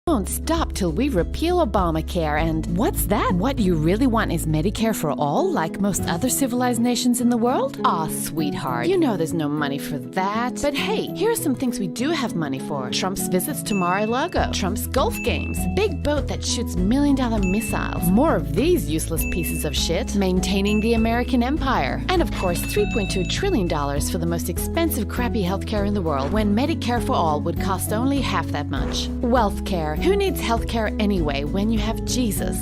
Won't stop till we repeal Obamacare. And what's that? What you really want is Medicare for all, like most other civilized nations in the world? Aw, sweetheart, you know there's no money for that. But hey, here are some things we do have money for. Trump's visits to Mar-a-Lago, Trump's golf games, big boat that shoots million-dollar missiles, more of these useless pieces of shit, maintaining the American empire, and of course $3.2 trillion for the most expensive crappy healthcare in the world, when Medicare for all would cost only half that much. Wealth care. Who needs healthcare anyway when you have Jesus?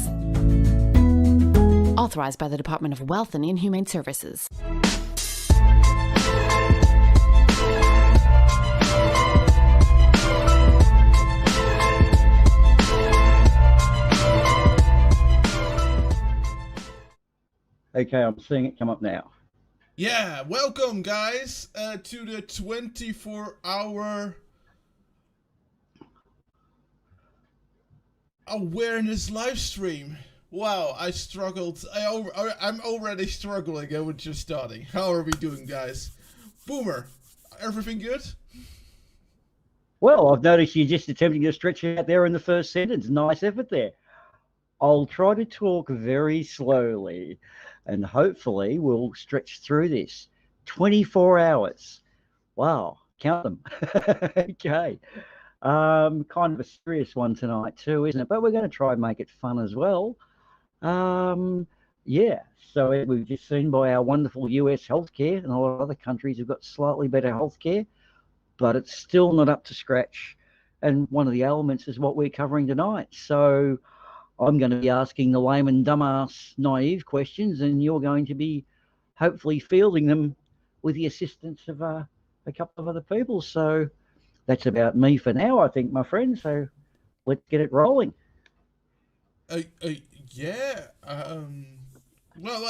Authorized by the Department of Wealth and Inhumane Services. Okay, I'm seeing it come up now. Yeah, welcome guys to the 24-hour awareness live stream. Wow, I struggled. I'm already struggling with just starting. How are we doing, guys? Boomer, everything good? Well, I've noticed you're just attempting to stretch out there in the first sentence. Nice effort there. I'll try to talk very slowly and hopefully we'll stretch through this. 24 hours. Wow, count them. Okay. Kind of a serious one tonight too, isn't it? But we're going to try and make it fun as well. Yeah, so we've just seen by our wonderful US healthcare, and a lot of other countries have got slightly better healthcare, but it's still not up to scratch. And one of the elements is what we're covering tonight. So I'm going to be asking the layman, dumbass, naive questions, and you're going to be hopefully fielding them with the assistance of a couple of other people. So that's about me for now, I think, my friend. So let's get it rolling. Yeah. Well,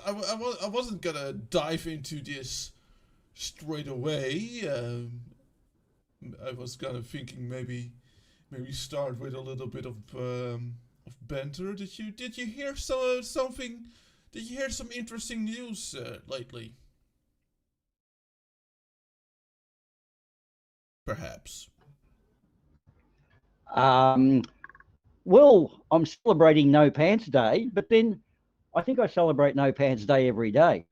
I wasn't gonna dive into this straight away. I was kind of thinking maybe start with a little bit of banter. Did you hear something? Did you hear some interesting news lately? Perhaps. Well, I'm celebrating No Pants Day, but then I think I celebrate No Pants Day every day.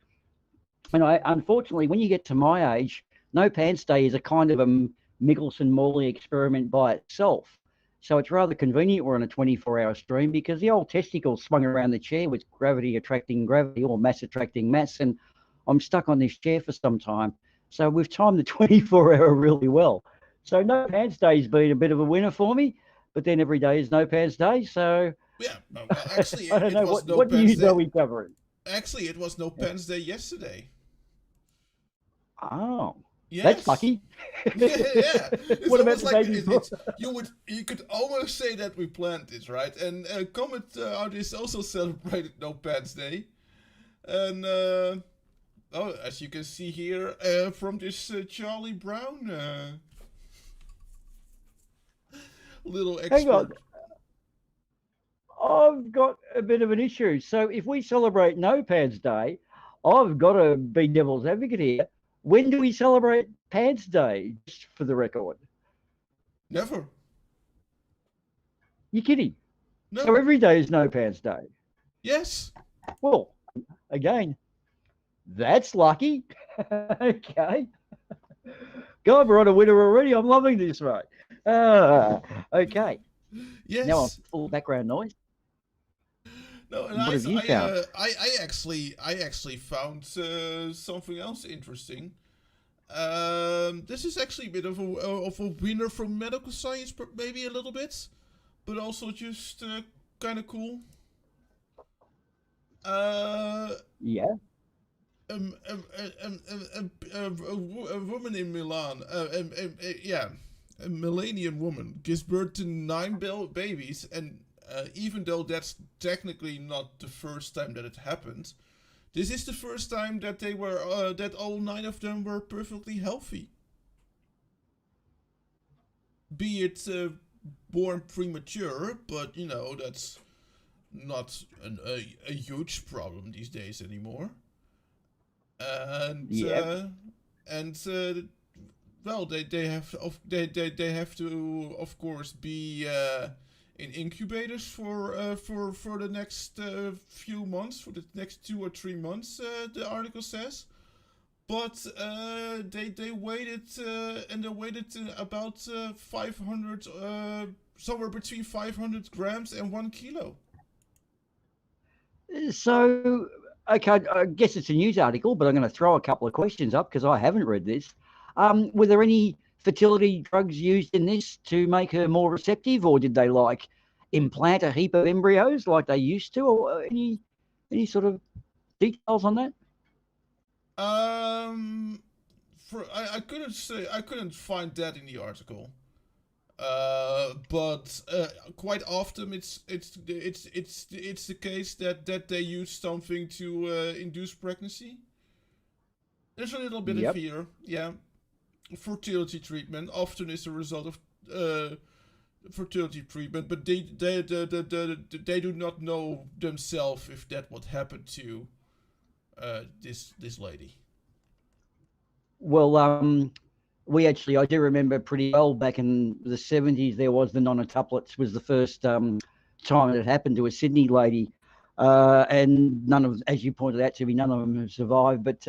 And unfortunately, when you get to my age, No Pants Day is a kind of a Michelson-Morley experiment by itself. So it's rather convenient we're on a 24-hour stream, because the old testicle swung around the chair with gravity attracting gravity or mass attracting mass, and I'm stuck on this chair for some time. So we've timed the 24-hour really well. So No Pants Day's been a bit of a winner for me, but then every day is No Pants Day. So yeah, well, actually, I don't know what news are we covering. Actually, it was No Pants Day yesterday. Oh, yes. That's lucky. Yeah. What about the baby? You could almost say that we planned this, right? And Comet Artists also celebrated No Pants Day, and as you can see here from this Charlie Brown little expert. Hang on. I've got a bit of an issue. So if we celebrate No Pants Day, I've got to be devil's advocate here. When do we celebrate Pants Day, just for the record? Never. You kidding? No. So every day is No Pants Day? Yes. Well, again, that's lucky. Okay. God, we're on a winner already. I'm loving this, right? Okay. Yes. Now I'm full background noise. No, and what have you found? I actually found something else interesting. This is actually a bit of a winner from medical science, maybe a little bit, but also just kind of cool. Yeah. A woman in Milan, a Millennium woman, gives birth to 9 babies, and even though that's technically not the first time that it happened, this is the first time that they were that all 9 of them were perfectly healthy. Be it born premature, but you know that's not a huge problem these days anymore. And well, they have they have to, of course, be in incubators for the next few months, for the next 2 or 3 months. The article says, but they waited and they waited about 500, somewhere between 500 grams and 1 kilo. So, okay, I guess it's a news article, but I'm going to throw a couple of questions up because I haven't read this. Were there any fertility drugs used in this to make her more receptive, or did they like implant a heap of embryos like they used to, or any sort of details on that? I couldn't say, I couldn't find that in the article. But quite often it's the case that they use something to induce pregnancy. There's a little bit of Yep. fear, yeah. Fertility treatment often is a result of fertility treatment, but they do not know themselves if that would happen to this lady. Well, I do remember pretty well back in the 70s, there was the nonotuplets was the first time it had happened to a Sydney lady. And none of, as you pointed out to me, none of them have survived, but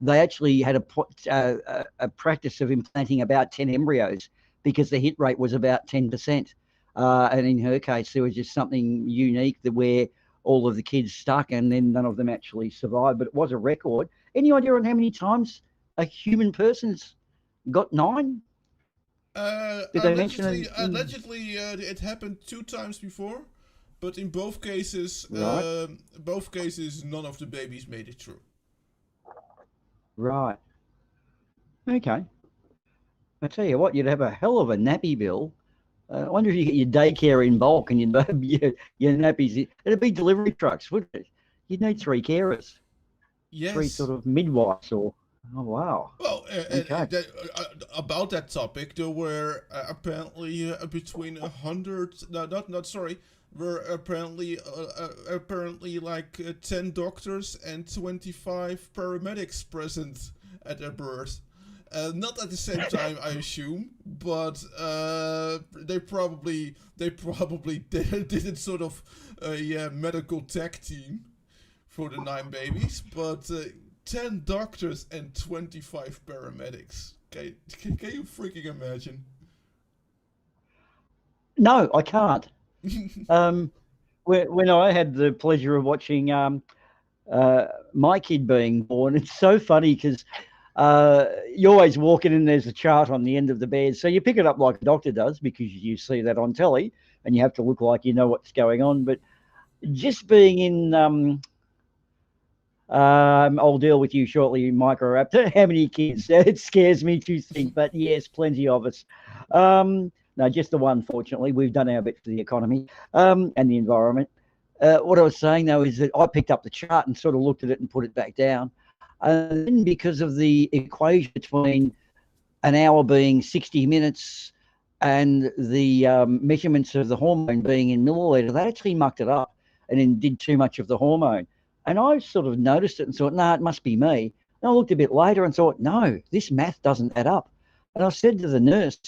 they actually had a practice of implanting about 10 embryos because the hit rate was about 10%. And in her case, there was just something unique that where all of the kids stuck and then none of them actually survived, but it was a record. Any idea on how many times a human person's got 9? Did they mention it? Allegedly, it happened 2 times before, but in both cases, Right. none of the babies made it through. Right. Okay. I tell you what, you'd have a hell of a nappy bill. I wonder if you get your daycare in bulk and your nappies. It'd be delivery trucks, wouldn't it? You'd need 3 carers, 3 Yes. sort of midwives, or oh wow. Well, Okay. about that topic, there were apparently between 100. No, not sorry. Were apparently like 10 doctors and 25 paramedics present at their birth. Not at the same time, I assume, but they probably did it sort of a medical tech team for the 9 babies, but 10 doctors and 25 paramedics. Can you freaking imagine? No, I can't. When I had the pleasure of watching my kid being born, it's so funny because you always walk in and there's a chart on the end of the bed. So you pick it up like a doctor does because you see that on telly and you have to look like you know what's going on. But just being in, I'll deal with you shortly, Microraptor. How many kids? It scares me to think, but yes, plenty of us. No, just the one, fortunately. We've done our bit for the economy and the environment. What I was saying, though, is that I picked up the chart and sort of looked at it and put it back down. And then because of the equation between an hour being 60 minutes and the measurements of the hormone being in milliliter, they actually mucked it up and then did too much of the hormone. And I sort of noticed it and thought, nah, it must be me. And I looked a bit later and thought, no, this math doesn't add up. And I said to the nurse,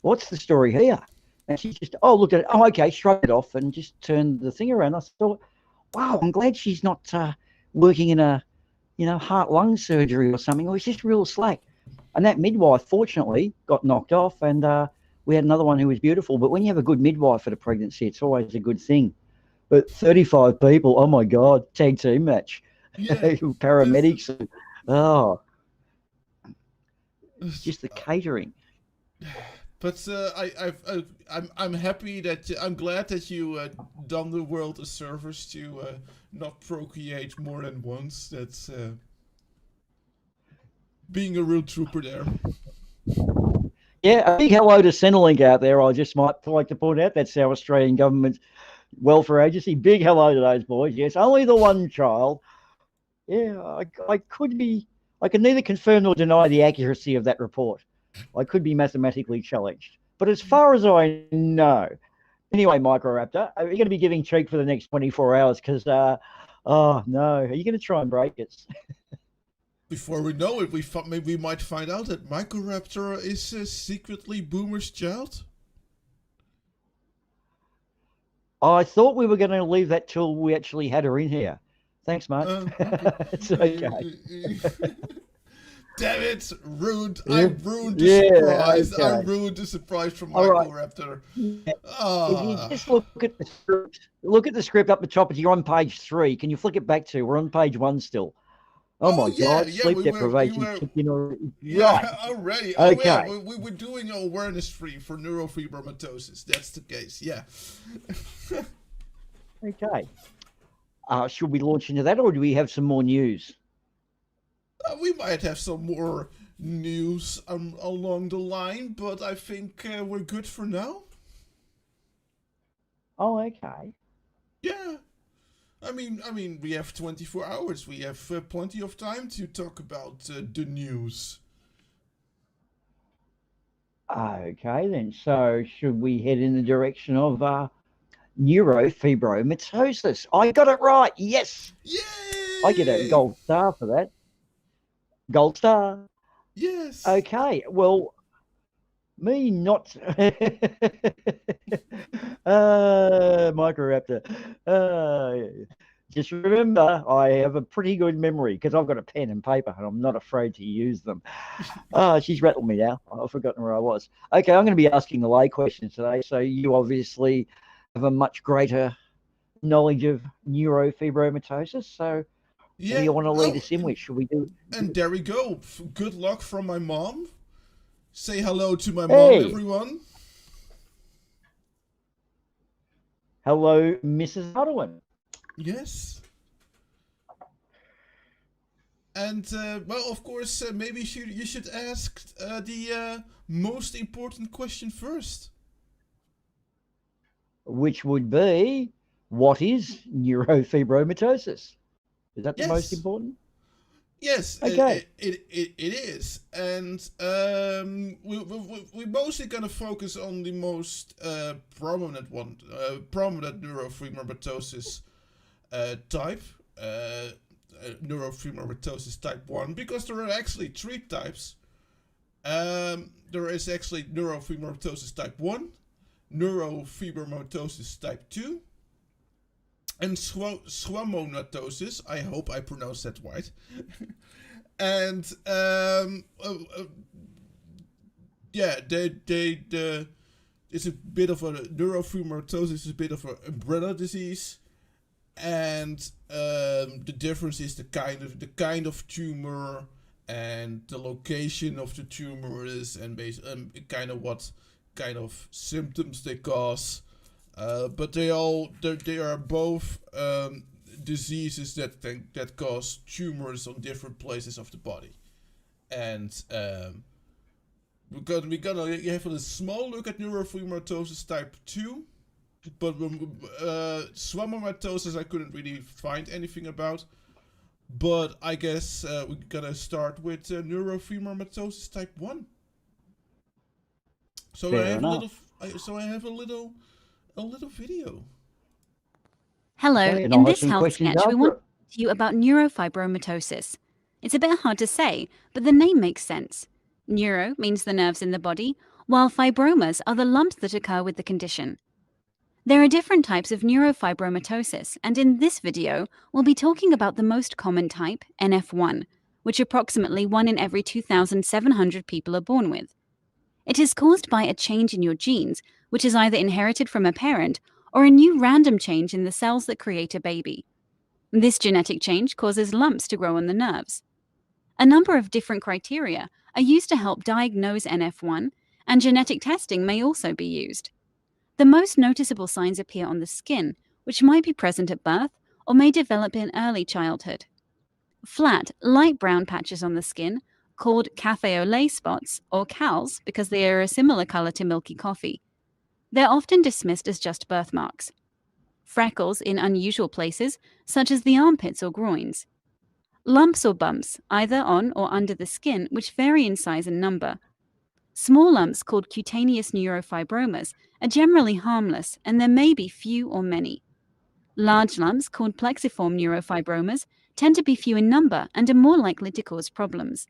what's the story here? And she just, oh, look at it. Oh, okay, shrugged it off and just turned the thing around. I thought, wow, I'm glad she's not working in a, heart lung surgery or something. It was just real slack. And that midwife, fortunately, got knocked off. And we had another one who was beautiful. But when you have a good midwife at a pregnancy, it's always a good thing. But 35 people, oh my God, tag team match. Yeah, Paramedics. Just the catering. but I'm happy that I'm glad that you done the world a service to not procreate more than once. That's being a real trooper there. Yeah, a big hello to Centrelink out there. I just might like to point out that's our Australian government welfare agency. Big hello to those boys. Yes, only the one child. Yeah, I can neither confirm nor deny the accuracy of that report. I could be mathematically challenged. But as far as I know, anyway, Microraptor, are you going to be giving treat for the next 24 hours? Because, oh no, are you going to try and break it? before we know it, we might find out that Microraptor is secretly Boomer's child. I thought we were going to leave that till we actually had her in here. Thanks, Mark. Okay. It's okay. Damn it! Ruined. I ruined the Yeah, surprise. okay. I ruined the surprise from All right. Microraptor. If you Ah. just look at the script up the top, you're on page 3. Can you flick it back to? We're on page 1 still. Oh my God! Sleep deprivation kicking already. Yeah, Right. already. Okay. Oh yeah, we were doing awareness free for neurofibromatosis. That's the case. Yeah. Okay. Should we launch into that, or do we have some more news? We might have some more news along the line, but I think we're good for now. Oh, okay. Yeah. I mean, we have 24 hours. We have plenty of time to talk about the news. Okay, then. So, should we head in the direction of neurofibromatosis? I got it right. Yes. Yay! I get a gold star for that. Gold star. Yes. Okay. Well, me not. Microraptor. Just remember, I have a pretty good memory because I've got a pen and paper and I'm not afraid to use them. She's rattled me now. I've forgotten where I was. Okay, I'm going to be asking the lay questions today. So you obviously have a much greater knowledge of neurofibromatosis. So what do you want to lead us in with? Should we do? And there we go. Good luck from my mom. Say hello to my Hey. mom, everyone. Hello, Mrs. Hardawin. Yes. And, well, of course, maybe you should ask the most important question first. Which would be, what is neurofibromatosis? Is that the most Yes. important? Yes, Okay. it is. And we're mostly going to focus on the most prominent one, prominent neurofibromatosis type, neurofibromatosis type 1, because there are actually 3 types. There is actually neurofibromatosis type 1, neurofibromatosis type 2, and schwannomatosis. I hope I pronounced that right. And yeah, it's a bit of a neurofibromatosis is a bit of an umbrella disease, and the difference is the kind of tumor and the location of the tumor is, and kind of what kind of symptoms they cause. But they are both diseases that cause tumors on different places of the body, and we're gonna have a small look at neurofibromatosis type 2, but schwannomatosis I couldn't really find anything about. But I guess we're gonna start with neurofibromatosis type 1. So Fair I have enough. a little video. Hello, Okay, and in I'll have this some health questions sketch, we after want it. to talk to you about neurofibromatosis. It's a bit hard to say, but the name makes sense. Neuro means the nerves in the body, while fibromas are the lumps that occur with the condition. There are different types of neurofibromatosis, and in this video, we'll be talking about the most common type, NF1, which approximately 1 in every 2,700 people are born with. It is caused by a change in your genes, which is either inherited from a parent or a new random change in the cells that create a baby. This genetic change causes lumps to grow on the nerves. A number of different criteria are used to help diagnose NF1, and genetic testing may also be used. The most noticeable signs appear on the skin, which might be present at birth or may develop in early childhood. Flat, light brown patches on the skin, called café au lait spots, or CALs because they are a similar color to milky coffee. They're often dismissed as just birthmarks. Freckles in unusual places, such as the armpits or groins. Lumps or bumps, either on or under the skin, which vary in size and number. Small lumps called cutaneous neurofibromas are generally harmless, and there may be few or many. Large lumps called plexiform neurofibromas tend to be few in number and are more likely to cause problems.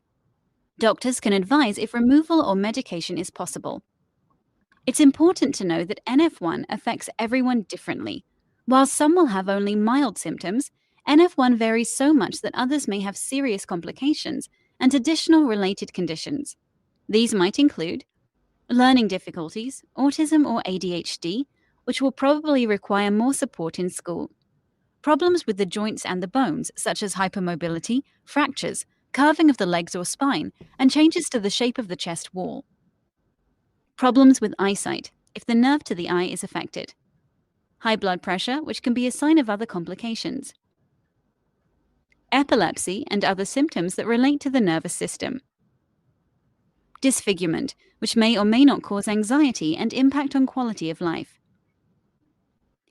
Doctors can advise if removal or medication is possible. It's important to know that NF1 affects everyone differently. While some will have only mild symptoms, NF1 varies so much that others may have serious complications and additional related conditions. These might include learning difficulties, autism or ADHD, which will probably require more support in school. Problems with the joints and the bones, such as hypermobility, fractures, curving of the legs or spine, and changes to the shape of the chest wall. Problems with eyesight, if the nerve to the eye is affected. High blood pressure, which can be a sign of other complications. Epilepsy and other symptoms that relate to the nervous system. Disfigurement, which may or may not cause anxiety and impact on quality of life.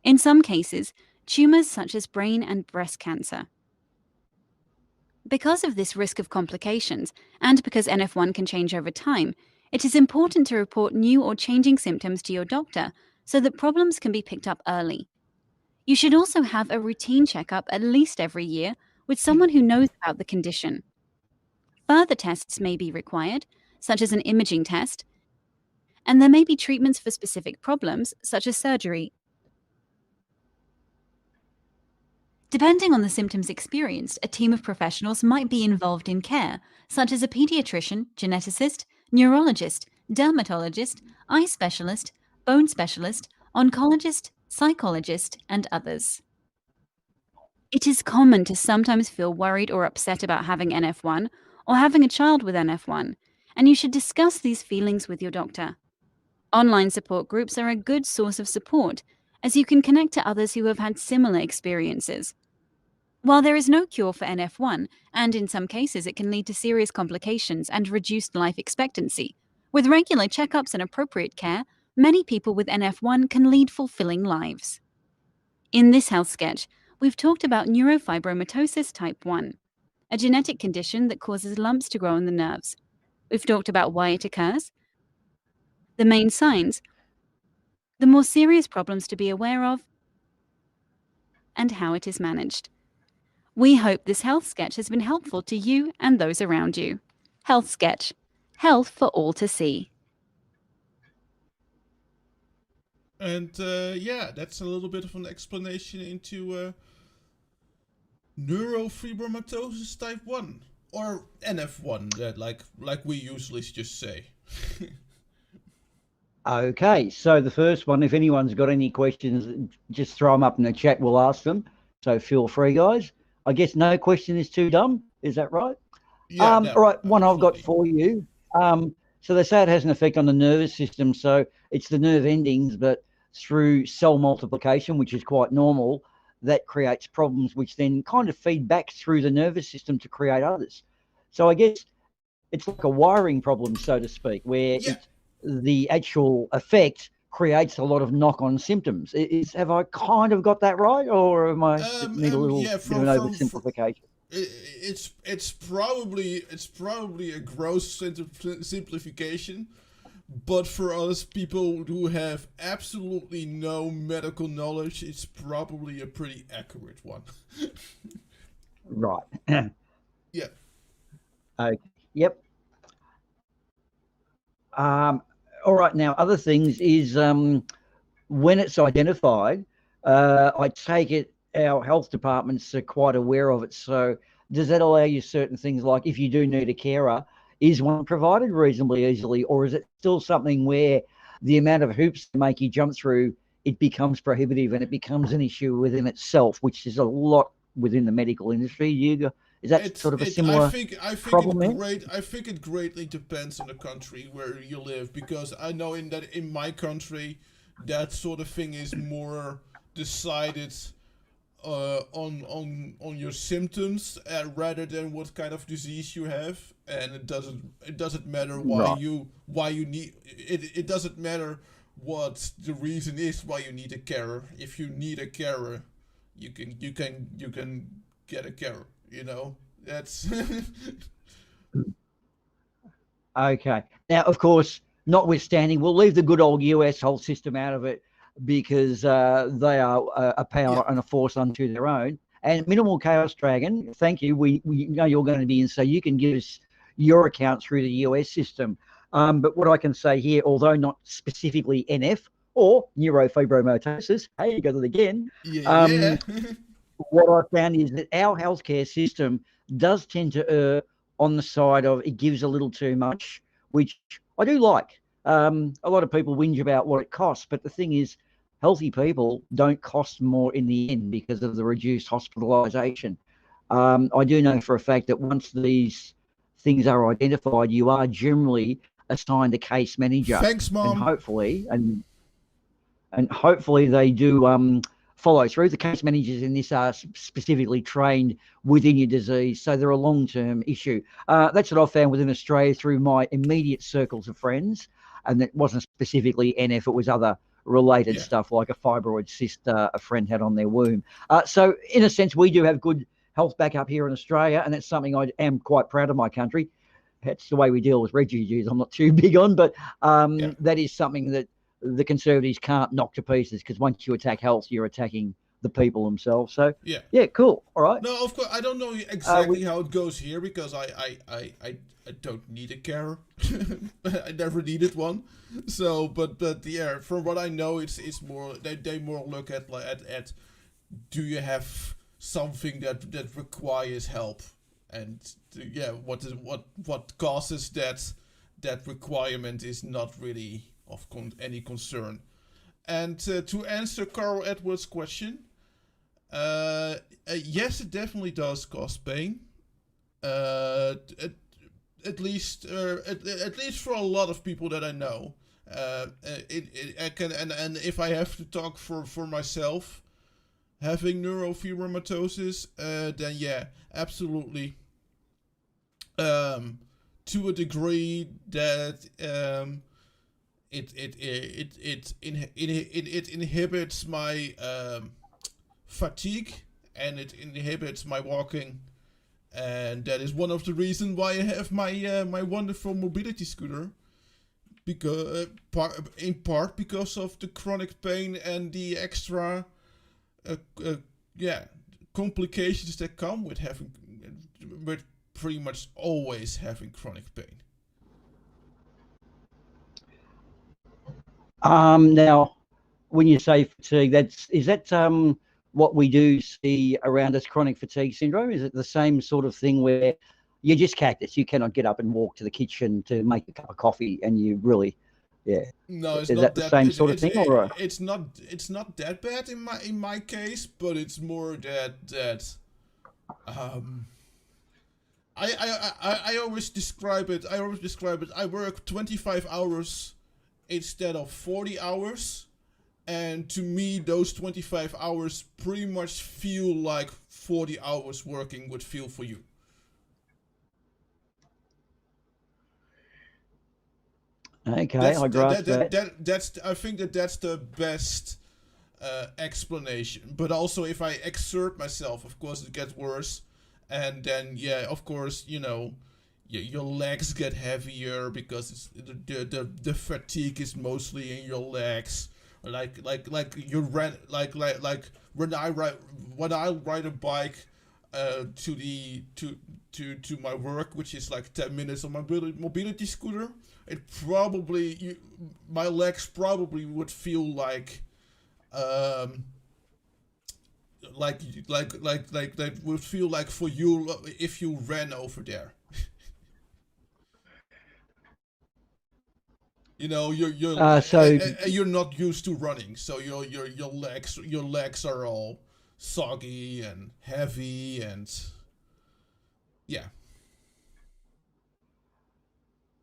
In some cases, tumors such as brain and breast cancer. Because of this risk of complications, and because NF1 can change over time, it is important to report new or changing symptoms to your doctor so that problems can be picked up early. You should also have a routine checkup at least every year with someone who knows about the condition. Further tests may be required, such as an imaging test, and there may be treatments for specific problems, such as surgery. Depending on the symptoms experienced, a team of professionals might be involved in care, such as a pediatrician, geneticist, neurologist, dermatologist, eye specialist, bone specialist, oncologist, psychologist, and others. It is common to sometimes feel worried or upset about having NF1 or having a child with NF1, and you should discuss these feelings with your doctor. Online support groups are a good source of support, as you can connect to others who have had similar experiences. While there is no cure for NF1, and in some cases it can lead to serious complications and reduced life expectancy, with regular checkups and appropriate care, many people with NF1 can lead fulfilling lives. In this health sketch, we've talked about neurofibromatosis type 1, a genetic condition that causes lumps to grow in the nerves. We've talked about why it occurs, the main signs, the more serious problems to be aware of, and how it is managed. We hope this health sketch has been helpful to you and those around you. Health sketch. Health for all to see. And yeah, that's a little bit of an explanation into neurofibromatosis type 1. Or NF1, that like we usually just say. Okay, so the first one, if anyone's got any questions, just throw them up in the chat. We'll ask them. So feel free, guys. I guess no question is too dumb. Is that right? Yeah. No, all right, one I've got absolutely. for you. So they say it has an effect on the nervous system. So it's the nerve endings, but through cell multiplication, which is quite normal, that creates problems which then kind of feed back through the nervous system to create others. So I guess it's like a wiring problem, so to speak, where the actual effect creates a lot of knock-on symptoms. Have I kind of got that right, or am I need a little bit of an oversimplification? It's probably a gross simplification, but for us people who have absolutely no medical knowledge, it's probably a pretty accurate one. Right. Yeah. Okay. Yep. All right. Now, other things is when it's identified, I take it our health departments are quite aware of it. So does that allow you certain things, like if you do need a carer, is one provided reasonably easily, or is it still something where the amount of hoops to make you jump through, it becomes prohibitive and it becomes an issue within itself, which is a lot within the medical industry? Is that sort of a similar problem? I think it greatly depends on the country where you live, because I know in my country that sort of thing is more decided on your symptoms rather than what kind of disease you have, and it doesn't matter why you need it. It doesn't matter what the reason is why you need a carer. If you need a carer, you can get a carer. You know, that's okay. Now, of course, notwithstanding, we'll leave the good old US whole system out of it, because they are a power and a force unto their own. And Minimal Chaos Dragon, thank you. We know you're going to be in, so you can give us your account through the US system. But what I can say here, although not specifically NF or neurofibromatosis, hey, you got it again. Yeah. What I found is that our healthcare system does tend to err on the side of it gives a little too much, which I do like. A lot of people whinge about what it costs, but the thing is, healthy people don't cost more in the end because of the reduced hospitalisation. I do know for a fact that once these things are identified, you are generally assigned a case manager. Thanks, Mom. And hopefully they do follow through. The case managers in this are specifically trained within your disease, so they're a long-term issue. That's what I found within Australia through my immediate circles of friends, and it wasn't specifically NF, it was other related stuff like a fibroid cyst a friend had on their womb. So in a sense, we do have good health back up here in Australia, and it's something I am quite proud of my country. That's the way we deal with refugees. I'm not too big on, but that is something that the Conservatives can't knock to pieces, because once you attack health, you're attacking the people themselves. So yeah, cool. All right. No, of course I don't know exactly how it goes here, because I don't need a carer. I never needed one. So, but yeah, from what I know, it's more they more look at do you have something that requires help, and what causes that requirement is not really of any concern. And to answer Carl Edwards' question, yes, it definitely does cause pain. At least for a lot of people that I know. I can, and if I have to talk for myself, having neurofibromatosis, then yeah, absolutely. To a degree that it inhibits my fatigue, and it inhibits my walking, and that is one of the reasons why I have my my wonderful mobility scooter, because in part because of the chronic pain and the extra complications that come with pretty much always having chronic pain. Now, when you say fatigue, is that what we do see around us, chronic fatigue syndrome? Is it the same sort of thing where you're just cactus, you cannot get up and walk to the kitchen to make a cup of coffee, and you really, No, it's is not that the same sort of thing, or it's not that bad in my case, but it's more that I always describe it. I work 25 hours instead of 40 hours. And to me, those 25 hours pretty much feel like 40 hours working would feel for you. Okay, I grasp that. I think that's the best explanation. But also, if I exert myself, of course, it gets worse. And then, yeah, of course, your legs get heavier because the fatigue is mostly in your legs. Like you ran like when I ride a bike to my work, which is like 10 minutes on my mobility scooter, it probably my legs probably would feel like that would feel like for you if you ran over there. You're not used to running, so your legs are all soggy and heavy, and yeah.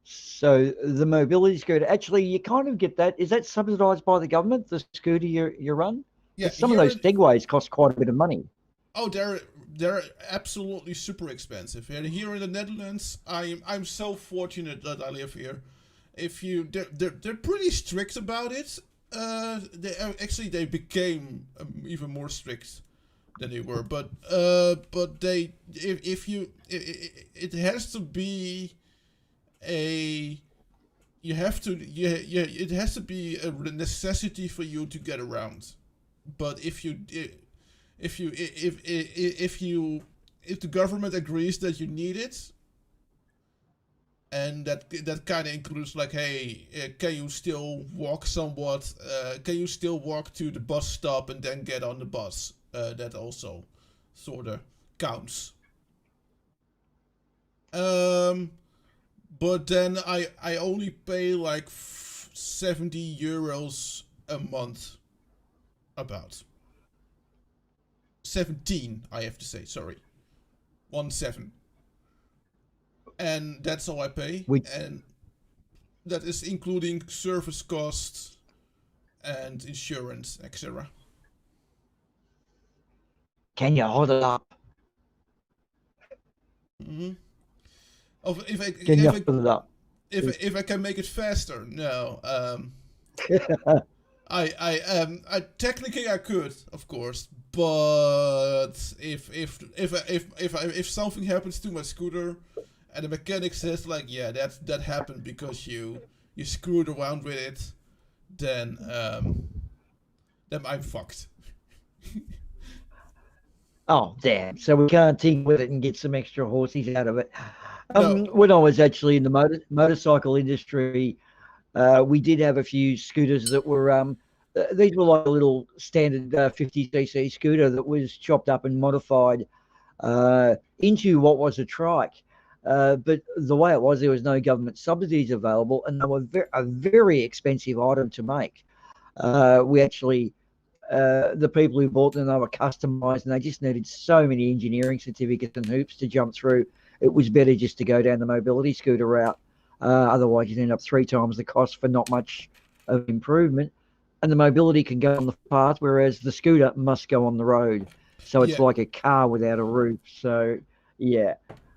So the mobility scooter, actually, you kind of get that. Is that subsidised by the government, the scooter you run? Yeah. Some of those Segways cost quite a bit of money. Oh, they're absolutely super expensive. And here in the Netherlands, I'm so fortunate that I live here. They're pretty strict about it. They became even more strict than they were. But it has to be it has to be a necessity for you to get around. But if if the government agrees that you need it, and that kind of includes like, hey, can you still walk somewhat? Can you still walk to the bus stop and then get on the bus? That also sort of counts. But then I only pay like 70 euros a month. About 17, I have to say, sorry. 17. And that's all I pay. And that is including service costs and insurance, etc. Can you hold it up? Mm-hmm. Hold it up? If I can make it faster, no. I technically I could, of course, but if something happens to my scooter, and the mechanic says like, yeah, that happened because you screwed around with it, then I'm fucked. Oh, damn. So we can't tinker with it and get some extra horsies out of it. No. When I was actually in the motorcycle industry, we did have a few scooters that were, these were like a little standard 50cc scooter that was chopped up and modified into what was a trike. But the way it was, there was no government subsidies available, and they were a very expensive item to make. We actually, the people who bought them, they were customized, and they just needed so many engineering certificates and hoops to jump through. It was better just to go down the mobility scooter route. Otherwise, you'd end up 3 times the cost for not much of improvement. And the mobility can go on the path, whereas the scooter must go on the road. So it's like a car without a roof. So, yeah.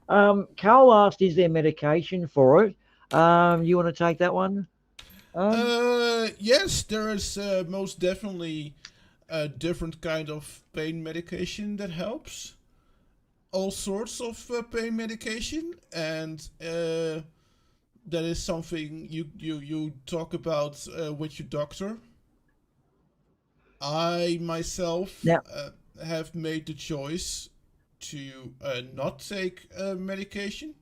Carl asked, is there medication for it? You want to take that one? Yes, there is most definitely a different kind of pain medication that helps. All sorts of pain medication, and that is something you talk about with your doctor. I myself have made the choice to not take medication.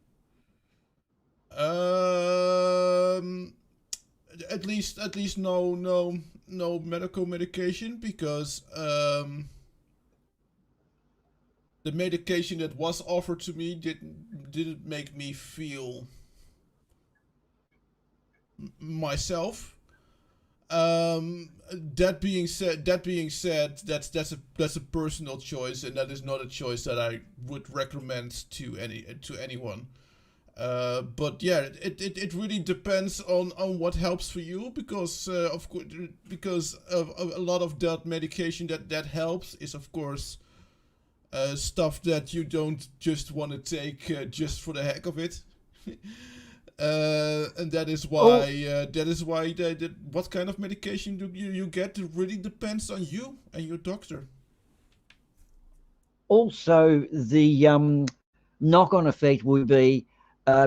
At least no medical medication, because the medication that was offered to me didn't make me feel myself. That being said, that's a personal choice, and that is not a choice that I would recommend to anyone. But yeah, it really depends on what helps for you, because of course, because of a lot of that medication that helps is of course stuff that you don't just want to take just for the heck of it. And that is why what kind of medication do you get, it really depends on you and your doctor. Also, the knock-on effect would be,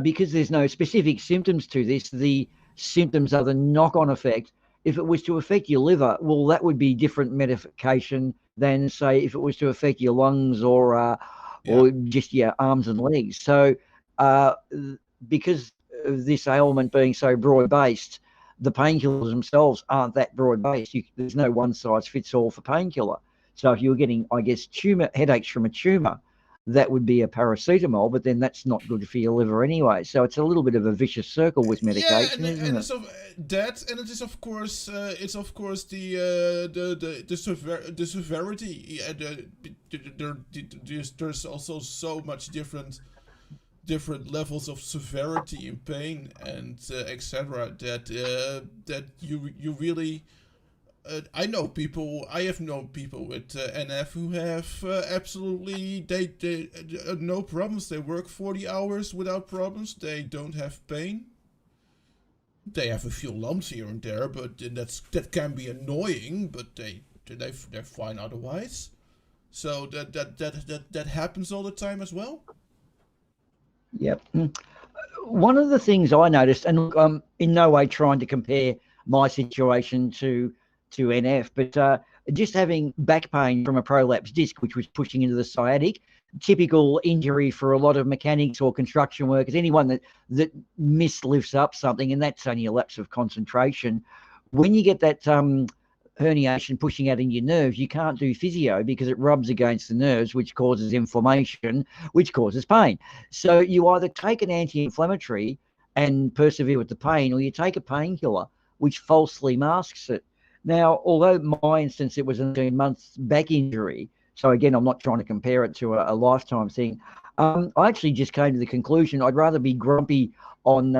because there's no specific symptoms to this, the symptoms are the knock-on effect. If it was to affect your liver, well, that would be different medication than, say, if it was to affect your lungs or just your arms and legs. So because of this ailment being so broad-based, the painkillers themselves aren't that broad-based. There's no one-size-fits-all for painkiller. So if you're getting, I guess, headaches from a tumour, that would be a paracetamol, but then that's not good for your liver anyway. So it's a little bit of a vicious circle with medication, isn't it? And it is of course the severity. There's also so much different levels of severity in pain and etc. that you really. I have known people with NF who have absolutely they no problems. They work 40 hours without problems. They don't have pain. They have a few lumps here and there, but that can be annoying. But they're fine otherwise. So that happens all the time as well. Yep. One of the things I noticed, and look, I'm in no way trying to compare my situation to NF, but just having back pain from a prolapse disc, which was pushing into the sciatic, typical injury for a lot of mechanics or construction workers, anyone that mislifts up something, and that's only a lapse of concentration. When you get that herniation pushing out in your nerves, you can't do physio because it rubs against the nerves, which causes inflammation, which causes pain. So you either take an anti-inflammatory and persevere with the pain, or you take a painkiller, which falsely masks it. Now, although my instance, it was a 13-month back injury, so again, I'm not trying to compare it to a lifetime thing. I actually just came to the conclusion I'd rather be grumpy on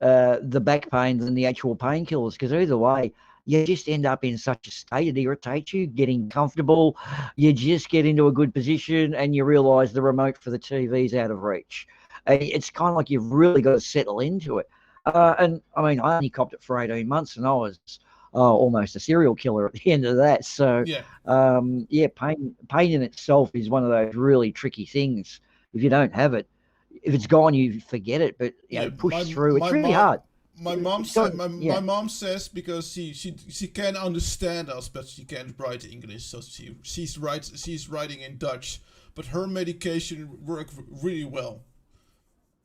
the back pain than the actual painkillers, because either way, you just end up in such a state, it irritates you, getting comfortable. You just get into a good position and you realise the remote for the TV's out of reach. It's kind of like you've really got to settle into it. And I mean, I only copped it for 18 months and I was almost a serial killer at the end of that. So, pain in itself is one of those really tricky things. If you don't have it, if it's gone, you forget it. But push through. It's really hard. My mom says because she can understand us, but she can't write English, so she's writing in Dutch. But her medication worked really well.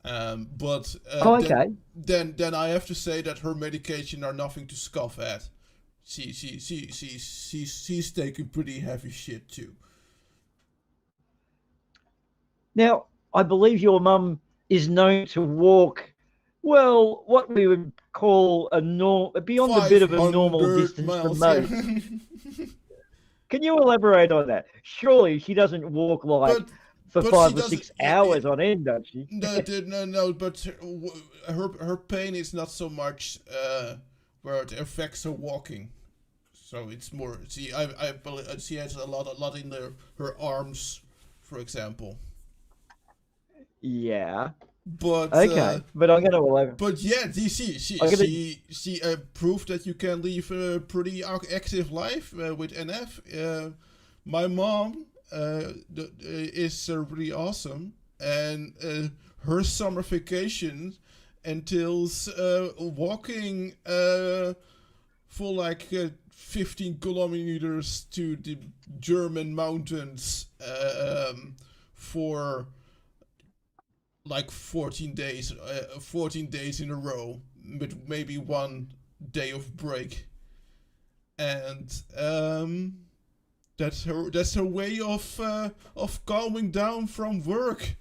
Okay. Then I have to say that her medication are nothing to scoff at. She's taking pretty heavy shit too. Now, I believe your mum is known to walk, well, what we would call beyond a bit of a normal distance for most. Can you elaborate on that? Surely she doesn't walk for 5 or 6 hours on end, does she? No, but her pain is not so much where it affects her walking. So it's more, I believe she has a lot in her arms, for example. Yeah. But okay, but I'm going to elaborate. But yeah, she proved that you can live a pretty active life with NF. My mom is really awesome, and her summer vacation entails walking for like 15 kilometers to the German mountains for like 14 days in a row, with maybe one day of break, and that's her way of calming down from work.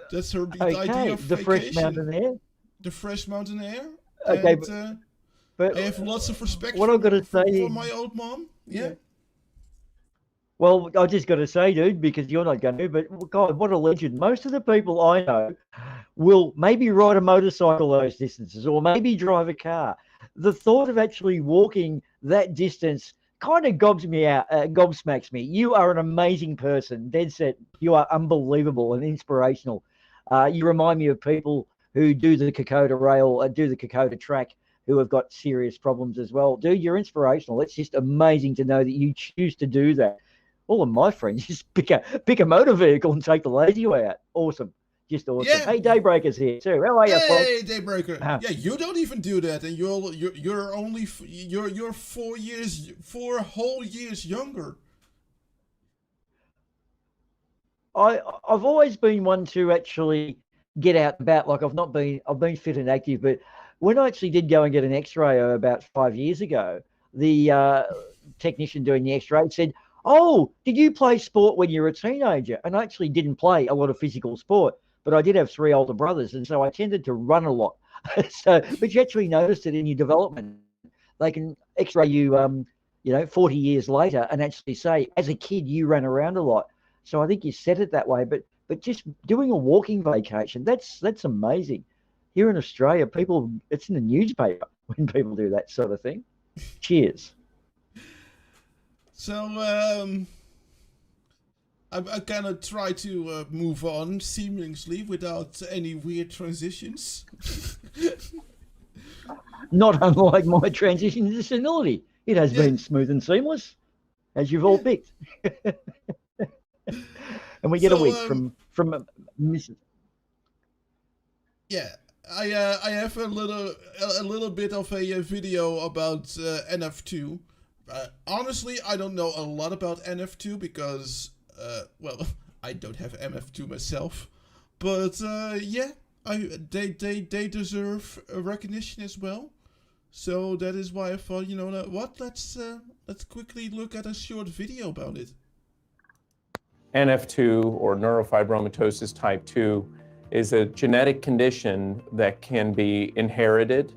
That's her idea of the vacation. fresh mountain air. The fresh mountain air. Okay, and, but I have lots of respect for my old mom. Yeah. Well, I just got to say, dude, because you're not going to, but God, what a legend. Most of the people I know will maybe ride a motorcycle those distances or maybe drive a car. The thought of actually walking that distance kind of gobsmacks me. You are an amazing person, dead set. You are unbelievable and inspirational. You remind me of people who do the Kokoda rail, do the Kokoda track, who have got serious problems as well. Dude, you're inspirational. It's just amazing to know that you choose to do that. All of my friends just pick a motor vehicle and take the lazy way out. Awesome. Just awesome. Yeah. Hey, Daybreaker's here too. How are you, folks? Hey, Daybreaker. Yeah, you don't even do that, and you're only 4 whole years younger. I've always been one to actually get out and about. Like I've been fit and active, but when I actually did go and get an X-ray about 5 years ago, the technician doing the X-ray said, "Oh, did you play sport when you were a teenager?" And I actually didn't play a lot of physical sport, but I did have 3 older brothers, and so I tended to run a lot. But you actually noticed it in your development. They can X-ray you, 40 years later, and actually say, as a kid, you ran around a lot. So I think you set it that way. But just doing a walking vacation, that's amazing. Here in Australia, it's in the newspaper when people do that sort of thing. Cheers. So I'm gonna try to move on seamlessly without any weird transitions. Not unlike my transition to senility. It has been smooth and seamless, as you've all picked. And we get a week from Mrs. Yeah. I have a little bit of a video about NF2. Honestly, I don't know a lot about NF2 because well, I don't have NF2 myself. But yeah, they deserve a recognition as well. So that is why I thought, you know what, let's quickly look at a short video about it. NF2, or neurofibromatosis type 2, is a genetic condition that can be inherited,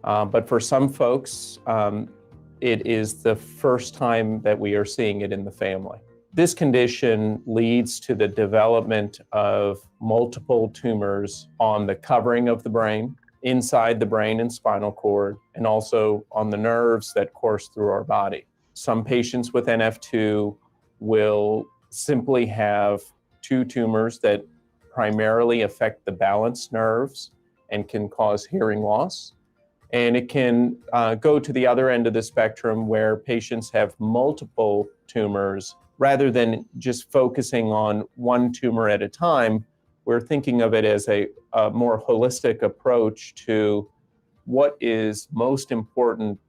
but for some folks, it is the first time that we are seeing it in the family. This condition leads to the development of multiple tumors on the covering of the brain, inside the brain and spinal cord, and also on the nerves that course through our body. Some patients with NF2 will simply have two tumors that primarily affect the balance nerves and can cause hearing loss. And it can go to the other end of the spectrum where patients have multiple tumors. Rather than just focusing on one tumor at a time, we're thinking of it as a more holistic approach to what is most important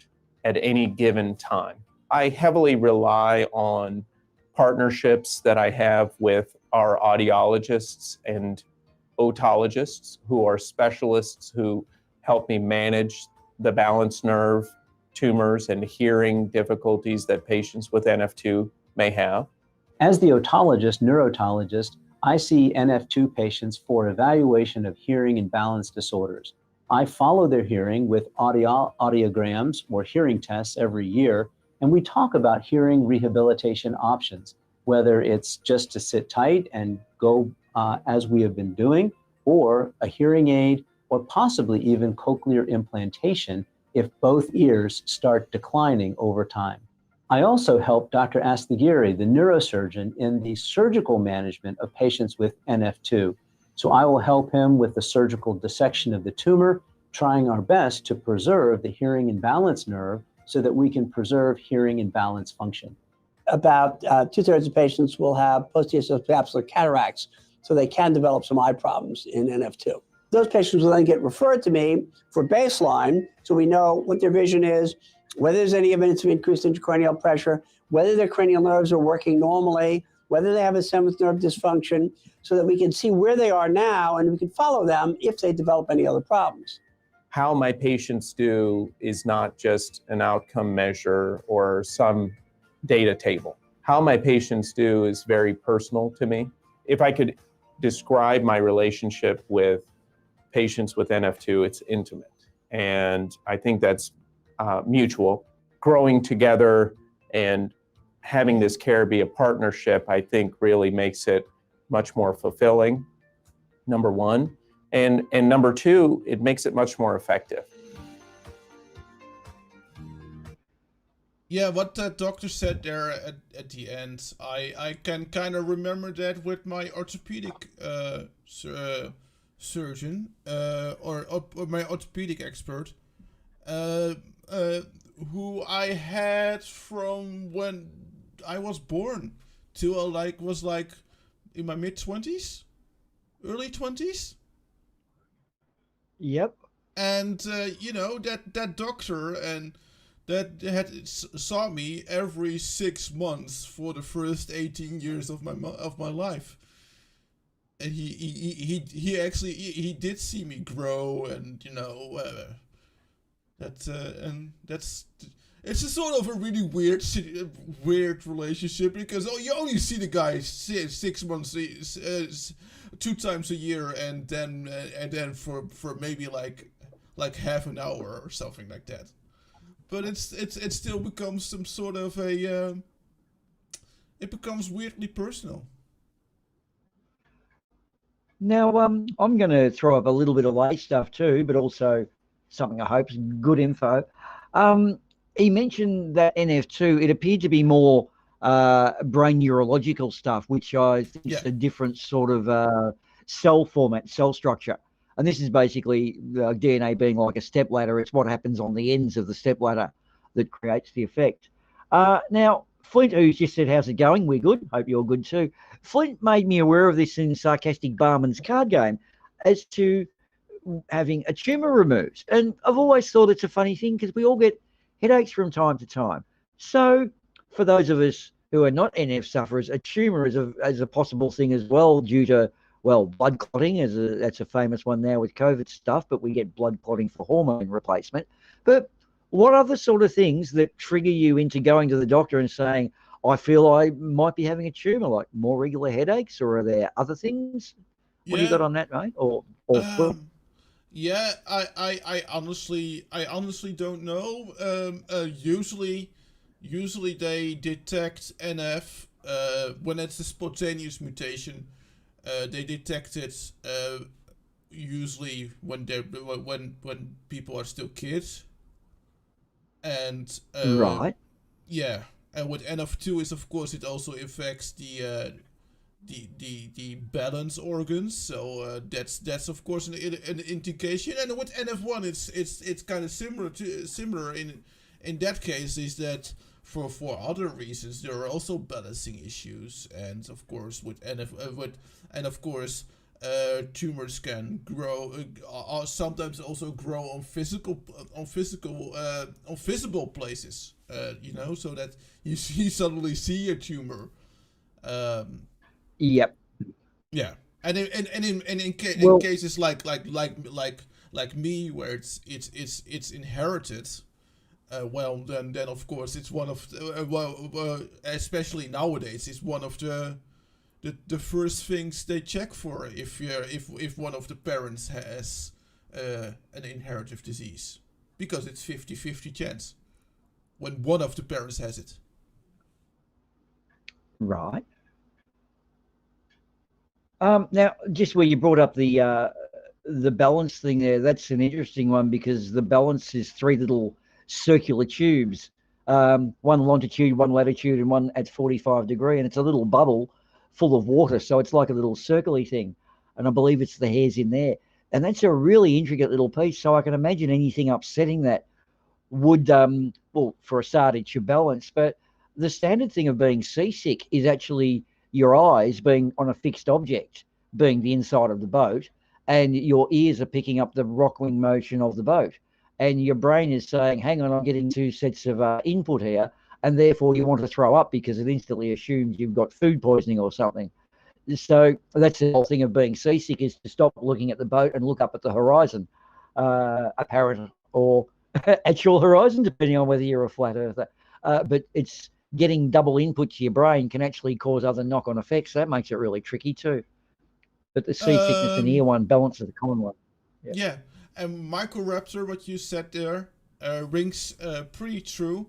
at any given time. I heavily rely on partnerships that I have with our audiologists and otologists, who are specialists who help me manage the balance nerve tumors and hearing difficulties that patients with NF2 may have. As the otologist, neurotologist, I see NF2 patients for evaluation of hearing and balance disorders. I follow their hearing with audiograms or hearing tests every year, and we talk about hearing rehabilitation options, whether it's just to sit tight and go as we have been doing, or a hearing aid, or possibly even cochlear implantation if both ears start declining over time. I also help Dr. Asthagiri, the neurosurgeon, in the surgical management of patients with NF2. So I will help him with the surgical dissection of the tumor, trying our best to preserve the hearing and balance nerve so that we can preserve hearing and balance function. About 2/3 of patients will have posterior capsular cataracts, so they can develop some eye problems in NF2. Those patients will then get referred to me for baseline, so we know what their vision is, whether there's any evidence of increased intracranial pressure, whether their cranial nerves are working normally, whether they have a seventh nerve dysfunction, so that we can see where they are now and we can follow them if they develop any other problems. How my patients do is not just an outcome measure or some data table. How my patients do is very personal to me. If I could describe my relationship with patients with NF2, it's intimate. And I think that's mutual. Growing together and having this care be a partnership, I think really makes it much more fulfilling, number one. And number two, it makes it much more effective. Yeah, what that doctor said there at the end, I can kind of remember that with my orthopedic surgeon or my orthopedic expert, who I had from when I was born till I was like in my mid-20s, early 20s. Yep. And you know, that doctor and that saw me every 6 months for the first 18 years of my life. And he actually did see me grow, and you know, and that's it's a sort of a really weird relationship, because you only see the guy 6 months, 2 times a year, and then for maybe like half an hour or something like that. But it still becomes some sort of a it becomes weirdly personal. Now, I'm going to throw up a little bit of lay stuff too, but also something I hope is good info. He mentioned that NF2, it appeared to be more brain neurological stuff, which I think is a different sort of cell format, cell structure. And this is basically DNA being like a stepladder. It's what happens on the ends of the stepladder that creates the effect. Now, Flint, who's just said, how's it going? We're good. Hope you're good too. Flint made me aware of this in Sarcastic Barman's card game as to having a tumor removed. And I've always thought it's a funny thing because we all get headaches from time to time. So for those of us who are not NF sufferers, a tumor is a possible thing as well due to, well, blood clotting. That's a famous one now with COVID stuff, but we get blood clotting for hormone replacement. But what other sort of things that trigger you into going to the doctor and saying, I feel I might be having a tumor, like more regular headaches, or are there other things? What do you got on that, mate? Or Yeah, I honestly don't know. Usually they detect NF when it's a spontaneous mutation. They detect it usually when people are still kids, and right. yeah, and with NF2 is, of course, it also affects the balance organs, so that's of course an indication. And with NF1, it's kind of similar in that case, is that for other reasons there are also balancing issues, and of course with tumors can grow, sometimes also grow on visible places, so that you suddenly see a tumor. Yep. Yeah, and in cases like me, where it's inherited, then of course it's one of especially nowadays, it's one of the first things they check for if one of the parents has an inherited disease, because it's 50-50 chance when one of the parents has it. Right. Now, just where you brought up the balance thing there, that's an interesting one, because the balance is 3 little circular tubes, one longitude, one latitude, and one at 45 degree, and it's a little bubble full of water, so it's like a little circly thing, and I believe it's the hairs in there, and that's a really intricate little piece. So I can imagine anything upsetting that would, well, for a start, it's your balance, but the standard thing of being seasick is actually your eyes being on a fixed object, being the inside of the boat, and your ears are picking up the rocking motion of the boat, and your brain is saying, hang on, I'm getting 2 sets of input here, and therefore you want to throw up because it instantly assumes you've got food poisoning or something. So that's the whole thing of being seasick, is to stop looking at the boat and look up at the horizon, apparent or actual horizon, depending on whether you're a flat earther. But it's getting double input to your brain can actually cause other knock-on effects. That makes it really tricky too. But the seasickness and ear one, balance is a common one. Yeah, and Microraptor, what you said there, rings pretty true.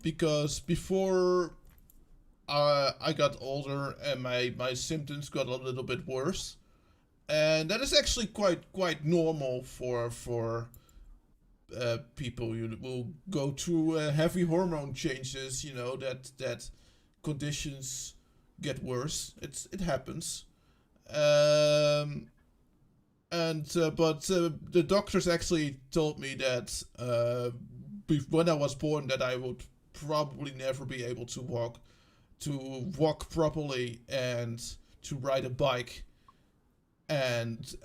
Because before I got older and my symptoms got a little bit worse, and that is actually quite normal for people who will go through heavy hormone changes. That conditions get worse. It happens. But the doctors actually told me that when I was born, that I would probably never be able to walk properly and to ride a bike. And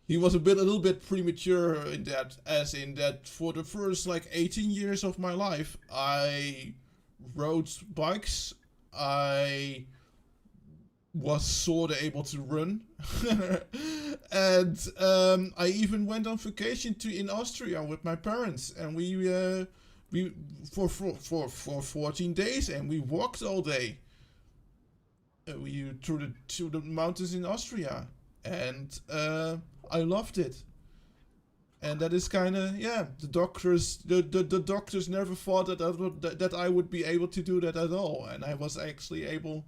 he was a little bit premature in that, as in that for the first 18 years of my life, I rode bikes. I was sort of able to run, and I even went on vacation in Austria with my parents, and we for 14 days, and we walked all day. We through the mountains in Austria, and I loved it. And that is kind of, the doctors never thought that I would be able to do that at all, and I was actually able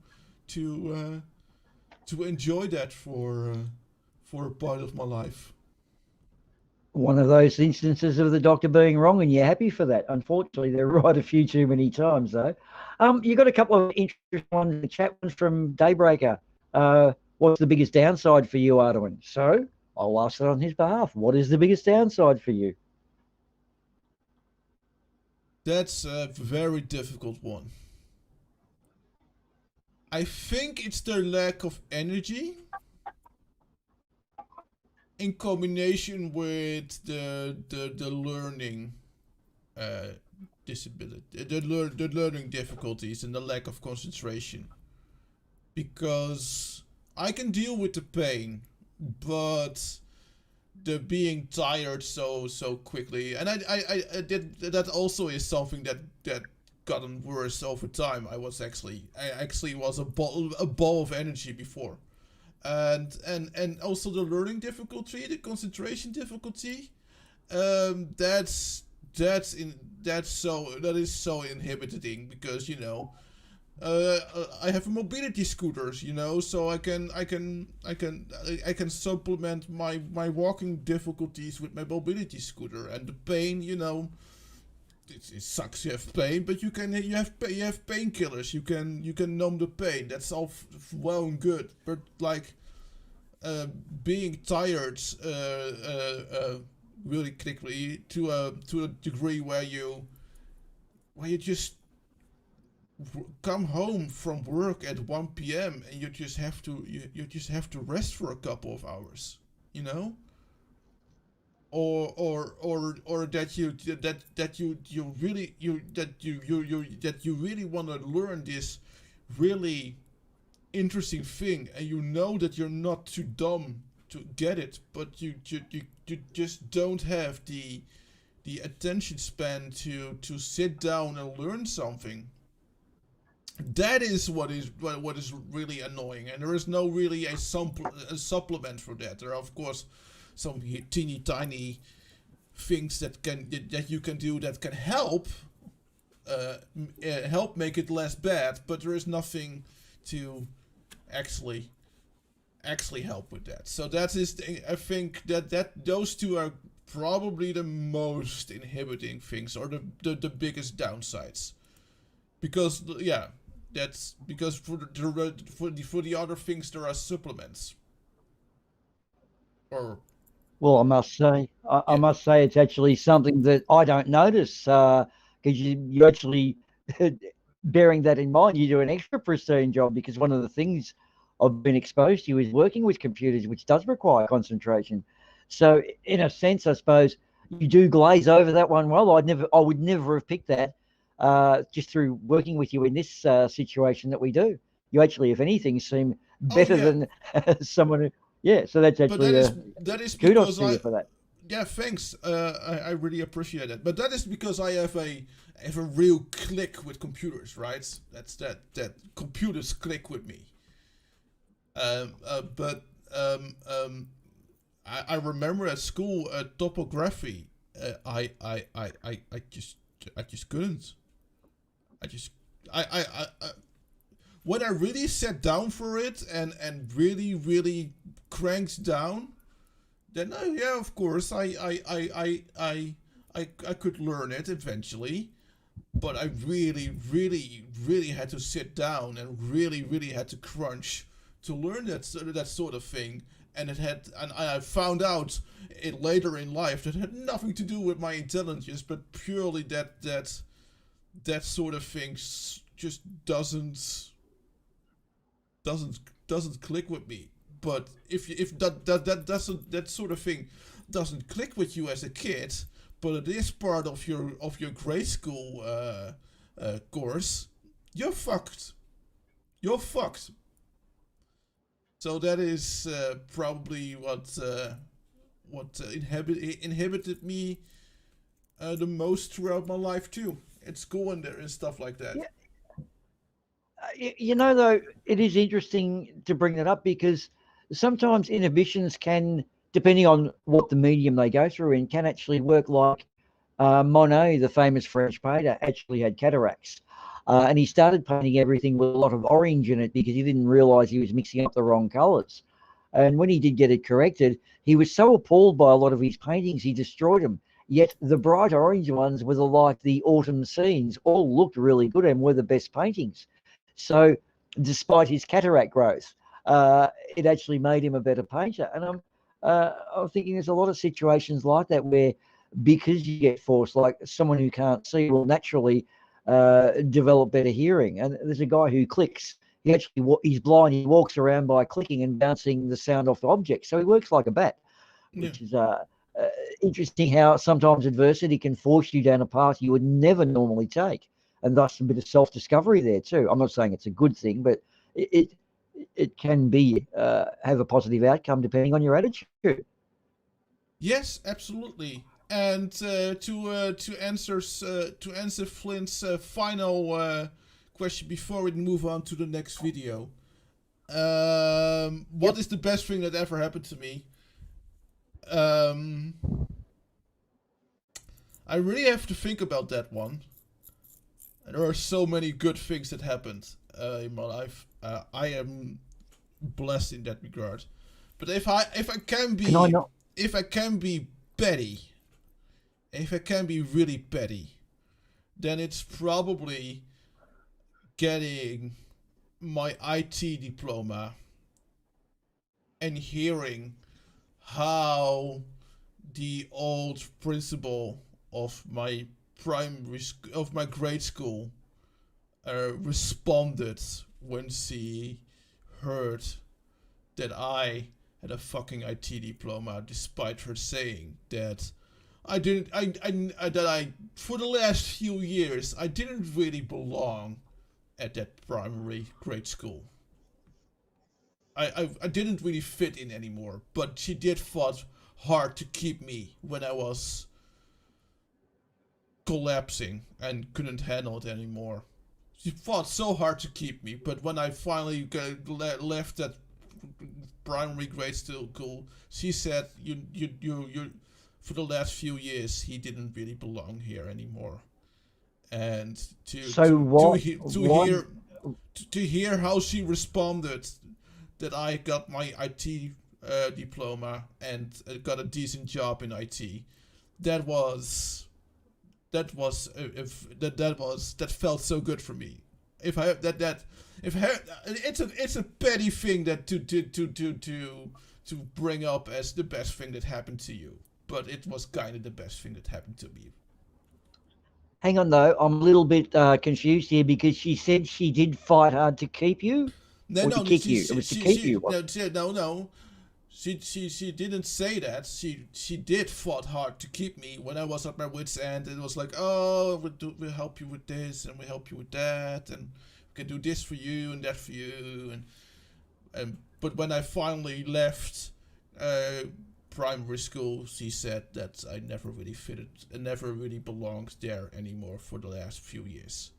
to enjoy that for a part of my life. One of those instances of the doctor being wrong, and you're happy for that. Unfortunately, they're right a few too many times, though. You got a couple of interesting ones in the chat. Ones from Daybreaker. What's the biggest downside for you, Arduin? So I'll ask it on his behalf. What is the biggest downside for you? That's a very difficult one. I think it's their lack of energy. in combination with the learning disability, the learning difficulties and the lack of concentration. Because I can deal with the pain, but the being tired so quickly, and I did that also is something that gotten worse over time. I actually was a ball of energy before, and also the learning difficulty, the concentration difficulty. That is so inhibiting, because I have a mobility scooters, so I can supplement my walking difficulties with my mobility scooter. And the pain, it sucks to have pain, but you have painkillers. You can numb the pain. That's all well and good. But like being tired really quickly to a degree where you just come home from work at 1 p.m. and you just have to rest for a couple of hours, or that you really want to learn this really interesting thing, and that you're not too dumb to get it, but you just don't have the attention span to sit down and learn something. That is what is really annoying, and there is no really a supplement for that. There are of course some teeny tiny things that you can do that can help make it less bad, but there is nothing to actually help with that. So that is, I think that those two are probably the most inhibiting things, or the biggest downsides, because that's because for the other things there are supplements. Well, I must say it's actually something that I don't notice, because you actually bearing that in mind, you do an extra pristine job, because one of the things I've been exposed to is working with computers, which does require concentration. So in a sense, I suppose you do glaze over that one well. I would never have picked that just through working with you in this situation that we do. You actually, if anything, seem better than someone who. Yeah, so that's actually that is kudos to you for that. Yeah, thanks. I really appreciate that. But that is because I have a real click with computers, right? That's that computers click with me. But I remember at school topography. I just couldn't. I when I really sat down for it and really cranked down, then of course I could learn it eventually, but I really had to sit down and really had to crunch to learn that sort of thing. And I found out it later in life that it had nothing to do with my intelligence, but purely that sort of thing just doesn't click with me. But if that sort of thing doesn't click with you as a kid, but it is part of your grade school course, you're fucked. So that is probably what inhibited me the most throughout my life too, at school and stuff like that. Yeah. Though, it is interesting to bring that up, because sometimes inhibitions can, depending on what the medium they go through in, can actually work like Monet, the famous French painter, actually had cataracts. And he started painting everything with a lot of orange in it because he didn't realize he was mixing up the wrong colors. And when he did get it corrected, he was so appalled by a lot of his paintings, he destroyed them. Yet the bright orange ones with the autumn scenes all looked really good and were the best paintings. So despite his cataract growth, it actually made him a better painter. And I'm thinking there's a lot of situations like that where, because you get forced, like someone who can't see will naturally develop better hearing. And there's a guy who clicks. He's blind. He walks around by clicking and bouncing the sound off the object. So he works like a bat. which is interesting how sometimes adversity can force you down a path you would never normally take, and thus a bit of self-discovery there too. I'm not saying it's a good thing, but it can be have a positive outcome depending on your attitude. Yes, absolutely. And to answer Flint's final question before we move on to the next video, what is the best thing that ever happened to me? I really have to think about that one. There are so many good things that happened in my life. I am blessed in that regard. But if I can be petty, if I can be really petty, then it's probably getting my IT diploma and hearing how the old principal of my grade school responded when she heard that I had a fucking IT diploma, despite her saying that for the last few years I didn't really belong at that primary grade school. I didn't really fit in anymore, but she did fought hard to keep me when I was collapsing and couldn't handle it anymore. She fought so hard to keep me, but when I finally left that primary grade school, she said, "You, for the last few years, he didn't really belong here anymore." And to hear how she responded, that I got my IT diploma and got a decent job in IT, that felt so good for me. It's a petty thing that to bring up as the best thing that happened to you, but it was kind of the best thing that happened to me. Hang on though, I'm a little bit confused here because she said she did fight hard to keep you. No, to kick you. It was to keep you. No. She didn't say that. She did fought hard to keep me when I was at my wit's end. It was like, oh, we'll help you with this and we'll help you with that, and we can do this for you and that for you, and but when I finally left primary school, she said that I never really fitted and never really belonged there anymore for the last few years.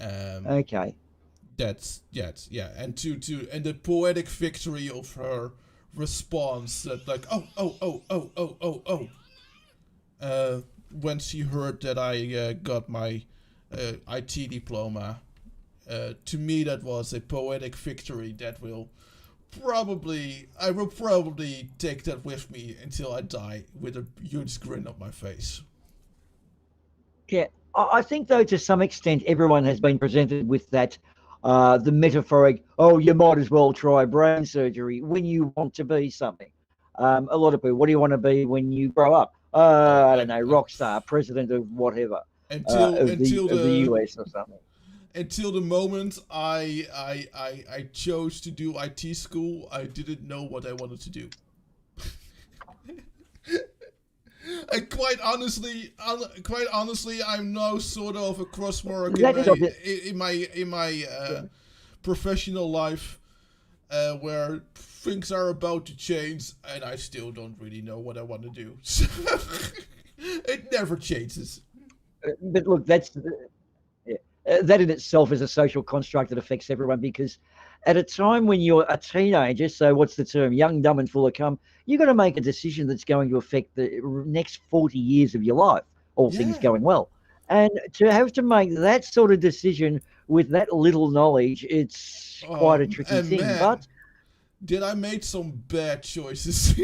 Okay. And and the poetic victory of her response, that like when she heard that I got my IT diploma, to me that was a poetic victory that I will probably take that with me until I die with a huge grin on my face. Yeah, I think though to some extent everyone has been presented with that. The metaphoric, oh, you might as well try brain surgery when you want to be something. A lot of people, what do you want to be when you grow up? I don't know, rock star, president of whatever, until the US or something. Until the moment I chose to do IT school, I didn't know what I wanted to do. And quite honestly, I'm now sort of a crossmark in my professional life, where things are about to change, and I still don't really know what I want to do. So it never changes. But look, that in itself is a social construct that affects everyone, because at a time when you're a teenager, so what's the term, young, dumb and full of cum, you've got to make a decision that's going to affect the next 40 years of your life, all things going well. And to have to make that sort of decision with that little knowledge, it's quite a tricky thing. Man, but did I make some bad choices?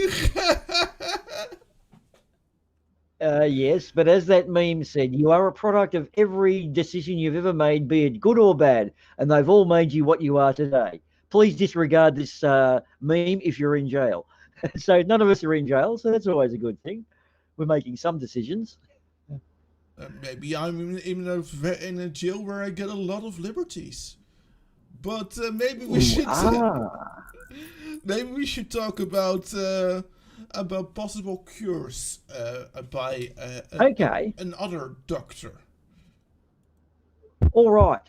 Yes, but as that meme said, you are a product of every decision you've ever made, be it good or bad, and they've all made you what you are today. Please disregard this meme if you're in jail. So none of us are in jail, so that's always a good thing. We're making some decisions. Maybe I'm in a jail where I get a lot of liberties. But maybe we should maybe we should talk about about possible cures by Okay. another doctor. All right.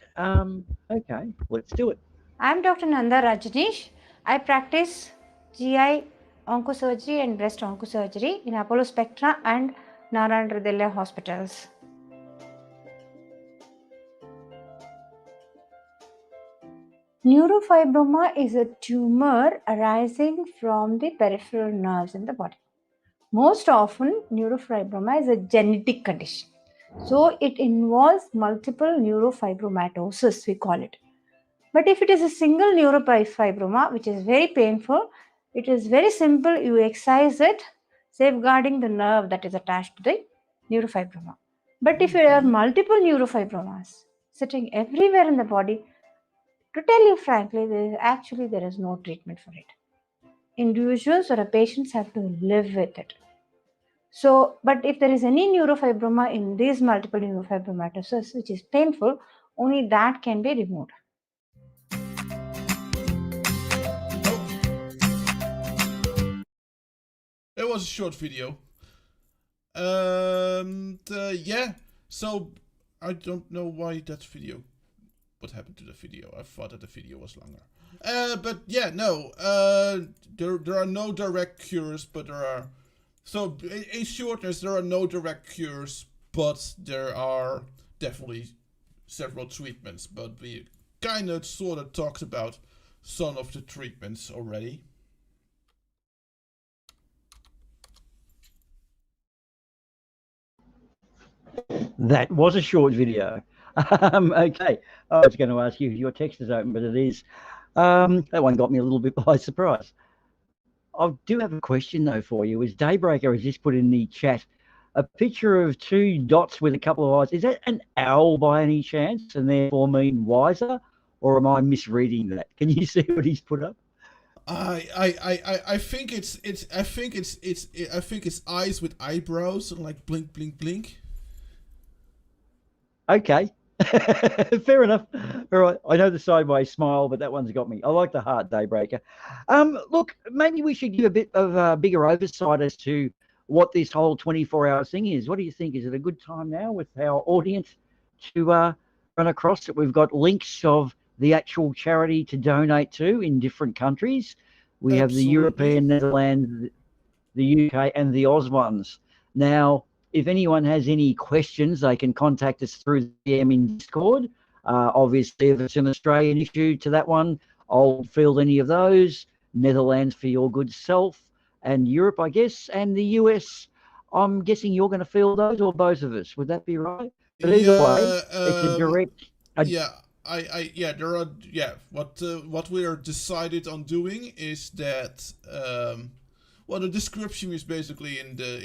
Okay, let's do it. I'm Dr. Nanda Rajneesh. I practice GI oncosurgery and breast oncosurgery in Apollo Spectra and Narayana Hridaya hospitals. Neurofibroma is a tumor arising from the peripheral nerves in the body. Most often, neurofibroma is a genetic condition. So, it involves multiple neurofibromatosis, we call it. But if it is a single neurofibroma, which is very painful, it is very simple. You excise it, safeguarding the nerve that is attached to the neurofibroma. But if there are multiple neurofibromas sitting everywhere in the body, to tell you frankly, there is no treatment for it. Individuals or patients have to live with it. So, but if there is any neurofibroma in these multiple neurofibromatosis, which is painful, only that can be removed. It was a short video. Yeah, so I don't know why that video, what happened to the video. I thought that the video was longer. But yeah, no, there are no direct cures, but there are, so in shortness, there are no direct cures, but there are definitely several treatments, but we kind of sort of talked about some of the treatments already. That was a short video. Okay, I was going to ask you if your text is open, but it is. That one got me a little bit by surprise. I do have a question though for you. Is Daybreaker has just put in the chat a picture of two dots with a couple of eyes? Is that an owl by any chance, and therefore mean wiser, or am I misreading that? Can you see what he's put up? I think it's eyes with eyebrows and like blink blink blink. Okay. Fair enough. All right. I know the sideways smile, but that one's got me. I like the heart, Daybreaker. Look, maybe we should give a bit of a bigger oversight as to what this whole 24-hour thing is. What do you think? Is it a good time now with our audience to run across it? We've got links of the actual charity to donate to in different countries. We have the European, Netherlands, the UK, and the Oz ones. Now, if anyone has any questions, they can contact us through the DM in Discord. Obviously, if it's an Australian issue to that one, I'll field any of those. Netherlands for your good self, and Europe, I guess, and the US. I'm guessing you're going to field those, or both of us. Would that be right? But either way, it's a direct. What we are decided on doing is that. Well, the description is basically the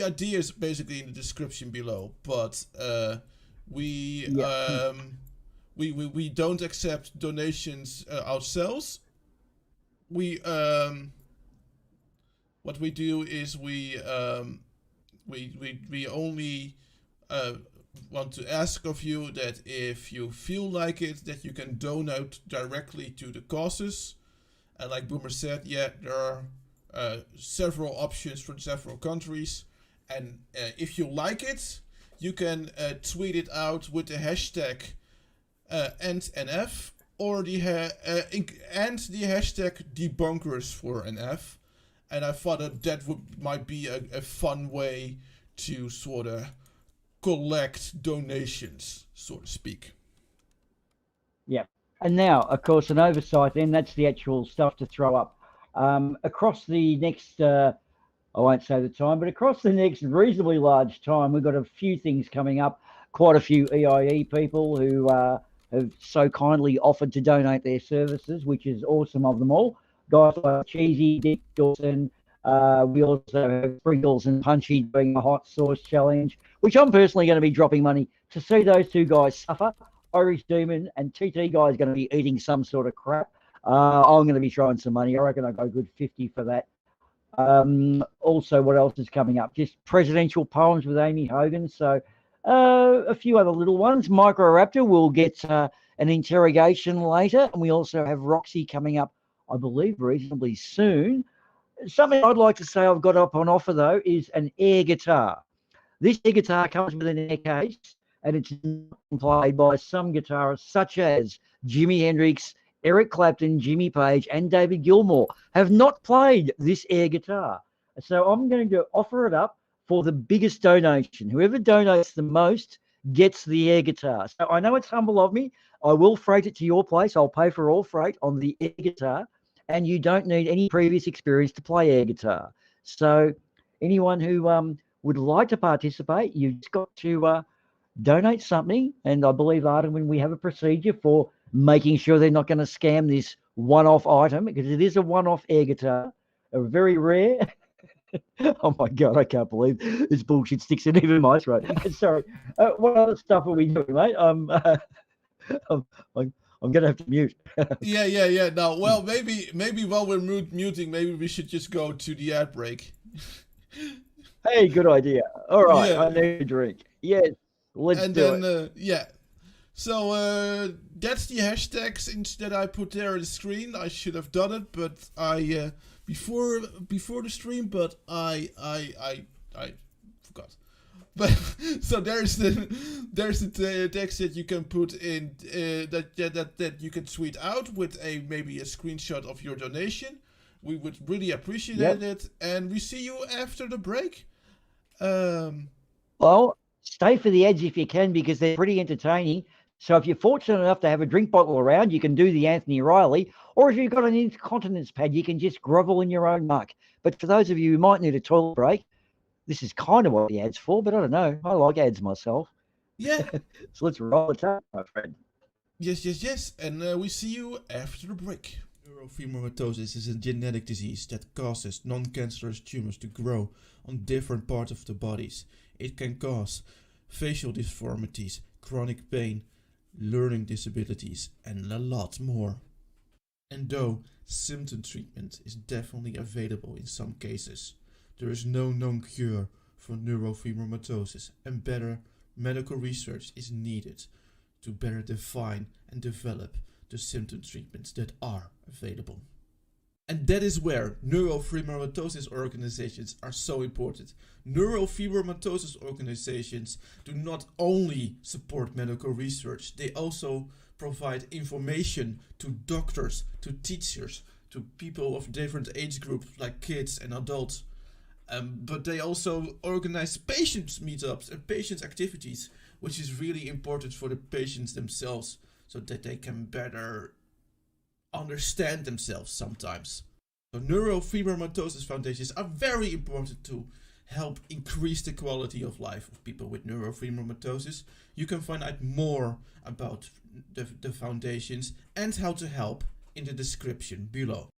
idea is basically in the description below, but we don't accept donations ourselves. What we do is we only want to ask of you that if you feel like it, that you can donate directly to the causes. And like Boomer said, yeah, there are several options for several countries. And if you like it, you can tweet it out with the hashtag #NF or the hashtag debunkers for NF. And I thought that might be a fun way to sort of collect donations, so to speak. Yeah. And now, of course, an oversight, then that's the actual stuff to throw up. Across the next, I won't say the time, but across the next reasonably large time, we've got a few things coming up. Quite a few EIE people who have so kindly offered to donate their services, which is awesome of them all. Guys like Cheesy, Dick Dawson. We also have Sprinkles and Punchy doing a hot sauce challenge, which I'm personally going to be dropping money to see those two guys suffer. Irish Demon and TT Guy is going to be eating some sort of crap. I'm going to be throwing some money. I reckon I'll go good 50 for that. Also, what else is coming up? Just presidential poems with Amy Hogan. So a few other little ones. Microraptor will get an interrogation later. And we also have Roxy coming up I believe, reasonably soon. Something I'd like to say I've got up on offer, though, is an air guitar. This air guitar comes with an air case, and it's played by some guitarists such as Jimi Hendrix, Eric Clapton, Jimmy Page, and David Gilmour have not played this air guitar. So I'm going to offer it up for the biggest donation. Whoever donates the most gets the air guitar. So I know it's humble of me. I will freight it to your place. I'll pay for all freight on the air guitar, and you don't need any previous experience to play air guitar. So anyone who would like to participate, you've just got to donate something. And I believe, Arden, when we have a procedure for making sure they're not going to scam this one-off item, because it is a one-off air guitar, a very rare. Oh my God, I can't believe this bullshit sticks in even my throat. Sorry. What other stuff are we doing, mate? I'm going to have to mute. Yeah. Now, well, maybe while we're muting, maybe we should just go to the ad break. Hey, good idea. All right, Yeah. I need a drink. Yes, let's do it. Yeah. So that's the hashtags that I put there on the screen. I should have done it, but I before the stream, but I forgot. But so there's the text that you can put in that you can tweet out with maybe a screenshot of your donation. We would really appreciate it, and we see you after the break. Well, stay for the ads if you can, because they're pretty entertaining. So if you're fortunate enough to have a drink bottle around, you can do the Anthony Riley, or if you've got an incontinence pad, you can just grovel in your own muck. But for those of you who might need a toilet break, this is kind of what the ad's for, but I don't know. I like ads myself. Yeah. So let's roll it up, my friend. Yes. And we see you after the break. Neurofibromatosis is a genetic disease that causes non-cancerous tumors to grow on different parts of the bodies. It can cause facial deformities, chronic pain, learning disabilities, and a lot more. And though symptom treatment is definitely available in some cases, there is no known cure for neurofibromatosis, and better medical research is needed to better define and develop the symptom treatments that are available. And that is where neurofibromatosis organizations are so important. Neurofibromatosis organizations do not only support medical research, they also provide information to doctors, to teachers, to people of different age groups like kids and adults. But they also organize patients meetups and patients activities, which is really important for the patients themselves, so that they can better understand themselves sometimes. So neurofibromatosis foundations are very important to help increase the quality of life of people with neurofibromatosis. You can find out more about the foundations and how to help in the description below.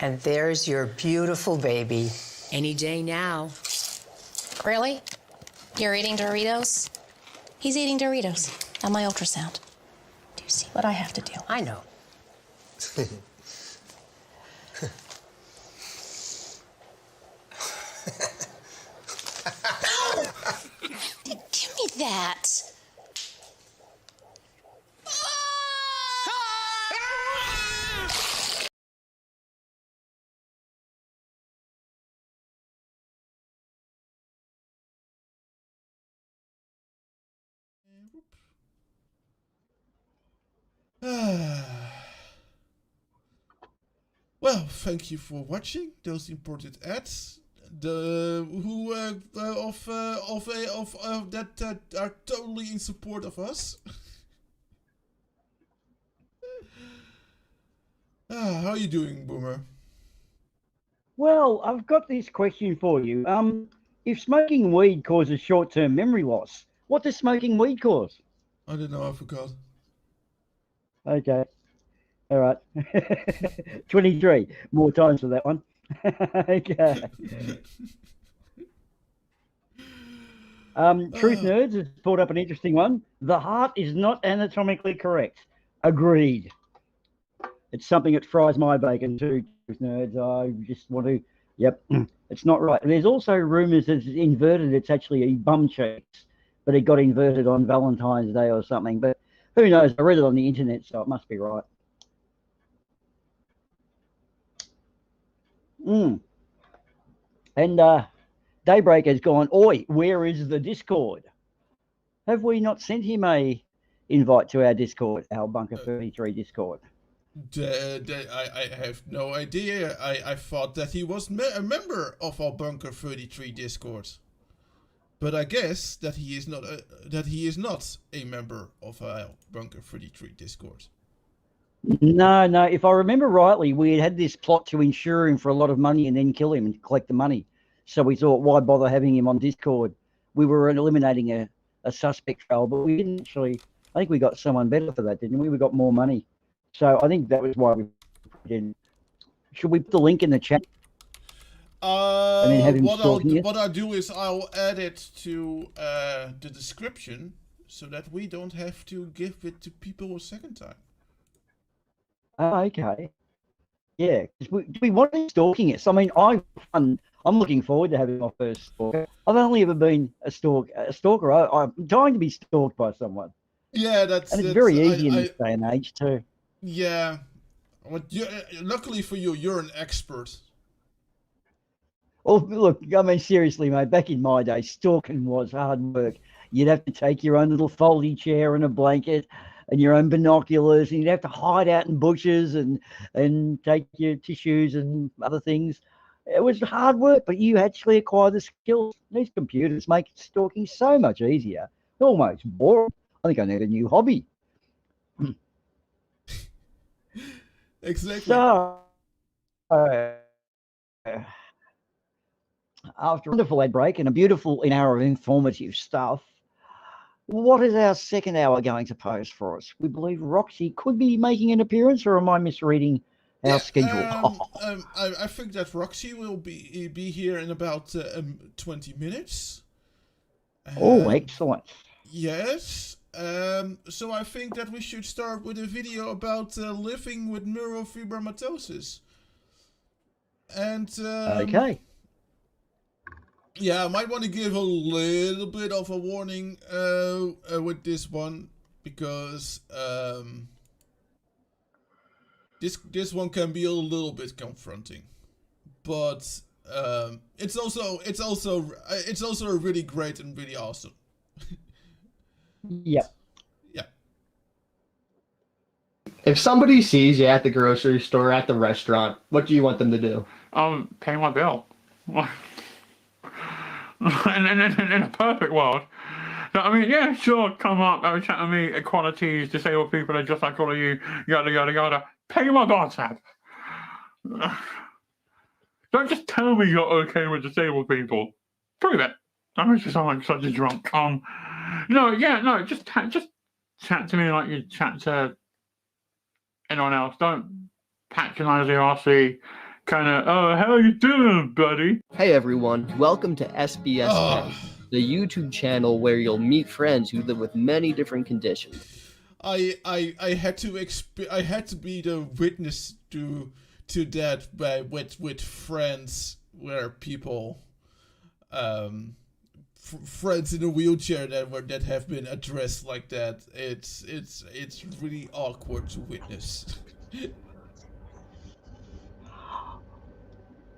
And there's your beautiful baby. Any day now. Really? You're eating Doritos? He's eating Doritos on my ultrasound. Do you see what I have to do? I know. Give me that. Well, thank you for watching those imported ads. The who that are totally in support of us. How are you doing, Boomer? Well, I've got this question for you. If smoking weed causes short-term memory loss, what does smoking weed cause? I don't know. I forgot. Okay. All right. 23. More times for that one. Okay. Truth Nerds has brought up an interesting one. The heart is not anatomically correct. Agreed. It's something that fries my bacon too, Truth Nerds. I just want to, yep, it's not right. There's also rumours that it's inverted. It's actually a bum cheeks, but it got inverted on Valentine's Day or something. But who knows? I read it on the internet, so it must be right. And Daybreak has gone, oi, where is the Discord? Have we not sent him a invite to our Discord, our Bunker 33 Discord? I have no idea. I thought that he was a member of our Bunker 33 Discord. But I guess that he is not a member of our Bunker 33 Discord. No. If I remember rightly, we had this plot to insure him for a lot of money and then kill him and collect the money. So we thought, why bother having him on Discord? We were eliminating a suspect trail, but we didn't actually. I think we got someone better for that, didn't we? We got more money. So I think that was why we didn't. Should we put the link in the chat? And then have him what I'll do is I'll add it to the description so that we don't have to give it to people a second time. Oh, okay. Yeah, we want to be stalking it. So, I mean, I'm looking forward to having my first stalker. I've only ever been a stalker. I'm trying to be stalked by someone. Yeah, it's very easy in this day and age too. Yeah, but luckily for you, you're an expert. Oh, look, I mean, seriously, mate, back in my day, stalking was hard work. You'd have to take your own little foldy chair and a blanket and your own binoculars, and you'd have to hide out in bushes and take your tissues and other things. It was hard work, but you actually acquire the skills. These computers make stalking so much easier. Almost boring. I think I need a new hobby. Exactly. So, after a wonderful ad break and a beautiful hour of informative stuff, what is our second hour going to pose for us? We believe Roxy could be making an appearance, or am I misreading our schedule? I think that Roxy will be here in about 20 minutes. Oh, excellent. Yes. So I think that we should start with a video about living with neurofibromatosis. And okay. Yeah, I might want to give a little bit of a warning with this one, because this one can be a little bit confronting, but it's also really great and really awesome. Yeah. Yeah. If somebody sees you at the grocery store, at the restaurant, what do you want them to do? Pay my bill. in a perfect world. I mean, yeah, sure, come up, have a chat with me, equalities, disabled people are just like all of you, yada, yada, yada. Pay my WhatsApp. Don't just tell me you're okay with disabled people. Prove it. I'm just like such a drunk. Just chat to me like you chat to anyone else. Don't patronize the RC. kind of, oh, how you doing, buddy? Hey everyone, welcome to SBS Pen, the YouTube channel where you'll meet friends who live with many different conditions. I had to be the witness to that with friends where people friends in a wheelchair that have been addressed like that. It's really awkward to witness.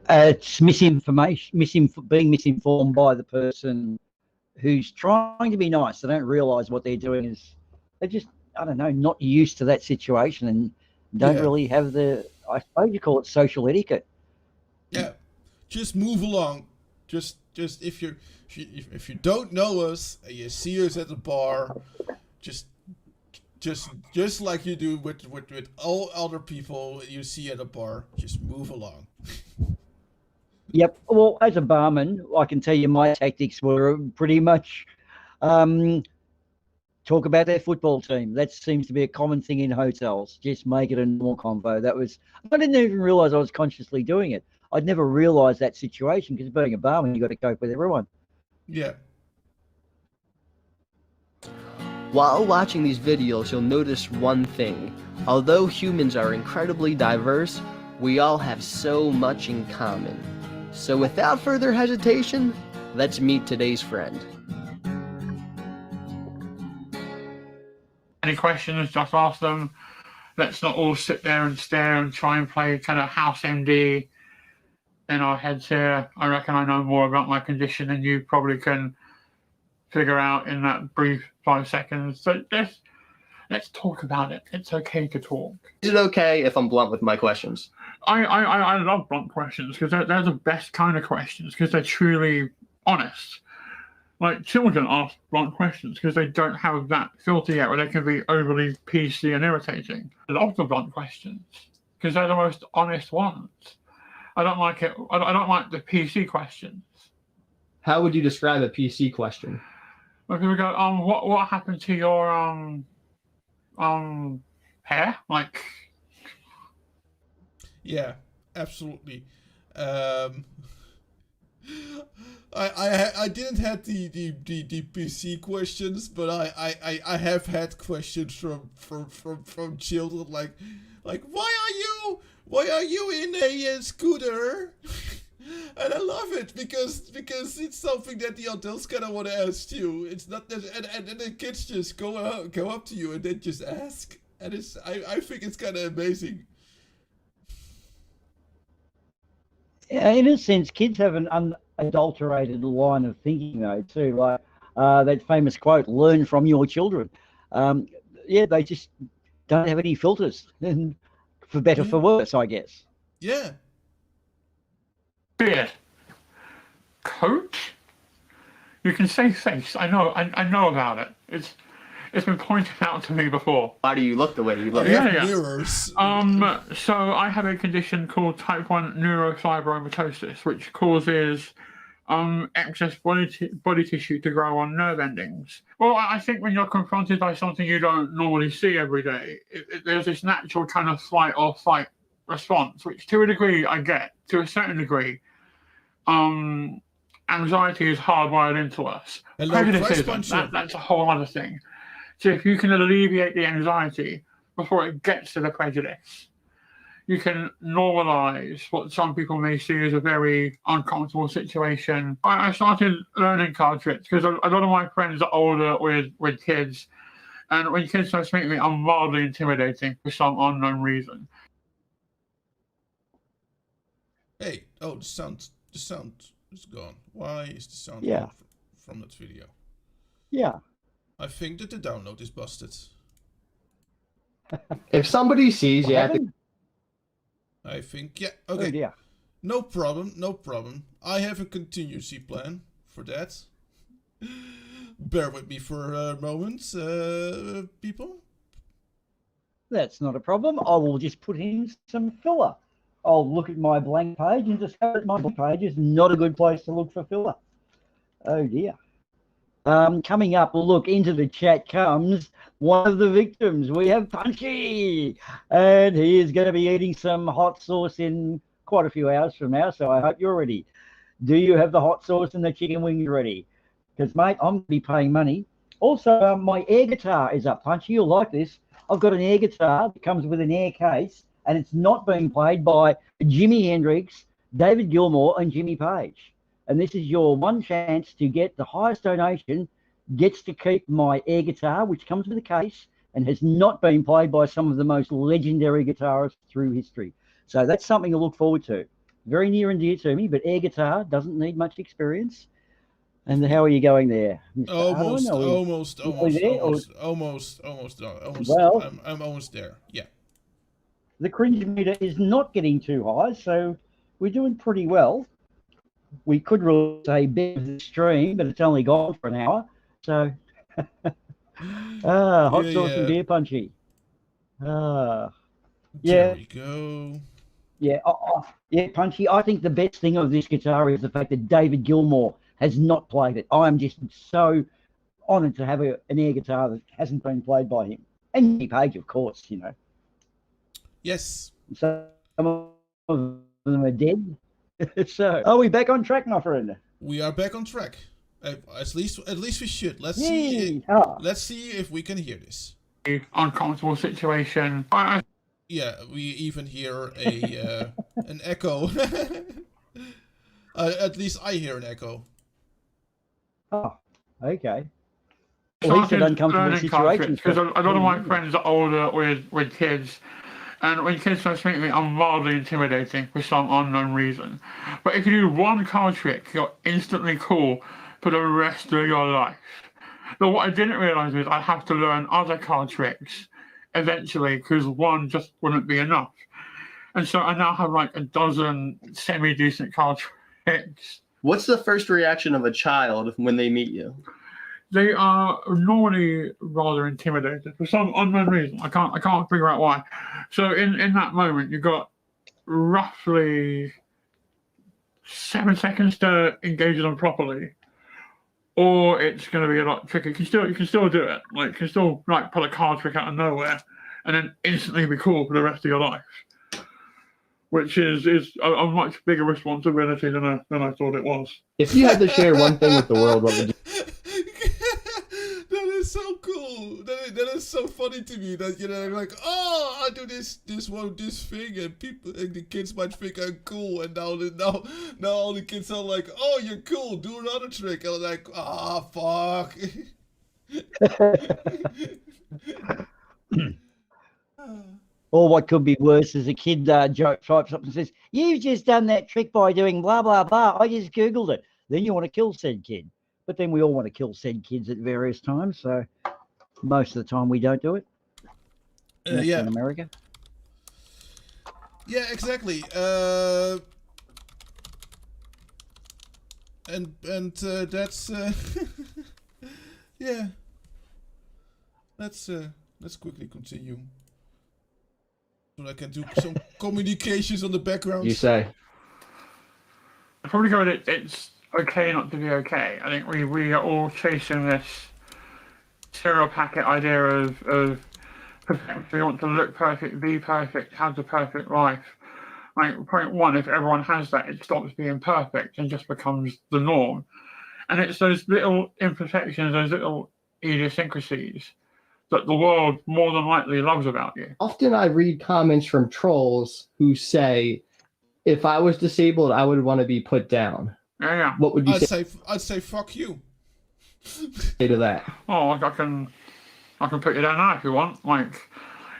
It's misinformation, being misinformed by the person who's trying to be nice. They don't realise what they're doing is they're just, I don't know, not used to that situation and don't really have the, I suppose you call it social etiquette. Yeah, just move along. Just if you don't know us and you see us at the bar, just like you do with all other people you see at a bar, just move along. Yep. Well, as a barman, I can tell you my tactics were pretty much talk about their football team. That seems to be a common thing in hotels. Just make it a normal convo. I didn't even realise I was consciously doing it. I'd never realised that situation because being a barman, you got to cope with everyone. Yeah. While watching these videos, you'll notice one thing. Although humans are incredibly diverse, we all have so much in common. So without further hesitation, let's meet today's friend. Any questions, just ask them. Let's not all sit there and stare and try and play kind of house MD in our heads here. I reckon I know more about my condition than you probably can figure out in that brief 5 seconds. So let's talk about it. It's okay to talk. Is it okay if I'm blunt with my questions? I love blunt questions because they're the best kind of questions because they're truly honest. Like, children ask blunt questions because they don't have that filter yet where they can be overly PC and irritating. I love the blunt questions because they're the most honest ones. I don't like it. I don't like the PC questions. How would you describe a PC question? Like, we go, what happened to your hair? Like, yeah, absolutely. I didn't have the PC questions, but I have had questions from children like why are you in a scooter? And I love it because it's something that the adults kind of want to ask you. It's not that and the kids just go up to you and then just ask, and I think it's kind of amazing. Yeah, in a sense, kids have an unadulterated line of thinking, though, too. Like that famous quote, "Learn from your children." Yeah, they just don't have any filters, and for better, for worse, I guess. Yeah. beard, coat. You can say face. I know about it. It's been pointed out to me before. Why do you look the way you look? Yeah. Mirrors. So I have a condition called type 1 neurofibromatosis, which causes excess body tissue to grow on nerve endings. Well, I think when you're confronted by something you don't normally see every day, there's this natural kind of flight or fight response, which to a degree I get. To a certain degree, anxiety is hardwired into us. Prejudice isn't. That's a whole other thing. So if you can alleviate the anxiety before it gets to the prejudice, you can normalize what some people may see as a very uncomfortable situation. I started learning card tricks because a lot of my friends are older with kids, and when kids first meet me, I'm mildly intimidating for some unknown reason. Hey, the sound is gone. Why is the sound Yeah. gone from that video? Yeah. I think that the download is busted. If somebody sees you at the... I think, yeah, okay. Oh, dear. No problem. I have a contingency plan for that. Bear with me for a moment, people. That's not a problem. I will just put in some filler. I'll look at my blank page and discover that my blank page is not a good place to look for filler. Oh dear. Coming up, look, into the chat comes one of the victims. We have Punchy, and he is going to be eating some hot sauce in quite a few hours from now, so I hope you're ready. Do you have the hot sauce and the chicken wings ready? Because, mate, I'm going to be paying money. Also, my air guitar is up, Punchy. You'll like this. I've got an air guitar that comes with an air case, and it's not being played by Jimi Hendrix, David Gilmour, and Jimmy Page. And this is your one chance to get the highest donation, gets to keep my air guitar, which comes with a case and has not been played by some of the most legendary guitarists through history. So that's something to look forward to. Very near and dear to me, but air guitar doesn't need much experience. And how are you going there, Mr. Almost, Ardoin? almost. Well, I'm almost there. Yeah. The cringe meter is not getting too high, so we're doing pretty well. We could really say bit of the stream, but it's only gone for an hour. So, hot sauce and beer Punchy. There we go. Yeah, yeah, Punchy. I think the best thing of this guitar is the fact that David Gilmour has not played it. I am just so honoured to have an air guitar that hasn't been played by him. And Jimmy Page, of course, you know. Yes. Some of them are dead. So, are we back on track, my friend? We are back on track. At least we should. Let's see if we can hear this. Uncomfortable situation. Yeah, we even hear an echo. At least I hear an echo. Oh, okay. At least an uncomfortable situation. Because a lot of my friends are older with kids. And when kids first meet me, I'm mildly intimidating for some unknown reason. But if you do one card trick, you're instantly cool for the rest of your life. But what I didn't realise is I'd have to learn other card tricks eventually, because one just wouldn't be enough. And so I now have like a dozen semi-decent card tricks. What's the first reaction of a child when they meet you? They are normally rather intimidated for some unknown reason. I can't figure out why. So in that moment, you've got roughly 7 seconds to engage them properly, or it's going to be a lot tricky. You can still do it. Like, you can still like pull a card trick out of nowhere, and then instantly be cool for the rest of your life, which is a much bigger responsibility than I thought it was. If you had to share one thing with the world, what would you? That is so cool. That is so funny to me. That, you know, like, oh, I do this thing, and the kids might think I'm cool, and now all the kids are like, oh, you're cool. Do another trick, and I'm like, fuck. Or what could be worse is a kid types up and says, "You've just done that trick by doing blah blah blah. I just googled it." Then you want to kill said kid. But then we all want to kill said kids at various times, so most of the time we don't do it. Yeah. In America. Yeah, exactly. And that's yeah. Let's quickly continue. So I can do some communications on the background. You say. I'd probably go with it. It's okay not to be okay. I think we are all chasing this serial packet idea of perfection. We want to look perfect, be perfect, have the perfect life. Like, point one, if everyone has that, it stops being perfect and just becomes the norm. And it's those little imperfections, those little idiosyncrasies that the world more than likely loves about you. Often I read comments from trolls who say, if I was disabled, I would want to be put down. Yeah. What would you say? I'd say fuck you. Say to that? Oh, I can put you down now if you want. Like,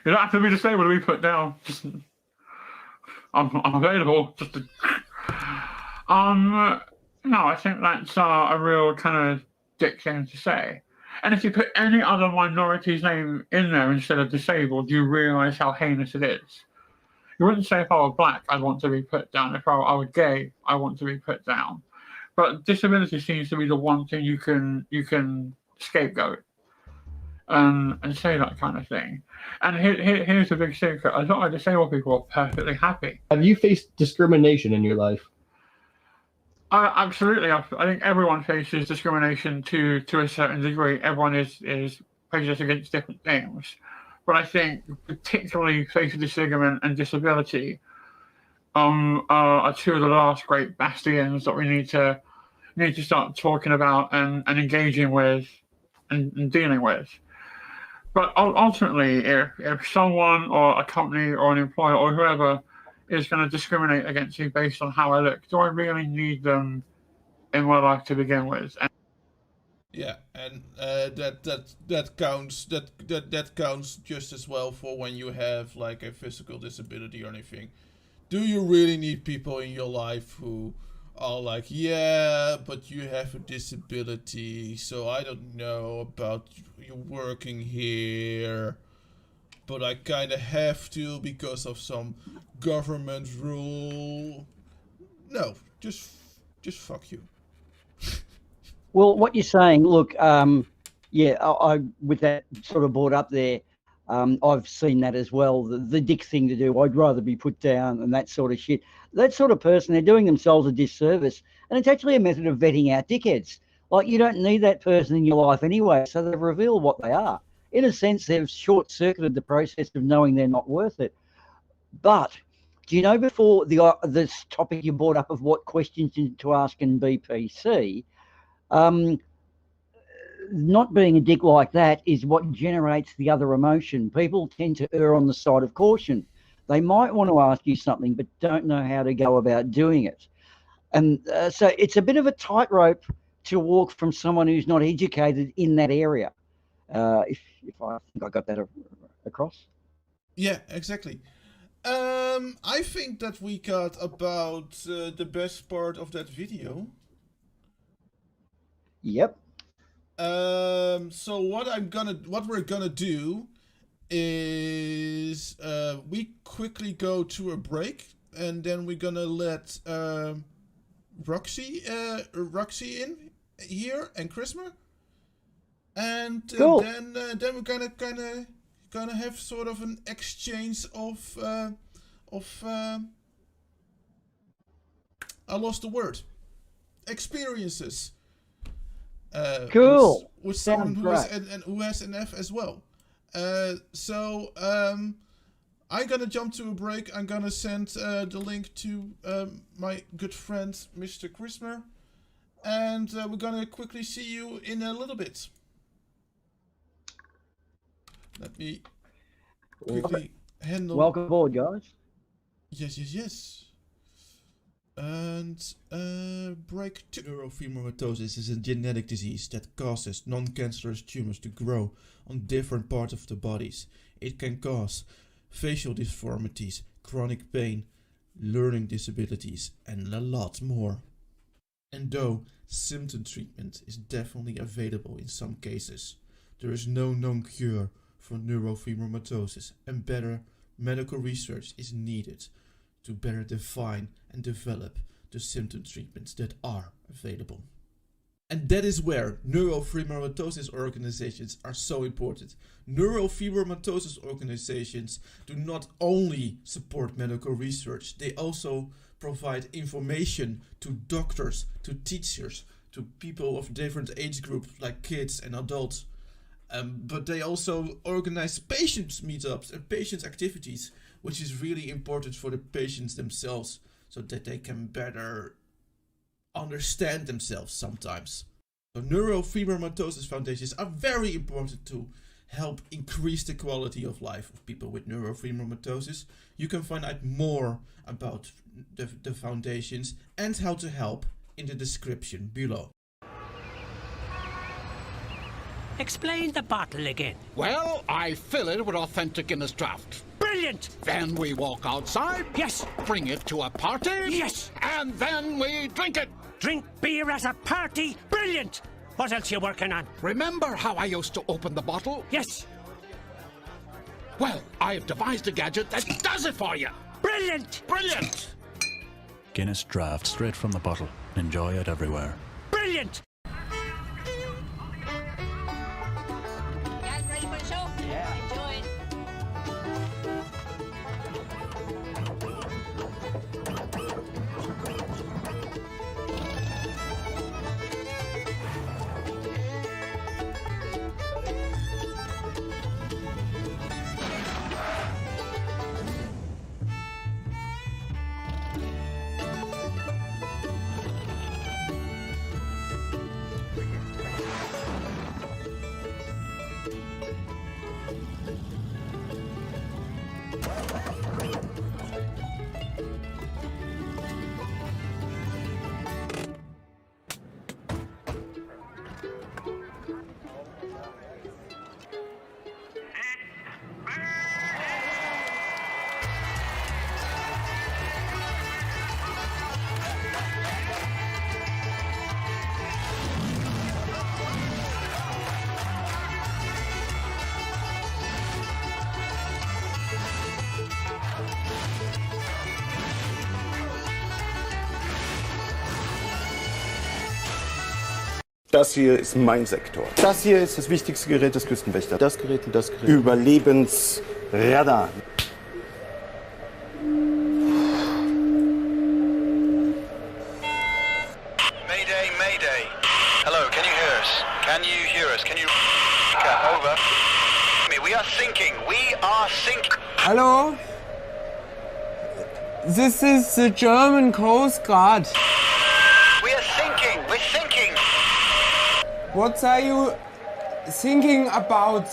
you don't have to be disabled to be put down. Just, I'm available. Just to, no, I think that's a real kind of dick thing to say. And if you put any other minority's name in there instead of disabled, you realise how heinous it is. You wouldn't say if I were black, I'd want to be put down. If I were gay, I want to be put down. But disability seems to be the one thing you can scapegoat and say that kind of thing. And here's the big secret: a lot of disabled people are perfectly happy. Have you faced discrimination in your life? Absolutely. I think everyone faces discrimination to a certain degree. Everyone is prejudiced against different things. But I think particularly facial disfigurement and disability are two of the last great bastions that we need to start talking about and engaging with and dealing with. But ultimately, if someone or a company or an employer or whoever is going to discriminate against me based on how I look, do I really need them in my life to begin with? Yeah, and that counts. That counts just as well for when you have like a physical disability or anything. Do you really need people in your life who are like, yeah, but you have a disability, so I don't know about you working here, but I kind of have to because of some government rule? No, just fuck you. Well, what you're saying, look, yeah, I with that sort of brought up there, I've seen that as well. The dick thing to do, I'd rather be put down and that sort of shit. That sort of person, they're doing themselves a disservice. And it's actually a method of vetting out dickheads. Like, you don't need that person in your life anyway, so they've revealed what they are. In a sense, they've short-circuited the process of knowing they're not worth it. But do you know, before this topic you brought up of what questions to ask in BPC, not being a dick like that is what generates the other emotion. People tend to err on the side of caution. They might want to ask you something, but don't know how to go about doing it. And so it's a bit of a tightrope to walk from someone who's not educated in that area. If I think I got that across. Yeah, exactly. I think that we got about the best part of that video. Yep. So what we're gonna do is we quickly go to a break, and then we're gonna let Roxy in here and Christmas, and cool. then we're gonna have sort of an exchange of I lost the word, experiences. Cool. With someone who has an F as well. So I'm gonna jump to a break. I'm gonna send the link to my good friend Mr. Christmer, and we're gonna quickly see you in a little bit. Let me quickly handle. Welcome aboard, guys. Yes. And break 2. Neurofibromatosis is a genetic disease that causes non-cancerous tumors to grow on different parts of the bodies. It can cause facial deformities, chronic pain, learning disabilities, and a lot more. And though symptom treatment is definitely available in some cases, there is no known cure for neurofibromatosis, and better medical research is needed to better define and develop the symptom treatments that are available. And that is where neurofibromatosis organizations are so important. Neurofibromatosis organizations do not only support medical research, they also provide information to doctors, to teachers, to people of different age groups like kids and adults. But they also organize patients meetups and patients activities, which is really important for the patients themselves, so that they can better understand themselves sometimes. So neurofibromatosis foundations are very important to help increase the quality of life of people with neurofibromatosis. You can find out more about the foundations and how to help in the description below. Explain the bottle again. Well, I fill it with authentic Guinness draft. Brilliant! Then we walk outside. Yes. Bring it to a party. Yes. And then we drink it. Drink beer at a party? Brilliant! What else you working on? Remember how I used to open the bottle? Yes. Well, I've devised a gadget that does it for you. Brilliant! Brilliant! Guinness draft straight from the bottle. Enjoy it everywhere. Brilliant! Guys ready for the show? Yeah. Enjoy it. Das hier ist mein Sektor. Das hier ist das wichtigste Gerät des Küstenwächters. Das Gerät und das Gerät. Überlebensradar. Mayday, Mayday. Hello, can you hear us? Can you hear us? Can you... Over. We are sinking. We are sinking. Hello? This is the German Coast Guard. We are sinking. We're sinking. What are you thinking about?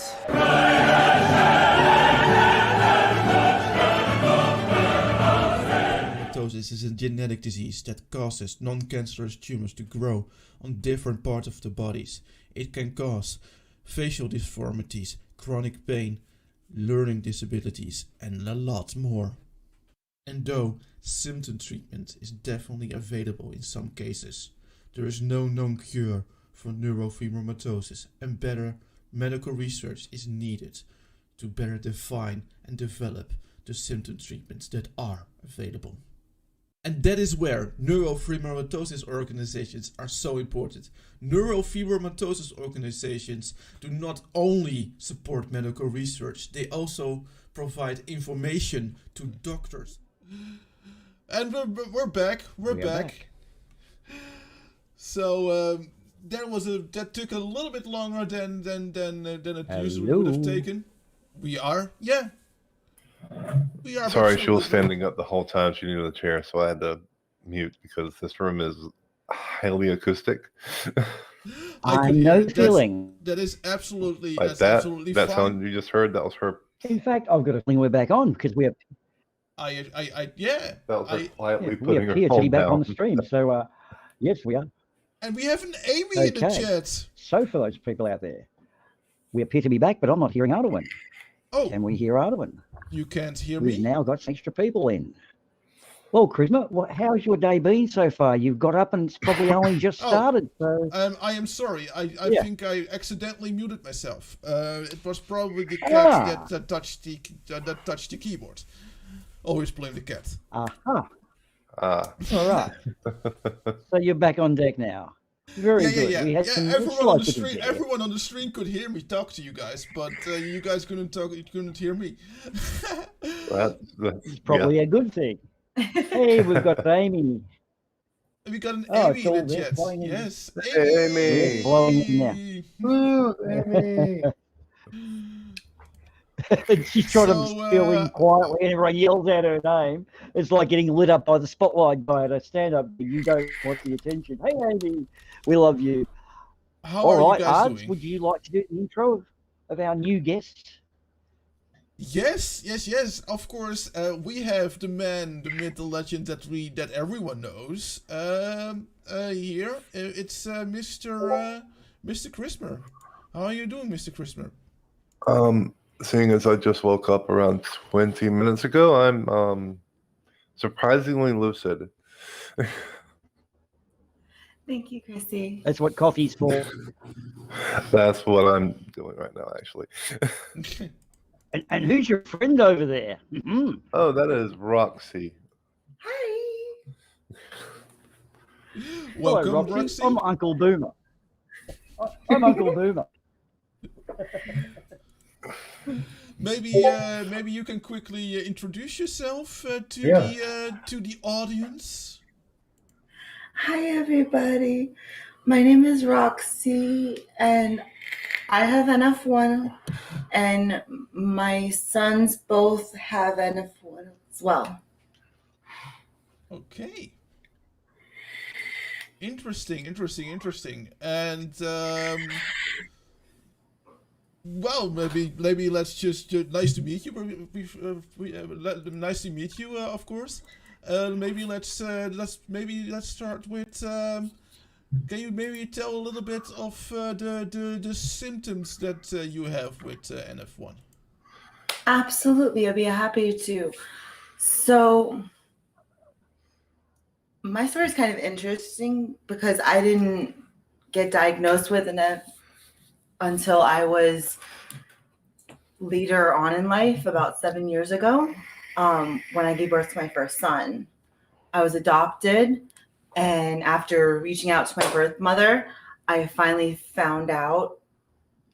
Neurofibromatosis is a genetic disease that causes non-cancerous tumors to grow on different parts of the bodies. It can cause facial deformities, chronic pain, learning disabilities, and a lot more. And though symptom treatment is definitely available in some cases, there is no known cure for neurofibromatosis, and better medical research is needed to better define and develop the symptom treatments that are available. And that is where neurofibromatosis organizations are so important. Neurofibromatosis organizations do not only support medical research, they also provide information to doctors. And we're back. We're back. So that took a little bit longer than it usually would have taken. We are. Sorry, she was standing up the whole time. She needed a chair, so I had to mute because this room is highly acoustic. I know feeling. That is absolutely Like that's that absolutely that fine. sound you just heard, that was her. In fact, I've got a feeling we're back on because we have. Yeah. That was her quietly we putting her appear to phone be back down. on the stream. So, yes, we are. And we have an Amy in the chat. So for those people out there, we appear to be back, but I'm not hearing Arduin. Oh. Can we hear Arduin? You can't hear We've me? now got some extra people in. Well, Charisma, how's your day been so far? You've got up and it's probably only just started. So. I am sorry. I think I accidentally muted myself. It was probably the cat that touched the keyboard. Always blame the cat. Aha. Ah. All right. So you're back on deck now. Very good. Yeah. We had some Everyone on the stream could hear me talk to you guys, but you guys couldn't talk. You couldn't hear me. It's probably a good thing. Hey, we've got Amy. We got an Amy in the chat. Yes, Amy. We're blowing in now. Woo, Amy. She's trying to spill in quietly and everyone yells out her name. It's like getting lit up by the spotlight by a stand-up. You don't want the attention. Hey, Amy, we love you. How are you guys Ards, doing? would you like to do the intro of our new guest? Yes. Of course, we have the man, the myth, the legend that everyone knows. Here, it's Mr. Christmer. How are you doing, Mr. Christmer? Seeing as I just woke up around 20 minutes ago, I'm surprisingly lucid. Thank you, Chrissy. That's what coffee's for. That's what I'm doing right now, actually. And who's your friend over there? Mm-hmm. Oh, that is Roxy. Hi. Welcome, Hello, Roxy. Roxy. I'm Uncle Boomer. I'm Uncle Boomer. Maybe you can quickly introduce yourself to the audience. Hi, everybody. My name is Roxy, and I have NF1, and my sons both have NF1 as well. Okay. Interesting. And well, maybe let's just nice to meet you. Nice to meet you, of course. Maybe let's start with. Can you maybe tell a little bit of the symptoms that you have with NF1? Absolutely, I'd be happy to. So, my story is kind of interesting because I didn't get diagnosed with NF until I was later on in life, about 7 years ago, when I gave birth to my first son. I was adopted, and after reaching out to my birth mother, I finally found out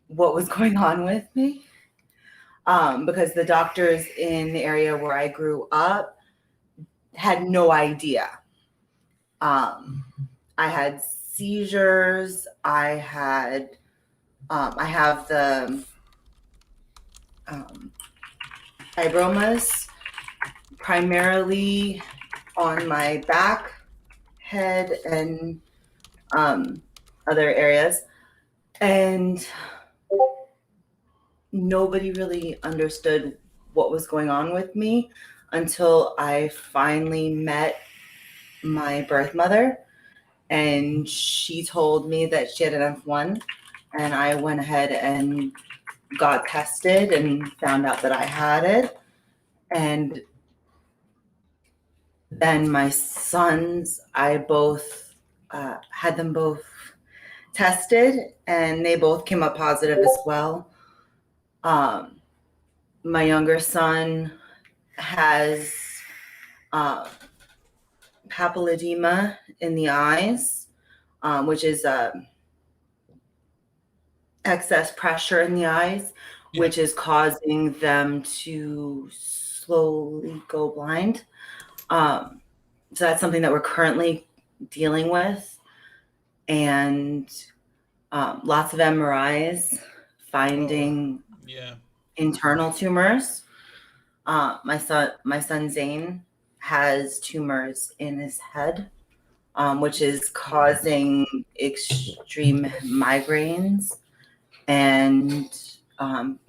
what was going on with me, because the doctors in the area where I grew up had no idea. I had seizures. I have the fibromas primarily on my back, head, and other areas. And nobody really understood what was going on with me until I finally met my birth mother. And she told me that she had an F1. And I went ahead and got tested and found out that I had it. And then my sons, I both had them both tested, and they both came up positive as well. My younger son has papilledema in the eyes, which is excess pressure in the eyes, which is causing them to slowly go blind. So that's something that we're currently dealing with. And lots of MRIs finding internal tumors. My son Zane has tumors in his head, which is causing extreme migraines and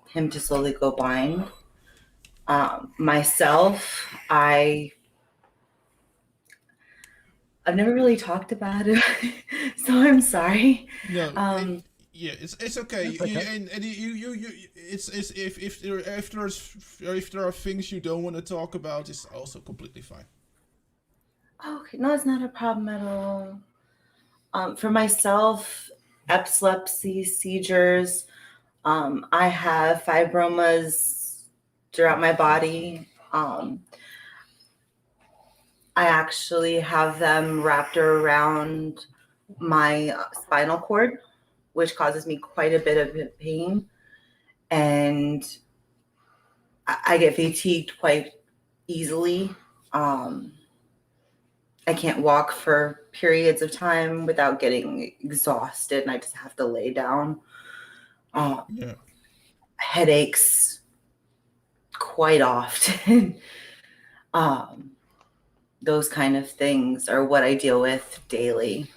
him to slowly go blind. Myself, I've never really talked about it, so I'm sorry. No, it's okay. It's if there are things you don't want to talk about, it's also completely fine. Okay, no, it's not a problem at all. For myself, epilepsy, seizures, I have fibromas throughout my body. I actually have them wrapped around my spinal cord, which causes me quite a bit of pain. And I get fatigued quite easily. I can't walk for periods of time without getting exhausted, and I just have to lay down. Headaches quite often. Those kind of things are what I deal with daily.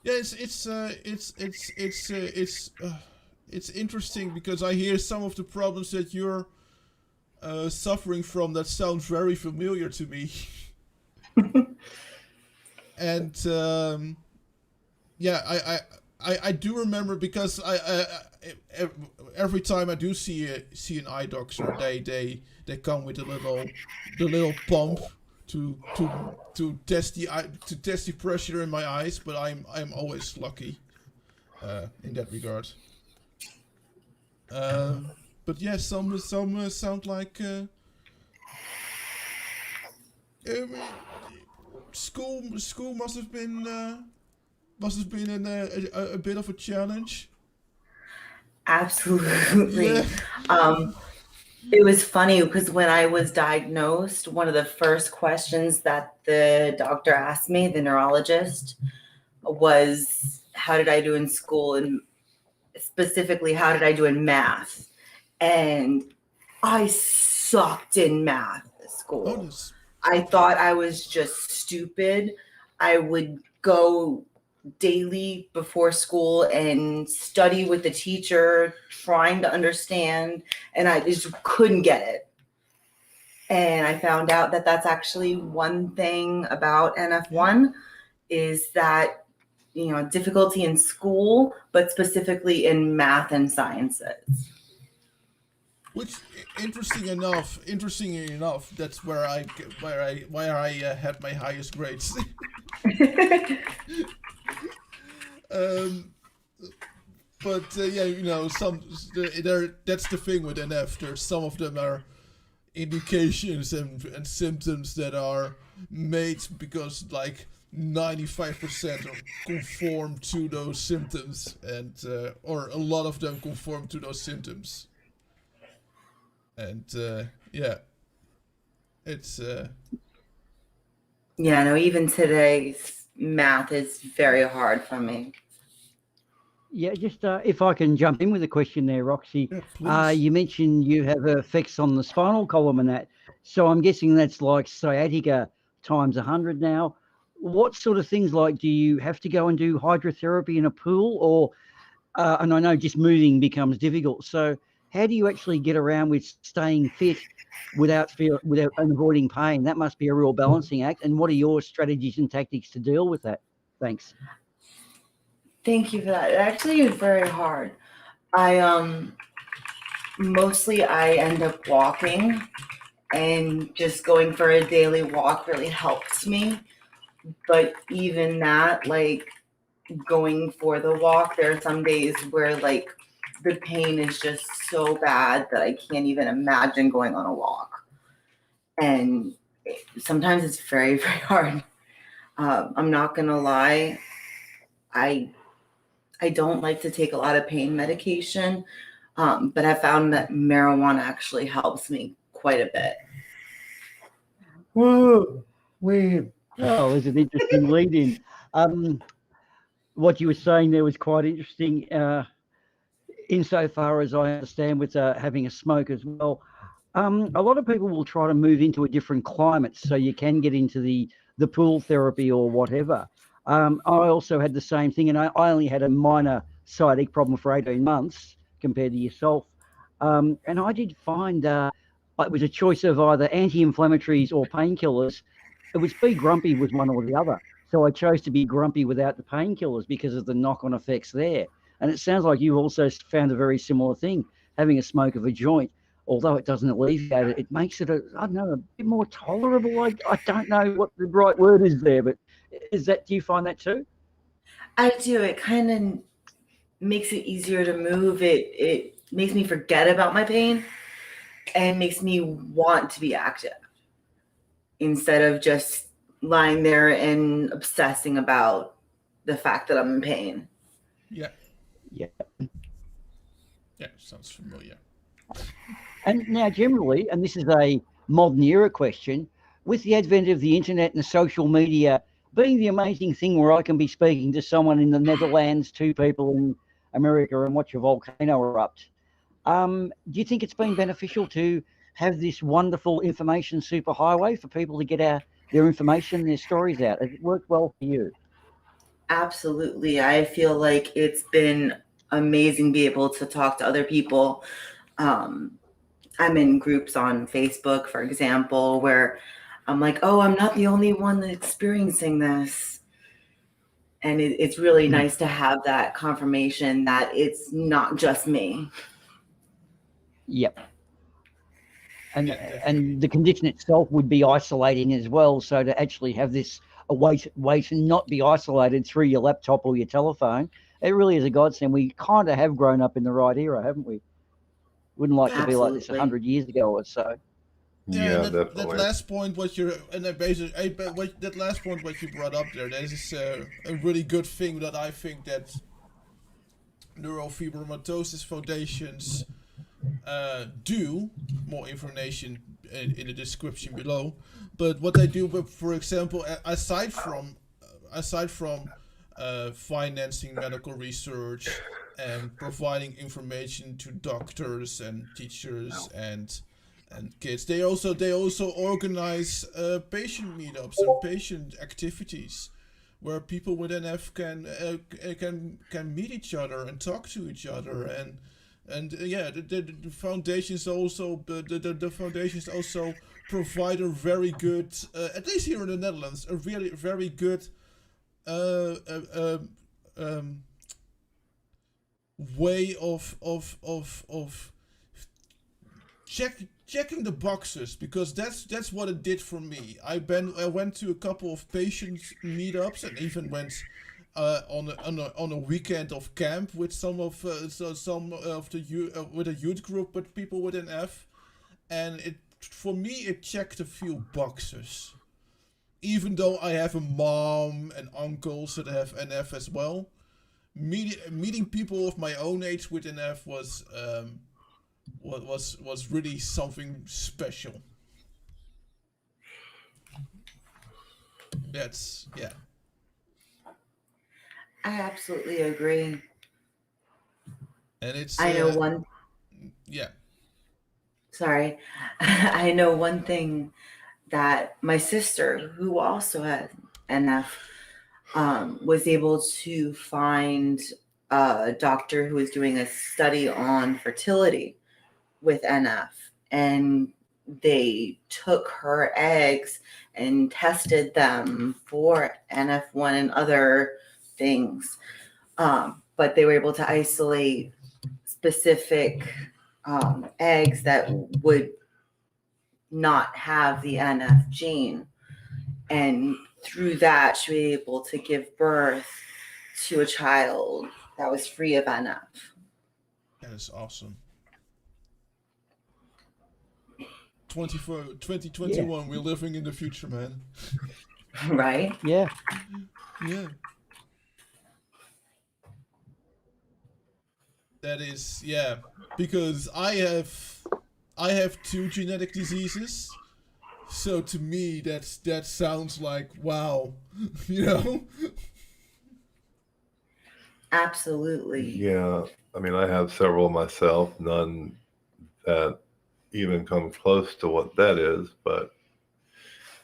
It's interesting because I hear some of the problems that you're suffering from that sounds very familiar to me. And I do remember, because I every time I do see an eye doctor, they come with the little pump to test the pressure in my eyes, but I'm always lucky in that regard. But yeah, some sound like school must have been a bit of a challenge. Absolutely. It was funny because when I was diagnosed, one of the first questions that the doctor asked me, the neurologist, was how did I do in school, and specifically how did I do in math? And I sucked in math at school. I thought I was just stupid. I would go daily before school and study with the teacher, trying to understand, and I just couldn't get it. And I found out that that's actually one thing about NF1 is that, difficulty in school, but specifically in math and sciences. Which, interestingly enough, that's where I had my highest grades. But that's the thing with NF. There's some of them are indications and symptoms that are made because, like, 95% conform to those symptoms, and or a lot of them conform to those symptoms. And yeah, it's yeah, no, even today's math is very hard for me. Yeah, just if I can jump in with a question there, Roxy. please. You mentioned you have effects on the spinal column and that. So I'm guessing that's like sciatica times 100 now. What sort of things, like, do you have to go and do hydrotherapy in a pool, or and I know just moving becomes difficult. So how do you actually get around with staying fit without and avoiding pain? That must be a real balancing act. And what are your strategies and tactics to deal with that? Thanks. Thank you for that. It actually is very hard. I mostly I end up walking, and just going for a daily walk really helps me. But even that, like going for the walk, there are some days where like the pain is just so bad that I can't even imagine going on a walk. And sometimes it's very, very hard. I'm not gonna lie. I don't like to take a lot of pain medication, but I found that marijuana actually helps me quite a bit. Whoa, weird. Oh, there's an interesting lead in. What you were saying there was quite interesting, insofar as I understand with having a smoke as well. A lot of people will try to move into a different climate so you can get into the pool therapy or whatever. I also had the same thing, and I only had a minor sciatic problem for 18 months compared to yourself. And I did find it was a choice of either anti-inflammatories or painkillers. It was be grumpy with one or the other. So I chose to be grumpy without the painkillers because of the knock-on effects there. And it sounds like you also found a very similar thing, having a smoke of a joint. Although it doesn't alleviate it, it makes it, I don't know, a bit more tolerable. I don't know what the right word is there, but do you find that too? I do. It kind of makes it easier to move. It makes me forget about my pain and makes me want to be active instead of just lying there and obsessing about the fact that I'm in pain. Yeah. Yeah. Yeah, sounds familiar. And now generally, and this is a modern era question, with the advent of the internet and social media being the amazing thing where I can be speaking to someone in the Netherlands, two people in America, and watch a volcano erupt, do you think it's been beneficial to have this wonderful information superhighway for people to get their information, their stories out? Has it worked well for you? Absolutely. I feel like it's been amazing to be able to talk to other people. I'm in groups on Facebook, for example, where I'm like, oh, I'm not the only one that's experiencing this. And it's really nice to have that confirmation that it's not just me. Yep. And the condition itself would be isolating as well. So to actually have this a way to not be isolated through your laptop or your telephone, it really is a godsend. We kind of have grown up in the right era, haven't we? Wouldn't like to be like this 100 years ago or so. Yeah, that last point, what you brought up there, that is a really good thing that I think that neurofibromatosis foundations do. More information in the description below. But what they do, for example, aside from financing medical research and providing information to doctors and teachers and kids, they also organize patient meetups and patient activities where people with NF can meet each other and talk to each other, and yeah, the foundations also the foundations also provide a very good, at least here in the Netherlands, a really very good way of checking the boxes, because that's what it did for me. I went to a couple of patient meetups and even went on a weekend of camp with some of the with a youth group with people with NF, and for me it checked a few boxes. even though I have a mom and uncles that have NF as well, meeting people of my own age with NF was really something special. That's yeah. I absolutely agree. And it's I know one. Yeah. Sorry, I know one thing that my sister, who also had NF, was able to find a doctor who was doing a study on fertility with NF, and they took her eggs and tested them for NF1 and other things, but they were able to isolate specific eggs that would not have the NF gene, and through that she was able to give birth to a child that was free of NF. That is awesome. 2021, yeah. We're living in the future, man. Right? Yeah. Yeah. That is, yeah, because I have 2 genetic diseases, so to me that sounds like wow, you know. Absolutely. Yeah, I mean, I have several myself, none that even come close to what that is, but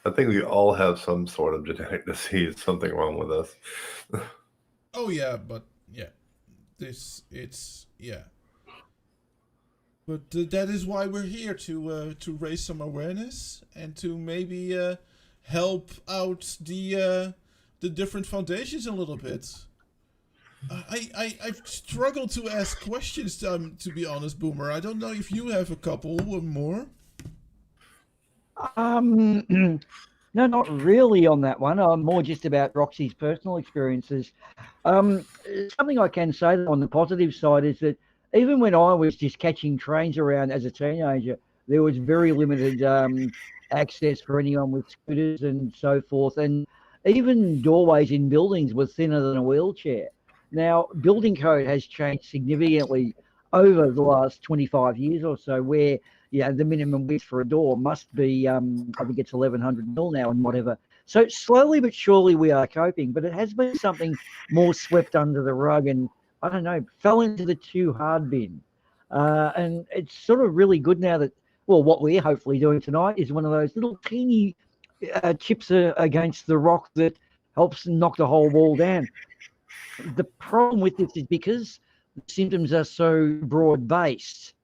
I think we all have some sort of genetic disease, something wrong with us. Oh yeah, but yeah, yeah. But that is why we're here, to raise some awareness and to maybe help out the different foundations a little bit. I've struggled to ask questions, to be honest, Boomer. I don't know if you have a couple or more. No, not really on that one. I'm more just about Roxy's personal experiences. Something I can say on the positive side is that even when I was just catching trains around as a teenager, there was very limited access for anyone with scooters and so forth. And even doorways in buildings were thinner than a wheelchair. Now, building code has changed significantly over the last 25 years or so, where the minimum width for a door must be, I think it's 1100 mil now and whatever. So slowly but surely we are coping, but it has been something more swept under the rug and, I don't know, fell into the too hard bin. And it's sort of really good now that, well, what we're hopefully doing tonight is one of those little teeny chips against the rock that helps knock the whole wall down. The problem with this is because the symptoms are so broad-based,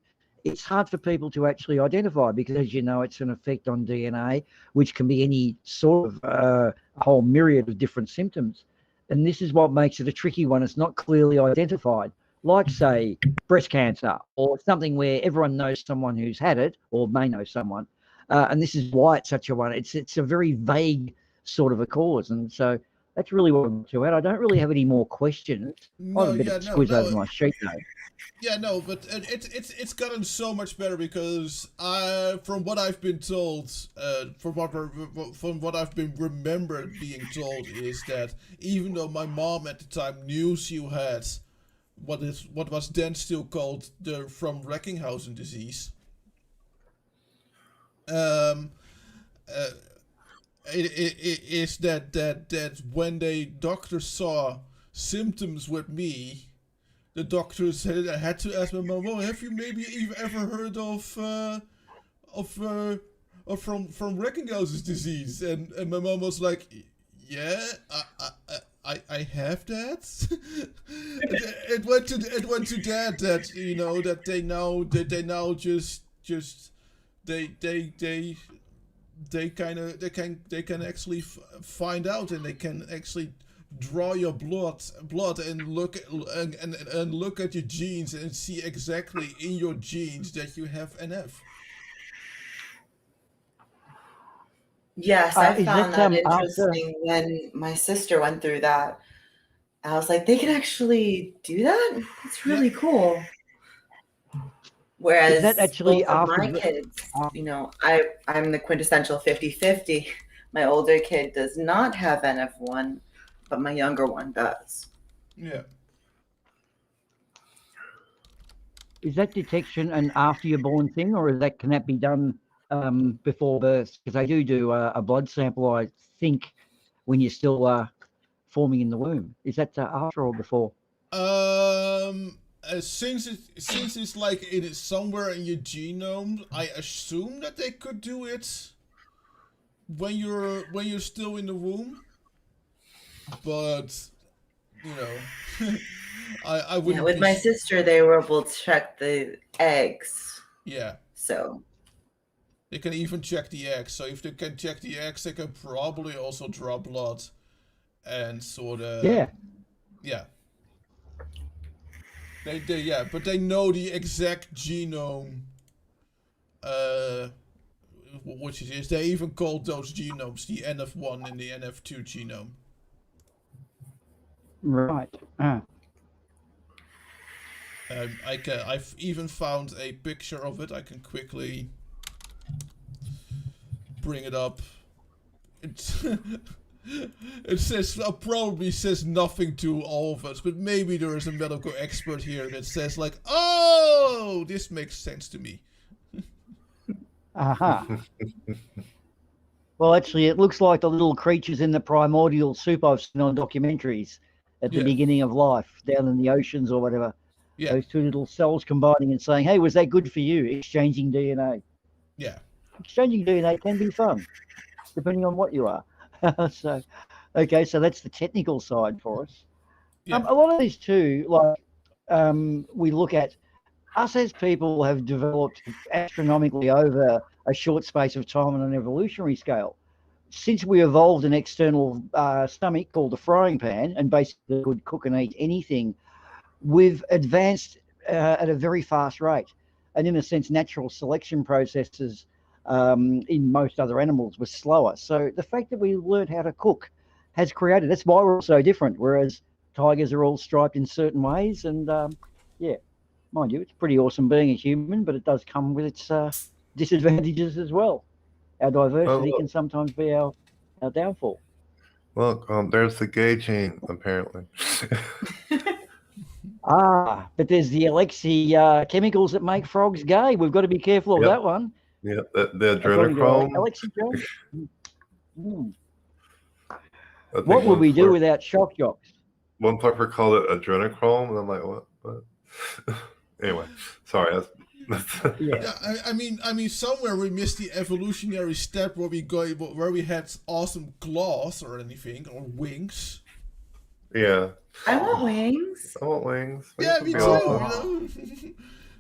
it's hard for people to actually identify because, as you know, it's an effect on DNA, which can be any sort of a whole myriad of different symptoms. And this is what makes it a tricky one. It's not clearly identified, like, say, breast cancer or something where everyone knows someone who's had it or may know someone. And this is why it's such a one. It's a very vague sort of a cause. And so that's really what I'm to add. I don't really have any more questions. I have a bit of squiz over my sheet though. Yeah, no, but it's gotten so much better because from what I've been told, from what I've been remembered being told, is that even though my mom at the time knew she had what was then still called the from Recklinghausen disease, it is that when the doctors saw symptoms with me, the doctors had to ask my mom, "Oh, have you maybe ever heard of from Recklinghausen's disease?" And my mom was like, "Yeah, I have that." it went to that you know that they now just they can actually find out, and they can actually draw your blood and look at your genes and see exactly in your genes that you have NF. Yes, I found that interesting when my sister went through that. I was like, they can actually do that? It's really cool. Whereas both of my kids, you know, I'm the quintessential 50-50. My older kid does not have NF1, but my younger one does. Yeah. Is that detection an after you're born thing, or can that be done before birth? Because they do a blood sample, I think, when you're still forming in the womb. Is that after or before? Since it's like it is somewhere in your genome, I assume that they could do it when you're still in the womb. But you know, I wouldn't. Yeah, with my sister, they were able to check the eggs. Yeah. So they can even check the eggs. So if they can check the eggs, they can probably also draw blood, and sort of. Yeah. But they know the exact genome. Which it is. They even called those genomes the NF1 and the NF2 genome. Right. I've even found a picture of it. I can quickly bring it up. It says, probably says nothing to all of us, but maybe there is a medical expert here that says like, oh, this makes sense to me. Aha. Well, actually, it looks like the little creatures in the primordial soup I've seen on documentaries at the beginning of life, down in the oceans or whatever. Yeah. Those two little cells combining and saying, hey, was that good for you? Exchanging DNA. Yeah. Exchanging DNA can be fun, depending on what you are. So, okay, so that's the technical side for us. Yeah. A lot of these too, like we look at us as people have developed astronomically over a short space of time on an evolutionary scale. Since we evolved an external stomach called the frying pan and basically could cook and eat anything, we've advanced at a very fast rate. And in a sense, natural selection processes in most other animals were slower. So the fact that we learned how to cook has created, that's why we're all so different, whereas tigers are all striped in certain ways. And yeah, mind you, it's pretty awesome being a human, but it does come with its disadvantages as well. Our diversity can sometimes be our downfall. Look, there's the gay gene, apparently. But there's the Alexi chemicals that make frogs gay. We've got to be careful of that one. Yeah, the adrenochrome. Alexi Jones. What would we do without shock jocks? One flipper called it adrenochrome, and I'm like, what? Anyway, sorry. Yeah, I mean, somewhere we missed the evolutionary step where we had awesome claws or anything, or wings. Yeah. I want wings. I want wings. Yeah, me too. Awesome. You know,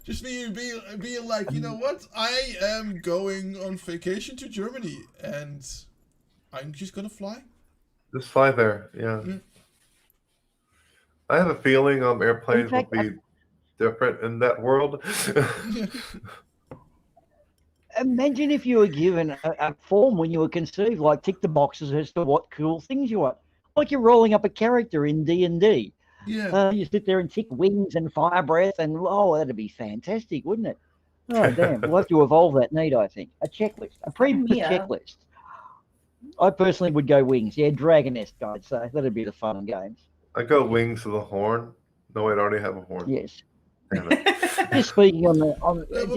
just being like, you know what? I am going on vacation to Germany, and I'm just gonna fly. Just fly there. Yeah. I have a feeling airplanes will be different in that world. Imagine if you were given a form when you were conceived, like tick the boxes as to what cool things you want. Like you're rolling up a character in D&D. Yeah. You sit there and tick wings and fire breath, and that'd be fantastic, wouldn't it? Oh, damn. We'll have to evolve that need, I think. A checklist, a pre-made checklist. I personally would go wings. Yeah, Dragonest, I'd say. That'd be the fun and games. I go wings of the horn. No, I'd already have a horn. Yes. Just speaking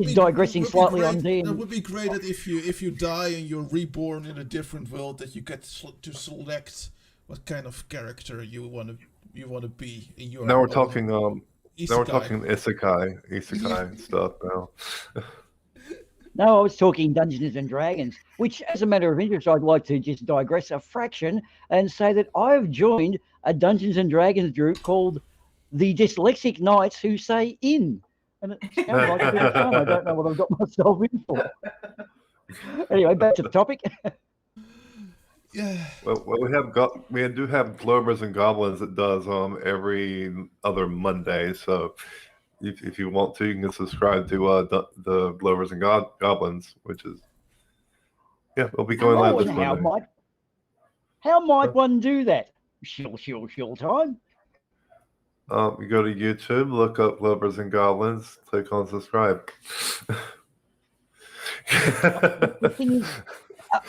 just digressing slightly on D. It would be great that if you die and you're reborn in a different world, that you get to select what kind of character you want to be in your. Now we're talking isekai stuff now. No, I was talking Dungeons and Dragons, which, as a matter of interest, I'd like to just digress a fraction and say that I've joined a Dungeons and Dragons group called the Dyslexic Knights Who Say In. And it sounds like a bit of fun. I don't know what I've got myself in for. Anyway, back to the topic. Yeah. Well, we do have Glovers and Goblins that does every other Monday. So if you want to, you can subscribe to the Glovers and Goblins, which is we'll be going live this Monday. How might one do that? Shill time. You go to YouTube, look up Glovers and Goblins, click on subscribe. The thing is,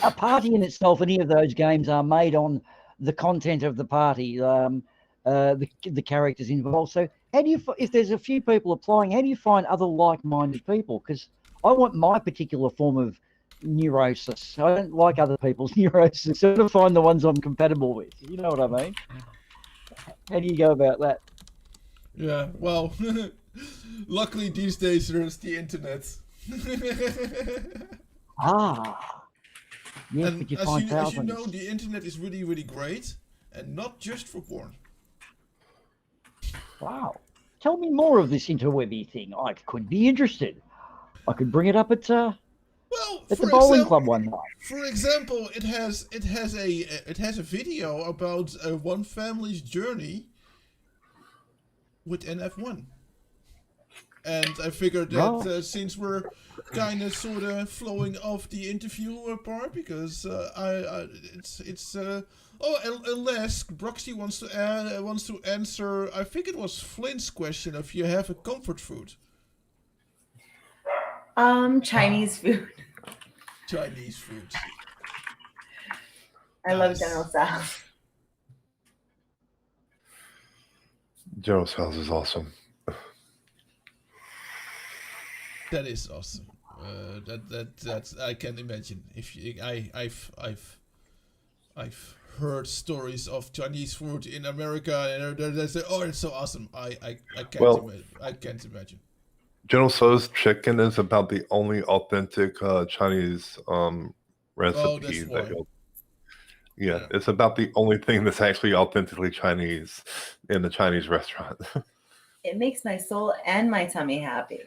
a party in itself, any of those games are made on the content of the party, the characters involved. So how do you, if there's a few people applying, how do you find other like-minded people? Because I want my particular form of neurosis. I don't like other people's neurosis. So I want to find the ones I'm compatible with. You know what I mean? How do you go about that? Yeah, well, luckily these days there's the internet. Yes, and but you as find as you thousands. know, the internet is really, really great, and not just for porn. Wow. Tell me more of this interwebby thing. I could be interested. I could bring it up at the bowling club one night. For example, it has a video about one family's journey with NF1. And I figured that since we're kind of sort of flowing off the interview part, because unless Broxy wants to answer, I think it was Flint's question, if you have a comfort food. Chinese food. Chinese food. I love General Tso's. General Tso's is awesome. That is awesome. That I can imagine. If you, I've heard stories of Chinese food in America, and they say, "Oh, it's so awesome." I can't imagine. General Tso's chicken is about the only authentic Chinese recipe that you'll. Yeah, it's about the only thing that's actually authentically Chinese in the Chinese restaurant. It makes my soul and my tummy happy.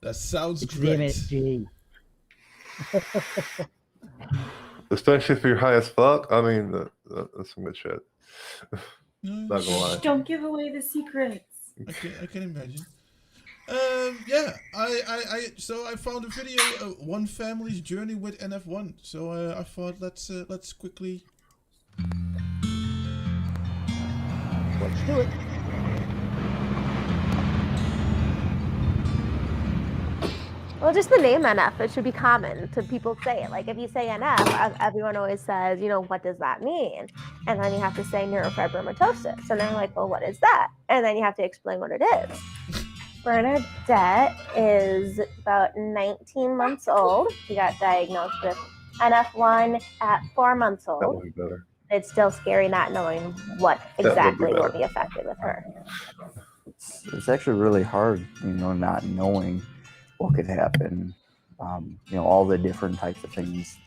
That sounds great. MSG. Especially if you're high as fuck. I mean, that's some good shit. Not gonna lie. Don't give away the secrets. I can imagine. Yeah, so I found a video, one family's journey with NF1. So I thought let's quickly. Let's do it. Well, just the name NF, it should be common to people say it. Like if you say NF, everyone always says, what does that mean? And then you have to say neurofibromatosis. And they're like, well, what is that? And then you have to explain what it is. Bernadette is about 19 months old. She got diagnosed with NF1 at 4 months old. That would be better. It's still scary not knowing what exactly will be affected with her. It's actually really hard, not knowing what could happen. All the different types of things.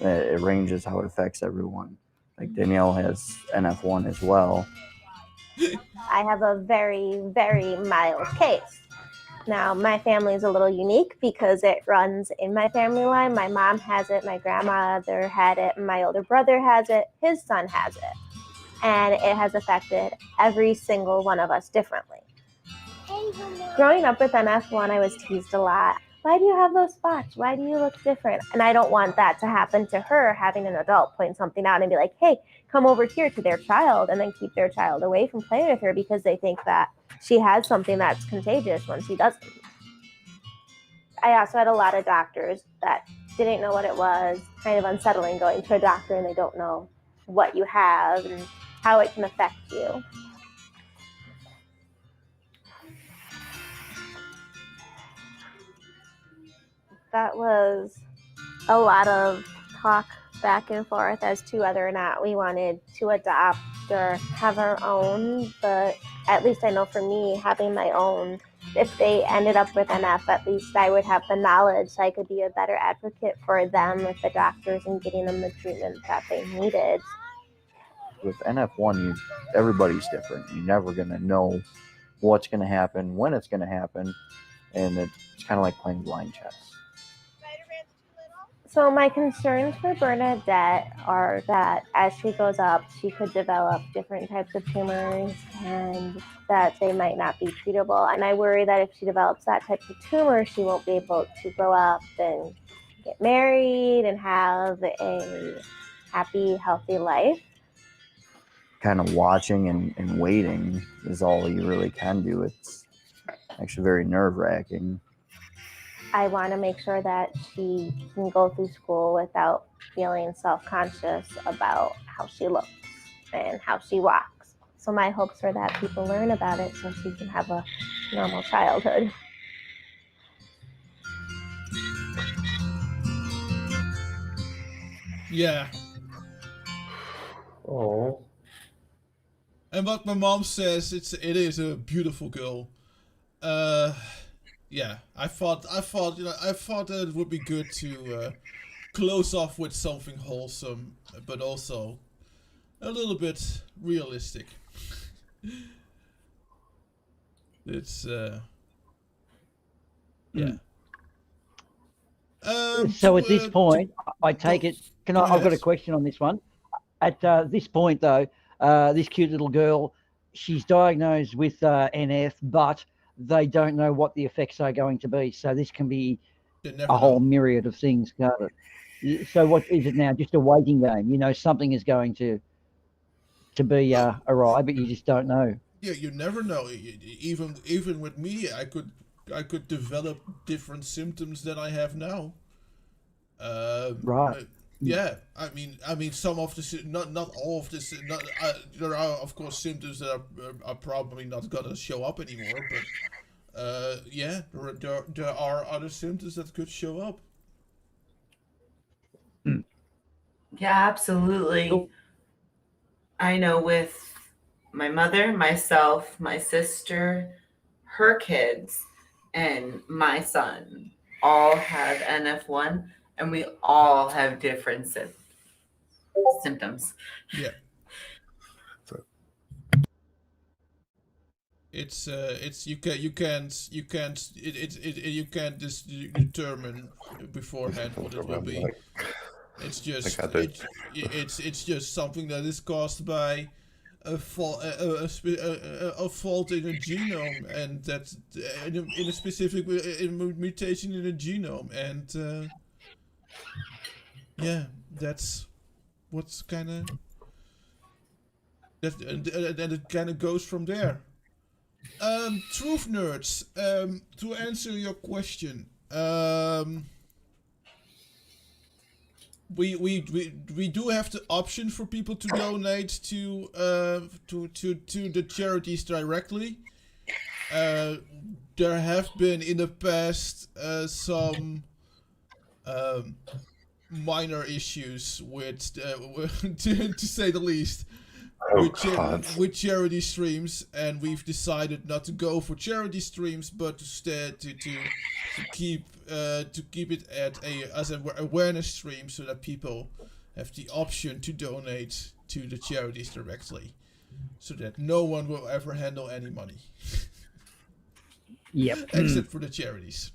It ranges how it affects everyone. Like Danielle has NF1 as well. I have a very, very mild case. Now, my family is a little unique because it runs in my family line. My mom has it, my grandmother had it, my older brother has it, his son has it. And it has affected every single one of us differently. Growing up with NF1, I was teased a lot. Why do you have those spots? Why do you look different? And I don't want that to happen to her, having an adult point something out and be like, hey, come over here to their child, and then keep their child away from playing with her because they think that she has something that's contagious when she doesn't. I also had a lot of doctors that didn't know what it was, kind of unsettling going to a doctor and they don't know what you have and how it can affect you. That was a lot of talk back and forth as to whether or not we wanted to adopt or have our own. But at least I know for me, having my own, if they ended up with NF, at least I would have the knowledge so I could be a better advocate for them with the doctors and getting them the treatment that they needed. With NF1, everybody's different. You're never going to know what's going to happen, when it's going to happen, and it's kind of like playing blind chess. So my concerns for Bernadette are that as she goes up, she could develop different types of tumors and that they might not be treatable. And I worry that if she develops that type of tumor, she won't be able to grow up and get married and have a happy, healthy life. Kind of watching and waiting is all you really can do. It's actually very nerve-wracking. I want to make sure that she can go through school without feeling self-conscious about how she looks and how she walks. So my hopes are that people learn about it so she can have a normal childhood. Yeah. Oh. And what my mom says, it is a beautiful girl. Yeah, I thought that it would be good to close off with something wholesome, but also a little bit realistic. It's yeah. So at this point, I take it. I've got a question on this one. At this point, though, this cute little girl, she's diagnosed with NF, but they don't know what the effects are going to be. So this can be a whole myriad of things, can't it? So what is it now? Just a waiting game. You know, something is going to be awry, but you just don't know. Yeah, you never know. Even with me, I could develop different symptoms than I have now. Right. Yeah, I mean, some of the not all of this. There are of course symptoms that are probably not gonna show up anymore, but yeah, there are other symptoms that could show up. Yeah, absolutely. I know with my mother, myself, my sister, her kids, and my son all have NF1, and we all have different symptoms. Yeah. It's you can't just determine beforehand what it will be. It's just it's just something that is caused by a fault in a genome, and that's in a specific mutation in a genome, and yeah, that's what's kind of that, and it kind of goes from there. Truth nerds, to answer your question, we do have the option for people to donate to the charities directly. There have been in the past some minor issues with to say the least. With charity streams, and we've decided not to go for charity streams, but instead to keep it as an awareness stream, so that people have the option to donate to the charities directly, so that no one will ever handle any money. Yep. Except for the charities.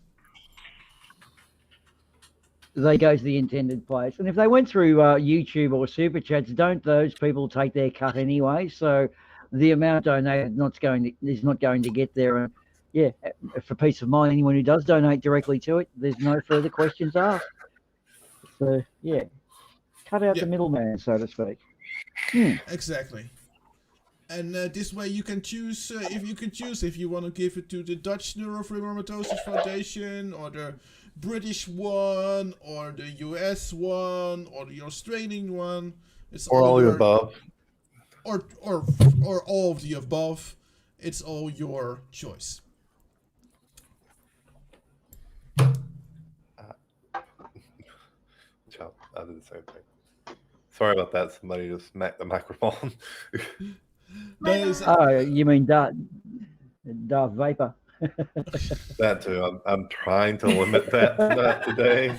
They go to the intended place. And if they went through YouTube or Super Chats, don't those people take their cut anyway? So the amount donated is not going to get there. And yeah, for peace of mind, anyone who does donate directly to it, there's no further questions asked. So yeah, cut out the middleman, so to speak. Exactly. And this way you can choose if you want to give it to the Dutch Neurofibromatosis Foundation, or the British one, or the US one, or the Australian one. It's or all the above. Or all of the above. It's all your choice. I did the same thing. Sorry about that. Somebody just smacked the microphone. Oh, you mean Darth Vapor? That too. I'm trying to limit that today.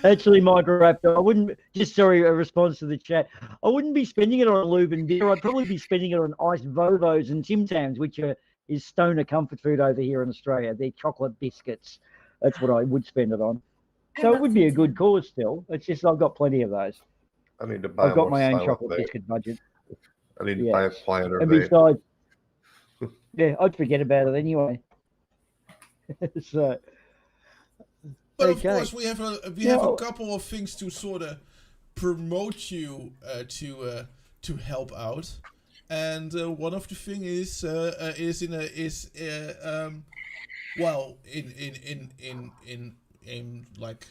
Actually, my Raptor, I wouldn't, just sorry, a response to the chat. I wouldn't be spending it on lube and beer. I'd probably be spending it on iced Vovos and Tim Tams, which is stoner comfort food over here in Australia. They're chocolate biscuits. That's what I would spend it on. So it would be a good cause still. It's just I've got plenty of those. I need to buy I've got my own chocolate biscuit budget. I need to buy a planter. And besides, yeah, I'd forget about it anyway. So, but of course, we have a couple of things to sort of promote you to help out, and one of the thing is well, in like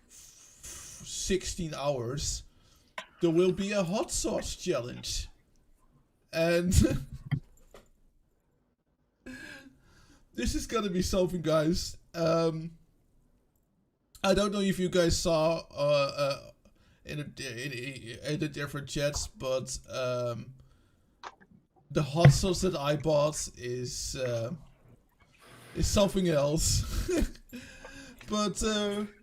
16 hours, there will be a hot sauce challenge, and this is gonna be something, guys. I don't know if you guys saw in the different chats, but the hot sauce that I bought is something else. But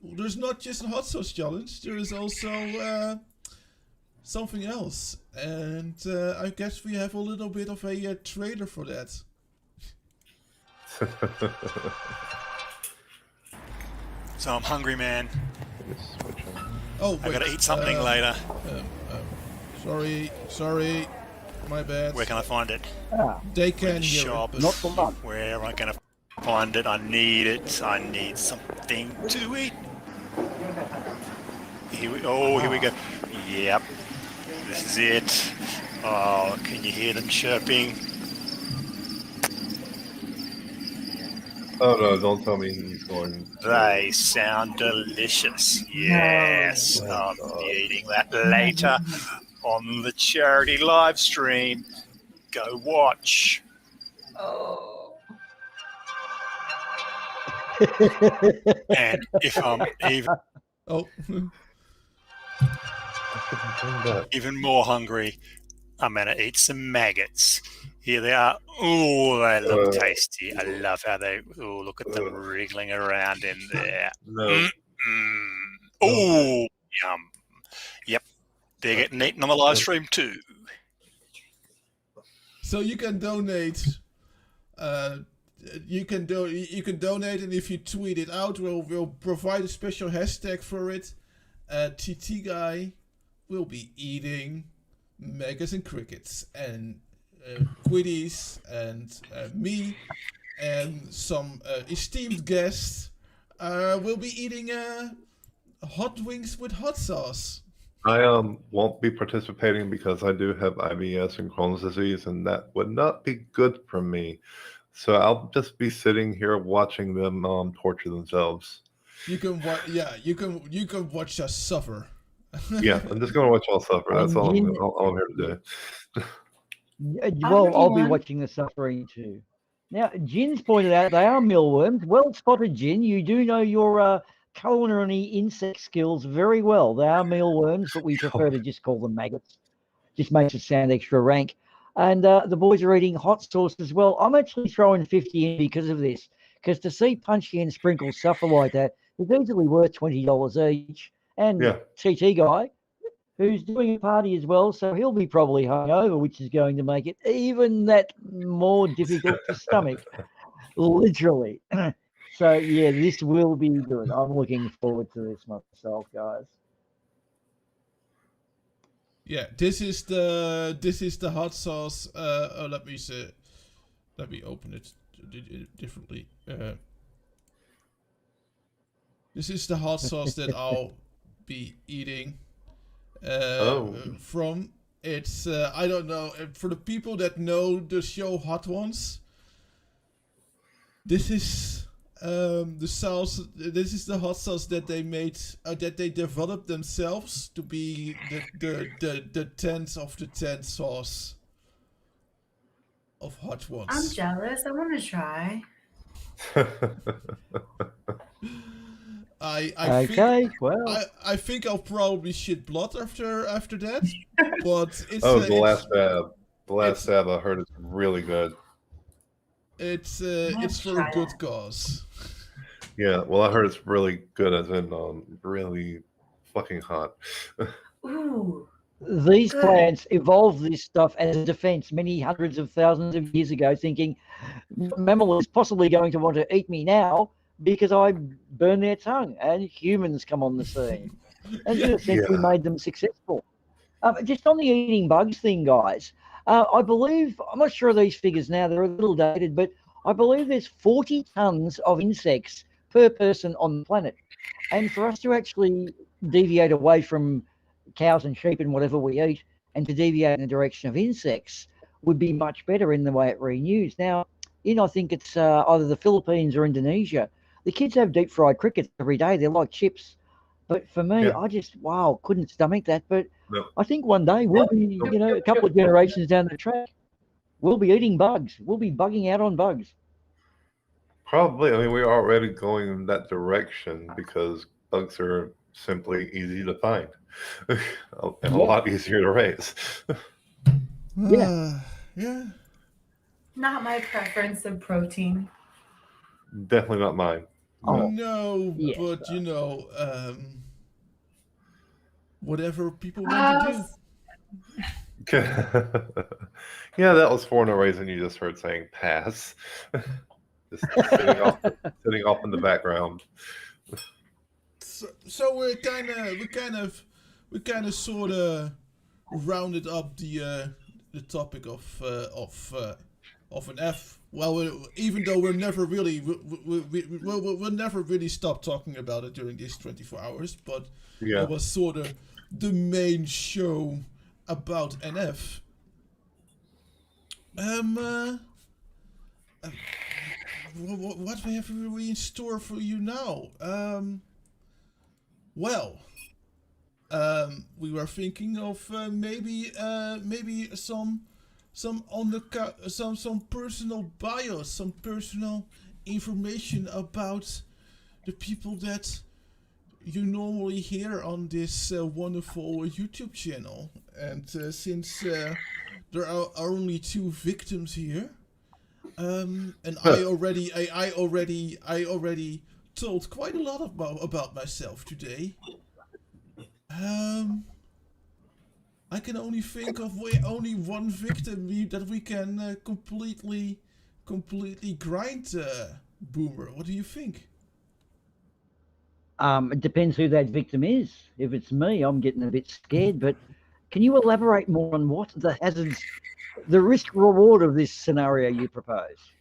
there's not just a hot sauce challenge. There is also something else, and I guess we have a little bit of a trailer for that. So I'm hungry, man. Oh, I gotta eat something later. Sorry, my bad. Where can I find it? They can shop. not for long. Where am I gonna find it? I need it. I need something to eat. Here we go. Yep. This is it. Oh, can you hear them chirping? Oh no, don't tell me he's going. They sound delicious. Yes, I'll be eating that later on the charity live stream. Go watch. Oh. And if I'm even more hungry, I'm gonna eat some maggots. Here they are. Oh, they look tasty. I love how they. Oh, look at them wriggling around in there. No. Oh, yum. Yep, they're getting eaten on the live stream too. So you can donate. You can donate, and if you tweet it out, we'll provide a special hashtag for it. TT Guy will be eating maggots and crickets, and Quiddies and me and some esteemed guests will be eating hot wings with hot sauce. I won't be participating because I do have IBS and Crohn's disease, and that would not be good for me. So I'll just be sitting here watching them torture themselves. You can watch us suffer. Yeah, I'm just gonna watch y'all suffer. That's all I'm here to do. Well, I'll be watching the suffering too. Now, Jin's pointed out they are mealworms. Well spotted, Jin. You do know your culinary insect skills very well. They are mealworms, but we prefer to just call them maggots. Just makes it sound extra rank. And the boys are eating hot sauce as well. I'm actually throwing 50 in because of this. Because to see Punchy and Sprinkles suffer like that is easily worth $20 each. And TT Guy, who's doing a party as well, so he'll be probably hungover, which is going to make it even that more difficult to stomach, literally. So yeah, this will be good. I'm looking forward to this myself, guys. Yeah, this is the hot sauce. Let me open it differently. This is the hot sauce that I'll be eating. From it's I don't know, for the people that know the show Hot Ones, this is the sauce. This is the hot sauce that they made, that they developed themselves to be the 10th of the 10th sauce of Hot Ones. I'm jealous. I want to try. I think I'll probably shit blood after that. But it's the last stab. The last stab I heard is really good. It's for a good cause. Yeah, well, I heard it's really good, as in really fucking hot. Ooh. These plants evolved this stuff as a defense many hundreds of thousands of years ago, thinking mammal is possibly going to want to eat me now because I burn their tongue, and humans come on the scene. And in a sense, we made them successful. Just on the eating bugs thing, guys, I believe, I'm not sure of these figures now, they're a little dated, but I believe there's 40 tons of insects per person on the planet. And for us to actually deviate away from cows and sheep and whatever we eat and to deviate in the direction of insects would be much better in the way it renews. Now, in, I think it's either the Philippines or Indonesia, the kids have deep fried crickets every day. They're like chips. But for me, I just, couldn't stomach that. But I think one day we'll be, a couple of generations down the track, we'll be eating bugs. We'll be bugging out on bugs. Probably. I mean, we're already going in that direction because bugs are simply easy to find and a lot easier to raise. Yeah. Yeah. Not my preference of protein. Definitely not mine. No, but whatever people want to do. Yeah, that was for no reason. You just heard saying pass. Just sitting off in the background. So we kind of sort of rounded up the topic of an F. Well, even though we'll never really stop talking about it during these 24 hours, but it was sort of the main show about NF. What have we in store for you now? We were thinking of maybe some personal bios, some personal information about the people that you normally hear on this wonderful YouTube channel. And since there are only 2 victims here, and I already told quite a lot about myself today. I can only think of only one victim that we can completely grind. Boomer, what do you think? It depends who that victim is. If it's me, I'm getting a bit scared. But can you elaborate more on what the hazards, the risk reward of this scenario you propose?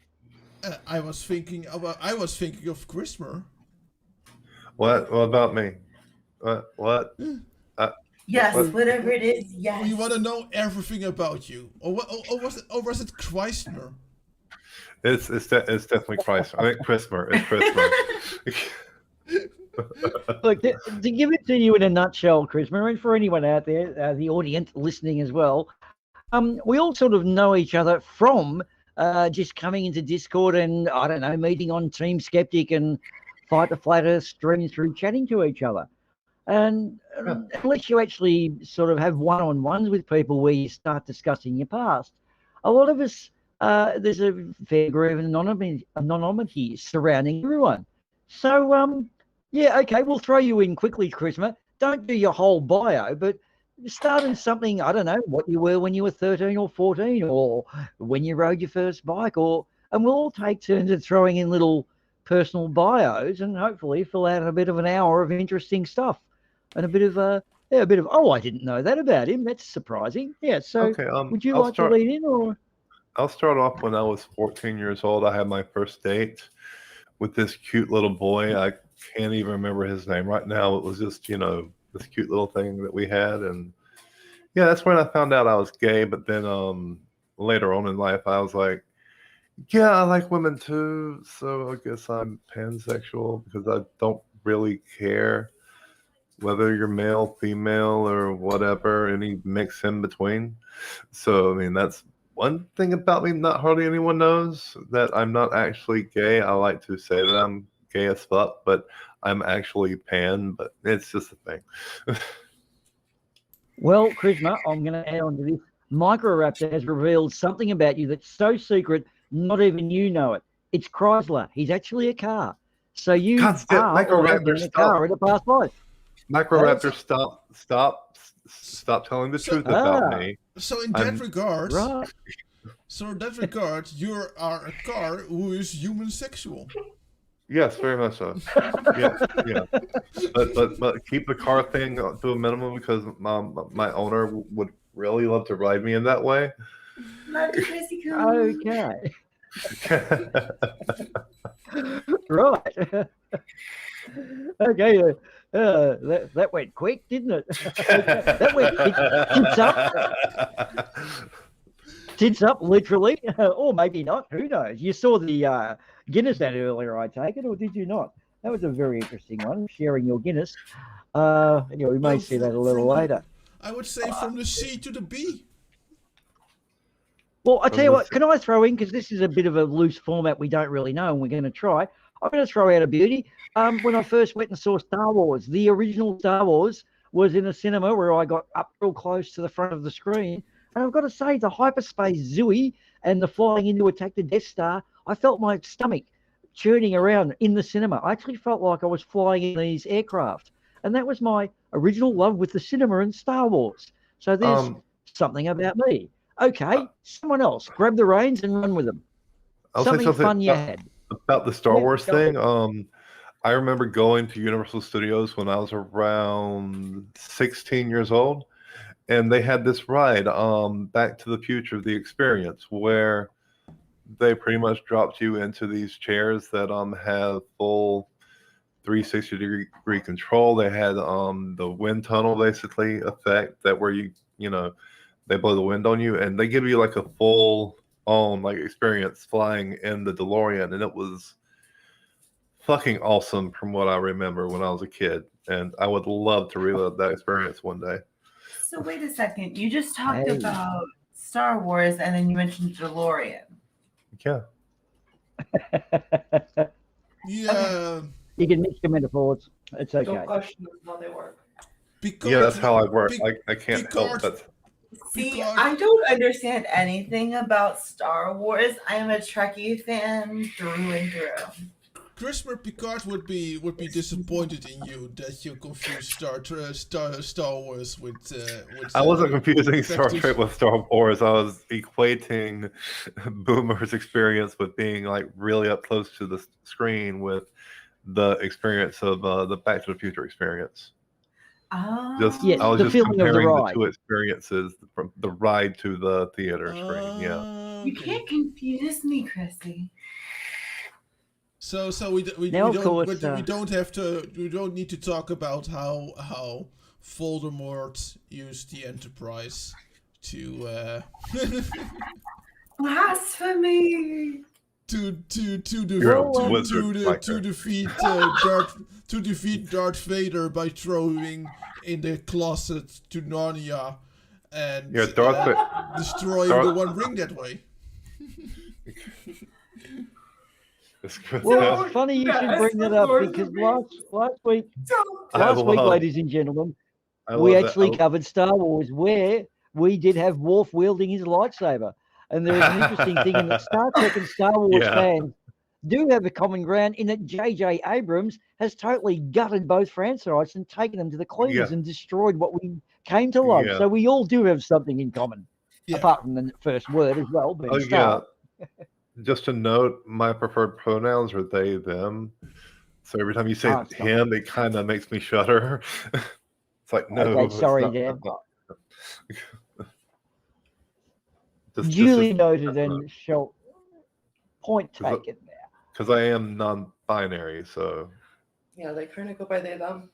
I was thinking of Christmas. What about me? What? Yes, whatever it is. Yes. We want to know everything about you, or was it Chrysler? It's definitely Chrysler. I think Christmas. It's Christmas. Look, to give it to you in a nutshell, Christmas, and for anyone out there, the audience listening as well, we all sort of know each other from just coming into Discord and, I don't know, meeting on Team Skeptic and Fight the Flatter streaming through chatting to each other. And unless you actually sort of have one-on-ones with people where you start discussing your past, a lot of us, there's a fair degree of anonymity surrounding everyone. So, yeah, okay, we'll throw you in quickly, Christmas. Don't do your whole bio, but start in something, I don't know, what you were when you were 13 or 14, or when you rode your first bike, and we'll all take turns at throwing in little personal bios and hopefully fill out a bit of an hour of interesting stuff and a bit of, oh, I didn't know that about him. That's surprising. Yeah, so okay, would you like to lead in, or? I'll start off when I was 14 years old. I had my first date with this cute little boy. I can't even remember his name right now. It was just, this cute little thing that we had. And yeah, that's when I found out I was gay. But then later on in life, I was like, yeah, I like women too. So I guess I'm pansexual because I don't really care whether you're male, female, or whatever, any mix in between. So, I mean, that's one thing about me not hardly anyone knows, that I'm not actually gay. I like to say that I'm gay as fuck, but I'm actually pan, but it's just a thing. Well, Chrisma, I'm going to add on to this. Microraptor has revealed something about you that's so secret, not even you know it. It's Chrysler. He's actually a car. So you are Microraptor, a car in a past life. Microraptor, stop telling the truth about me. So in that regard, you are a car who is human sexual. Yes, very much so. yeah. But keep the car thing to a minimum because my owner would really love to ride me in that way. Okay. Right. Okay. That went quick, didn't it? That went. It keeps up. tits up, literally, or maybe not. Who knows? You saw the Guinness ad earlier, I take it, or did you not? That was a very interesting one, sharing your Guinness. We may see that a little later. I would say from the C to the B. Well, I tell you what, can I throw in, because this is a bit of a loose format we don't really know, and we're going to try. I'm going to throw out a beauty. When I first went and saw Star Wars, the original Star Wars was in a cinema where I got up real close to the front of the screen. And I've got to say, the hyperspace Zooey and the flying in to attack the Death Star, I felt my stomach churning around in the cinema. I actually felt like I was flying in these aircraft. And that was my original love with the cinema and Star Wars. So there's something about me. Okay, someone else, grab the reins and run with them. I'll Something say something fun you had. about the Star Wars go thing. ahead. I remember going to Universal Studios when I was around 16 years old, and they had this ride, Back to the Future, the Experience, where they pretty much dropped you into these chairs that have full 360-degree control. They had the wind tunnel basically effect that where they blow the wind on you, and they give you like a full on like experience flying in the DeLorean, and it was fucking awesome from what I remember when I was a kid, and I would love to relive that experience one day. So wait a second, you just talked about Star Wars and then you mentioned DeLorean. Yeah. Yeah. You can mix your metaphors. It's okay. Don't question how they work. Yeah, that's how I work. I can't help but. See, I don't understand anything about Star Wars. I am a Trekkie fan through and through. Christopher Picard would be disappointed in you that you confused Star Wars with. I wasn't confusing Star Trek with Star Wars. I was equating Boomer's experience with being like really up close to the screen with the experience of the Back to the Future experience. Oh. I was just comparing the two experiences from the ride to the theater screen. Yeah. You can't confuse me, Chrissy. So we don't need to talk about how Voldemort used the Enterprise to blasphemy to defeat Darth Vader by throwing in the closet to Narnia and destroying the One Ring that way. Well, it's funny you should bring that up because last week, ladies and gentlemen, we actually covered Star Wars where we did have Worf wielding his lightsaber. And there is an interesting thing in that Star Trek and Star Wars fans do have a common ground in that J.J. Abrams has totally gutted both franchises and taken them to the cleaners and destroyed what we came to love. So we all do have something in common, apart from the first word as well. Just to note, my preferred pronouns are they, them. So every time you say him, it kind of makes me shudder. It's like, no. Okay, sorry, Dan. Duly noted and shall point taken there. Because I am non-binary, so. Yeah, they kind of go by they, them.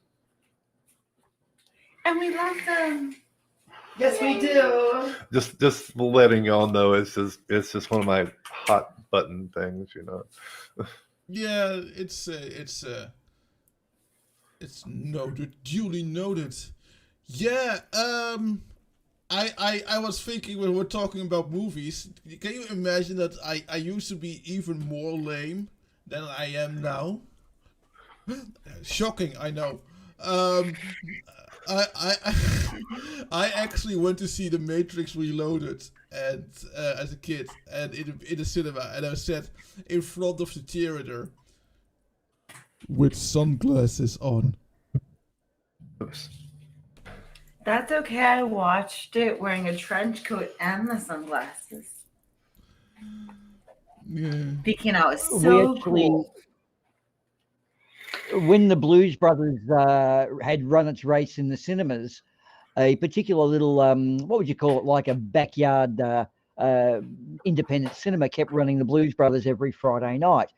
And we love them. Yes, we do. Just letting y'all know it's just one of my hot button things, Yeah, it's noted, duly noted. Yeah, I was thinking when we're talking about movies, can you imagine that I used to be even more lame than I am now? Shocking, I know. I actually went to see The Matrix Reloaded and as a kid and in a cinema, and I sat in front of the theater with sunglasses on. Oops. That's okay. I watched it wearing a trench coat and the sunglasses. Yeah. Speaking out is so cool. When the Blues Brothers had run its race in the cinemas, a particular little, what would you call it, like a backyard independent cinema kept running the Blues Brothers every Friday night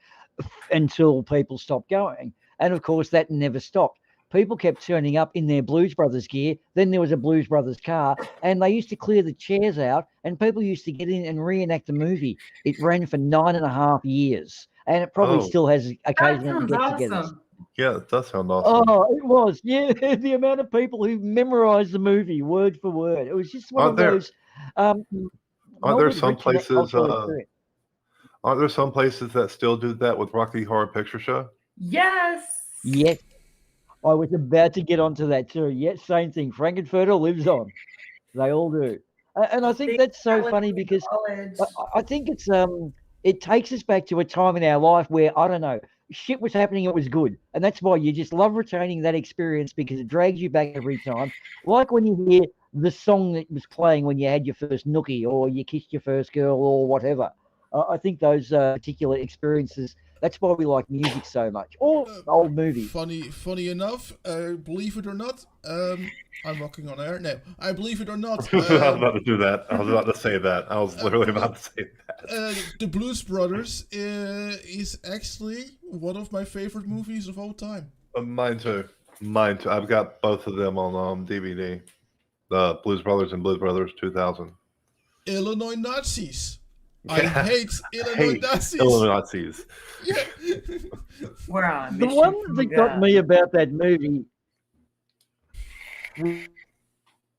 until people stopped going. And, of course, that never stopped. people kept turning up in their Blues Brothers gear. Then there was a Blues Brothers car, and they used to clear the chairs out, and people used to get in and reenact the movie. It ran for 9.5 years, and it probably still has occasional get-togethers. Awesome. Yeah, it does sound awesome. Oh, it was. Yeah, the amount of people who memorized the movie word for word. It was just one of those. Aren't there some places? Aren't there some places that still do that with Rocky Horror Picture Show? Yes. Yes. I was about to get onto that too. Yes, same thing. Frankenfurter lives on. They all do. And I think that's so funny because I think it's it takes us back to a time in our life where, I don't know, shit was happening, it was good. And that's why you just love retaining that experience because it drags you back every time. Like when you hear the song that was playing when you had your first nookie or you kissed your first girl or whatever. I think those particular experiences, that's why we like music so much. Or old movies. Funny enough, believe it or not, I'm rocking on air now. I believe it or not. I was about to do that. I was about to say that. I was literally about to say that. The Blues Brothers is actually one of my favorite movies of all time. Mine too. I've got both of them on DVD. The Blues Brothers and Blues Brothers 2000. Illinois Nazis. I hate Illinois Nazis. Illinois Nazis. Yeah. We're on. The one that got me about that movie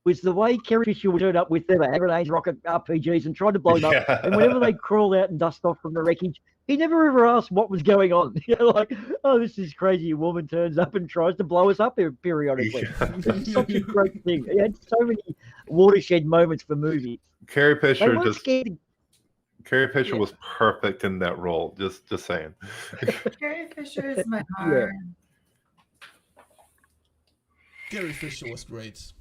was the way Carrie Fisher would turn up with them grenades, rocket RPGs, and tried to blow them up. And whenever they crawled out and dust off from the wreckage, he never ever asked what was going on. Like, oh, this is crazy. A woman turns up and tries to blow us up periodically. It's such a great thing. It had so many watershed moments for movies. Carrie Fisher was perfect in that role. Just saying. Carrie Fisher is my heart. Carrie Fisher was great.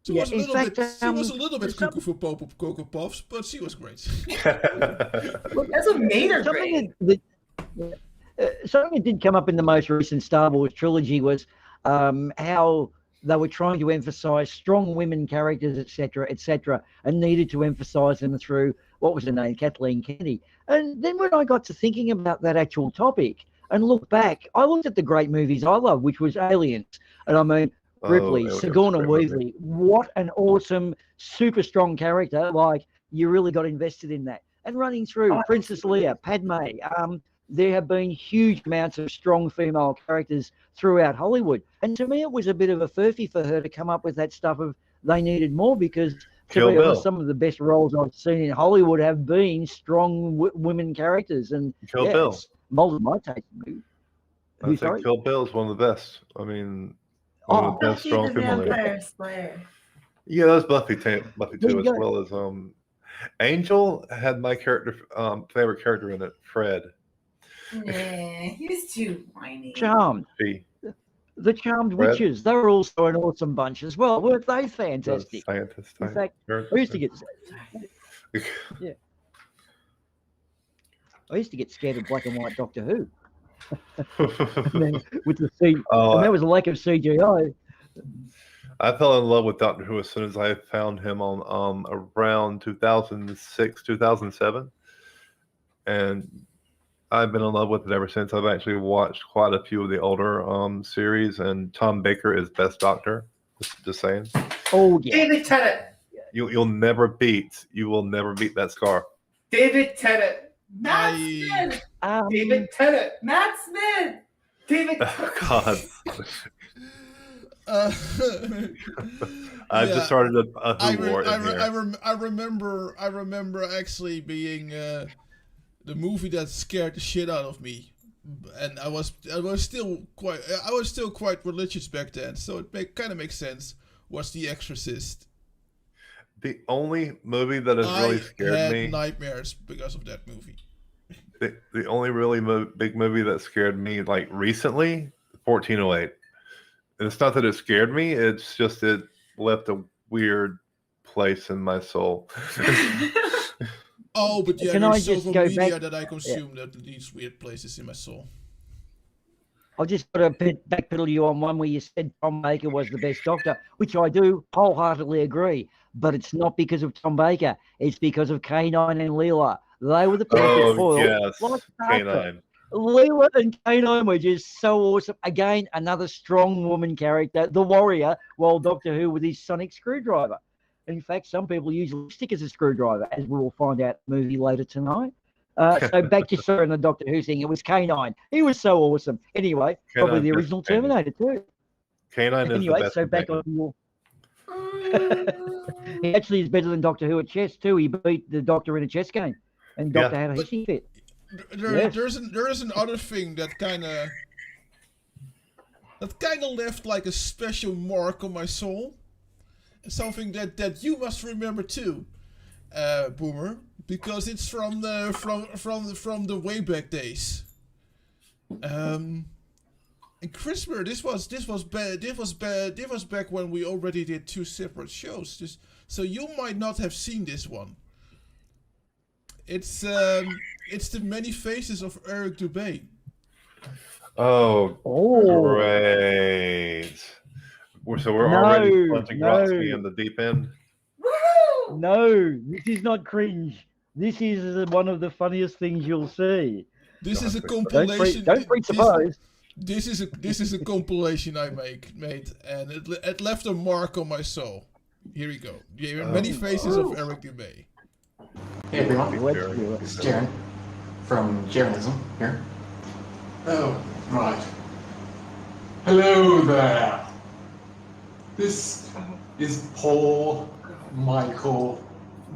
She was a little bit cuckoo for Cocoa Puffs, but she was great. That's what made her great. Something that did come up in the most recent Star Wars trilogy was how they were trying to emphasize strong women characters, etc., and needed to emphasize them through, what was her name, Kathleen Kennedy. And then when I got to thinking about that actual topic and look back, I looked at the great movies I love, which was Aliens. And I mean, Ripley, Sigourney Weaver, what an awesome, super strong character. Like, you really got invested in that. And running through Princess Leia, Padme, there have been huge amounts of strong female characters throughout Hollywood. And to me, it was a bit of a furphy for her to come up with that stuff of they needed more because, to be honest, some of the best roles I've seen in Hollywood have been strong women characters. And Kill Bill. It's molded my taste. I think Kill Bill is one of the best. I mean, one of the best strong female. Yeah, that's Buffy too, as well as Angel had my favorite character in it, Fred. Yeah, he was too whiny. Charmed. The Charmed Witches, they were also an awesome bunch as well. Weren't they fantastic? Scientist. In fact, I used to get I used to get scared of black and white Doctor Who. With the and that was a lack of CGI. I fell in love with Doctor Who as soon as I found him on around 2006, 2007, and I've been in love with it ever since. I've actually watched quite a few of the older series, and Tom Baker is best Doctor. Just saying. Oh yeah. David Tennant. You will never beat that scar. David Tennant. Matt Smith. David Tennant. Matt Smith. David. God. I just started a Who war in here. I remember actually being the movie that scared the shit out of me, and I was still quite religious back then, so it kind of makes sense. Was The Exorcist. The only movie that has really scared me. I had nightmares because of that movie. The only really big movie that scared me, like recently, 1408. And it's not that it scared me; it's just it left a weird place in my soul. Oh, but yeah, Can there's I just social go media back? that I consume that leaves weird places in my soul. I'll just got to backpedal you on one where you said Tom Baker was the best Doctor, which I do wholeheartedly agree. But it's not because of Tom Baker; it's because of K9 and Leela. They were the perfect foil. Yes, like K9. Leela and Canine were just so awesome. Again, another strong woman character, the warrior, while Doctor Who with his sonic screwdriver. In fact, some people use lipstick as a screwdriver, as we will find out in the movie later tonight. So back to Sir and the Doctor Who thing, it was Canine. He was so awesome. Anyway, probably the original Terminator too. Canine is Anyway, the best. so back on your... He actually is better than Doctor Who at chess too. He beat the Doctor in a chess game, and Doctor had a hissy fit. There is another thing that kind of left like a special mark on my soul. Something that you must remember too, Boomer, because it's from the way back days. And Christopher, this was back when we already did 2 separate shows. So you might not have seen this one. It's the Many Faces of Eric Dubé. Oh, great! So we're already plunging Roxy in the deep end. No, this is not cringe. This is one of the funniest things you'll see. This is a compilation. Don't presuppose. This is a compilation I made, and it left a mark on my soul. Here we go. Many Faces of Eric Dubé. Hey everyone, it's Jaren from Jarenism here. Oh, right. Hello there. This is Paul Michael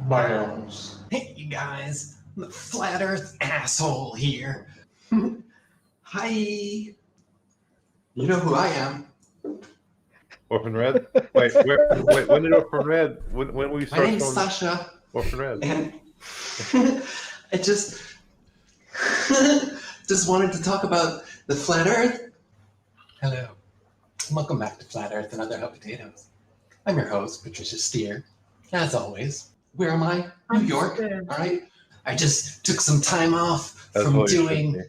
Bales. Hey, you guys. I'm the Flat Earth asshole here. Hi. You know who I am. Orphan Red? Wait, when did Orphan Red? When we start? My name's Sasha. Orphan Red. And I just wanted to talk about the Flat Earth. Hello. Welcome back to Flat Earth and Other Hot Potatoes. I'm your host, Patricia Steer. As always, where am I? New York, all right? I just took some time off from doing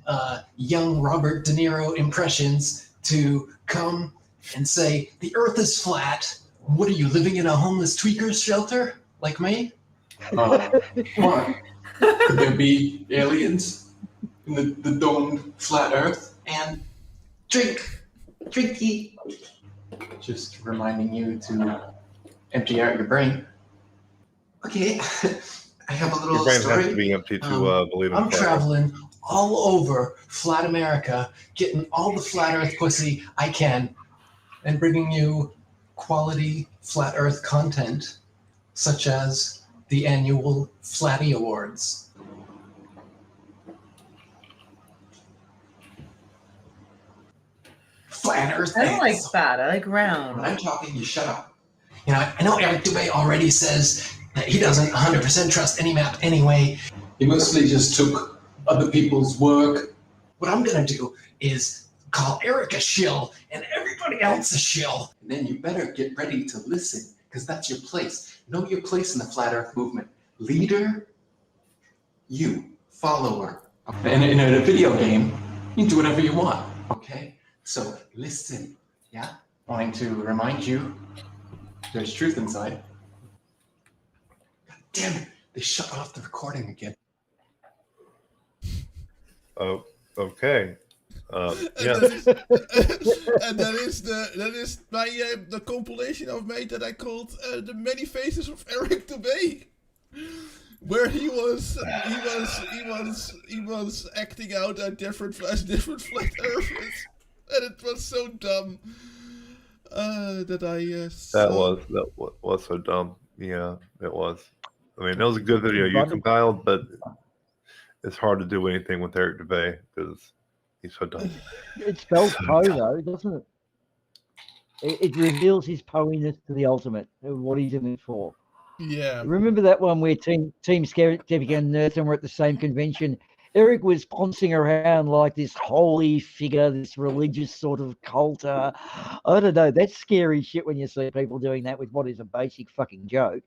young Robert De Niro impressions to come and say, the Earth is flat. What are you, living in a homeless tweakers shelter like me? Why? Could there be aliens in the domed flat Earth? And drinky. Just reminding you to empty out your brain. Okay, I have a little Your brain story. has to be empty to believe in I'm flat Earth. traveling all over flat America, getting all the flat Earth pussy I can, and bringing you quality flat Earth content, such as the annual Flatty Awards. Flat Earth. I don't like fat. I like round. When I'm talking, you shut up. You know, I know Eric Dubé already says that he doesn't 100% trust any map anyway. He mostly just took other people's work. What I'm gonna do is call Eric a shill and everybody else a shill. And then you better get ready to listen, because that's your place. Know your place in the Flat Earth movement. Leader, you. Follower. And in a video game, you can do whatever you want, okay? So listen, yeah? Wanting to remind you, there's truth inside. God damn it, they shut off the recording again. Oh, okay. And that is the compilation I've made that I called the Many Faces of Eric Dubé, where he was acting out at different flat earthers, and it was so dumb that I that was so dumb. Yeah, it was. I mean, that was a good video you compiled, but it's hard to do anything with Eric Dubé because he's so dumb. It spells Poe though, doesn't it? It reveals his Poe-iness to the ultimate, what he's in it for. Yeah. Remember that one where Team Skeptic and Nertham were at the same convention? Eric was pouncing around like this holy figure, this religious sort of cult. I don't know. That's scary shit when you see people doing that with what is a basic fucking joke.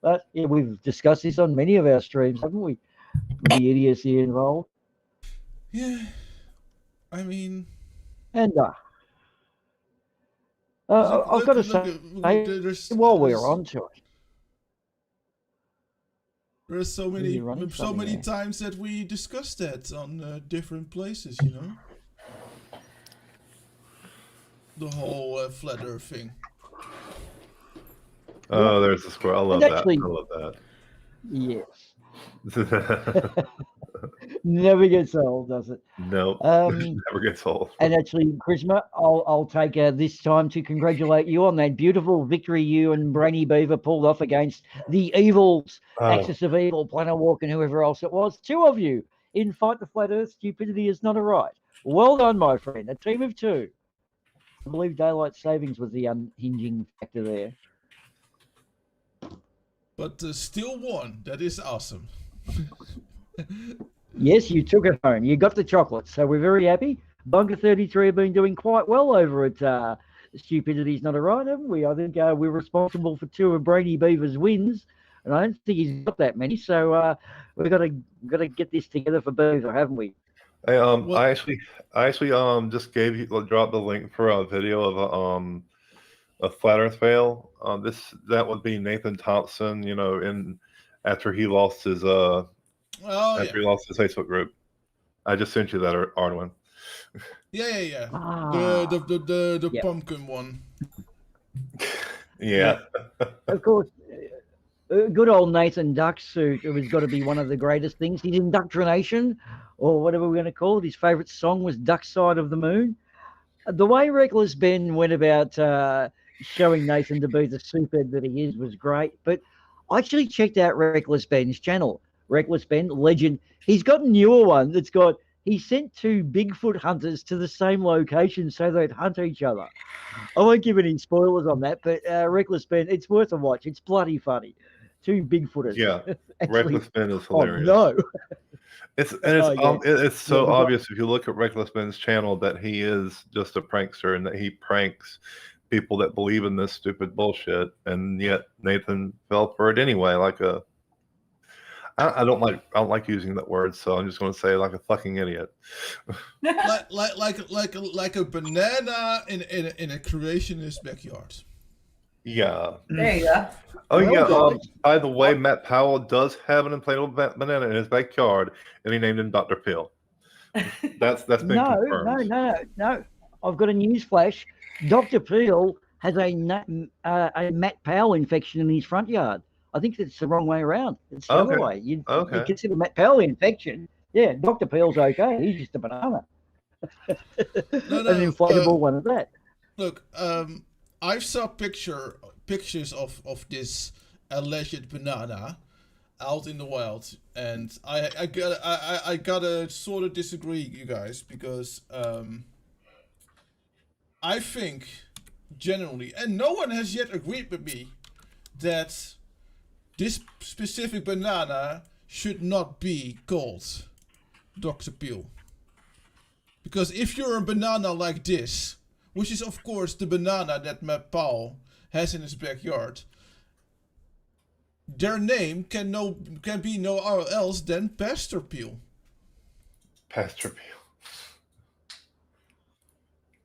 But yeah, we've discussed this on many of our streams, haven't we? The idiocy involved. Yeah. I mean... And I've got to say, while we're on to it, There are so many times that we discussed that on different places, you know. The whole flat Earth thing. Oh, there's the squirrel. I love that. I love that. Yes. Never gets old, does it? No, never gets old. And actually, Chrisma, I'll take this time to congratulate you on that beautiful victory you and Brainy Beaver pulled off against the evils, Axis of Evil, Planet Walk, and whoever else it was. 2 of you in Fight the Flat Earth. Stupidity is not a right. Well done, my friend. A team of 2. I believe daylight savings was the unhinging factor there. But still won. That is awesome. Yes, you took it home. You got the chocolate, so we're very happy. Bunker 33 have been doing quite well over at Stupidity's Not a Right, haven't we? I think we're responsible for 2 of Brainy Beaver's wins, and I don't think he's got that many. So we've got to get this together for Beaver, haven't we? Hey, I actually just dropped the link for a video of a flat Earth fail. That would be Nathan Thompson, you know, after he lost his he lost his Facebook group. I just sent you that, Arwen. Yeah. The pumpkin one. Yeah. Of course, good old Nathan Duck suit. It was got to be one of the greatest things. His indoctrination, or whatever we're going to call it, his favourite song was Duck Side of the Moon. The way Reckless Ben went about showing Nathan to be the superhead that he is was great. But I actually checked out Reckless Ben's channel. Reckless Ben, legend. He's got a newer one that's got, he sent 2 Bigfoot hunters to the same location so they'd hunt each other. I won't give any spoilers on that, but Reckless Ben, it's worth a watch. It's bloody funny. 2 Bigfooters. Yeah, actually, Reckless Ben is hilarious. Oh, no. It's so obvious if you look at Reckless Ben's channel that he is just a prankster and that he pranks people that believe in this stupid bullshit, and yet Nathan fell for it anyway. I don't like using that word, so I'm just going to say like a fucking idiot. like a banana in a creationist backyard. Yeah. There you go. Oh yeah. By the way, Matt Powell does have an inflatable banana in his backyard, and he named him Dr. Phil. That's been confirmed. No. I've got a news flash. Dr. Peel has a Matt Powell infection in his front yard. I think it's the wrong way around. It's the other way. You consider Matt Powell infection. Yeah, Dr. Peel's okay. He's just a banana. An inflatable one of that. Look, I saw pictures of this alleged banana out in the wild, and I gotta sort of disagree, you guys, because I think generally, and no one has yet agreed with me, that this specific banana should not be called Dr. Peel. Because if you're a banana like this, which is of course the banana that Matt Powell has in his backyard, their name can be no else than Pastor Peel. Pastor Peel.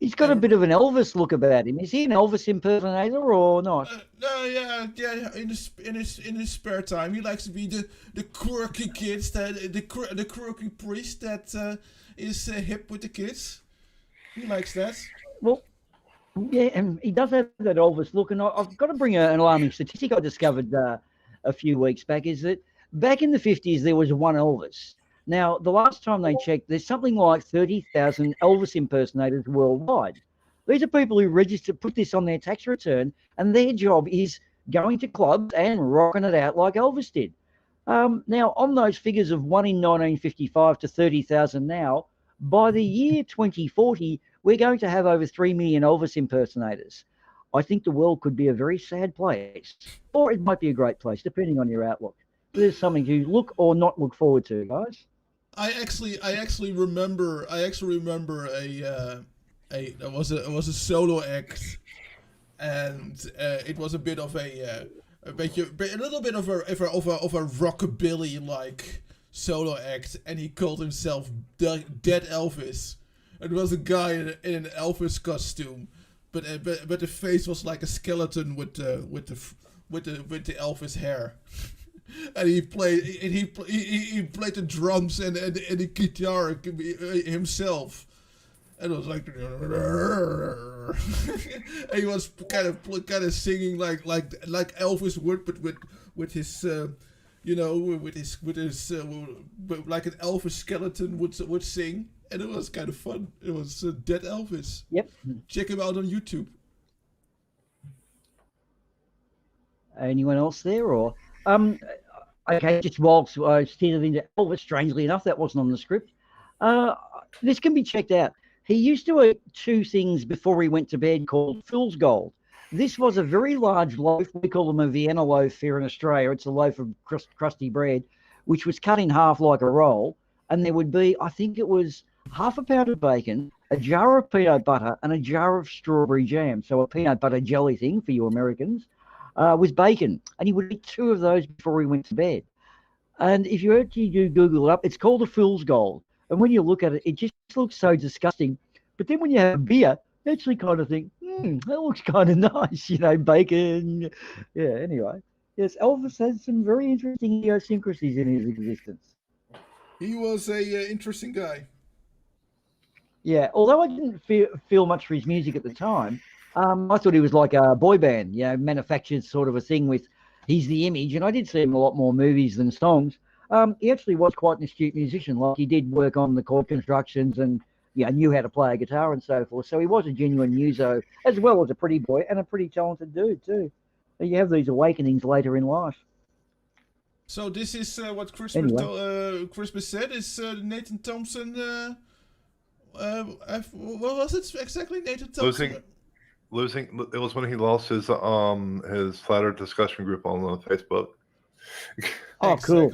He's got a bit of an Elvis look about him. Is he an Elvis impersonator or not? Yeah. In his spare time, he likes to be the quirky kids, the quirky priest that is hip with the kids. He likes that. Well, yeah, and he does have that Elvis look. And I've got to bring an alarming statistic I discovered a few weeks back. Is that back in the 50s there was one Elvis. Now, the last time they checked, there's something like 30,000 Elvis impersonators worldwide. These are people who put this on their tax return, and their job is going to clubs and rocking it out like Elvis did. Now, on those figures of 1 in 1955 to 30,000 now, by the year 2040, we're going to have over 3 million Elvis impersonators. I think the world could be a very sad place, or it might be a great place, depending on your outlook. There's something to look or not look forward to, guys. I actually remember it was a solo act, and it was a bit of a little bit of a rockabilly like solo act, and he called himself Dead Elvis. It was a guy in an Elvis costume, but the face was like a skeleton with the Elvis hair. and he played the drums and the guitar himself, and it was like, and he was kind of singing like Elvis would, but with his like an Elvis skeleton would sing, and it was kind of fun. It was Dead Elvis. Yep. Check him out on YouTube. Anyone else there, or okay, just whilst I steered into Elvis, strangely enough, that wasn't on the script. This can be checked out. He used to eat two things before he went to bed called fool's gold. This was a very large loaf. We call them a Vienna loaf here in Australia. It's a loaf of crusty bread, which was cut in half like a roll. And there would be, I think it was half a pound of bacon, a jar of peanut butter, and a jar of strawberry jam. So a peanut butter jelly thing for you Americans. With bacon, and he would eat two of those before he went to bed. And if you actually do Google it up, it's called a fool's gold. And when you look at it, it just looks so disgusting. But then when you have beer, you actually kind of think, that looks kind of nice, bacon. Yeah, anyway. Yes, Elvis has some very interesting idiosyncrasies in his existence. He was a interesting guy. Yeah, although I didn't feel much for his music at the time, I thought he was like a boy band, manufactured sort of a thing with he's the image. And I did see him in a lot more movies than songs. He actually was quite an astute musician. Like he did work on the chord constructions and knew how to play a guitar and so forth. So he was a genuine muso as well as a pretty boy and a pretty talented dude too. You have these awakenings later in life. So this is what Christmas said is Nathan Thompson. What was it exactly, Nathan Thompson? Losing. It was when he lost his Flat Earth discussion group on Facebook. Oh, exactly. Cool.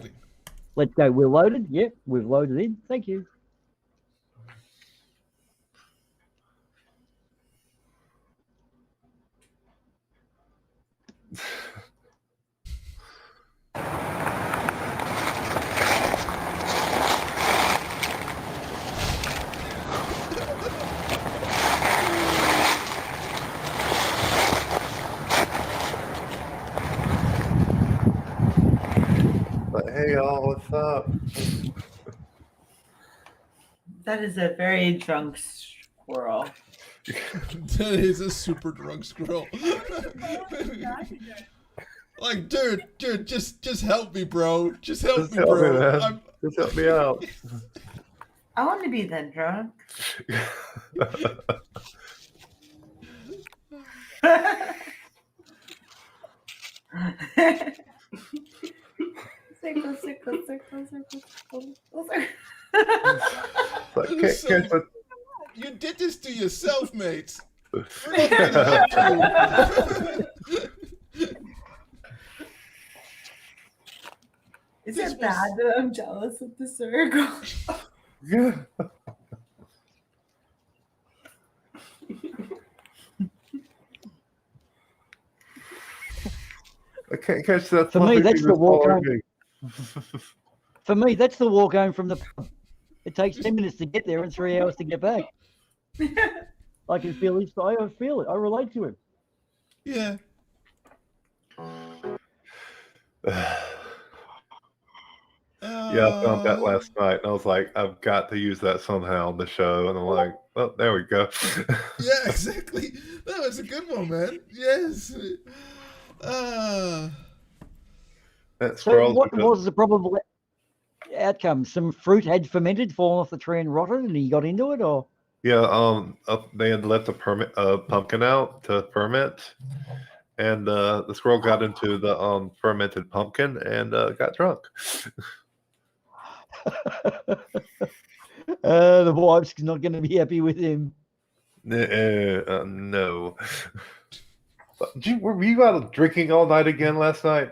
Let's go. We're loaded. Yep, we've loaded in. Thank you. Hey y'all, what's up? That is a very drunk squirrel. That is a super drunk squirrel. Like, dude, just help me, bro. Just help me, bro. Just help me out. I want to be that drunk. You did this to yourself, mate. Is it bad that I'm jealous of the circle? Yeah. I can't catch that. For me, that's the walk home. For me, that's the walk home from the pub. It takes 10 minutes to get there and 3 hours to get back. I can feel his I feel it. I relate to him. Yeah. Yeah, I found that last night, and I was like, I've got to use that somehow on the show, and I'm like, well, there we go. Yeah, exactly. That was a good one, man. Yes. So what was the probable outcome? Some fruit had fermented, fallen off the tree and rotted, and he got into it, or? Yeah, they had left a pumpkin out to ferment, and the squirrel got into the fermented pumpkin and got drunk. The wife's not going to be happy with him. No. Were you out drinking all night again last night?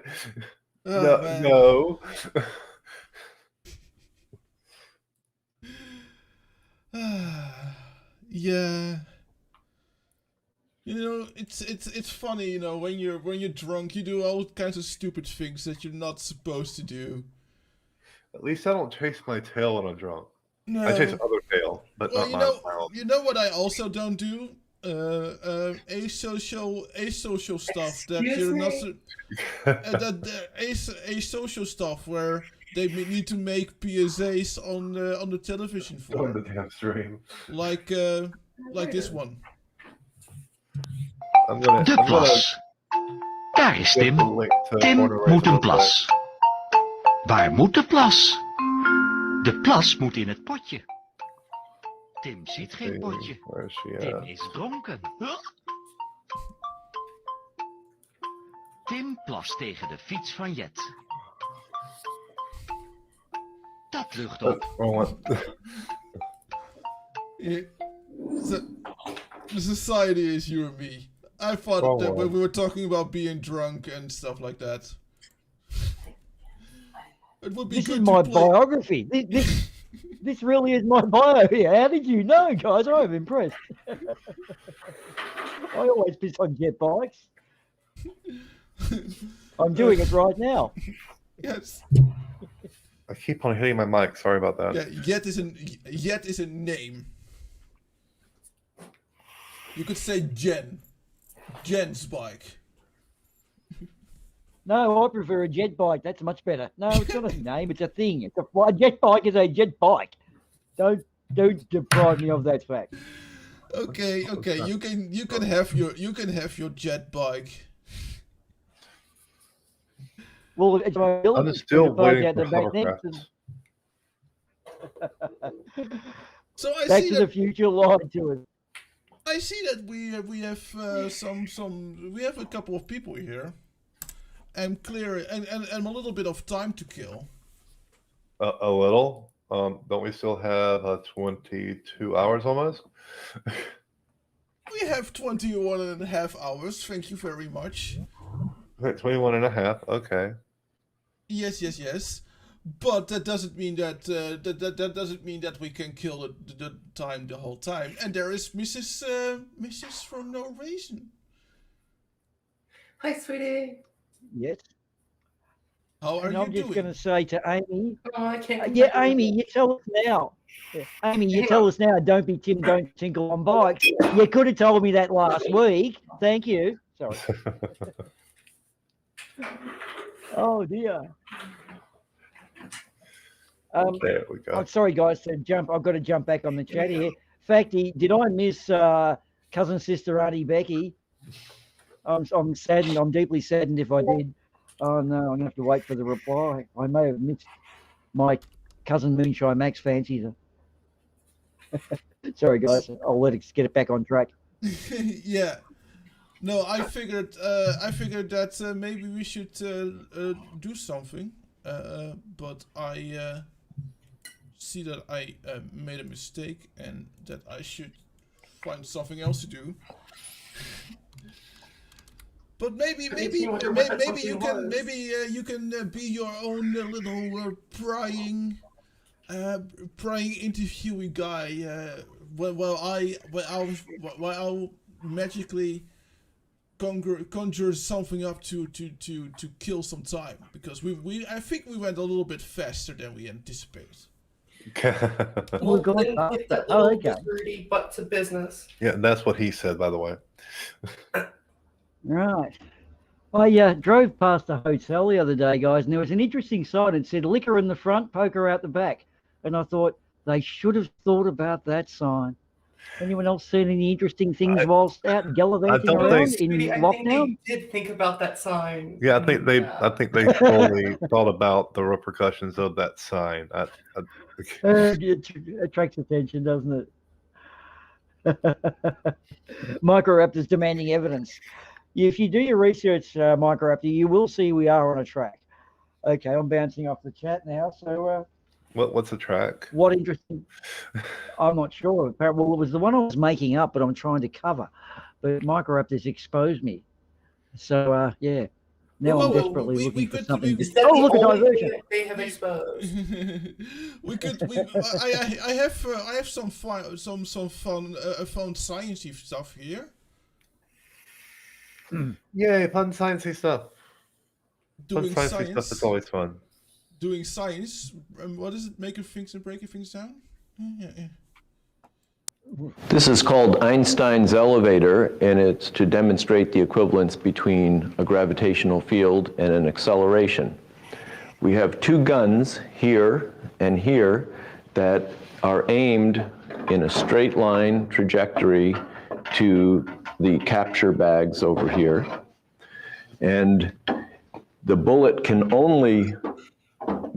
No. Yeah. It's funny, when you're drunk, you do all kinds of stupid things that you're not supposed to do. At least I don't chase my tail when I'm drunk. No. I chase other tail, but not my mouth. You know what I also don't do? asocial stuff that Excuse you're not me? asocial stuff where they need to make PSAs on the television On for, the damn stream. like this one. De plas. Daar is Tim. Tim moet een plas. Waar moet de plas? De plas moet in het potje. Tim ziet geen potje. Tim is dronken. Tim plast tegen de fiets van Jet. Dat lucht op. The society is you and me. I thought that when we were talking about being drunk and stuff like that. It would be this good is my to play. biography. This really is my bio here. How did you know, guys? I'm impressed. I always piss on jet bikes. I'm doing it right now. Yes. I keep on hitting my mic. Sorry about that. Yeah, Jet is a name. You could say Jen's bike. No, I prefer a jet bike. That's much better. No, it's not a name. It's a thing. A jet bike is a jet bike. Don't deprive me of that fact. Okay. You can have your jet bike. Well, it's my I'm still waiting for back hovercraft. So I Back see to that, the Future lied to us. I see that we have we have a couple of people here, and a little bit of time to kill. A little. Don't we still have 22 hours almost? We have 21 and a half hours. Thank you very much. Okay, 21 and a half. Okay. Yes. But that doesn't mean that that doesn't mean that we can kill the time the whole time. And there is Mrs. for no reason. Hi, sweetie. Yes. How are And you I'm just doing? going to say to Amy. Oh, I can't. Yeah, Amy, you tell us now. Yeah, Amy, you tell us now. Don't be Tim. Don't tinkle on bikes. You could have told me that last week. Thank you. Sorry. Oh dear. There we go. I'm sorry, guys. I've got to jump back on the chat here. Facty, did I miss cousin, sister, Auntie Becky? I'm saddened. I'm deeply saddened if I did. Oh no, I'm gonna have to wait for the reply. I may have missed my cousin Moonshine Max fancies. Sorry, guys. I'll let it get it back on track. Yeah. No, I figured that maybe we should do something, but I see that I made a mistake and that I should find something else to do. But maybe you can be your own little prying interviewing guy. While I'll magically conjure something up to kill some time, because I think we went a little bit faster than we anticipated. We're going faster. Oh, okay. Dirty, but to business. Yeah, that's what he said, by the way. Right. I drove past a hotel the other day, guys, and there was an interesting sign. It said liquor in the front, poker out the back. And I thought they should have thought about that sign. Anyone else seen any interesting things whilst out gallivanting around in lockdown? I think they did think about that sign. Yeah, I think they fully thought about the repercussions of that sign. It attracts attention, doesn't it? Microraptor's demanding evidence. If you do your research, Microraptor, you will see we are on a track. Okay, I'm bouncing off the chat now. So, what's the track? What interesting? I'm not sure. Well, it was the one I was making up, but I'm trying to cover. But Microraptor's exposed me. So, yeah. Now I'm desperately looking for something. Look at diversion. They have exposed. I have some fun sciencey stuff here. Yay, fun sciencey stuff. Doing fun sciencey science. stuff is always fun. Doing science. What is it? Making things and breaking things down? Yeah. This is called Einstein's elevator, and it's to demonstrate the equivalence between a gravitational field and an acceleration. We have two guns here and here that are aimed in a straight line trajectory to the capture bags over here. And the bullet can only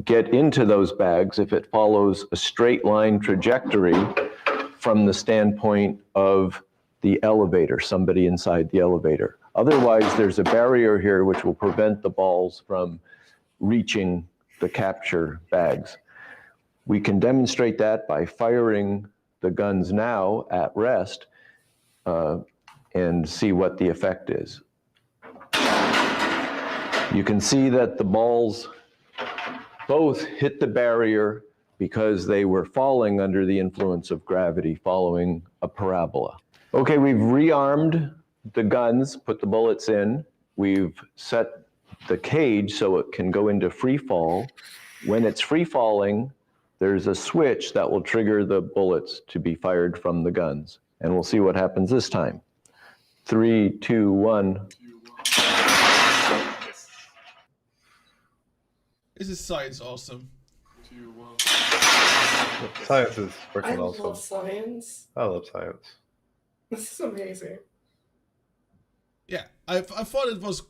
get into those bags if it follows a straight line trajectory from the standpoint of the elevator, somebody inside the elevator. Otherwise, there's a barrier here which will prevent the balls from reaching the capture bags. We can demonstrate that by firing the guns now at rest and see what the effect is. You can see that the balls both hit the barrier because they were falling under the influence of gravity following a parabola. Okay, we've rearmed the guns, put the bullets in. We've set the cage so it can go into free fall. When it's free falling, there's a switch that will trigger the bullets to be fired from the guns. And we'll see what happens this time. 3, 2, 1. Isn't science awesome? Science is I freaking love awesome. science. I love science. This is amazing. Yeah, I thought it was.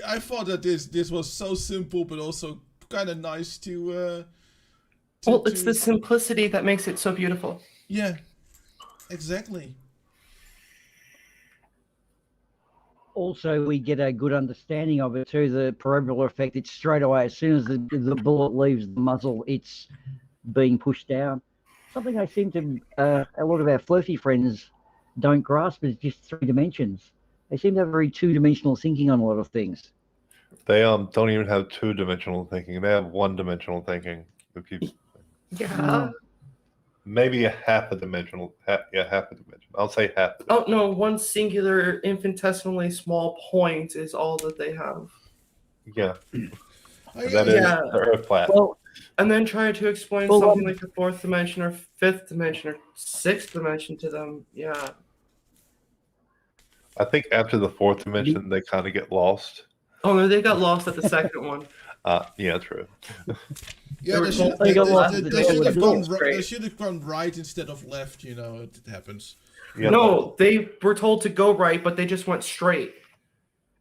I thought that this was so simple, but also kind of nice to. Well, it's the simplicity that makes it so beautiful. Yeah, exactly. Also, we get a good understanding of it too. The parabola effect. It's straight away as soon as the bullet leaves the muzzle, it's being pushed down. Something I seem to a lot of our fluffy friends don't grasp is just 3 dimensions. They seem to have very 2-dimensional thinking on a lot of things. They don't even have 2-dimensional thinking. They have 1-dimensional thinking. Yeah. Maybe a half a dimensional. Half a dimension. I'll say half. Oh no, one singular infinitesimally small point is all that they have. Yeah. Oh, That is they're flat. Well, and then try to explain something like the 4th dimension or 5th dimension or 6th dimension to them. Yeah. I think after the 4th dimension, they kind of get lost. Oh no, they got lost at the second one. Yeah, true. Yeah, they should have gone right instead of left. You know, it happens. Yeah. No, they were told to go right, but they just went straight.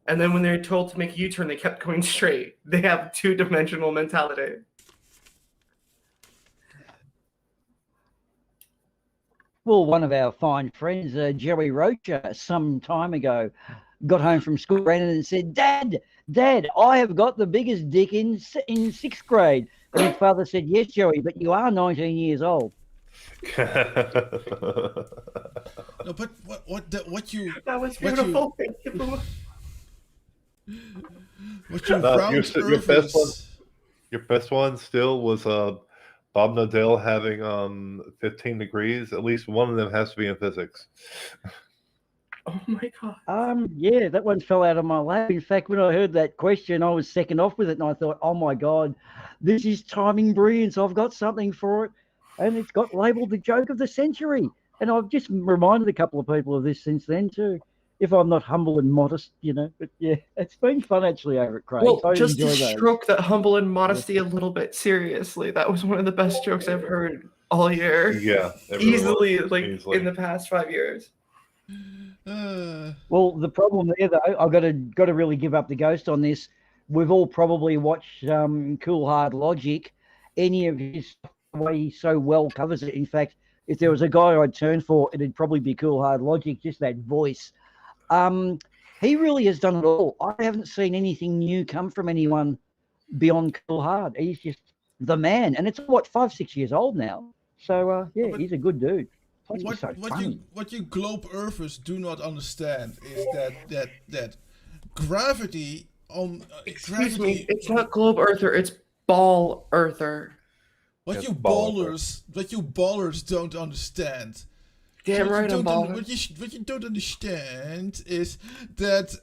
And then when they were told to make a U-turn, they kept going straight. They have 2-dimensional mentality. Well, one of our fine friends, Jerry Rocha, some time ago, got home from school, ran in and said, Dad, I have got the biggest dick in 6th grade. And his father said, yes, Jerry, but you are 19 years old. No, but what you that was beautiful. What you your best one still was Bob Nodell having 15 degrees. At least one of them has to be in physics. Oh my god. Yeah, that one fell out of my lap. In fact, when I heard that question, I was second off with it, and I thought, oh my god, this is timing brilliance. I've got something for it, and it's got labelled the joke of the century. And I've just reminded a couple of people of this since then too. If I'm not humble and modest, you know, but yeah, it's been fun actually over at Craig. Well, I just to enjoy those. stroke that humble and modesty a little bit seriously, that was one of the best jokes I've heard all year. Yeah, easily, in the past 5 years. Well, the problem there, though, I've got to really give up the ghost on this. We've all probably watched Cool Hard Logic. Any of his stuff, the way he so well covers it. In fact, if there was a guy I'd turn for, it'd probably be Cool Hard Logic. Just that voice. He really has done it all. I haven't seen anything new come from anyone beyond Cool Hard. He's just the man, and it's 5-6 years old now. So yeah, he's a good dude. What you globe earthers do not understand is that gravity on Excuse me, it's not globe earther, it's ball earther. What you ballers don't understand. Damn right, I'm baller. What you don't understand is that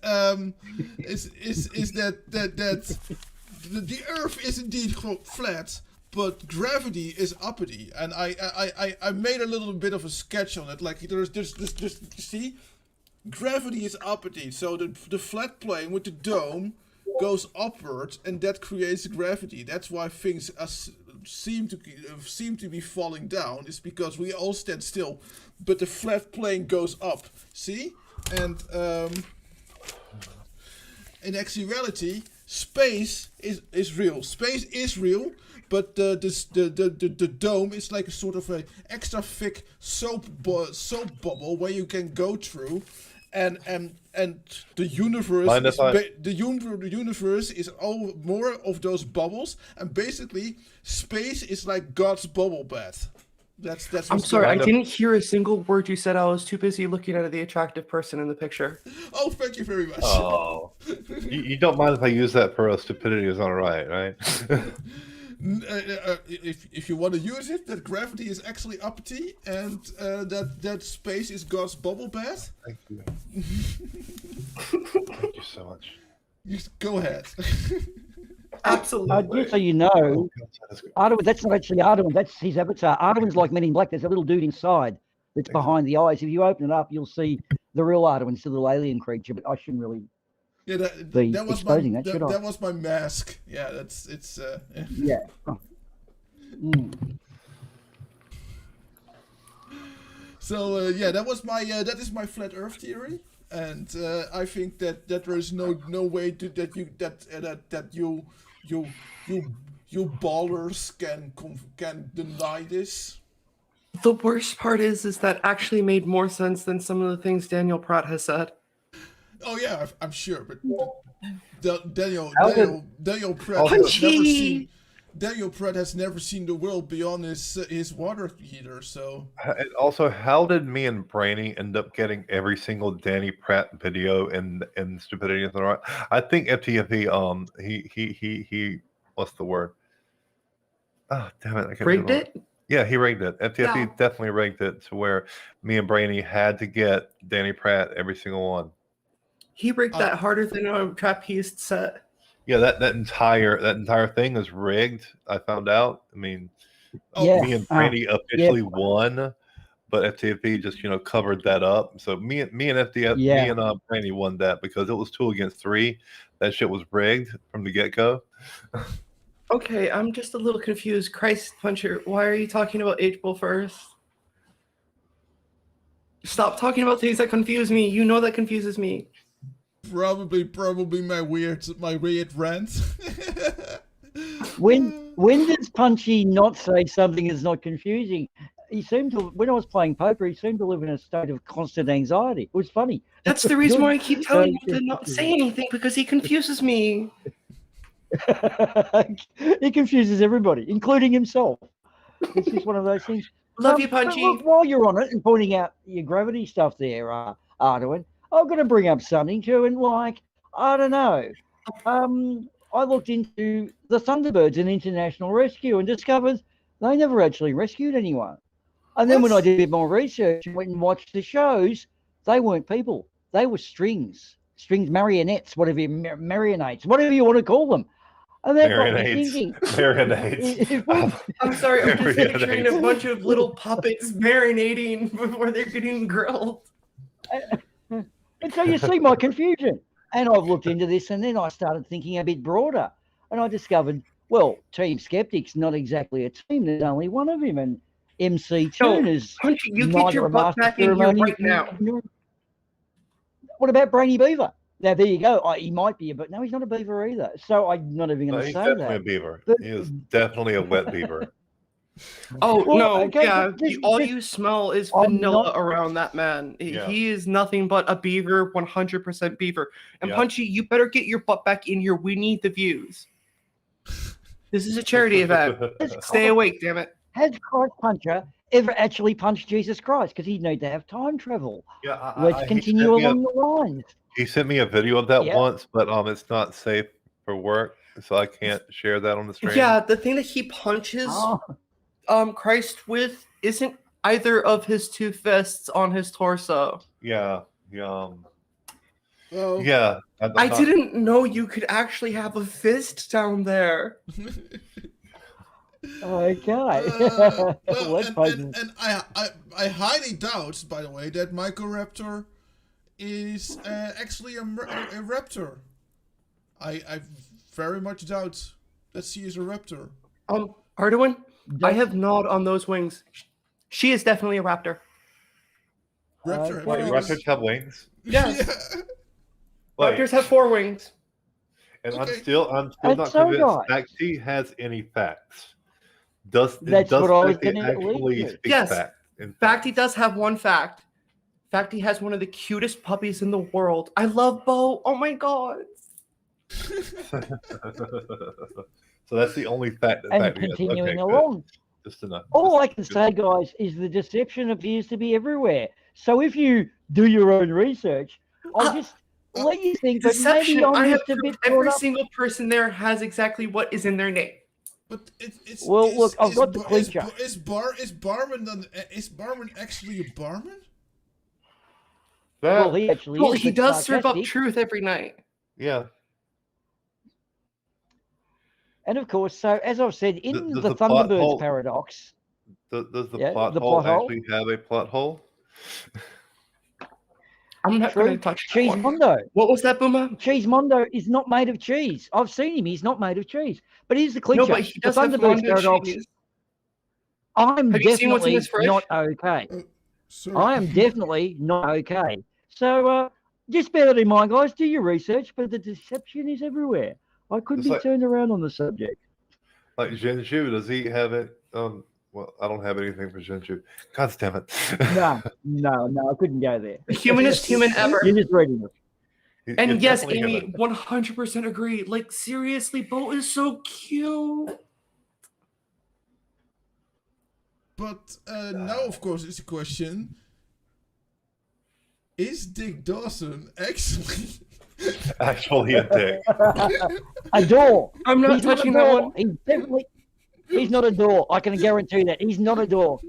the Earth is indeed flat, but gravity is uppity, and I made a little bit of a sketch on it. Like there's see, gravity is uppity, so the flat plane with the dome goes upwards, and that creates gravity. That's why things seem to be falling down. Is because we all stand still, but the flat plane goes up. See, and in actuality, space is real. Space is real, but the dome is like a sort of a extra thick soap bubble where you can go through, and the universe the universe is all more of those bubbles, and basically space is like God's bubble bath. That's I'm sorry, I didn't hear a single word you said. I was too busy looking at the attractive person in the picture. Oh, thank you very much. Oh, you don't mind if I use that for stupidity is not right? If you want to use it, that gravity is actually uppity, and that space is God's bubble bath. Thank you. Thank you so much. You go ahead. Absolutely. Just so you know, Arduin, that's not actually Arduin, that's his avatar. Arduin's like Men in Black. There's a little dude inside that's behind the eyes. If you open it up, you'll see the real Arduin. It's a little alien creature, but I shouldn't really that was exposing my, that, should I? that was my mask. Yeah, it's yeah. So yeah, that is my flat Earth theory, and I think that there is no way to that you ballers can deny this. The worst part is that actually made more sense than some of the things Daniel Pratt has said. Oh yeah, I'm sure, but Daniel Pratt has never seen the world beyond his water heater. So and also, how did me and Brainy end up getting every single Danny Pratt video in Stupidity Is Not Right? I think FTFE he what's the word? Oh damn it! I can't rigged it. Yeah, he rigged it. FTFE definitely rigged it to where me and Brainy had to get Danny Pratt every single one. He rigged that harder than a trapeze set. Yeah, that entire thing is rigged. I found out. I mean, me and Brandy officially won, but FTFE just covered that up. So me and Brandy won that because it was 2 against 3. That shit was rigged from the get go. Okay, I'm just a little confused. Christ Puncher, why are you talking about H-Bull first? Stop talking about things that confuse me. You know that confuses me. Probably my weird rant. When does Punchy not say something is not confusing? He seemed to, when I was playing poker, he seemed to live in a state of constant anxiety. It was funny. That's the reason why I keep telling you to not say anything, because he confuses me. He confuses everybody, including himself. It's just one of those things. Love you, Punchy. Look, while you're on it and pointing out your gravity stuff there, Arduin, I've got to bring up something too. And I don't know. I looked into the Thunderbirds and International Rescue and discovered they never actually rescued anyone. And then when I did a bit more research and went and watched the shows, they weren't people. They were strings, marionettes, whatever you want to call them. And that got me thinking. Marionettes. I'm sorry, I'm just picturing a bunch of little puppets marinating before they're getting grilled. And so you see my confusion. And I've looked into this, and then I started thinking a bit broader. And I discovered, well, Team Skeptic's not exactly a team. There's only one of him. And MC Toon is Punchy, you get your butt back in here right now. What about Brainy Beaver? Now, there you go. He might be, but no, he's not a beaver either. So I'm not even going to say that. He's definitely a beaver. He is definitely a wet beaver. Oh, Well, no, okay, yeah. but this- All this- you smell is I'm vanilla not- around that man. Yeah. He is nothing but a beaver, 100% beaver. And Yeah. Punchy, you better get your butt back in here. We need the views. This is a charity event. Stay awake, damn it. Has Christ Puncher ever actually punched Jesus Christ? Because he'd need to have time travel. Yeah, Let's continue along the lines. He sent me a video of that Yeah. once, but it's not safe for work, so I can't share that on the stream. Yeah, the thing that he punches Christ with isn't either of his 2 fists on his torso. Yeah. Well, Yeah. I didn't know you could actually have a fist down there. Okay. Well, Let's post and I highly doubt, by the way, that Microraptor is actually a raptor. I very much doubt that she is a raptor. Arduin, I have gnawed on those wings. She is definitely a raptor. Raptor. Wait, raptors have wings? Yes. Wait. Raptors have 4 wings. And I'm still not That's so convinced nice. Facty has any facts. Does That's what I was Facty gonna lead actually to. speak Yes. fact? Facty does have one fact. Facty has one of the cutest puppies in the world. I love Bo. Oh my god. So that's the only fact that And Facty has. continuing Okay, along. good. Just enough. All I can say, guys, is the deception appears to be everywhere. So if you do your own research, I'll just let you think that Deception. maybe I'm I have just a bit proved every caught up. single person there has exactly what is in their name. But it's Well, look, I've got the clincher. Is barman actually a barman? Well, he actually Well, is. he but does serve up sarcastic. truth every night. Yeah. And of course, so as I've said, in Does the plot Thunderbirds hole- paradox, Does the Yeah, plot the hole plot hole. actually have a plot hole? I'm not True. going to touch that one. Cheesemondo. What was that, Boomer? Cheesemondo is not made of cheese. I've seen him. He's not made of cheese. But here's the clincher. No, but he the does have Thunderbirds Mondo paradox. cheese. I'm Have you seen what's in definitely his fridge? not okay. Sorry. I am definitely not okay. So just bear that in mind, guys. Do your research, but the deception is everywhere. I couldn't It's be like- turned around on the subject. Like Zhenzhu, does he have it? Well, I don't have anything for Zhenzhu. God damn it. No, I couldn't go there. The humanest human ever. You're just reading it. And yes, definitely Amy, 100% agree. Like, seriously, Bo is so cute. But now, of course, is the question: is Dick Dawson actually Actually a dick? A door. I'm not He's touching a that door. one. He's not a door. I can guarantee that. He's not a door.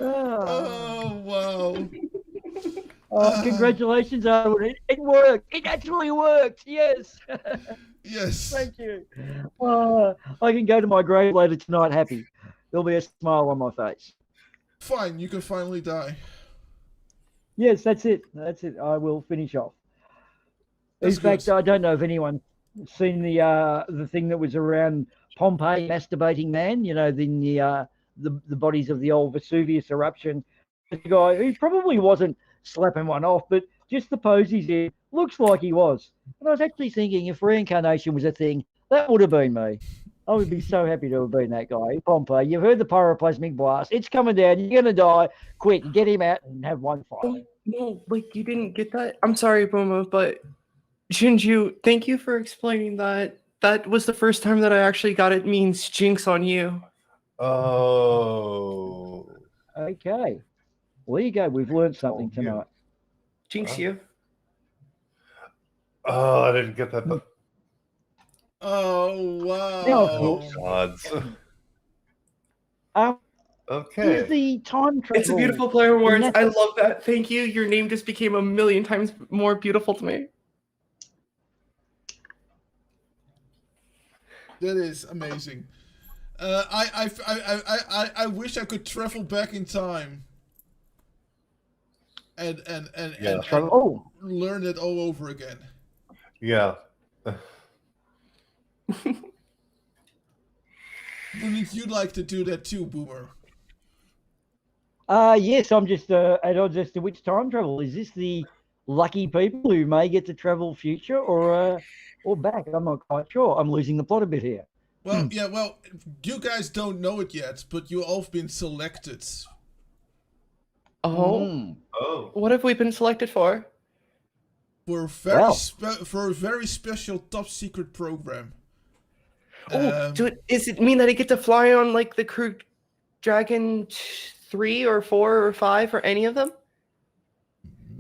Oh wow! Congratulations, Owen. It worked. It actually worked. Yes. Yes. Thank you. I can go to my grave later tonight happy. There'll be a smile on my face. Fine, you can finally die. Yes, that's it. That's it. I will finish off. That's In fact, good. I don't know if anyone's seen the thing that was around Pompeii masturbating man. You know, the bodies of the old Vesuvius eruption. The guy who probably wasn't slapping one off, but just the pose he's in looks like he was. And I was actually thinking, if reincarnation was a thing, that would have been me. I would be so happy to have been that guy. Pompeii, you've heard the pyroplasmic blast. It's coming down. You're going to die. Quick, get him out and have one fight. No, like, you didn't get that? I'm sorry, Boomer, but Shinju, thank you for explaining that. That was the first time that I actually got it means jinx on you. Oh. Okay. Well, there you go. We've learned something tonight. Jinx you. Oh, I didn't get that. Oh wow! Now, Gods. here's Okay. the time travel. It's a beautiful play on words. And I that's- love that. Thank you. Your name just became a million times more beautiful to me. That is amazing. I wish I could travel back in time and learn it all over again. Yeah. Wouldn't you like to do that too, Boomer? Yes, I'm just at odds as to which time travel. Is this the lucky people who may get to travel future or back? I'm not quite sure. I'm losing the plot a bit here. Well, yeah, well, you guys don't know it yet, but you all have been selected. Oh. Oh. What have we been selected for? For a very special top secret program. Oh, does it mean that I get to fly on like the Crew Dragon 3 or 4 or 5 or any of them?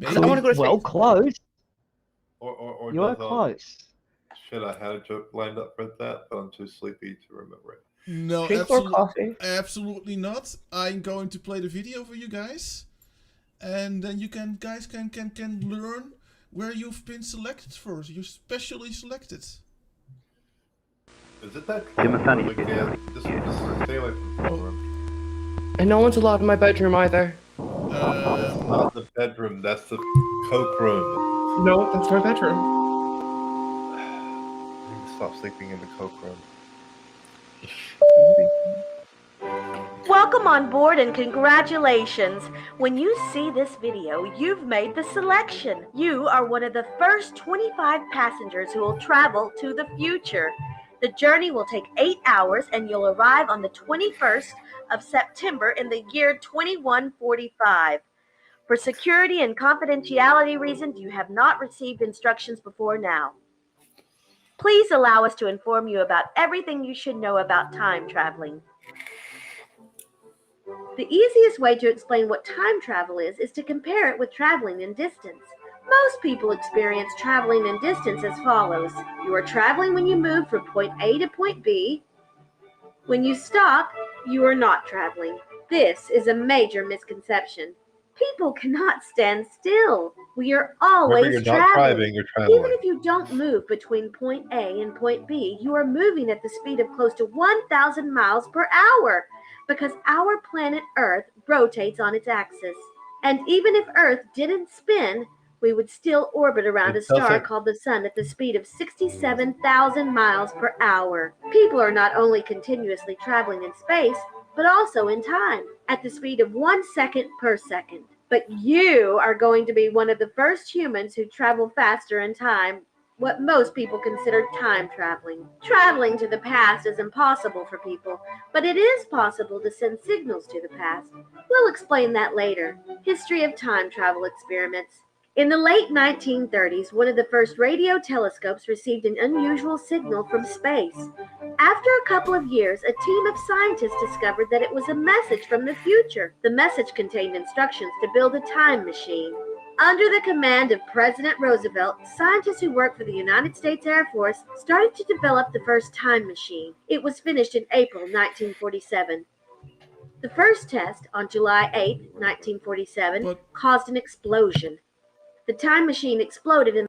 I want to go to space. Well, close. Or You are does, close. Shit, I had a joke lined up for that, but I'm too sleepy to remember it. No, Drink more coffee. absolutely not. I'm going to play the video for you guys, and then you guys can learn where you've been selected for. You're specially selected. Is it that Give him a funny room again? Just stay away from the phone room. And no one's allowed in my bedroom either. That's not the bedroom. That's the coke room. No, that's my bedroom. You need to stop sleeping in the coke room. Welcome on board and congratulations. When you see this video, you've made the selection. You are one of the first 25 passengers who will travel to the future. The journey will take 8 hours and you'll arrive on the 21st of September in the year 2145. For security and confidentiality reasons, you have not received instructions before now. Please allow us to inform you about everything you should know about time traveling. The easiest way to explain what time travel is to compare it with traveling in distance. Most people experience traveling in distance as follows. You are traveling when you move from point A to point B. When you stop, you are not traveling. This is a major misconception. People cannot stand still. We are always Remember, you're not traveling. driving, you're traveling. Even if you don't move between point A and point B, you are moving at the speed of close to 1,000 miles per hour because our planet Earth rotates on its axis. And even if Earth didn't spin, we would still orbit around a star called the Sun at the speed of 67,000 miles per hour. People are not only continuously traveling in space, but also in time, at the speed of 1 second per second. But you are going to be one of the first humans who travel faster in time, what most people consider time traveling. Traveling to the past is impossible for people, but it is possible to send signals to the past. We'll explain that later. History of time travel experiments. In the late 1930s, one of the first radio telescopes received an unusual signal from space. After a couple of years, a team of scientists discovered that it was a message from the future. The message contained instructions to build a time machine. Under the command of President Roosevelt, scientists who worked for the United States Air Force started to develop the first time machine. It was finished in April 1947. The first test, on July 8, 1947, caused an explosion. The time machine exploded in...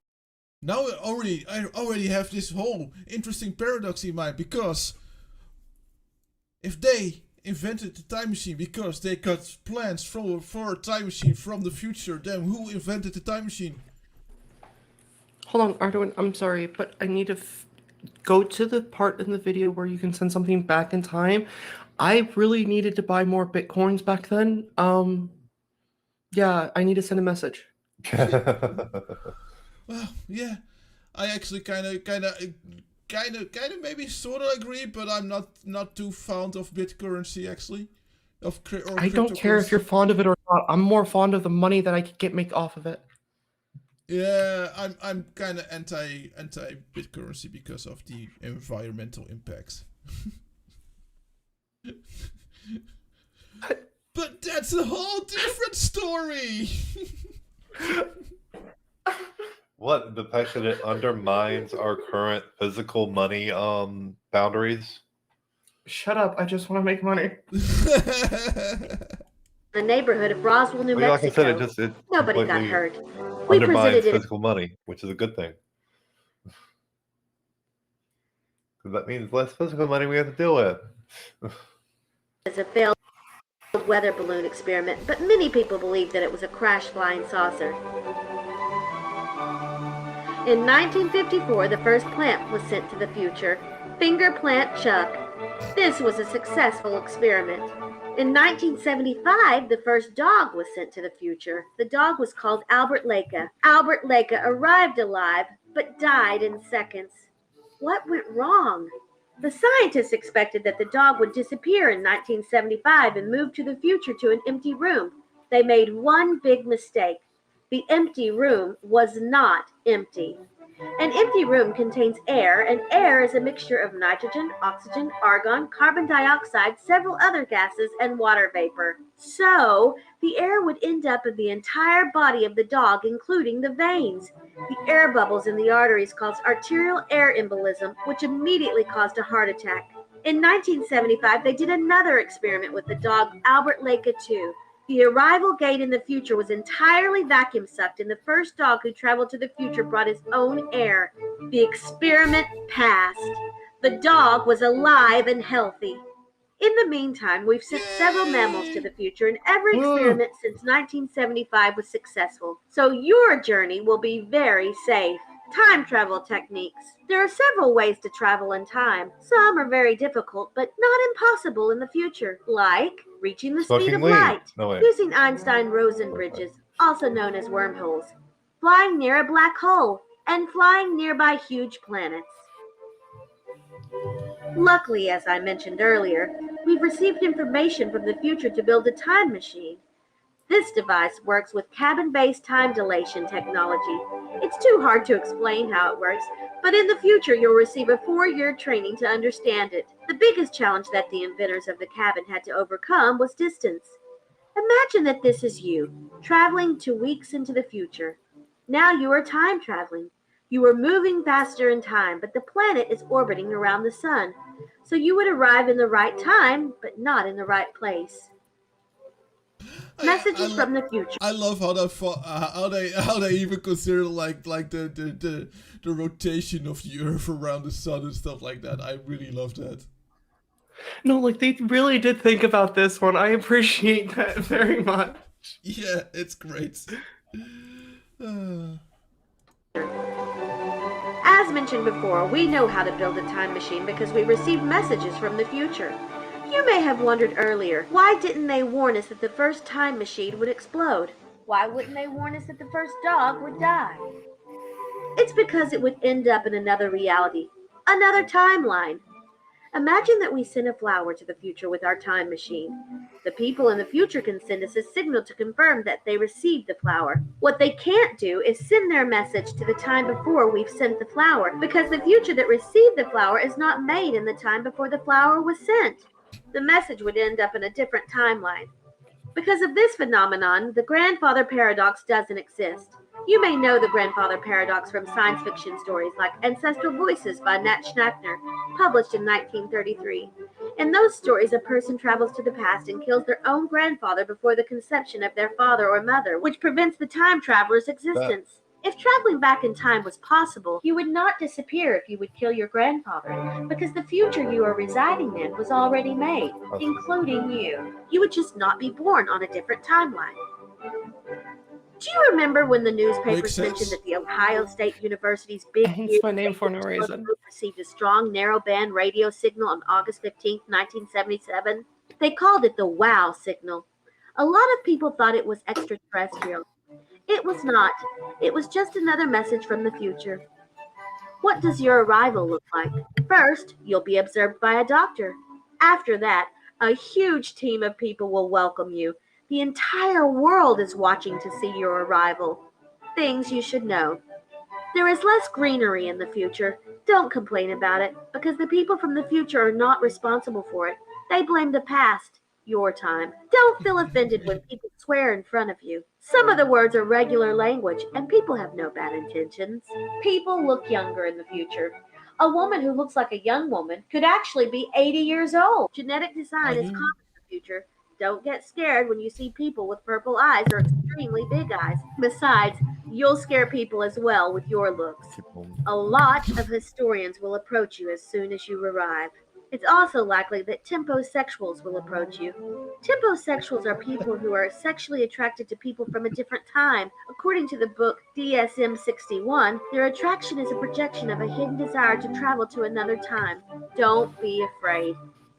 Now I already have this whole interesting paradox in mind, because if they invented the time machine because they got plans for a time machine from the future, then who invented the time machine? Hold on, Arduin, I'm sorry, but I need to go to the part in the video where you can send something back in time. I really needed to buy more Bitcoins back then. Yeah, I need to send a message. Well, yeah, I actually kind of maybe sort of agree, but I'm not too fond of Bitcurrency actually. I don't care if you're fond of it or not. I'm more fond of the money that I could make off of it. Yeah, I'm kind of anti Bitcurrency because of the environmental impacts. But that's a whole different story. What? The fact that it undermines our current physical money boundaries? Shut up, I just want to make money. The neighborhood of Roswell, New Well, Mexico. like I said, it Nobody got hurt. We undermines presented it physical money, which is a good thing. Because that means less physical money we have to deal with. as a failed weather balloon experiment, but many people believe that it was a crash flying saucer. In 1954, the first plant was sent to the future, Finger Plant Chuck. This was a successful experiment. In 1975, the first dog was sent to the future. The dog was called Albert Leica. Albert Leica arrived alive, but died in seconds. What went wrong? The scientists expected that the dog would disappear in 1975 and move to the future to an empty room. They made one big mistake. The empty room was not empty. An empty room contains air, and air is a mixture of nitrogen, oxygen, argon, carbon dioxide, several other gases, and water vapor. So, the air would end up in the entire body of the dog, including the veins. The air bubbles in the arteries caused arterial air embolism, which immediately caused a heart attack. In 1975, they did another experiment with the dog Albert Leica 2. The arrival gate in the future was entirely vacuum sucked, and the first dog who traveled to the future brought his own air. The experiment passed. The dog was alive and healthy. In the meantime, we've sent several mammals to the future, and every experiment since 1975 was successful. So your journey will be very safe. Time travel techniques. There are several ways to travel in time. Some are very difficult, but not impossible in the future, like reaching the speed of light, using Einstein-Rosen bridges, also known as wormholes, flying near a black hole, and flying nearby huge planets. Luckily, as I mentioned earlier, we've received information from the future to build a time machine. This device works with cabin-based time dilation technology. It's too hard to explain how it works, but in the future you'll receive a 4-year training to understand it. The biggest challenge that the inventors of the cabin had to overcome was distance. Imagine that this is you, traveling 2 weeks into the future. Now you are time traveling. You are moving faster in time, but the planet is orbiting around the sun. So you would arrive in the right time, but not in the right place. Messages from the future. I love how they even consider like the rotation of the Earth around the sun and stuff like that. I really love that. No, like they really did think about this one. I appreciate that very much. Yeah, it's great. As mentioned before, we know how to build a time machine because we received messages from the future. You may have wondered earlier, why didn't they warn us that the first time machine would explode? Why wouldn't they warn us that the first dog would die? It's because it would end up in another reality, another timeline. Imagine that we send a flower to the future with our time machine. The people in the future can send us a signal to confirm that they received the flower. What they can't do is send their message to the time before we've sent the flower, because the future that received the flower is not made in the time before the flower was sent. The message would end up in a different timeline. Because of this phenomenon, the grandfather paradox doesn't exist. You may know the grandfather paradox from science fiction stories like Ancestral Voices by Nat Schnackner, published in 1933. In those stories, a person travels to the past and kills their own grandfather before the conception of their father or mother, which prevents the time traveler's existence. If traveling back in time was possible, you would not disappear if you would kill your grandfather, because the future you are residing in was already made, including you. You would just not be born on a different timeline. Do you remember when the newspapers mentioned that the Ohio State University's big It's my name for no reason. received a strong narrowband radio signal on August 15, 1977? They called it the WOW signal. A lot of people thought it was extraterrestrial. It was not. It was just another message from the future. What does your arrival look like? First, you'll be observed by a doctor. After that, a huge team of people will welcome you. The entire world is watching to see your arrival. Things you should know. There is less greenery in the future. Don't complain about it, because the people from the future are not responsible for it. They blame the past, your time. Don't feel offended when people swear in front of you. Some of the words are regular language, and people have no bad intentions. People look younger in the future. A woman who looks like a young woman could actually be 80 years old. Genetic design is common in the future. Don't get scared when you see people with purple eyes or extremely big eyes. Besides, you'll scare people as well with your looks. A lot of historians will approach you as soon as you arrive. It's also likely that temposexuals will approach you. Temposexuals are people who are sexually attracted to people from a different time. According to the book DSM-61, their attraction is a projection of a hidden desire to travel to another time. Don't be afraid.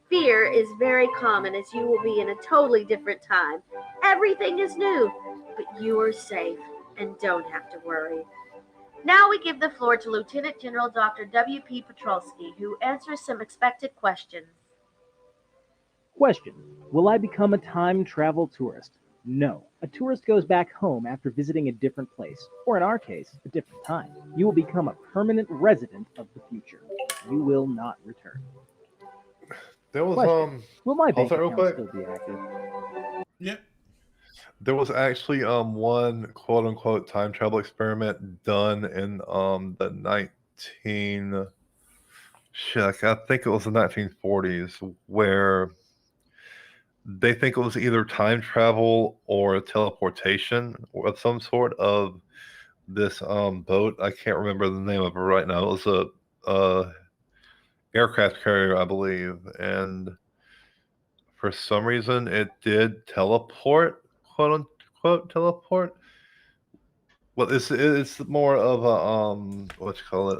Fear is very common, as you will be in a totally different time. Everything is new, but you are safe and don't have to worry. Now we give the floor to Lieutenant General Dr. W.P. Petrolsky, who answers some expected questions. Question: will I become a time travel tourist? No. A tourist goes back home after visiting a different place, or in our case, a different time. You will become a permanent resident of the future. You will not return. There was Question: will my bank real account quick. still be active? Yep. There was actually one quote unquote time travel experiment done in the 19 shit, I think it was the 1940s, where they think it was either time travel or teleportation or some sort of this boat. I can't remember the name of it right now. It was a aircraft carrier, I believe, and for some reason it did teleport, quote unquote teleport. Well, it's more of a what you call it?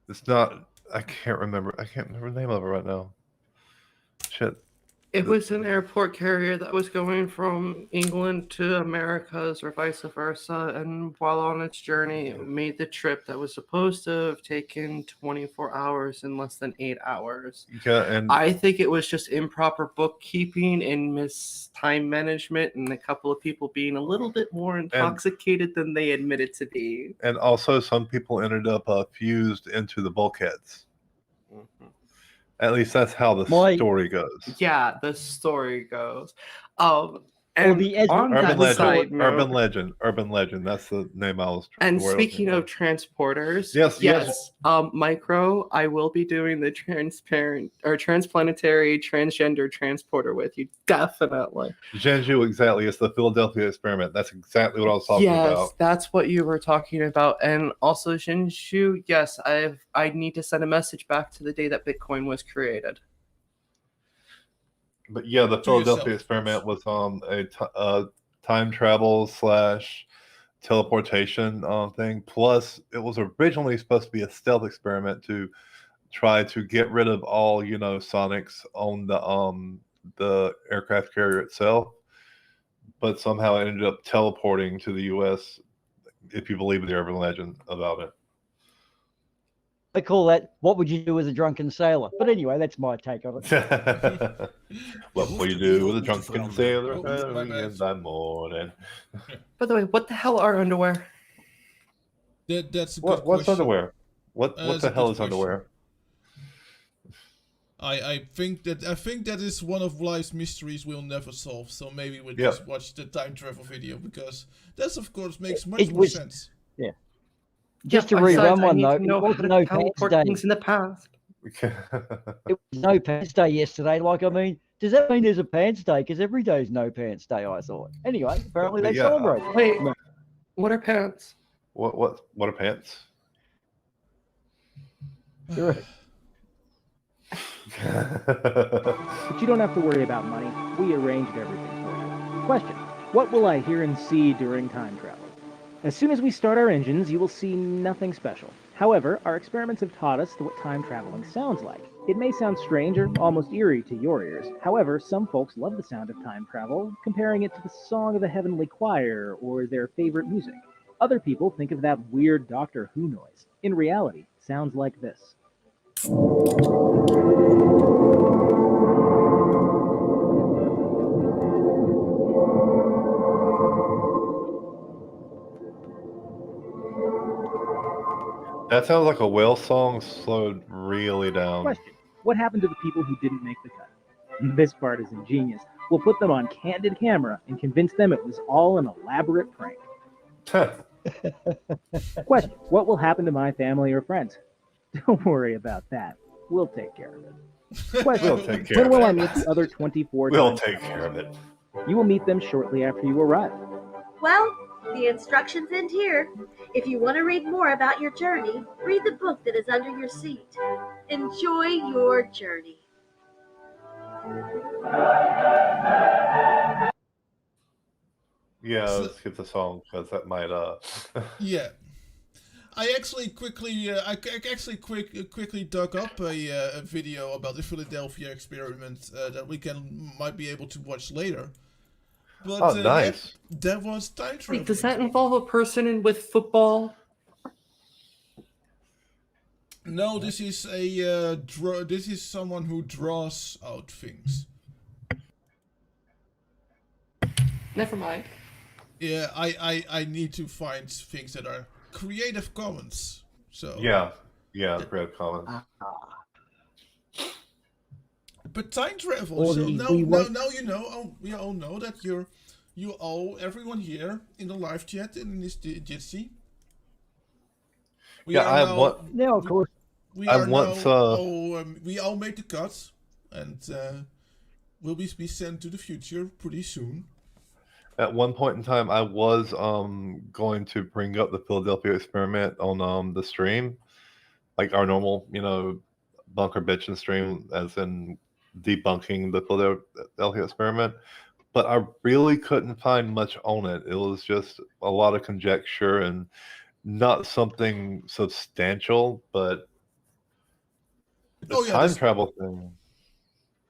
It's not. I can't remember. I can't remember the name of it right now. Shit. It was an airport carrier that was going from England to Americas or vice versa, and while on its journey, it made the trip that was supposed to have taken 24 hours in less than 8 hours. Yeah, and I think it was just improper bookkeeping and time management, and a couple of people being a little bit more intoxicated than they admitted to be. And also, some people ended up fused into the bulkheads. At least that's how the story goes. Yeah, the story goes. And the urban legend. That's the name I was. And speaking of transporters, yes. Micro, I will be doing the transplanetary transgender transporter with you, definitely. Genju, exactly. It's the Philadelphia experiment. That's exactly what I was talking about. Yes, that's what you were talking about. And also Genju, yes, I need to send a message back to the day that Bitcoin was created. But yeah, the Philadelphia experiment was a time travel / teleportation thing. Plus, it was originally supposed to be a stealth experiment to try to get rid of all sonics on the aircraft carrier itself. But somehow it ended up teleporting to the U.S. If you believe the urban legend about it. I call that "What would you do with a drunken sailor?" But anyway, that's my take on it. What will you do with a drunken sailor in the morning? By the way, what the hell are underwear? That's a good What's question. underwear? What the hell is underwear? I think that is one of life's mysteries we'll never solve. So maybe we'll just watch the time travel video, because that of course makes much more sense. Yeah. Just to rerun one though, it was no pants day. Things in the past. It was no pants day yesterday. Like, I mean, does that mean there's a pants day? Because every day is no pants day, I thought. Anyway, apparently they celebrate. Wait, what are pants? What are pants? You're right. But you don't have to worry about money. We arranged everything for you. Question: what will I hear and see during time travel? As soon as we start our engines, you will see nothing special. However, our experiments have taught us what time traveling sounds like. It may sound strange or almost eerie to your ears. However, some folks love the sound of time travel, comparing it to the song of the heavenly choir or their favorite music. Other people think of that weird Doctor Who noise. In reality, it sounds like this. That sounds like a whale song slowed really down. Question: what happened to the people who didn't make the cut? This part is ingenious. We'll put them on candid camera and convince them it was all an elaborate prank. Question: what will happen to my family or friends? Don't worry about that. We'll take care of it. Question: We'll take care when of will it. I meet the other 24 We'll time take travelers? care of it. You will meet them shortly after you arrive. Well, the instructions end here. If you want to read more about your journey, read the book that is under your seat. Enjoy your journey. Yeah, let's skip the song because that might Yeah. I actually quickly dug up a video about the Philadelphia experiment that we might be able to watch later. But, nice. Yeah, that was time travel. Wait, does that involve a person with football? No, this is this is someone who draws out things. Never mind. Yeah, I need to find things that are Creative Commons. So yeah, Creative Commons. But time travel. Or So the- now we want- you know. Oh, we all know that you all everyone here in the live chat in this Jitsi. Yeah, I have one. Yeah, of course. We I are once, now we all made the cut, and will be sent to the future pretty soon. At one point in time, I was going to bring up the Philadelphia experiment on the stream, like our normal, bunker bitching stream, as in debunking the Philadelphia experiment. But I really couldn't find much on it. It was just a lot of conjecture and not something substantial, but the time travel thing.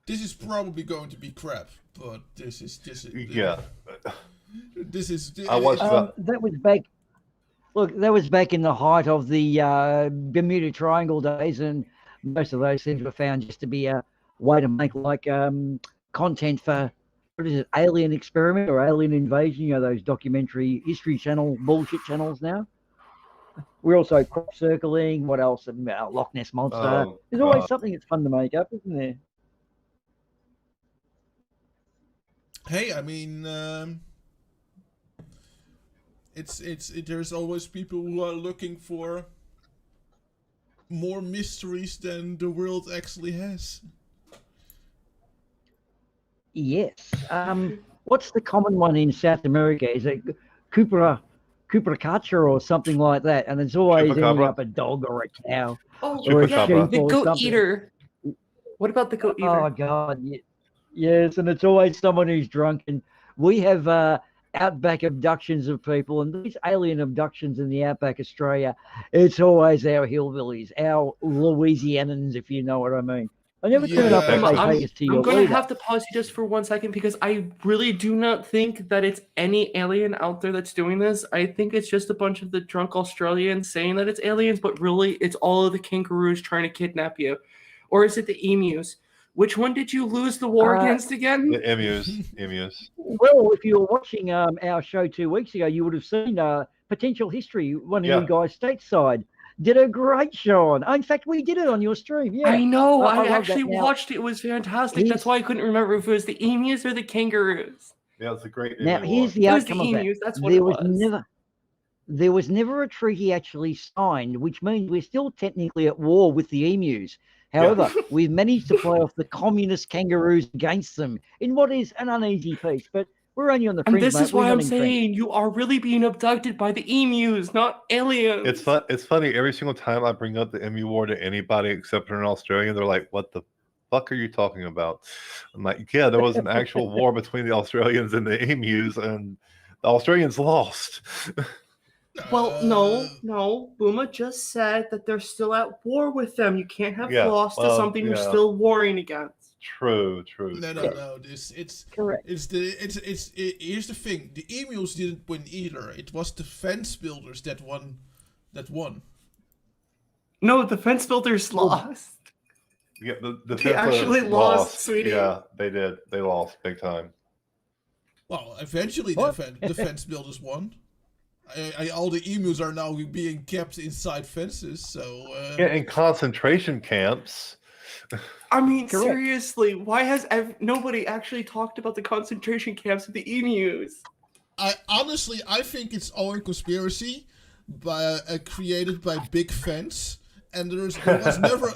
This is probably going to be crap, but this is Yeah. This is. I watched that was back. Look, that was back in the height of the Bermuda Triangle days, and most of those things were found just to be a way to make content for, what is it, Alien Experiment or Alien Invasion? Those documentary History Channel bullshit channels now. We're also crop circling. What else? Loch Ness Monster. Oh, There's always something that's fun to make up, isn't there? Hey, I mean, there's always people who are looking for more mysteries than the world actually has. Yes. What's the common one in South America? Is it cucaracha or something like that? And it's always ending up a dog or a cow or a sheep the or goat something. eater. What about the goat eater? Oh God, yes, and it's always someone who's drunk. And we have outback abductions of people, and these alien abductions in the outback Australia, it's always our hillbillies, our Louisianans, if you know what I mean. I never turn up and say hey to your I'm going to leader. have to pause you just for 1 second, because I really do not think that it's any alien out there that's doing this. I think it's just a bunch of the drunk Australians saying that it's aliens, but really it's all of the kangaroos trying to kidnap you. Or is it the emus? Which one did you lose the war against again? The emus. Well, if you were watching our show 2 weeks ago, you would have seen Potential History, one of you guys stateside, did a great show on. In fact, we did it on your stream. Yeah, I know. I love actually that. Now, watched it. It was fantastic. That's why I couldn't remember if it was the emus or the kangaroos. Yeah, it's a great. Now, here's the It was the outcome of that. emus. That's what it was. There was never a treaty actually signed, which means we're still technically at war with the emus. However, we've managed to play off the communist kangaroos against them in what is an uneasy peace. But we're only on the fringe. And this mate. is why We're I'm not entrenched. saying you are really being abducted by the emus, not aliens. It's funny. Every single time I bring up the emu war to anybody except for an Australian, they're like, "What the fuck are you talking about?" I'm like, "Yeah, there was an actual war between the Australians and the emus, and the Australians lost." Well, no. Booma just said that they're still at war with them. You can't have lost to something you're still warring against. True. No. It's correct. Here's the thing. The emus didn't win either. It was the fence builders that won. No, the fence builders lost. Yeah, the They actually lost, sweetie. Yeah, they did. They lost big time. Well, eventually the fence builders won. All the emus are now being kept inside fences, so... in concentration camps. I mean, seriously, why has nobody actually talked about the concentration camps of the emus? I think it's all a conspiracy created by Big Fence. And there was never,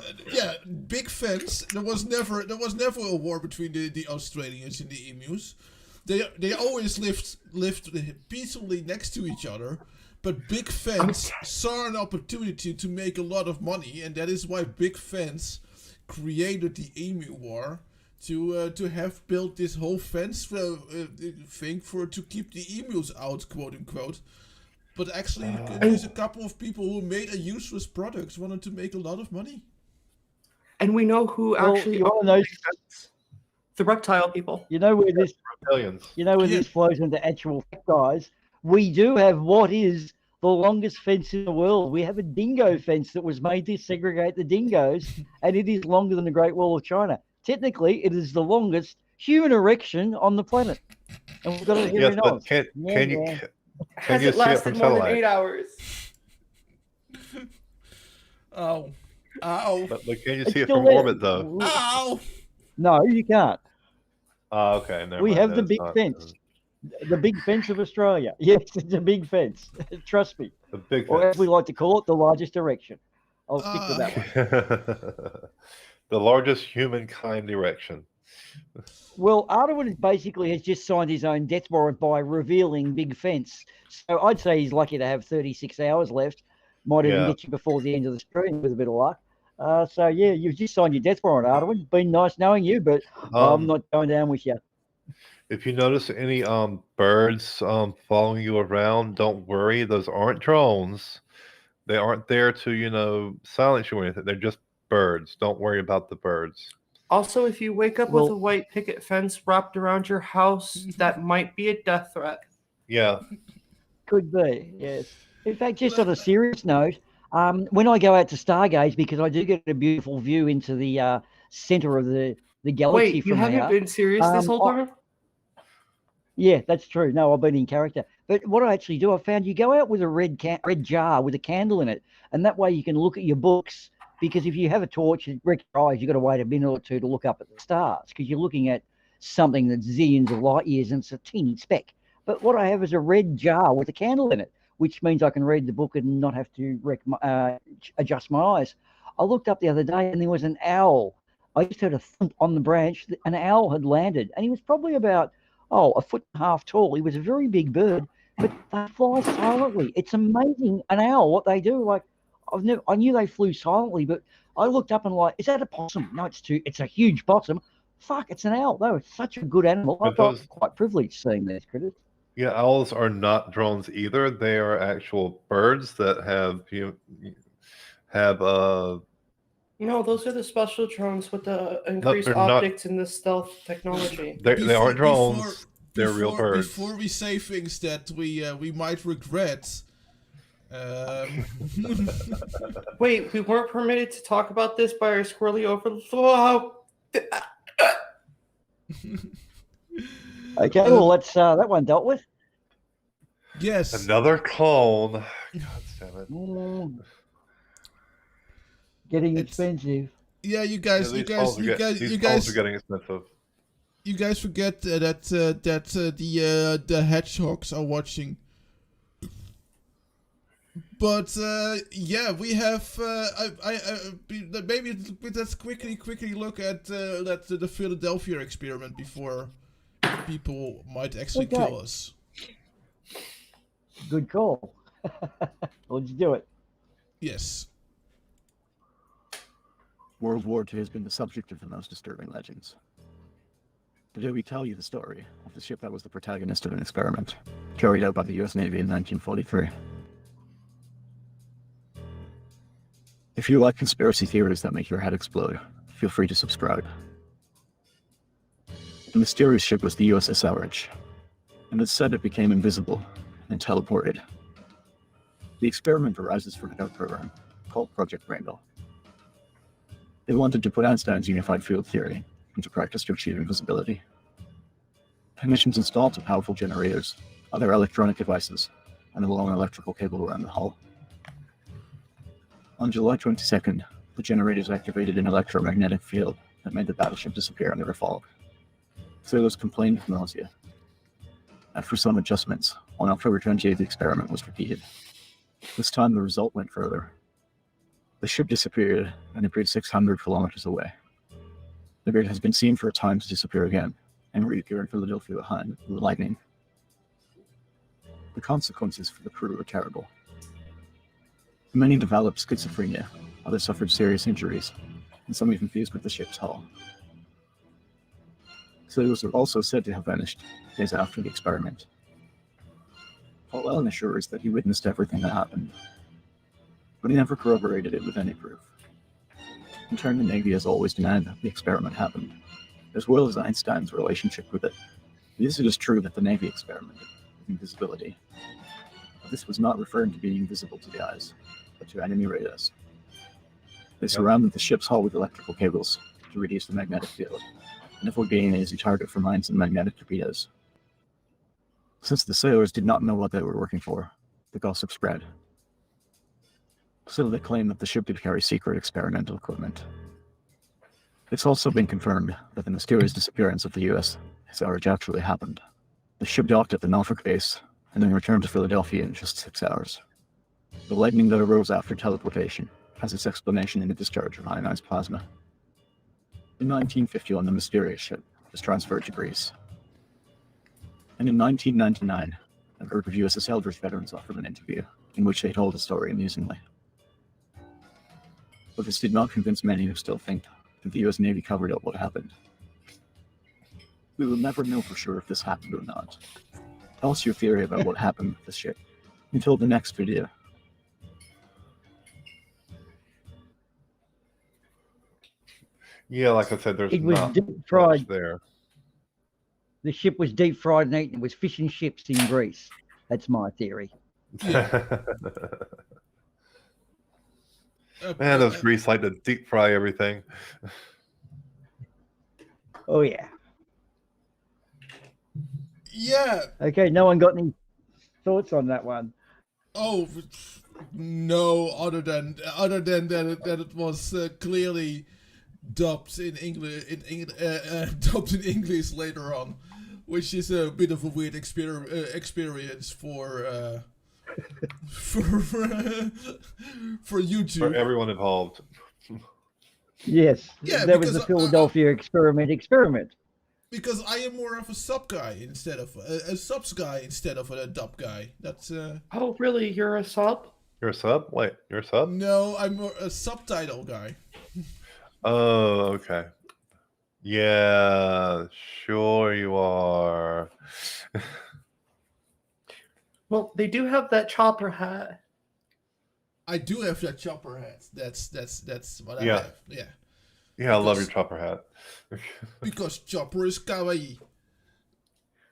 Big Fence. There was never a war between the Australians and the emus. They always lived peacefully next to each other, but Big Fence saw an opportunity to make a lot of money, and that is why Big Fence created the Emu War to have built this whole fence thing to keep the emus out, quote unquote. But actually, there's a couple of people who made a useless product wanted to make a lot of money. And we know who actually the reptile people. You know where this this flows into actual fact, guys. We do have what is the longest fence in the world. We have a dingo fence that was made to segregate the dingoes, and it is longer than the Great Wall of China. Technically, it is the longest human erection on the planet, and we've got it here in Oz. Can you Has see it lasted from more satellite? than 8 hours? Ow. But can you see it still from there. orbit though? Ow. No, you can't. Okay, never We mind, have the then big it's not- fence. The big fence of Australia. Yes, it's a big fence. Trust me. The big Or as fence. we like to call it, the largest erection. I'll stick with that one. The largest humankind erection. Well, Ardoin basically has just signed his own death warrant by revealing Big Fence. So I'd say he's lucky to have 36 hours left. Might even Yeah. get you before the end of the stream with a bit of luck. So yeah, you've just signed your death warrant, Arduin. Been nice knowing you, but I'm not going down with you. If you notice any birds following you around, don't worry. Those aren't drones. They aren't there to, silence you or anything. They're just birds. Don't worry about the birds. Also, if you wake up with a white picket fence wrapped around your house, that might be a death threat. Yeah. Could be, yes. In fact, just on a serious note, when I go out to stargaze, because I do get a beautiful view into the center of the galaxy Wait, you from haven't there. been serious this whole time? Yeah, that's true. No, I've been in character. But what I actually do, I found you go out with a red jar with a candle in it, and that way you can look at your books. Because if you have a torch, it wrecks your eyes. You've got to wait a minute or two to look up at the stars because you're looking at something that's zillions of light years and it's a teeny speck. But what I have is a red jar with a candle in it, which means I can read the book and not have to adjust my eyes. I looked up the other day and there was an owl. I just heard a thump on the branch. An owl had landed, and he was probably about, a foot and a half tall. He was a very big bird, but they fly silently. It's amazing, an owl, what they do. Like, I knew they flew silently, but I looked up and like, is that a possum? No, it's a huge possum. Fuck, it's an owl. They were such a good animal. I felt quite privileged seeing these critters. Yeah, owls are not drones either. They are actual birds that have No, those are the special drones with the increased they're not. optics and the stealth technology. They aren't drones. They're real birds. Before we say things that we might regret. Wait, we weren't permitted to talk about this by our squirrely overlord. Okay, well, that's that one dealt with. Yes. Another clone. God damn it. Getting expensive. Yeah, you guys are getting expensive. You guys forget that the hedgehogs are watching. But yeah, we have. Maybe let's quickly look at the Philadelphia experiment before people might actually kill us. Good call. Let's do it. Yes. World War II has been the subject of the most disturbing legends. Today we tell you the story of the ship that was the protagonist of an experiment carried out by the US Navy in 1943. If you like conspiracy theories that make your head explode, feel free to subscribe. The mysterious ship was the USS Outreach, and it's said it became invisible and teleported. The experiment arises from a program called Project Rainbow. They wanted to put Einstein's unified field theory into practice to achieve invisibility. Technicians installed powerful generators, other electronic devices, and a long electrical cable around the hull. On July 22nd, the generators activated an electromagnetic field that made the battleship disappear under a fog. Sailors complained of nausea. After some adjustments, on October 28th, the experiment was repeated. This time, the result went further. The ship disappeared and appeared 600 kilometers away. The bird has been seen for a time to disappear again and reappear in Philadelphia behind the lightning. The consequences for the crew were terrible. Many developed schizophrenia, others suffered serious injuries, and some even fused with the ship's hull. Sailors were also said to have vanished days after the experiment. Paul Ellen assures that he witnessed everything that happened, but he never corroborated it with any proof. In turn, the Navy has always denied that the experiment happened, as well as Einstein's relationship with it. Yes, it is true that the Navy experimented with invisibility, but this was not referring to being visible to the eyes, but to enemy radars. They surrounded the ship's hull with electrical cables to reduce the magnetic field, and avoid being an easy target for mines and magnetic torpedoes. Since the sailors did not know what they were working for, the gossip spread. So they claim that the ship did carry secret experimental equipment. It's also been confirmed that the mysterious disappearance of the US Outreach actually happened. The ship docked at the Norfolk base and then returned to Philadelphia in just 6 hours. The lightning that arose after teleportation has its explanation in the discharge of ionized plasma. In 1951, the mysterious ship was transferred to Greece. And in 1999, a group of USS Eldridge veterans offered an interview in which they told a story amusingly. But this did not convince many who still think that the US Navy covered up what happened. We will never know for sure if this happened or not. Tell us your theory about what happened with the ship until the next video. Yeah, like I said, there's It was not deep much fried. there. The ship was deep fried and eaten. It was fish and chips in Greece. That's my theory. Man, those Greece like to deep fry everything. Oh, yeah. Yeah. Okay, no one got any thoughts on that one? Oh, no, other than that it was clearly dubbed in English dubbed in English later on, which is a bit of a weird experience for YouTube. For everyone involved. Yes, Yeah, that was because the Philadelphia experiment. Because I am more of a sub guy instead of a subs guy instead of a dub guy. That's Oh, really? You're a sub? You're a sub? Wait, you're a sub? No, I'm a subtitle guy. Oh, okay. Yeah, sure you are. Well, they do have that chopper hat. I do have that chopper hat. That's what I Yeah. have. Yeah. Yeah, I love your chopper hat. Because Chopper is kawaii.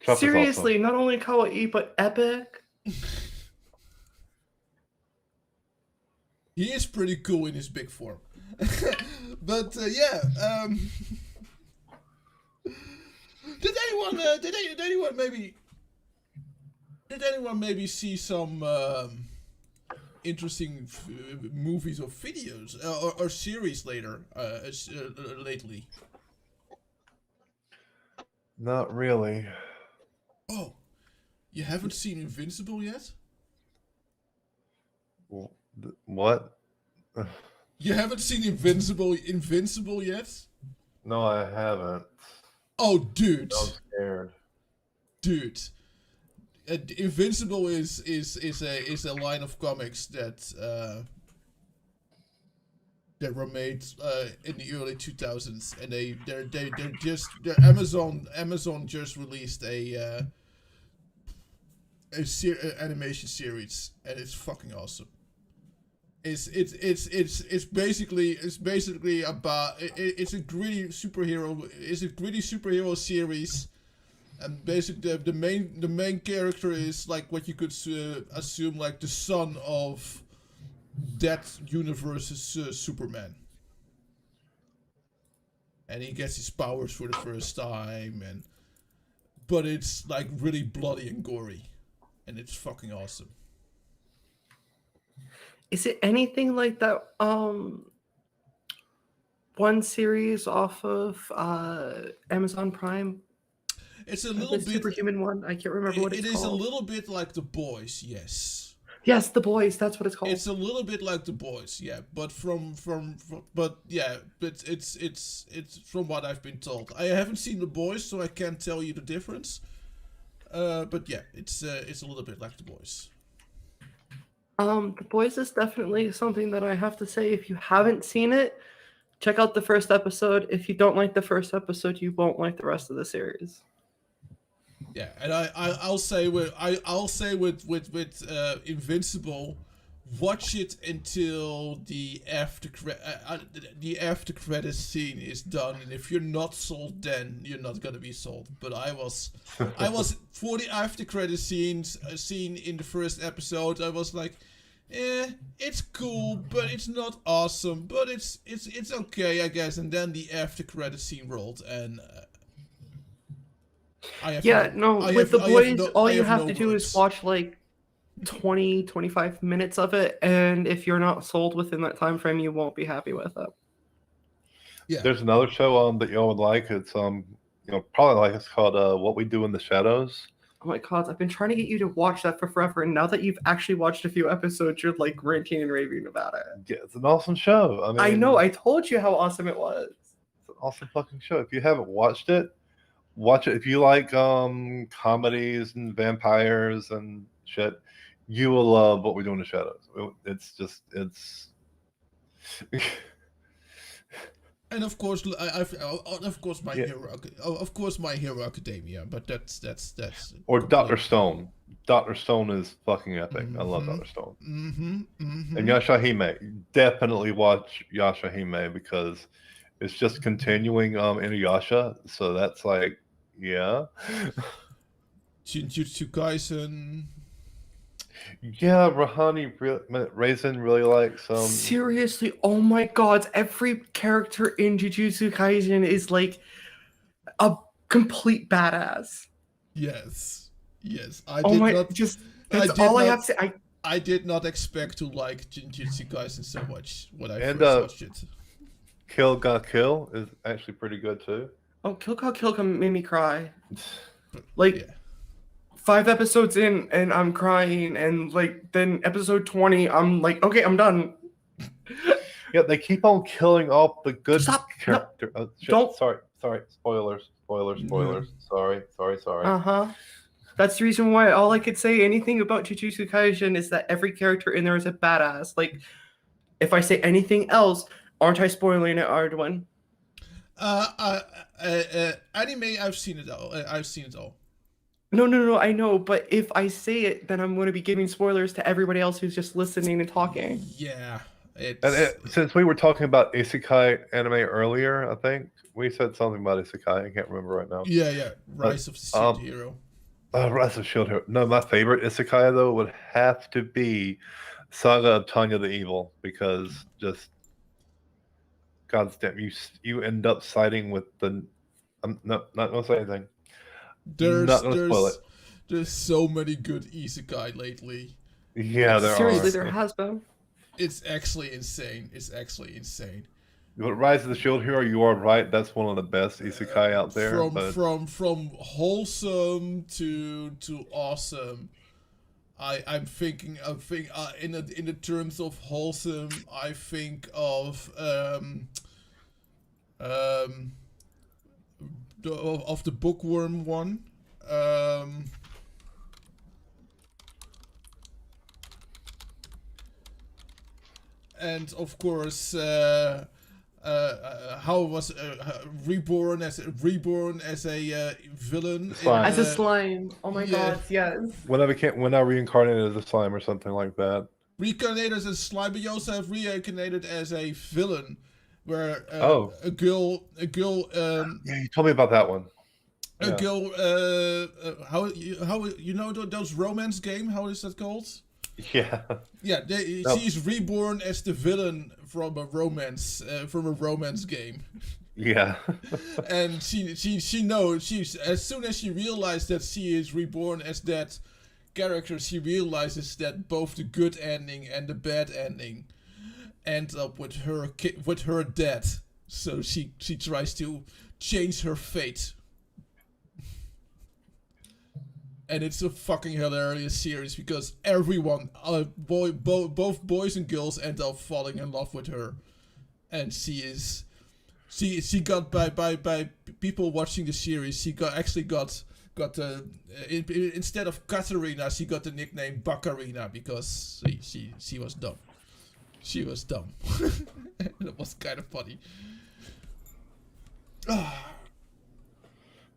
Chopper's Seriously, not only kawaii, but epic. He is pretty cool in his big form. But yeah, did anyone maybe see some interesting movies or videos or series lately? Not really. Oh, you haven't seen Invincible yet? What? You haven't seen Invincible yet? No, I haven't. Oh, dude. I'm scared. Dude. Invincible is a line of comics that were made in the early 2000s, and Amazon just released a animation series, and it's fucking awesome. It's basically about it's a gritty superhero series. And basically, the main character is like what you could assume like the son of that universe's Superman, and he gets his powers for the first time, but it's like really bloody and gory, and it's fucking awesome. Is it anything like that? One series off of Amazon Prime. It's a little bit superhuman one. I can't remember what it's called. It is a little bit like The Boys, yes. Yes, The Boys. That's what it's called. It's a little bit like The Boys, yeah. But it's from what I've been told. I haven't seen The Boys, so I can't tell you the difference. But yeah, it's a little bit like The Boys. The Boys is definitely something that I have to say. If you haven't seen it, check out the first episode. If you don't like the first episode, you won't like the rest of the series. Yeah, and I'll say with Invincible, watch it until the after credits scene is done, and if you're not sold, then you're not gonna be sold. But I was for the after credits scene in the first episode. I was like, it's cool, but it's not awesome, but it's okay, I guess. And then the after credits scene rolled, and With The Boys, all you have to do is watch like 20-25 minutes of it, and if you're not sold within that time frame, you won't be happy with it. Yeah. There's another show that y'all would like. It's probably like, it's called What We Do in the Shadows. Oh my god, I've been trying to get you to watch that for forever, and now that you've actually watched a few episodes, you're like ranting and raving about it. Yeah, it's an awesome show. I know, I told you how awesome it was. It's an awesome fucking show. If you haven't watched it, watch it. If you like comedies and vampires and shit, you will love What We Do in the Shadows. It's And of course, My Hero Academia. But that's or Dr. Stone. Dr. Stone is fucking epic. I love Dr. Stone. And Yashahime, definitely watch Yashahime because it's just continuing Inuyasha. So that's like, yeah. Jujutsu Kaisen. Yeah, Raisin really likes Seriously, oh my god, every character in Jujutsu Kaisen is like a complete badass. Yes. I did not expect to like Jujutsu Kaisen so much when I And first watched it. Kill Ga Kill is actually pretty good too. Oh, Kill Ga Kill made me cry. Like 5 episodes in and I'm crying, and like then episode 20 I'm like, okay, I'm done. Yeah, they keep on killing off the good character. No, don't. Sorry. Spoilers. Sorry. That's the reason why all I could say anything about Jujutsu Kaisen is that every character in there is a badass. Like, if I say anything else, aren't I spoiling it, Arduin? Anime, I've seen it all. No, I know, but if I say it, then I'm going to be giving spoilers to everybody else who's just listening and talking. Yeah. Since we were talking about isekai anime earlier, I think we said something about isekai. I can't remember right now. Yeah. Rise of the Shield Hero. Rise of Shield Hero. No, my favorite isekai though would have to be Saga of Tanya the Evil, because just God damn, you end up siding with the. I'm not gonna say anything. There's so many good isekai lately. Yeah, Seriously, there has been. It's actually insane. But Rise of the Shield Hero, you are right. That's one of the best isekai out there. From wholesome to awesome. I'm thinking in the terms of wholesome, I think of the bookworm one. And of course, how was reborn as a villain? As a slime. Oh my god, yes. When I reincarnated as a slime or something like that. Reincarnated as a slime, but you also have reincarnated as a villain, where a girl. Yeah, you told me about that one. A girl. How you know those romance game? How is that called? Yeah. Yeah, she's reborn as the villain from a romance game. Yeah. And she knows as soon as she realized that she is reborn as that character, she realizes that both the good ending and the bad ending end up with her dead. So she tries to change her fate. And it's a fucking hilarious series because everyone, both boys and girls, end up falling in love with her, and she got by people watching the series. She got instead of Katarina, she got the nickname Bakarina because she was dumb. She was dumb. That was kind of funny.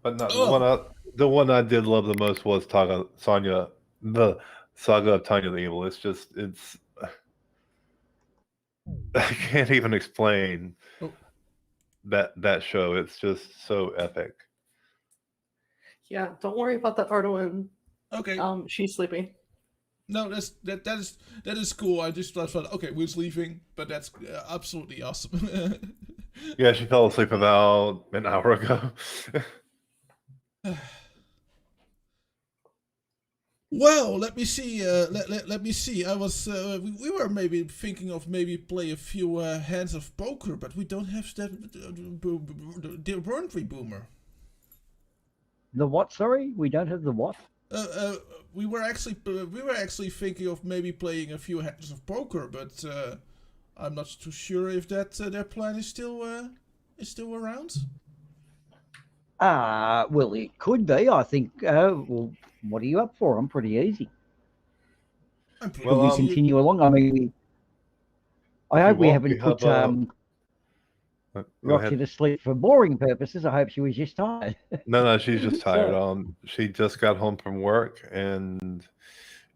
But not the one I did love the most was the Saga of Tanya the Evil. It's I can't even explain that show. It's just so epic. Yeah, don't worry about that, Arduin. Okay. She's sleeping. No, that is cool. I just thought, okay, we're leaving, but that's absolutely awesome. Yeah, she fell asleep about an hour ago. Well, let me see. Let me see. I was. We were maybe thinking of play a few hands of poker, but we don't have that. Weren't we, Boomer? The what? Sorry, we don't have the what? We were actually thinking of maybe playing a few hands of poker, but I'm not too sure if that their plan is still around. Well, it could be. I think. Well, what are you up for? I'm pretty easy. Will we continue along? I mean, I hope we haven't put. Go rocked ahead. you to sleep for boring purposes. I hope she was just tired. No, she's just tired. So, She just got home from work, and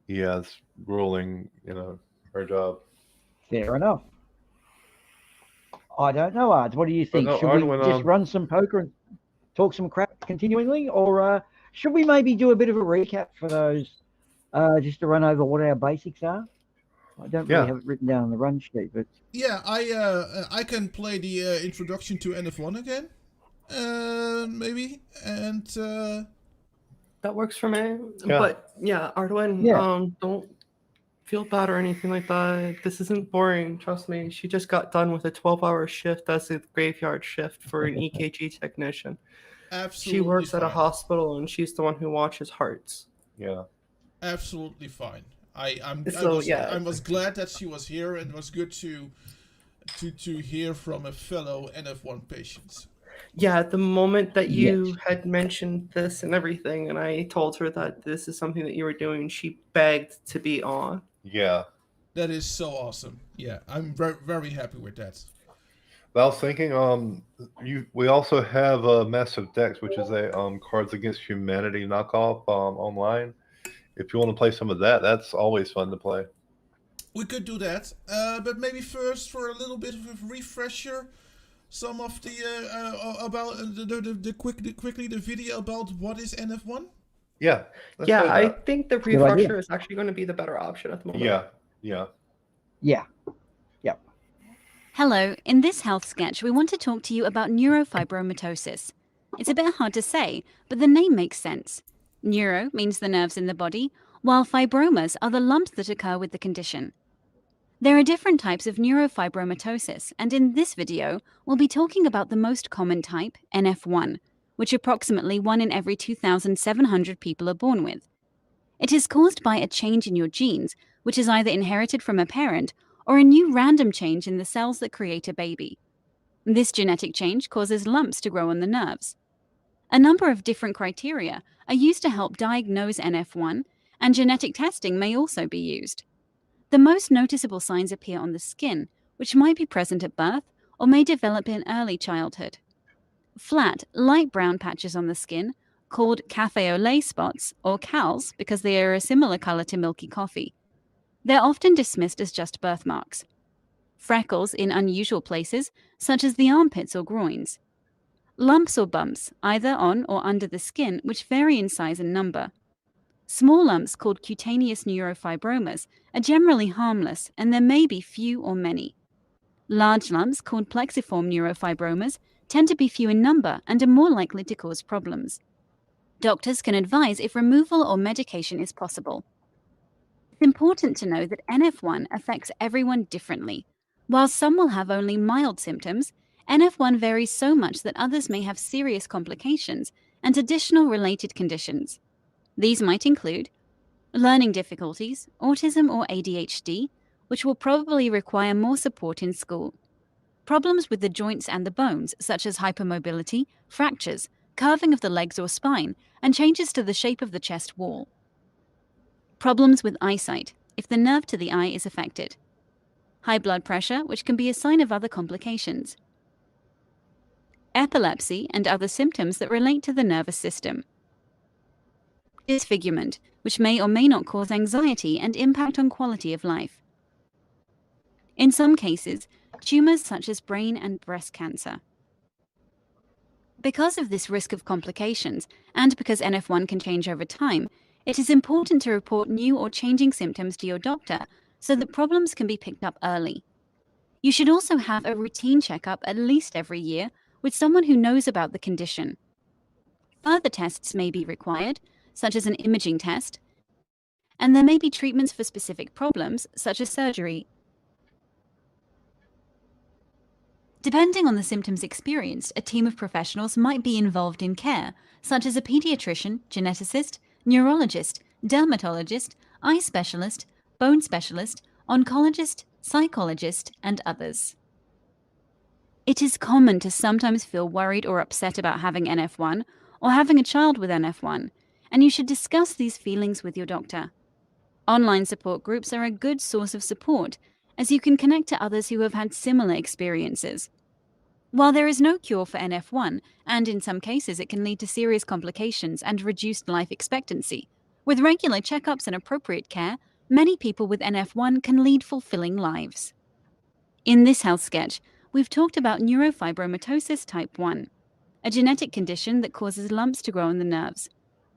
yeah, it's grueling, her job. fair enough. I don't know, Ards. What do you But think? no, Should Ard, we when, just run some poker and talk some crap continually, or should we maybe do a bit of a recap for those, just to run over what our basics are? I don't really have it written down on the run sheet, but Yeah, I can play the introduction to NF1 again, maybe, and That works for me. Yeah. But yeah, Arduin, Yeah. Don't feel bad or anything like that. This isn't boring. Trust me. She just got done with a 12-hour shift as a graveyard shift for an EKG technician. Absolutely She works at a fine. hospital and she's the one who watches hearts. Yeah. Absolutely fine. I was glad that she was here, and it was good to hear from a fellow NF1 patient. Yeah, the moment that you had mentioned this and everything, and I told her that this is something that you were doing, she begged to be on. Yeah. That is so awesome. Yeah, I'm very, very happy with that. I was thinking, we also have Massive Decks, which is a Cards Against Humanity knockoff online. If you want to play some of that, that's always fun to play. We could do that, but maybe first, for a little bit of a refresher, some of the about quickly the video about what is NF1. Yeah. Yeah, I think the refresher is actually going to be the better option at the moment. Yeah. Hello, in this health sketch, we want to talk to you about neurofibromatosis. It's a bit hard to say, but the name makes sense. Neuro means the nerves in the body, while fibromas are the lumps that occur with the condition. There are different types of neurofibromatosis, and in this video, we'll be talking about the most common type, NF1, which approximately 1 in every 2,700 people are born with. It is caused by a change in your genes, which is either inherited from a parent or a new random change in the cells that create a baby. This genetic change causes lumps to grow on the nerves. A number of different criteria are used to help diagnose NF1, and genetic testing may also be used. The most noticeable signs appear on the skin, which might be present at birth or may develop in early childhood. Flat, light brown patches on the skin, called café au lait spots, or CALs because they are a similar color to milky coffee. They're often dismissed as just birthmarks. Freckles in unusual places, such as the armpits or groins. Lumps or bumps, either on or under the skin, which vary in size and number. Small lumps called cutaneous neurofibromas are generally harmless, and there may be few or many. Large lumps called plexiform neurofibromas tend to be few in number and are more likely to cause problems. Doctors can advise if removal or medication is possible. It's important to know that NF1 affects everyone differently. While some will have only mild symptoms, NF1 varies so much that others may have serious complications and additional related conditions. These might include learning difficulties, autism or ADHD, which will probably require more support in school. Problems with the joints and the bones, such as hypermobility, fractures, curving of the legs or spine, and changes to the shape of the chest wall. Problems with eyesight, if the nerve to the eye is affected. High blood pressure, which can be a sign of other complications. Epilepsy and other symptoms that relate to the nervous system. Disfigurement, which may or may not cause anxiety and impact on quality of life. In some cases, tumors such as brain and breast cancer. Because of this risk of complications, and because NF1 can change over time, it is important to report new or changing symptoms to your doctor so that problems can be picked up early. You should also have a routine checkup at least every year with someone who knows about the condition. Further tests may be required, such as an imaging test, and there may be treatments for specific problems, such as surgery. Depending on the symptoms experienced, a team of professionals might be involved in care, such as a pediatrician, geneticist, neurologist, dermatologist, eye specialist, bone specialist, oncologist, psychologist, and others. It is common to sometimes feel worried or upset about having NF1 or having a child with NF1, and you should discuss these feelings with your doctor. Online support groups are a good source of support, as you can connect to others who have had similar experiences. While there is no cure for NF1, and in some cases it can lead to serious complications and reduced life expectancy, with regular checkups and appropriate care, many people with NF1 can lead fulfilling lives. In this health sketch, we've talked about neurofibromatosis type 1, a genetic condition that causes lumps to grow in the nerves.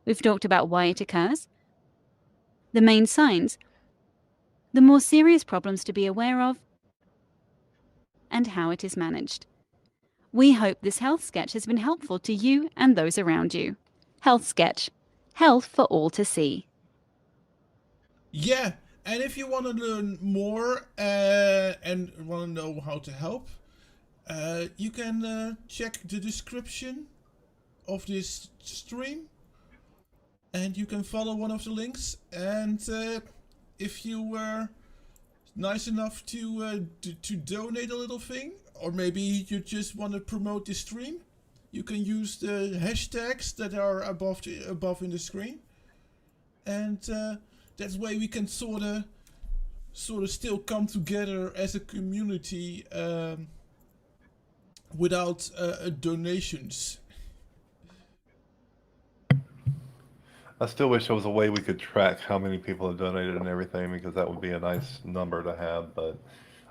We've talked about why it occurs, the main signs, the more serious problems to be aware of, and how it is managed. We hope this health sketch has been helpful to you and those around you. Health sketch. Health for all to see. Yeah, and if you want to learn more and want to know how to help, you can check the description of this stream, and you can follow one of the links. And if you were nice enough to donate a little thing, or maybe you just want to promote the stream, you can use the hashtags that are above in the screen, and that way we can sort of still come together as a community without donations. I still wish there was a way we could track how many people have donated and everything, because that would be a nice number to have. But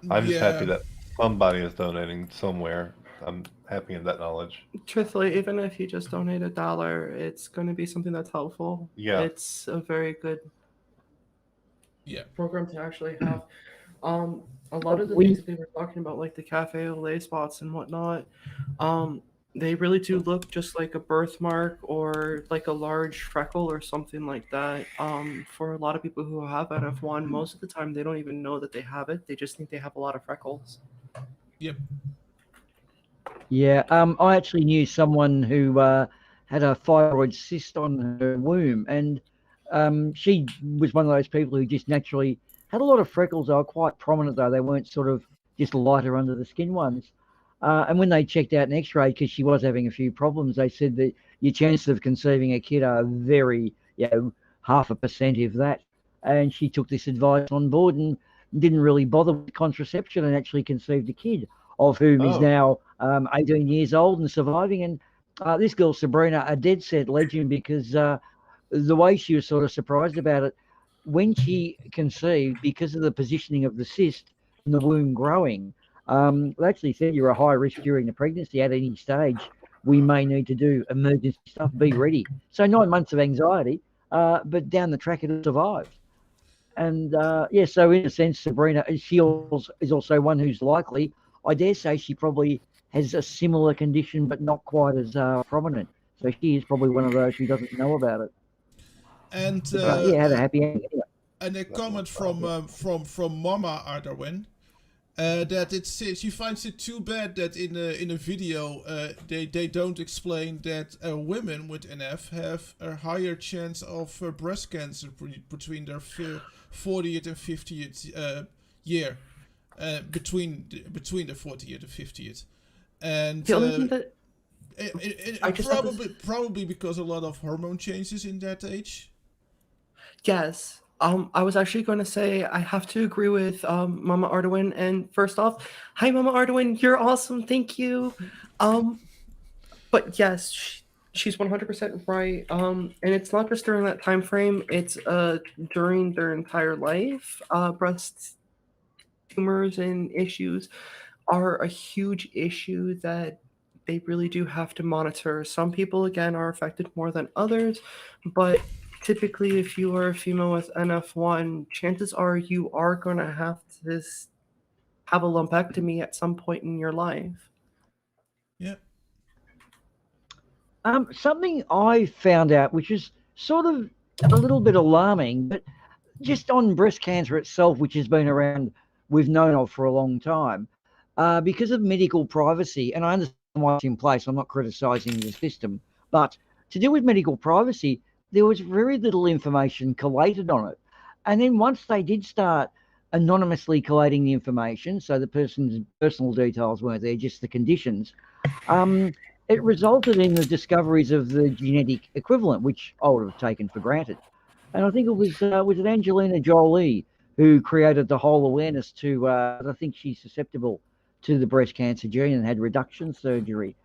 I'm just happy that somebody is donating somewhere. I'm happy in that knowledge. Truthfully, even if you just donate $1, it's going to be something that's helpful. Yeah. It's a very good program to actually have. A lot of the things that they were talking about, like the cafe au lait spots and whatnot, they really do look just like a birthmark or like a large freckle or something like that. For a lot of people who have NF1, most of the time they don't even know that they have it. They just think they have a lot of freckles. Yep. Yeah, I actually knew someone who had a thyroid cyst on her womb, and she was one of those people who just naturally had a lot of freckles. They were quite prominent, though. They weren't sort of just lighter under the skin ones. And when they checked out an x-ray, because she was having a few problems, they said that your chances of conceiving a kid are very, 0.5% if that. And she took this advice on board and didn't really bother with contraception and actually conceived a kid, of whom is now 18 years old and surviving. And this girl, Sabrina, a dead set legend, because the way she was sort of surprised about it, when she conceived, because of the positioning of the cyst in the womb growing, they actually said you're a high risk during the pregnancy. At any stage, we may need to do emergency stuff. Be ready. So 9 months of anxiety, but down the track it survived. And so in a sense, Sabrina, she is also one who's likely, I dare say she probably has a similar condition, but not quite as prominent. So she is probably one of those who doesn't know about it. And had a happy ending. And a comment from Mama Ardarwin, that she finds it too bad that in a video they don't explain that women with NF have a higher chance of breast cancer between their 40th and 50th year, between the 40th and 50th, and the only thing that probably because a lot of hormone changes in that age. Yes. I was actually going to say I have to agree with Mama Arduin. And first off, hi, Mama Arduin. You're awesome. Thank you. But yes, she's 100% right. And it's not just during that time frame. It's during their entire life. Breast tumors and issues are a huge issue that they really do have to monitor. Some people, again, are affected more than others, but typically, if you are a female with NF1, chances are you are going to have a lumpectomy at some point in your life. Yeah. Something I found out, which is sort of a little bit alarming, but just on breast cancer itself, which has been around, we've known of for a long time, because of medical privacy, and I understand why it's in place, I'm not criticising the system, but to do with medical privacy, there was very little information collated on it. And then once they did start anonymously collating the information, so the person's personal details weren't there, just the conditions, it resulted in the discoveries of the genetic equivalent, which I would have taken for granted. And I think it was it Angelina Jolie who created the whole awareness to, I think she's susceptible to the breast cancer gene and had reduction surgery.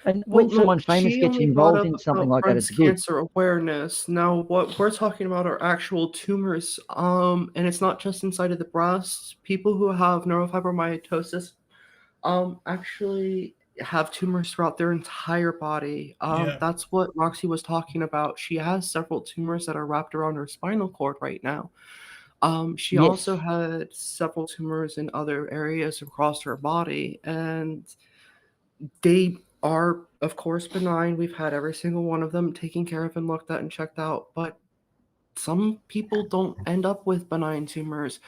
And Well, when someone famous she gets only brought involved up in something about like that, it's breast good. cancer awareness. Now, what we're talking about are actual tumors, and it's not just inside of the breast. People who have neurofibromatosis, actually have tumors throughout their entire body. Yeah. That's what Roxy was talking about. She has several tumors that are wrapped around her spinal cord right now. She Yes. also had several tumors in other areas across her body, and they are, of course, benign. We've had every single one of them taken care of and looked at and checked out, but some people don't end up with benign tumors,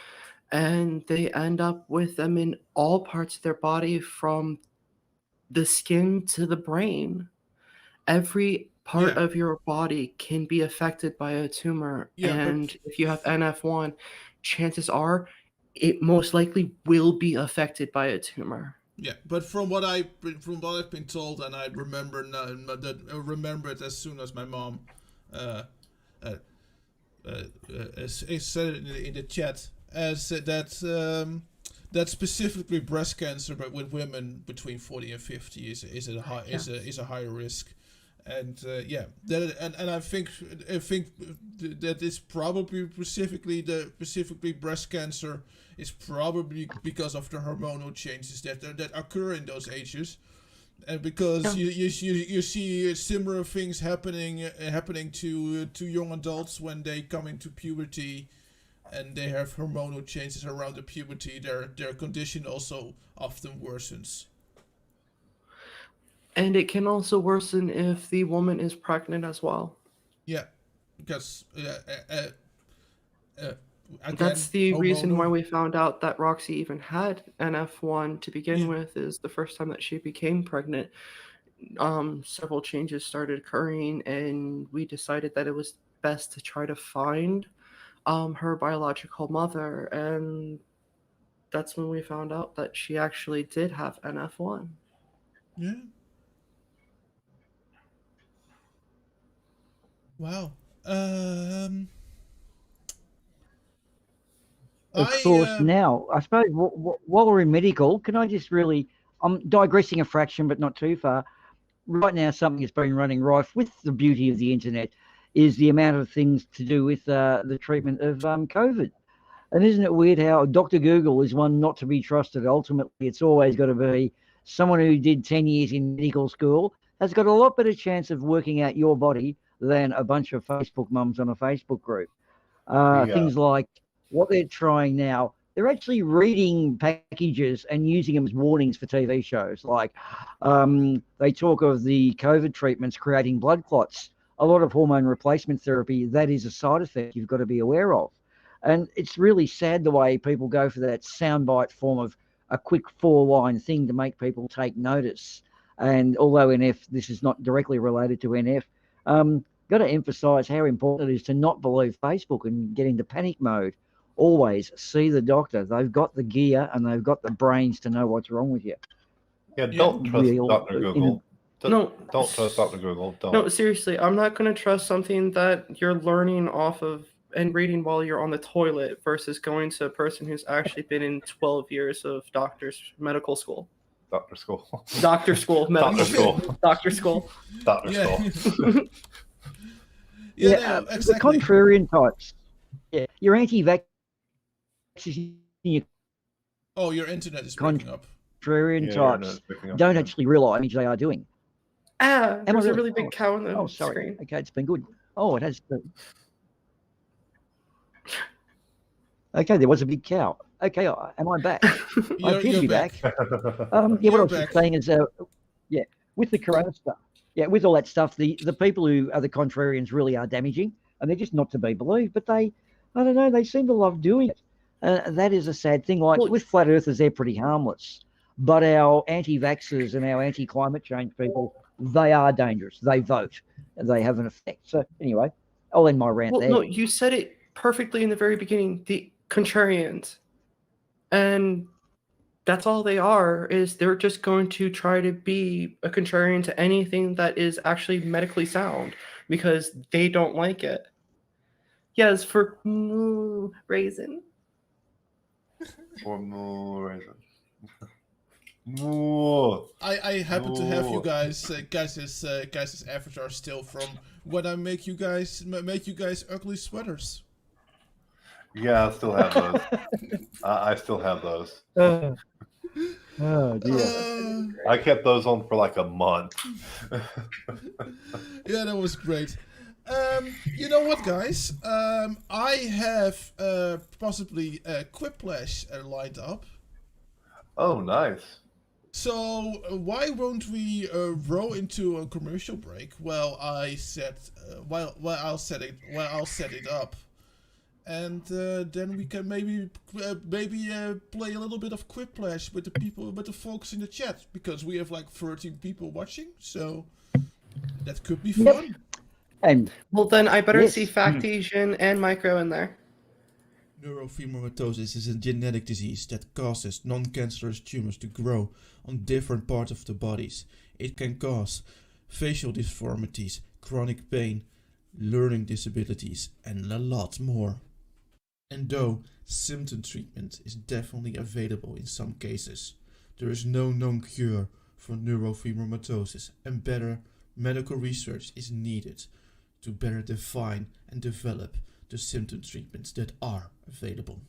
and they end up with them in all parts of their body, from the skin to the brain. Every part Yeah. of your body can be affected by a tumor, Yeah, but and if you have NF1, chances are it most likely will be affected by a tumor. yeah, but from what I've been told, and I remember now, that I remember it as soon as my mom said it in the chat, as that specifically breast cancer, but with women between 40 and 50 is a higher risk. And yeah, and I think that is probably specifically breast cancer is probably because of the hormonal changes that occur in those ages, and because you see similar things happening to young adults when they come into puberty, and they have hormonal changes around the puberty. Their condition also often worsens. And it can also worsen if the woman is pregnant as well. Yeah, because again, that's the reason why hormonal. we found out that Roxy even had NF1 to begin Yeah. with, is the first time that she became pregnant. Several changes started occurring, and we decided that it was best to try to find her biological mother, and that's when we found out that she actually did have NF1. Yeah. Wow. Of course, now, I suppose while we're in medical, can I just really, I'm digressing a fraction, but not too far. Right now, something that's been running rife with the beauty of the internet is the amount of things to do with the treatment of COVID. And isn't it weird how Dr. Google is one not to be trusted? Ultimately, it's always got to be someone who did 10 years in medical school has got a lot better chance of working out your body than a bunch of Facebook mums on a Facebook group. Things like what they're trying now, they're actually reading packages and using them as warnings for TV shows. Like they talk of the COVID treatments creating blood clots. A lot of hormone replacement therapy, that is a side effect you've got to be aware of. And it's really sad the way people go for that soundbite form of a quick 4-line thing to make people take notice. And although this is not directly related to NF, got to emphasize how important it is to not believe Facebook and get into panic mode. Always see the doctor. They've got the gear and they've got the brains to know what's wrong with you. Yeah, don't trust Dr. Google. Don't trust Dr. Google. Don't. No, seriously, I'm not going to trust something that you're learning off of and reading while you're on the toilet versus going to a person who's actually been in 12 years of medical school. Doctor school. Doctor school. Doctor school. Doctor school. Doctor school. Yeah, no, exactly. The contrarian types. Yeah, your anti-vax. Oh, your internet is breaking up. Contrarian types don't actually realise they are doing. There's a really big cow on the sorry. screen. Okay, it's been good. Oh, it has. Okay, there was a big cow. Okay, am I back? I appear to be back. What I was saying is, with the corona stuff, with all that stuff, the people who are the contrarians really are damaging, and they're just not to be believed. But I don't know, they seem to love doing it. That is a sad thing. Like with flat earthers, they're pretty harmless. But our anti-vaxxers and our anti-climate change people, they are dangerous. They vote. They have an effect. So anyway, I'll end my rant there. No, you said it perfectly in the very beginning. The contrarians. And that's all they are, is they're just going to try to be a contrarian to anything that is actually medically sound because they don't like it. Yes, for raisin. For more raisin. I happen to have you guys' avatar still from when I make you guys ugly sweaters. Yeah, I still have those. I still have those. Oh dear. I kept those on for like a month. Yeah, that was great. You know what, guys? I have possibly Quiplash lined up. Oh, nice. So why won't we roll into a commercial break? Well, I'll set it up, and then we can maybe play a little bit of Quiplash with the folks in the chat, because we have like 13 people watching, so that could be fun. And well, then I better yes. see Factesian and Micro in there. Neurofibromatosis is a genetic disease that causes non-cancerous tumors to grow on different parts of the bodies. It can cause facial deformities, chronic pain, learning disabilities, and a lot more. And though symptom treatment is definitely available in some cases, there is no known cure for neurofibromatosis, and better medical research is needed to better define and develop the symptom treatments that are available.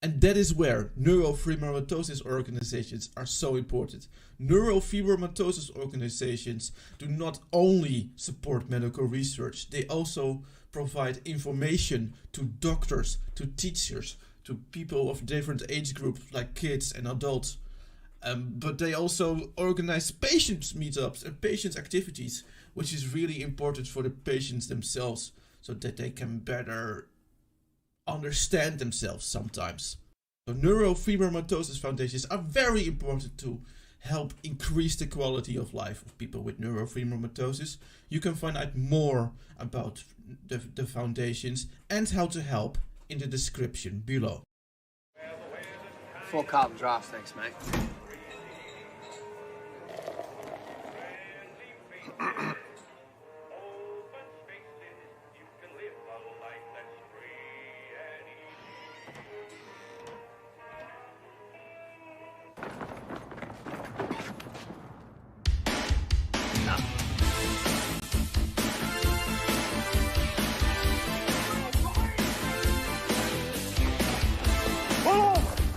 And that is where neurofibromatosis organizations are so important. Neurofibromatosis organizations do not only support medical research, they also provide information to doctors, to teachers, to people of different age groups like kids and adults. But they also organize patients meetups and patients activities, which is really important for the patients themselves, so that they can better understand themselves sometimes. So neurofibromatosis foundations are very important to help increase the quality of life of people with neurofibromatosis. You can find out more about the foundations and how to help in the description below. Full cotton drops, thanks, mate.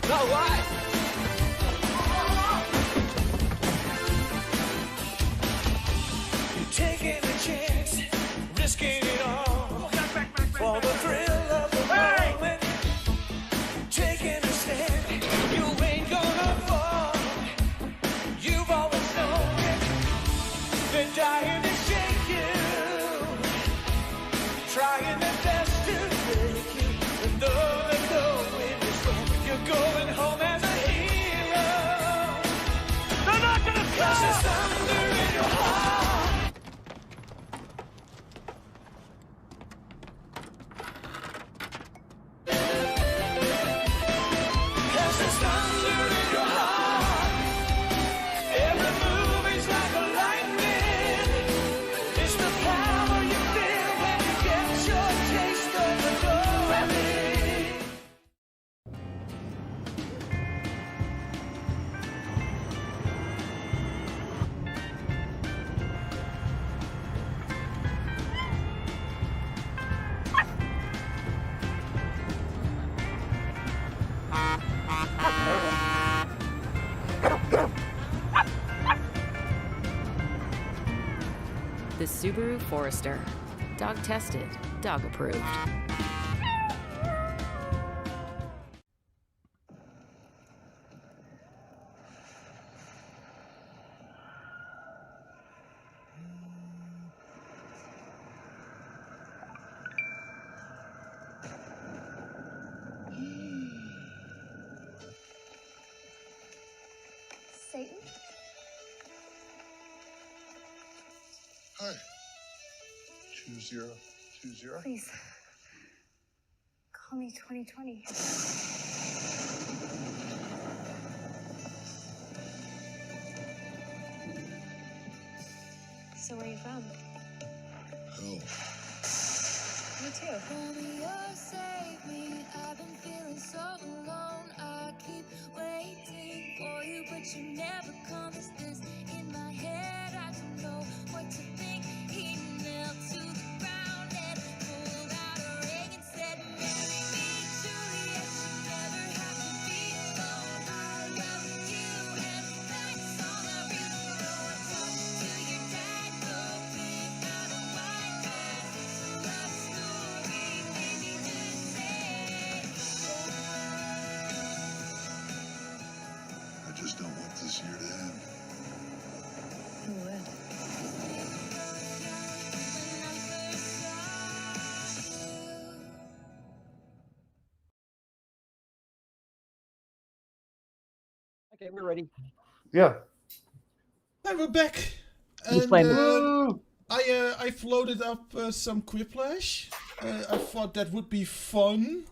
No way! You're taking a chance, risking it all for the thrill of the moment. Taking a stand, you ain't gonna fall. You've always known it. They're dying to shake you, trying their best to break you. And though they know it is wrong, you're going home as a hero. They're not gonna stop. There's thunder in your heart. There's thunder in your heart. Every move is like a lightning. It's the power you feel when you get your taste of the glory. The Subaru Forester. Dog tested, dog approved. Satan? Hi. 2020. Please. Call me 2020. So where are you from? Hell. Me too. Romeo, save me. I've been feeling so alone. I keep waiting for you, but you never just don't want this year to end. Who would? Okay, we're ready. Yeah. And we're back. Just And playing. I floated up some Quiplash. I thought that would be fun.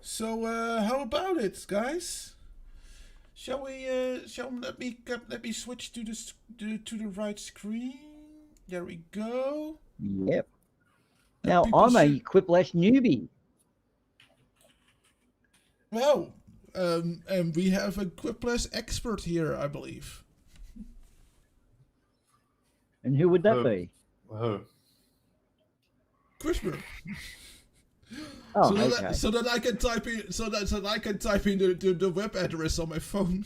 So how about it, guys? Shall we? Let me switch to the right screen. There we go. Yep. Now I'm a Quiplash newbie. Wow. And we have a Quiplash expert here, I believe. And who would that be? CRISPR. Oh, so that I can type in the web address on my phone.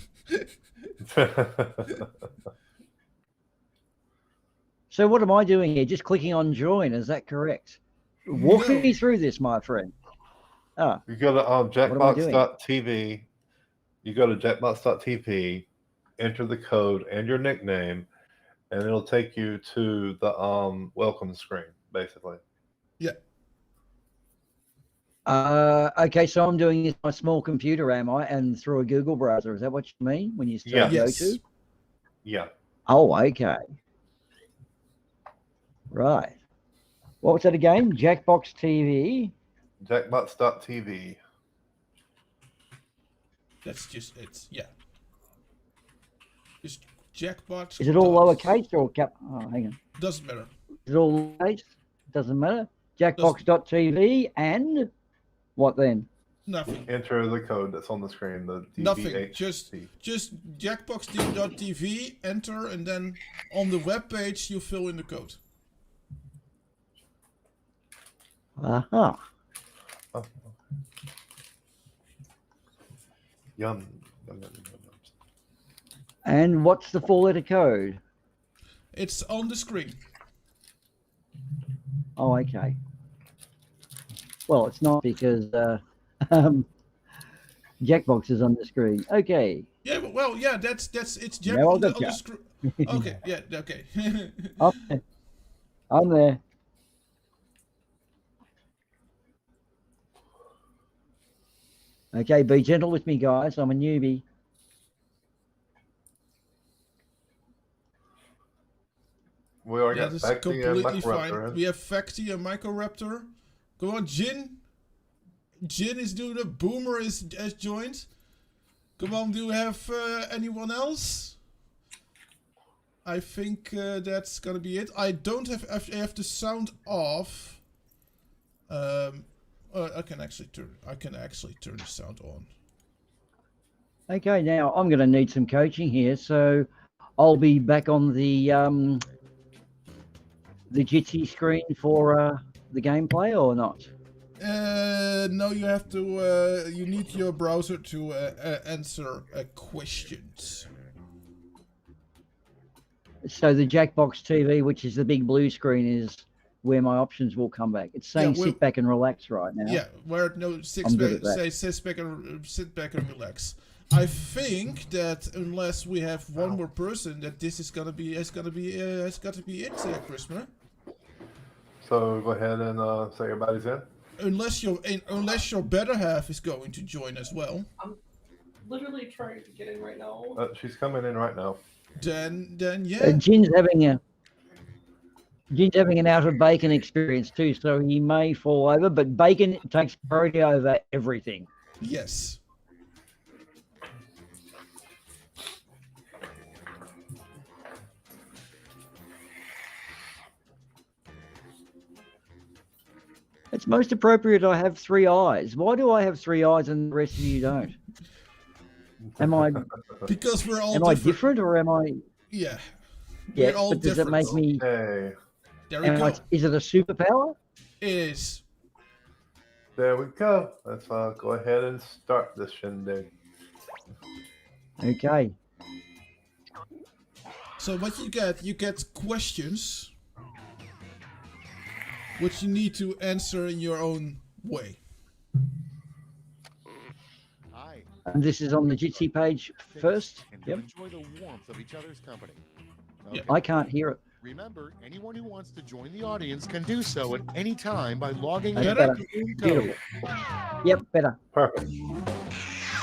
So what am I doing here? Just clicking on join, is that correct? Walk me through this, my friend. Ah, you go to jackbox.tv. You go to jackbox.tv, enter the code and your nickname, and it'll take you to the welcome screen, basically. Yeah. Okay, so I'm doing this on a small computer, am I? And through a Google browser. Is that what you mean when you say go to? Yeah. Oh, okay. Right. What was that again? Jackbox TV? Jackbox.tv. That's just it. Yeah. Just Jackbox. Is it all lowercase or cap? Oh, hang on. Doesn't matter. Is it all lowercase? Doesn't matter. Jackbox.tv and what then? Nothing. Enter the code that's on the screen. The Nothing. Just jackbox.tv, enter, and then on the web page you fill in the code. Uh-huh. Oh. Yum. And what's the four-letter code? It's on the screen. Oh, okay. Well, it's not because Jackbox is on the screen. Okay. Yeah, well, yeah, it's Jack Now on the I'll screen. Okay, yeah, okay. Okay. I'm there. Okay, be gentle with me, guys. I'm a newbie. We are That is completely fine. We have Facti and Microraptor. Go on, Jin. Jin is doing it. Boomer has joined. Come on, do we have anyone else? I think that's gonna be it. I don't have. I have the sound off. I can actually turn the sound on. Okay, now I'm going to need some coaching here, so I'll be back on the Jitsi screen for the gameplay or not? No, you have to. You need your browser to answer questions. So the Jackbox TV, which is the big blue screen, is where my options will come back. It's saying sit back and relax right now. Yeah, where no sit back and relax. I think that unless we have one more person, that this is gonna be it, Christmas. So go ahead and say everybody's in. Unless your better half is going to join as well. I'm literally trying to get in right now. She's coming in right now. Then yeah. Jin's having an out of bacon experience too, so he may fall over, but bacon takes priority over everything. Yes. It's most appropriate I have 3 eyes. Why do I have 3 eyes and the rest of you don't? Am I? Because we're all different. Am I different or am I? Yeah. Yeah, but does it make me? Hey. There we go. Is it a superpower? It is. There we go. Let's go ahead and start this shindig. Okay. So what you get questions, which you need to answer in your own way. And this is on the Jitsi page first. And Yep. enjoy the warmth of each other's company. I can't hear it. Remember, anyone who wants to join the audience can do so at any time by logging That's in. better. to Zoom Beautiful. code. Yep, better. Perfect.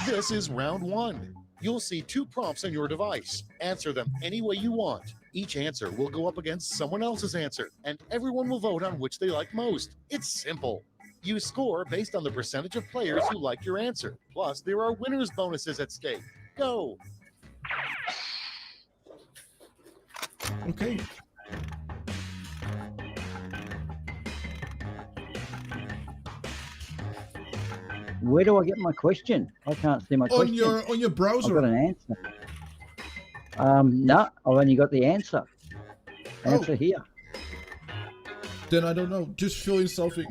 This is round 1. You'll see 2 prompts on your device. Answer them any way you want. Each answer will go up against someone else's answer, and everyone will vote on which they like most. It's simple. You score based on the percentage of players who like your answer. Plus, there are winners' bonuses at stake. Go. Okay. Where do I get my question? I can't see my question. On your browser. I've got an answer. No, I've only got the answer. Answer here. Then I don't know. Just fill in something.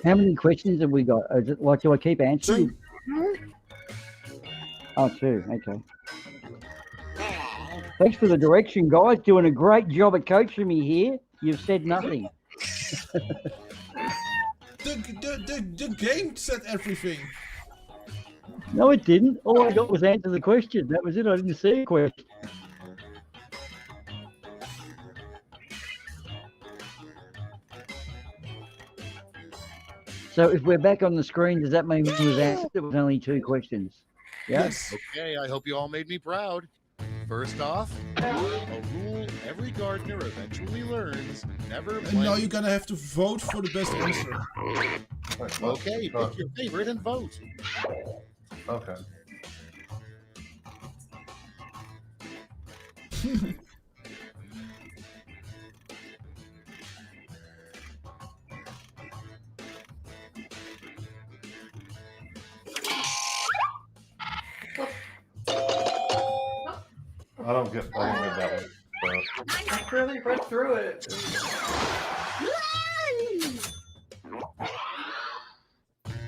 How many questions have we got? Is it, like, do I keep answering? 2. Oh, 2. Okay. Thanks for the direction, guys. Doing a great job at coaching me here. You've said nothing. The game said everything. No, it didn't. All I got was answer the question. That was it. I didn't see a question. So if we're back on the screen, does that mean it was answered? It was only 2 questions. Yeah? Yes. Okay, I hope you all made me proud. First off, a rule every gardener eventually learns: never And blame. now you're gonna have to vote for the best answer. Okay, pick your favorite and vote. Okay. I don't get that one. So. I really read through it.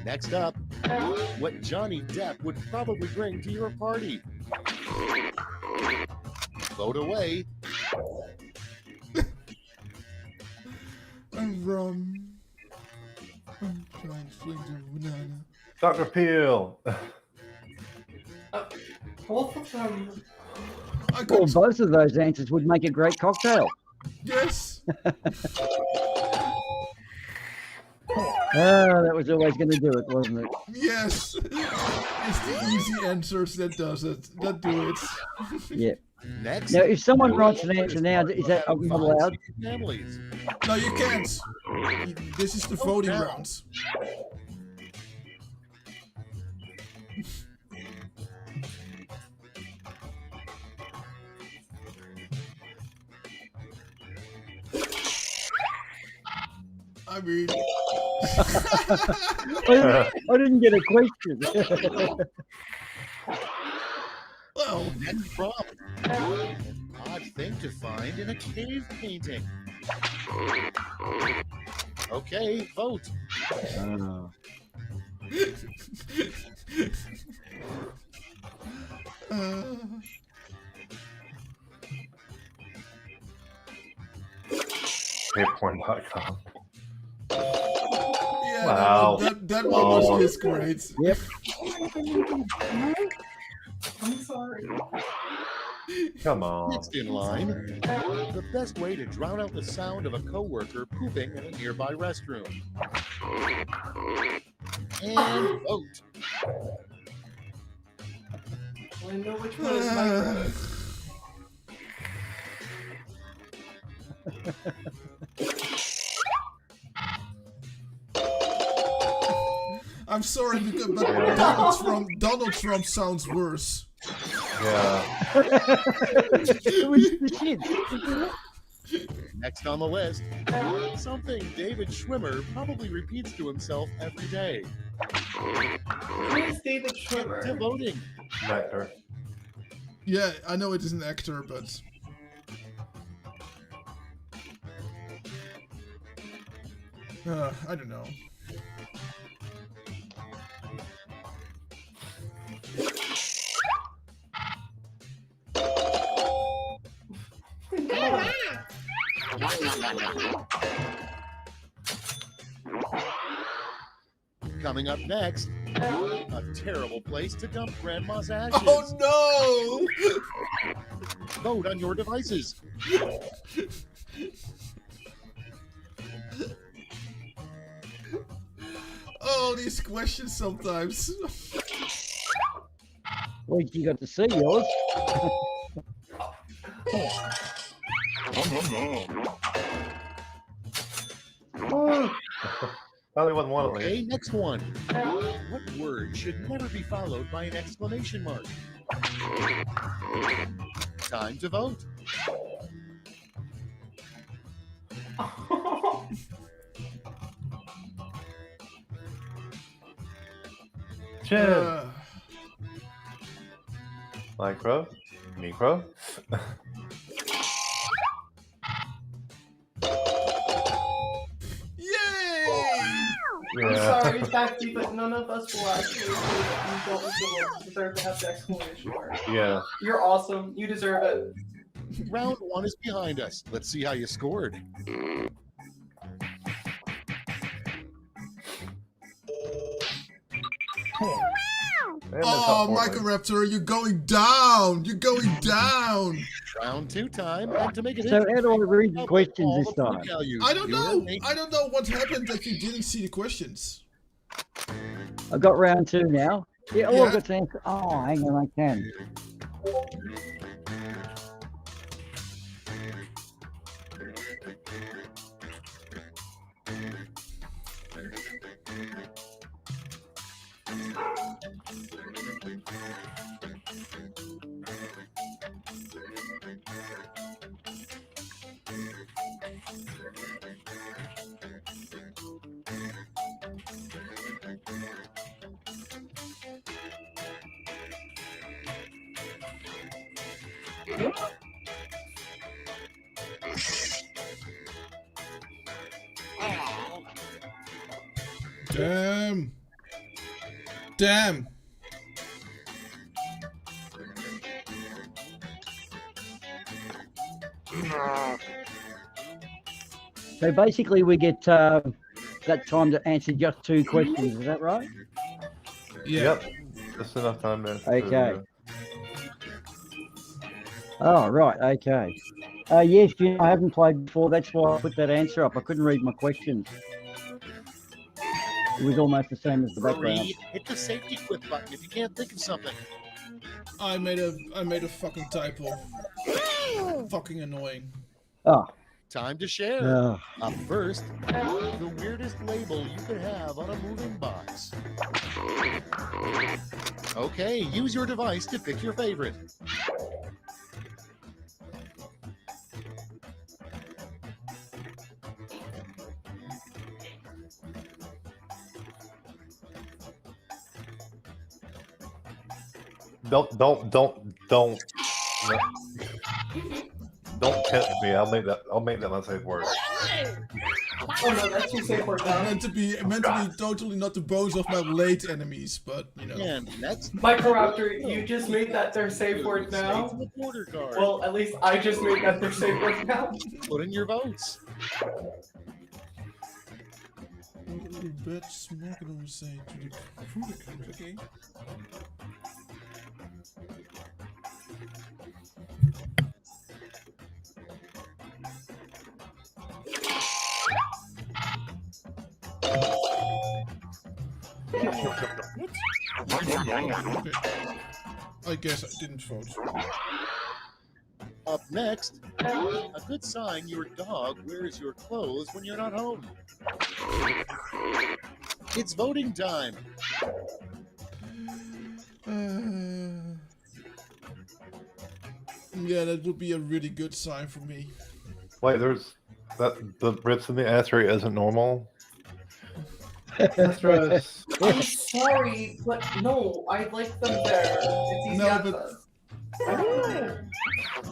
Next up, what Johnny Depp would probably bring to your party. Vote away. I'm trying to fling the banana. Dr. Peel. Both of them. Well, both of those answers would make a great cocktail. Yes. That was always going to do it, wasn't it? Yes. It's the easy answers that does it. That do it. Yeah. Next. Now, if someone writes an answer now, is that not allowed? Families. No, you can't. This is the voting round. I mean, I didn't get a question. well, next prompt. Odd thing to find in a cave painting. Okay, vote. Capeporn.com. Yeah, Wow. that one was just great. Yep. I'm sorry. Come on. Next in line, the best way to drown out the sound of a coworker pooping in a nearby restroom. And vote. Well, I know which one is my I'm sorry, but Donald Trump sounds worse. Yeah. Next on the list, something David Schwimmer probably repeats to himself every day. Who is David Schwimmer? To voting. Nectar. Yeah, I know it is an actor, but I don't know. Coming up next, a terrible place to dump Grandma's ashes. Oh no! Vote on your devices. Oh, these questions sometimes. Well, you got to see yours. Probably wasn't one of them. Okay, next one. What word should never be followed by an exclamation mark? Time to vote. Micro, micro. I'm sorry, Becky, but none of us will actually you don't deserve to have the exclamation mark. Yeah. You're awesome. You deserve it. Round one is behind us. Let's see how you scored. Oh, Microraptor, you're going down. You're going down. Round two time. And to make it So how do I read the questions this time? I don't know. I don't know what happened that you didn't see the questions. I've got round two now. Yeah, Yeah. I've got to answer. Oh, hang on, I can. Damn. Damn. So basically, we get that time to answer just two questions. Is that right? Yep. Just enough time to. Okay. Oh, right. Okay. Yes, Jim, I haven't played before. That's why I put that answer up. I couldn't read my questions. It was almost the same as the background. Hurry, hit the safety quit button if you can't think of something. I made a fucking typo. Fucking annoying. Oh. Time to share. Ugh. Up first, the weirdest label you could have on a moving box. Okay, use your device to pick your favorite. Don't. Don't tempt me. I'll make that my safe word. Oh no, that's too safe word now. Meant to be totally not the bones of my late enemies, but you know. And next, Microraptor, you just made that their safe word now. Well, at least I just made that their safe word now. Put in your votes. Bad smoke and say to the food account, okay? I guess I didn't vote. Up next, a good sign your dog wears your clothes when you're not home. It's voting time. Yeah, that would be a really good sign for me. Wait, there's that the rips in the ass area isn't normal. That's right. I'm sorry, but no, I like them there. It's easy No, access.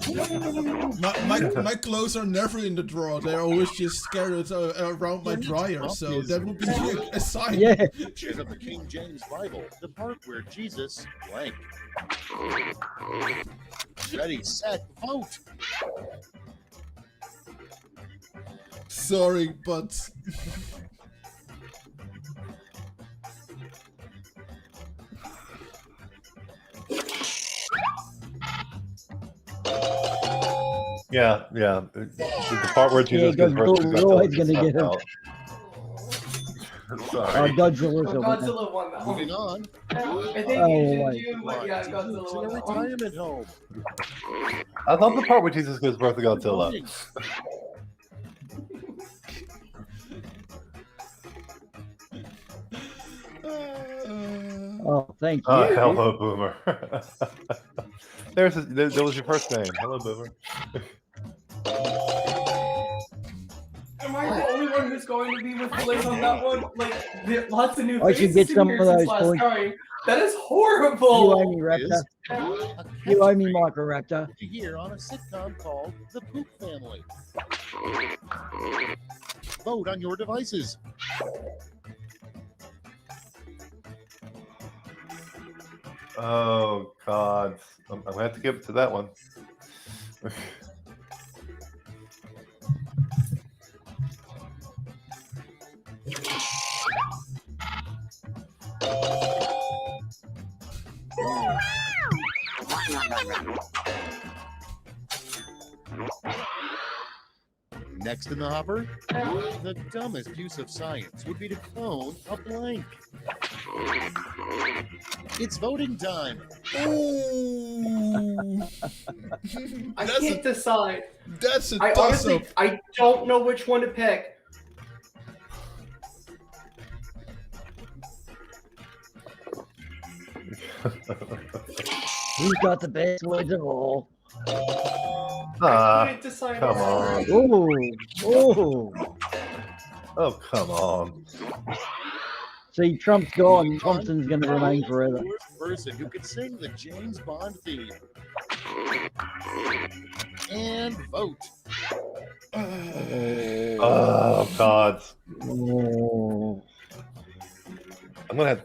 My clothes are never in the drawer. They're always just scattered around my dryer. So that would be a sign. Yeah. Section of the King James Bible, the part where Jesus blank. Ready, set, vote. Sorry, but Yeah. The part where Jesus Yeah, gives birth to Godzilla's always Godzilla gonna gets get him. out. Oh, Sorry. Godzilla's a winner. Godzilla won that one. Moving on. I think Oh, you should wait. do, but yeah, Godzilla In a won that one. retirement home. I love the part where Jesus gives birth to Godzilla. Oh, thank you. Oh, hello, Boomer. There was your first name. Hello, Boomer. Am I the only one who's going to be with Blake on that one? Like, lots of new I should faces get in some here of since those last points. time. That is You horrible. owe me, Raptor. You owe me, Microraptor. Here on a sitcom called The Poop Family. Vote on your devices. Oh, God. I'm going to have to give it to that one. Next in the hopper, the dumbest use of science would be to clone a blank. It's voting time. I can't decide. That's a I honestly, toss-up. I don't know which one to pick. Who's got the best words of all? couldn't decide Come on. Oh, come on. See, Trump's gone. Thompson's going to remain forever. First person who could sing the James Bond theme. And vote. Oh, God. I'm going to have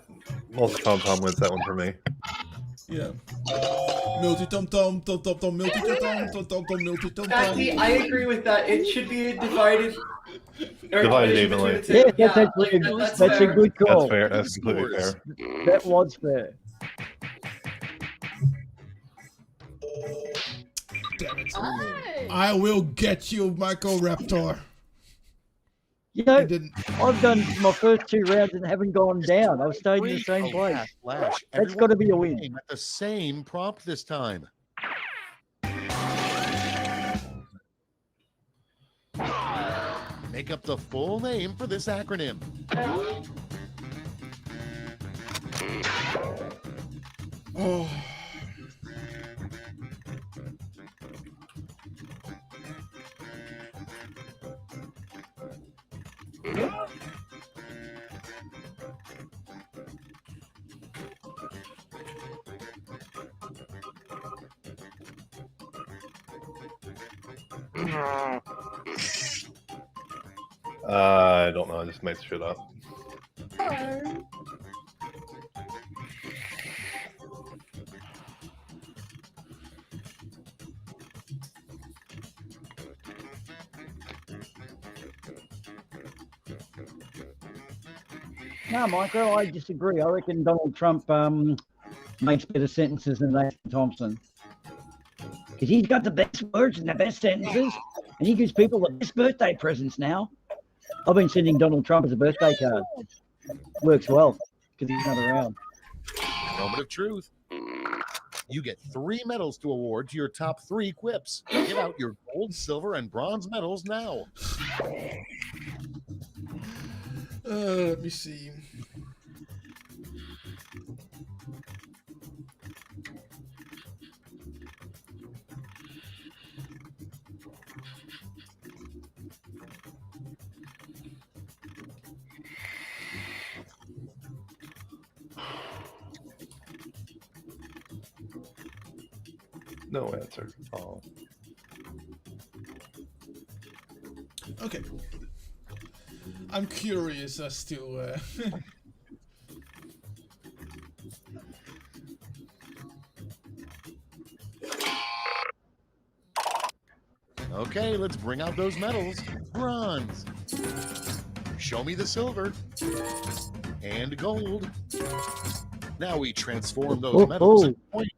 Multi Tom Tom wins that one for me. Yeah. Multi Tom Tom Tom Tom Tom Multi Tom Tom Tom Tom Tom Multi Tom Tom. Actually, I agree with that. It should be divided. Divided evenly. Yeah, that's a good call. That's fair. That's completely fair. That was fair. Damn it. I will get you, Michael Raptor. You know, I've done my first 2 rounds and haven't gone down. I've stayed in the same place. Flash. That's got to be a win. At the same prompt this time. Make up the full name for this acronym. Oh. I don't know. I just made shit up. No, Michael, I disagree. I reckon Donald Trump makes better sentences than Nathan Thompson. Because he's got the best words and the best sentences, and he gives people the best birthday presents now. I've been sending Donald Trump as a birthday card. Works well, because he's not around. Moment of truth. You get 3 medals to award to your top 3 quips. Get out your gold, silver, and bronze medals now. Let me see. No answer. Oh. Okay. I'm curious as to. Okay, let's bring out those medals. Bronze. Show me the silver. And gold. Now we transform those medals into points.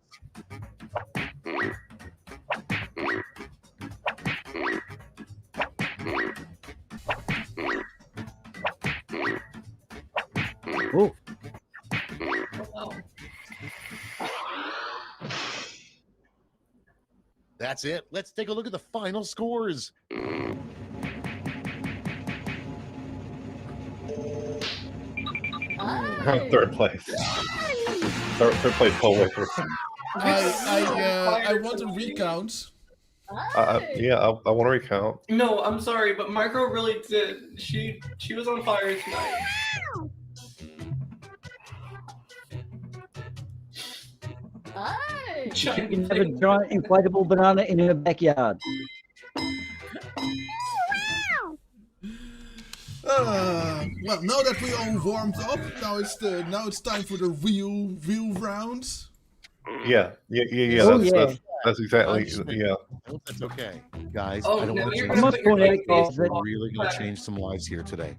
Oh. That's it. Let's take a look at the final scores. Third place. Third place whole way through. I want a recount. Yeah, I want to recount. No, I'm sorry, but Micro really did. She was on fire tonight. She can have a giant inflatable banana in her backyard. Well, now that we all warmed up, now it's time for the real rounds. Yeah. Oh, That's exactly. Yeah. I hope that's okay, guys. Oh, I don't no, want to you're change. gonna put your big face We're on. really going to change some lives here today.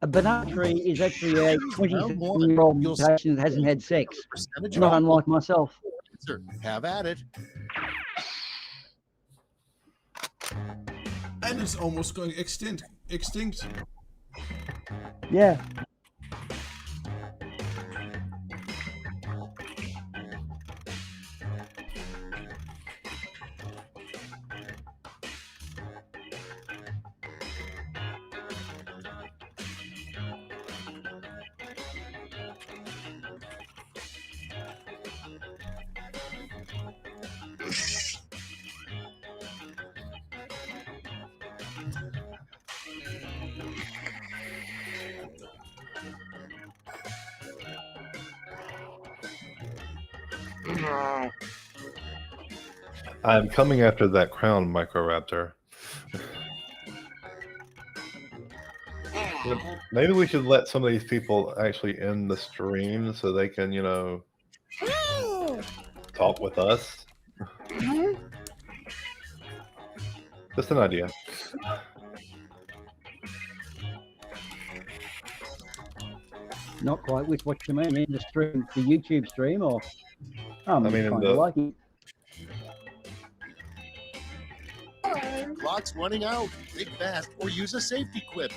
A banana tree is actually a 27-year-old mutation that hasn't had sex. Not unlike myself. Have at it. And it's almost going extinct. Yeah. I'm coming after that crown, Microraptor. Maybe we should let some of these people actually end the stream so they can, talk with us. Just an idea. Not quite with what you mean in the stream, the YouTube stream, or I mean, in the like it. Clock's running out. Think fast or use a safety quip.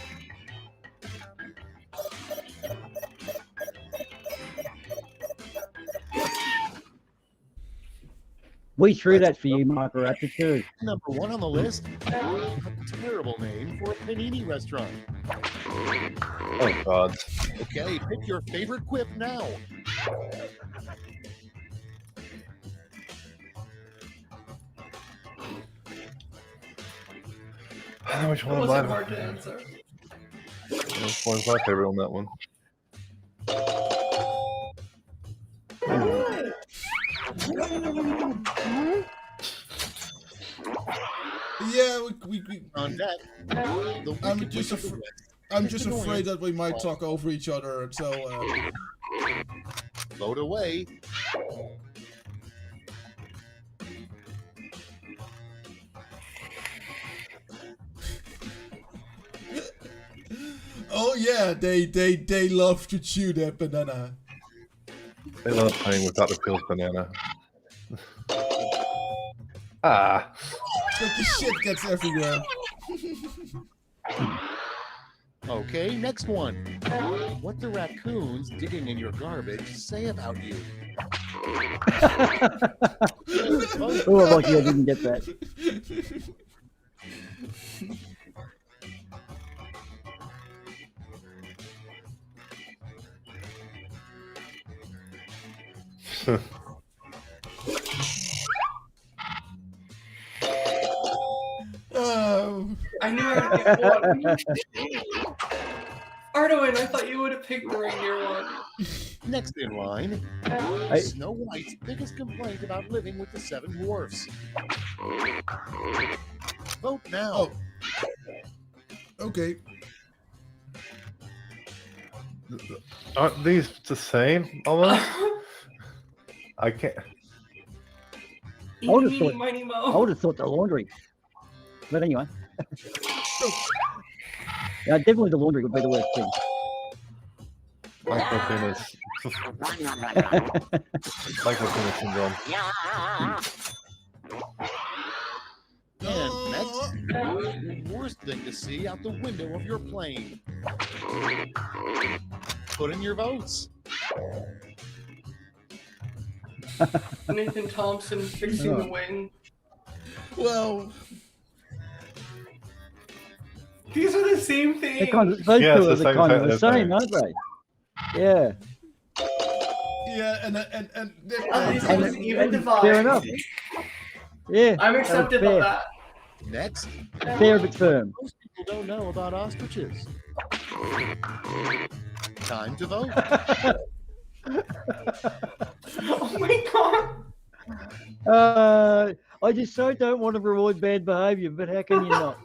We threw that for you, Microraptor, too. Number 1 on the list. A terrible name for a panini restaurant. Oh God. Okay, pick your favorite quip now. Which one It am wasn't I? hard to answer. Which one's my favorite on that one? Yeah, we on deck. I'm just afraid that we might talk over each other. So load away. oh yeah, they love to chew that banana. They love playing with Dr. Phil's banana. Ah. But the shit gets everywhere. Okay, next one. What do raccoons digging in your garbage say about you? Oh, lucky I didn't get that. I knew I would get one. Ardoin, I thought you would have picked the reindeer one. Next in line, Snow White's biggest complaint about living with the 7 dwarfs. Vote now. Okay. Aren't these the same almost? I can't. I would have Eeny, thought. miny, I mo. would have thought the laundry. But anyway. Yeah, definitely the laundry would be the worst thing. Micropenis. Micropenis syndrome. And next, the worst thing to see out the window of your plane. Put in your votes. Nathan Thompson fixing the wing. Well, these are the same thing. Those two are the kind of the same, aren't they? Yeah. Yeah, and At least it was even divide. Fair enough. Yeah. I'm accepting of that. Next, fair but firm. Most people don't know about ostriches. Time to vote. Oh my god. I just so don't want to reward bad behavior, but how can you not?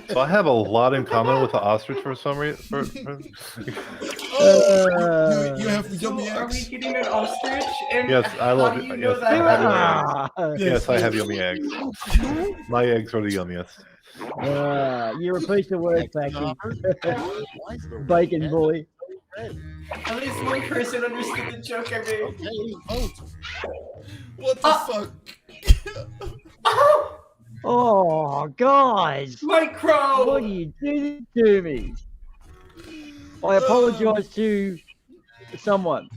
So I have a lot in common with the ostrich for some reason. You have yummy Are eggs. we getting an ostrich? And Yes, I love how it. do you know Yes, that? I have yummy eggs. Yes, I have yummy eggs. My eggs are the yummiest. You're a piece of work, Packy. Bacon boy. At least one person understood the joke I made. Okay, vote. What the fuck? Oh, guys. Micro! What are you doing to me? I apologise to someone.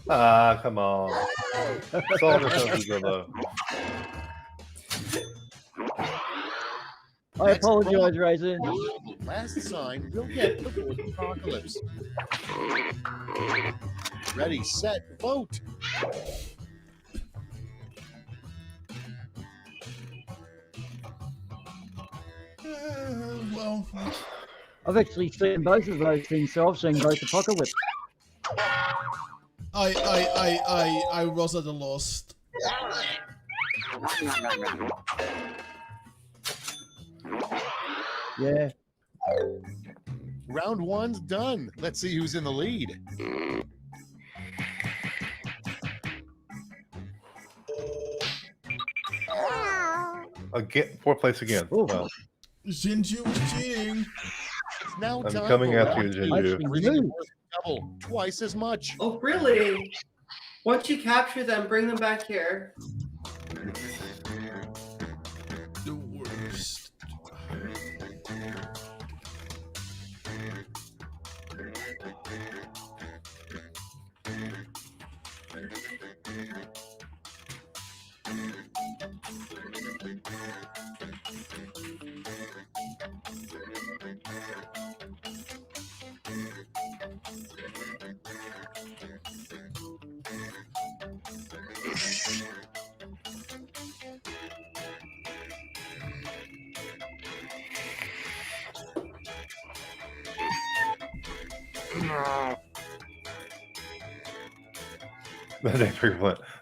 Ah, come on. Solve yourself, Zillow. I apologise, Raisin. Last sign we'll get before the apocalypse. Ready, set, vote. Well, I've actually seen both of those things, so I've seen both apocalypse. I was at a loss. Yeah. Round one's done. Let's see who's in the lead. Again, fourth place again. Wow. Jinju is cheating. It's now I'm time coming for after round you, two. Jinju. Originally worth double, twice as much. Oh, really? Once you capture them, bring them back here. The worst.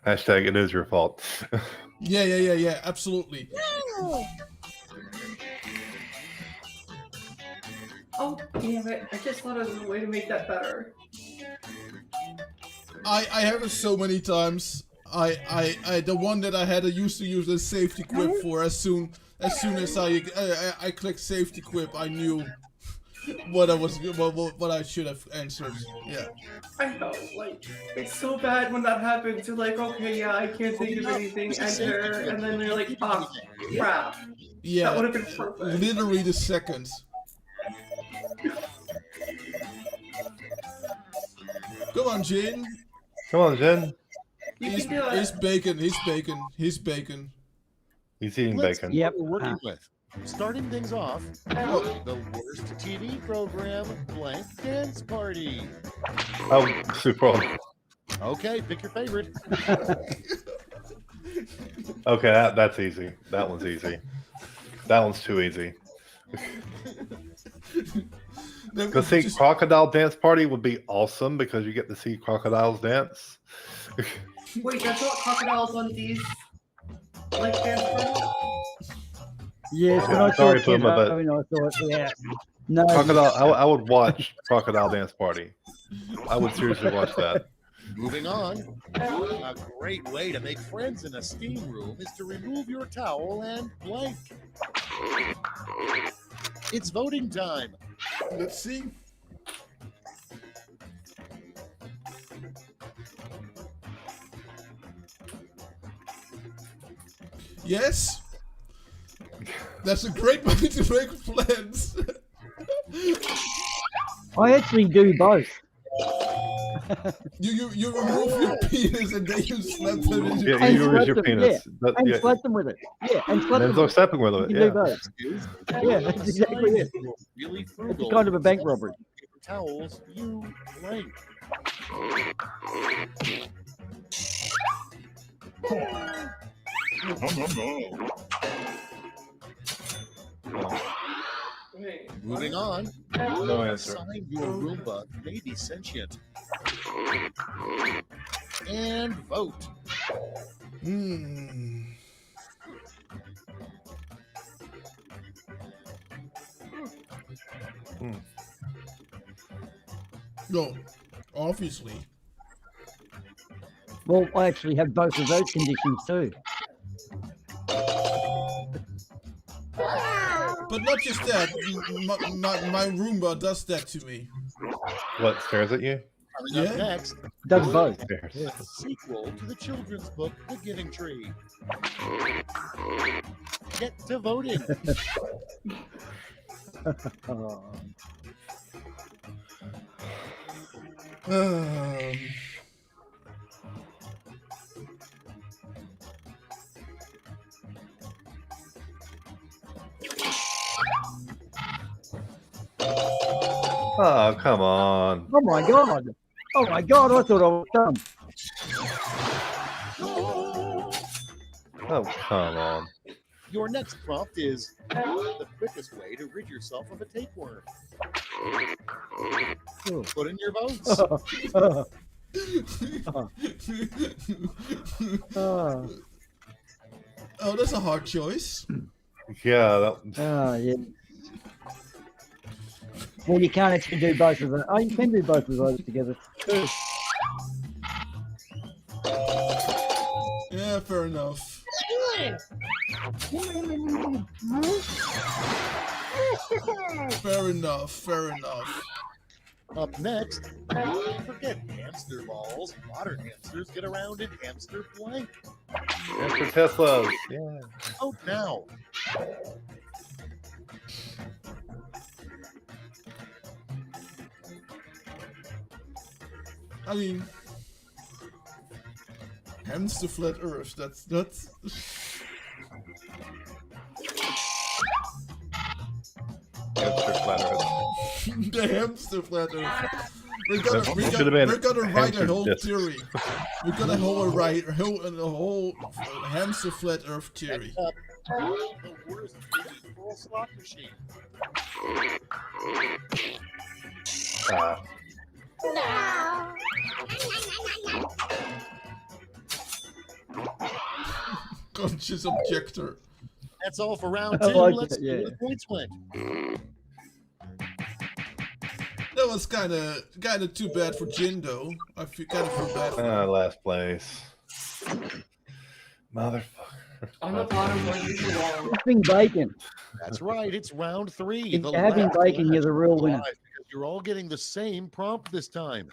Hashtag it is your fault. Yeah, absolutely. Oh, damn it. I just thought of a way to make that better. I have it so many times. I the one that I used to use the safety quip for. As soon as I clicked safety quip, I knew what I should have answered. Yeah. I know, like, it's so bad when that happens. You're like, okay, yeah, I can't think of anything, enter, and then you're like, oh, crap. Yeah. That would have been perfect. Literally the second. Come on, Jin. Come on, Jen. He's bacon. He's bacon. He's bacon. He's eating Let's bacon. see what we're working with. Starting things off, the worst TV program, Blank Dance Party. Oh, super. Okay, pick your favorite. Okay, that's easy. That one's easy. That one's too easy. Because see, Crocodile Dance Party would be awesome because you get to see crocodiles dance. Wait, that's not crocodiles on these. Like dance party? Yes, when Yeah, I saw sorry, Ken Puma, but Owen, I thought, yeah, no. Crocodile. I would watch Crocodile Dance Party. I would seriously watch that. Moving on. A great way to make friends in a steam room is to remove your towel and blank. It's voting time. Let's see. Yes. That's a great way to make friends. I actually do both. You remove your penis and then you slap them in your Yeah, you use your them, penis. That- and yeah. slap them with it. Yeah, and slap And then them start with it. stepping with it. You can do Yeah. both. Yeah, that's exactly it. Really It's frugal. kind of a bank robbery. Paper towels, you blank. Moving on. No answer. Assign your Roomba may be sentient. And vote. Hmm. No, obviously. Well, I actually have both of those conditions too. But not just that. My Roomba does that to me. What, stares at you? Coming up next. Does both. The sequel to the children's book, The Giving Tree. Get to voting. Oh, come on. Oh my god! Oh my god! I thought I was done. Oh, come on. Your next prompt is the quickest way to rid yourself of a tapeworm. Put in your votes. Oh, that's a hard choice. Yeah. Oh yeah. Well, you can't actually do both of them. Oh, you can do both of those together. Too. Yeah, fair enough. Fair enough, fair enough. Up next, forget hamster balls. Modern hamsters get around in hamster blank. Hamster Teslas. Yeah. Vote now. I mean, hence the flat Earth. That's Hamster flat Earth. the hamster flat Earth. We're That should have been gonna write a hamster whole discs. theory. We're gonna write a whole hamster flat Earth theory. The worst full slot machine. Conscious objector. That's all for round I two. like Let's that, see yeah. where the points went. That was kind of too bad for Jindo. I kind of feel bad for him. Last place. Motherfucker. On the bottom where you belong. Having bacon. That's right. It's round three. If The you're having last bacon, you're the real winner. live, because you're all getting the same prompt this time.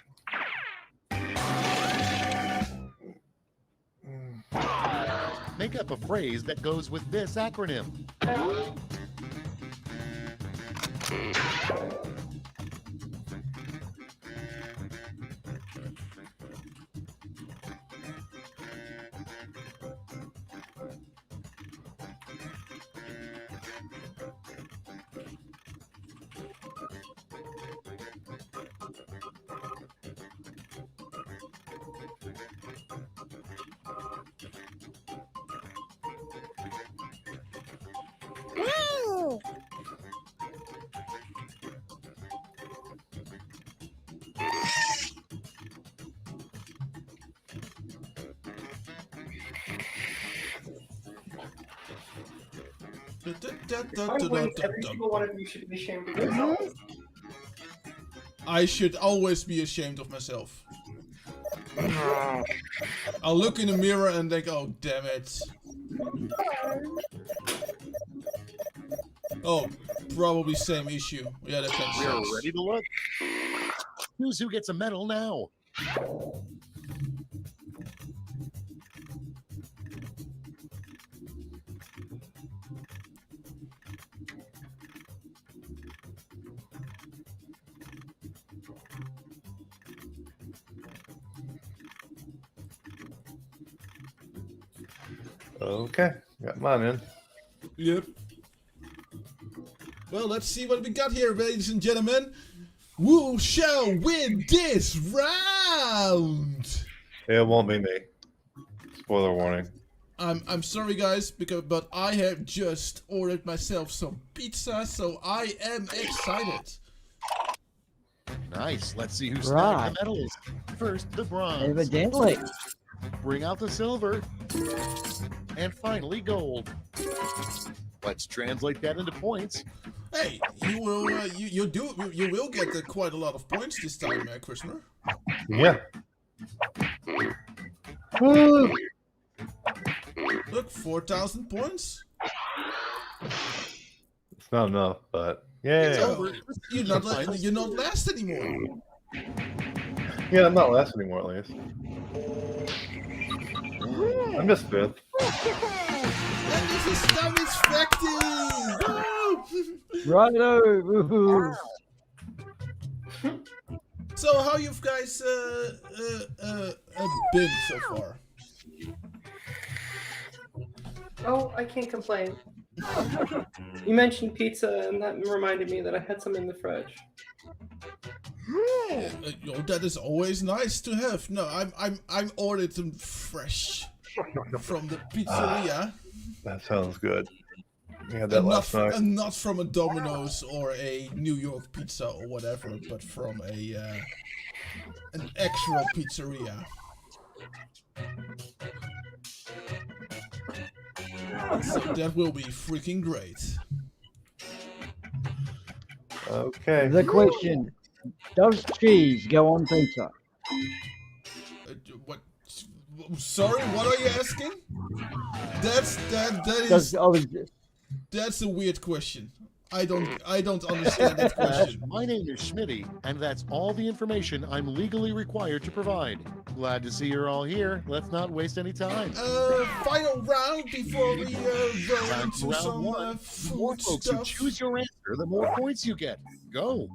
Make up a phrase that goes with this acronym. If I win, every single one of you should be ashamed of yourself. I should always be ashamed of myself. I'll look in the mirror and think, oh, damn it. Oh, probably same issue. Yeah, that makes We're sense. ready to look. Choose who gets a medal now. Okay, got mine in. Yep. Well, let's see what we got here, ladies and gentlemen. Who shall win this round? It won't be me. Spoiler warning. I'm sorry, guys, but I have just ordered myself some pizza, so I am excited. Nice. Let's see who's Right. snagged the medals. First, the bronze. Evidently. Bring out the silver. And finally, gold. Let's translate that into points. Hey, you will get quite a lot of points this time, Christopher. Yeah. Woo! Look, 4,000 points. It's not enough, but yeah. Oh, you're not last anymore. Yeah, I'm not last anymore, at least. I'm just fifth. And this is satisfactory. Righto. Woohoo. So, how you guys been so far? Oh, I can't complain. You mentioned pizza, and that reminded me that I had some in the fridge. That is always nice to have. No, I'm ordered them fresh from the pizzeria. That sounds good. We had that last night. And not from a Domino's or a New York pizza or whatever, but from a an actual pizzeria. So that will be freaking great. Okay. The question: does cheese go on pizza? What? Sorry, what are you asking? That's a weird question. I don't understand that question. My name is Schmitty, and that's all the information I'm legally required to provide. Glad to see you're all here. Let's not waste any time. Final round before we roll Time into for round some one. The food more folks who stuff. choose your answer, the more points you get. Go.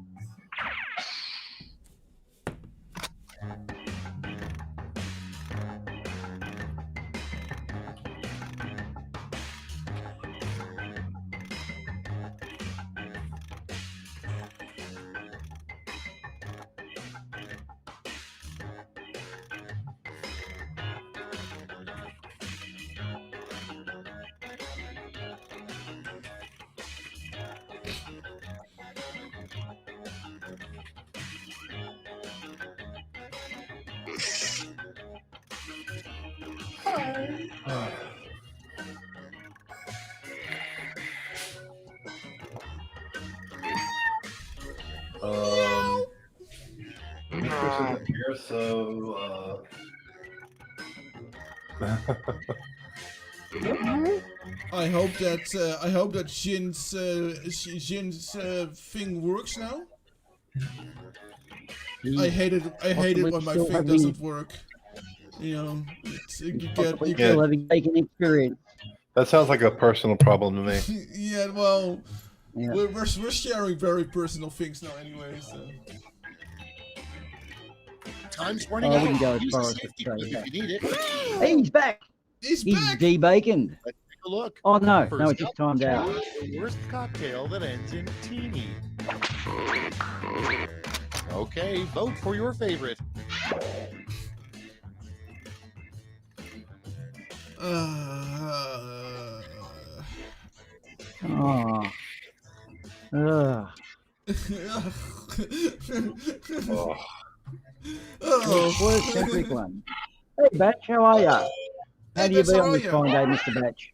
This isn't here, so I hope that Jin's thing works now. I hate it when my Still thing having- doesn't work. You know, you get Still having taken experience. that sounds like a personal problem to me. yeah. Well, Yeah. we're sharing very personal things now, anyway. So. Time's running I out. wouldn't go as Use far the as to safety say clip that. if you need it. He's back. He's back. De-baconed. Let's take a look. Oh no, no, First it just up, timed out. the worst cocktail that ends in teeny. Okay, vote for your favorite. Oh. Ugh. Oh. Worst centric one. Hey, Batch, how are ya? How Hey, do you Batch, be how on are this ya? fine day, Mr. Batch?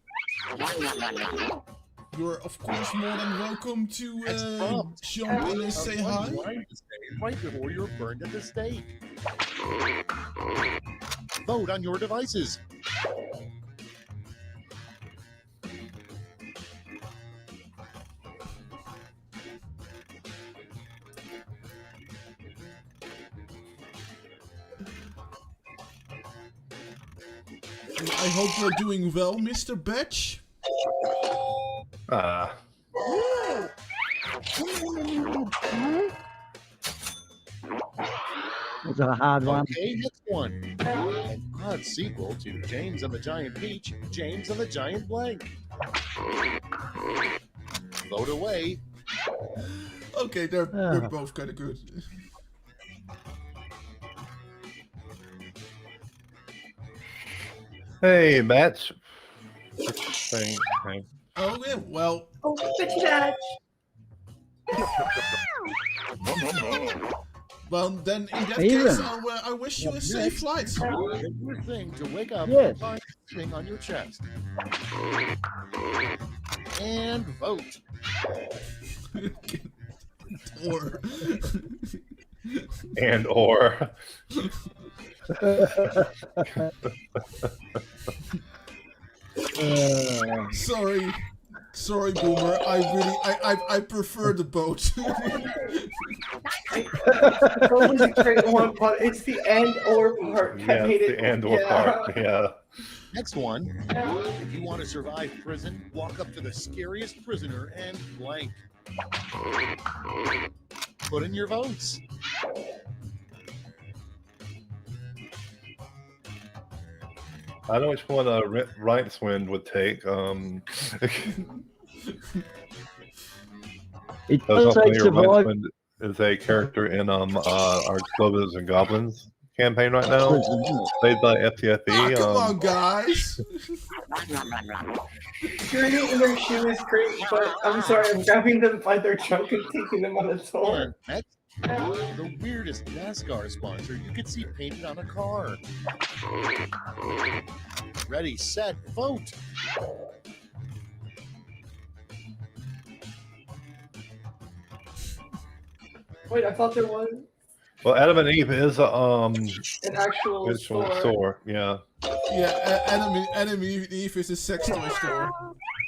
You're of course more than welcome to prompt. jump in and say One hi. line to say right before you're burned at the stake. Vote on your devices. I hope you're doing well, Mr. Batch. Ah. It's a hard one. Okay, next one. An odd sequel to James and the Giant Peach, James and the Giant Blank. Vote away. Okay, they're both kind of good. Hey, Batch. Hey. Oh yeah, well. Oh, bitchy batch. Well, then in that Even. case, I wish you a safe flight. Hit your thing to wake up Yes. and find the thing on your chest. And vote. Or. And or. Sorry, Boomer. I prefer the boat. That was a great one, but it's the and or part that Yeah, made the it. and or part. Yeah. Next one. If you want to survive prison, walk up to the scariest prisoner and blank. Put in your votes. I know which one Rightswind would take. It I was does not say familiar. survive. Rightswind is a character in our Glovers and Goblins campaign right now, played by FTFE. Come on, guys. Turning in their shoe is great, but I'm sorry, I'm grabbing them by their trunk and taking them on a tour. Next, the weirdest NASCAR sponsor you could see painted on a car. Ready, set, vote. Wait, I thought there was Well, Adam and Eve is an actual store. Yeah. Yeah, Adam Eve is a sex toy store.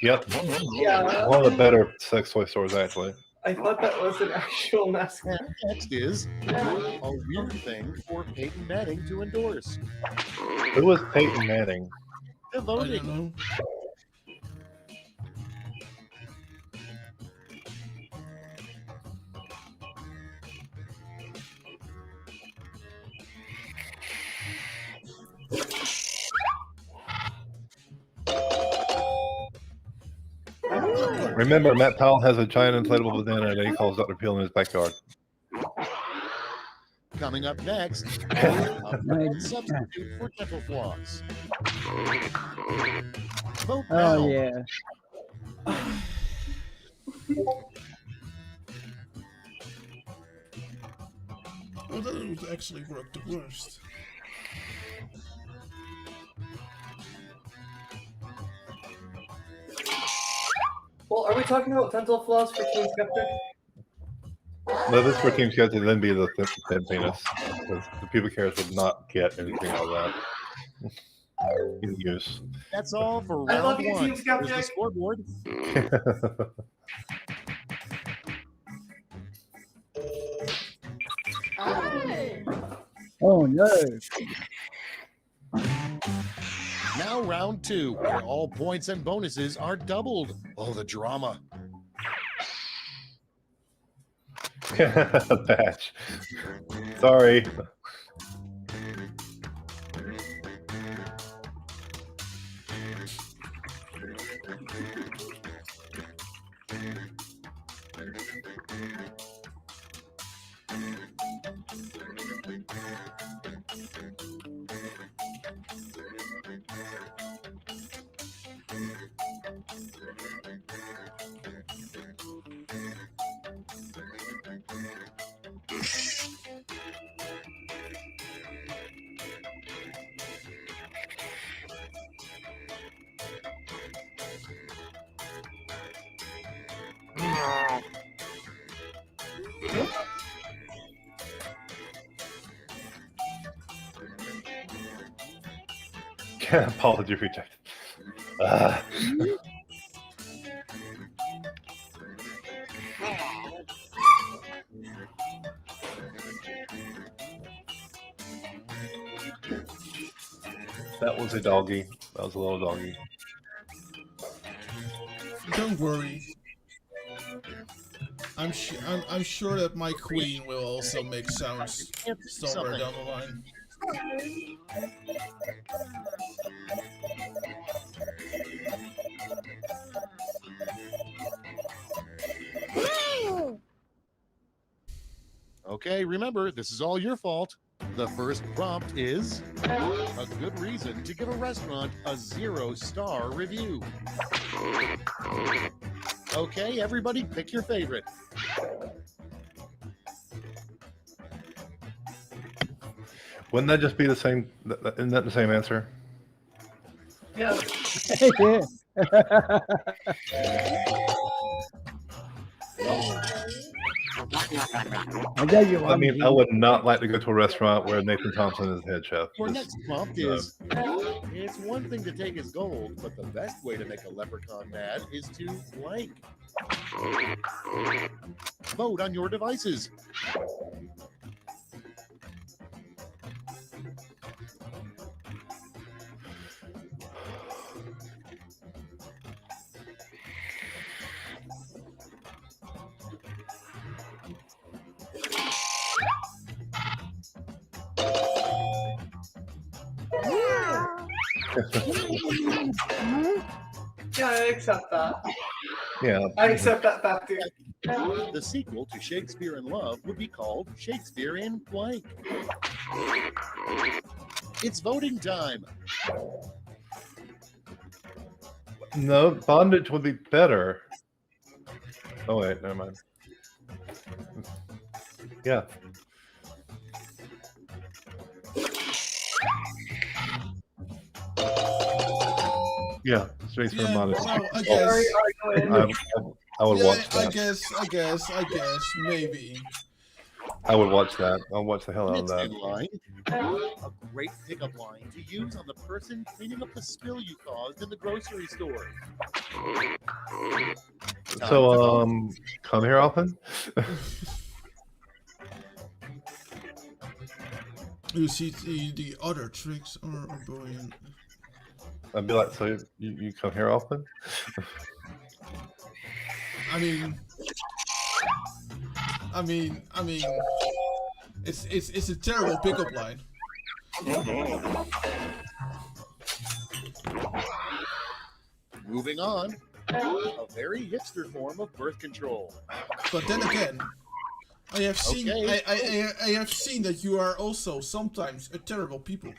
Yep. Yeah. One of the better sex toy stores, actually. I thought that was an actual NASCAR. Next is a weird thing for Peyton Manning to endorse. Who was Peyton Manning? The voting. Remember, Matt Powell has a giant inflatable banana that he calls Dr. Peel in his backyard. Coming up next, a bad substitute for dental floss. Vote now. Oh yeah. Oh, that would actually work the worst. Well, are we talking about dental floss for Team Skeptic? No, this for Team Sketch would then be the thin penis. Because the pubic hairs would not get anything out of that. In use. That's all for I round love you, one. Team Skeptic. Here's the scoreboard. Oh no. Now round two, where all points and bonuses are doubled. Oh, the drama. Batch. Sorry. Apology rejected. Ah. That was a doggy. That was a little doggy. Don't worry. I'm sure that my queen will also make sounds somewhere down the line. Okay, remember, this is all your fault. The first prompt is a good reason to give a restaurant a 0-star review. Okay, everybody, pick your favorite. Wouldn't that just be the same? Isn't that the same answer? Yeah. I mean, I would not like to go to a restaurant where Nathan Thompson is head chef. Our next prompt is, it's one thing to take his gold, but the best way to make a leprechaun mad is to blank. Vote on your devices. Yeah, I accept that. Yeah. I accept that fact too. The sequel to Shakespeare in Love would be called Shakespeare in Blank. It's voting time. No, bondage would be better. Oh wait, never mind. Yeah. Yeah, Shakespeare Yeah, bondage. well, I guess. I would Yeah, watch that. I guess, maybe. I would watch that. I'll watch the hell out of Next that. in line, a great pickup line to use on the person cleaning up the spill you caused in the grocery store. So, come here often? You see, the other tricks are brilliant. I'd be like, so you come here often? I mean, it's a terrible pickup line. Moving on, a very hipster form of birth control. But then again, I have seen Okay. I have seen that you are also sometimes a terrible people.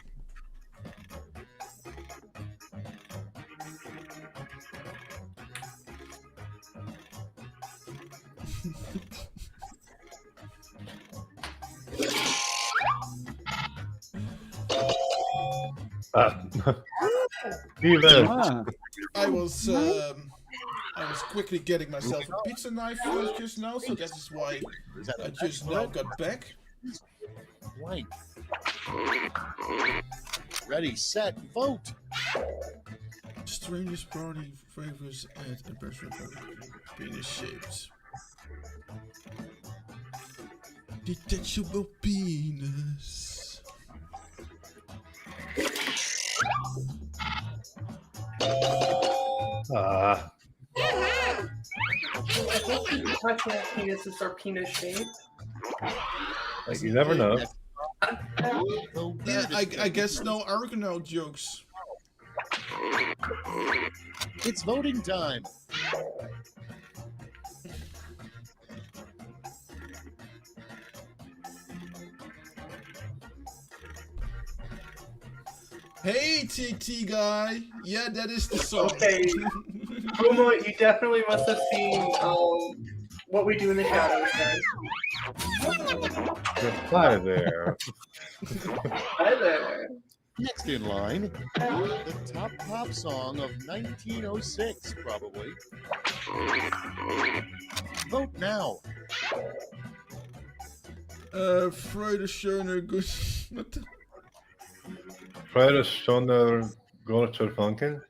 Even. I was quickly getting myself a pizza knife just now, so that is why I just now got back. Blank. Ready, set, vote. Strangest party favors and a best penis shaped. Detachable penis. Ah. I think detachable penises are penis shaped. Like, you never know. I guess no Argonaut jokes. It's voting time. Hey, TT guy. Yeah, that is the song. Okay. Homo, you definitely must have seen What We Do in the Shadows, guys. Hi there. Hi there. Next in line, the top pop song of 1906, probably. Vote now. Freude schöner gut. What the? Freude schöner Großer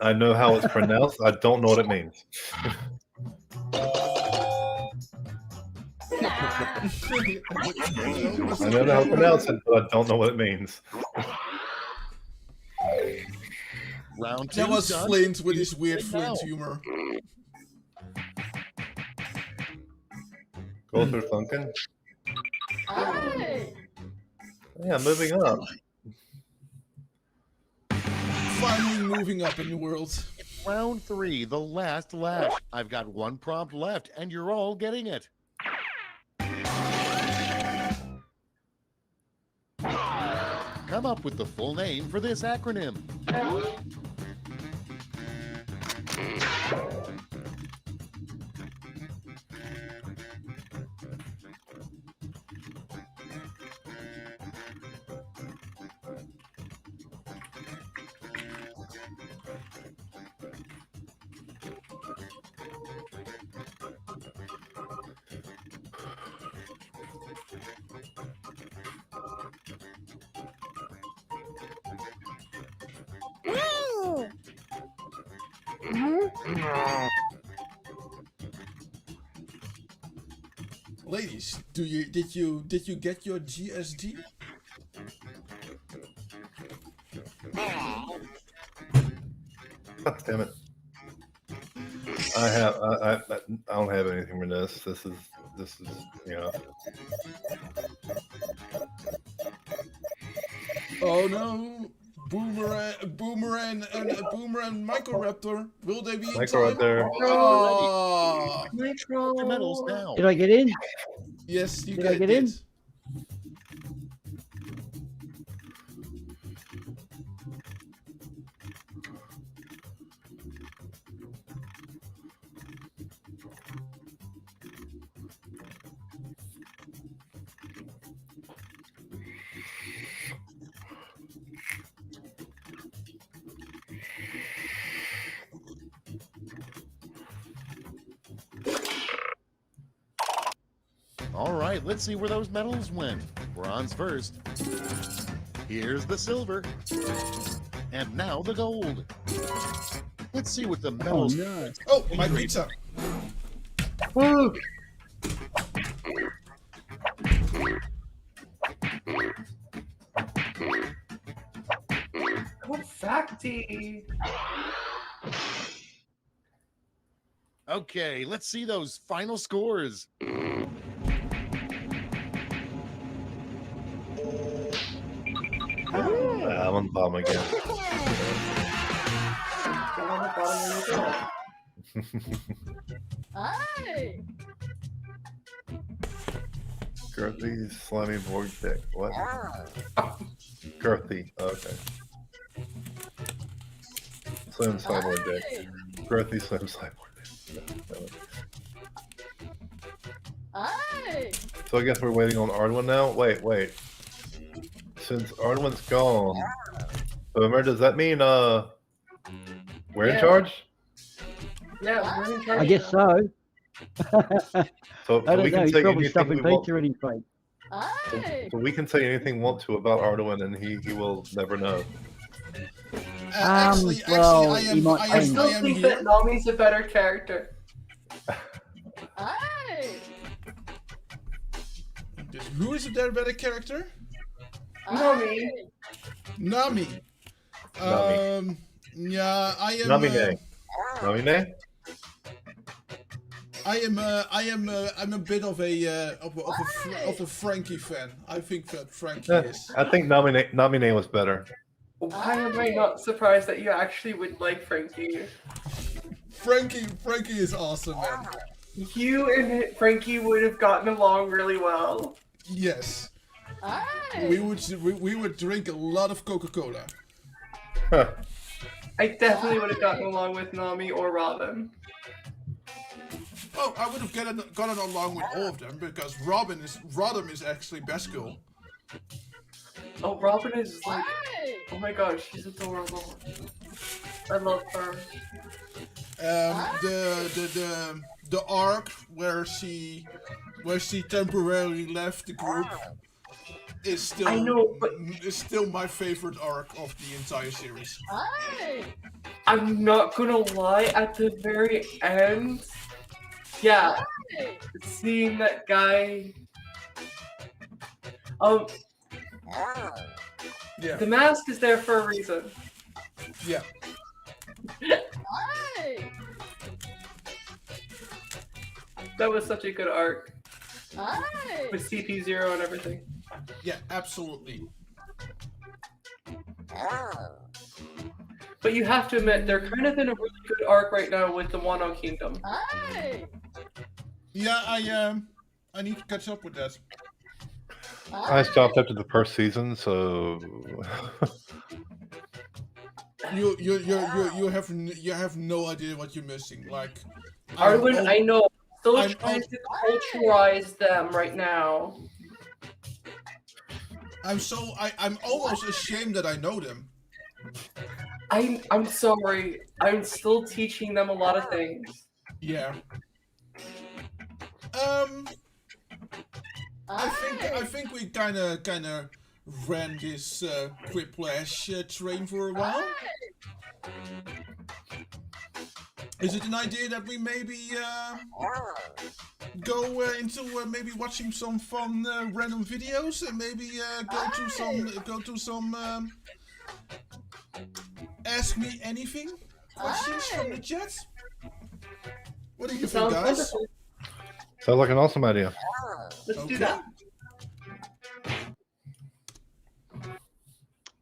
I know how it's pronounced. I don't know what it means. I know how to pronounce it, but I don't know what it means. Round 2. That was done. Flint with his weird Right Flint now. humor. Großer Yeah, moving up. Finally moving up in the world. Round 3, the last lash. I've got one prompt left, and you're all getting it. Come up with the full name for this acronym. Ladies, did you get your GSD? Damn it. I don't have anything for this. This is Oh no! Boomerang and Microraptor. Will they be in Microraptor. time? Oh. Your medals now. Did I get in? Yes, you Did I get in? All right, let's see where those medals went. Bronze first. Here's the silver. And now the gold. Let's see what the medals. no. Oh, my pizza. Woo! Oh, facty. Okay, let's see those final scores. I'm on the bottom again. Get on the bottom when you go. Hey! Girthy, slimy board deck. What? Girthy. Okay. Slim sideboard deck. Girthy, slim sideboard deck. Hey! So I guess we're waiting on Ardwin now? Wait. Since Ardwin's gone, Boomer, does that mean we're in Yeah. charge? Yeah, we're in charge. I guess so. So I don't we know. can He's say probably anything stuffing we want. pizza in his plate. Hey! So we can say anything we want to about Ardwin, and he will never know. Well, he might I still think that Nami's a better character. Hey! Who is the better character? Nami. Nami. Yeah, I am. Namine. Namine? I'm a bit of a Frankie fan. I think that Frankie Yeah, is. I think Namine was better. Why am I not surprised that you actually would like Frankie? Frankie is awesome, man. You and Frankie would have gotten along really well. Yes. Hey! We would drink a lot of Coca-Cola. I definitely would have gotten along with Nami or Robin. Oh, I would have gotten along with all of them because Robin is actually best girl. Oh, Robin is like, oh my gosh, she's adorable. I love her. The arc where she temporarily left the group is still I know, but is still my favorite arc of the entire series. I'm not gonna lie, at the very end, yeah, seeing that guy, Yeah. the mask is there for a reason. Yeah. That was such a good arc. With CP0 and everything. Yeah, absolutely. But you have to admit, they're kind of in a really good arc right now with the Wano Kingdom. Yeah, I need to catch up with that. I stopped after the first season, so you have no idea what you're missing. Like, Arwen, I know. Still I'm trying to culturalize them right now. I'm almost ashamed that I know them. I'm sorry. I'm still teaching them a lot of things. Yeah. I think we kind of ran this Quiplash train for a while. Is it an idea that we maybe go into maybe watching some fun random videos and maybe go to some ask me anything questions from the chat? What do you think, guys? sounds like an awesome idea. Let's do that.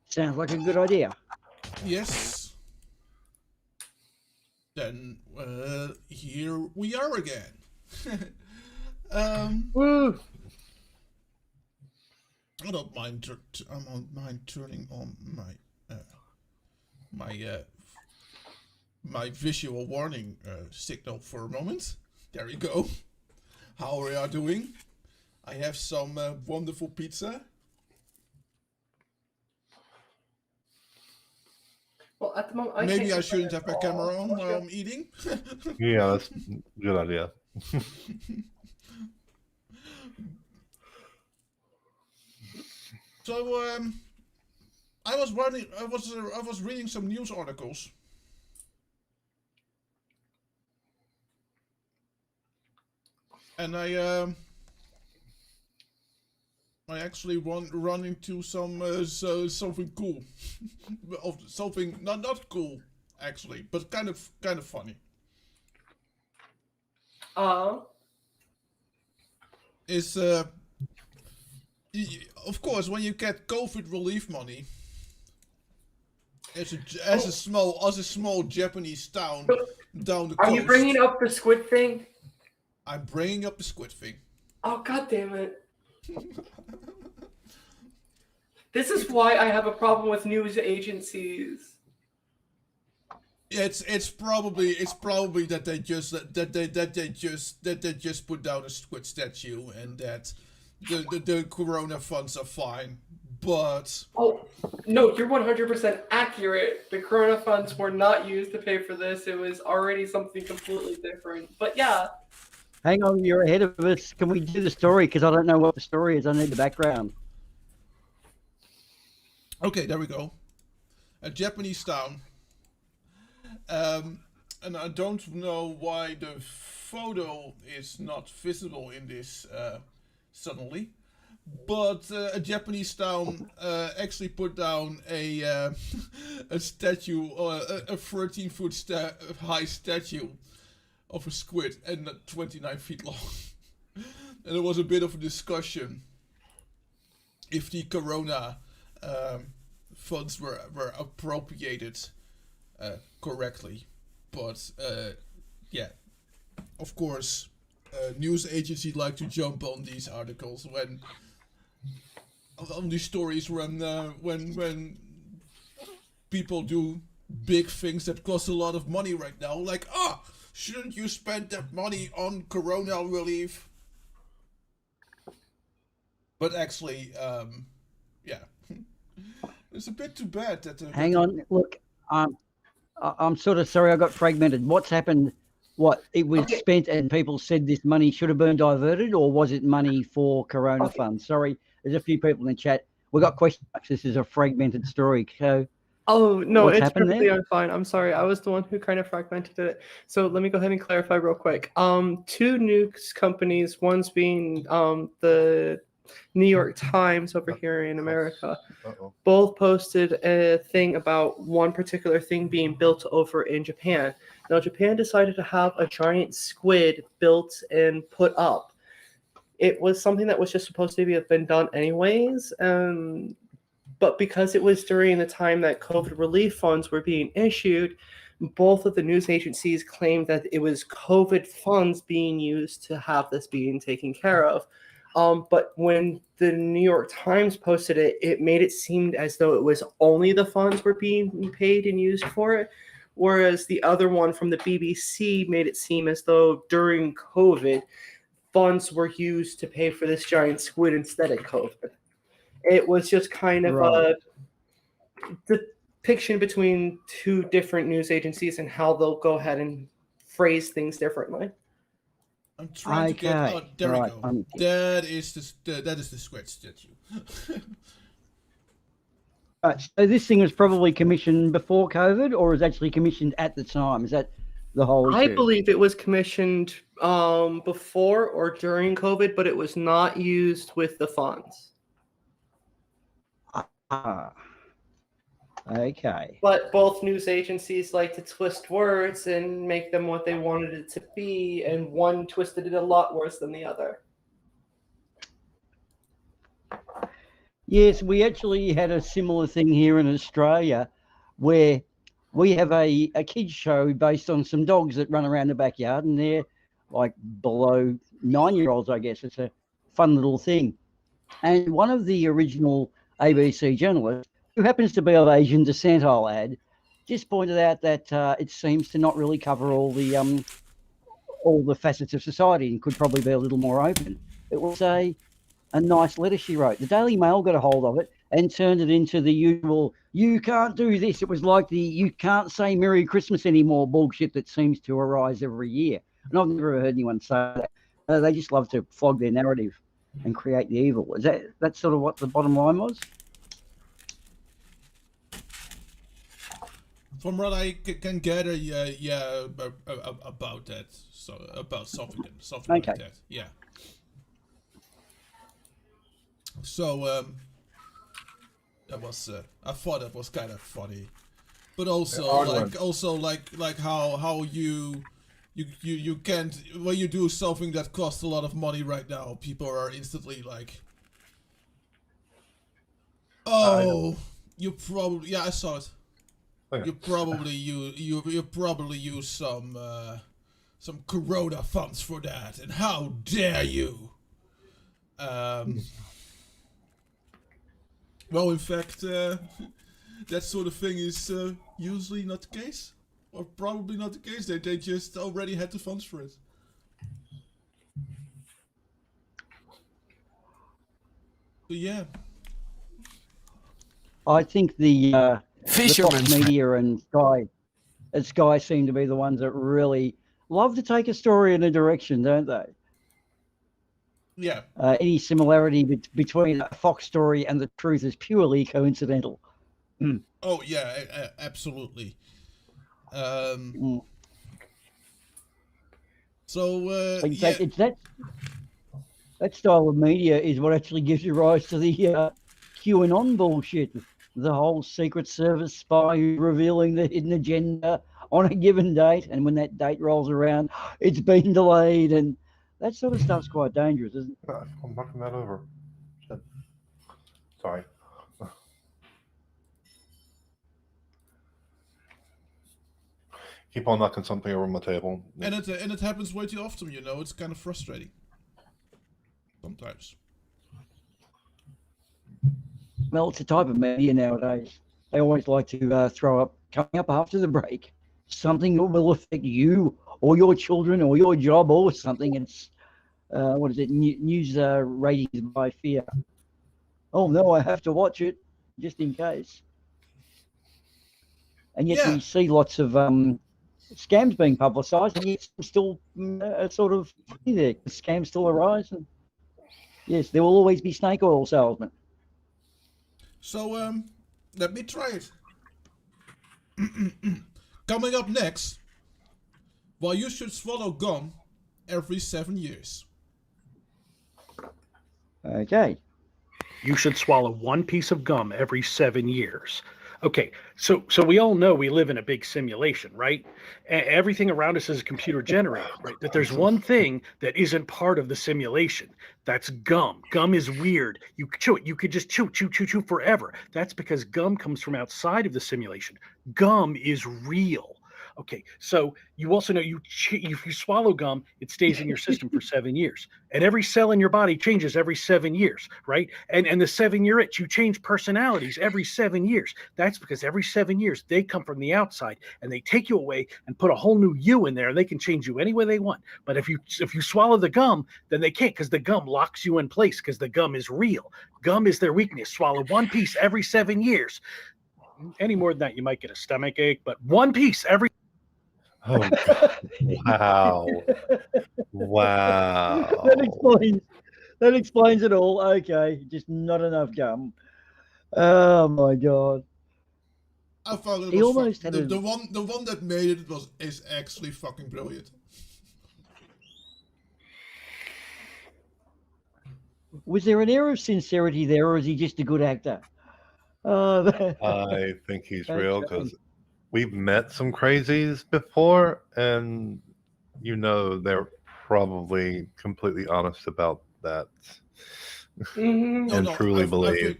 Sounds like a good idea. Yes. Then here we are again. Woo! I don't mind. I don't mind turning on my visual warning signal for a moment. There you go. How are you doing? I have some wonderful pizza. Well, at the moment, Maybe I shouldn't have my camera on while I'm eating. Yeah, that's a good idea. So I was reading some news articles. And I actually run into something cool, of something not cool actually, but kind of funny. Is of course when you get COVID relief money as a small Japanese town down the coast. Are you bringing up the squid thing? I'm bringing up the squid thing. Oh, god damn it. This is why I have a problem with news agencies. It's probably that they just put down a squid statue and that the corona funds are fine. But oh no, you're 100% accurate. The corona funds were not used to pay for this. It was already something completely different. But yeah. Hang on, you're ahead of us. Can we do the story? Because I don't know what the story is. I need the background. Okay, there we go. A Japanese town. And I don't know why the photo is not visible in this suddenly. But a Japanese town actually put down a statue, a 13-foot high statue of a squid and 29 feet long. And there was a bit of a discussion if the corona funds were appropriated correctly. But yeah, of course, news agencies like to jump on these articles on these stories when people do big things that cost a lot of money right now. Like, shouldn't you spend that money on corona relief? But actually, yeah, it's a bit too bad that. Hang on, look, I'm sort of sorry I got fragmented. What's happened? What, it was spent and people said this money should have been diverted, or was it money for corona funds? Sorry, There's a few people in the chat. We got question marks. This is a fragmented story. So, Oh, no, what's it's happened perfectly there? fine. I'm sorry. I was the one who kind of fragmented it. So let me go ahead and clarify real quick. Two news companies, one's being the New York Times over here in America, both posted a thing about one particular thing being built over in Japan. Now, Japan decided to have a giant squid built and put up. It was something that was just supposed to have been done anyways. But because it was during the time that COVID relief funds were being issued, both of the news agencies claimed that it was COVID funds being used to have this being taken care of. But when the New York Times posted it, it made it seem as though it was only the funds were being paid and used for it, whereas the other one from the BBC made it seem as though during COVID, funds were used to pay for this giant squid instead of COVID. It was just kind of a depiction between two different news agencies and how they'll go ahead and phrase things differently. I'm trying to get. Oh, there we go. That is the squid statue. Right, so this thing was probably commissioned before COVID, or was actually commissioned at the time? Is that the whole issue? I believe it was commissioned before or during COVID, but it was not used with the funds. Okay. But both news agencies like to twist words and make them what they wanted it to be, and one twisted it a lot worse than the other. Yes, we actually had a similar thing here in Australia where we have a kids show based on some dogs that run around the backyard, and they're like below 9-year-olds, I guess. It's a fun little thing. And one of the original ABC journalists, who happens to be of Asian descent, I'll add, just pointed out that it seems to not really cover all the facets of society and could probably be a little more open. It was a nice letter she wrote. The Daily Mail got a hold of it and turned it into the usual, you can't do this. It was like the you can't say Merry Christmas anymore bullshit that seems to arise every year. And I've never heard anyone say that. They just love to flog their narrative and create the evil. Is that sort of what the bottom line was? From what I can gather, yeah, about that, so about something like that, yeah. So that was I thought that was kind of funny, but also like how you can't, when you do something that costs a lot of money right now, people are instantly like, oh, you probably, yeah, I saw it. You probably use some Corona funds for that, and how dare you? Well, in fact, that sort of thing is usually not the case, or probably not the case. They just already had the funds for it. So yeah. I think the Fisherman's Fox Media and Sky seem to be the ones that really love to take a story in a direction, don't they? Yeah. Any similarity between a Fox story and the truth is purely coincidental. Oh yeah, absolutely. So yeah. It's that style of media is what actually gives you rise to the QAnon bullshit. The whole Secret Service spy who's revealing the hidden agenda on a given date, and when that date rolls around, it's been delayed, and that sort of stuff's quite dangerous, isn't it? I'm knocking that over. Shit. Sorry. Keep on knocking something over my table. And it happens way too often, you know. It's kind of frustrating sometimes. Well, it's a type of media nowadays. They always like to throw up, coming up after the break, something that will affect you or your children or your job or something. It's, what is it, news ratings by fear. Oh, no, I have to watch it just in case. And yet we see lots of scams being publicised, and yet still sort of there. Scams still arise. And Yes, there will always be snake oil salesmen. So, let me try it. Coming up next, why you should swallow gum every 7 years. Okay. You should swallow one piece of gum every 7 years. Okay, so we all know we live in a big simulation, right? Everything around us is computer generated, right? But there's one thing that isn't part of the simulation. That's gum. Gum is weird. You chew it. You could just chew forever. That's because gum comes from outside of the simulation. Gum is real. Okay, so you also know if you swallow gum, it stays in your system for 7 years. And every cell in your body changes every 7 years, right? And the 7-year itch, you change personalities every 7 years. That's because every 7 years, they come from the outside and they take you away and put a whole new you in there. And they can change you any way they want. But if you swallow the gum, then they can't, because the gum locks you in place, because the gum is real. Gum is their weakness. Swallow one piece every 7 years. Any more than that, you might get a stomach ache, but one piece every. Oh, wow. Wow. That explains it all. Okay, just not enough gum. Oh my god. I thought it He was almost had the one that made it is actually fucking brilliant. Was there an air of sincerity there, or is he just a good actor? I think he's real because we've met some crazies before, and they're probably completely honest about that and truly believe.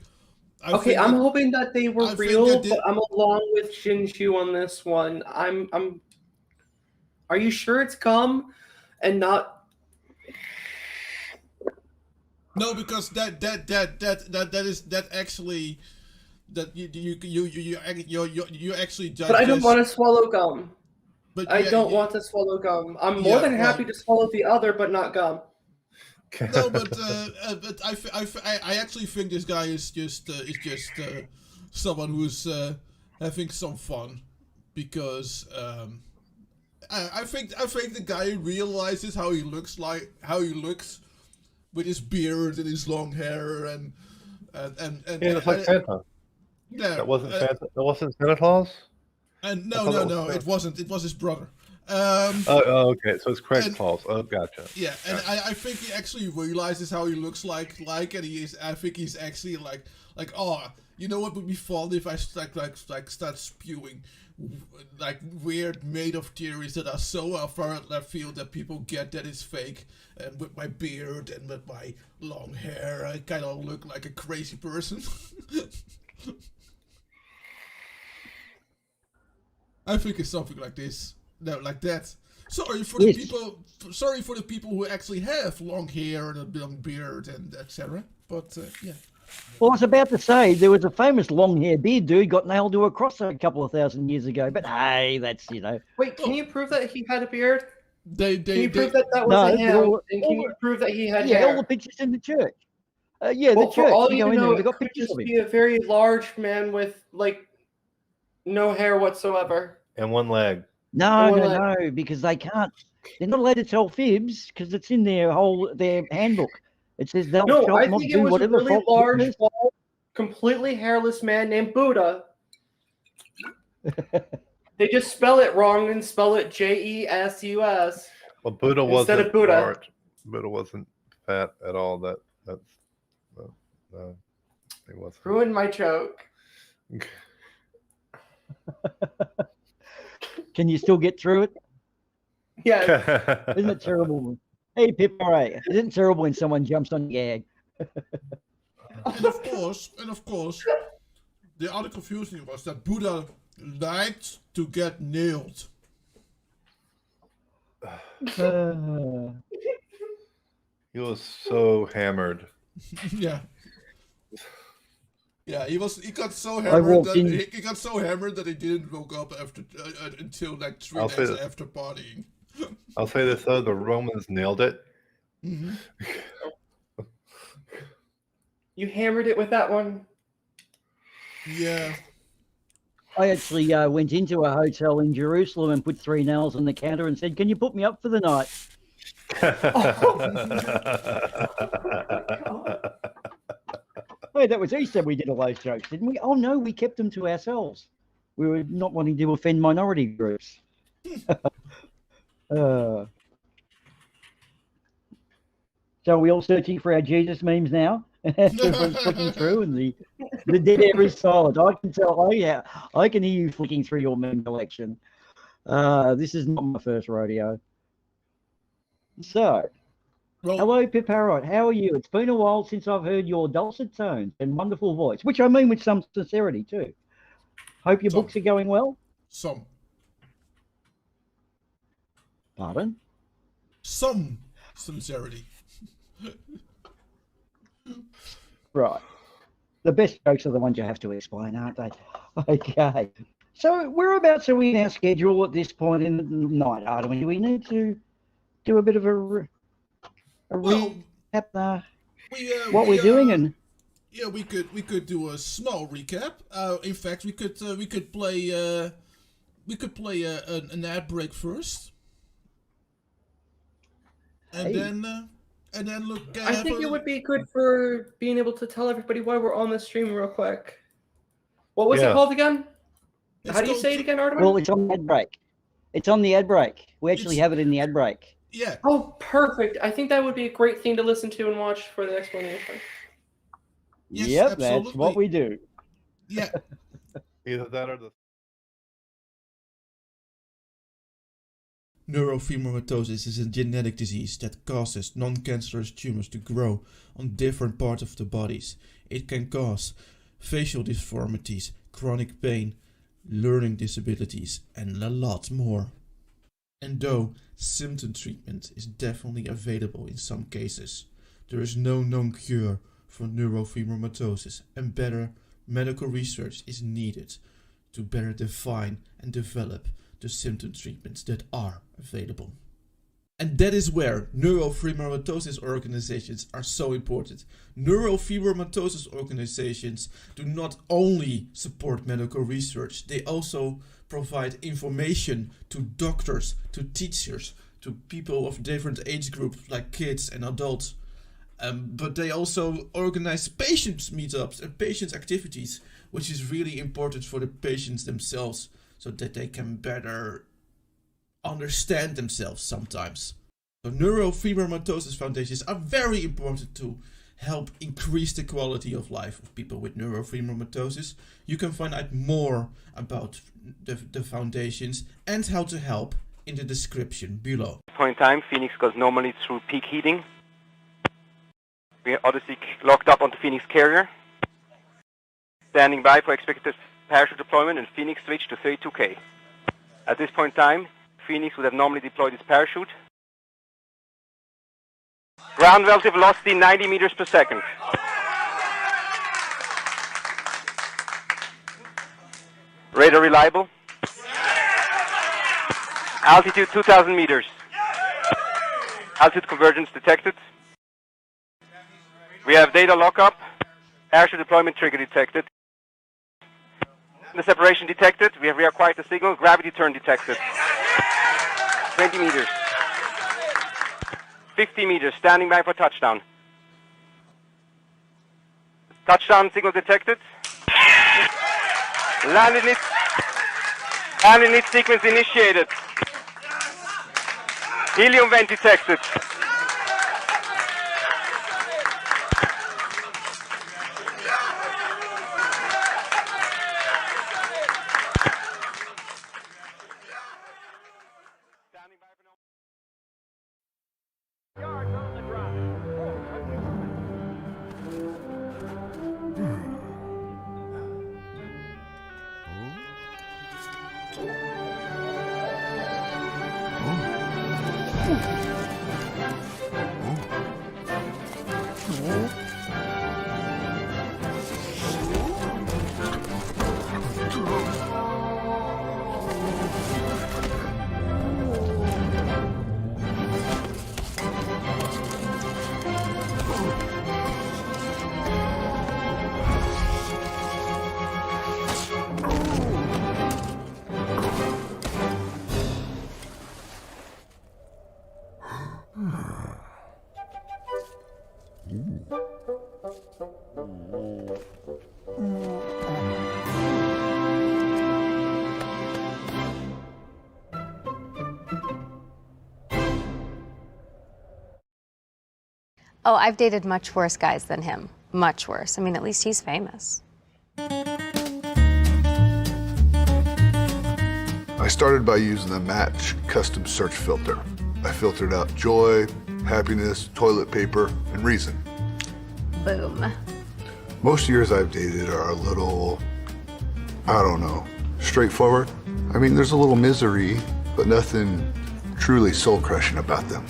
Okay, I'm hoping that they were real, but I'm along with Shinshu on this one. Are you sure it's gum and not? No, because that actually you actually judge. But I don't want to swallow gum. But I don't want to swallow gum. I'm more than happy to swallow the other, but not gum. No, but I actually think this guy is just someone who's having some fun, because I think the guy realizes how he looks with his beard and his long hair and yeah, it's like Santa. Yeah, that wasn't Santa. That wasn't Santa Claus. And no, it wasn't. It was his brother. Okay, so it's Craig Claus. Oh, gotcha. Yeah, and I think he actually realizes how he looks like, and I think he's actually like, oh, you know what would be fun if I start spewing like weird made of theories that are so far left field that people get that it's fake, and with my beard and with my long hair, I kind of look like a crazy person. I think it's something like this. No, like that. Sorry for the people who actually have long hair and a long beard and etc. But yeah. Well, I was about to say there was a famous long-haired beard dude got nailed to a cross a couple of thousand years ago. But hey, that's Wait, can you prove that he had a beard? Can you prove that wasn't him? And can you prove that he had hair? all the pictures in the church. The church. For all you go you in know, there, they it got could pictures just of him. be a very large man with no hair whatsoever. And one leg. No, because they can't. They're not allowed to tell fibs because it's in their handbook. It says they'll I not think do it was a whatever. really large, bald, completely hairless man named Buddha. They just spell it wrong and spell it Jesus. Well, Buddha instead wasn't of Buddha. large. Buddha wasn't fat at all. No, he wasn't. Ruined my joke. Can you still get through it? Yeah. Isn't it terrible? Hey, Pip, all right. Isn't it terrible when someone jumps on your gag? And of course, the other confusion was that Buddha liked to get nailed. He was so hammered. Yeah. Yeah, he got so hammered that he didn't woke up after until like 3 days after partying. I'll say this though: the Romans nailed it. Mm-hmm. You hammered it with that one. Yeah. I actually went into a hotel in Jerusalem and put 3 nails on the counter and said, "Can you put me up for the night?" Hey, that was Easter. We did all those jokes, didn't we? Oh no, we kept them to ourselves. We were not wanting to offend minority groups. So are we all searching for our Jesus memes now? Everyone's flicking through, and the dead air is silent. I can tell. Oh yeah, I can hear you flicking through your meme collection. This is not my first rodeo. So, hello, Pip Parrot. How are you? It's been a while since I've heard your dulcet tones and wonderful voice, which I mean with some sincerity too. Hope your books are going well. Some. Pardon? Some sincerity. Right. The best jokes are the ones you have to explain, aren't they? Okay. So whereabouts are we in our schedule at this point in the night, Arden? Do we need to do a bit of a recap what we're doing? And yeah, we could do a small recap. In fact, we could play an ad break first, and then look. I think it would be good for being able to tell everybody why we're on the stream real quick. What was it called again? How do you say it again, Arden? Well, it's on the ad break. It's on the ad break. We actually have it in the ad break. Yeah. Oh, perfect. I think that would be a great thing to listen to and watch for the explanation. Yes, yep, absolutely. That's what we do. Yeah. Either that or the Neurofibromatosis is a genetic disease that causes non-cancerous tumors to grow on different parts of the bodies. It can cause facial deformities, chronic pain, learning disabilities, and a lot more. And though symptom treatment is definitely available in some cases, there is no known cure for neurofibromatosis, and better medical research is needed to better define and develop the symptom treatments that are available. And that is where neurofibromatosis organizations are so important. Neurofibromatosis organizations do not only support medical research, they also provide information to doctors, to teachers, to people of different age groups like kids and adults. But they also organize patients meetups and patients activities, which is really important for the patients themselves, so that they can better understand themselves sometimes. So neurofibromatosis foundations are very important to help increase the quality of life of people with neurofibromatosis. You can find out more about the foundations and how to help in the description below. Point in time, Phoenix goes normally through peak heating. We are obviously locked up on the Phoenix carrier. Standing by for expected parachute deployment, and Phoenix switched to 32K. At this point in time, Phoenix would have normally deployed its parachute. Ground relative velocity 90 meters per second. Radar reliable. Altitude 2,000 meters. Altitude convergence detected. We have data lockup. Parachute deployment trigger detected. The separation detected. We have reacquired the signal. Gravity turn detected. 20 meters. 50 meters. Standing by for touchdown. Touchdown signal detected. Landing its sequence initiated. Helium vent detected. Oh, I've dated much worse guys than him. Much worse. I mean, at least he's famous. I started by using the Match custom search filter. I filtered out joy, happiness, toilet paper, and reason. Boom. Most years I've dated are a little, I don't know, straightforward. I mean, there's a little misery, but nothing truly soul-crushing about them.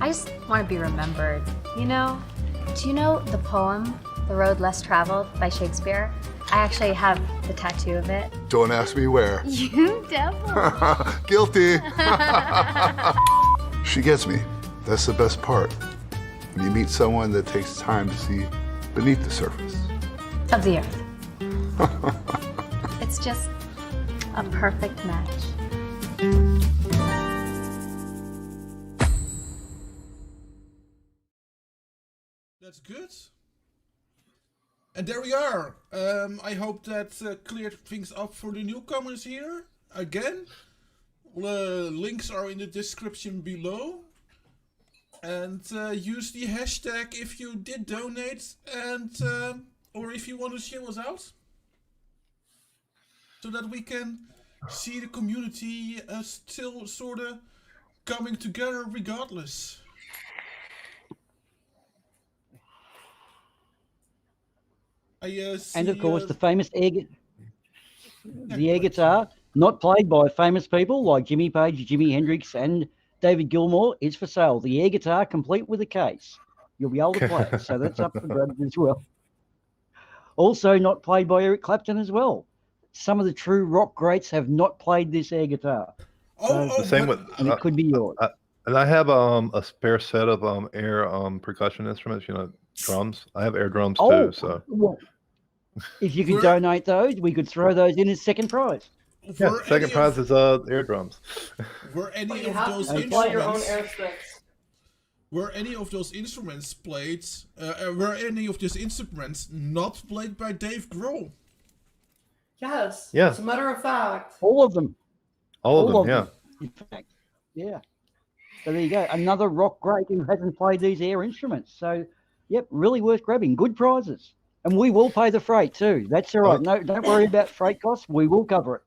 I just want to be remembered. You know, do you know the poem, The Road Less Traveled by Shakespeare? I actually have the tattoo of it. Don't ask me where. You devil. Guilty. She gets me. That's the best part. When you meet someone that takes time to see beneath the surface. Of the earth. It's just a perfect match. That's good. And there we are. I hope that cleared things up for the newcomers here. Again, links are in the description below. And use the hashtag if you did donate and or if you want to share us out. So that we can see the community still sort of coming together regardless. And of course, the famous air guitar, not played by famous people like Jimmy Page, Jimi Hendrix, and David Gilmour, is for sale. The air guitar, complete with a case. You'll be able to play it, so that's up for grabs as well. Also, not played by Eric Clapton as well. Some of the true rock greats have not played this air guitar. The same with, and it could be yours. And I have a spare set of air percussion instruments. You know, drums. I have air drums too. So well, if you could donate those, we could throw those in as second prize. yeah, second prize is air drums. Were any of those instruments? Were any of those instruments played? Were any of those instruments not played by Dave Grohl? Yes. Yeah. As a matter of fact. All of them. All of them. Yeah. In fact, yeah. So there you go. Another rock great who hasn't played these air instruments. So, yep, really worth grabbing. Good prizes. And we will pay the freight too. That's all right. No, don't worry about freight costs. We will cover it.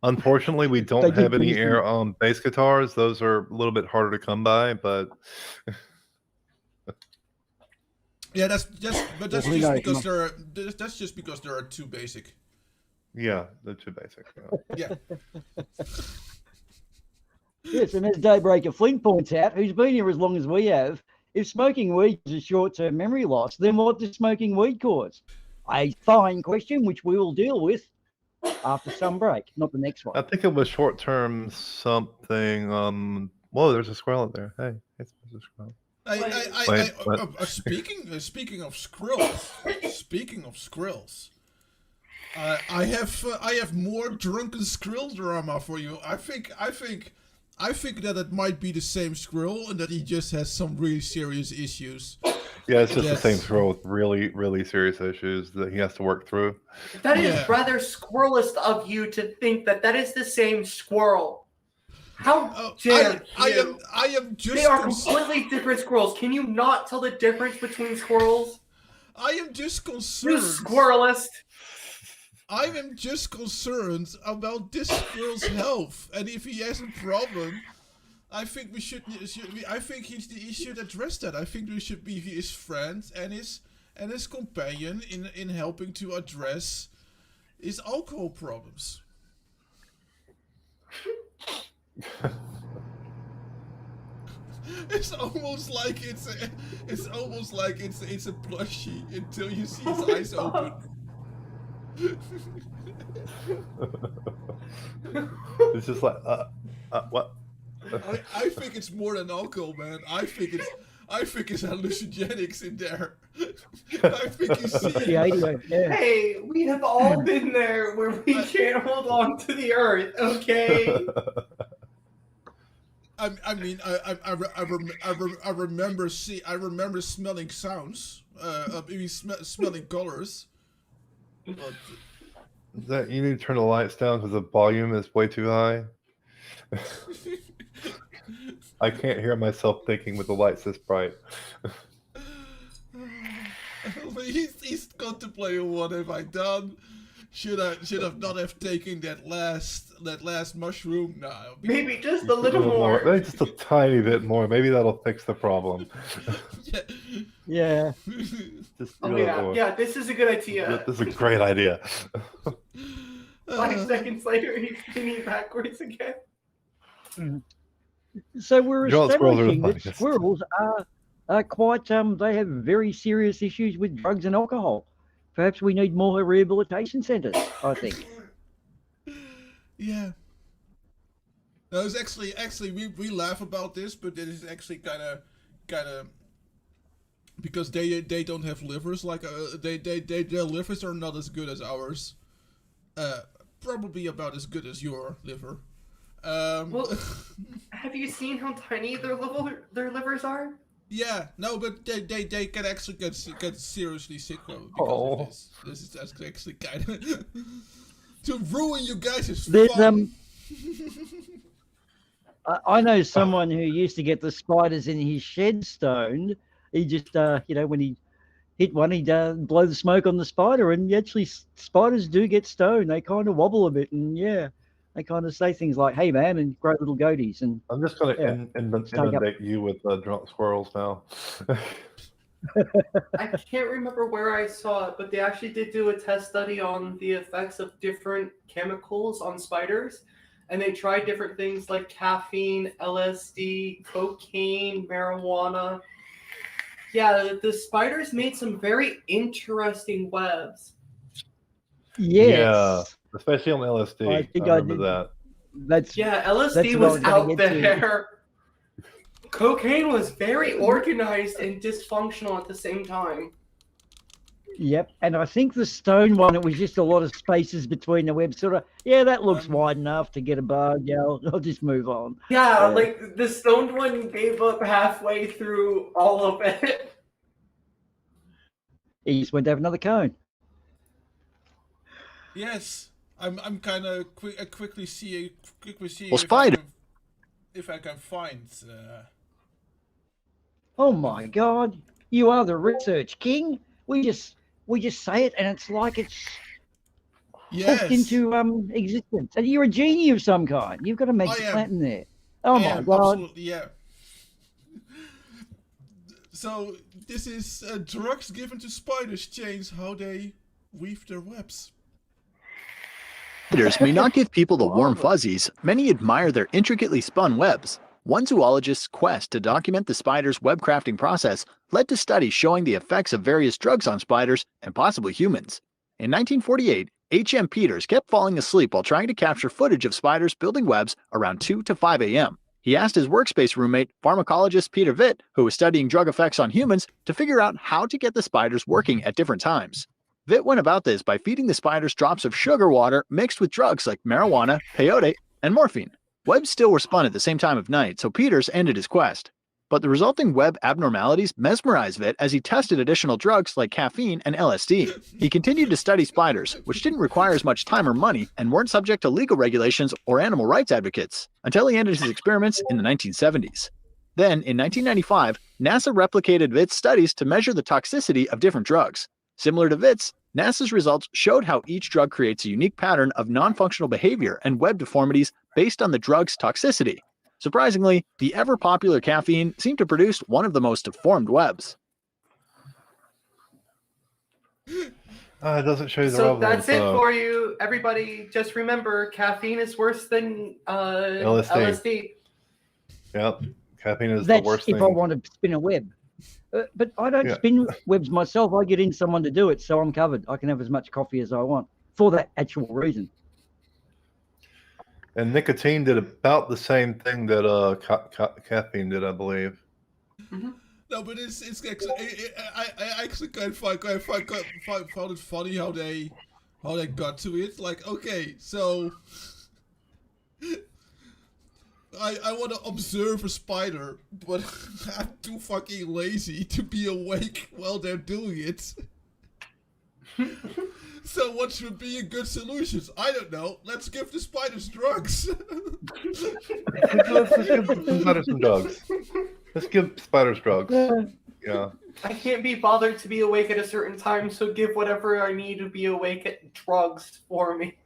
Unfortunately, we don't have any air bass guitars. Those are a little bit harder to come by, but yeah, that's just because there are too basic. Yeah, they're too basic. Yeah. Yes, and as Daybreaker Flint points out, who's been here as long as we have, if smoking weed is a short-term memory loss, then what does smoking weed cause? A fine question, which we will deal with after some break, not the next one. I think it was short-term something. Whoa, there's a squirrel out there. Hey, there's a squirrel. Speaking of squirrels, I have more drunken squirrel drama for you. I think that it might be the same squirrel and that he just has some really serious issues. Yeah, it's just the same squirrel with really, really serious issues that he has to work through. That is rather squirrelist of you to think that that is the same squirrel. How dare you? I am just. They are completely different squirrels. Can you not tell the difference between squirrels? I am just concerned. You squirrelist. I am just concerned about this squirrel's health, and if he has a problem, I think he should address that. I think we should be his friend and his companion in helping to address his alcohol problems. It's almost like it's a plushie until you see his eyes open. It's just like what? I think it's more than alcohol, man. I think it's hallucinogenics in there. I think you see it. Hey, we have all been there where we can't hold on to the earth, okay? I remember smelling sounds. Smelling colors. But That you need to turn the lights down because the volume is way too high. I can't hear myself thinking with the lights this bright. He's contemplating what have I done. Should have not have taken that last mushroom? No. Maybe just a little more. Maybe just a tiny bit more. Maybe that'll fix the problem. Yeah. Just Oh a little yeah, more. yeah. This is a good idea. This is a great idea. 5 seconds later, he's spinning backwards again. So we're You know what, squirrels are the establishing that funniest. squirrels are quite they have very serious issues with drugs and alcohol. Perhaps we need more rehabilitation centres, I think. Yeah. No, it's actually we laugh about this, but it is actually kind of because they don't have livers like their livers are not as good as ours. Probably about as good as your liver. Well, have you seen how tiny their livers are? Yeah, no, but they can actually get seriously sick because of this. This is actually kind of to ruin you guys' fun. I know someone who used to get the spiders in his shed stoned. He just, when he hit one, he'd blow the smoke on the spider, and actually spiders do get stoned. They kind of wobble a bit, and they kind of say things like, "Hey, man," and grow little goatees. And I'm just going to inundate you with drunk squirrels now. I can't remember where I saw it, but they actually did do a test study on the effects of different chemicals on spiders. And they tried different things like caffeine, LSD, cocaine, marijuana. Yeah, the spiders made some very interesting webs. Yes. Yeah, especially on LSD. I think I remember that. LSD was out there. Cocaine was very organized and dysfunctional at the same time. Yep, and I think the stone one, it was just a lot of spaces between the webs. Sort of, that looks wide enough to get a bug. Yeah, I'll just move on. Yeah, like the stoned one gave up halfway through all of it. He just went to have another cone. Yes, I'm kind of quickly see Well, spider. if I can find. Oh my God, you are the research king. We just say it, and it's like it's popped into existence. And you're a genie of some kind. You've got a magic plant in there. Oh my God! Absolutely, yeah. So this is drugs given to spiders change how they weave their webs. Spiders may not give people the warm fuzzies. Many admire their intricately spun webs. One zoologist's quest to document the spider's web crafting process led to studies showing the effects of various drugs on spiders and possibly humans. In 1948, H.M. Peters kept falling asleep while trying to capture footage of spiders building webs around 2 to 5 a.m. He asked his workspace roommate, pharmacologist Peter Witt, who was studying drug effects on humans, to figure out how to get the spiders working at different times. Witt went about this by feeding the spiders drops of sugar water mixed with drugs like marijuana, peyote, and morphine. Webs still were spun at the same time of night, so Peters ended his quest. But the resulting web abnormalities mesmerized Witt as he tested additional drugs like caffeine and LSD. He continued to study spiders, which didn't require as much time or money and weren't subject to legal regulations or animal rights advocates, until he ended his experiments in the 1970s. Then, in 1995, NASA replicated Witt's studies to measure the toxicity of different drugs. Similar to Witt's, NASA's results showed how each drug creates a unique pattern of non-functional behavior and web deformities based on the drug's toxicity. Surprisingly, the ever-popular caffeine seemed to produce one of the most deformed webs. It doesn't show you the So relevance. that's it for you, everybody. Just remember, caffeine is worse than LSD. LSD. Yep, caffeine is That's the worst if thing. I want to spin a web. But I don't spin webs myself. I get in someone to do it, so I'm covered. I can have as much coffee as I want for that actual reason. And nicotine did about the same thing that caffeine did, I believe. No, but it's actually I actually kind of found it funny how they got to it. Like, okay, so I want to observe a spider, but I'm too fucking lazy to be awake while they're doing it. So what should be a good solution? I don't know. Let's give the spiders drugs. Let's give spiders some drugs. Let's give spiders drugs. Yeah. I can't be bothered to be awake at a certain time, so give whatever I need to be awake at drugs for me.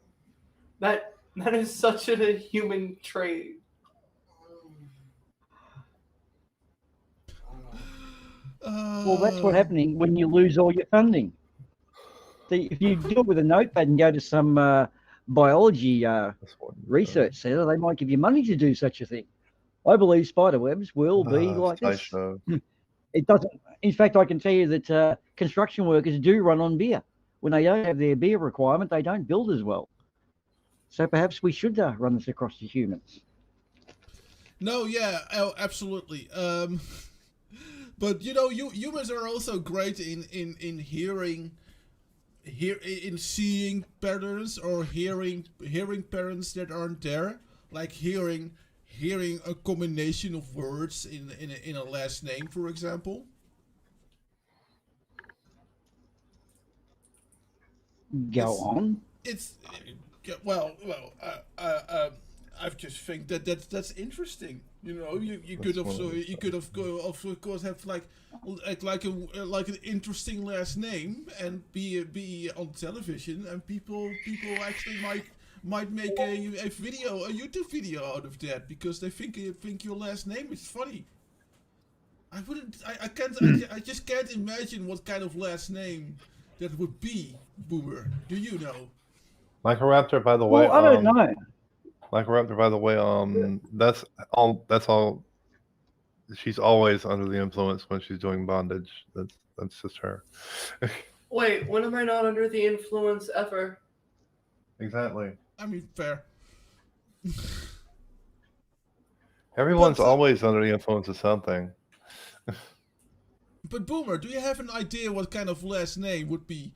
That is such a human trait. Well, that's what's happening when you lose all your funding. If you do it with a notepad and go to some biology research centre, they might give you money to do such a thing. I believe spider webs will be like this. Show. It doesn't. In fact, I can tell you that construction workers do run on beer. When they don't have their beer requirement, they don't build as well. So perhaps we should run this across to humans. No, yeah, absolutely. But you know, humans are also great in hearing, in seeing patterns or hearing patterns that aren't there, like hearing a combination of words in a last name, for example. Go on. It's well. I just think that's interesting. You know, you could of course have like an interesting last name and be on television, and people actually might make a YouTube video out of that because they think your last name is funny. I just can't imagine what kind of last name that would be, Boomer. Do you know? Microraptor, by the way. Well, I don't know. Microraptor, by the way, that's all. She's always under the influence when she's doing bondage. That's just her. Wait, when am I not under the influence ever? Exactly. I mean, fair. Everyone's always under the influence of something. But Boomer, do you have an idea what kind of last name would be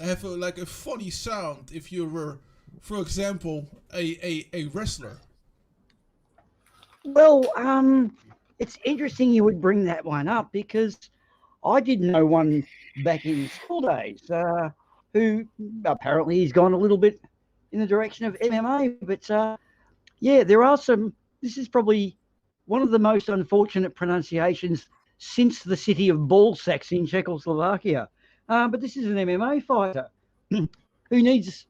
have a funny sound if you were, for example, a wrestler? Well, it's interesting you would bring that one up because I did know one back in school days who apparently he's gone a little bit in the direction of MMA. But yeah, there are some. This is probably one of the most unfortunate pronunciations since the city of ball sacks in Czechoslovakia. But this is an MMA fighter who needs,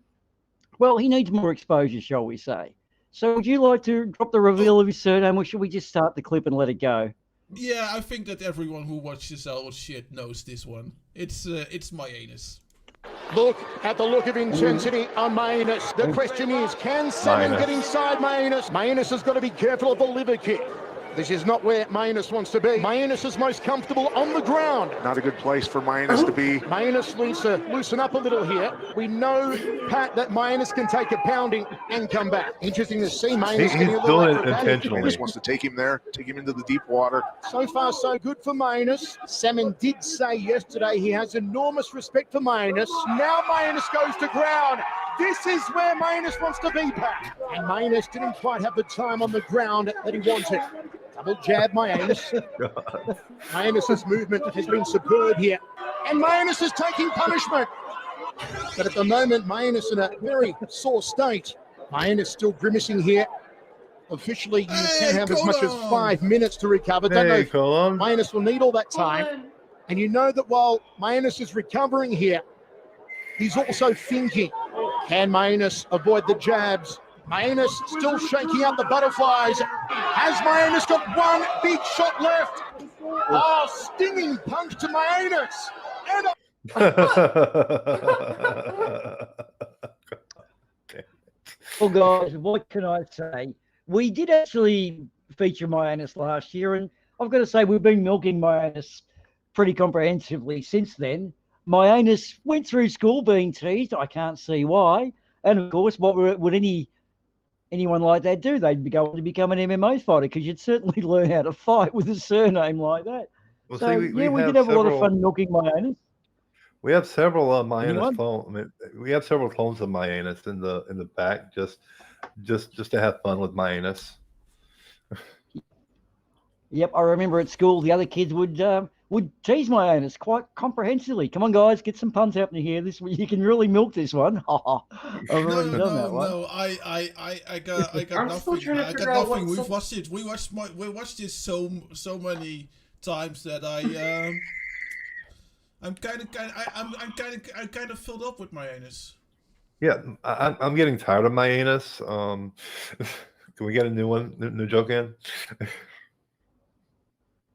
well, he needs more exposure, shall we say. So would you like to drop the reveal of his surname, or should we just start the clip and let it go? Yeah, I think that everyone who watches our shit knows this one. It's my anus. Look at the look of intensity on Mayanus. The question is, can Salmon get inside Mayanus? Mayanus has got to be careful of the liver kick. This is not where Mayanus wants to be. Mayanus is most comfortable on the ground. Not a good place for Mayanus to be. Mayanus needs to loosen up a little here. We know, Pat, that Mayanus can take a pounding and come back. Interesting to see Mayanus getting a little doing it acrobatic. intentionally. Mayanus wants to take him there, take him into the deep water. So far, so good for Mayanus. Salmon did say yesterday he has enormous respect for Mayanus. Now Mayanus goes to ground. This is where Mayanus wants to be, Pat. And Mayanus didn't quite have the time on the ground that he wanted. Double jab, Mayanus. Mayanus's movement has been superb here. And Mayanus is taking punishment. But at the moment, Mayanus in a very sore state. Mayanus still grimacing here. Officially, you can have as much as 5 minutes to recover. Don't know if Mayanus will need all that time. And you know that while Mayanus is recovering here, he's also thinking, can Mayanus avoid the jabs? Mayanus still shaking out the butterflies. Has Mayanus got one big shot left? Oh, stinging punch to Mayanus. Well, guys, what can I say? We did actually feature Mayanus last year, and I've got to say we've been milking Mayanus pretty comprehensively since then. Mayanus went through school being teased. I can't see why. And of course, what would anyone like that do? They'd go on to become an MMA fighter, because you'd certainly learn how to fight with a surname like that. Well, So, see, we we have did have a lot of several- fun milking Mayanus. We have several Mayanus Anyone? clones. I mean, we have several clones of Mayanus in the back, just to have fun with Mayanus. Yep, I remember at school the other kids would tease Mayanus quite comprehensively. Come on, guys, get some puns happening here. This you can really milk this one. I've already done that one. No, I got I'm still nothing. trying to I figure got out nothing. what's We watched it. We watched this so many times that I'm kind of filled up with my anus. Yeah, I'm getting tired of my anus. Can we get a new one? New joke in?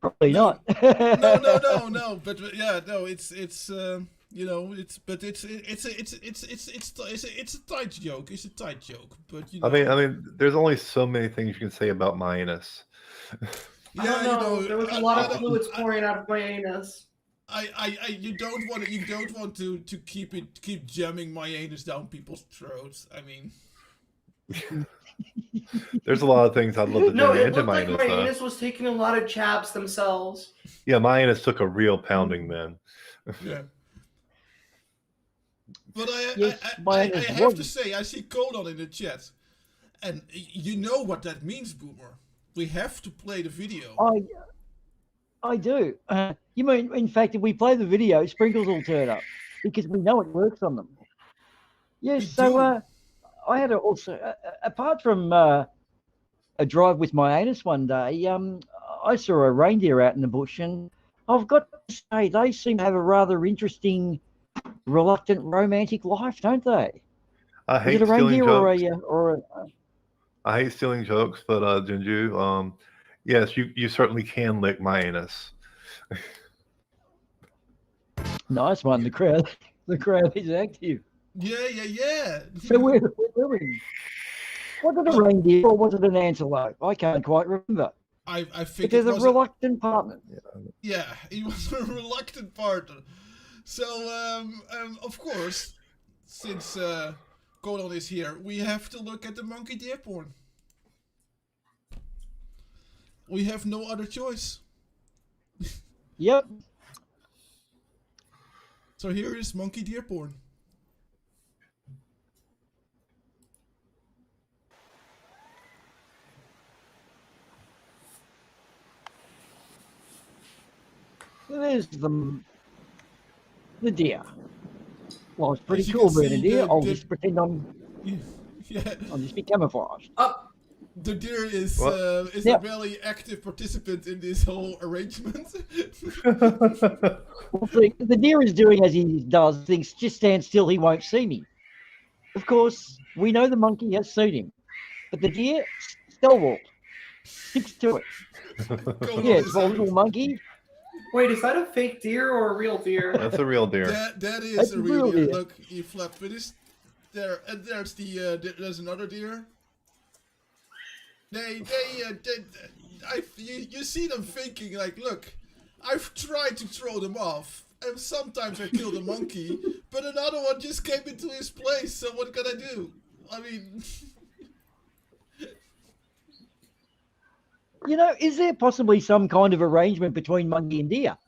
Probably not. No. But yeah, no. It's you know, it's a tight joke. It's a tight joke. But you know. I mean, there's only so many things you can say about my anus. I don't know. There was a lot of fluids pouring out of my anus. You don't want to keep jamming my anus down people's throats. I mean, there's a lot of things I'd love to No, jam it into looked my like anus. my anus was taking a lot of jabs themselves. Yeah, my anus took a real pounding then. yeah. But Yes, I mine is have one. to say, I see Conan in the chat, and you know what that means, Boomer. We have to play the video. I do. You mean, in fact, if we play the video, sprinkles will turn up because we know it works on them. Yes. So I had apart from a drive with my anus one day, I saw a reindeer out in the bush, and I've got to say they seem to have a rather interesting, reluctant, romantic life, don't they? I Is hate it a stealing reindeer jokes. or a I hate stealing jokes, but Jinju, yes, you certainly can lick my anus. nice one? The crowd is active. Yeah. So we're doing. Was it a reindeer or was it an antelope? I can't quite remember. I But think there's it a was reluctant partner. Yeah, he was a reluctant partner. So, of course, since Conan is here, we have to look at the monkey deer porn. We have no other choice. Yep. So here is monkey deer porn. There's the deer. Well, it's pretty As you cool can being a see, deer. the- I'll the- just pretend Yeah. I'll just be camouflaged. The deer is What? a Yep. really active participant in this whole arrangement. Well, the deer is doing as he does. Thinks just stand still, he won't see me. Of course, we know the monkey has seen him, but the deer stalwart sticks to it. Yeah, it's my little monkey. Wait, is that a fake deer or a real deer? That's a real deer. That is That's a real real deer. deer. Look, he flapped finished. There, and there's there's another deer. You see them thinking like, look, I've tried to throw them off, and sometimes I kill the monkey, but another one just came into his place. So what can I do? I mean, You know, is there possibly some kind of arrangement between monkey and deer?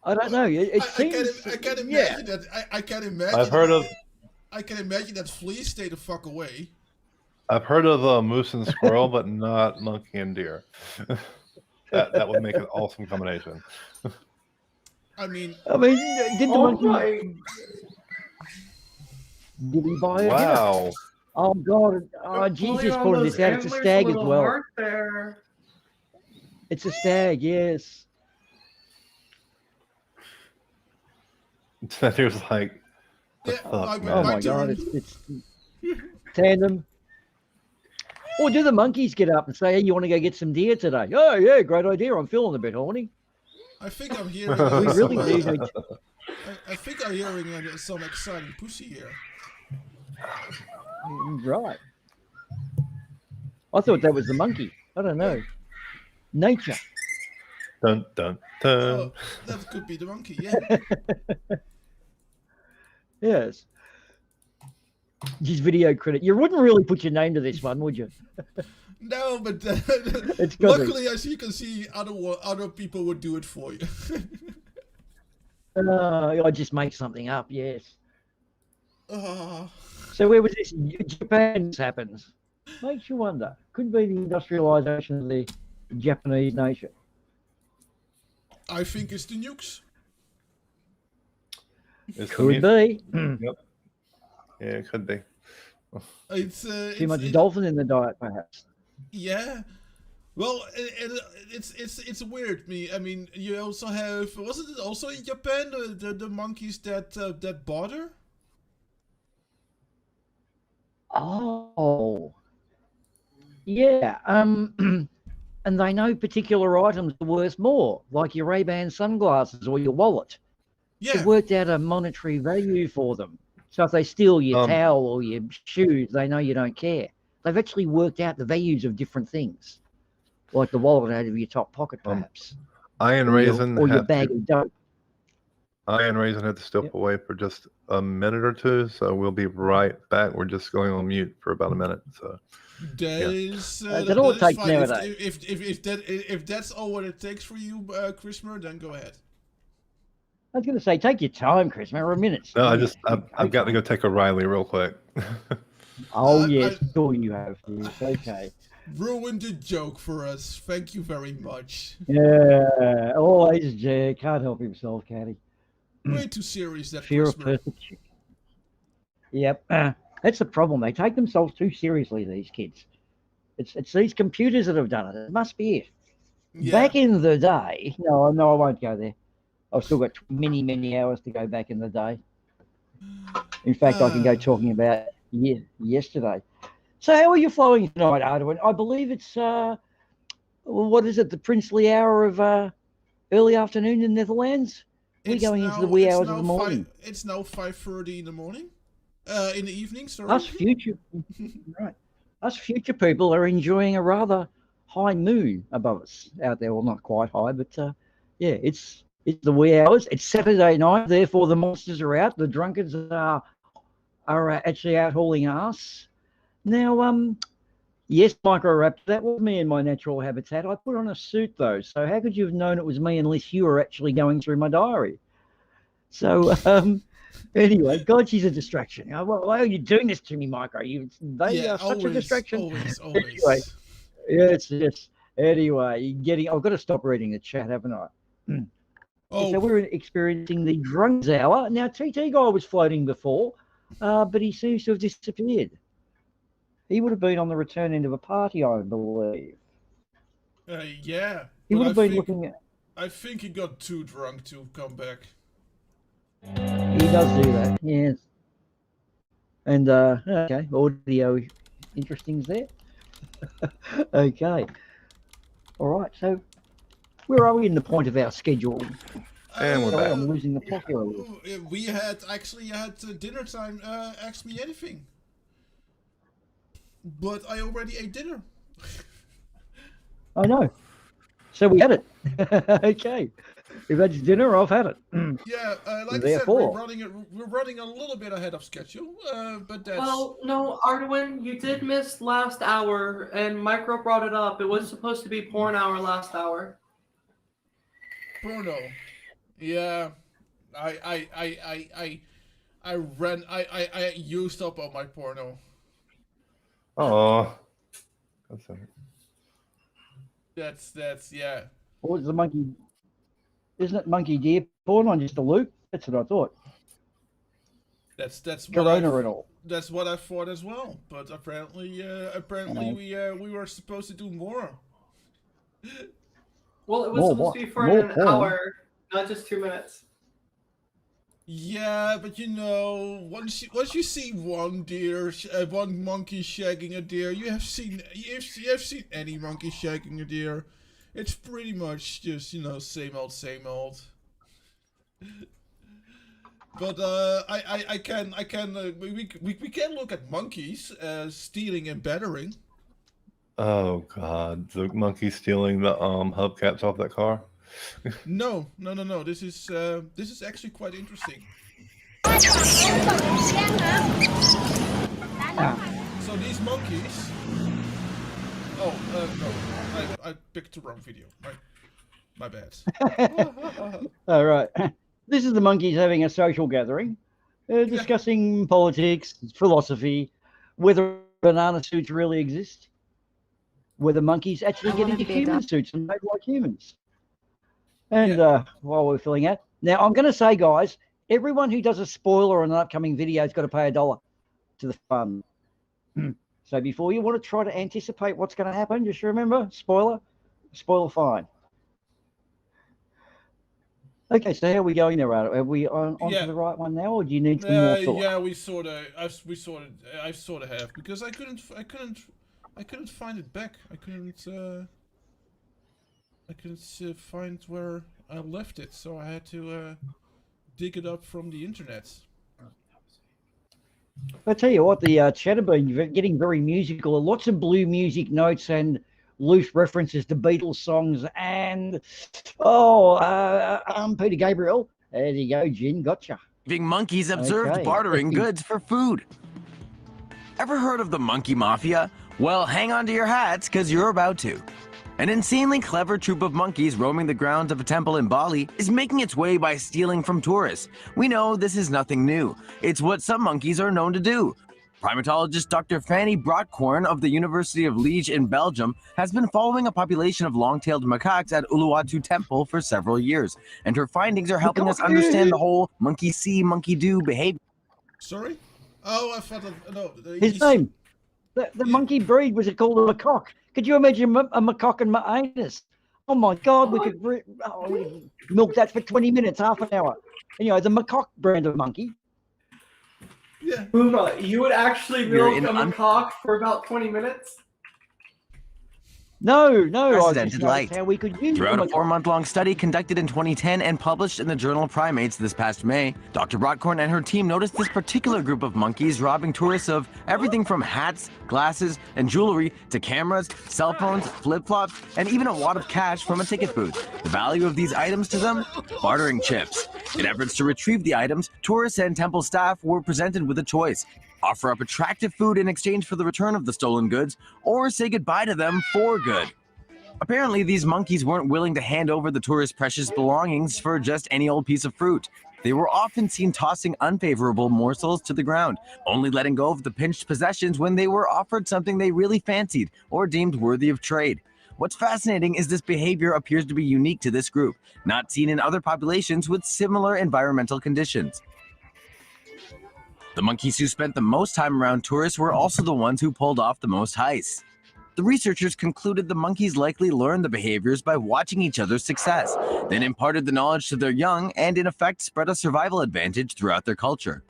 I don't know. It seems. I can yeah. imagine that. I can imagine. I've heard of I can imagine that fleas stay the fuck away. moose and squirrel, but not monkey and deer. that would make an awesome combination. I mean, did the monkey? Did he buy it? Wow. Oh God! Oh Jesus! Pulling this out. It's a stag as well. Hard there. It's a stag. Yes. There's like, Yeah, fuck, my- man. Oh my God! It's tandem. Or do the monkeys get up and say, "Hey, you want to go get some deer today?" Oh yeah, great idea. I'm feeling a bit horny. I think I'm hearing. We really some, need. I think I'm hearing some exciting pussy here. Right. I thought that was the monkey. I don't know. Nature. Dun dun dun. Oh, that could be the monkey. Yeah. Yes. Just video credit. You wouldn't really put your name to this one, would you? No, but It's got luckily, as you can see, other people would do it for you. I just make something up. Yes. Oh. So where was this? Japan happens. Makes you wonder. Could be the industrialization of the Japanese nation. I think it's the nukes. Could be. Yep. Yeah, it could be. It's Too much dolphin in the diet, perhaps. Yeah, Well, it's weird. I mean, you also have, wasn't it also in Japan the monkeys that bother? Oh, yeah. And they know particular items are worth more, like your Ray-Ban sunglasses or your wallet. Yeah. They've worked out a monetary value for them. So if they steal your towel or your shoes, they know you don't care. They've actually worked out the values of different things, like the wallet out of your top pocket, perhaps, Ian or Raisin your had bag to, of dope. Ian Raisin had to step away for just a minute or two, so we'll be right back. We're just going on mute for about a minute. So That is That's all it takes fine. nowadays. If that's all what it takes for you, Chrismer, then go ahead. I was going to say, take your time, Chris. Remember a minute. no, I've got to go take a Riley real quick. Oh, yes, sure you have. Yes, okay. Ruined the joke for us. Thank you very much. Yeah, always Jay. Can't help himself, can he? Way too serious, that Fear of Chrismer. perfection. Yep, that's the problem. They take themselves too seriously, these kids. It's these computers that have done it. It must be it. Yeah. Back in the day, no, I won't go there. I've still got many hours to go back in the day. In fact, I can go talking about yesterday. So how are you flowing tonight, Arduin? I believe it's, what is it, the princely hour of early afternoon in the Netherlands? We're going into the wee hours of the morning. It's now 5:30 in the morning. In the evening, sorry. Us future people are enjoying a rather high moon above us out there. Well, not quite high, but yeah, it's the wee hours. It's Saturday night, therefore the monsters are out. The drunkards are actually out hauling ass. Now, yes, Micro Raptor, that was me in my natural habitat. I put on a suit though, so how could you have known it was me unless you were actually going through my diary? So, anyway, God, she's a distraction. Why are you doing this to me, Micro? They are such a distraction. Always. Anyway, yeah, it's just anyway. I've got to stop reading the chat, haven't I? So we're experiencing the drunks hour now. TT guy was floating before, but he seems to have disappeared. He would have been on the return end of a party, I believe. Yeah. He would have been looking at. I think he got too drunk to come back. He does do that, yes. And okay, audio interesting's there. Okay. All right. So, where are we in the point of our schedule? And we're Sorry, back. I'm losing the plot here a little. We had dinner time. Ask me anything. But I already ate dinner. I know. So we had it. Okay. We've had dinner. I've had it. Yeah, like Therefore. I said, we're running a little bit ahead of schedule. But that's Well, no, Arduin, you did miss last hour, and Micro brought it up. It was supposed to be porn hour last hour. porno. Yeah, I used up all my porno. Oh, that's all right. That's yeah. What was the monkey? Isn't it monkey deer porn on just a loop? That's what I thought. That's Corona and all. That's what I thought as well. But apparently we were supposed to do more. Well, it was supposed to be for an hour, not just 2 minutes. Yeah, but you know, once you see one monkey shagging a deer, you have seen any monkey shagging a deer. It's pretty much just, you know, same old. But we can look at monkeys stealing and battering. Oh God, the monkey stealing the hubcaps off that car. No. This is actually quite interesting. So these monkeys. Oh no, I picked the wrong video. My bad. All right. This is the monkeys having a social gathering, discussing politics, philosophy, whether banana suits really exist, whether monkeys actually get into human suits and made like humans. And while we're filling out, now I'm going to say, guys, everyone who does a spoiler on an upcoming video has got to pay $1 to the fund. So So before you want to try to anticipate what's going to happen, just remember, spoiler fine. Okay, so how are we going there, Rado? Are we on to the right one now, or do you need some more thought? Yeah, I sort of have, because I couldn't find it back. I couldn't find where I left it, so I had to dig it up from the internet. I tell you what, the chat have been getting very musical. Lots of blue music notes and loose references to Beatles songs. And Peter Gabriel, there you go, Jin, gotcha. Monkeys observed Okay. bartering goods for food. Ever heard of the monkey mafia? Well, hang on to your hats, because you're about to. An insanely clever troop of monkeys roaming the grounds of a temple in Bali is making its way by stealing from tourists. We know this is nothing new. It's what some monkeys are known to do. Primatologist Dr. Fanny Brockkorn of the University of Liege in Belgium has been following a population of long-tailed macaques at Uluwatu Temple for several years, and her findings are helping us understand the whole monkey see, monkey do behavior. Sorry? Oh, I thought no. His name, the monkey breed, was it called a macaque? Could you imagine a macaque and my anus? Oh my God, we could milk that for 20 minutes, half an hour. Anyway, the macaque brand of monkey. Yeah. Booma, you would actually milk a macaque for about 20 minutes? No, Unprecedented light. how we could use Throughout a them. 4-month-long study conducted in 2010 and published in the Journal of Primates this past May, Dr. Brockkorn and her team noticed this particular group of monkeys robbing tourists of everything from hats, glasses, and jewelry to cameras, cell phones, flip-flops, and even a wad of cash from a ticket booth. The value of these items to them? Bartering chips. In efforts to retrieve the items, tourists and temple staff were presented with a choice: offer up attractive food in exchange for the return of the stolen goods, or say goodbye to them for good. Apparently, these monkeys weren't willing to hand over the tourists' precious belongings for just any old piece of fruit. They were often seen tossing unfavorable morsels to the ground, only letting go of the pinched possessions when they were offered something they really fancied or deemed worthy of trade. What's fascinating is this behavior appears to be unique to this group, not seen in other populations with similar environmental conditions. The monkeys who spent the most time around tourists were also the ones who pulled off the most heists. The researchers concluded the monkeys likely learned the behaviors by watching each other's success, then imparted the knowledge to their young and in effect spread a survival advantage throughout their culture.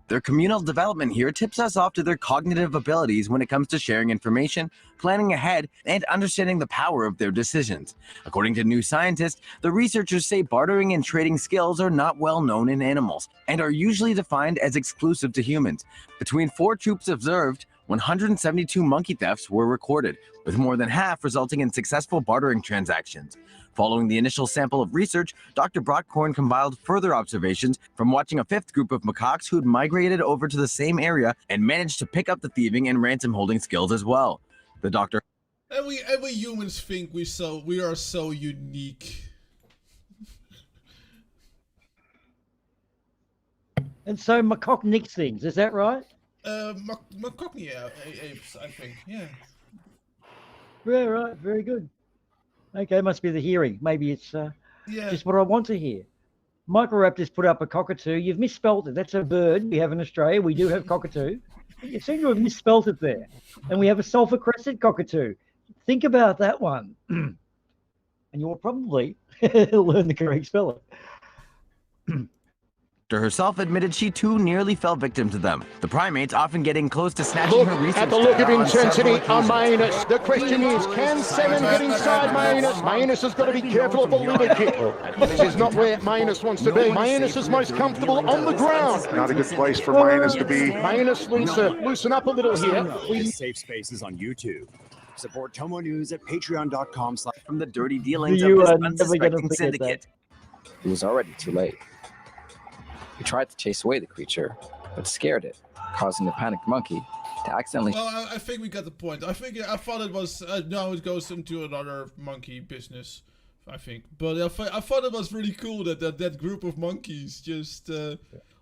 Their communal development here tips us off to their cognitive abilities when it comes to sharing information, planning ahead, and understanding the power of their decisions. According to New Scientist, the researchers say bartering and trading skills are not well known in animals and are usually defined as exclusive to humans. Between 4 troops observed, 172 monkey thefts were recorded, with more than half resulting in successful bartering transactions. Following the initial sample of research, Dr. Brockkorn compiled further observations from watching a 5th group of macaques who'd migrated over to the same area and managed to pick up the thieving and ransom holding skills as well. The doctor... And we humans think we are so unique. And so macaque nicks things, is that right? Macaque apes, I think, yeah. Yeah, right, very good. Okay, must be the hearing. Maybe it's just what I want to hear. Microraptors put up a cockatoo. You've misspelt it. That's a bird we have in Australia. We do have cockatoo. You seem to have misspelt it there. And we have a sulfur-crested cockatoo. Think about that one. And you'll probably learn the correct spelling. herself admitted she too nearly fell victim to them. The primates often getting close to snatching her research At the look of data on intensity several on occasions. my anus, the question is, can semen get inside my anus? My anus has got to be careful of the little kick. This is not where my anus wants to be. My anus is most comfortable on the ground. Not a good place for my anus to be. My anus needs to loosen up a little here. Safe Spaces on YouTube. Support Tomo News at patreon.com. From the dirty dealings You of are this never gonna unsuspecting forget syndicate. It was already too late. We tried to chase away the creature, but scared it, causing the panicked monkey to accidentally... Well, I think we got the point. I thought it was... now it goes into another monkey business, I think. But I thought it was really cool that group of monkeys just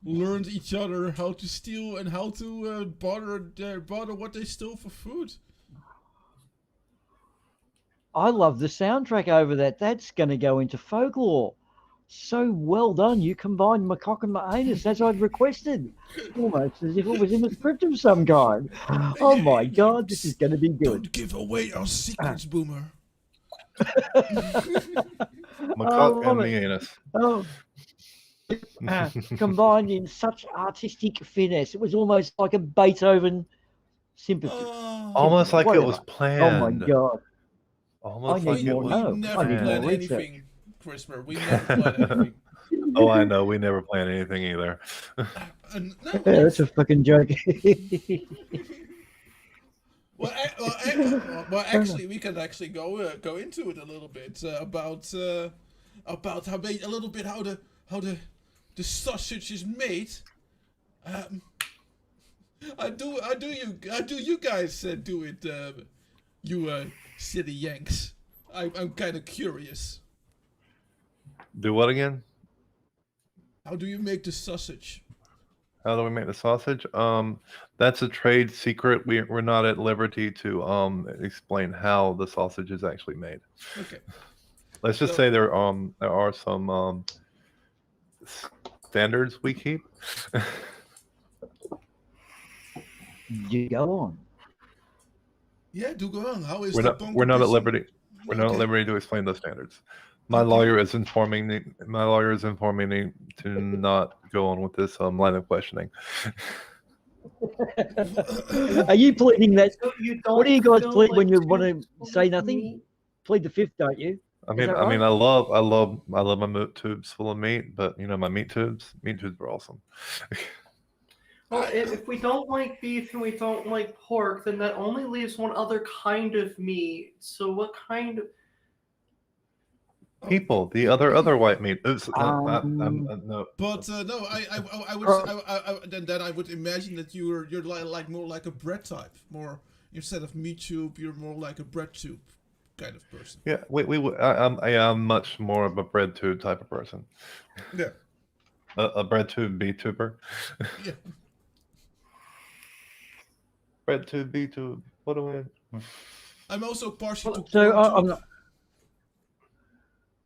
learned each other how to steal and how to barter what they stole for food. I love the soundtrack over that. That's going to go into folklore. So well done. You combined my cock and my anus as I'd requested. Almost as if it was in a script of some kind. Oh my God, this is going to be good. Don't give away our secrets, Boomer. Macaque and the anus. Oh. Combined in such artistic finesse. It was almost like a Beethoven sympathy. Almost like Whatever. it was planned. Oh my God. Almost I like need it more. was No, We never I need plan more anything, Christopher. We never plan anything. Oh, I know. We never plan anything either. No, Yeah, that's a fucking joke. Well, actually, we can actually go into it a little bit about how the sausage is made. I do you guys do it, you city Yanks. I'm kind of curious. Do what again? How do you make the sausage? How do we make the sausage? That's a trade secret. We're not at liberty to explain how the sausage is actually made. Okay. Let's just say there are some standards we keep. You go on. Yeah, do go on. How is We're the not at liberty. We're not at liberty to explain those standards. My lawyer is informing me to not go on with this line of questioning. Are you pleading that? What do you guys feel plead like when you two want to say with nothing? me? Plead the fifth, don't you? I Is mean, that I mean, right? I love my meat tubes full of meat, but you know, my meat tubes are awesome. Well, if we don't like beef and we don't like pork, then that only leaves one other kind of meat. So what kind of... People, the other white meat. Oops, no. But no, then I would imagine that you're like more like a bread type. More instead of meat tube, you're more like a bread tube kind of person. Yeah, I am much more of a bread tube type of person. Yeah. A bread tube B-tuber. Yeah. Bread tube B-tube. What do I? I'm also partial to So corn I'm tube. not.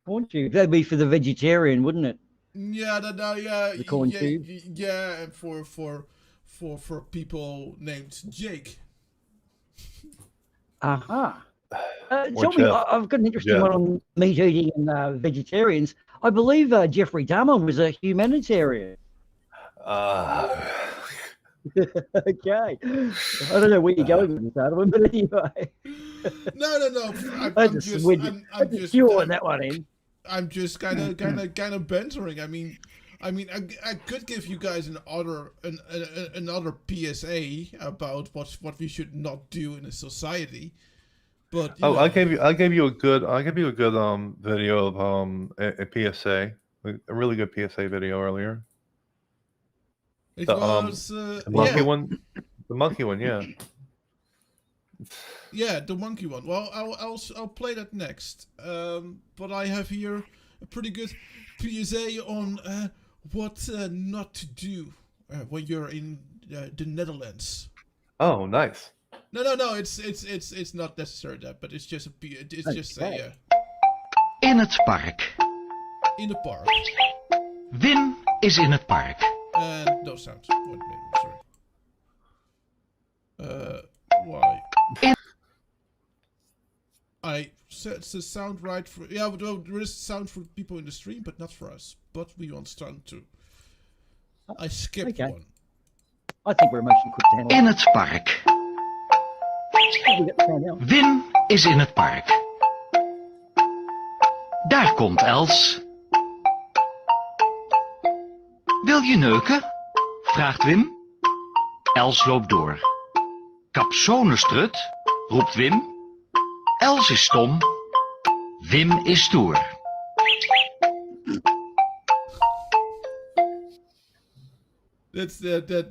Corn tube. That'd be for the vegetarian, wouldn't it? Yeah, The corn tube. Yeah, and for people named Jake. Aha. Or Tell me, Jeff. I've got an interesting Jeff. one on meat eating and vegetarians. I believe Jeffrey Dahmer was a humanitarian. Okay. I don't know where you're going with this, Adam, but anyway. No. I'm just on that one in. I'm just kind of bantering. I mean, I could give you guys another PSA about what we should not do in a society. But you know, I gave you a good video of a PSA, a really good PSA video earlier. it The was the monkey yeah. one, the monkey one, yeah. Yeah, the monkey one. Well, I'll play that next. But I have here a pretty good PSA on what not to do when you're in the Netherlands. Oh, nice. No. It's not necessary that, but it's just a In het park. in the park. Wim is in het park. No sound. Wait, sorry. Why? I set the sound right for but there is sound for people in the stream, but not for us. But we want sound too. I skipped one. I think we're emotionally quick to handle. In het park. Wim is in het park. Daar komt Els. Wil je neuken? Vraagt Wim. Els loopt door. Kapsonestrut, roept Wim. Els is stom. Wim is stoer. That's that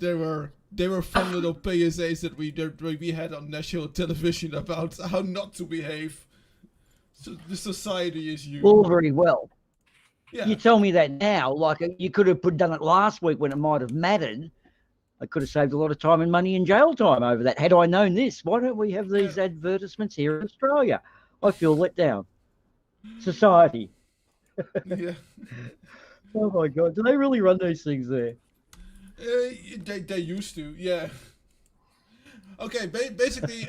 there were fun little PSAs that we had on national television about how not to behave. So the society is you. All very well. Yeah. You tell me that now, like you could have done it last week when it might have mattered. I could have saved a lot of time and money in jail time over that. Had I known this, why don't we have these advertisements here in Australia? I feel let down. Society. Yeah. Oh my God! Do they really run these things there? They used to, yeah. Okay, basically,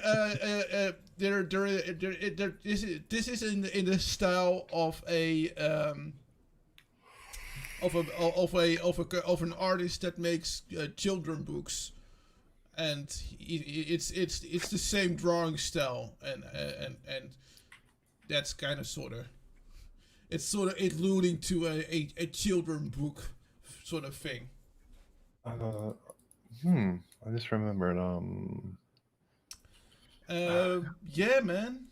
this is in the style of of an artist that makes children books, and it's the same drawing style, and that's kind of sort of alluding to a children book sort of thing. I just remembered. Yeah, man.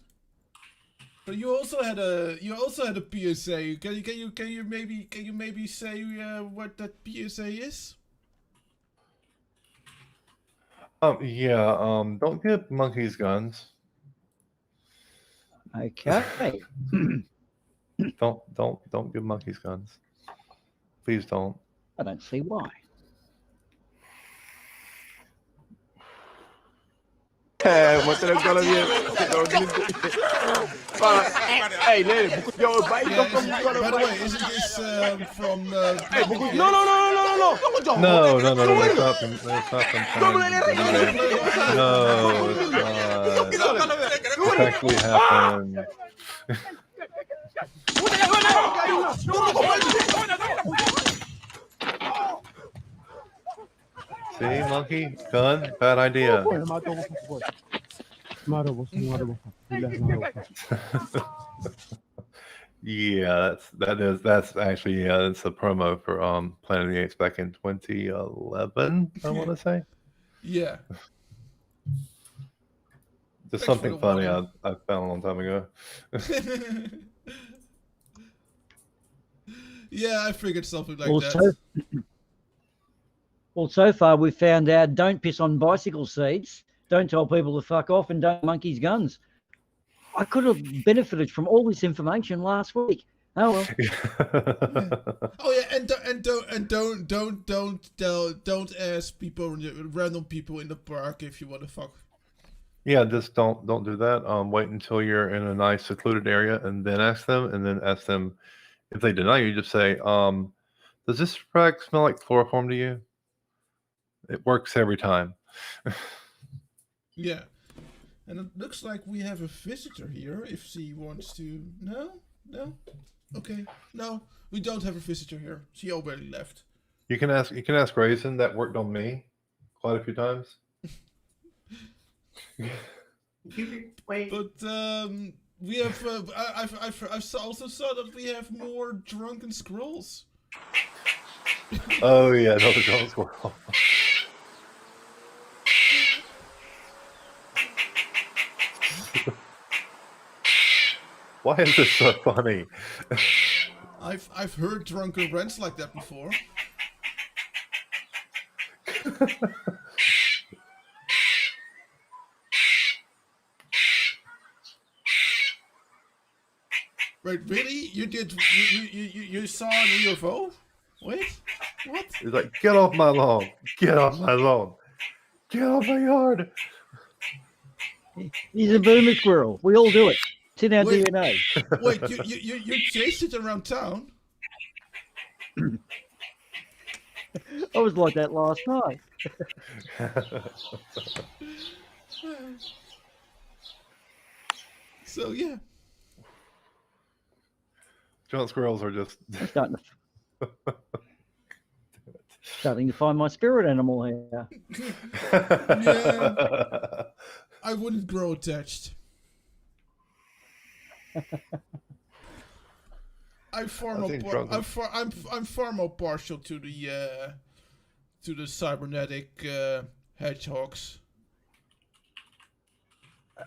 But you also had a PSA. Can you maybe say what that PSA is? Yeah. Don't give monkeys guns. Okay. Don't give monkeys guns. Please don't. I don't see why. Muéstrale el color bien. Hey, Lily, yo, By the way, isn't this from? No. No, that's not from. That's not from. No, it's not. It's actually happened. See, monkey, gun, bad idea. Yeah, that's actually it's a promo for Planet of the Apes back in 2011. I want to say. Yeah. Just something funny I found a long time ago. Yeah, I figured something like Well, that. So far we've found out don't piss on bicycle seats, don't tell people to fuck off, and don't monkeys guns. I could have benefited from all this information last week. Oh well. Oh yeah, and don't ask people, random people in the park if you want to fuck. Yeah, just don't do that. Wait until you're in a nice secluded area and then ask them. And then ask them if they deny you. Just say, "Does this rag smell like chloroform to you?" It works every time. Yeah, and it looks like we have a visitor here. If she wants to, no, okay, no, we don't have a visitor here. She already left. You can ask Raisin. That worked on me quite a few times. But we have. I've also saw that we have more drunken squirrels. Oh yeah, another drunk squirrel. Why is this so funny? I've heard drunken rants like that before. Wait, really? You saw an UFO? Wait, what? He's like, get off my lawn! Get off my lawn! Get off my yard! He's a boomer squirrel. We all do it. It's in our DNA. Wait, you chased it around town? I was like that last night. So yeah. Giant squirrels are just starting to find my spirit animal here. Yeah, I wouldn't grow attached. I'm far more partial to the cybernetic hedgehogs.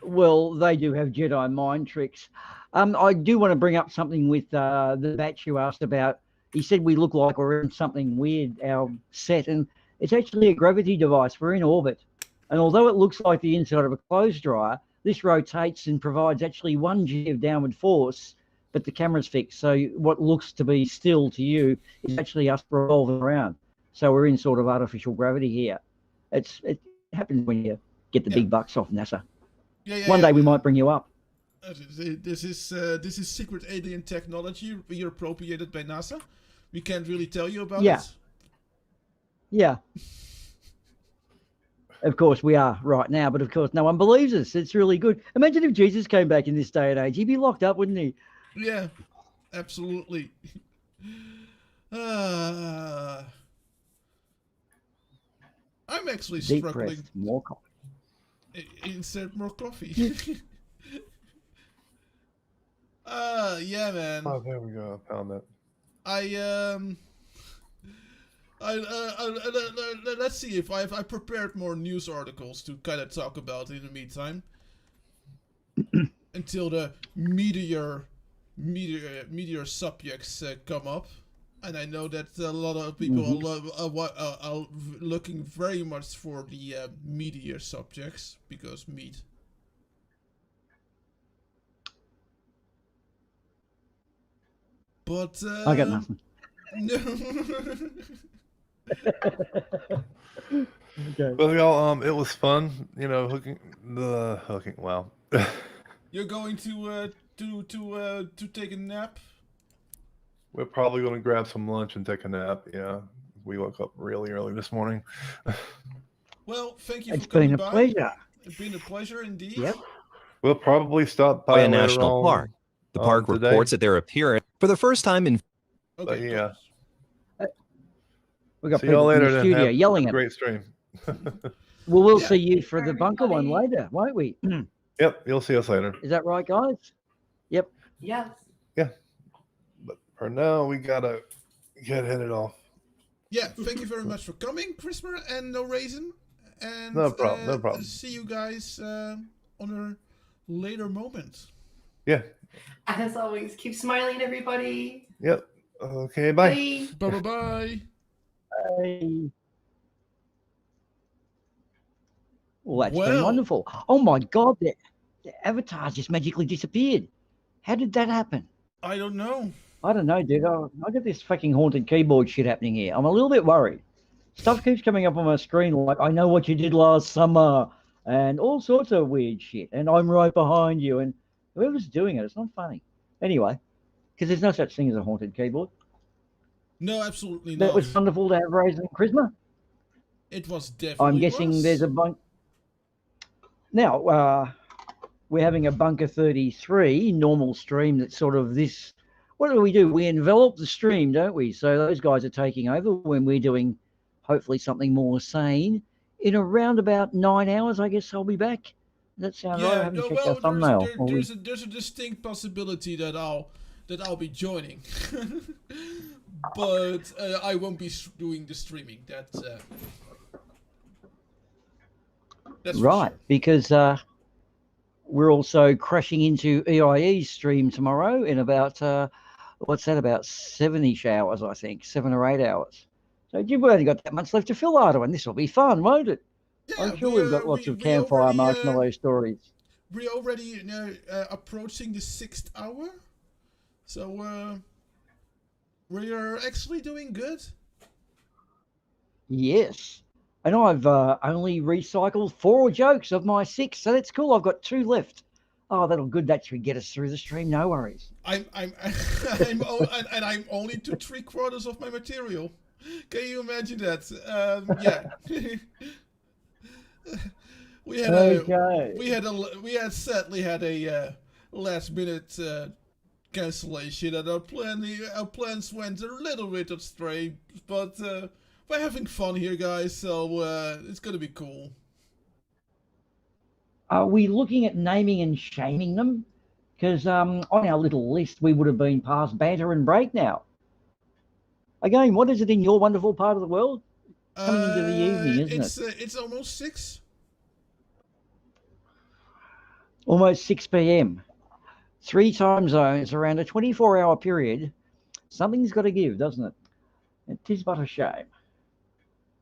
Well, they do have Jedi mind tricks. I do want to bring up something with the batch you asked about. He said we look like we're in something weird, our set, and it's actually a gravity device. We're in orbit. And although it looks like the inside of a clothes dryer, this rotates and provides actually 1 G of downward force, but the camera's fixed. So what looks to be still to you is actually us revolving around. So we're in sort of artificial gravity here. It happens when you get the big bucks off NASA. One day we might bring you up. This is secret alien technology reappropriated by NASA. We can't really tell you about Yeah. it. Yeah. Of course, we are right now, but of course, no one believes us. It's really good. Imagine if Jesus came back in this day and age. He'd be locked up, wouldn't he? Yeah, absolutely. I'm actually Deep struggling. breath, more coffee. Insert more coffee. Yeah, man. Oh, there we go. I found it. Let's see if I prepared more news articles to kind of talk about in the meantime. Until the meteor subjects come up. And I know that a lot of people are looking very much for the meteor subjects, because meat. But I got nothing. No. Okay. Well, y'all, it was fun. You know, hooking. Wow. You're going to take a nap? We're probably going to grab some lunch and take a nap. Yeah, we woke up really early this morning. Well, thank you It's for coming been a by. pleasure. It's been a pleasure indeed. Yep. We'll probably stop by Sequoia later National on, Park. The park today. reports that their appearance for the first time in. But yeah. We got See y'all people in later. the Then. studio Have yelling a at great stream. Well, we'll see you for the bunker one later, won't we? Yep, you'll see us later. Is that right, guys? Yep. Yes. Yeah. But for now, we gotta get headed off. Yeah, thank you very much for coming, Christopher and No Raisin. And No problem. No problem. see you guys on a later moment. Yeah. As always, keep smiling, everybody. Yep. Okay. Bye. Bye. Bye. Bye. Hey. Well, that's been Well. wonderful. Oh my God, the avatar just magically disappeared. How did that happen? I don't know. I don't know, dude. I got this fucking haunted keyboard shit happening here. I'm a little bit worried. Stuff keeps coming up on my screen like, I know what you did last summer, and all sorts of weird shit. And I'm right behind you. And whoever's doing it, it's not funny. Anyway, because there's no such thing as a haunted keyboard. No, absolutely That not. was wonderful to have Raisin and Charisma. It was definitely. I'm guessing there's a bunk. Now, we're having a Bunker 33 normal stream that's sort of this. What do? We envelop the stream, don't we? So those guys are taking over when we're doing hopefully something more sane. In around about 9 hours, I guess I'll be back. Does that sound right? I haven't checked our thumbnail. There's a distinct possibility that I'll be joining, but I won't be doing the streaming. That's right, sure. because we're also crashing into EIE's stream tomorrow in about what's that, about 7-ish hours, I think, 7 or 8 hours. So you've only got that much left to fill, Ardo, this will be fun, won't it? Yeah, I'm sure we've got lots of campfire already, marshmallow stories. We're already approaching the 6th hour, so we are actually doing good. Yes. And I've only recycled 4 jokes of my 6, so that's cool. I've got 2 left. Oh, that'll good. That should get us through the stream. No worries. I'm only to 3/4 of my material. Can you imagine that? Yeah. we had sadly had a last minute cancellation, and our plans went a little bit astray, but we're having fun here, guys, so it's gonna be cool. Are we looking at naming and shaming them? Because on our little list, we would have been past banter and break now. Again, what is it in your wonderful part of the world? Coming into the evening, isn't it? It's almost 6. Almost 6 p.m. 3 time zones around a 24-hour period. Something's got to give, doesn't it? It is but a shame.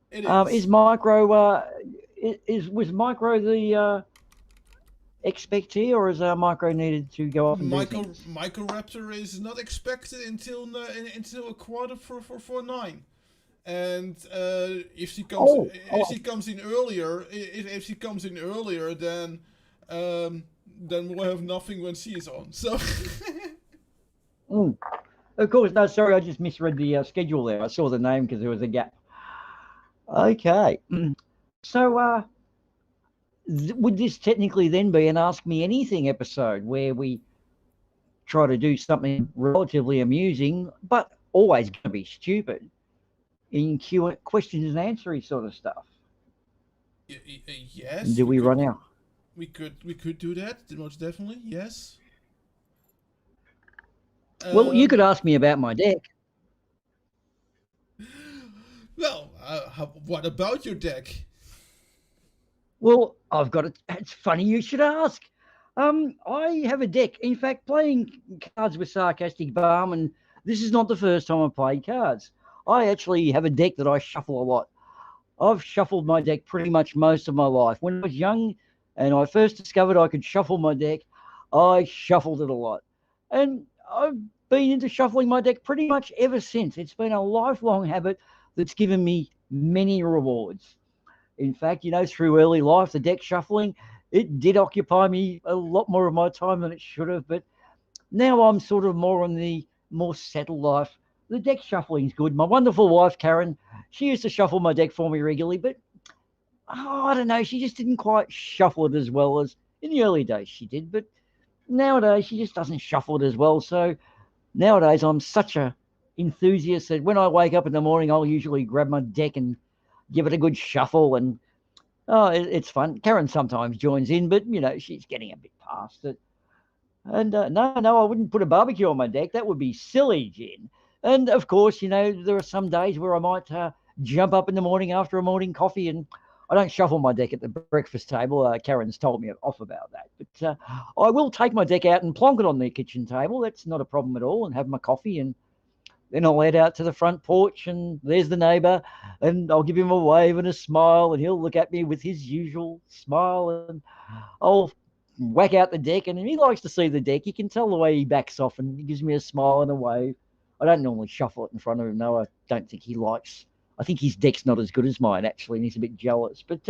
It is. Is Micro was Micro the expectee, or is Micro needed to go off and do things? Microraptor is not expected until a quarter for 9, and if she comes in earlier, then then we'll have nothing when she is on. So. Of course, no, sorry, I just misread the schedule there. I saw the name because there was a gap. Okay. So, would this technically then be an Ask Me Anything episode where we try to do something relatively amusing, but always going to be stupid in questions and answering sort of stuff? Yes. Do we run out? We could do that, most definitely, yes. Well, you could ask me about my deck. Well, what about your deck? Well, I've got it. It's funny you should ask. I have a deck. In fact, playing cards with Sarcastic Balm, and this is not the first time I've played cards. I actually have a deck that I shuffle a lot. I've shuffled my deck pretty much most of my life. When I was young and I first discovered I could shuffle my deck, I shuffled it a lot. And I've been into shuffling my deck pretty much ever since. It's been a lifelong habit that's given me many rewards. In fact, through early life, the deck shuffling, it did occupy me a lot more of my time than it should have. But now I'm sort of more on the more settled life. The deck shuffling is good. My wonderful wife, Karen, she used to shuffle my deck for me regularly, but I don't know, she just didn't quite shuffle it as well as in the early days she did. But nowadays, she just doesn't shuffle it as well. So nowadays, I'm such a enthusiast that when I wake up in the morning, I'll usually grab my deck and give it a good shuffle, and it's fun. Karen sometimes joins in, but she's getting a bit past it. And no, I wouldn't put a barbecue on my deck. That would be silly, Jen. And of course, there are some days where I might jump up in the morning after a morning coffee, and I don't shuffle my deck at the breakfast table. Karen's told me off about that. But I will take my deck out and plonk it on the kitchen table. That's not a problem at all, and have my coffee, and then I'll head out to the front porch, and there's the neighbor, and I'll give him a wave and a smile, and he'll look at me with his usual smile, and I'll whack out the deck, and he likes to see the deck. You can tell the way he backs off, and he gives me a smile and a wave. I don't normally shuffle it in front of him. No, I don't think he likes. I think his deck's not as good as mine, actually, and he's a bit jealous. But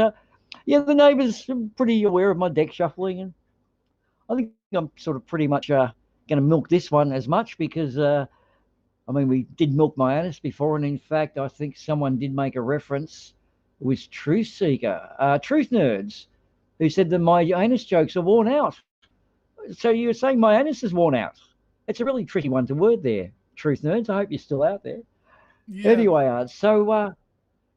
yeah, the neighbor's pretty aware of my deck shuffling, and I think I'm sort of pretty much going to milk this one as much because we did milk my anus before, and in fact, I think someone did make a reference. It was Truth Seeker, Truth Nerds, who said that my anus jokes are worn out. So you're saying my anus is worn out? It's a really tricky one to word there, Truth Nerds. I hope you're still out there. Yeah. Anyway, so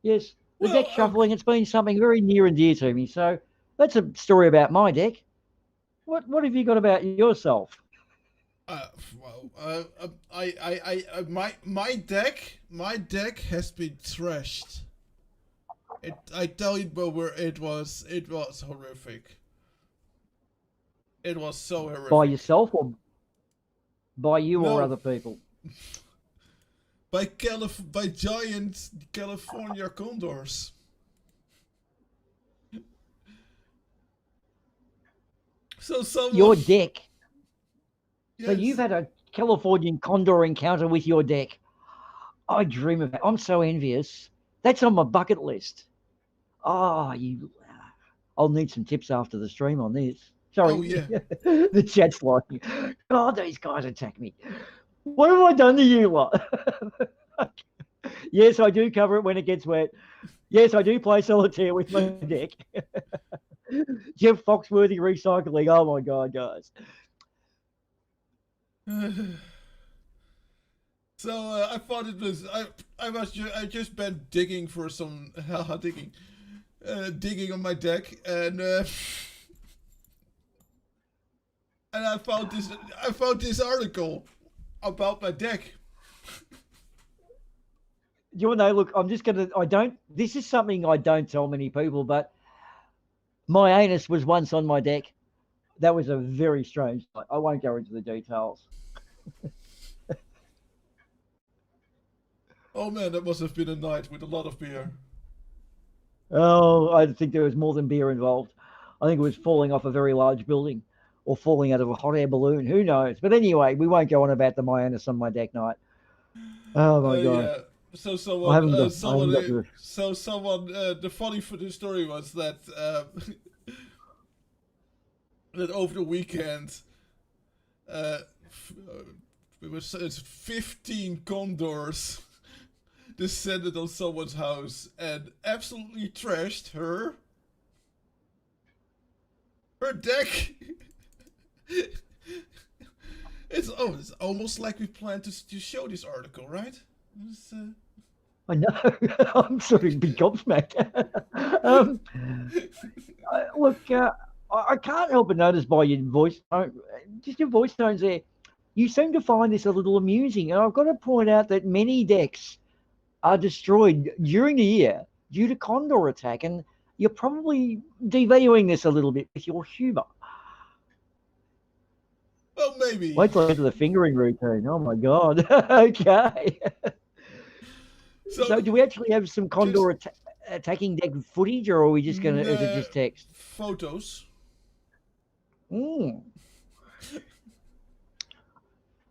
yes, the deck shuffling, it's been something very near and dear to me. So that's a story about my deck. What have you got about yourself? My deck has been trashed. I tell you, but it was horrific. It was so horrific. By yourself or by you or other people? By giant California condors. So someone... Your deck. Yes. So you've had a Californian condor encounter with your deck. I dream of it. I'm so envious. That's on my bucket list. Oh, I'll need some tips after the stream on this. Sorry. Oh, yeah. The chat's like, God, these guys attack me. What have I done to you lot? Yes, I do cover it when it gets wet. Yes, I do play solitaire with my deck. Jeff Foxworthy recycling. Oh, my God, guys. So I thought it was I just been digging for some digging on my deck, and I found this article about my deck. You want to know? Look, this is something I don't tell many people, but my anus was once on my deck. That was a very strange night. I won't go into the details. Oh man, that must have been a night with a lot of beer. Oh, I think there was more than beer involved. I think it was falling off a very large building or falling out of a hot air balloon. Who knows? But anyway, we won't go on about the my anus on my deck night. Oh my God. Yeah. So the funny for the story was that that over the weekend, it's 15 condors descended on someone's house and absolutely trashed her deck. It's almost like we planned to show this article, right? I know. I'm sort of big gobsmacked. Look, I can't help but notice by your voice tone, just your voice tones there, you seem to find this a little amusing. And I've got to point out that many decks are destroyed during the year due to condor attack, and you're probably devaluing this a little bit with your humour. Well, maybe. Wait till I get to the fingering routine. Oh my god. Okay. So do we actually have some condor attacking deck footage, or are we just gonna? Is it just text? Photos.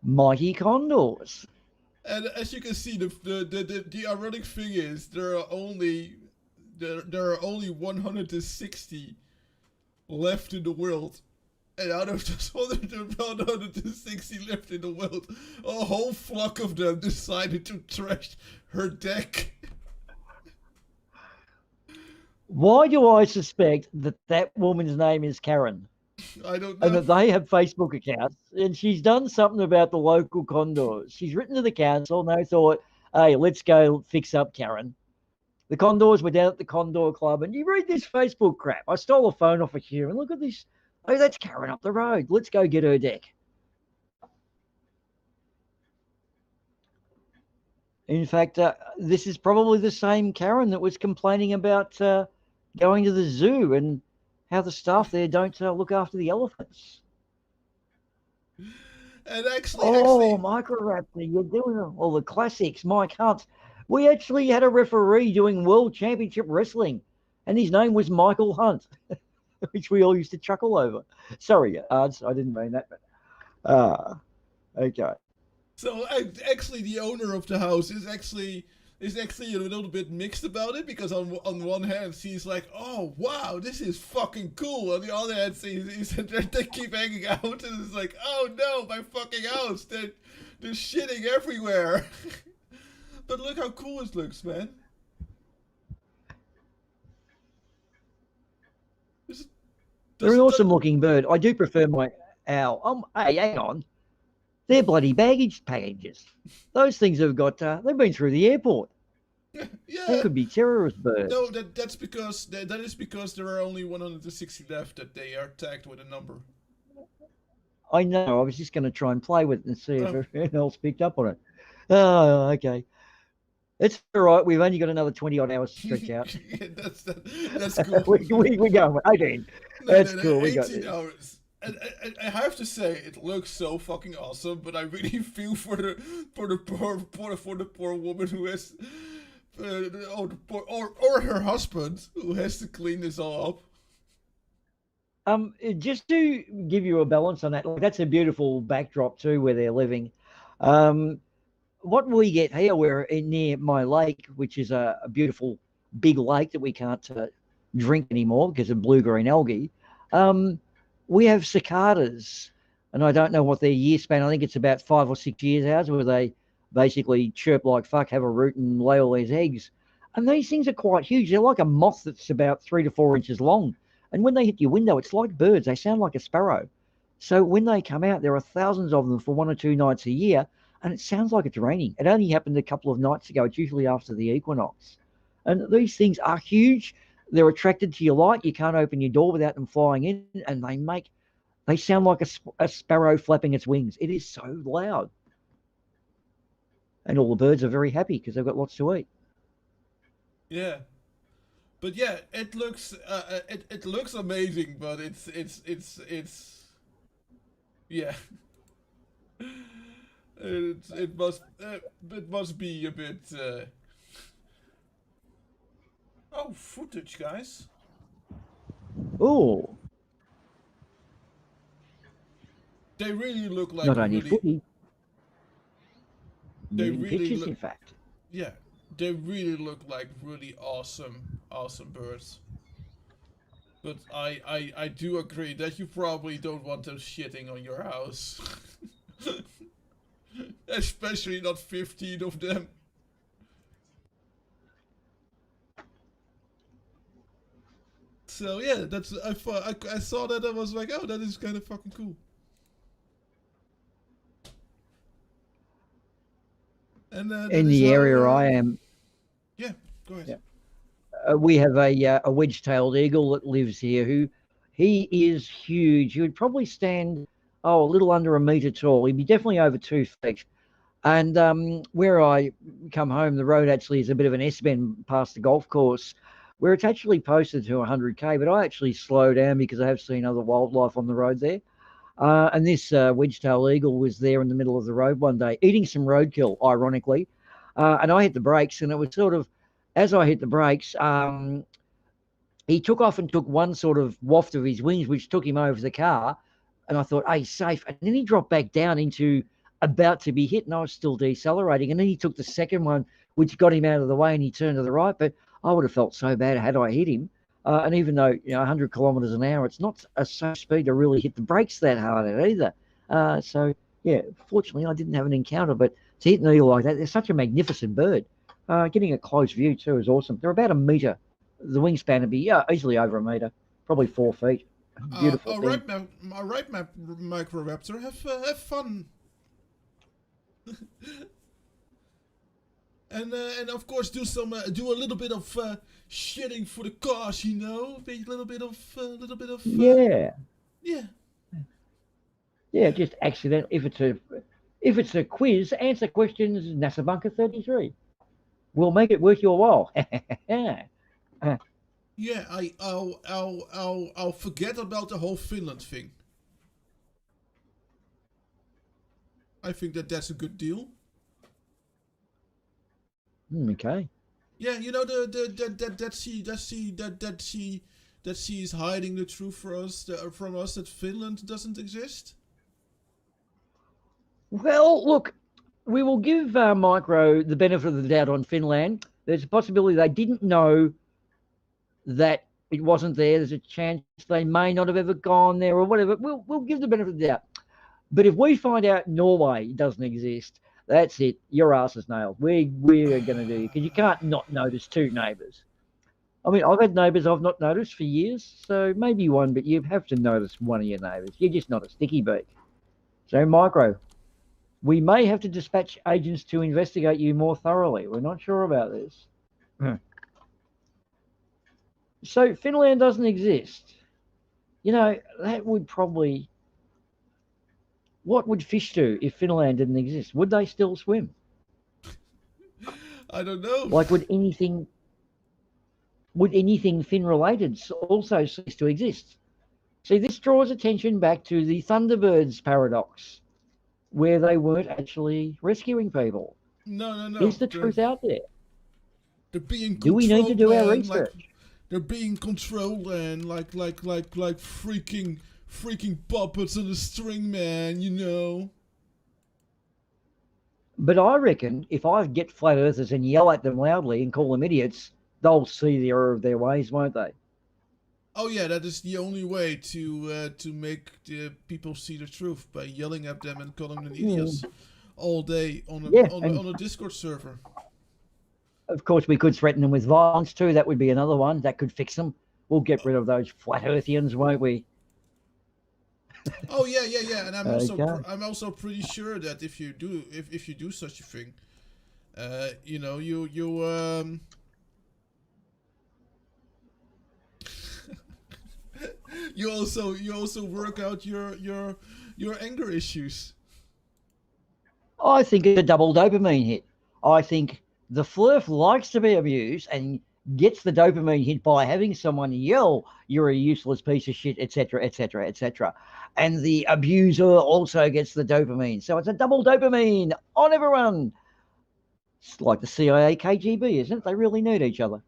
Mighty condors. And as you can see, the ironic thing is there are only 160 left in the world. And out of those 160 left in the world, a whole flock of them decided to trash her deck. Why do I suspect that woman's name is Karen? I don't know. And that they have Facebook accounts, and she's done something about the local condors. She's written to the council, and they thought, hey, let's go fix up Karen. The condors were down at the Condor Club, and you read this Facebook crap. I stole a phone off of here, and look at this. Oh, that's Karen up the road. Let's go get her deck. In fact, this is probably the same Karen that was complaining about going to the zoo and how the staff there don't look after the elephants. And actually, Microraptor, you're doing all the classics. Mike Hunt. We actually had a referee doing World Championship Wrestling, and his name was Michael Hunt, which we all used to chuckle over. Sorry, Ards, I didn't mean that. But, okay. So actually, the owner of the house is actually a little bit mixed about it, because on one hand she's like, oh wow, this is fucking cool. On the other hand, they keep hanging out, and it's like, oh no, my fucking house, they're shitting everywhere. But look how cool it looks, man. They're an awesome looking bird. I do prefer my owl. Hey, hang on. They're bloody baggage packages. Those things have got, they've been through the airport. Yeah. They could be terrorist birds. No, that's because, that is because there are only 160 left that they are tagged with a number. I know. I was just going to try and play with it and see if everyone else picked up on it. Oh, okay. It's all right. We've only got another 20-odd hours to stretch out. That's cool. we go. Okay. That's cool. We got 18 this. hours. And I have to say, it looks so fucking awesome. But I really feel for the poor woman who has, or her husband who has to clean this all up. Just to give you a balance on that, like, that's a beautiful backdrop too, where they're living. What we get here, we're near my lake, which is a beautiful big lake that we can't drink anymore because of blue-green algae. We have cicadas, and I don't know what their year span. I think it's about 5 or 6 years ours, where they basically chirp like fuck, have a root, and lay all these eggs. And these things are quite huge. They're like a moth that's about 3 to 4 inches long. And when they hit your window, it's like birds. They sound like a sparrow. So when they come out, there are thousands of them for 1 or 2 nights a year, and it sounds like it's raining. It only happened a couple of nights ago. It's usually after the equinox. And these things are huge. They're attracted to your light. You can't open your door without them flying in, and they sound like a sparrow flapping its wings. It is so loud. And all the birds are very happy because they've got lots to eat. Yeah. But yeah, it looks it looks amazing, but it's yeah. It must be a bit. Oh, footage, guys. Oh. They really look like Not only footage. They Moving really pictures, look, in fact. Yeah, they really look like really awesome birds. But I do agree that you probably don't want them shitting on your house. Especially not 15 of them. So yeah, that's I saw that, I was like, oh, that is kind of fucking cool. And In the area I am, yeah, go ahead. we have a wedge-tailed eagle that lives here. He is huge. He would probably stand a little under a meter tall. He'd be definitely over 2 feet. And where I come home, the road actually is a bit of an S-bend past the golf course, where it's actually posted to 100k, but I actually slow down because I have seen other wildlife on the road there. And this wedge-tailed eagle was there in the middle of the road one day, eating some roadkill, ironically. And I hit the brakes, and it was sort of, as I hit the brakes, he took off and took one sort of waft of his wings, which took him over the car. And I thought, hey, safe. And then he dropped back down into about to be hit, and I was still decelerating. And then he took the second one, which got him out of the way, and he turned to the right. But I would have felt so bad had I hit him. And even though, 100 kilometers an hour, it's not a safe speed to really hit the brakes that hard at either. So, yeah, fortunately, I didn't have an encounter. But to hit an eagle like that, they're such a magnificent bird. Getting a close view, too, is awesome. They're about a meter. The wingspan would be easily over a meter, probably 4 feet. Beautiful all thing. right, Microraptor, have fun. And of course do a little bit of shitting for the cause, a little bit of Yeah. Yeah. Yeah, just accident. If it's a quiz, answer questions NASA Bunker 33. We'll make it worth your while. Yeah, I'll forget about the whole Finland thing. I think that's a good deal. Okay. Yeah, that she is hiding the truth from us that Finland doesn't exist. Well, look, we will give Micro the benefit of the doubt on Finland. There's a possibility they didn't know that it wasn't there. There's a chance they may not have ever gone there or whatever. We'll give the benefit of the doubt. But if we find out Norway doesn't exist, that's it. Your ass is nailed. We're going to do it because you can't not notice two neighbours. I mean, I've had neighbours I've not noticed for years, so maybe one, but you have to notice one of your neighbours. You're just not a sticky beak. So, Micro, we may have to dispatch agents to investigate you more thoroughly. We're not sure about this. So, Finland doesn't exist. That would probably... What would fish do if Finland didn't exist? Would they still swim? I don't know. Like, would anything fin-related also cease to exist? See, this draws attention back to the Thunderbirds paradox, where they weren't actually rescuing people. No. Is the truth out there? They're being Do we need to do our research? They're being controlled and like freaking puppets on a string, man, But I reckon if I get flat earthers and yell at them loudly and call them idiots, they'll see the error of their ways, won't they? Oh yeah, that is the only way to make the people see the truth, by yelling at them and calling them idiots all day on a Discord server. Of course, we could threaten them with violence too. That would be another one. That could fix them. We'll get rid of those flat earthians, won't we? Oh yeah, and I'm also pretty sure that if you do such a thing, you also work out your anger issues. I think it's a double dopamine hit. I think the flurf likes to be abused and gets the dopamine hit by having someone yell, "You're a useless piece of shit," etc., etc., etc. And the abuser also gets the dopamine. So it's a double dopamine on everyone. It's like the CIA, KGB, isn't it? They really need each other.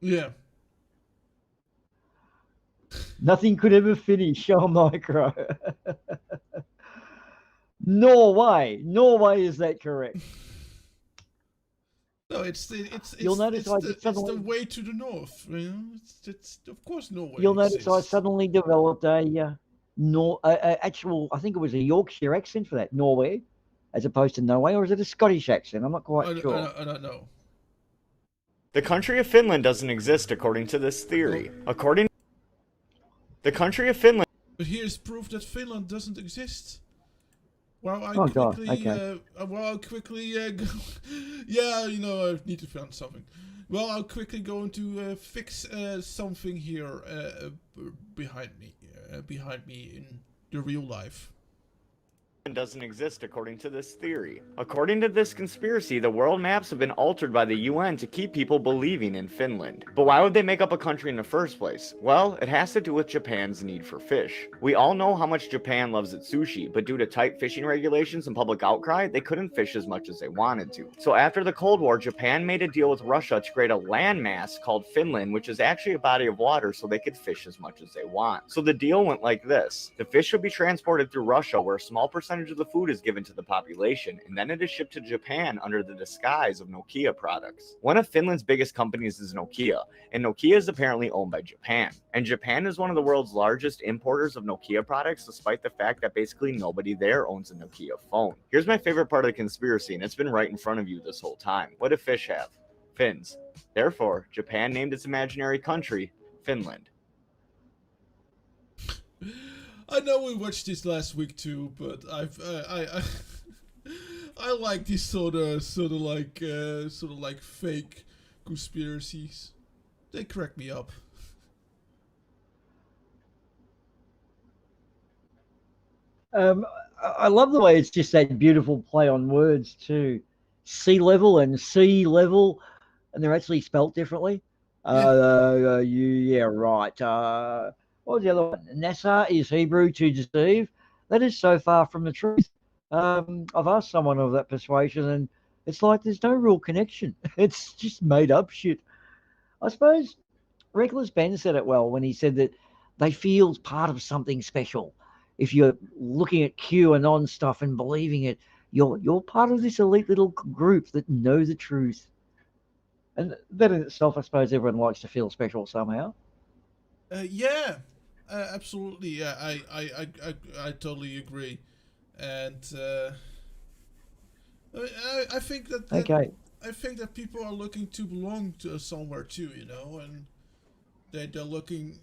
Yeah. Nothing could ever finish on Micro. Norway. Is that correct? No, it's You'll notice I it's suddenly the way to the north. You know, it's of course Norway. you'll notice I exists. suddenly developed a actual, I think it was a Yorkshire accent for that, Norway, as opposed to Norway, or is it a Scottish accent? I'm not quite sure. I don't know. The country of Finland doesn't exist according to this theory. According the country of Finland. But here's proof that Finland doesn't exist. Well, I Oh, God, quickly, okay. I'll quickly go. Yeah, you know, I need to find something. Well, I'll quickly go into fix something here behind me in the real life. Doesn't exist according to this theory. According to this conspiracy, the world maps have been altered by the UN to keep people believing in Finland. But why would they make up a country in the first place? Well, it has to do with Japan's need for fish. We all know how much Japan loves its sushi, but due to tight fishing regulations and public outcry, they couldn't fish as much as they wanted to. So after the Cold War, Japan made a deal with Russia to create a landmass called Finland, which is actually a body of water so they could fish as much as they want. So the deal went like this. The fish would be transported through Russia, where a small percentage of the food is given to the population, and then it is shipped to Japan under the disguise of Nokia products. One of Finland's biggest companies is Nokia, and Nokia is apparently owned by Japan. And Japan is one of the world's largest importers of Nokia products, despite the fact that basically nobody there owns a Nokia phone. Here's my favorite part of the conspiracy, and it's been right in front of you this whole time. What do fish have? Fins. Therefore, Japan named its imaginary country Finland. I know we watched this last week too, but I like these sort of like fake conspiracies. They crack me up. I love the way it's just that beautiful play on words too. Sea level and sea level, and they're actually spelt differently. Yeah, right. What was the other one? NASA is Hebrew to deceive. That is so far from the truth. I've asked someone of that persuasion, and it's like there's no real connection. It's just made up shit. I suppose Reckless Ben said it well when he said that they feel part of something special. If you're looking at QAnon stuff and believing it, you're part of this elite little group that know the truth. And that in itself, I suppose everyone likes to feel special somehow. Yeah, absolutely. Yeah, I totally agree, and I think that Okay. I think that people are looking to belong to somewhere too, you know, and they're looking.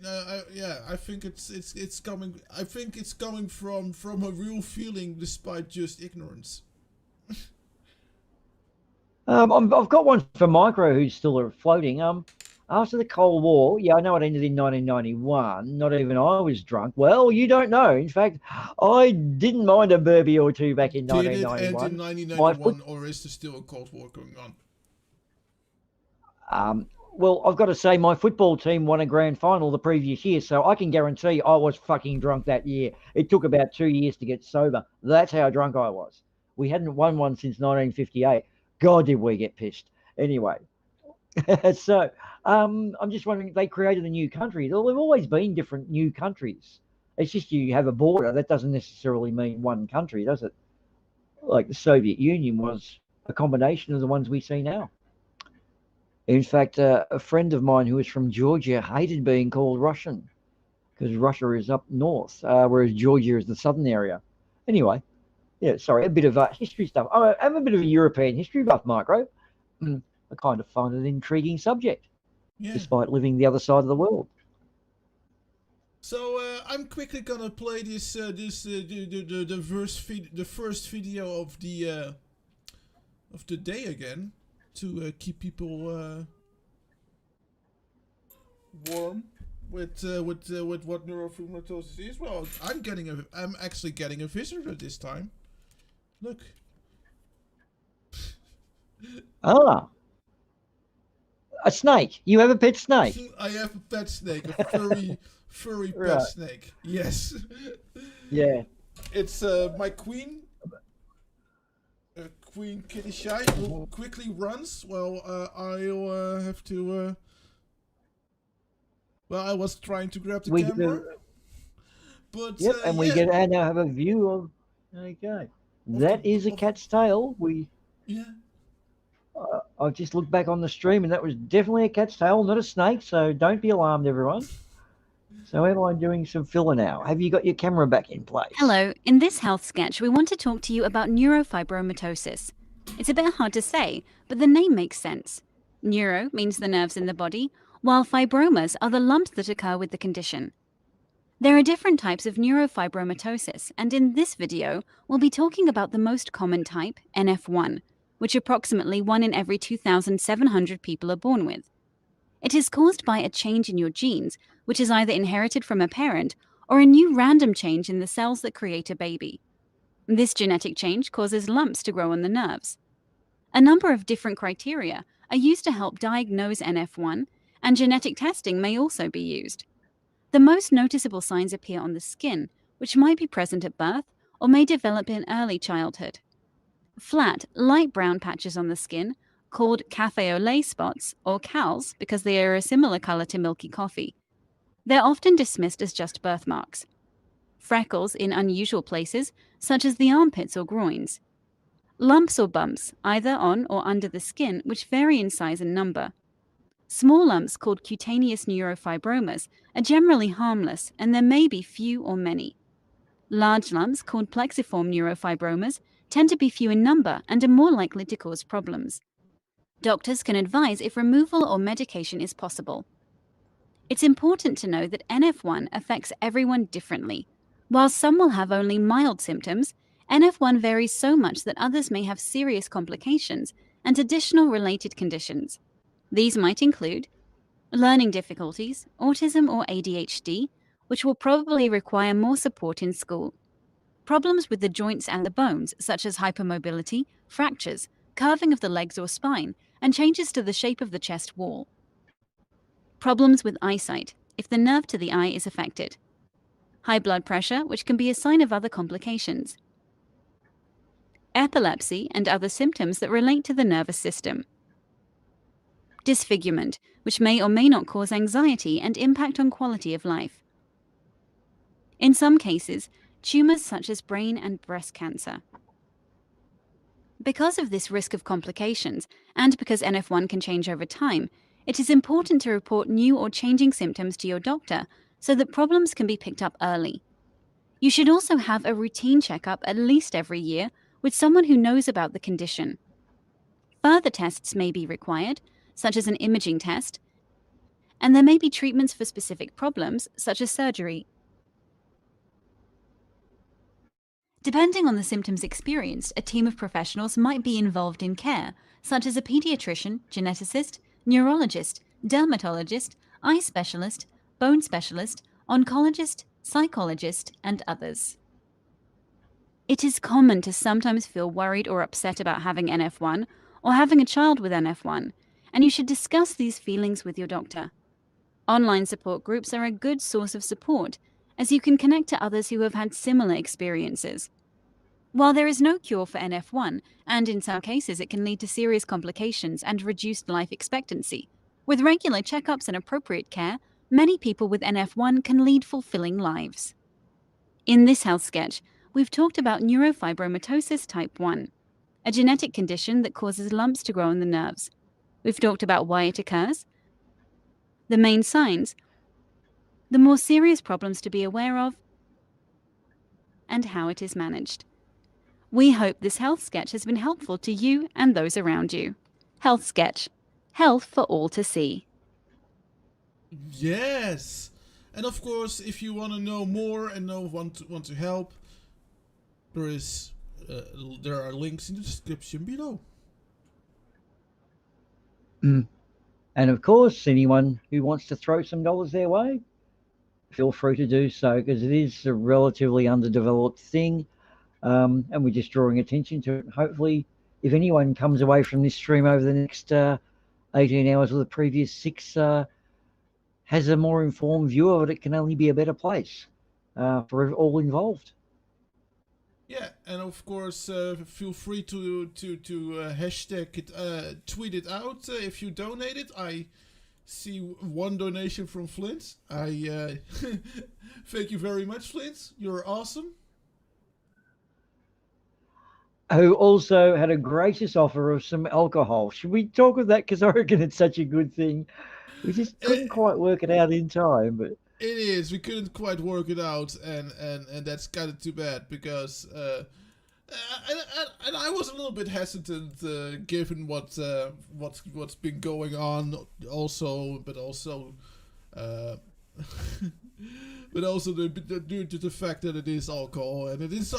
Yeah, I think it's coming. I think it's coming from a real feeling, despite just ignorance. I've got one for Micro who's still floating. After the Cold War, yeah, I know it ended in 1991. Not even I was drunk. Well, you don't know. In fact, I didn't mind a Burby or two back in Did it 1991. end in 1991, or is there still a Cold War going on? Well, I've got to say my football team won a grand final the previous year, so I can guarantee I was fucking drunk that year. It took about 2 years to get sober. That's how drunk I was. We hadn't won one since 1958. God, did we get pissed. Anyway, so I'm just wondering, they created a new country. There have always been different new countries. It's just you have a border. That doesn't necessarily mean one country, does it? Like the Soviet Union was a combination of the ones we see now. In fact, a friend of mine who was from Georgia hated being called Russian because Russia is up north, whereas Georgia is the southern area. Anyway, yeah, sorry, a bit of history stuff. I'm a bit of a European history buff, Micro. I kind of find it an intriguing subject, despite living the other side of the world. So I'm quickly gonna play the first video of the day again to keep people warm with what neurofibromatosis is. Well, I'm actually getting a visitor this time. Look. Ah. A snake. You have a pet snake? I have a pet snake, a furry pet Right. snake. Yes. Yeah. It's my queen. Queen Kitty Shy, who quickly runs. Well, I'll have to. Well, I was trying to grab the camera. But yep, and we now have a view of. Okay. That is a cat's tail. Yeah. I've just looked back on the stream, and that was definitely a cat's tail, not a snake. So don't be alarmed, everyone. So am I doing some filler now? Have you got your camera back in place? Hello, in this health sketch, we want to talk to you about neurofibromatosis. It's a bit hard to say, but the name makes sense. Neuro means the nerves in the body, while fibromas are the lumps that occur with the condition. There are different types of neurofibromatosis, and in this video, we'll be talking about the most common type, NF1, which approximately 1 in every 2,700 people are born with. It is caused by a change in your genes, which is either inherited from a parent or a new random change in the cells that create a baby. This genetic change causes lumps to grow on the nerves. A number of different criteria are used to help diagnose NF1, and genetic testing may also be used. The most noticeable signs appear on the skin, which might be present at birth or may develop in early childhood. Flat, light brown patches on the skin, called café au lait spots, or CALs, because they are a similar color to milky coffee. They're often dismissed as just birthmarks. Freckles in unusual places, such as the armpits or groins. Lumps or bumps, either on or under the skin, which vary in size and number. Small lumps called cutaneous neurofibromas are generally harmless, and there may be few or many. Large lumps called plexiform neurofibromas tend to be few in number and are more likely to cause problems. Doctors can advise if removal or medication is possible. It's important to know that NF1 affects everyone differently. While some will have only mild symptoms, NF1 varies so much that others may have serious complications and additional related conditions. These might include learning difficulties, autism or ADHD, which will probably require more support in school. Problems with the joints and the bones, such as hypermobility, fractures, curving of the legs or spine, and changes to the shape of the chest wall. Problems with eyesight, if the nerve to the eye is affected. High blood pressure, which can be a sign of other complications. Epilepsy and other symptoms that relate to the nervous system. Disfigurement, which may or may not cause anxiety and impact on quality of life. In some cases, tumors such as brain and breast cancer. Because of this risk of complications, and because NF1 can change over time, it is important to report new or changing symptoms to your doctor so that problems can be picked up early. You should also have a routine checkup at least every year with someone who knows about the condition. Further tests may be required, such as an imaging test, and there may be treatments for specific problems, such as surgery. Depending on the symptoms experienced, a team of professionals might be involved in care, such as a pediatrician, geneticist, neurologist, dermatologist, eye specialist, bone specialist, oncologist, psychologist, and others. It is common to sometimes feel worried or upset about having NF1 or having a child with NF1, and you should discuss these feelings with your doctor. Online support groups are a good source of support, as you can connect to others who have had similar experiences. While there is no cure for NF1, and in some cases it can lead to serious complications and reduced life expectancy, with regular checkups and appropriate care, many people with NF1 can lead fulfilling lives. In this health sketch, we've talked about neurofibromatosis type 1, a genetic condition that causes lumps to grow in the nerves. We've talked about why it occurs, the main signs, the more serious problems to be aware of, and how it is managed. We hope this health sketch has been helpful to you and those around you. Health sketch. Health for all to see. Yes! And of course, if you want to know more and want to help, there are links in the description below. And of course, anyone who wants to throw some dollars their way, feel free to do so, because it is a relatively underdeveloped thing, and we're just drawing attention to it. Hopefully, if anyone comes away from this stream over the next 18 hours or the previous 6 has a more informed view of it, it can only be a better place for all involved. Yeah, and of course, feel free to hashtag it, tweet it out if you donate it. I see one donation from Flint. I thank you very much, Flint. You're awesome. who also had a gracious offer of some alcohol. Should we talk of that? Because I reckon it's such a good thing. We just couldn't quite work it out in time, but It is. We couldn't quite work it out, and that's kind of too bad because and I was a little bit hesitant given what's been going on also, but also but also due to the fact that it is alcohol and it is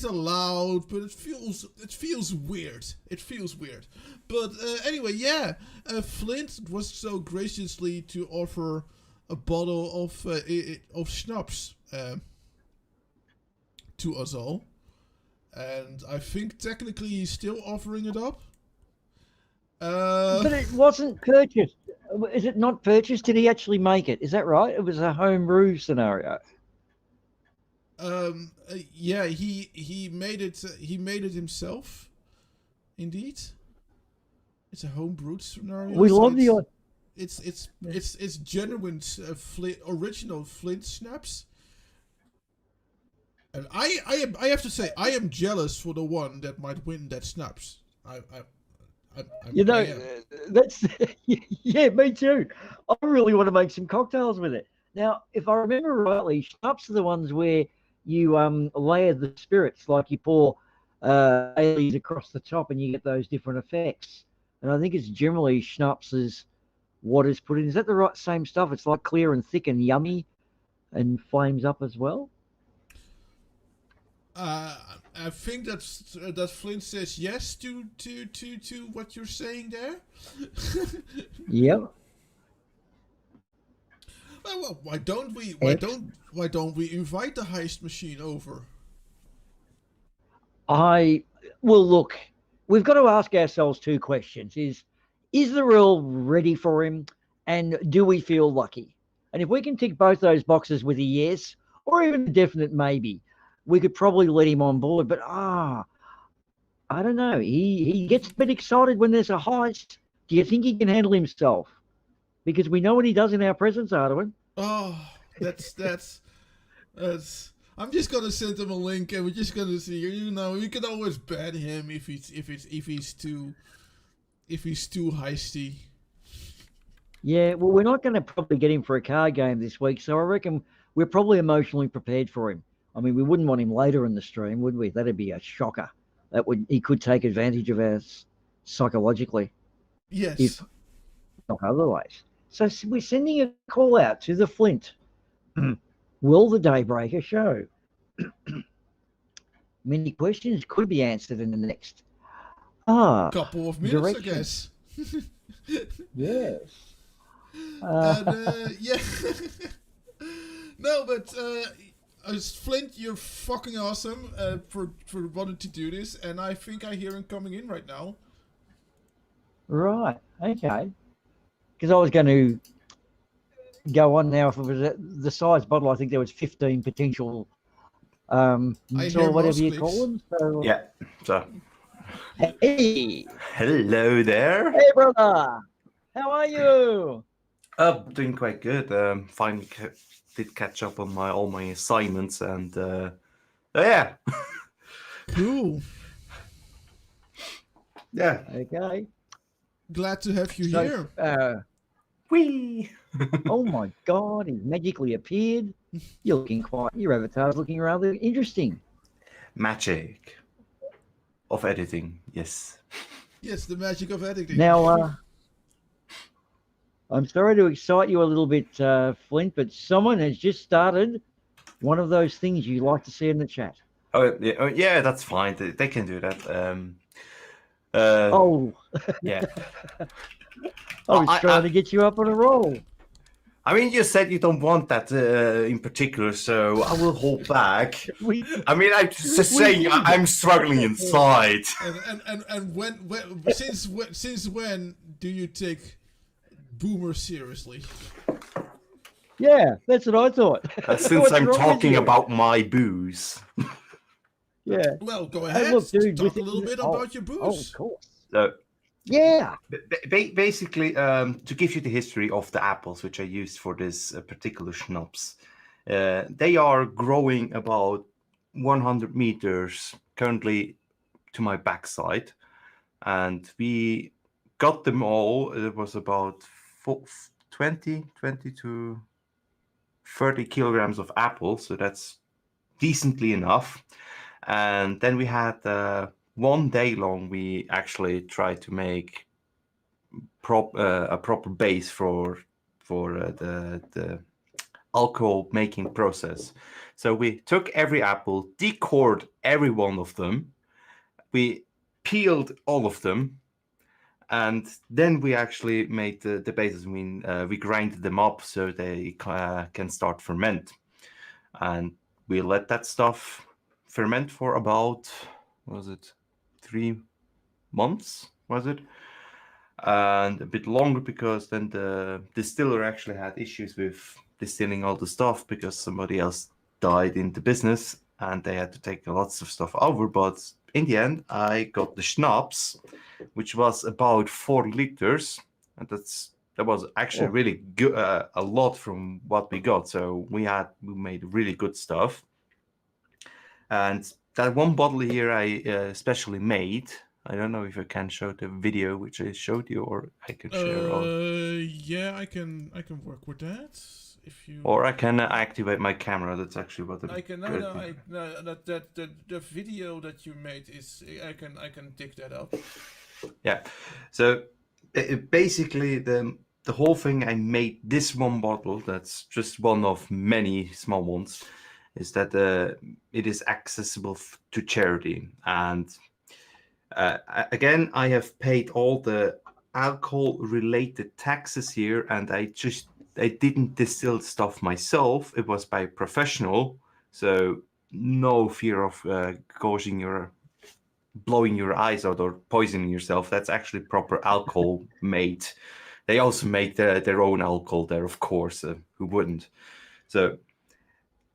allowed, but it feels weird. It feels weird. But anyway, yeah, Flint was so graciously to offer a bottle of schnapps to us all, and I think technically he's still offering it up. but it wasn't purchased. Is it not purchased? Did he actually make it? Is that right? It was a homebrew scenario. Yeah, he made it. He made it himself. Indeed, it's a homebrewed scenario. We so love the. it's genuine original Flint schnapps. And I have to say I am jealous for the one that might win that schnapps. You know, that's yeah, me too. I really want to make some cocktails with it. Now, if I remember rightly, schnapps are the ones where you layer the spirits, like you pour Baileys across the top, and you get those different effects. And I think it's generally schnapps is what is put in. Is that the right same stuff? It's like clear and thick and yummy, and flames up as well. I think that Flint says yes to what you're saying there. Yep. Well, why don't we invite the heist machine over? Well, look, we've got to ask ourselves two questions: is the rule ready for him, and do we feel lucky? And if we can tick both those boxes with a yes, or even a definite maybe, we could probably let him on board. But I don't know. He gets a bit excited when there's a heist. Do you think he can handle himself? Because we know what he does in our presence, Arduin. Oh, that's. I'm just gonna send him a link, and we're just gonna see. You know, you can always ban him if he's too heisty. Yeah, well, we're not going to probably get him for a card game this week, so I reckon we're probably emotionally prepared for him. I mean, we wouldn't want him later in the stream, would we? That'd be a shocker. He could take advantage of us psychologically. Yes. If not otherwise. So we're sending a call out to the Flint. Will the Daybreaker show? Many questions could be answered in the next couple of minutes, I guess. Yes. Yeah. No, but Flint, you're fucking awesome for wanting to do this, and I think I hear him coming in right now. Right. Okay. Because I was going to go on now. If it was the size bottle, I think there was 15 potential. So whatever you call them. So, yeah. So. Hey. Hello there. Hey, brother. How are you? Doing quite good. Finally did catch up on all my assignments, and yeah. Cool. Yeah. Okay. Glad to have you here. Whee! Oh my God! He magically appeared. You're looking your avatar's looking rather interesting. Magic of editing, yes. Yes, the magic of editing. Now, I'm sorry to excite you a little bit, Flint, but someone has just started one of those things you like to see in the chat. Yeah, that's fine. They can do that. Yeah. I was trying to get you up on a roll. I mean, you said you don't want that in particular, so I will hold back. I'm just saying I'm struggling inside. And since when do you take Boomer seriously? Yeah, that's what I thought. Since I'm talking about my booze. Yeah. Well, go ahead. Look, dude, talk a little bit about your booze. Oh, of course. Yeah. Basically, to give you the history of the apples which I used for this particular schnapps, they are growing about 100 meters, currently to my backside, and we got them all. It was about 20 to 30 kilograms of apples, so that's decently enough. And then we had 1 day long, we actually tried to make a proper base for the alcohol making process. So we took every apple, decored every one of them, we peeled all of them, and then we actually made the bases. I mean, we grinded them up so they can start ferment, and we let that stuff ferment for about, was it 3 months? Was it? And a bit longer, because then the distiller actually had issues with distilling all the stuff because somebody else died in the business and they had to take lots of stuff over. But in the end, I got the schnapps, which was about 4 liters, and that was actually really good, a lot from what we got. So we made really good stuff. And that one bottle here I specially made. I don't know if I can show the video which I showed you, or I can share. Yeah, I can work with that if you. Or I can activate my camera. That's actually what I can the video that you made is I can dig that up. Yeah, so basically the whole thing, I made this one bottle. That's just one of many small ones. Is that it is accessible to charity, and again, I have paid all the alcohol-related taxes here, and I didn't distill stuff myself. It was by professional, so no fear of blowing your eyes out or poisoning yourself. That's actually proper alcohol made. They also make their own alcohol there, of course. Who wouldn't? So,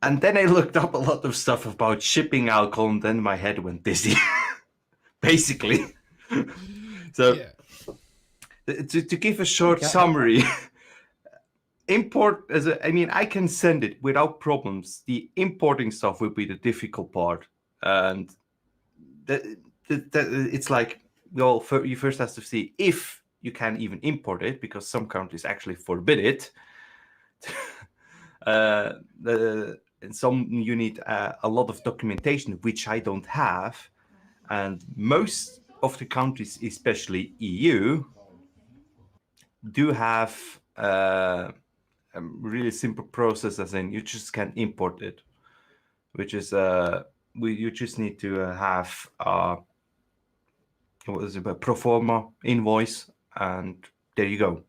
and then I looked up a lot of stuff about shipping alcohol, and then my head went dizzy. Basically. So to give a short summary, I can send it without problems. The importing stuff will be the difficult part, and it's like, well, you first have to see if you can even import it, because some countries actually forbid it. And some you need a lot of documentation, which I don't have. And most of the countries, especially EU, do have a really simple process, as in you just can import it, which is you just need to have a pro forma invoice, and there you go.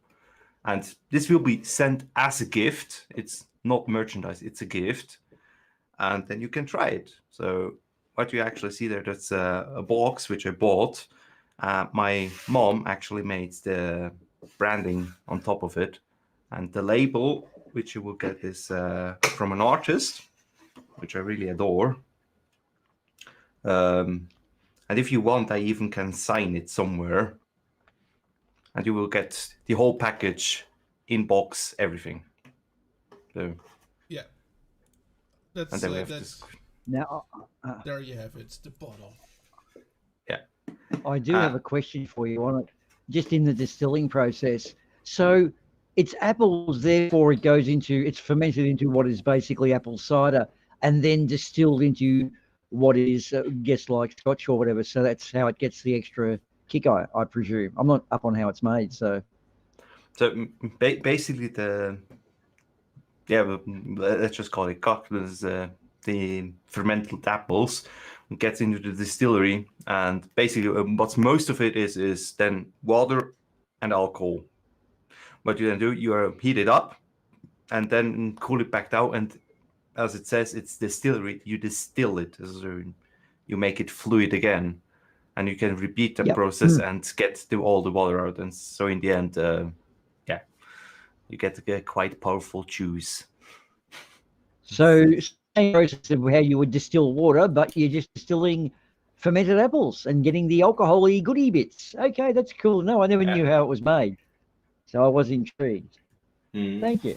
And this will be sent as a gift. It's not merchandise, it's a gift, and then you can try it. So what you actually see there, that's a box which I bought. My mom actually made the branding on top of it, and the label which you will get is from an artist, which I really adore. And if you want, I even can sign it somewhere, and you will get the whole package, in box, everything. So yeah, that's now. There you have it, the bottle. Yeah. I do have a question for you on it, just in the distilling process. So it's apples, therefore it's fermented into what is basically apple cider, and then distilled into what is gets like scotch or whatever. So that's how it gets the extra kick, I presume. I'm not up on how it's made, so. So basically let's just call it cocktails. The fermented apples gets into the distillery, and basically what's most of it is then water and alcohol. What you then do, you heat it up and then cool it back down, and as it says, it's distillery, you distill it, so you make it fluid again, and you can repeat that process and get all the water out, and so in the end you get a quite powerful juice. So same process of how you would distill water, but you're just distilling fermented apples and getting the alcohol-y goody bits. Okay, that's cool. No, I never knew how it was made, so I was intrigued. Thank you.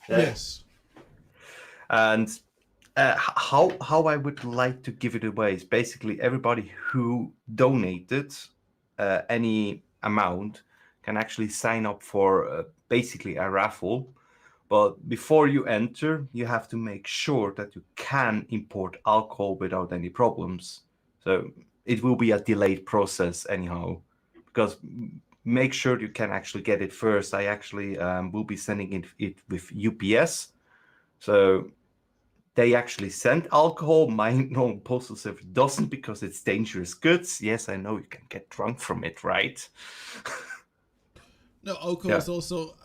Yes. And how I would like to give it away is basically everybody who donated any amount can actually sign up for basically a raffle. But before you enter, you have to make sure that you can import alcohol without any problems. So it will be a delayed process anyhow, because make sure you can actually get it first. I actually will be sending it with UPS. So they actually send alcohol. My normal postal service doesn't because it's dangerous goods. Yes, I know you can get drunk from it, right? No, alcohol Yeah. is also.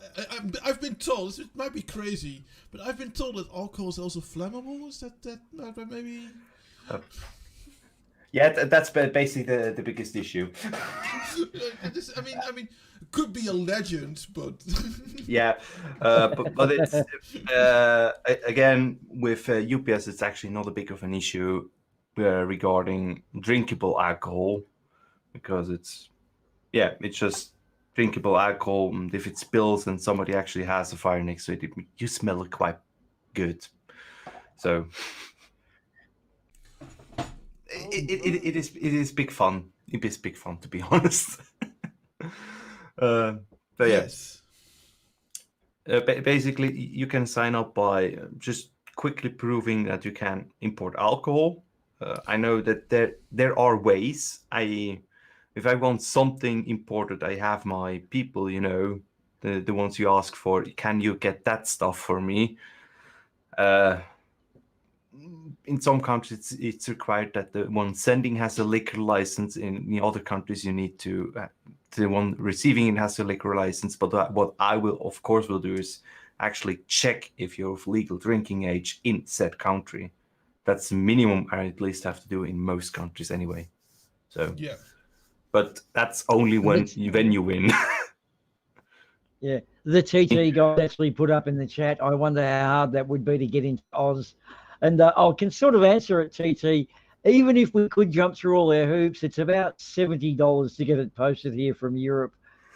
I've been told, this might be crazy, but I've been told that alcohol is also flammable. Is that maybe? Yeah, that's basically the biggest issue. I mean, it could be a legend, but Yeah, but it's again with UPS, it's actually not a big of an issue regarding drinkable alcohol, because it's just drinkable alcohol. And if it spills and somebody actually has a fire next to it, you smell it quite good. So it is big fun. It is big fun, to be honest. But yes. Basically, you can sign up by just quickly proving that you can import alcohol. I know that there are ways. If I want something imported, I have my people, the ones you ask for. Can you get that stuff for me? In some countries, it's required that the one sending has a liquor license. In other countries, you need to the one receiving it has a liquor license. But what I will do is actually check if you're of legal drinking age in said country. That's the minimum I at least have to do in most countries anyway. So yeah. But that's only when you win. Yeah, the TT guy actually put up in the chat, I wonder how hard that would be to get into Oz. And I can sort of answer it, TT. Even if we could jump through all our hoops, it's about $70 to get it posted here from Europe.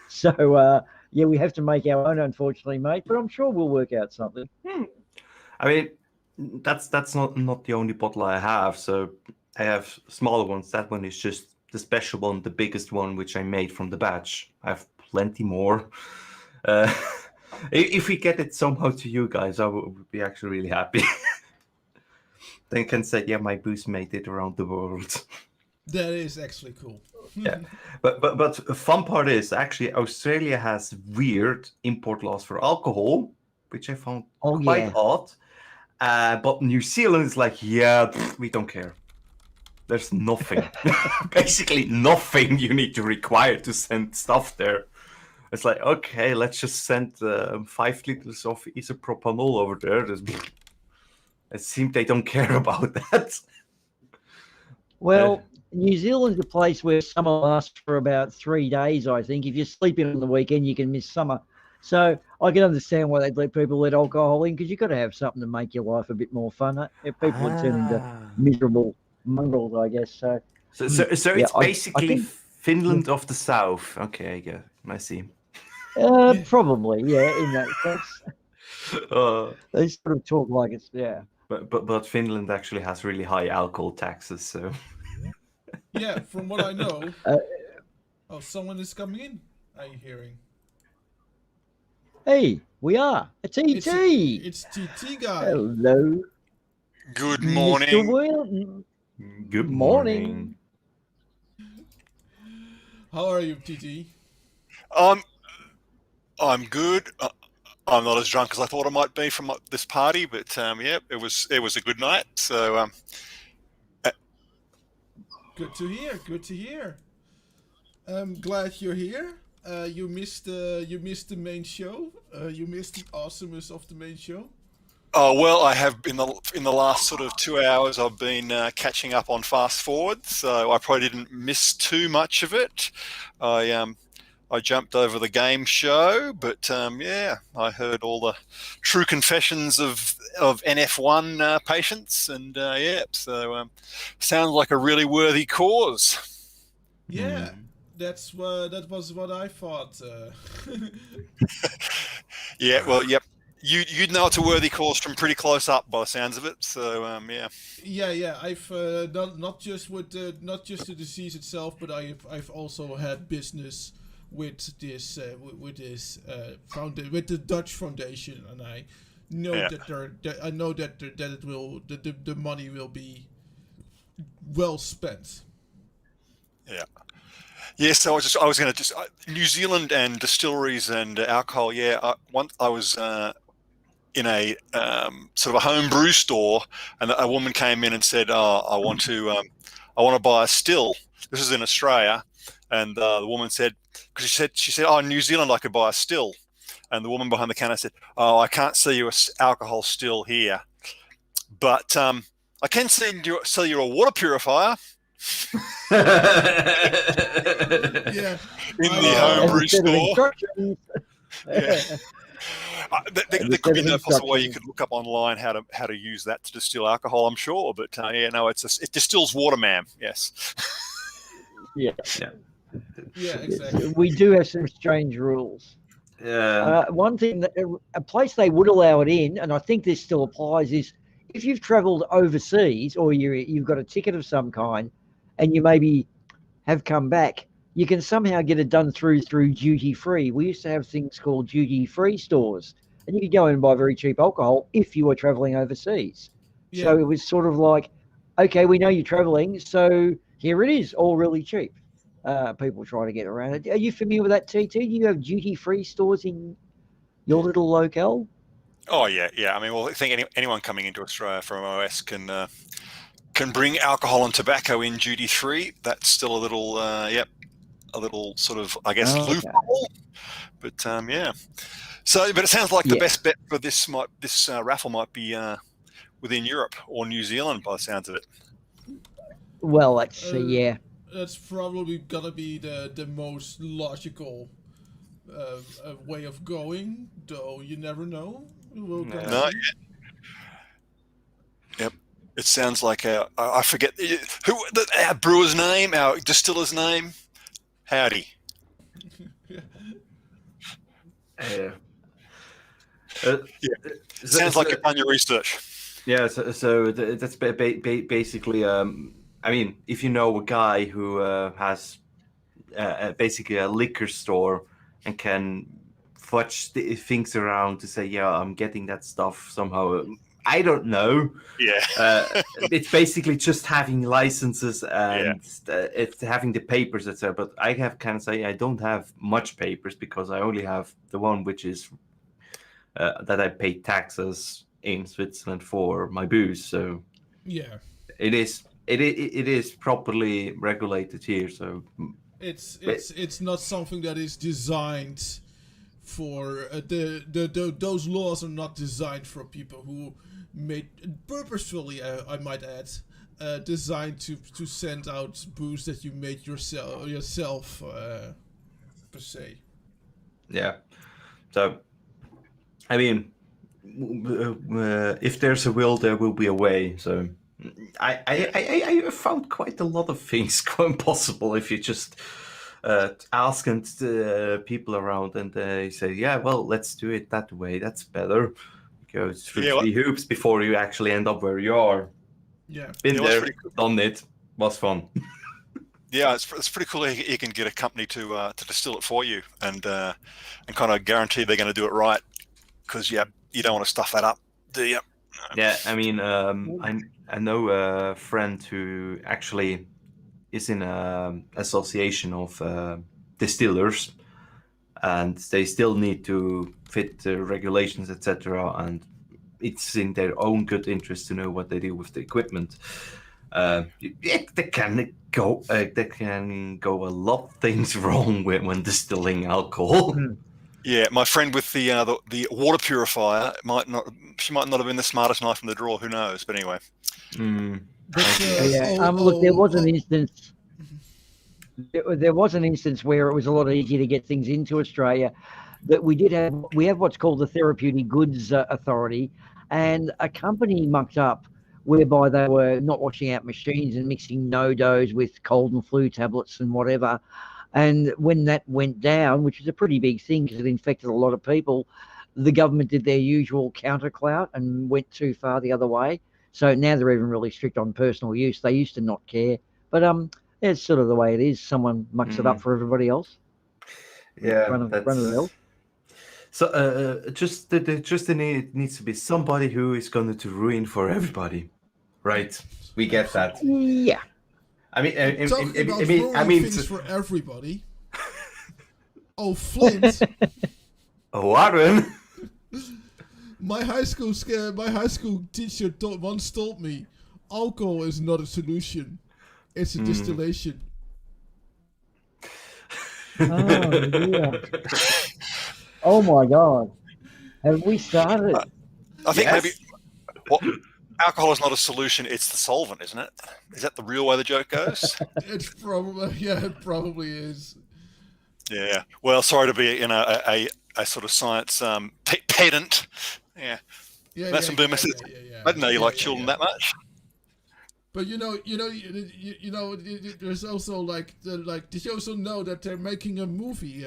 So, yeah, we have to make our own, unfortunately, mate. But I'm sure we'll work out something. I mean, that's not the only bottle I have. So I have smaller ones. That one is just the special one, the biggest one, which I made from the batch. I have plenty more. If we get it somehow to you guys, I would be actually really happy. Then you can say, yeah, my booze made it around the world. That is actually cool. Yeah, but the fun part is actually Australia has weird import laws for alcohol, which I found quite odd. But New Zealand is like, we don't care. There's nothing, basically nothing you need to require to send stuff there. It's like, okay, let's just send 5 liters of isopropanol over there. It seems they don't care about that. Well, New Zealand's a place where summer lasts for about 3 days, I think. If you're sleeping on the weekend, you can miss summer. So I can understand why they'd let people let alcohol in, because you've got to have something to make your life a bit more fun. People are turning into miserable mongrels, I guess. So it's basically Finland of the South. Okay, yeah, I see. Probably, in that sense. They sort of talk like it's, But Finland actually has really high alcohol taxes, so. Yeah, from what I know. Someone is coming in. Are you hearing? Hey, we are a TT. It's TT guy. Hello. Good morning. Mr. Wilton. Good morning. How are you, TT? I'm good. I'm not as drunk as I thought I might be from this party, but it was a good night. So good to hear. Good to hear. I'm glad you're here. You missed the main show. You missed the awesomeness of the main show. Oh well, I have in the last sort of 2 hours. I've been catching up on Fast Forward, so I probably didn't miss too much of it. I jumped over the game show, but I heard all the true confessions of NF1 patients, and so sounds like a really worthy cause. Yeah, that was what I thought. Yeah, well, yep. You'd know it's a worthy cause from pretty close up by the sounds of it. So yeah. Yeah. I've not just the disease itself, but I've also had business with this with the Dutch Foundation, and I know that the money will be well spent. Yeah. Yeah, so I was going to New Zealand and distilleries and alcohol. Yeah, I was in a sort of a home brew store, and a woman came in and said, "Oh, I want to buy a still." This is in Australia, and the woman said, because she said, "Oh, in New Zealand I could buy a still," and the woman behind the counter said, "Oh, I can't sell you a alcohol still here, but I can sell you a water purifier." Yeah. In the homebrew store. Yeah. There could be no possible way you could look up online how to use that to distill alcohol, I'm sure, but yeah, no, it distills water, ma'am. Yes. Yeah. Yeah, exactly. We do have some strange rules. Yeah. One thing that a place they would allow it in, and I think this still applies, is if you've travelled overseas or you've got a ticket of some kind, and you maybe have come back, you can somehow get it done through duty free. We used to have things called duty free stores, and you could go in and buy very cheap alcohol if you were traveling overseas. Yeah. So it was sort of like, okay, we know you're traveling, so here it is, all really cheap. People try to get around it. Are you familiar with that, TT? Do you have duty free stores in your little locale? Oh yeah. I mean, well, I think anyone coming into Australia from OS can bring alcohol and tobacco in duty free. That's still a little a little sort of, I guess, loophole. But yeah. So, but it sounds like the best bet for this raffle might be within Europe or New Zealand, by the sounds of it. Well, let's see. Yeah. That's probably gonna be the most logical way of going, though you never know. Yep. It sounds like I forget who our brewer's name, our distiller's name. Howdy. Yeah. Sounds like you've done your research. Yeah. So that's basically. I mean, if you know a guy who has basically a liquor store and can fudge things around to say, yeah, I'm getting that stuff somehow. I don't know. Yeah. It's basically just having licenses and it's having the papers, etc. But I say I don't have much papers because I only have the one which is that I pay taxes in Switzerland for my booze. So yeah, it is properly regulated here. So it's not something that is designed for those laws are not designed for people who made purposefully, I might add, designed to send out booze that you made yourself per se. Yeah. So, I mean, if there's a will, there will be a way. So, I found quite a lot of things possible if you just ask people around and they say, yeah, well, let's do it that way. That's better. Go through 3 hoops before you actually end up where you are. Yeah. Been there, done it. Was fun. Yeah, it's pretty cool. You can get a company to distill it for you and kind of guarantee they're going to do it right, because you don't want to stuff that up, do you? Yeah, I mean, I know a friend who actually is in an association of distillers, and they still need to fit the regulations, etc. And it's in their own good interest to know what they do with the equipment. There can go a lot of things wrong when distilling alcohol. Yeah, my friend with the water purifier she might not have been the smartest knife in the drawer. Who knows? But anyway. Look, there was an instance. There was an instance where it was a lot easier to get things into Australia. That we have what's called the Therapeutic Goods Authority, and a company mucked up whereby they were not washing out machines and mixing no-dos with cold and flu tablets and whatever. And when that went down, which was a pretty big thing because it infected a lot of people, the government did their usual counter clout and went too far the other way. So now they're even really strict on personal use. They used to not care, but it's sort of the way it is. Someone mucks it up for everybody else. Yeah, run of the mill. So it needs to be somebody who is going to ruin for everybody, right? We get that. Yeah. Talking about ruining things for everybody. Oh, Flint. Oh, Arwen. My high school teacher once told me, alcohol is not a solution; it's a distillation. Oh, yeah. Oh my God. Have we started? I think maybe alcohol is not a solution, it's the solvent, isn't it? Is that the real way the joke goes? It probably is. Yeah. Well, sorry to be a sort of science pedant. Yeah. That's some boomers. I didn't know you like children that much. But there's also did you also know that they're making a movie,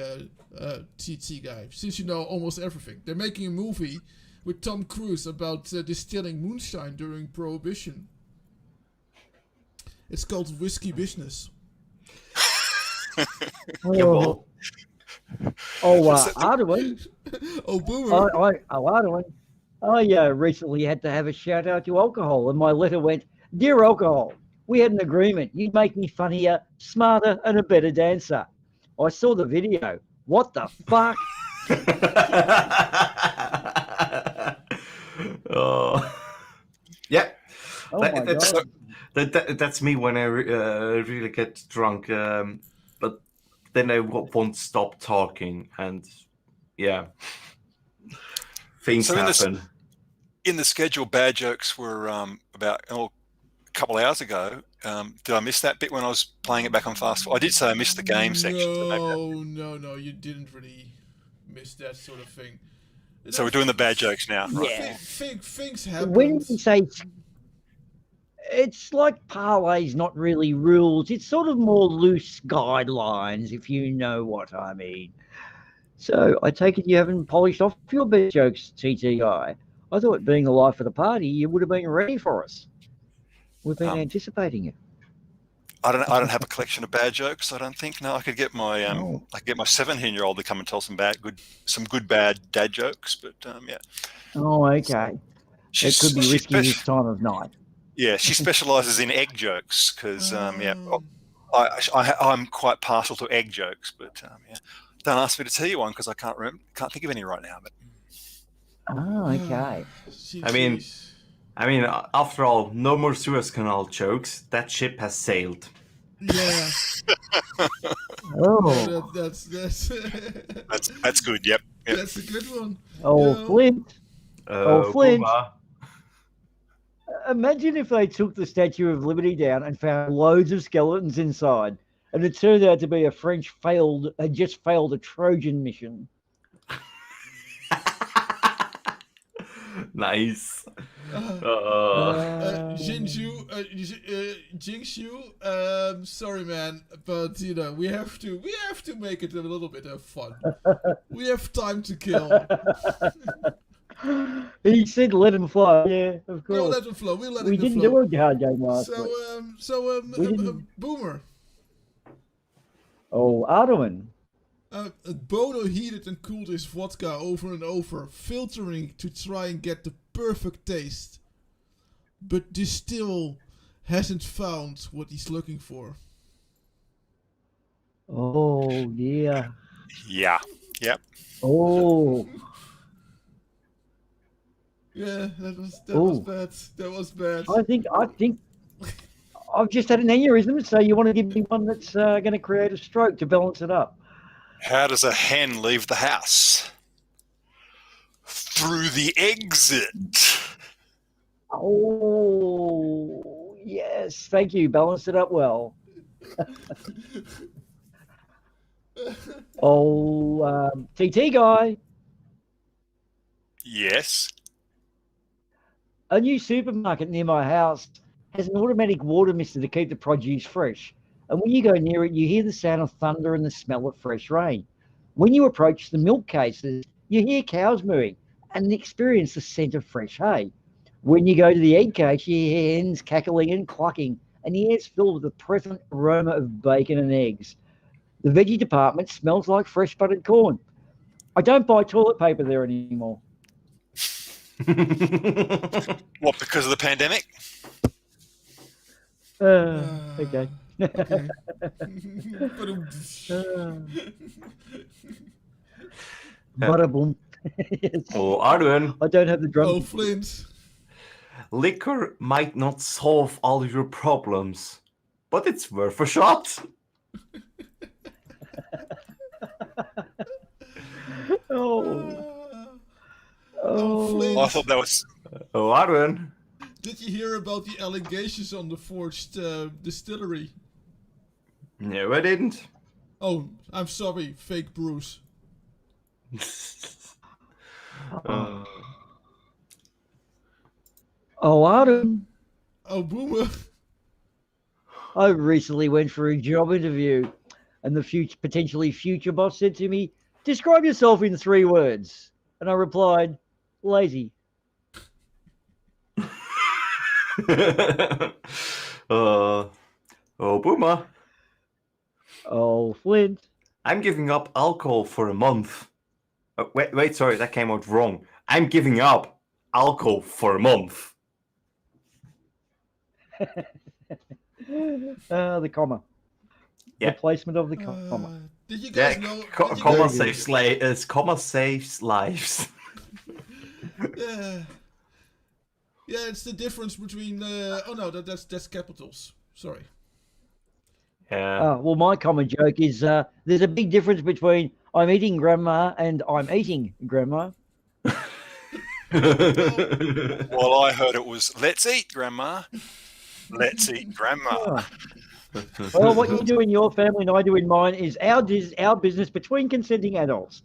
TT guy? Since you know almost everything, they're making a movie with Tom Cruise about distilling moonshine during Prohibition. It's called Whiskey Business. Arwen. Oh, Boomer. Arwen. I recently had to have a shout out to alcohol, and my letter went, "Dear alcohol, we had an agreement. You'd make me funnier, smarter, and a better dancer. I saw the video. What the fuck?" Yeah. Oh my God. That's me when I really get drunk. But then I won't stop talking, and things happen. In the schedule, bad jokes were about a couple hours ago. Did I miss that bit when I was playing it back on fast forward? I did say I missed the game section. No, you didn't really miss that sort of thing. So we're doing the bad jokes now, right? Yeah. Things happen. When you say it's like parlay's not really rules, it's sort of more loose guidelines, if you know what I mean. So I take it you haven't polished off your bad jokes, TT guy. I thought, being the life of the party, you would have been ready for us. We've been anticipating it. I don't have a collection of bad jokes. I don't think. No, I could get my 17-year-old to come and tell some good bad dad jokes. But yeah. Oh, okay. It could be risky this time of night. Yeah, she specialises in egg jokes because I'm quite partial to egg jokes. But don't ask me to tell you one because I can't think of any right now. But oh, okay. I mean, after all, no more Suez Canal jokes. That ship has sailed. Yeah. Oh, that's good. Yep. That's a good one. Flint. Flint. Boomer. Imagine if they took the Statue of Liberty down and found loads of skeletons inside, and it turned out to be a French had just failed a Trojan mission. Nice. Jingshu, sorry man, but we have to make it a little bit of fun. We have time to kill. He said let him fly. Yeah, of course. No, let him flow. We didn't do a hard game last week. Boomer. Oh, Arwen. Bono heated and cooled his vodka over and over, filtering to try and get the perfect taste. But this still hasn't found what he's looking for. Oh, yeah. Yeah. Yep. Oh. Yeah, that was bad. That was bad. I think I've just had an aneurysm, so you want to give me one that's going to create a stroke to balance it up. How does a hen leave the house? Through the exit. Oh, yes. Thank you. Balanced it up well. TT guy. Yes. A new supermarket near my house has an automatic water mister to keep the produce fresh. And when you go near it, you hear the sound of thunder and the smell of fresh rain. When you approach the milk cases, You hear cows mooing and experience the scent of fresh hay. When you go to the egg cage, you hear hens cackling and clucking, and the air's filled with the pleasant aroma of bacon and eggs. The veggie department smells like fresh buttered corn. I don't buy toilet paper there anymore. What, because of the pandemic? Okay. Okay. Bada boom. Oh, Arwen. I don't have the drum. Oh, Flint. Liquor might not solve all your problems, but it's worth a shot. Flint. I thought that was. Oh, Arwen. Did you hear about the allegations on the forged distillery? No, I didn't. Oh, I'm sorry, fake Bruce. Oh, Adam. Oh, Boomer. I recently went for a job interview, and the potentially future boss said to me, "Describe yourself in 3 words." And I replied, "Lazy." Oh, Boomer. Oh, Flint. I'm giving up alcohol for a month. Wait, sorry, that came out wrong. I'm giving up alcohol for a month. The comma. Yeah. The placement of the comma. Did you guys know? Comma saves lives. Yeah. Yeah, it's the difference between. Oh no, that's capitals. Sorry. Yeah. Well, my common joke is there's a big difference between I'm eating grandma and I'm eating grandma. Well, I heard it was let's eat, Grandma. Let's eat, Grandma. Well, what you do in your family and I do in mine is our business between consenting adults.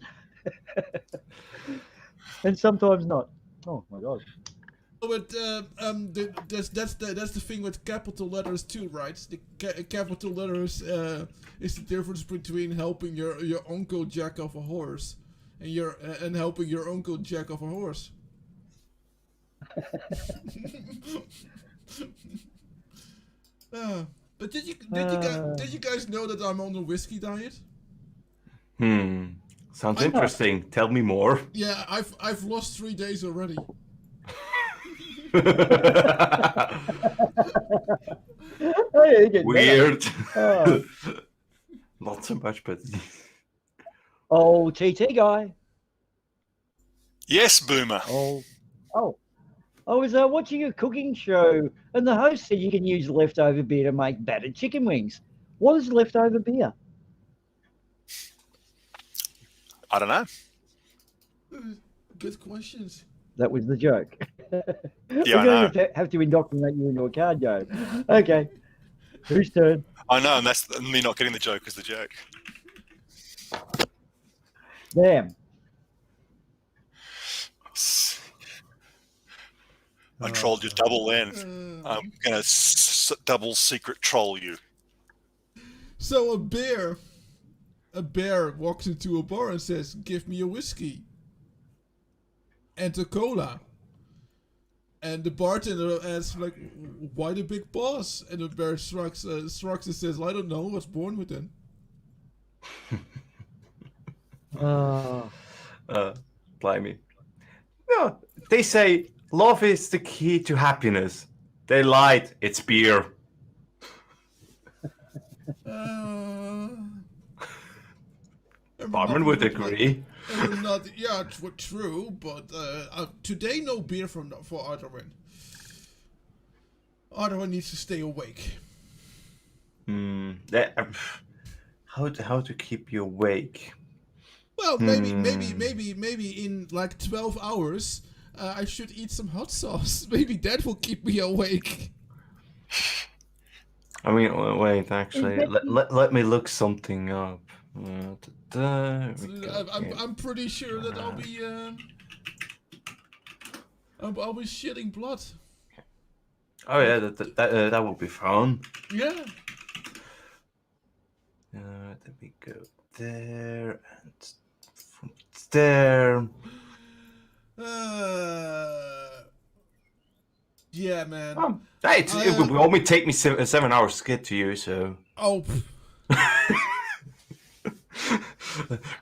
And sometimes not. Oh my God. But that's the thing with capital letters too, right? The capital letters is the difference between helping your uncle jack off a horse and helping your uncle jack off a horse. But did you guys know that I'm on a whiskey diet? Sounds interesting. Tell me more. Yeah, I've lost 3 days already. Weird. Not so much, but. Oh, TT guy. Yes, Boomer. I was watching a cooking show, and the host said you can use leftover beer to make battered chicken wings. What is leftover beer? I don't know. Good questions. That was the joke. Yeah, We're going to have to indoctrinate you into a card game. Okay. Whose turn? I know, and that's me not getting the joke is the joke. Damn. I trolled you double then. I'm going to double secret troll you. So a bear walks into a bar and says, "Give me a whiskey and a cola." And the bartender asks, like, "Why the big boss?" And the bear shrugs and says, "I don't know. I was born with it." Blimey. No, they say love is the key to happiness. They lied. It's beer. Barman would agree. Yeah, true, but today no beer for Arterwin. Arterwin needs to stay awake. How to keep you awake? Well, maybe in like 12 hours, I should eat some hot sauce. Maybe that will keep me awake. I mean, wait, actually, let me look something up. I'm pretty sure that I'll be shitting blood. Oh yeah, that will be fun. Yeah. Let me go there and there. Yeah, man. Hey, it will only take me 7 hours to get to you, so. Oh.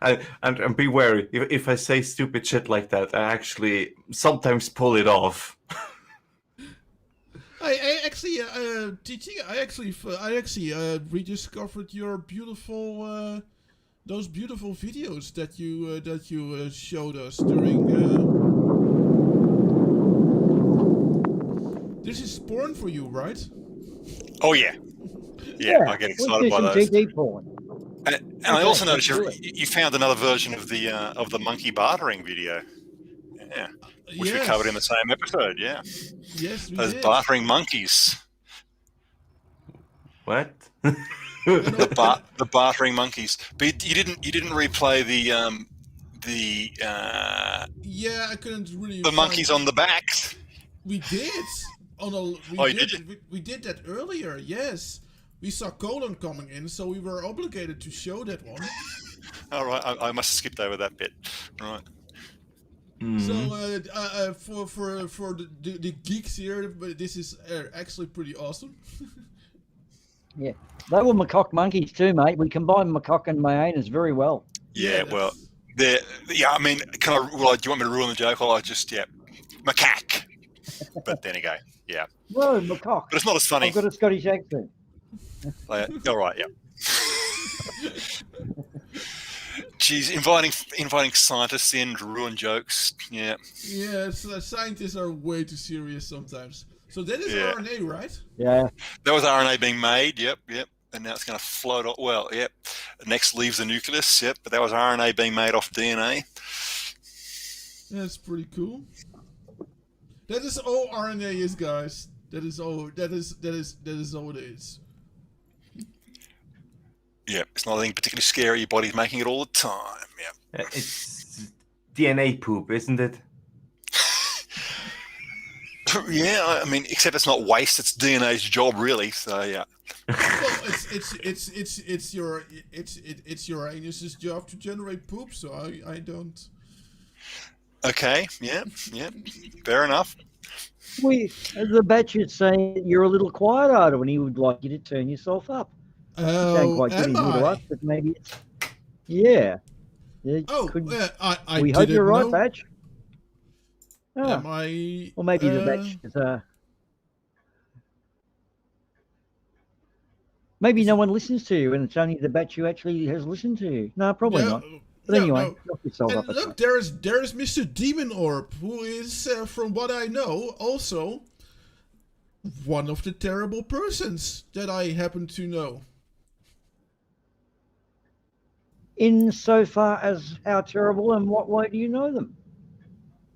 And be wary. If I say stupid shit like that, I actually sometimes pull it off. I actually, TT, I actually rediscovered your beautiful, those beautiful videos that you showed us during. This is porn for you, right? Oh yeah, I get excited by those. GG porn. And I also noticed you found another version of the monkey bartering video. Yeah, which we covered in the same episode. Yeah. Yes, we Those did. bartering monkeys. What? the bartering monkeys. But you didn't replay the Yeah, I couldn't really. The monkeys on the backs. We did. We did that earlier. Yes, we saw Colin coming in, so we were obligated to show that one. All right, I must have skipped over that bit. Right. So for the geeks here, but this is actually pretty awesome. Yeah, they were macaque monkeys too, mate. We combined macaque and hyenas very well. Yeah, well, I mean, do you want me to ruin the joke? Or I just macaque. But then again, yeah. No, macaque. But it's not as funny. I've got a Scottish accent. All right, yeah. Geez, inviting scientists in to ruin jokes. Yeah. Yeah, scientists are way too serious sometimes. So that is RNA, right? Yeah. That was RNA being made. Yep. And now it's going to float off. Well, yep. Next leaves the nucleus. Yep. But that was RNA being made off DNA. That's pretty cool. That is all RNA is, guys. That is all. That is all it is. Yeah, it's not anything particularly scary. Your body's making it all the time. Yeah. It's DNA poop, isn't it? Yeah, I mean, except it's not waste; it's DNA's job, really. So yeah. Well, it's your anus's job to generate poop. So I don't. Okay. Yeah. Fair enough. The batch is saying you're a little quiet, Ardo, and he would like you to turn yourself up. Oh, quite am to I? us, but maybe it's I we hope didn't you're right, know. Batch. Am I? Or maybe the Batch is maybe no one listens to you, and it's only the Batch who actually has listened to you. No, probably not. But anyway, knock yourself And up. look, there is Mr. Demon Orb, who is, from what I know, also one of the terrible persons that I happen to know. Insofar as how terrible and what way do you know them?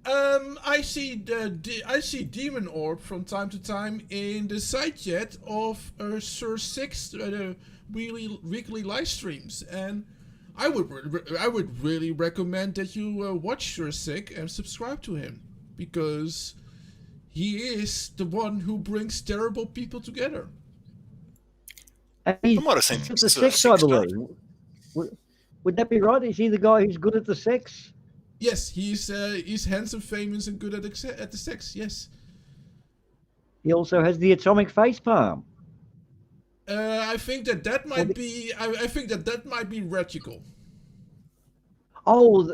I see Demon Orb from time to time in the side chat of Sir Six weekly live streams, and I would really recommend that you watch Sir Sick and subscribe to him, because he is the one who brings terrible people together. I might have seen the sex, I believe. Would that be right? Is he the guy who's good at the sex? Yes, he's handsome, famous, and good at the sex. Yes. He also has the atomic face palm. I think that might be. I think that might be Reticle. Oh,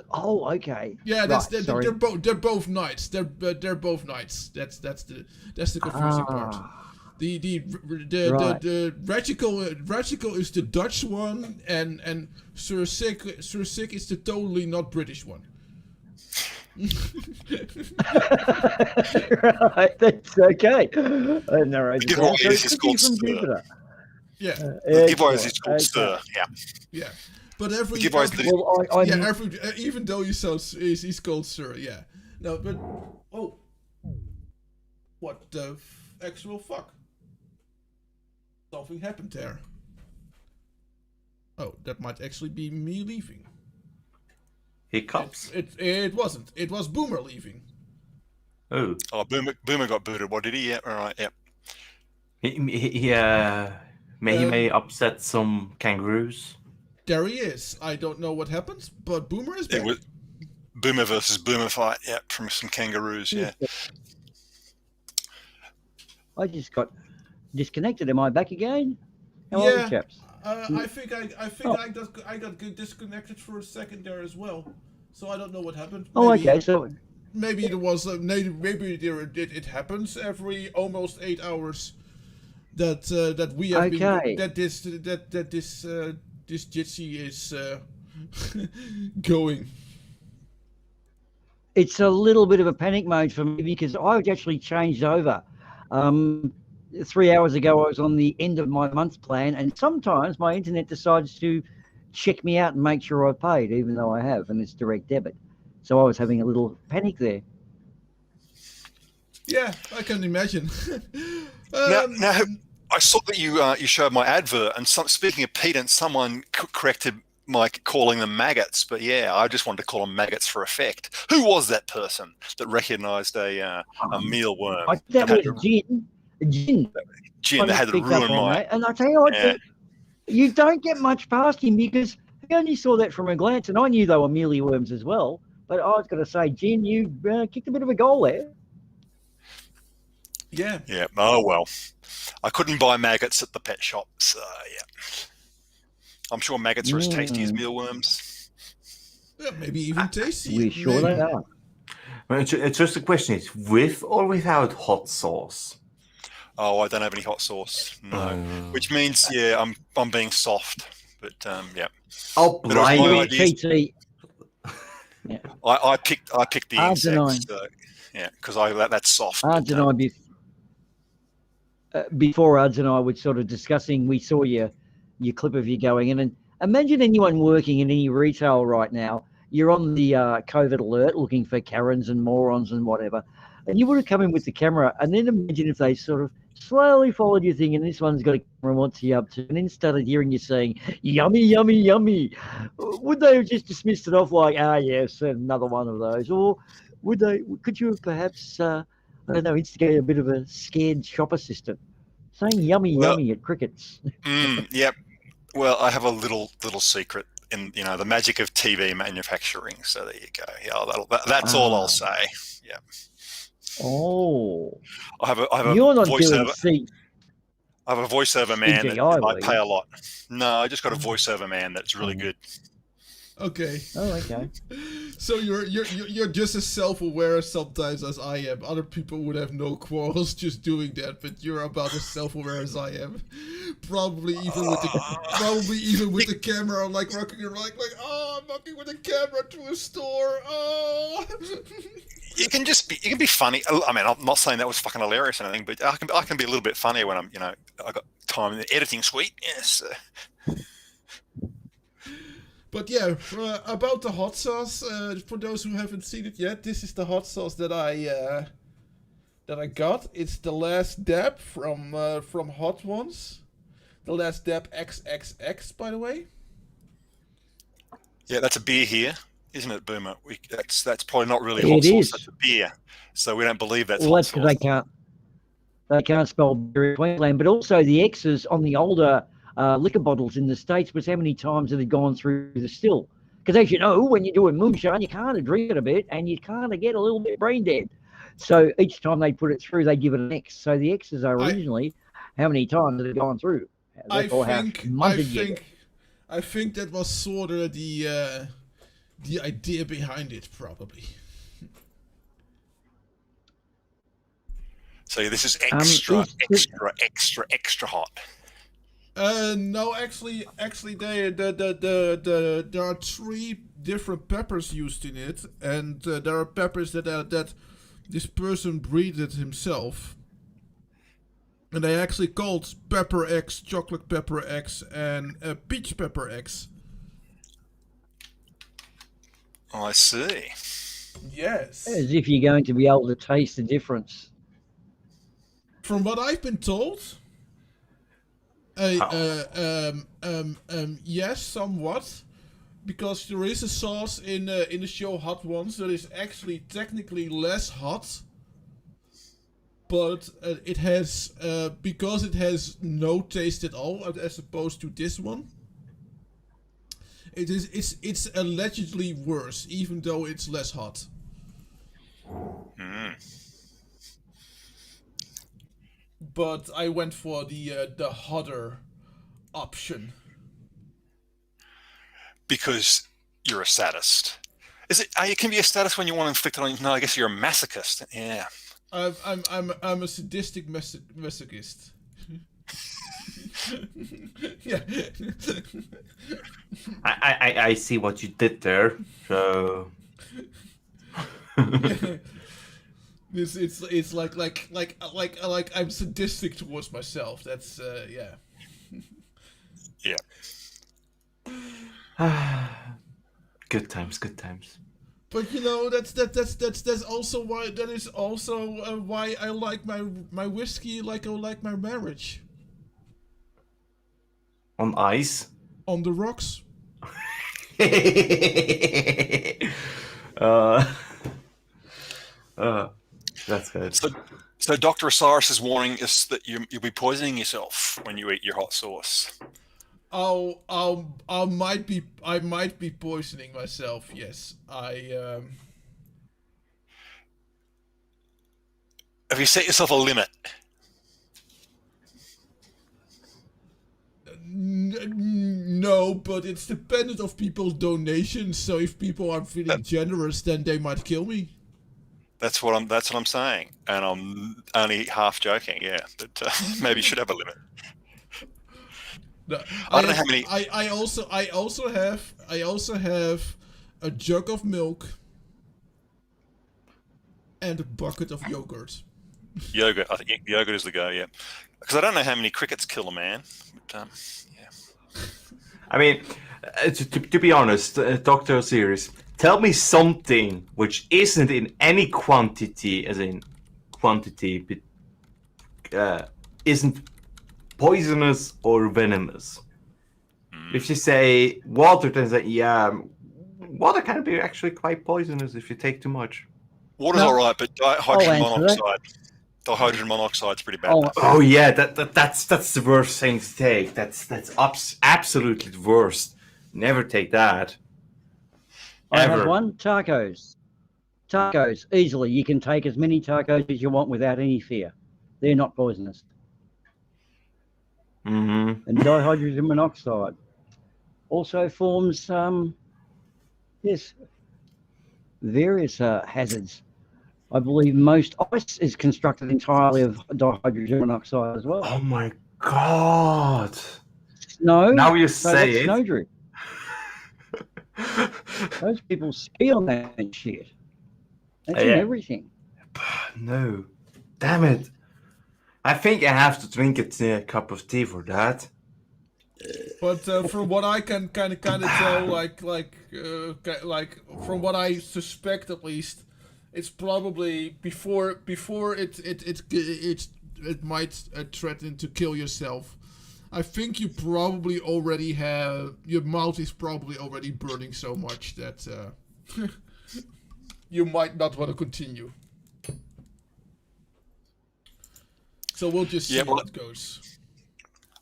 okay. Yeah, right, they're both knights. They're both knights. That's the confusing part. The Reticle is the Dutch one, and Sir Sick is the totally not British one. Right, that's okay. The giveaway is called Stir. Yeah. The giveaway is called Stir. Yeah. Yeah. But even though he's called Sir, yeah. No, but what the actual fuck? Something happened there. Oh, that might actually be me leaving. Hiccups. It wasn't. It was Boomer leaving. Oh. Oh, Boomer got booted. What did he? Yeah. All right. Yeah. He may upset some kangaroos. There he is. I don't know what happens, but Boomer is back. Boomer versus Boomer fight. Yeah, from some kangaroos. Yeah. I just got disconnected. Am I back again? How are we, Yeah, chaps? I think I got disconnected for a second there as well. So I don't know what happened. Oh, Maybe, okay. So maybe there was maybe it happens every almost 8 hours that we have Okay. been this Jitsi is going. it's a little bit of a panic mode for me because I've actually changed over. 3 hours ago, I was on the end of my month plan, and sometimes my internet decides to check me out and make sure I've paid, even though I have, and it's direct debit. So I was having a little panic there. Yeah, I can imagine. Now, I saw that you showed my advert, and speaking of pedants, someone corrected my calling them maggots. But yeah, I just wanted to call them maggots for effect. Who was that person that recognised a mealworm? I think that was Jin. Jin, that had to ruin my. That. And I tell you what, Yeah. you don't get much past him because he only saw that from a glance, and I knew they were mealyworms as well. But I was going to say, Jin, you kicked a bit of a goal there. Yeah. Yeah. Oh well, I couldn't buy maggots at the pet shop, so yeah. I'm sure maggots are as tasty as mealworms. Yeah, maybe even tasty. We're sure they are. Well, it's just a question: it's with or without hot sauce? Oh, I don't have any hot sauce. No, which means yeah, I'm being soft. But yeah. Oh, But it was my idea. TT. Yeah. I picked the Ards and insects. So, yeah, because that's soft. Ards and I, before Ards and I were sort of discussing, we saw your clip of you going in, and imagine anyone working in any retail right now. You're on the COVID alert looking for Karens and morons and whatever, and you would have come in with the camera, and then imagine if they sort of slowly followed your thing, and this one's got a camera and wants you up to, and then started hearing you saying, yummy, yummy, yummy. Would they have just dismissed it off like, yes, another one of those? Or could you have perhaps, I don't know, instigate a bit of a scared shop assistant saying yummy, yummy at crickets? Yep. Well, I have a little secret in the magic of TV manufacturing. So there you go. Yeah, that's all I'll say. Yeah. Oh. I have a You're not voiceover. doing I have a voiceover man that CGI, I pay a lot. No, I just got a voiceover man that's really good. Okay. Oh, okay. So you're just as self-aware sometimes as I am. Other people would have no quarrels just doing that, but you're about as self-aware as I am. Probably even with the camera, like rocking your like I'm walking with a camera to a store. Oh. You can be funny. I mean, I'm not saying that was fucking hilarious or anything, but I can be a little bit funnier when I'm I got time in the editing suite. Yes. But yeah, about the hot sauce. For those who haven't seen it yet, this is the hot sauce that I got. It's the Last Dab from Hot Ones. The Last Dab XXX, by the way. Yeah, that's a beer here, isn't it, Boomer? That's probably not really It hot sauce. is. That's a beer, so we don't believe that's Well, hot that's because sauce. they can't spell beer in Queensland, but also the X's on the older liquor bottles in the States was how many times it had gone through the still. Because as you know, when you're doing moonshine, you kind of drink it a bit and you kind of get a little bit brain dead. So each time they put it through, they give it an X. So the X's are originally how many times it had gone through. I Therefore, think that was sort of the idea behind it, probably. So this is extra hot. No, actually, there are 3 different peppers used in it, and there are peppers that this person breeded himself, and they actually called Pepper X, Chocolate Pepper X, and Peach Pepper X. Oh, I see. Yes. as if you're going to be able to taste the difference. From what I've been told, yes, somewhat, because there is a sauce in the show Hot Ones that is actually technically less hot, but it has because it has no taste at all, as opposed to this one. It's allegedly worse, even though it's less hot. But I went for the hotter option. Because you're a sadist. Is it? You can be a sadist when you want to inflict it on. No, I guess you're a masochist. Yeah. I'm a sadistic masochist. Yeah. I see what you did there. So. It's like I'm sadistic towards myself. That's yeah. Yeah. Good times. But you know that's also why why I like my whiskey like I like my marriage. On ice. On the rocks. That's good. So Dr. Osiris' warning is that you'll be poisoning yourself when you eat your hot sauce. I might be poisoning myself. Yes, Have you set yourself a limit? No, but it's dependent of people's donations. So if people are feeling generous, then they might kill me. That's what I'm saying, and I'm only half joking. Yeah, but maybe you should have a limit. No, I don't know how many. I also have a jug of milk and a bucket of yogurt. Yogurt, I think yogurt is the go. Yeah, because I don't know how many crickets kill a man. But, yeah. I mean, to be honest, Dr. Osiris, tell me something which isn't in any quantity, as in quantity, but isn't poisonous or venomous. If you say water, then say, yeah, water can be actually quite poisonous if you take too much. Water's all right, but dihydrogen monoxide's pretty bad. Oh yeah, that's the worst thing to take. That's absolutely the worst. Never take that. I have one. Tacos, easily. You can take as many tacos as you want without any fear. They're not poisonous. Mm-hmm. And dihydrogen monoxide also forms, various hazards. I believe most ice is constructed entirely of dihydrogen monoxide as well. Oh my God! Snow. Now you so say that's it. Snowdrift. Those people ski on that shit. That's in everything. No, damn it! I think I have to drink a cup of tea for that. But from what I can kind of tell, like from what I suspect at least, it's probably before it might threaten to kill yourself. I think you probably already have your mouth is probably already burning so much that you might not want to continue. So we'll just see how it goes.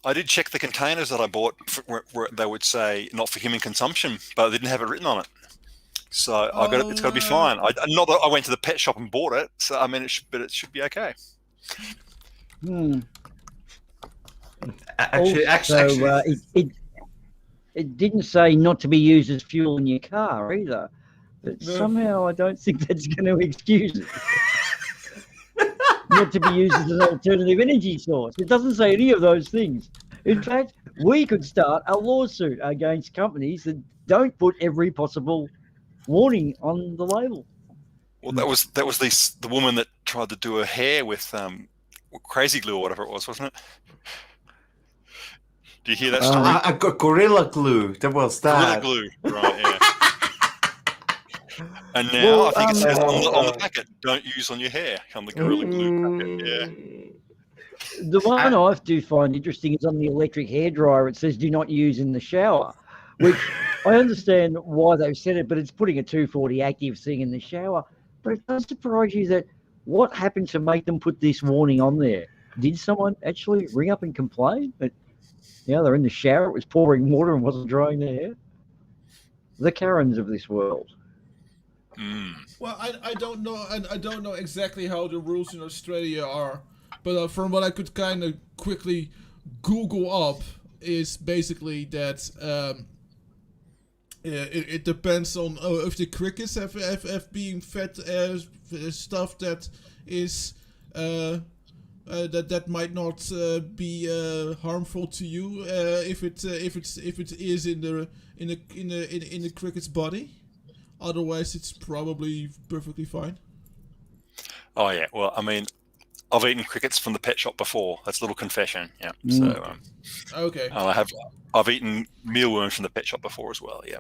I did check the containers that I bought where they would say not for human consumption, but they didn't have it written on it. So it's got to be fine. Not that I went to the pet shop and bought it. So I mean, it should be okay. It didn't say not to be used as fuel in your car either. But somehow I don't think that's going to excuse it. Not to be used as an alternative energy source. It doesn't say any of those things. In fact, we could start a lawsuit against companies that don't put every possible warning on the label. Well, that was the woman that tried to do her hair with crazy glue or whatever it was, wasn't it? Do you hear that story? Gorilla glue. That was that. Gorilla glue, right? Yeah. And now I think it says on the packet, "Don't use on your hair." On the Gorilla Glue packet, yeah. The one I do find interesting is on the electric hairdryer. It says "Do not use in the shower," which I understand why they've said it, but it's putting a 240 active thing in the shower. But it does surprise you that what happened to make them put this warning on there? Did someone actually ring up and complain that they're in the shower, it was pouring water and wasn't drying their hair? the Karens of this world. Well, I don't know, and I don't know exactly how the rules in Australia are, but from what I could kind of quickly Google up is basically that it depends on if the crickets have being fed stuff that is that might not be harmful to you if it is in the cricket's body. Otherwise, it's probably perfectly fine. Oh yeah, well, I mean, I've eaten crickets from the pet shop before. That's a little confession. Yeah. So. Okay. I've eaten mealworms from the pet shop before as well. Yeah,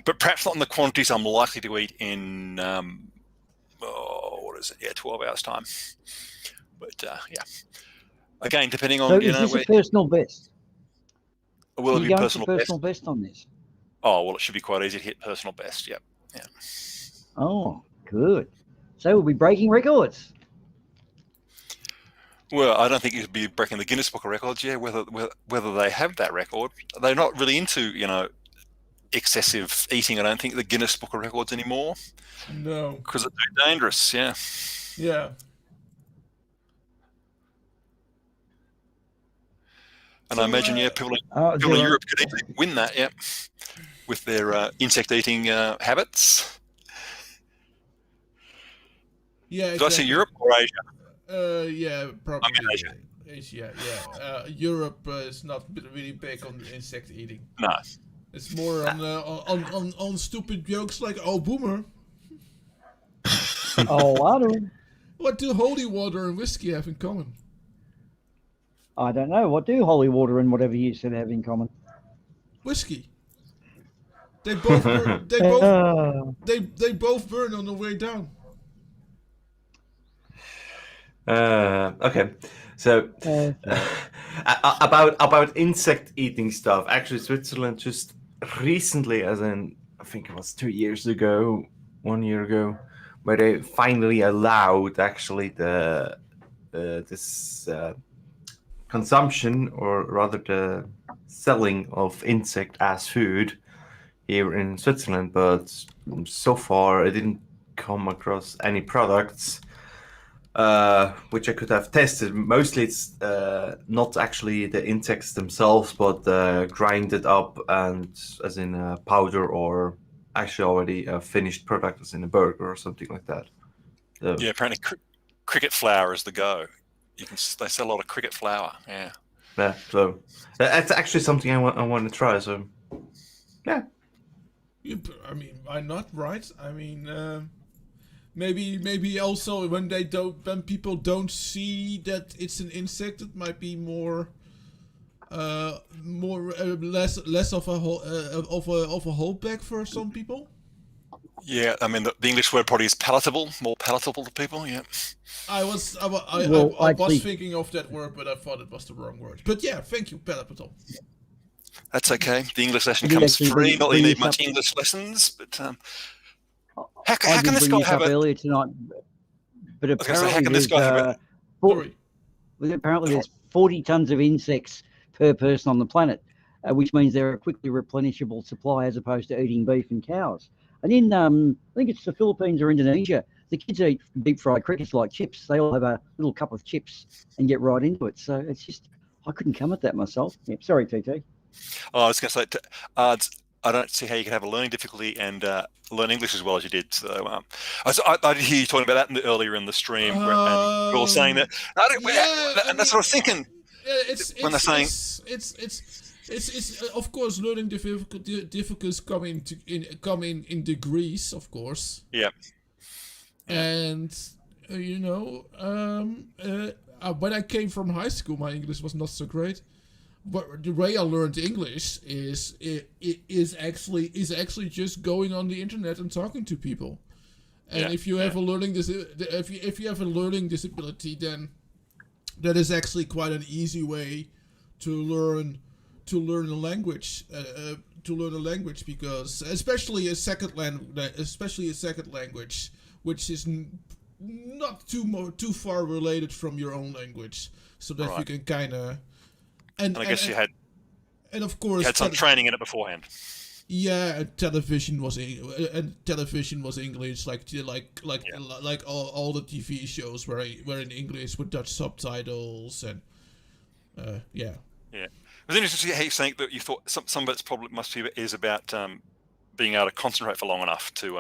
but perhaps not in the quantities I'm likely to eat in 12 hours time. But yeah, again, depending on So is this a personal best? Will Are it you be going personal for personal best on this? Oh well, it should be quite easy to hit personal best. Yep. Yeah. Oh, good. So we'll be breaking records. Well, I don't think you'd be breaking the Guinness Book of Records. Yeah, whether they have that record, they're not really into excessive eating. I don't think the Guinness Book of Records anymore. No, because it's too dangerous. Yeah. Yeah. And I imagine, people in Europe could easily win that, with their insect-eating habits. Yeah. Did I say Europe or Asia? Yeah, probably. I mean Asia. Asia, yeah. Europe is not really big on insect eating. No. It's more on stupid jokes like, oh, boomer. Oh, water. What do holy water and whiskey have in common? I don't know. What do holy water and whatever you said have in common? Whiskey. They both burn, they both burn on the way down. Okay, so about insect eating stuff. Actually, Switzerland just recently, as in I think it was 2 years ago, 1 year ago, where they finally allowed actually this consumption, or rather the selling of insect as food here in Switzerland. But so far, I didn't come across any products which I could have tested. Mostly it's not actually the insects themselves, but grinded up and as in a powder, or actually already a finished product as in a burger or something like that. Yeah, apparently cricket flour is the go. They sell a lot of cricket flour. Yeah. Yeah, so that's actually something I want to try. So, yeah. I mean, why not, right? I mean, maybe also when people don't see that it's an insect, it might be less of a holdback for some people. Yeah, I mean the English word probably is palatable, more palatable to people. Yeah. I was thinking of that word, but I thought it was the wrong word. But yeah, thank you, palatable. That's okay. The English lesson comes free. Not that you need much English lessons, but how can this guy have earlier tonight? But apparently there's 40 tons of insects per person on the planet, which means they're a quickly replenishable supply as opposed to eating beef and cows. And in, I think it's the Philippines or Indonesia, the kids eat deep fried crickets like chips. They all have a little cup of chips and get right into it. So it's just, I couldn't come at that myself. Yep. Sorry, TT. Oh, I was going to say, I don't see how you can have a learning difficulty and learn English as well as you did. So I did hear you talking about that earlier in the stream, and we were saying that. And that's what I was thinking. When they're saying it's of course learning difficulties come in degrees, of course. Yeah. And when I came from high school, my English was not so great. But the way I learned English is actually just going on the internet and talking to people. And if you have a learning if you have a learning disability, then that is actually quite an easy way to learn a language. Because especially a second language, which is not too far related from your own language, so that you can kind of. And I guess you had of course had some training in it beforehand. Yeah, and television was English, like all the TV shows were in English with Dutch subtitles, and yeah. Yeah, it was interesting to see how you think that you thought some of its problem is about being able to concentrate for long enough to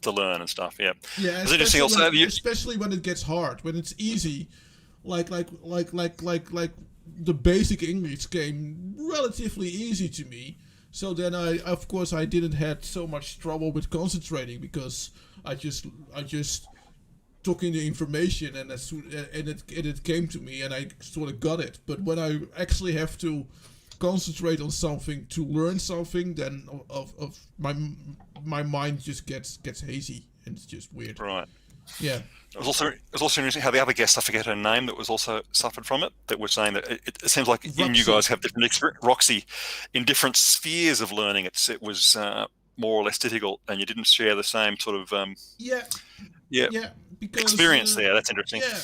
to learn and stuff. Yeah, Yeah, it's interesting also. Especially when it gets hard. When it's easy, like the basic English came relatively easy to me. So then I didn't had so much trouble with concentrating because I just took in the information and it came to me and I sort of got it. But when I actually have to concentrate on something to learn something, then of my mind just gets hazy and it's just weird. Right. Yeah. It was also interesting how the other guest, I forget her name, that was also suffered from it. That was saying that it seems like you guys have different experience. Roxy, in different spheres of learning, it was more or less difficult, and you didn't share the same sort of because, experience there. That's interesting. Yeah,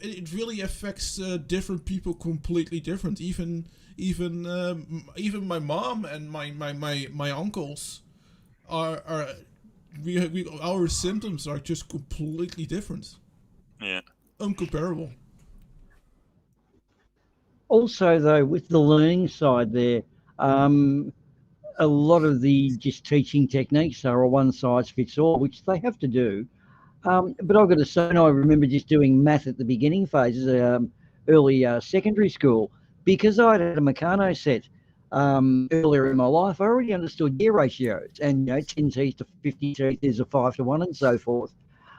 it really affects different people completely different. Even my mom and my uncles are our symptoms are just completely different. Yeah. Uncomparable. Also, though, with the learning side there, a lot of the just teaching techniques are a one size fits all, which they have to do. But I've got to say, I remember just doing math at the beginning phases, early secondary school, because I had a Meccano set earlier in my life. I already understood year ratios and 10 teeth to 50 teeth is a 5 to 1 and so forth.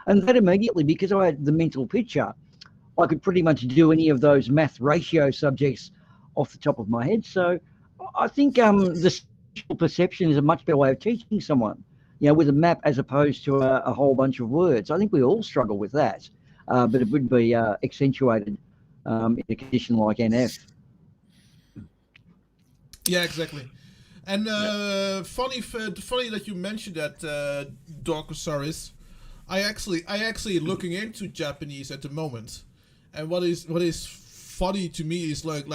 And that immediately, because I had the mental picture, I could pretty much do any of those math ratio subjects off the top of my head. So I think the spatial perception is a much better way of teaching someone, with a map as opposed to a whole bunch of words. I think we all struggle with that, but it would be accentuated in a condition like NF. Yeah, exactly. And funny that you mentioned that, Dorcosaurus. I actually looking into Japanese at the moment, and what is funny to me is like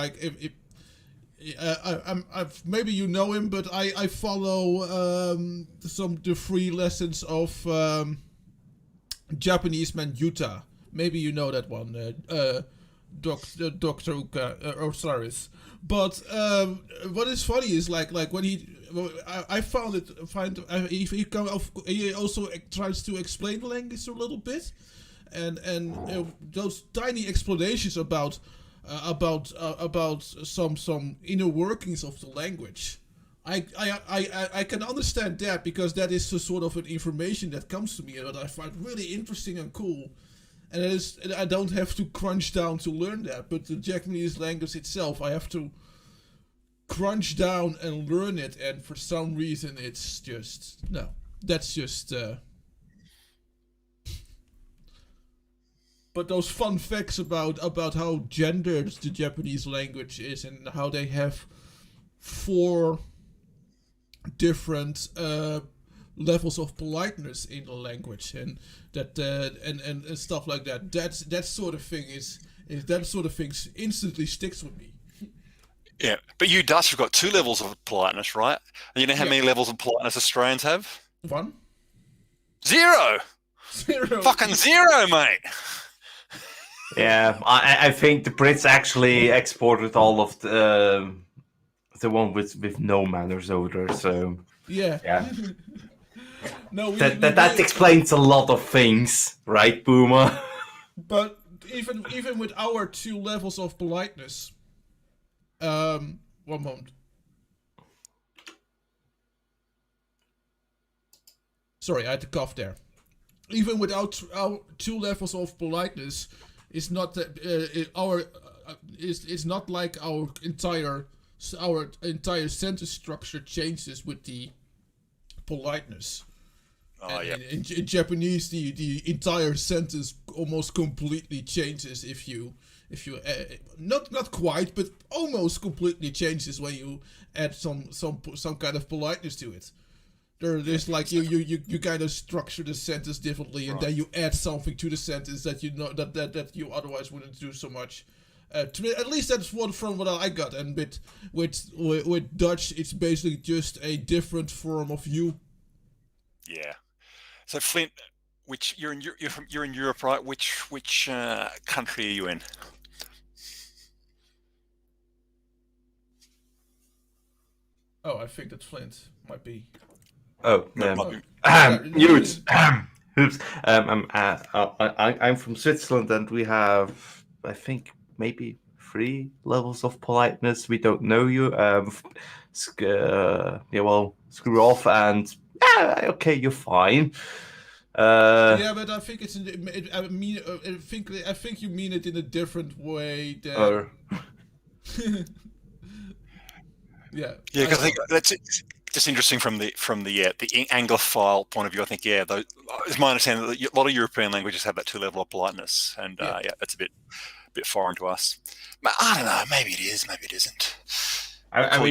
if maybe you know him, but I follow the free lessons of Japanese man Yuta. Maybe you know that one, Dr. Osiris. But what is funny is like when he also tries to explain the language a little bit, and those tiny explanations about some inner workings of the language. I can understand that because that is the sort of an information that comes to me that I find really interesting and cool. And I don't have to crunch down to learn that, but the Japanese language itself, I have to crunch down and learn it, and for some reason it's just, no, that's just... But those fun facts about how gendered the Japanese language is and how they have 4 different levels of politeness in the language, and that and stuff like that. That sort of thing instantly sticks with me. Yeah, but you Dutch have got 2 levels of politeness, right? And you know how many levels of politeness Australians have? 1. 0. Fucking 0, mate. Yeah, I think the Brits actually exported all of the one with no manners over there. So yeah. No, that explains a lot of things, right, Boomer? But even with our 2 levels of politeness, 1 moment. Sorry, I had to cough there. Even without our 2 levels of politeness, it's not that it's not like our entire sentence structure changes with the politeness. In Japanese, the entire sentence almost completely changes if you not quite, but almost completely changes when you add some kind of politeness to it. There's like you kind of structure the sentence differently, and then you add something to the sentence that you know that you otherwise wouldn't do so much. At least that's one from what I got. And with Dutch, it's basically just a different form of you. Yeah. So Flint, you're in Europe, right? Which country are you in? Oh, I think that Flint might be. Oh, mute. Oops. I'm from Switzerland, and we have, I think, maybe 3 levels of politeness. We don't know you. Screw off, and okay, you're fine. Yeah, but I think I think you mean it in a different way than. Yeah. Yeah, because I think that's just interesting from the Anglophile point of view. I think it's my understanding that a lot of European languages have that 2 level of politeness, and that's a bit foreign to us. I don't know. Maybe it is. Maybe it isn't. And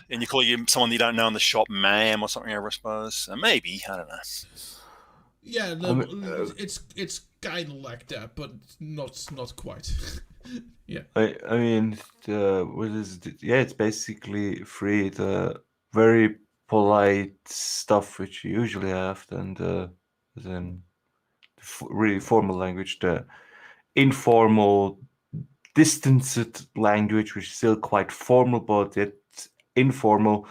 you call someone you don't know in the shop ma'am or something. I suppose maybe, I don't know. Yeah, it's kind of like that, but not quite. Yeah. I mean, what is it? Yeah, it's basically 3 the very polite stuff which you usually have, and then really formal language, the informal, distanced language, which is still quite formal, but it's informal,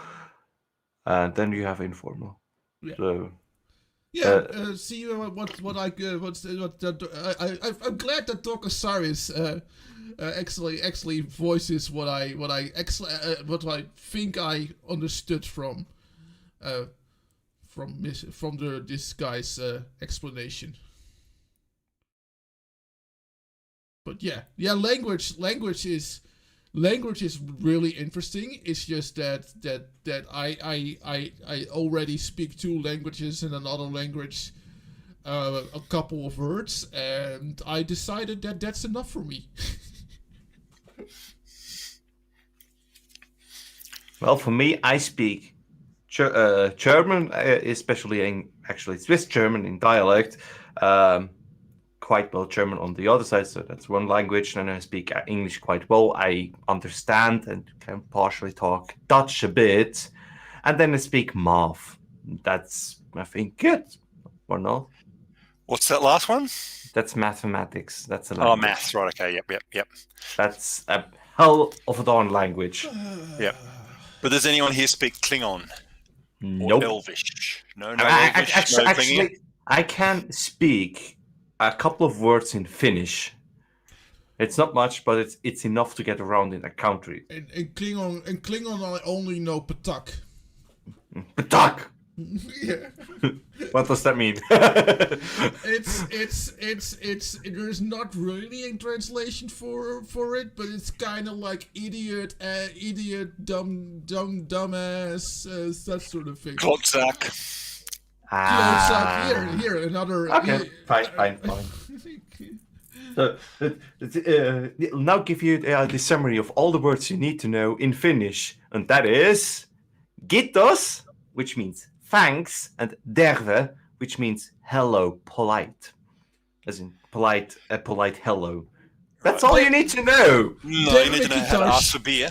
and then you have informal. Yeah. So. Yeah, see I'm glad that Dr. Cyrus actually voices what I think I understood from this guy's explanation. But yeah, language is really interesting. It's just that I already speak 2 languages and another language, a couple of words, and I decided that that's enough for me. Well, for me, I speak German, especially actually Swiss German in dialect. Quite well German on the other side, so that's one language. And I speak English quite well. I understand and can partially talk Dutch a bit, and then I speak math. That's, I think, good or not. What's that last one? That's mathematics. That's a language. Oh, maths, right? Okay, yep. That's a hell of a darn language. Yep. But does anyone here speak Klingon? Nope. Or Elvish? No Elvish. Actually, I can speak a couple of words in Finnish. It's not much, but it's enough to get around in a country. In Klingon, I only know patak. Patak. Yeah. What does that mean? There's not really a translation for it, but it's kind of like idiot, dumbass, that sort of thing. Klotzack. Here, another. Okay, fine. So, it'll now give you the summary of all the words you need to know in Finnish, and that is kiitos, which means thanks, and terve, which means hello, polite, as in polite, a polite hello. That's all you need to know. No, you need to know how to ask for beer.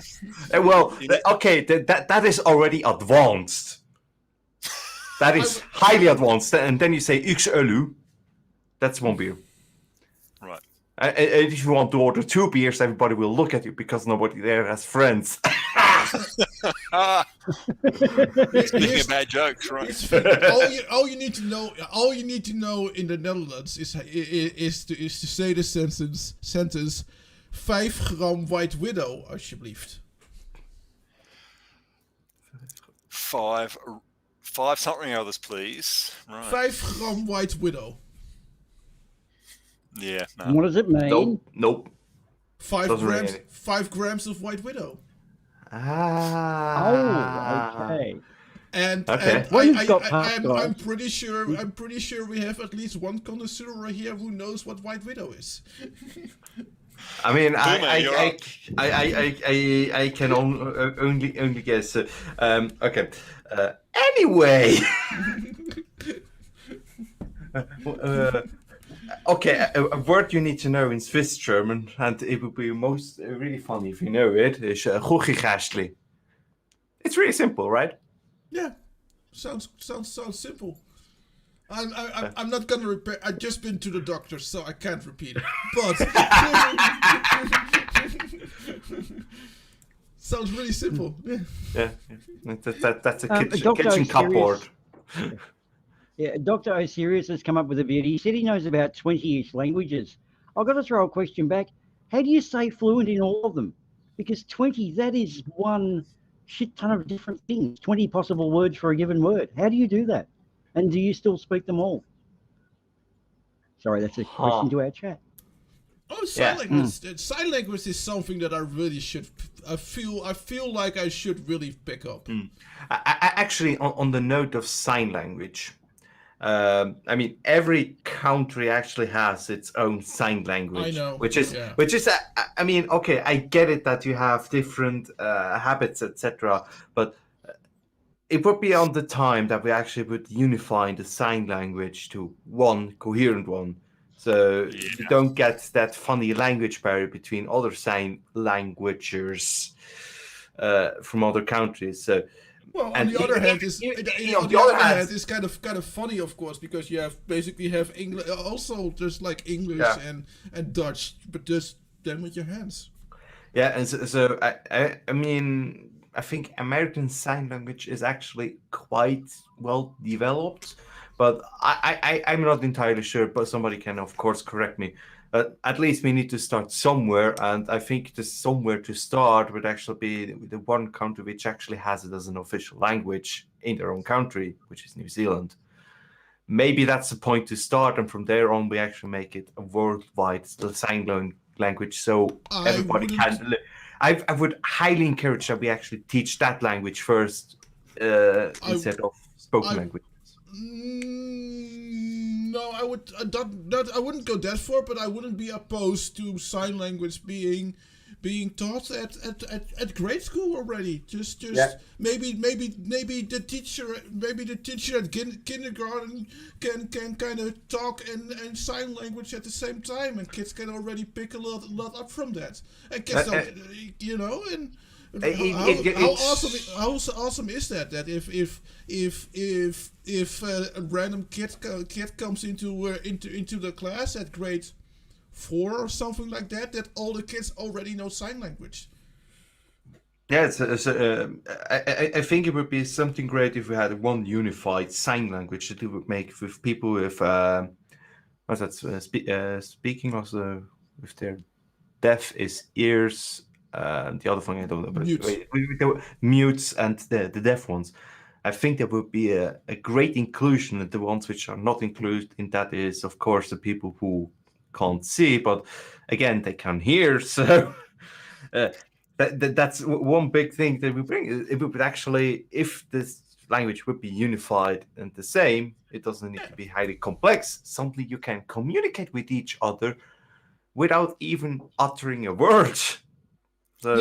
That is already advanced. That is highly advanced. And then you say XLU. That's 1 beer. Right. If you want to order 2 beers, everybody will look at you because nobody there has friends. Speaking of bad jokes, right? All you need to know in the Netherlands is to say the sentence 5 gram White Widow, alsjeblieft. 5 something others, please. Right. 5 gram White Widow. Yeah. No. What does it mean? Nope. 5 grams of White Widow. Okay. And I'm pretty sure we have at least one connoisseur here who knows what White Widow is. I mean, I can only guess. Okay. Okay, a word you need to know in Swiss German, and it would be most really funny if you know it, is Kuchigastli. It's really simple, right? Yeah, sounds simple. I'm not gonna repeat. I've just been to the doctor, so I can't repeat it. But sounds really simple. Yeah. That's a Dr. kitchen cupboard. Yeah, Dr. Osiris has come up with a bit. He said he knows about 20-ish languages. I've got to throw a question back. How do you stay fluent in all of them? Because 20, that is one shit ton of different things, 20 possible words for a given word. How do you do that? And do you still speak them all? Sorry, that's a question to our chat. Oh, sign language. Sign language is something that I really should. I feel like I should really pick up. I actually, on the note of sign language, I mean, every country actually has its own sign language. I know, which is. I mean, okay, I get it that you have different habits, etc. But it would be on the time that we actually would unify the sign language to one coherent one. So you don't get that funny language barrier between other sign languages from other countries. So, well, on the other hand, it's kind of funny, of course, because you have English. Also, there's like English and Dutch, but just then with your hands. Yeah, and so I mean, I think American Sign Language is actually quite well developed. But I'm not entirely sure, but somebody can, of course, correct me. But at least we need to start somewhere, and I think the somewhere to start would actually be the one country which actually has it as an official language in their own country, which is New Zealand. Maybe that's the point to start, and from there on, we actually make it a worldwide sign language, so everybody can. I would highly encourage that we actually teach that language first instead of spoken language. No, I would I wouldn't go that far, but I wouldn't be opposed to sign language being taught at grade school already. Just maybe the teacher at kindergarten can kind of talk and sign language at the same time, and kids can already pick a lot up from that. And kids and. How awesome is that? That if a random kid comes into the class at grade 4 or something like that, that all the kids already know sign language. Yeah, I think it would be something great if we had one unified sign language that we would make with people with speaking also with their deaf ears. The other thing I don't know, but mutes and the deaf ones. I think there would be a great inclusion, and the ones which are not included in that is, of course, the people who can't see, but again, they can hear. So that's one big thing that we bring. It would actually, if this language would be unified and the same, it doesn't need to be highly complex. Something you can communicate with each other without even uttering a word. So,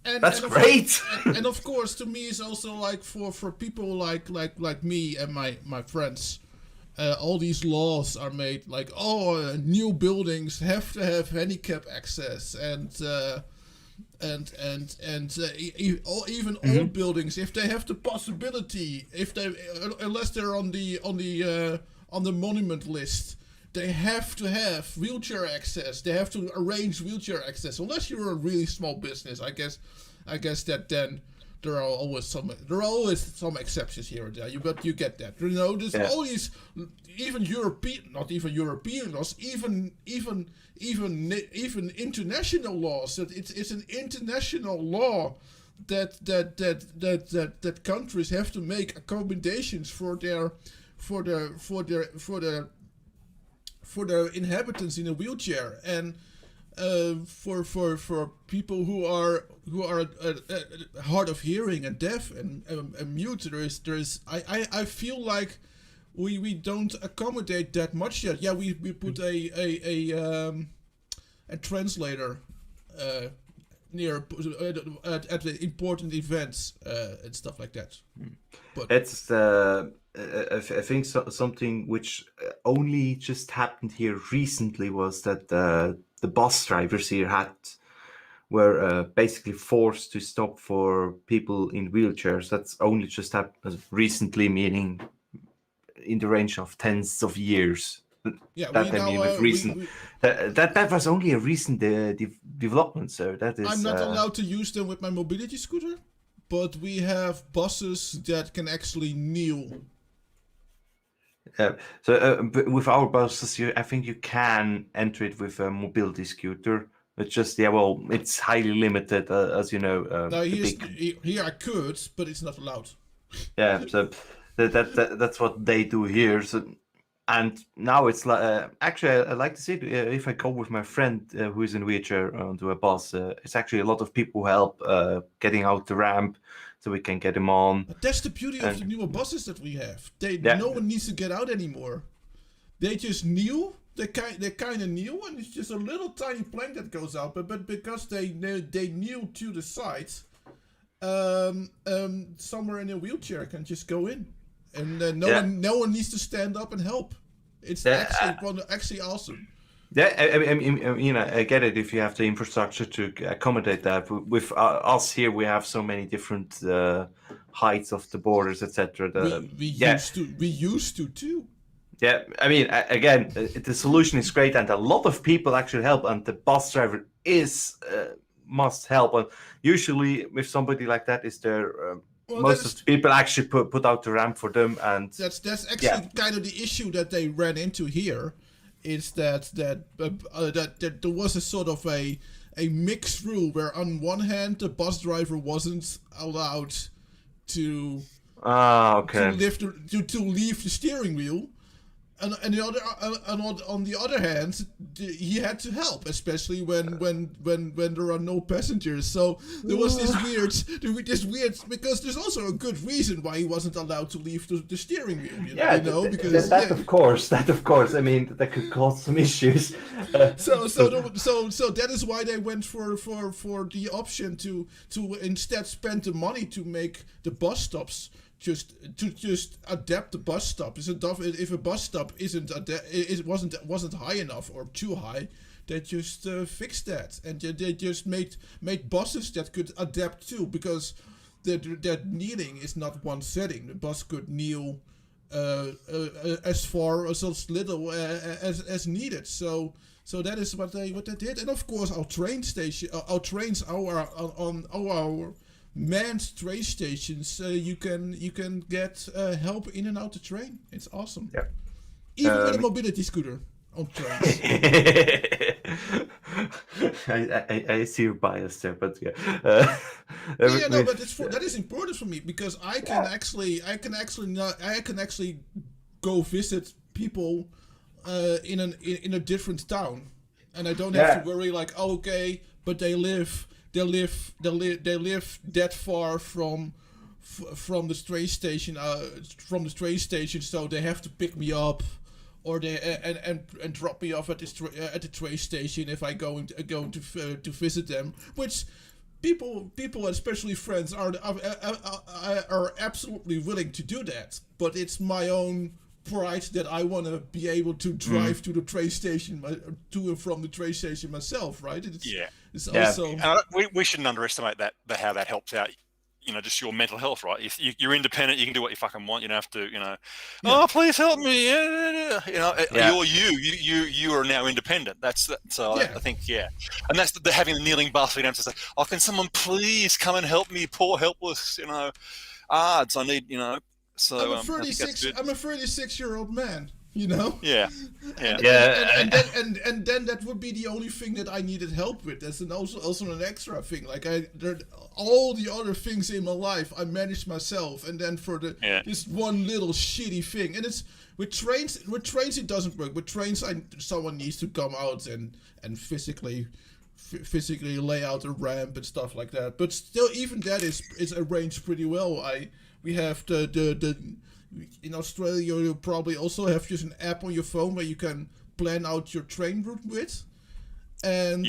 that's great. And of course, to me, it's also like for people like me and my friends, all these laws are made like, new buildings have to have handicap access, and even old buildings, if they have the possibility, unless they're on the monument list, they have to have wheelchair access. They have to arrange wheelchair access. Unless you're a really small business, I guess that then there are always some exceptions here and there. You get that. There's all these not even European laws, even international laws. That it's an international law that countries have to make accommodations for their inhabitants in a wheelchair, and for people who are hard of hearing and deaf and mute, I feel like we don't accommodate that much yet. Yeah, we put a translator near at the important events and stuff like that. But It's I think something which only just happened here recently was that the bus drivers here were basically forced to stop for people in wheelchairs. That's only just happened recently, meaning in the range of tens of years. Yeah, that I mean with recent. That was only a recent development, so that is. I'm not allowed to use them with my mobility scooter, but we have buses that can actually kneel. So with our buses, I think you can enter it with a mobility scooter. It's just it's highly limited, as you know. Now here I could, but it's not allowed. Yeah, so that's what they do here. So, and now it's like actually I like to see it, if I go with my friend who is in a wheelchair onto a bus. It's actually a lot of people who help getting out the ramp, so we can get him on. But that's the beauty of the newer buses that we have. No one needs to get out anymore. They just kneel. They kind of kneel, and it's just a little tiny plank that goes out. But because they kneel to the sides, somewhere in a wheelchair can just go in, and no one needs to stand up and help. It's actually awesome. Yeah, I mean, I get it if you have the infrastructure to accommodate that. With us here, we have so many different heights of the borders, etc. We used to too. Yeah, I mean, again, the solution is great, and a lot of people actually help, and the bus driver must help. And usually, with somebody like that, is there most of the people actually put out the ramp for them, and that's actually kind of the issue that they ran into here, is that there was a sort of a mixed rule where on one hand the bus driver wasn't allowed to to leave the steering wheel. And on the other hand, he had to help, especially when there are no passengers. So there was this weird, because there's also a good reason why he wasn't allowed to leave the steering wheel. Because of course. I mean, that could cause some issues. So that is why they went for the option to instead spend the money to make the bus stops. Just adapt the bus stop. If a bus stop wasn't high enough or too high, they just fixed that, and they just made buses that could adapt too, because that kneeling is not one setting. The bus could kneel as far as little as needed. So that is what they did, and of course our trains on our manned train stations, you can get help in and out the train. It's awesome. Yeah. Even with a mobility scooter on trains. I see your bias there, but yeah. But that is important for me, because I can actually go visit people in a different town, and I don't have to worry like, okay, but they live that far from the train station, so they have to pick me up, or and drop me off at the train station if I go to visit them. Which people, especially friends, are absolutely willing to do that. But it's my own pride that I want to be able to drive to the train station, to and from the train station myself, right? It's also. And we shouldn't underestimate how that helps out. Just your mental health, right? If you're independent, you can do what you fucking want. You don't have to, oh, please help me. You are now independent. I think, and that's having the kneeling bus. You don't have to say, oh, can someone please come and help me, poor helpless, ards. I need, So I'm a 36-year-old man, Yeah. And then that would be the only thing that I needed help with. That's also an extra thing. Like all the other things in my life I managed myself, and then for this one little shitty thing. And it's with trains it doesn't work. With trains, someone needs to come out and physically lay out a ramp and stuff like that. But still, even that is arranged pretty well. We have the in Australia, you probably also have just an app on your phone where you can plan out your train route with, and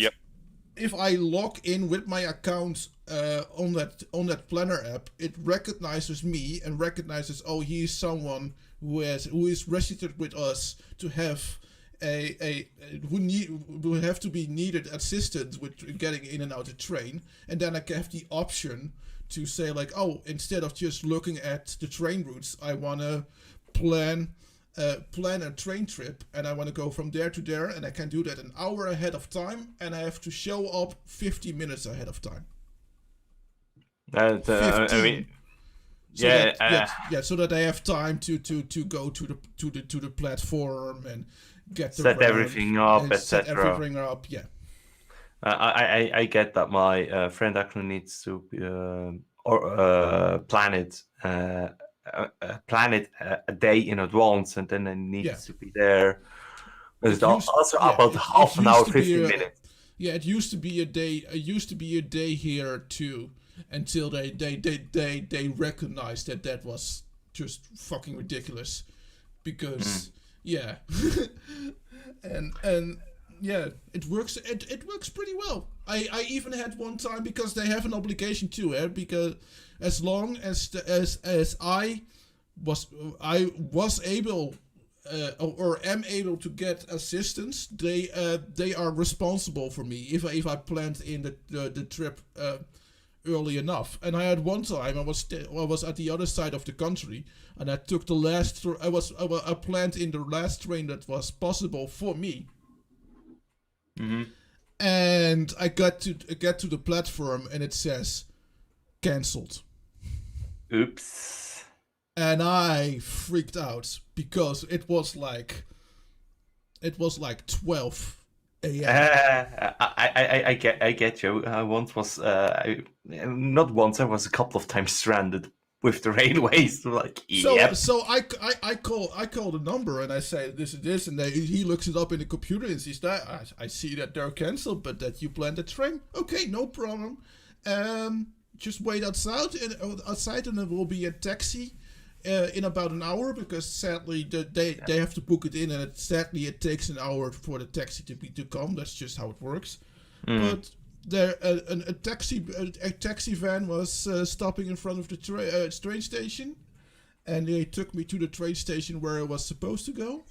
if I log in with my account on that planner app, it recognizes me and recognizes, oh, he is someone who is registered with us to have who have to be needed assistance with getting in and out the train, and then I have the option to say like, oh, instead of just looking at the train routes, I want to plan a train trip, and I want to go from there to there, and I can do that an hour ahead of time, and I have to show up 50 minutes ahead of time. I mean, so that I have time to go to the platform and get the set everything up, set etc. everything up. Yeah. I get that. My friend actually needs to plan it a day in advance, and then it needs to be there. It's also about half an hour, 15 minutes. Yeah, it used to be a day. It used to be a day here too, until they recognized that was just fucking ridiculous, because and yeah, it works. It works pretty well. I even had one time, because they have an obligation too, because as long as I was able or am able to get assistance, they are responsible for me if I planned in the trip early enough. And I had one time I was at the other side of the country, and I took the last. I planned in the last train that was possible for me. Mm-hmm. And I get to the platform, and it says cancelled. Oops. And I freaked out, because it was like 12 a.m. I get you. Once was not once. I was a couple of times stranded with the railways. Like, So I call the number, and I say this is this, and he looks it up in the computer and sees that I see that they're cancelled, but that you planned a train. Okay, no problem. Just wait outside, and there will be a taxi in about an hour, because sadly they have to book it in, and sadly it takes an hour for the taxi to come. That's just how it works. But there a taxi van was stopping in front of the train station, and they took me to the train station where I was supposed to go,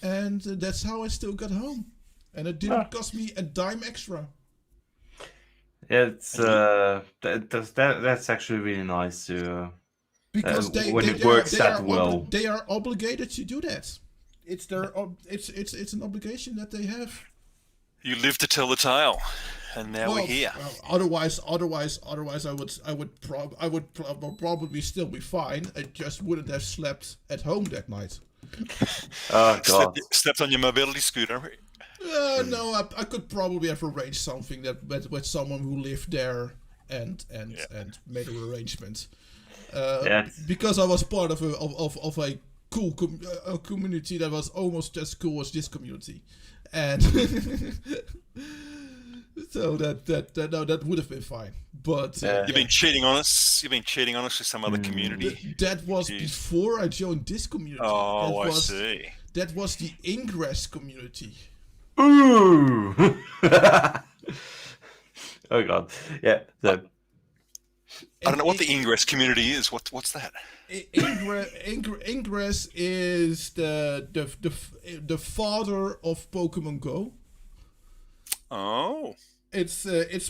and that's how I still got home, and it didn't cost me a dime extra. It's that's actually really nice to because it works that well. They are obligated to do that. It's it's an obligation that they have. You live to tell the tale, and now we're here. Otherwise, I would probably still be fine. I just wouldn't have slept at home that night. Oh God! Slept on your mobility scooter. No, I could probably have arranged something with someone who lived there and made an arrangement. Because I was part of a cool community that was almost as cool as this community, and so that would have been fine. But you've been cheating on us. You've been cheating on us with some other community. That was before I joined this community. Oh, I see. That was the Ingress community. Ooh! Oh God! Yeah. I don't know what the Ingress community is. What's that? Ingress is the father of Pokemon Go. Oh. It's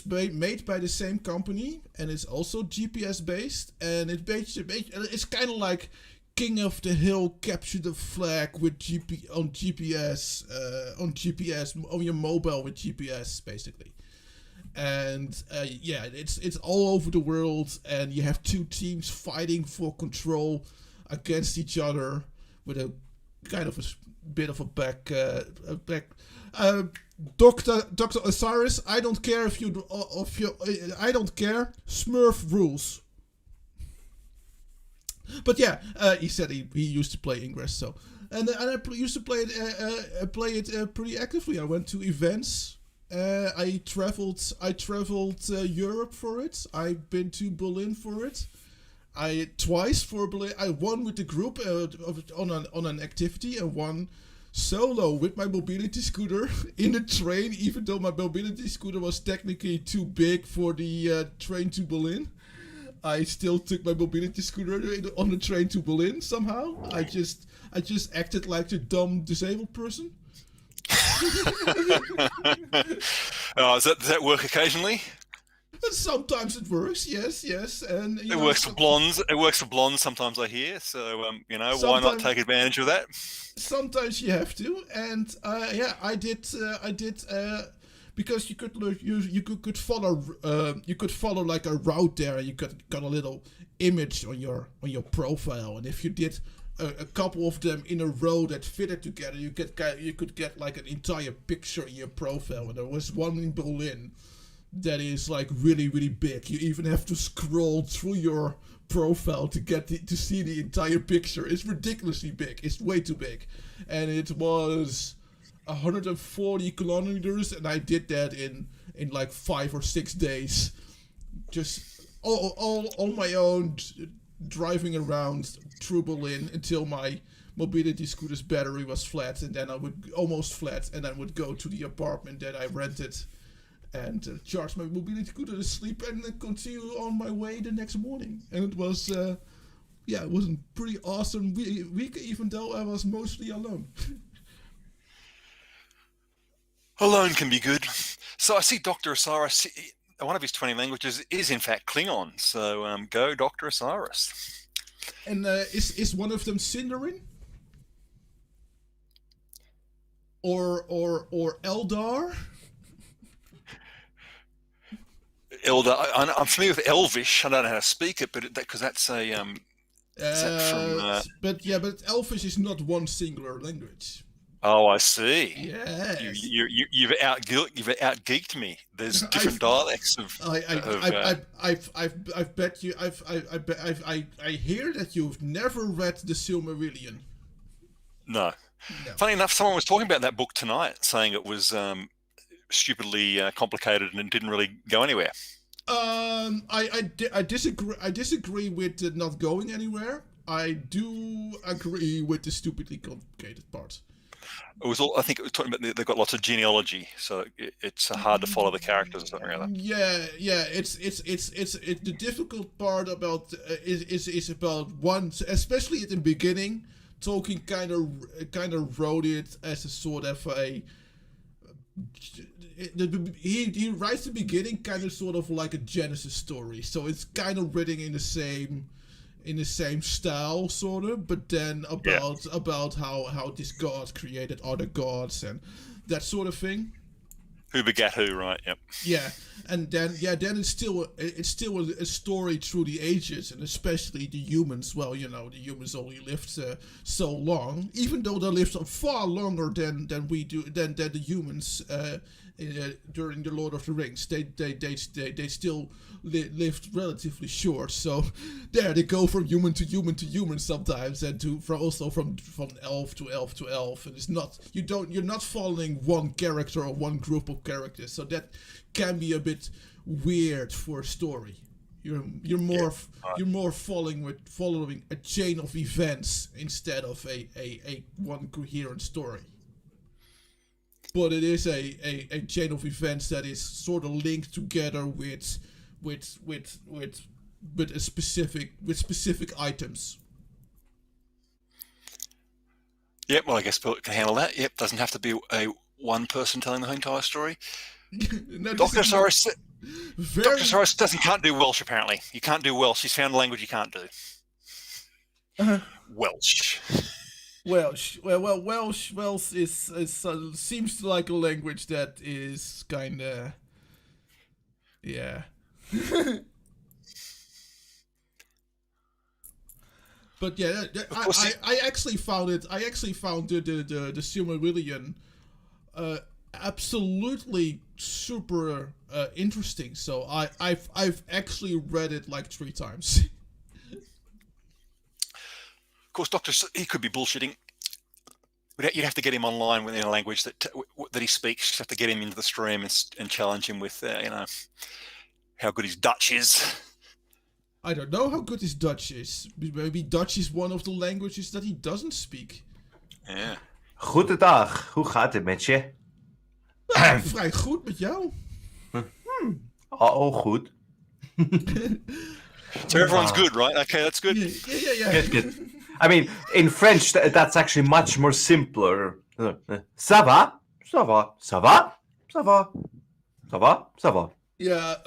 made by the same company, and it's also GPS based, and it's kind of like King of the Hill, capture the flag with GPS on your mobile with GPS basically. And it's all over the world, and you have two teams fighting for control against each other with a kind of a bit of a back. Dr. Osiris, I don't care I don't care. Smurf rules. But yeah, he said he used to play Ingress, so and I used to play it pretty actively. I went to events. I traveled Europe for it. I've been to Berlin for it. Twice for Berlin. I won with the group on an activity, and won solo with my mobility scooter in the train, even though my mobility scooter was technically too big for the train to Berlin. I still took my mobility scooter on the train to Berlin somehow. I just acted like a dumb disabled person. Does that work occasionally? Sometimes it works, yes, and it works for blondes. It works for blondes sometimes, I hear. So why not take advantage of that? Sometimes you have to, and I did because you could follow like a route there. You got a little image on your profile, and if you did a couple of them in a row that fitted together, you could get like an entire picture in your profile. And there was one in Berlin that is like really, really big. You even have to scroll through your profile to get to see the entire picture. It's ridiculously big. It's way too big. And it was 140 kilometers, and I did that in like 5 or 6 days. Just all on my own, driving around through Berlin until my mobility scooter's battery was flat, and then I would almost flat, and I would go to the apartment that I rented and charge my mobility scooter to sleep, and then continue on my way the next morning. And it was, it was a pretty awesome week, even though I was mostly alone. Alone can be good. So I see Dr. Osiris, one of his 20 languages is in fact Klingon. So go Dr. Osiris. And is one of them Sindarin? Or Eldar? Eldar. I'm familiar with Elvish. I don't know how to speak it, but because that's a but Elvish is not one singular language. Oh, I see. Yes. You've outgeeked me. There's different dialects of. I bet you. I hear that you've never read the Silmarillion. No. Funny enough, someone was talking about that book tonight, saying it was stupidly complicated and it didn't really go anywhere. I disagree. I disagree with it not going anywhere. I do agree with the stupidly complicated part. It was all. I think it was talking about they've got lots of genealogy, so it's hard to follow the characters or something or other. Yeah. It's the difficult part about is about one, especially at the beginning. Tolkien kind of wrote it as a sort of a. He writes the beginning kind of sort of like a Genesis story, so it's kind of written in the same style, sort of, but then about how this god created other gods and that sort of thing. Who begat who, right? Yep. Yeah, and then it's still a story through the ages, and especially the humans. Well, the humans only lived so long, even though they lived far longer than we do than the humans during the Lord of the Rings. They still lived relatively short. So there they go from human to human to human sometimes, and from elf to elf to elf. And it's not you're not following one character or one group of characters, so that can be a bit weird for a story. You're more following a chain of events instead of a one coherent story. But it is a chain of events that is sort of linked together with specific items. Yep, well, I guess people can handle that. Yep, doesn't have to be a one person telling the entire story. No, Dr. Osiris can't do Welsh, apparently. You can't do Welsh. He's found a language you can't do. Welsh. Welsh. Well, Welsh is seems like a language that is kind of, yeah. But yeah, I actually found it. I actually found the Silmarillion absolutely super interesting. So I've actually read it like 3 times. Of course, he could be bullshitting. You'd have to get him online within a language that he speaks. Just have to get him into the stream and challenge him with, how good his Dutch is. I don't know how good his Dutch is. Maybe Dutch is one of the languages that he doesn't speak. Yeah. Goedendag, hoe gaat het met je? Vrij goed met jou. Oh, goed. So everyone's good, right? Okay, that's good. Yeah. Good. I mean, in French, that's actually much more simpler. Ça va? Ça va? Ça va? Ça va? Ça va? Ça va? Yeah,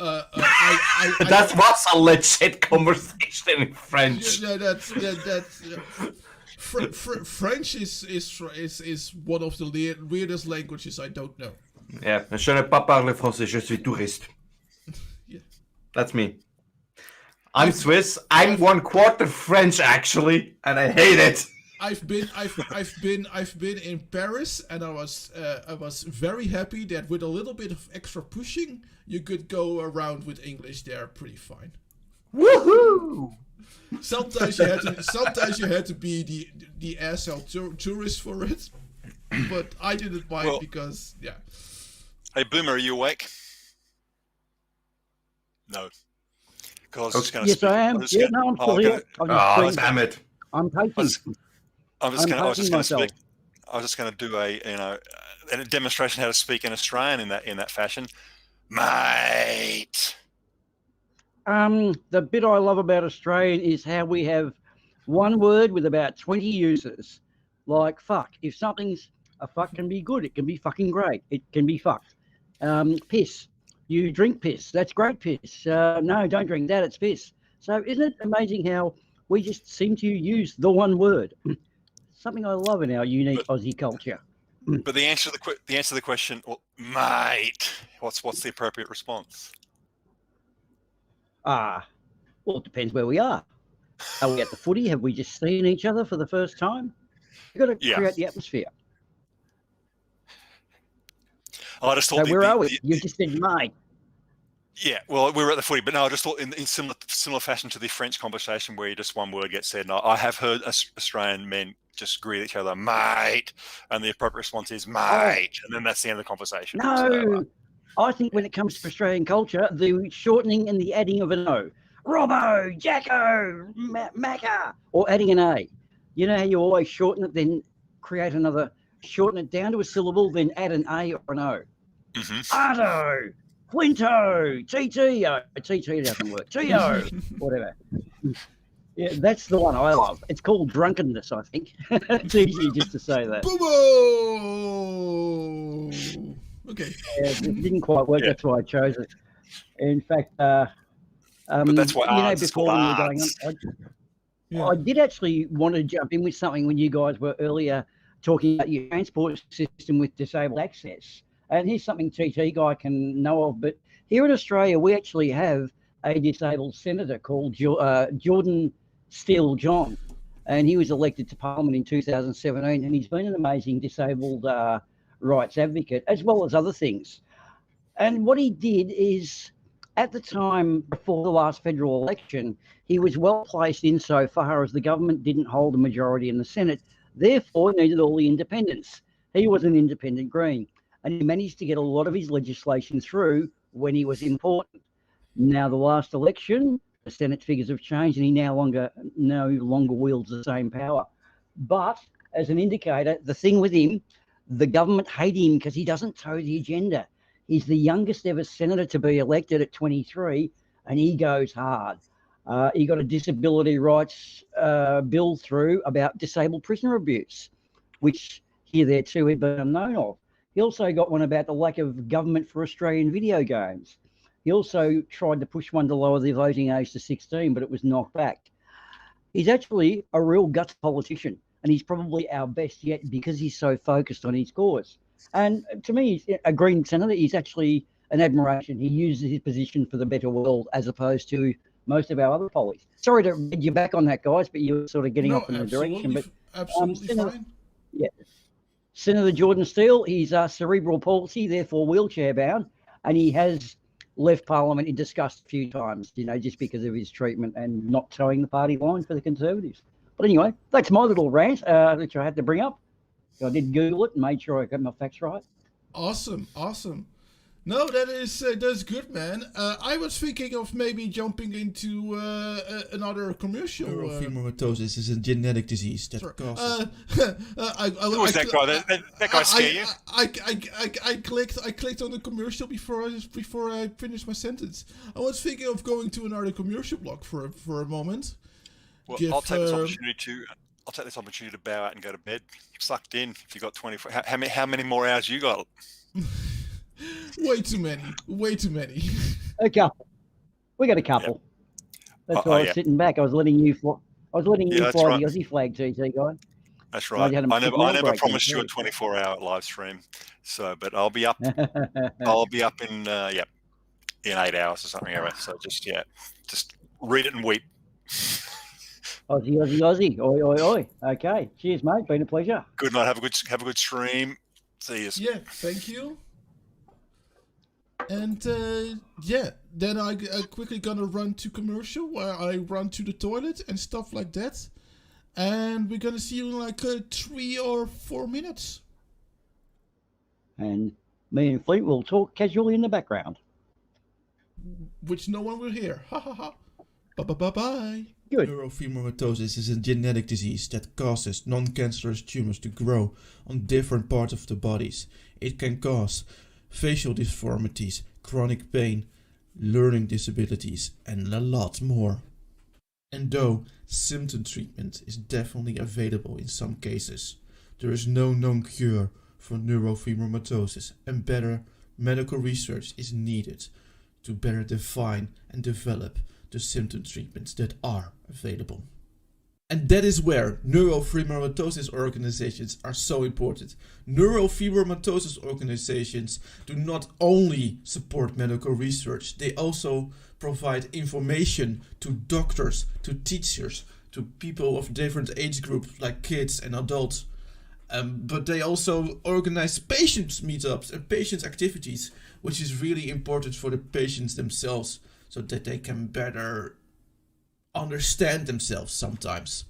That was a legit conversation in French. Yeah, that's French is one of the weirdest languages I don't know. Yeah, je ne pas parler français, je suis touriste. Yeah. That's me. I'm Swiss. I'm 1/4 French actually, and I hate it. I've been in Paris, and I was very happy that with a little bit of extra pushing, you could go around with English there pretty fine. Woohoo! Sometimes you had to be the asshole tourist for it, but I didn't mind because yeah. Hey, Boomer, are you awake? No. Because I was just going to Yes, I am. I'm still here. Damn it! I'm taking. I was just going to do a demonstration how to speak in Australian in that fashion, mate. The bit I love about Australian is how we have one word with about 20 uses. Like fuck. If something's a fuck can be good, it can be fucking great. It can be fucked. Piss. You drink piss. That's great piss. No, don't drink that. It's piss. So isn't it amazing how we just seem to use the one word? Something I love in our unique Aussie culture. But the answer to the question, well, mate, what's the appropriate response? Well, it depends where we are. Are we at the footy? Have we just seen each other for the first time? You've got to create the atmosphere. I just thought. So where are we? You just said mate. Yeah, well, we were at the footy, but no, I just thought in similar fashion to the French conversation where just one word gets said. And I have heard Australian men just agree with each other, mate, and the appropriate response is mate, and then that's the end of the conversation. No, So, I think when it comes to Australian culture, the shortening and the adding of an O. Robbo, Jacko, Macca, or adding an A. You know how you always shorten it, then create another, shorten it down to a syllable, then add an A or an O. Ardo, Quinto, TT doesn't work, T-O, whatever. Yeah, that's the one I love. It's called drunkenness, I think. It's easy just to say that. Okay. Yeah, it didn't quite work. That's why I chose it. In fact, but that's why before we were going on, I did actually want to jump in with something when you guys were earlier talking about your transport system with disabled access. And here's something TT guy can know of. But here in Australia, we actually have a disabled senator called Jordan Steele John. And he was elected to Parliament in 2017. And he's been an amazing disabled rights advocate, as well as other things. And what he did is, at the time before the last federal election, he was well placed insofar as the government didn't hold a majority in the Senate, therefore needed all the independents. He was an independent Green, and he managed to get a lot of his legislation through when he was important. Now, the last election, the Senate figures have changed, and he no longer wields the same power. But as an indicator, the thing with him, the government hate him because he doesn't toe the agenda. He's the youngest ever senator to be elected at 23, and he goes hard. He got a disability rights bill through about disabled prisoner abuse, which here there too he'd been unknown of. He also got one about the lack of government for Australian video games. He also tried to push one to lower the voting age to 16, but it was knocked back. He's actually a real guts politician, and he's probably our best yet because he's so focused on his cause. And to me, he's a Green senator. He's actually an admiration. He uses his position for the better world as opposed to most of our other pollies. Sorry to read you back on that, guys, but you're sort of getting off in the direction. But absolutely fine. Yeah. Senator Jordan Steele, he's cerebral palsy, therefore wheelchair bound, and he has left Parliament in disgust a few times, just because of his treatment and not towing the party line for the Conservatives. But anyway, that's my little rant, which I had to bring up. I did Google it and made sure I got my facts right. Awesome. No, that's good, man. I was thinking of maybe jumping into another commercial. Neurofibromatosis is a genetic disease that causes. Who was that guy? That guy scare you? I clicked on the commercial before I finished my sentence. I was thinking of going to another commercial block for a moment. Well, I'll take this opportunity to bow out and go to bed. Sucked in. If you got 24, how many more hours you got? Way too many. A couple. We got a couple. That's why I was sitting back. I was letting you fly. I was letting you fly the Aussie flag, TT guy. That's right. I never promised you a 24-hour live stream. So, but I'll be up. I'll be up in 8 hours or something. So just read it and weep. Aussie. Oi, oi, oi. Okay. Cheers, mate. Been a pleasure. Good night. Have a good stream. See you. Yeah. Thank you. And then I quickly gonna run to commercial where I run to the toilet and stuff like that. And we're gonna see you in like 3 or 4 minutes. And me and Fleet will talk casually in the background. Which no one will hear. Ha ha ha. Bye. Good. Neurofibromatosis is a genetic disease that causes non-cancerous tumors to grow on different parts of the bodies. It can cause facial deformities, chronic pain, learning disabilities, and a lot more. And though symptom treatment is definitely available in some cases, there is no known cure for neurofibromatosis, and better medical research is needed to better define and develop the symptom treatments that are available. And that is where neurofibromatosis organizations are so important. Neurofibromatosis organizations do not only support medical research, they also provide information to doctors, to teachers, to people of different age groups like kids and adults. But they also organize patients meetups and patients activities, which is really important for the patients themselves so that they can better understand themselves sometimes.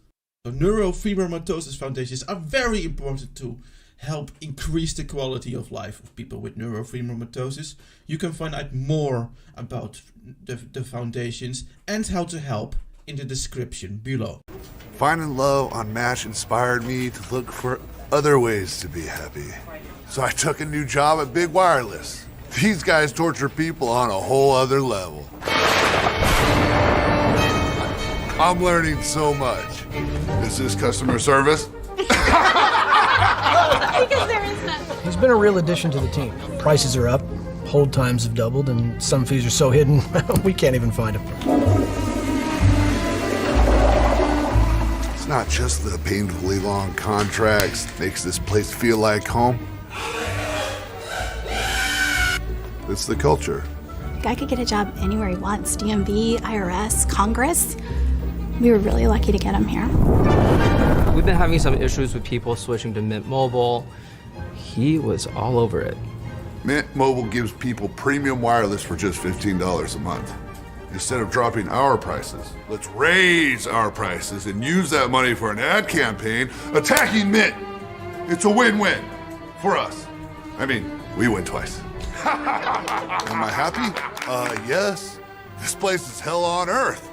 So neurofibromatosis foundations are very important to help increase the quality of life of people with neurofibromatosis. You can find out more about the foundations and how to help in the description below. Finding love on Match inspired me to look for other ways to be happy. So I took a new job at Big Wireless. These guys torture people on a whole other level. I'm learning so much. Is this customer service? Because there is none. He's been a real addition to the team. Prices are up, hold times have doubled, and some fees are so hidden we can't even find them. It's not just the painfully long contracts makes this place feel like home. It's the culture. Guy could get a job anywhere he wants. DMV, IRS, Congress. We were really lucky to get him here. We've been having some issues with people switching to Mint Mobile. He was all over it. Mint Mobile gives people premium wireless for just $15 a month. Instead of dropping our prices, let's raise our prices and use that money for an ad campaign attacking Mint. It's a win-win for us. I mean, we win twice. Am I happy? Yes. This place is hell on earth.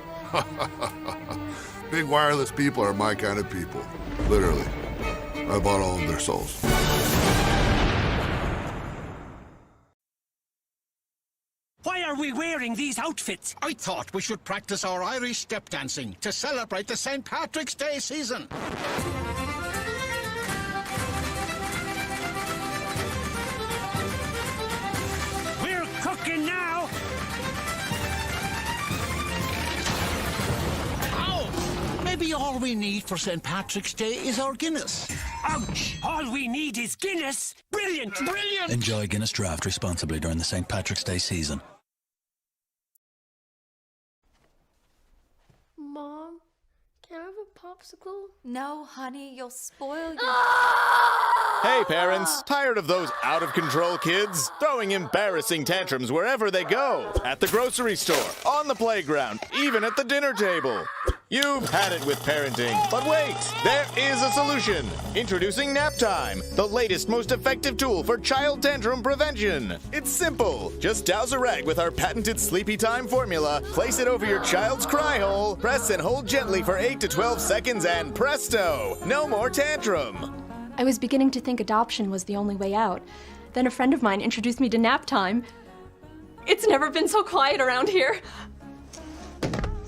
Big Wireless people are my kind of people. Literally. I bought all of their souls. Why are we wearing these outfits? I thought we should practice our Irish step dancing to celebrate the St. Patrick's Day season. We're cooking now! Maybe all we need for St. Patrick's Day is our Guinness. Ouch! All we need is Guinness! Brilliant! Brilliant! Enjoy Guinness Draft responsibly during the St. Patrick's Day season. Mom, can I have a popsicle? No, honey, you'll spoil your... Hey parents, tired of those out-of-control kids? Throwing embarrassing tantrums wherever they go. At the grocery store, on the playground, even at the dinner table. You've had it with parenting, but wait, there is a solution. Introducing Nap Time, the latest, most effective tool for child tantrum prevention. It's simple. Just douse a rag with our patented Sleepy Time formula, place it over your child's cry hole, press and hold gently for 8 to 12 seconds, and presto, no more tantrum. I was beginning to think adoption was the only way out. Then a friend of mine introduced me to Nap Time. It's never been so quiet around here.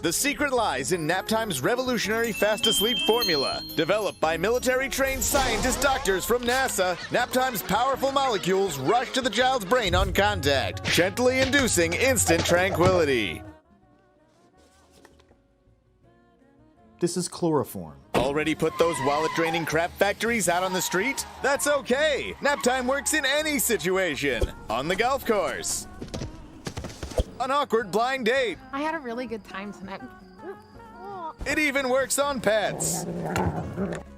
The secret lies in Nap Time's revolutionary fast asleep formula. Developed by military-trained scientist doctors from NASA, Nap Time's powerful molecules rush to the child's brain on contact, gently inducing instant tranquility. This is chloroform. Already put those wallet-draining crap factories out on the street? That's okay. Nap Time works in any situation. On the golf course. An awkward blind date. I had a really good time tonight. It even works on pets.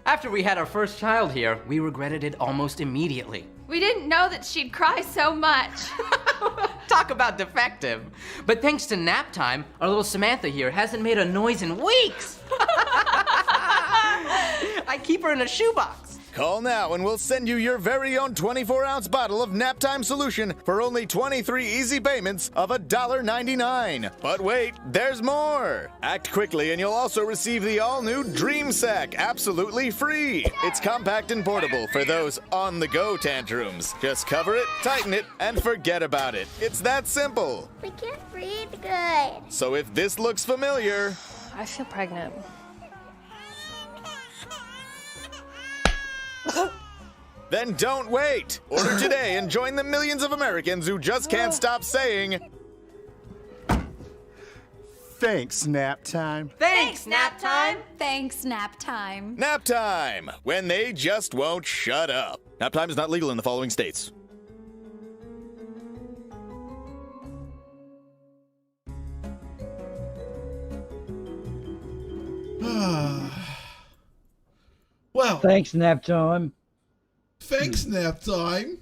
After we had our first child here, we regretted it almost immediately. We didn't know that she'd cry so much. Talk about defective. But thanks to Nap Time, our little Samantha here hasn't made a noise in weeks. I keep her in a shoebox. Call now and we'll send you your very own 24-ounce bottle of Nap Time solution for only 23 easy payments of $1.99. But wait, there's more. Act quickly and you'll also receive the all-new Dream Sack absolutely free. It's compact and portable for those on-the-go tantrums. Just cover it, tighten it, and forget about it. It's that simple. We can't breathe good. So if this looks familiar... I feel pregnant. Then don't wait! Order today and join the millions of Americans who just can't stop saying... Thanks, Nap Time. Thanks, Nap Time. Thanks, Nap Time. Nap Time! When they just won't shut up. Nap Time is not legal in the following states. Well, thanks, Nap Time. Thanks, Nap Time.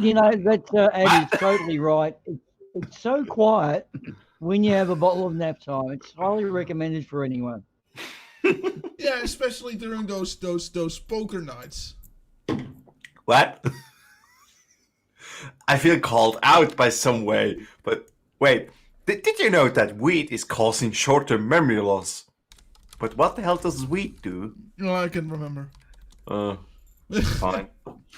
You know, that Eddie's totally right. It's so quiet when you have a bottle of Nap Time. It's highly recommended for anyone. Yeah, especially during those poker nights. What? I feel called out by some way, but wait, did you know that weed is causing short-term memory loss? But what the hell does weed do? No, I can remember. Fine.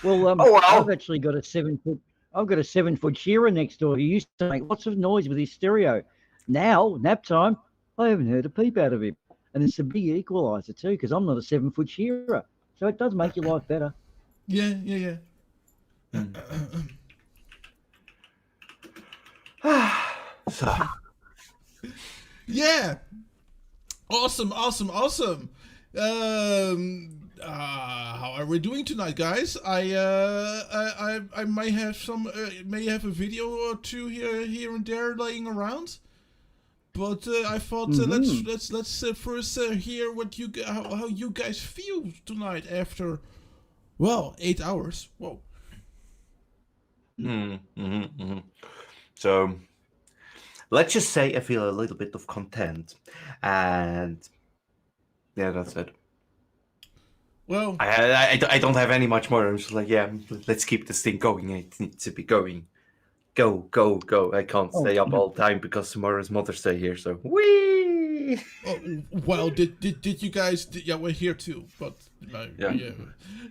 Well, I've actually got a 7-foot. I've got a 7-foot shearer next door who used to make lots of noise with his stereo. Now, Nap Time, I haven't heard a peep out of him. And it's a big equalizer too, because I'm not a 7-foot shearer. So it does make your life better. Yeah. So. Yeah. Awesome. How are we doing tonight, guys? I might have a video or two here and there laying around, but I thought let's first hear what how you guys feel tonight after 8 hours. Whoa. So, let's just say I feel a little bit of content, and yeah, that's it. Well, I don't have any much more. I'm just like, yeah, let's keep this thing going. It needs to be going. Go. I can't stay up all the time because tomorrow is Mother's Day here, so whee! Oh, well, did you guys... Yeah, we're here too, but... Yeah.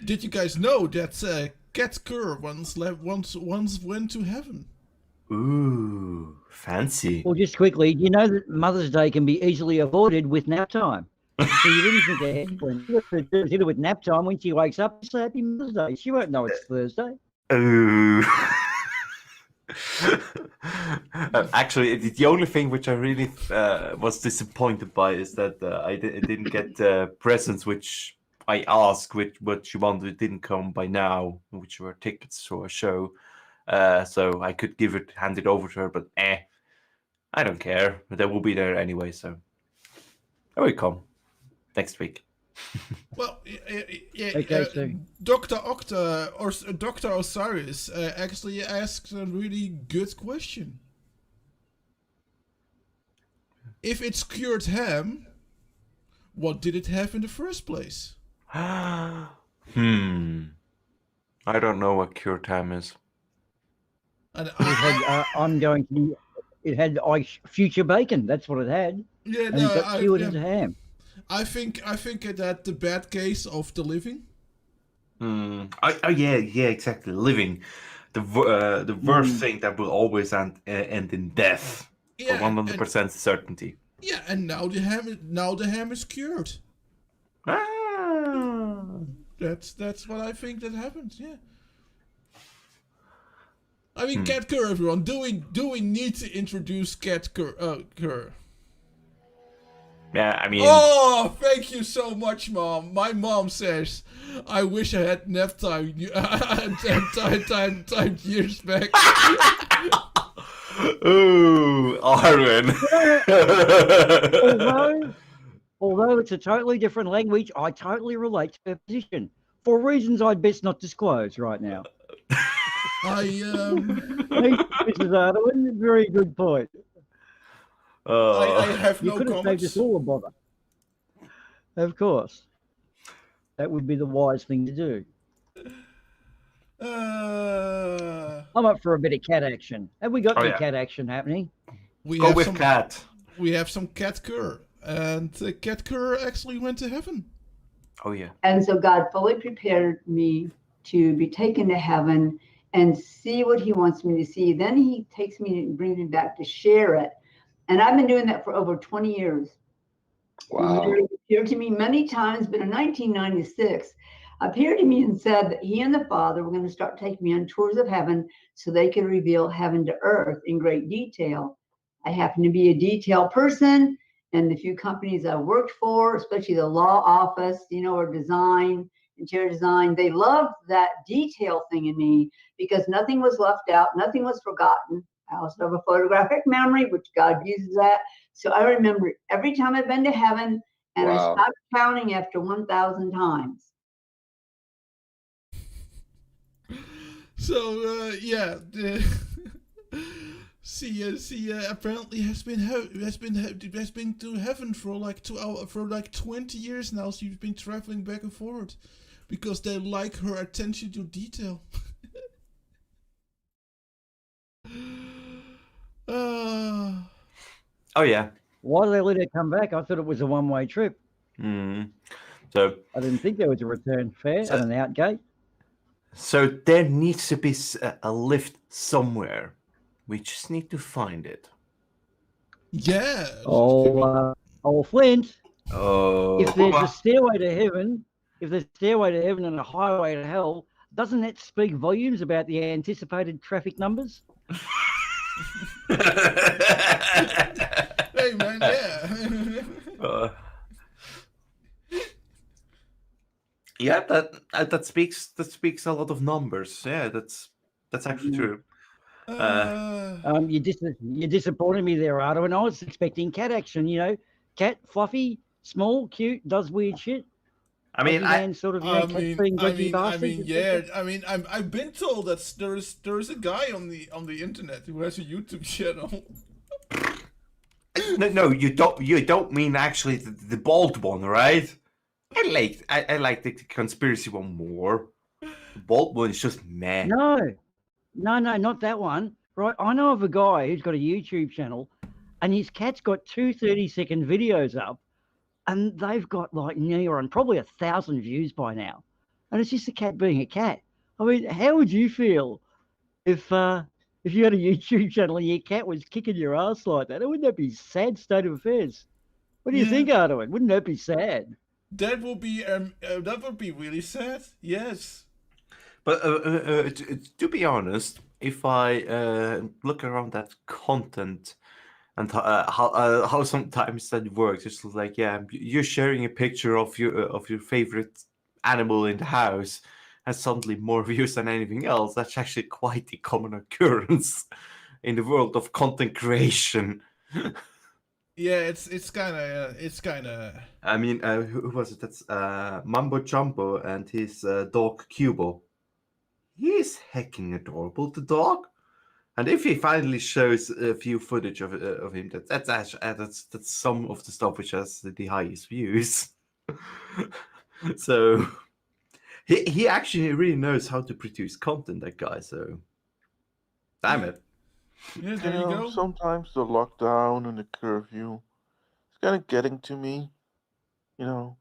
Did you guys know that Cat Kerr once went to heaven? Ooh, fancy. Well, just quickly, you know that Mother's Day can be easily avoided with Nap Time. So you didn't think ahead when you have to do it with Nap Time. When she wakes up, say Happy Mother's Day. She won't know it's Thursday. Ooh. Actually, the only thing which I really was disappointed by is that I didn't get presents which I asked, what she wanted didn't come by now, which were tickets to a show. So I could hand it over to her, but I don't care. They will be there anyway, so I will come next week. Well, yeah, okay, Dr. Octa or Dr. Osiris actually asked a really good question. if it's cured ham, what did it have in the first place? I don't know what cured ham is. And It had it had future bacon. That's what it had. Yeah, and no, it got cured into ham. I think it had the bad case of the living. Yeah, exactly. Living, the worst thing that will always end in death, for 100% certainty. Yeah, and now the ham is cured. That's what I think that happened. Yeah. I mean, cat cur, everyone. Do we need to introduce cat cur? Yeah, I mean. Oh, thank you so much, Mom. My mom says, "I wish I had nap time time years back." Ooh, Arwen. although it's a totally different language, I totally relate to her position for reasons I'd best not disclose right now. Mrs. Arwen, very good point. I have you no could have saved us all a bother. Of course. That would be the wise thing to do. I'm up for a bit of cat action. Have we got any cat action happening? We have some cat cur. And cat cur actually went to heaven. Oh, yeah. And so God fully prepared me to be taken to heaven and see what he wants me to see. Then he takes me and brings me back to share it. And I've been doing that for over 20 years. Wow. He appeared to me many times, but in 1996, appeared to me and said that he and the Father were going to start taking me on tours of heaven so they could reveal heaven to earth in great detail. I happen to be a detail person, and the few companies I worked for, especially the law office, or design, interior design, they loved that detail thing in me because nothing was left out, nothing was forgotten. I also have a photographic memory, which God uses that. So I remember every time I've been to heaven, and I stopped counting after 1,000 times. So apparently has been to heaven for like 20 years now. She's been traveling back and forward because they like her attention to detail. Oh yeah. Why did they let her come back? I thought it was a one-way trip. So I didn't think there was a return fare and an out gate. So there needs to be a lift somewhere. We just need to find it. Yeah. Oh, Flint. Oh. If there's a stairway to heaven, and a highway to hell, doesn't that speak volumes about the anticipated traffic numbers? Hey man, yeah. Yeah, that speaks a lot of numbers. Yeah, that's actually true. You disappointed me there, Ardo, and I was expecting cat action. Cat, fluffy, small, cute, does weird shit. I mean, I've been told that there's a guy on the internet who has a YouTube channel. No, you don't mean actually the bald one, right? I like the conspiracy one more. The bald one is just meh. No, not that one. Right, I know of a guy who's got a YouTube channel, and his cat's got 2 30-second videos up, and they've got like near on probably 1,000 views by now, and it's just a cat being a cat. I mean, how would you feel if you had a YouTube channel and your cat was kicking your ass like that? Wouldn't that be a sad state of affairs? What do you think, Ardoin? Wouldn't that be sad? That would be really sad. Yes. But to be honest, if I look around that content and how sometimes that works, it's like, yeah, you're sharing a picture of your favorite animal in the house, has suddenly more views than anything else. That's actually quite a common occurrence in the world of content creation. Yeah, it's kind of. I mean, who was it? That's Mambo Jumbo and his dog Cubo. He is hecking adorable, the dog. And if he finally shows a few footage of him, that's some of the stuff which has the highest views. So he actually really knows how to produce content, that guy. So damn it. Yeah, there you go. Sometimes the lockdown and the curfew, it's kind of getting to me. You know,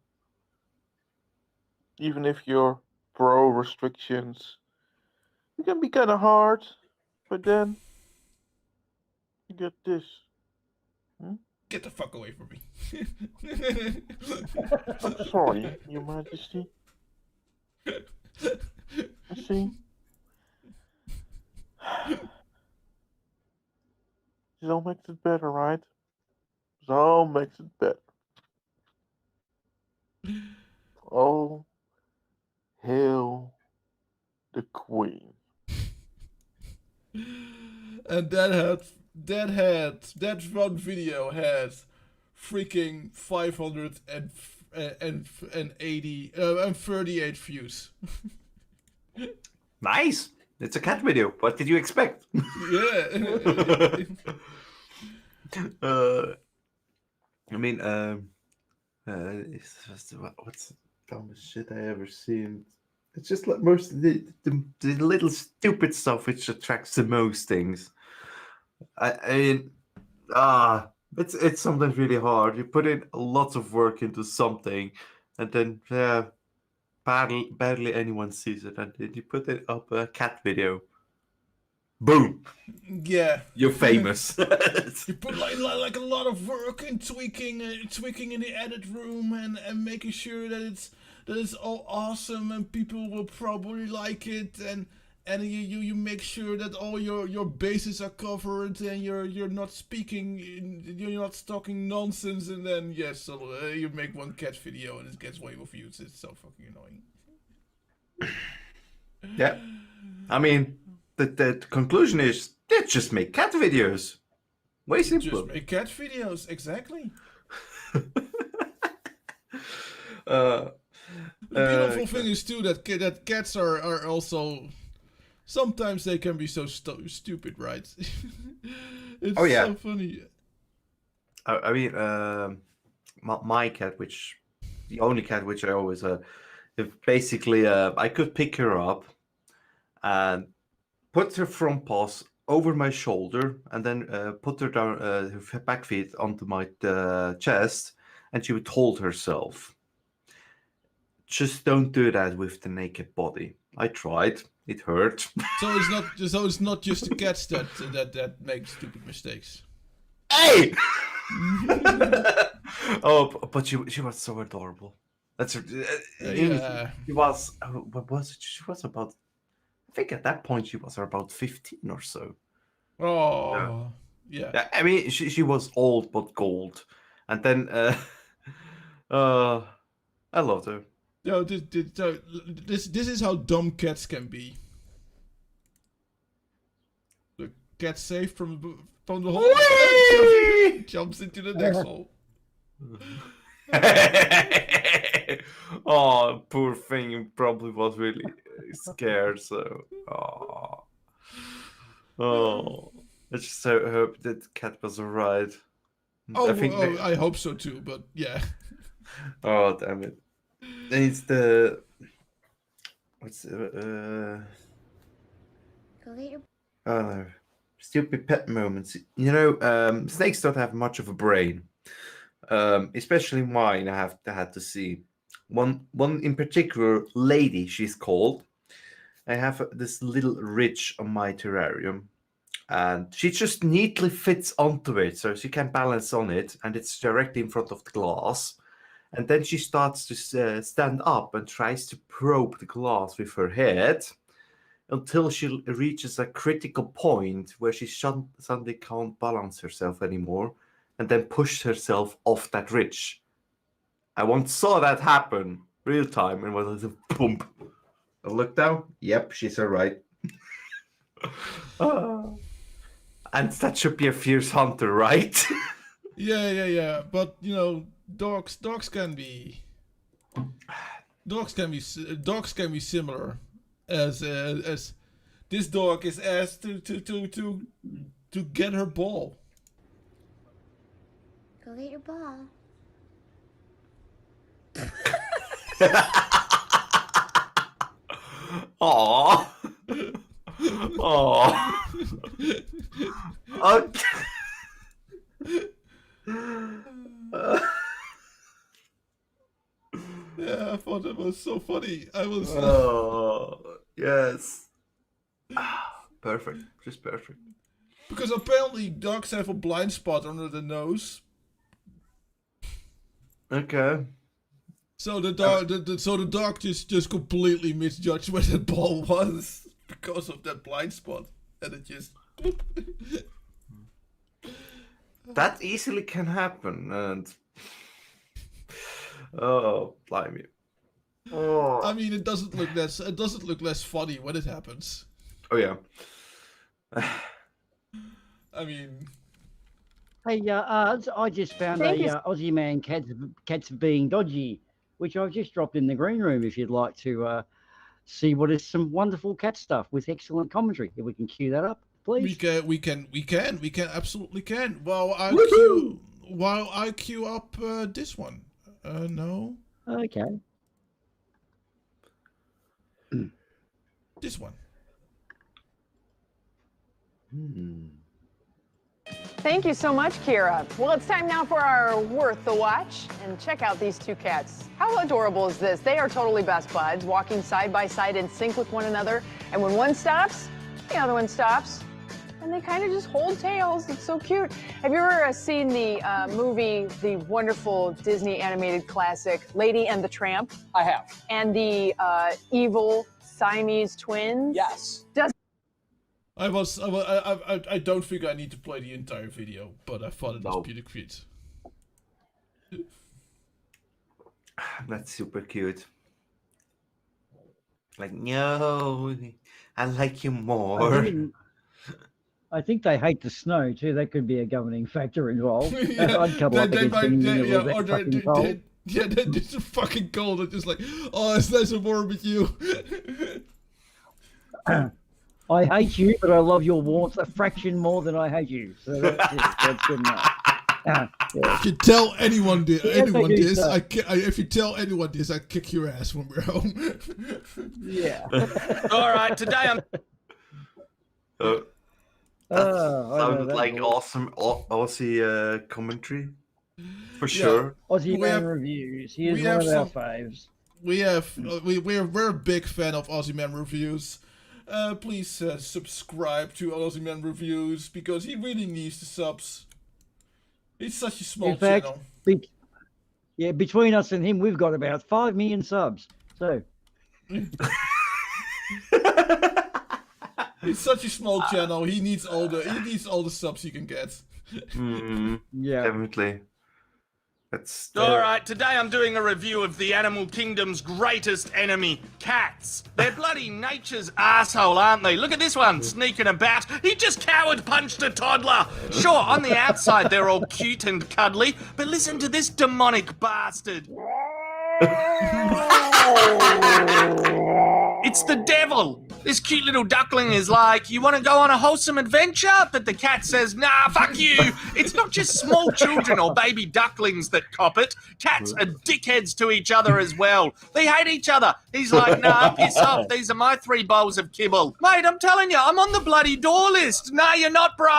even if you're pro restrictions, it can be kind of hard. But then you get this. Get the fuck away from me. I'm sorry, Your Majesty. See? This all makes it better, right? This all makes it better. Oh, hail the Queen. And that one video had freaking 538 views. Nice. It's a cat video. What did you expect? Yeah. I mean, what's the dumbest shit I ever seen? It's just like most of the little stupid stuff which attracts the most things. I mean, it's sometimes really hard. You put in lots of work into something, and then barely anyone sees it, and then you put it up a cat video. Boom. Yeah. You're famous. You put like a lot of work in tweaking in the edit room and making sure that it's all awesome and people will probably like it, and you make sure that all your bases are covered and you're not talking nonsense, and then you make one cat video and it gets way more views. It's so fucking annoying. Yeah, I mean, the conclusion is let's just make cat videos. Way simpler. Just make cat videos, exactly. The beautiful thing is too that cats are also sometimes they can be so stupid, right? It's so funny. I mean, my cat, the only cat which I always basically I could pick her up and put her front paws over my shoulder and then put her down her back feet onto my chest, and she would hold herself. Just don't do that with the naked body. I tried. It hurt. So it's not just the cats that make stupid mistakes. Hey! Oh, but she was so adorable. That's yeah. She was. What was it? She was about. I think at that point she was about 15 or so. Oh, yeah. I mean, she was old but gold, and then I loved her. No, this is how dumb cats can be. The cat safe from the hole, jumps into the next hole. Oh, poor thing! He probably was really scared. So, I just so hope that cat was alright. I hope so too. But yeah. Oh damn it! It's the stupid pet moments. You know, snakes don't have much of a brain. Especially mine. I had to see one in particular, lady. She's called. I have this little ridge on my terrarium, and she just neatly fits onto it, so she can balance on it, and it's directly in front of the glass. And then she starts to stand up and tries to probe the glass with her head until she reaches a critical point where she suddenly can't balance herself anymore, and then pushed herself off that ridge. I once saw that happen real time, and was a boom. I looked down. Yep, she's all right. And that should be a fierce hunter, right? Yeah. But you know, dogs can be similar as this dog is asked to get her ball. Go get your ball. Aww. Aww. Okay. Yeah, I thought that was so funny. I was. Oh, yes. Perfect. Just perfect. Because apparently dogs have a blind spot under the nose. Okay. So the dog just completely misjudged where that ball was because of that blind spot, and it just. That easily can happen, and oh, blimey. Oh. I mean, it doesn't look less funny when it happens. Oh yeah. I mean. Hey, I just found Aussie man cats being dodgy, which I've just dropped in the green room. If you'd like to see what is some wonderful cat stuff with excellent commentary, if we can cue that up, please. We can absolutely can. While I queue up this one. No. Okay. This one. Thank you so much, Kira. Well, it's time now for our Worth the Watch. And check out these two cats. How adorable is this? They are totally best buds, walking side by side in sync with one another. And when one stops, the other one stops. And they kind of just hold tails. It's so cute. Have you ever seen the movie, the wonderful Disney animated classic, Lady and the Tramp? I have. And the evil Siamese twins? Yes. I don't think I need to play the entire video, but I thought it was pretty cute. That's super cute. Like, no, I like you more. I think they hate the snow too. That could be a governing factor involved. Yeah, I'd cuddle up against anything that was that fucking cold. They're just fucking cold. They're just like, oh, it's nice and warm with you. I hate you, but I love your warmth a fraction more than I hate you. So that's it. That's good enough. Yeah. If you tell anyone this, if you tell anyone this, I kick your ass when we're home. Yeah. All right, today I'm. Sounded like awesome Aussie commentary, for sure. Aussie Man Reviews. He is one of our faves. We're a big fan of Aussie Man Reviews. Please subscribe to Aussie Man Reviews because he really needs the subs. It's such a small channel. Between us and him, we've got about 5 million subs. So. It's such a small channel. He needs all the subs he can get. Yeah, definitely. That's all right. Today I'm doing a review of the animal kingdom's greatest enemy, cats. They're bloody nature's asshole, aren't they? Look at this one sneaking about. He just coward punched a toddler. Sure, on the outside they're all cute and cuddly, but listen to this demonic bastard. It's the devil. This cute little duckling is like, you want to go on a wholesome adventure? But the cat says, nah, fuck you. It's not just small children or baby ducklings that cop it. Cats are dickheads to each other as well. They hate each other. He's like, nah, piss off. These are my 3 bowls of kibble. Mate, I'm telling you, I'm on the bloody door list. No, you're not, bro.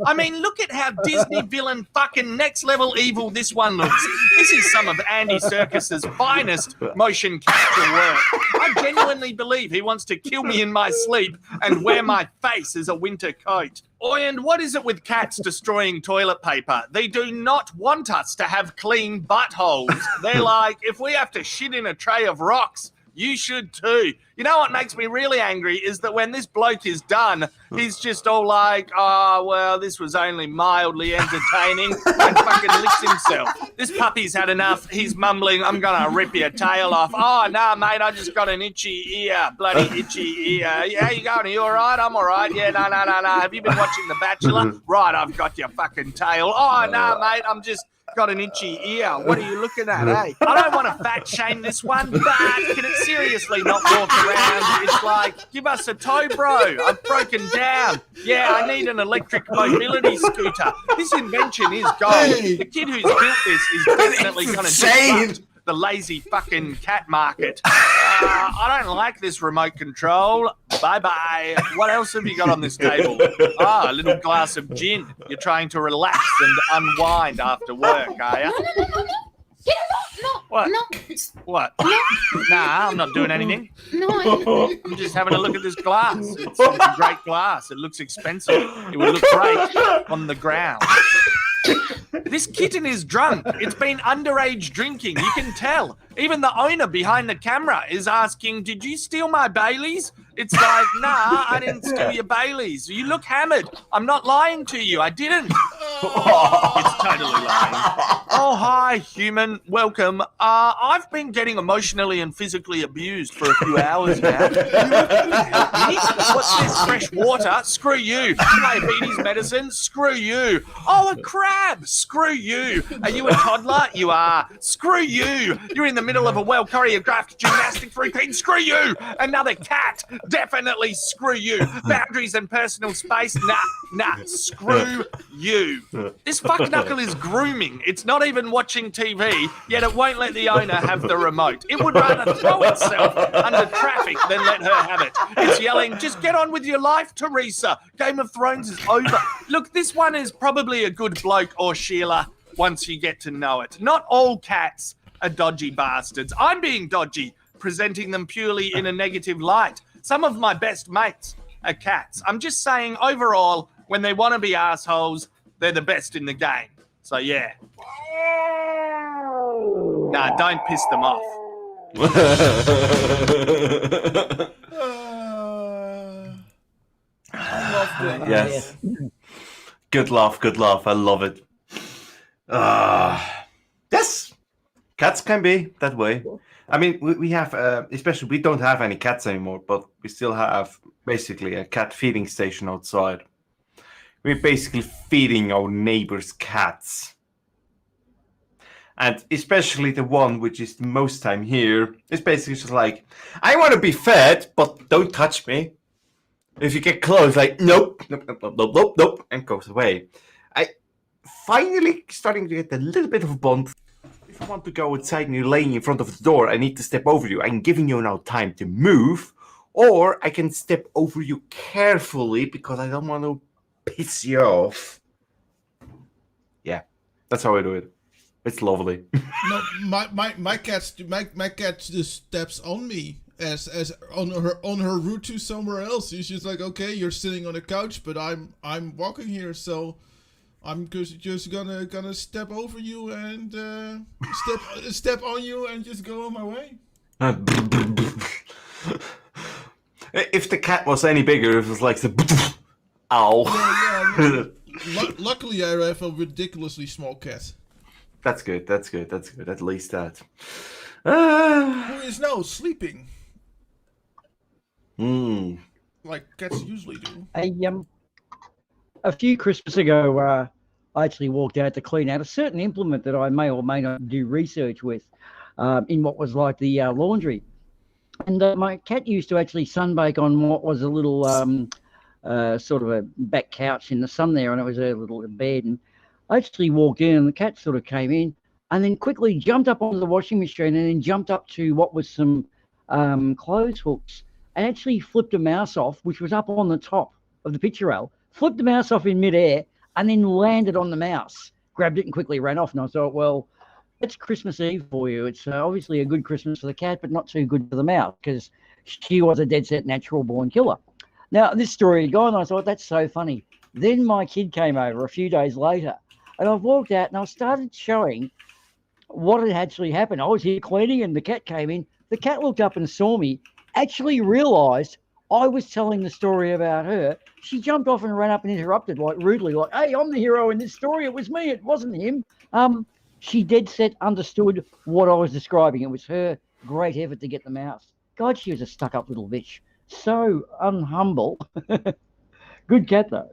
I mean, look at how Disney villain fucking next level evil this one looks. This is some of Andy Serkis's finest motion capture work. I genuinely believe he wants to kill me in my sleep and wear my face as a winter coat. Oh, and what is it with cats destroying toilet paper? They do not want us to have clean buttholes. They're like, if we have to shit in a tray of rocks, you should too. You know what makes me really angry is that when this bloke is done, he's just all like, oh, well, this was only mildly entertaining, and fucking licks himself. This puppy's had enough. He's mumbling, I'm going to rip your tail off. Oh, no, mate, I just got an itchy ear, bloody itchy ear. Yeah, how you going? Are you all right? I'm all right. Yeah, no. Have you been watching The Bachelor? Right, I've got your fucking tail. Oh, no, mate, I'm just got an itchy ear. What are you looking at, eh? I don't want to fat shame this one, but can it seriously not walk around? It's like, give us a tow, bro. I've broken down. Yeah, I need an electric mobility scooter. This invention is gold. The kid who's built this is definitely going to disrupt the lazy fucking cat market. I don't like this remote control. Bye-bye. What else have you got on this table? A little glass of gin. You're trying to relax and unwind after work, are you? Get him off! What? No. What? No. Nah, I'm not doing anything. No. I'm just having a look at this glass. It's a great glass. It looks expensive. It would look great on the ground. This kitten is drunk. It's been underage drinking. You can tell. Even the owner behind the camera is asking, did you steal my Baileys? It's like, nah, I didn't steal your Baileys. You look hammered. I'm not lying to you. I didn't. It's totally lying. Oh, hi, human. Welcome. I've been getting emotionally and physically abused for a few hours now. What's this? Fresh water? Screw you. Diabetes medicine? Screw you. Oh, a crab? Screw you. Are you a toddler? You are. Screw you. You're in the middle of a well-choreographed gymnastic routine. Screw you. Another cat? Definitely screw you. Boundaries and personal space? Nah. Screw you. This fuckknuckle is grooming. It's not even watching TV, yet it won't let the owner have the remote. It would rather throw itself under traffic than let her have it. It's yelling, just get on with your life, Teresa. Game of Thrones is over. Look, this one is probably a good bloke or Sheila once you get to know it. Not all cats are dodgy bastards. I'm being dodgy, presenting them purely in a negative light. Some of my best mates are cats. I'm just saying, overall, when they want to be assholes, they're the best in the game. So, yeah. Nah, don't piss them off. I love that. Yes. Good laugh. I love it. Yes. Cats can be that way. I mean, we have, especially, we don't have any cats anymore, but we still have basically a cat feeding station outside. We're basically feeding our neighbors' cats. And especially the one which is the most time here is basically just like, I want to be fed, but don't touch me. If you get close, like, nope, and goes away. I finally starting to get a little bit of a bond. If I want to go outside and you're laying in front of the door, I need to step over you. I'm giving you now time to move, or I can step over you carefully because I don't want to piss you off. Yeah, that's how I do it. It's lovely. No, my cat just steps on me as on her route to somewhere else. She's just like, okay, you're sitting on the couch, but I'm walking here, so I'm just gonna step over you and step on you and just go on my way. If the cat was any bigger, it was like the ow. Yeah. Luckily, I have a ridiculously small cat. That's good. At least that. Who is now sleeping. Like cats usually do. A few Christmas ago, I actually walked out to clean out a certain implement that I may or may not do research with in what was like the laundry. And my cat used to actually sunbake on what was a little sort of a back couch in the sun there, and it was a little bed. And I actually walked in, and the cat sort of came in and then quickly jumped up onto the washing machine and then jumped up to what was some clothes hooks and actually flipped a mouse off, which was up on the top of the picture rail, flipped the mouse off in midair and then landed on the mouse, grabbed it and quickly ran off. And I thought, well, it's Christmas Eve for you. It's obviously a good Christmas for the cat, but not too good for the mouse because she was a dead set natural born killer. Now, this story had gone, I thought, that's so funny. Then my kid came over a few days later, and I walked out and I started showing what had actually happened. I was here cleaning and the cat came in. The cat looked up and saw me, actually realised I was telling the story about her. She jumped off and ran up and interrupted, like rudely, like, hey, I'm the hero in this story. It was me. It wasn't him. She dead set understood what I was describing. It was her great effort to get the mouse. God, she was a stuck-up little bitch. So unhumble. Good cat, though.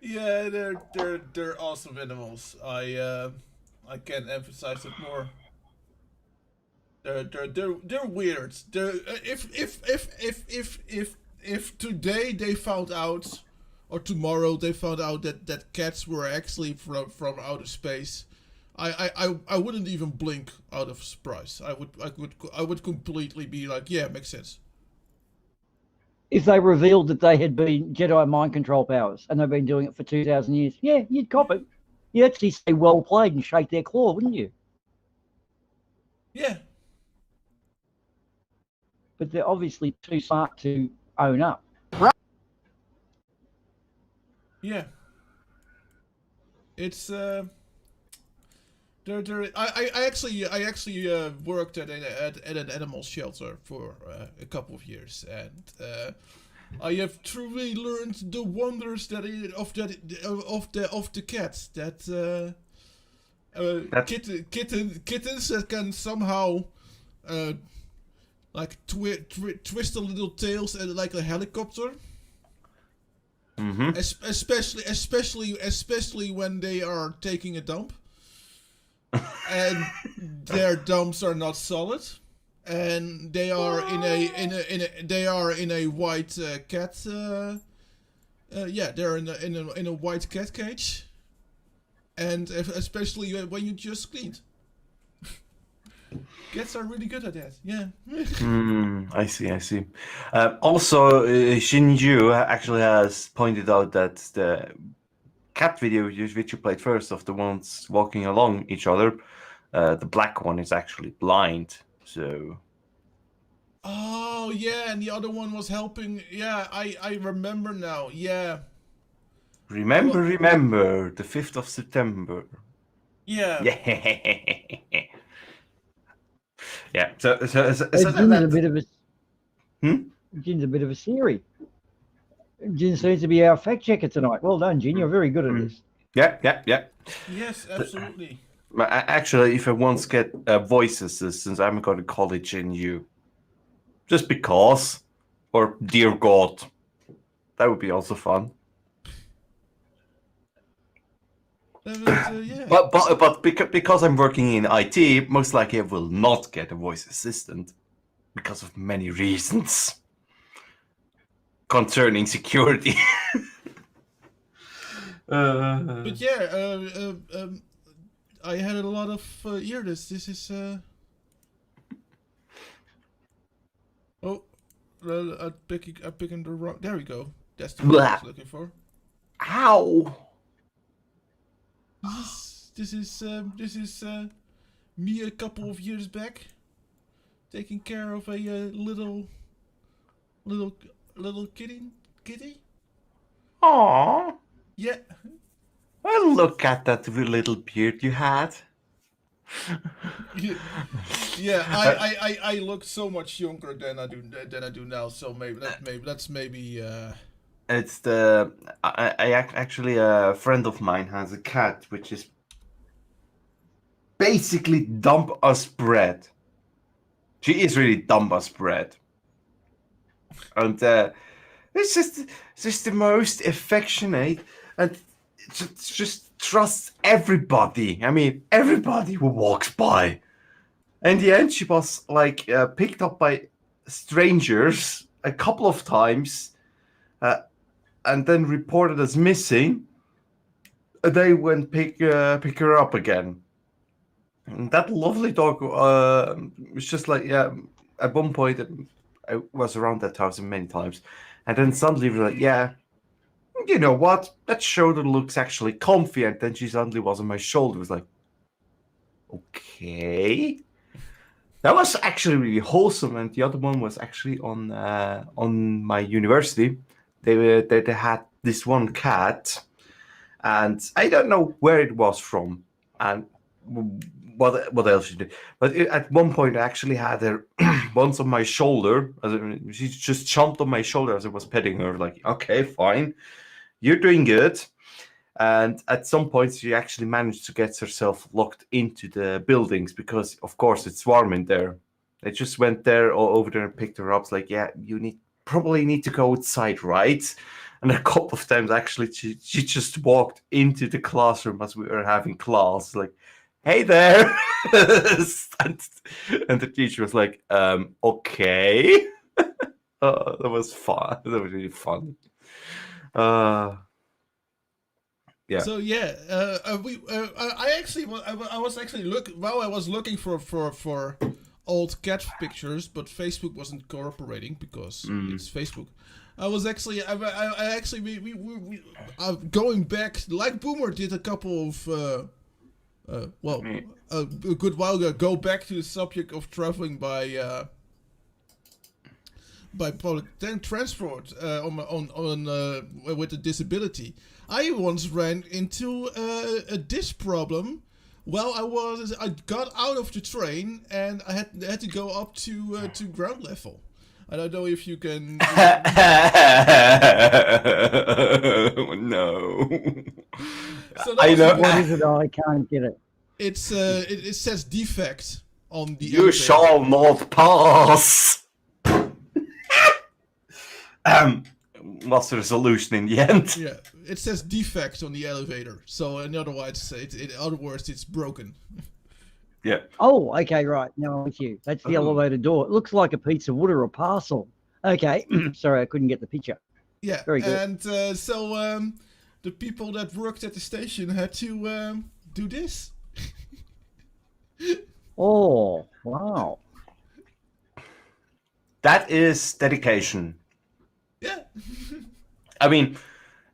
Yeah, they're awesome animals. I can't emphasize it more. They're weird. They're if today they found out, or tomorrow they found out that cats were actually from outer space, I wouldn't even blink out of surprise. I would completely be like, yeah, makes sense. If they revealed that they had been Jedi mind control powers and they've been doing it for 2,000 years, yeah, you'd cop it. You'd actually say well played and shake their claw, wouldn't you? Yeah. But they're obviously too smart to own up. Yeah. It's I actually worked at an animal shelter for a couple of years, and I have truly learned the wonders of the cat. Kittens that can somehow like twist their little tails and like a helicopter. Mm-hmm. Especially when they are taking a dump, and their dumps are not solid, and they are in a white cat. They're in a white cat cage, and especially when you just cleaned. Cats are really good at that. Yeah. I see. Also, Shinju actually has pointed out that the cat video which you played first of the ones walking along each other, the black one is actually blind. So. Oh yeah, and the other one was helping. Yeah, I remember now. Yeah. Remember, the 5th of September. Yeah. Yeah. Yeah. So Gin's a bit of a. Gin's a bit of a Siri. Gin seems to be our fact checker tonight. Well done, Gin. You're very good at this. Yeah. Yes, absolutely. Actually, if I once get voice assistance, I'm going to call it Shinju. Just because, or dear God, that would be also fun. Yeah. But because I'm working in IT, most likely I will not get a voice assistant because of many reasons concerning security. But yeah, I had a lot of this. This is I'm picking the wrong. There we go. That's the one I was looking for. Ow! This is me a couple of years back, taking care of a little kitty. Aww. Yeah. Well, look at that little beard you had. Yeah, I look so much younger than I do now. So that's maybe. It's the I actually a friend of mine has a cat which is basically dump us bread. She is really dump us bread, and it's just the most affectionate and just trusts everybody. I mean, everybody who walks by. In the end, she was like picked up by strangers a couple of times. And then reported as missing. They went pick her up again. And that lovely dog was just like, yeah, at one point I was around that house many times. And then suddenly was like, yeah, you know what? That shoulder looks actually comfy. And then she suddenly was on my shoulder. It was like, okay. That was actually really wholesome. And the other one was actually on my university. They had this one cat, and I don't know where it was from and what else she did. But at one point, I actually had her once on my shoulder. She just jumped on my shoulder as I was petting her. Like, okay, fine, you're doing good. And at some point, she actually managed to get herself locked into the buildings because, of course, it's warm in there. They just went there over there and picked her up. It's like, yeah, you probably need to go outside, right? And a couple of times, actually, she just walked into the classroom as we were having class, like, "Hey there," and the teacher was like, "Okay." That was fun. That was really fun. Yeah. So yeah, I was actually looking for old cat pictures, but Facebook wasn't cooperating because it's Facebook. I was actually we going back like Boomer did a couple of a good while ago. Go back to the subject of traveling by public transport with a disability. I once ran into this problem. Well, I got out of the train and I had to go up to ground level. I don't know if you can. No. So I know. What is it? I can't get it. It says defect on the. You elevator. shall not pass. What's the resolution in the end? Yeah, it says defect on the elevator. So in other words, it's broken. Yeah. Oh, okay, right. Now I'm with you. That's the elevator door. It looks like a piece of wood or a parcel. Okay. Sorry, I couldn't get the picture. Yeah. Very good. And the people that worked at the station had to do this. Oh, wow. That is dedication. Yeah. I mean,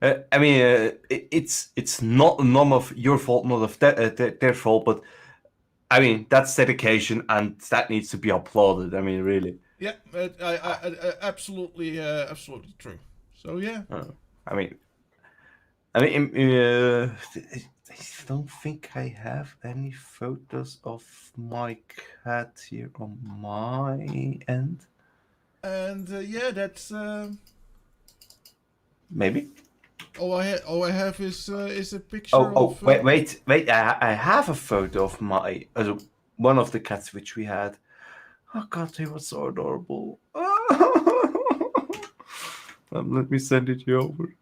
it's not none of your fault, not of their fault, but I mean that's dedication, and that needs to be applauded. I mean, really. Yeah, I absolutely true. So yeah. I don't think I have any photos of my cat here on my end. And yeah, that's. Maybe. All I have is a picture. Wait! I have a photo of my one of the cats which we had. Oh God, he was so adorable. Let me send it you over.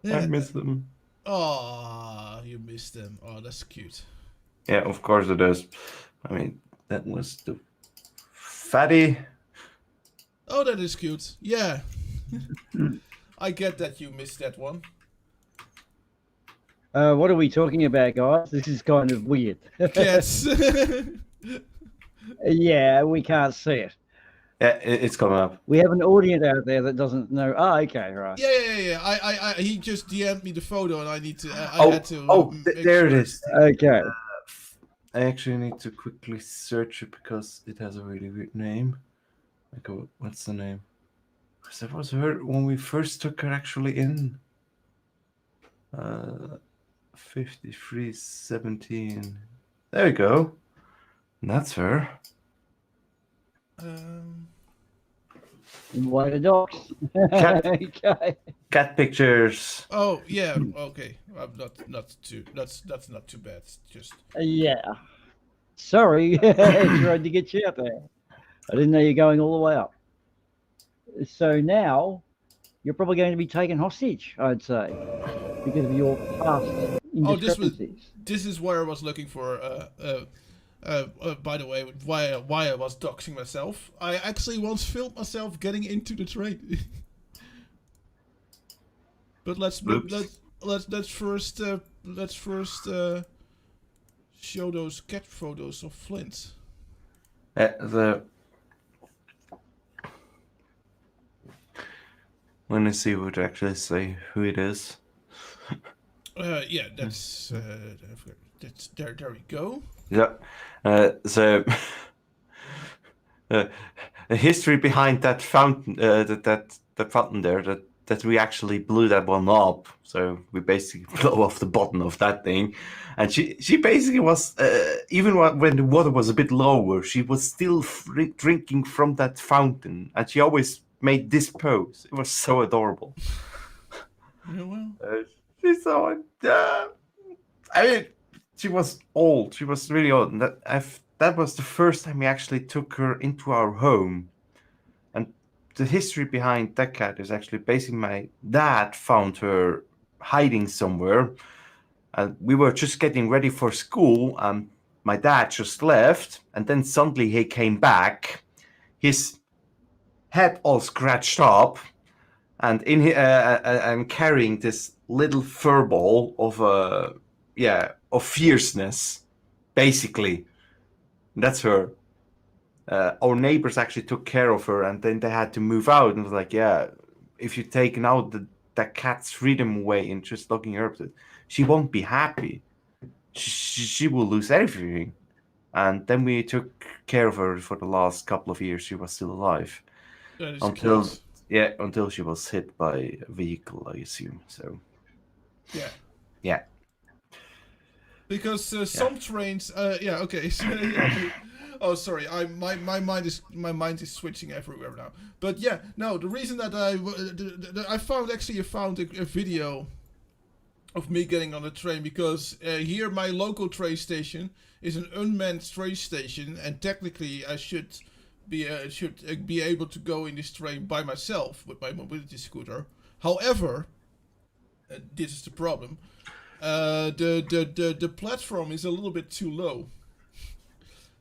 Yeah. I miss them. Oh, you missed them. Oh, that's cute. Yeah, of course it is. I mean, that was the fatty. Oh, that is cute. Yeah. I get that you missed that one. What are we talking about, guys? This is kind of weird. Cats. Yeah, we can't see it. Yeah, it's coming up. We have an audience out there that doesn't know. Oh, okay, right. Yeah. I he just DM'd me the photo, and I need to. I had to. There it is. Okay. I actually need to quickly search it because it has a really weird name. Like, what's the name? Because that was her when we first took her actually in. 5317. There we go. And that's her. Why the dogs? Cat, Okay. cat pictures. Oh yeah. Okay. I'm not too. That's not too bad. Just. Yeah. Sorry, tried to get you out there. I didn't know you're going all the way up. So now you're probably going to be taken hostage, I'd say, because of your past indiscrepancies. This is where I was looking for. By the way, why I was doxing myself. I actually once filmed myself getting into the train. But let's first show those cat photos of Flint. Let me see what actually say who it is. Yeah, that's there. There we go. Yeah. So the history behind that fountain, that fountain there, that we actually blew that one up. So we basically blew off the bottom of that thing, and she basically was even when the water was a bit lower, she was still drinking from that fountain, and she always made this pose. It was so adorable. Yeah, well. She's so. I mean, she was old. She was really old. And that was the first time we actually took her into our home. And the history behind that cat is actually basically my dad found her hiding somewhere, and we were just getting ready for school, and my dad just left, and then suddenly he came back, his head all scratched up, and and carrying this little fur ball of of fierceness, basically. And that's her. Our neighbors actually took care of her, and then they had to move out. And it was like, yeah, if you're taking out that cat's freedom away and just locking her up, she won't be happy. She will lose everything. And then we took care of her for the last couple of years. She was still alive. That is Until cute. yeah, until she was hit by a vehicle, I assume. So Yeah. yeah. Because some trains, yeah, okay. Oh, sorry. My mind is switching everywhere now. But yeah, no. The reason that I found a video of me getting on a train, because here my local train station is an unmanned train station, and technically I should be able to go in this train by myself with my mobility scooter. However, this is the problem. The platform is a little bit too low,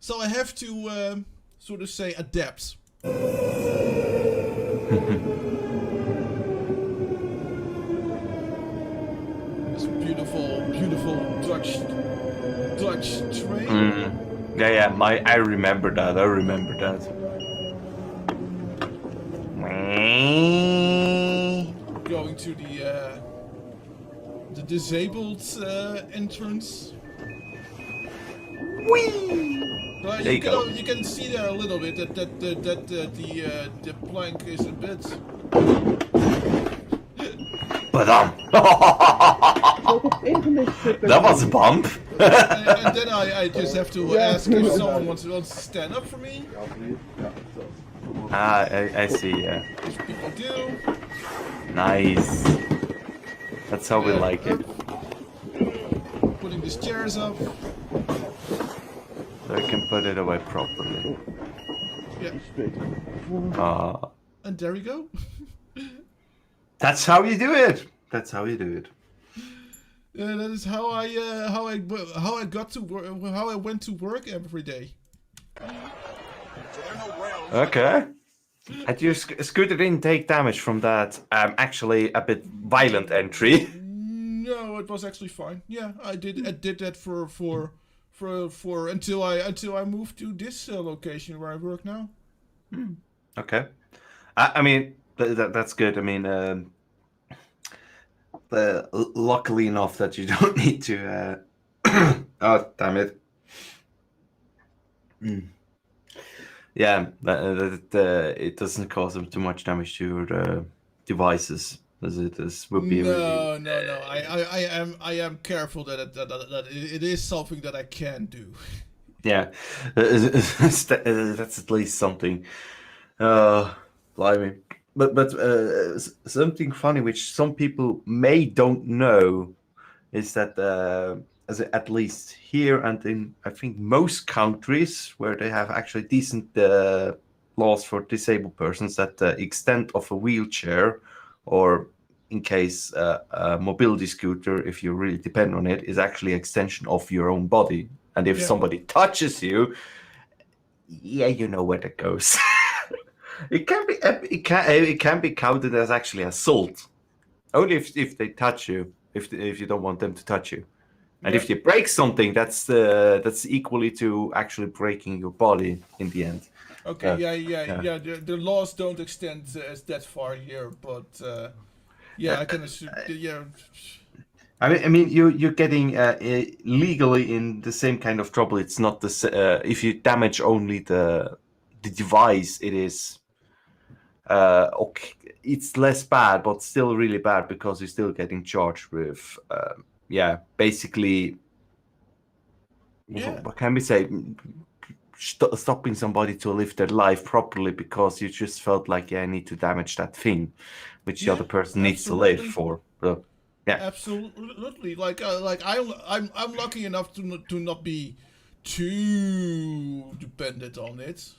so I have to sort of say adapt. This beautiful Dutch train. Yeah. I remember that. Going to the disabled entrance. Whee! There you go. You can see there a little bit that the plank is a bit. That was a bump. And then I just have to ask if someone wants to stand up for me. I see. Yeah. Which people do. Nice. That's how we like it. Putting these chairs up. So I can put it away properly. Yeah. And there we go. That's how you do it. Yeah, that is how I got to work, how I went to work every day. Okay. And your scooter didn't take damage from that actually a bit violent entry. No, it was actually fine. Yeah, I did that for until I moved to this location where I work now. Okay. I mean that's good. I mean luckily enough that you don't need to oh damn it. Yeah, it doesn't cause them too much damage to your devices, as it is would be. No. I am careful that it is something that I can do. Yeah, that's at least something. Blimey. But something funny which some people don't know is that at least here and in I think most countries where they have actually decent laws for disabled persons, that the extent of a wheelchair or in case a mobility scooter, if you really depend on it, is actually an extension of your own body. And if somebody touches you, yeah, you know where that goes. It can be counted as actually assault, only if they touch you, if you don't want them to touch you, and if you break something, that's equally to actually breaking your body in the end. Okay, yeah. The laws don't extend as that far here, but I can assume. Yeah. I mean, you're getting legally in the same kind of trouble. It's not the if you damage only the device, it is. Okay, it's less bad, but still really bad because you're still getting charged with, basically, what can we say? Stopping somebody to live their life properly because you just felt like, I need to damage that thing, which the other person needs to live for. So, yeah, absolutely. Like I'm lucky enough to not be too dependent on it.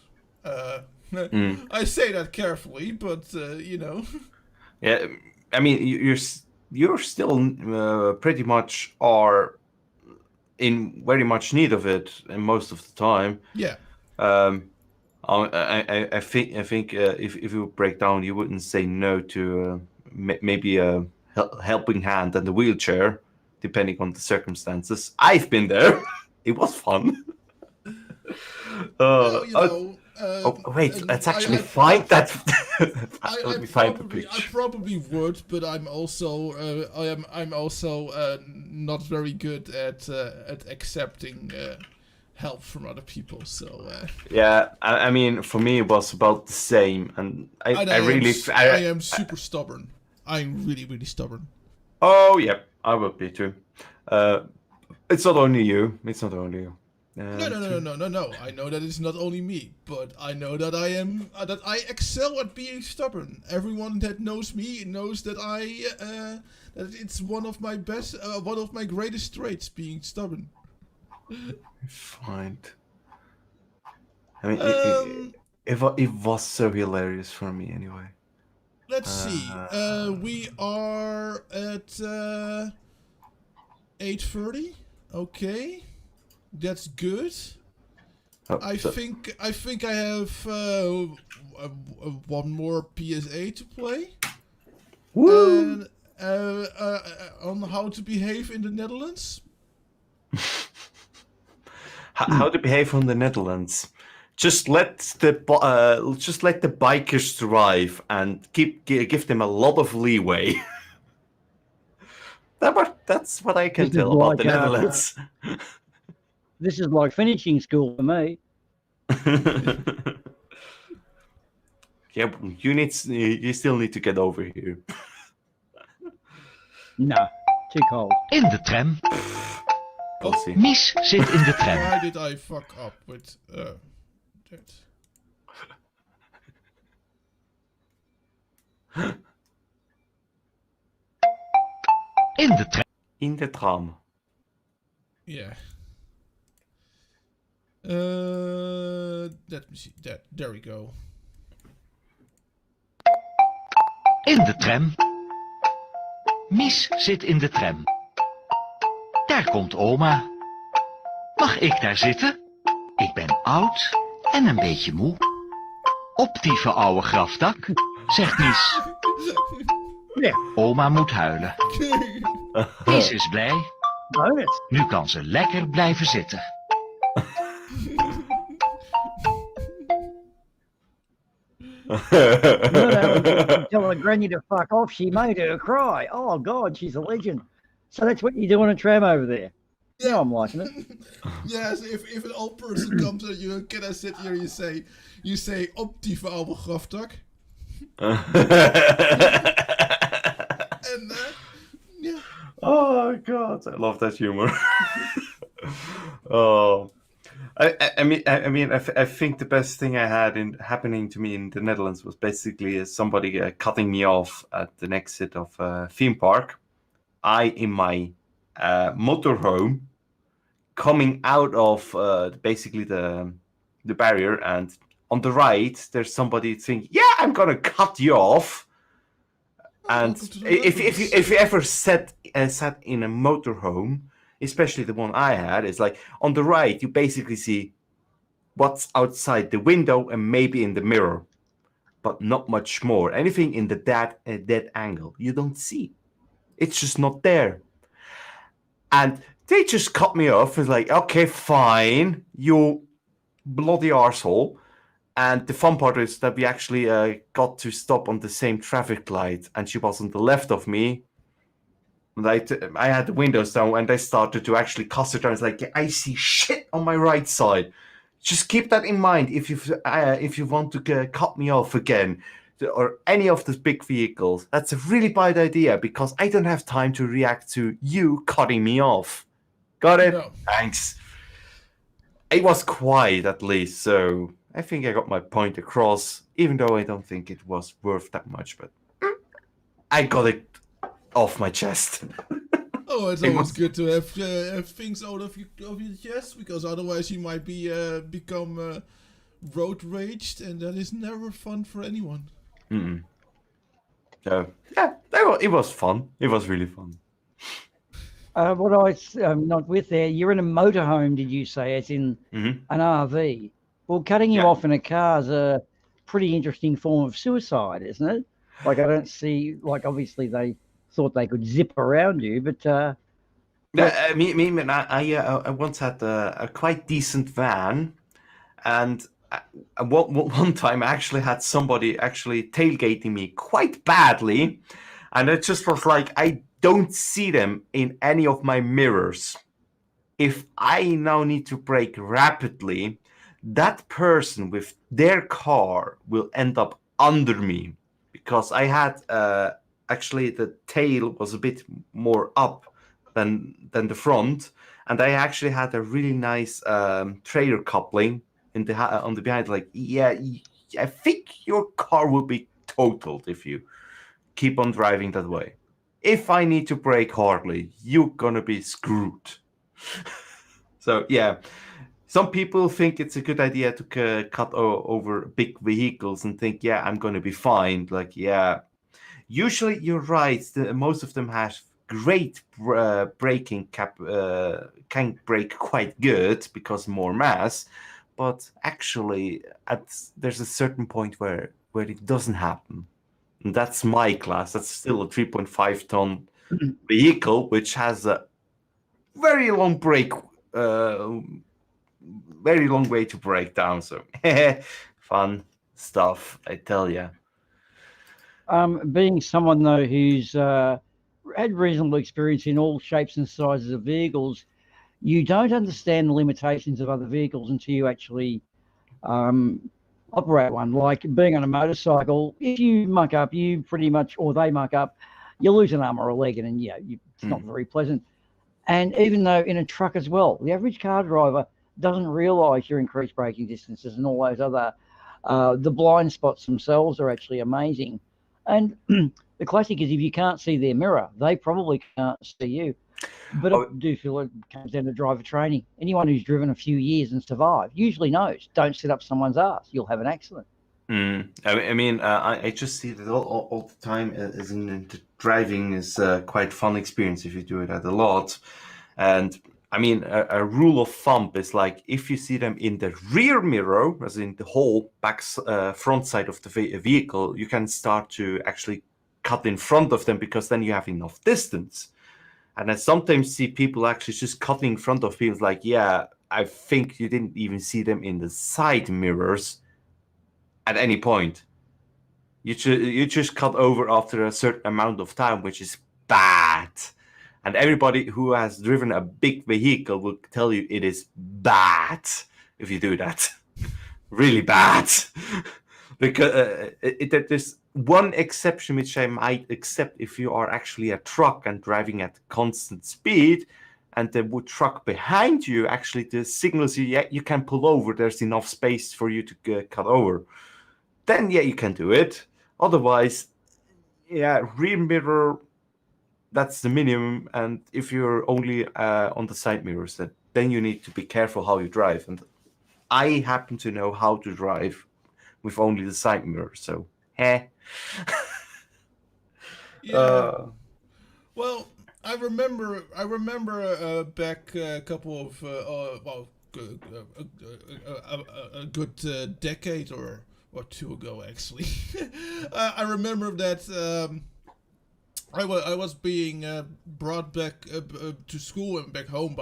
I say that carefully, but you know. Yeah, I mean, you're still pretty much are in very much need of it, and most of the time. Yeah. I think if you break down, you wouldn't say no to maybe a helping hand and a wheelchair, depending on the circumstances. I've been there. It was fun. Well, you know. Wait, that's actually fine. Let me find the I picture. probably would, but I'm also I'm also not very good at accepting help from other people. So Yeah, I mean, for me it was about the same, and I am super stubborn. I'm really stubborn. Oh yeah, I would be too. It's not only you. It's not only you. No. I know that it's not only me, but I know that I excel at being stubborn. Everyone that knows me knows that that it's one of my greatest traits, being stubborn. Fine. I mean, it was so hilarious for me anyway. Let's see. We are at 8:30. Okay. That's good. I think I have one more PSA to play. Woo! And, on how to behave in the Netherlands. How to behave in the Netherlands? Just let the bikers drive and give them a lot of leeway. That's what I can tell about the Netherlands. This is like finishing school for me. Yeah, you still need to get over here. No, too cold. In de tram. Pussy. Mies zit in de tram. Why did I fuck up with that? In de tram. In de tram. Yeah. Let me see. There we go. In de tram. Mies zit in de tram. Daar komt oma. Mag ik daar zitten? Ik ben oud en een beetje moe. Op die oude grafdak, zegt Mies. Ja. Oma moet huilen. Mies is blij. Nu kan ze lekker blijven zitten. Telling Granny to fuck off, she made her cry. Oh God, she's a legend. So that's what you do on a tram over there. Yeah, I'm liking it. Yes, if an old person comes at you and can I sit here, you say op die oude grafdak. And yeah. Oh God, I love that humor. Oh, I mean, I think the best thing I had happening to me in the Netherlands was basically somebody cutting me off at the exit of a theme park. I in my motorhome, coming out of basically the barrier, and on the right there's somebody saying, "Yeah, I'm gonna cut you off." And if you ever sat in a motorhome, especially the one I had, it's like on the right you basically see what's outside the window and maybe in the mirror, but not much more. Anything in the dead angle you don't see. It's just not there. And they just cut me off. It's like, okay, fine, you bloody arsehole. And the fun part is that we actually got to stop on the same traffic light, and she was on the left of me. I had the windows down, and I started to actually cuss her down. It's like, I see shit on my right side. Just keep that in mind if you want to cut me off again, or any of the big vehicles. That's a really bad idea, because I don't have time to react to you cutting me off. Got it? No. Thanks. It was quiet at least, so I think I got my point across, even though I don't think it was worth that much, but I got it off my chest. Oh, it's always good to have things out of your chest, because otherwise you might become road raged, and that is never fun for anyone. Mm-mm. So yeah, it was fun. It was really fun. What I was not with there, you're in a motorhome, did you say, as in an RV? Well, cutting you off in a car is a pretty interesting form of suicide, isn't it? Like, I don't see, like, obviously they thought they could zip around you, but... I once had a quite decent van, and one time I actually had somebody actually tailgating me quite badly, and it just was like, I don't see them in any of my mirrors. If I now need to brake rapidly, that person with their car will end up under me, because I had actually the tail was a bit more up than the front, and I actually had a really nice trailer coupling in the on the behind. Like, yeah, I think your car will be totaled if you keep on driving that way. If I need to brake hardly, you're gonna be screwed. So yeah, some people think it's a good idea to cut over big vehicles and think, yeah, I'm gonna be fine. Like, yeah, usually you're right. Most of them have great braking can brake quite good because more mass, but actually there's a certain point where it doesn't happen. And that's my class. That's still a 3.5 ton vehicle, which has a very long brake, very long way to break down. So fun stuff, I tell you. Being someone, though, who's had reasonable experience in all shapes and sizes of vehicles, you don't understand the limitations of other vehicles until you actually operate one. Like being on a motorcycle, if you muck up, you pretty much, or they muck up, you lose an arm or a leg, and it's not very pleasant. And even though in a truck as well, the average car driver doesn't realise your increased braking distances and all those other, the blind spots themselves are actually amazing. And the classic is if you can't see their mirror, they probably can't see you. But I do feel it comes down to driver training. Anyone who's driven a few years and survived usually knows, don't sit up someone's ass, you'll have an accident. I just see that all the time, as in driving is quite fun experience if you do it a lot. And I mean, a rule of thumb is like, if you see them in the rear mirror, as in the whole front side of the vehicle, you can start to actually cut in front of them, because then you have enough distance. And I sometimes see people actually just cutting in front of people, like, yeah, I think you didn't even see them in the side mirrors at any point. You just cut over after a certain amount of time, which is bad. And everybody who has driven a big vehicle will tell you it is bad if you do that. Really bad. Because there's one exception which I might accept if you are actually a truck and driving at constant speed, and the truck behind you actually signals you, yeah, you can pull over, there's enough space for you to cut over. Then, yeah, you can do it. Otherwise, yeah, rear mirror, that's the minimum. And if you're only on the side mirrors, then you need to be careful how you drive. And I happen to know how to drive with only the side mirror, so Yeah. Well, I remember back a couple of a good decade or two ago, actually. I remember that I was being brought back to school and back home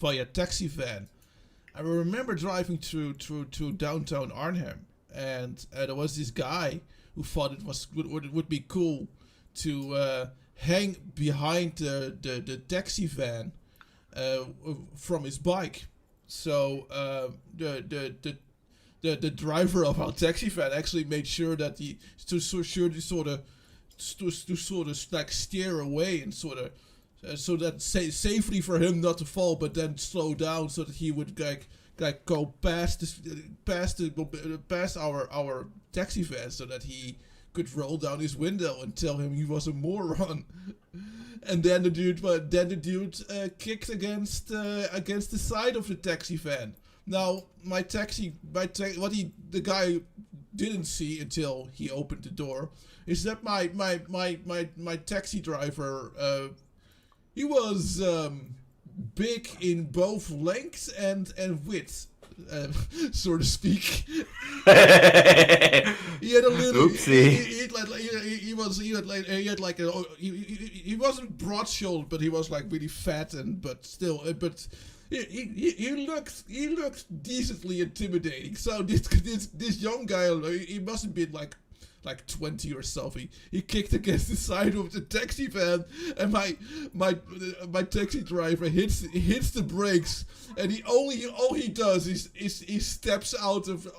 via taxi van. I remember driving through downtown Arnhem, and there was this guy who thought it would be cool to hang behind the taxi van from his bike. So the driver of our taxi van actually made sure that to sort of like steer away and sort of so that safely for him not to fall, but then slow down so that he would like go past our taxi van, so that he could roll down his window and tell him he was a moron. And then the dude kicked against the side of the taxi van, Now, the guy didn't see until he opened the door is that my taxi driver, he was big in both length and width. So to speak. He had a little. Oopsie. He wasn't broad-shouldered, but he was like really fat but he looked decently intimidating. So this young guy, he must have been like 20 or something. He kicked against the side of the taxi van, and my taxi driver hits the brakes, and all he does is he steps out of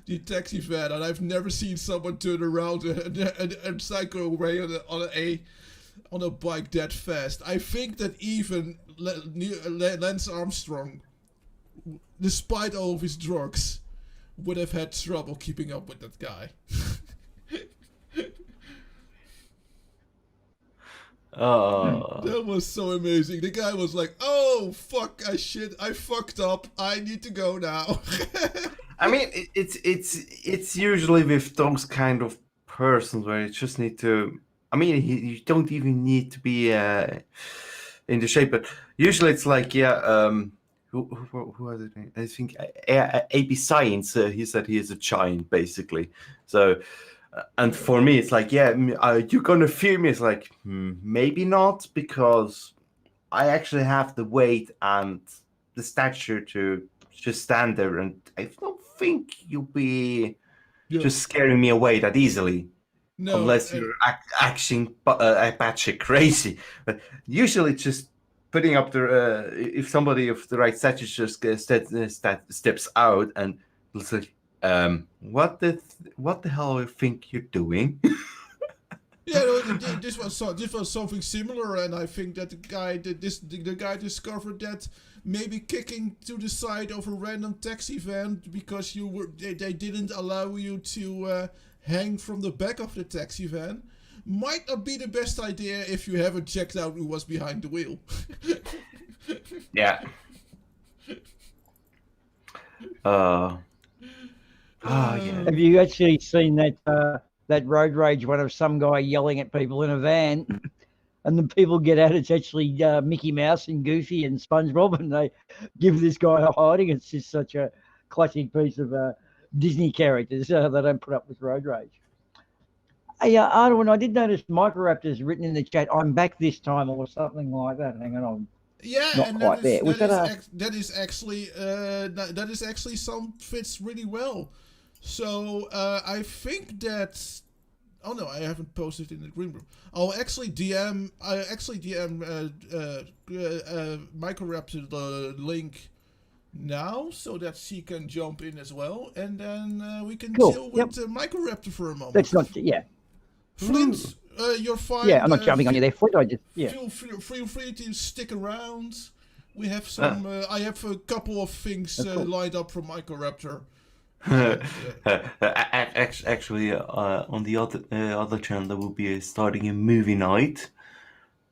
the taxi van, and I've never seen someone turn around and cycle away on a bike that fast. I think that even Lance Armstrong, despite all of his drugs, would have had trouble keeping up with that guy. That was so amazing. The guy was like, "Oh fuck, I fucked up. I need to go now." I mean, it's usually with those kind of persons where you just need to. I mean, you don't even need to be in the shape, but usually it's like, who was it? I think AB Science. He said he is a giant, basically. So, and for me, it's like, you're gonna fear me. It's like, maybe not, because I actually have the weight and the stature to just stand there, and I don't think you'll be just scaring me away that easily. No, unless you're acting batshit crazy. But usually, just putting up the if somebody of the right stature just steps out and looks like, what the hell do you think you're doing? This was something similar, and I think that the guy discovered that maybe kicking to the side of a random taxi van because they didn't allow you to hang from the back of the taxi van might not be the best idea if you haven't checked out who was behind the wheel. Yeah. Yeah. Have you actually seen that road rage one of some guy yelling at people in a van, and the people get out? It's actually Mickey Mouse and Goofy and SpongeBob, and they give this guy a hiding. It's just such a classic piece of Disney characters. They don't put up with road rage. Hey, Arwen, I did notice Microraptor's written in the chat, "I'm back this time," or something like that. Hang on. Yeah, not and quite there. that is actually some fits really well. So I think that. Oh no, I haven't posted in the green room. I'll actually DM Microraptor the link now, so that she can jump in as well, and then we can chill with Microraptor for a moment. That's not Flint, you're fine. Yeah, I'm not jumping on you there, Flint. I just Feel free to stick around. We have some. I have a couple of things lined up for Microraptor. Actually, on the other channel, there will be starting a movie night.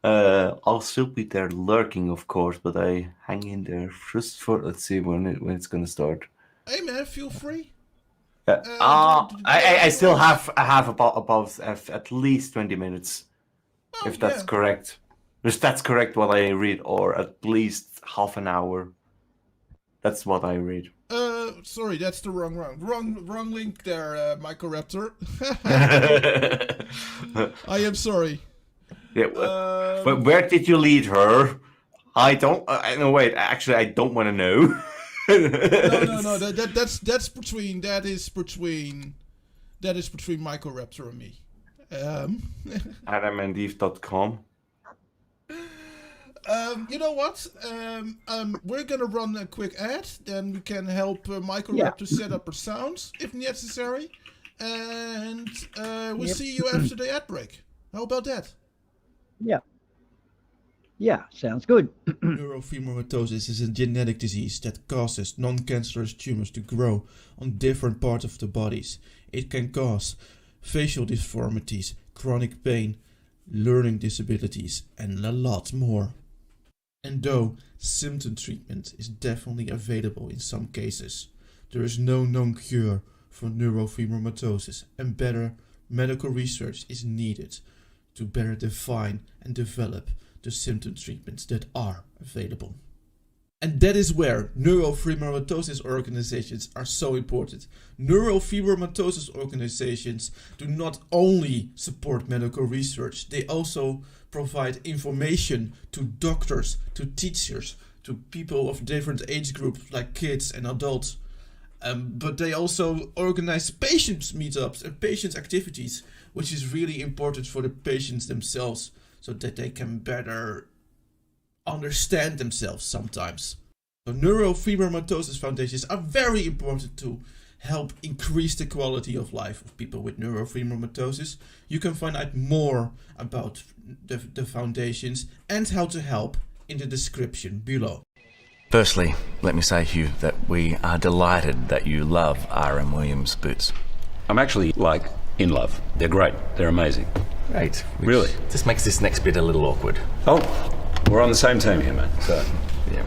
I'll still be there lurking, of course, but I hang in there just for. Let's see when it's gonna start. Hey man, feel free. I still have about at least 20 minutes, if that's correct. If that's correct, what I read, or at least half an hour. That's what I read. Sorry, that's the wrong link there, Microraptor. I am sorry. Yeah. Where did you lead her? I don't. No, wait. Actually, I don't want to know. No. That's between Microraptor and me. AdamandEve.com. You know what? We're gonna run a quick ad, then we can help Microraptor set up her sounds if necessary, and we'll see you after the ad break. How about that? Yeah, sounds good. Neurofibromatosis is a genetic disease that causes non-cancerous tumors to grow on different parts of the bodies. It can cause facial deformities, chronic pain, learning disabilities, and a lot more. And though symptom treatment is definitely available in some cases, there is no known cure for neurofibromatosis, and better medical research is needed to better define and develop the symptom treatments that are available. And that is where neurofibromatosis organizations are so important. Neurofibromatosis organizations do not only support medical research, they also provide information to doctors, to teachers, to people of different age groups like kids and adults. But they also organize patients meetups and patients activities, which is really important for the patients themselves so that they can better understand themselves sometimes. So neurofibromatosis foundations are very important to help increase the quality of life of people with neurofibromatosis. You can find out more about the foundations and how to help in the description below. Firstly, let me say, Hugh, that we are delighted that you love R.M. Williams boots. I'm actually, in love. They're great. They're amazing. Great. Which Really? Just makes this next bit a little awkward. Oh, we're on the same team here, mate. So, yeah.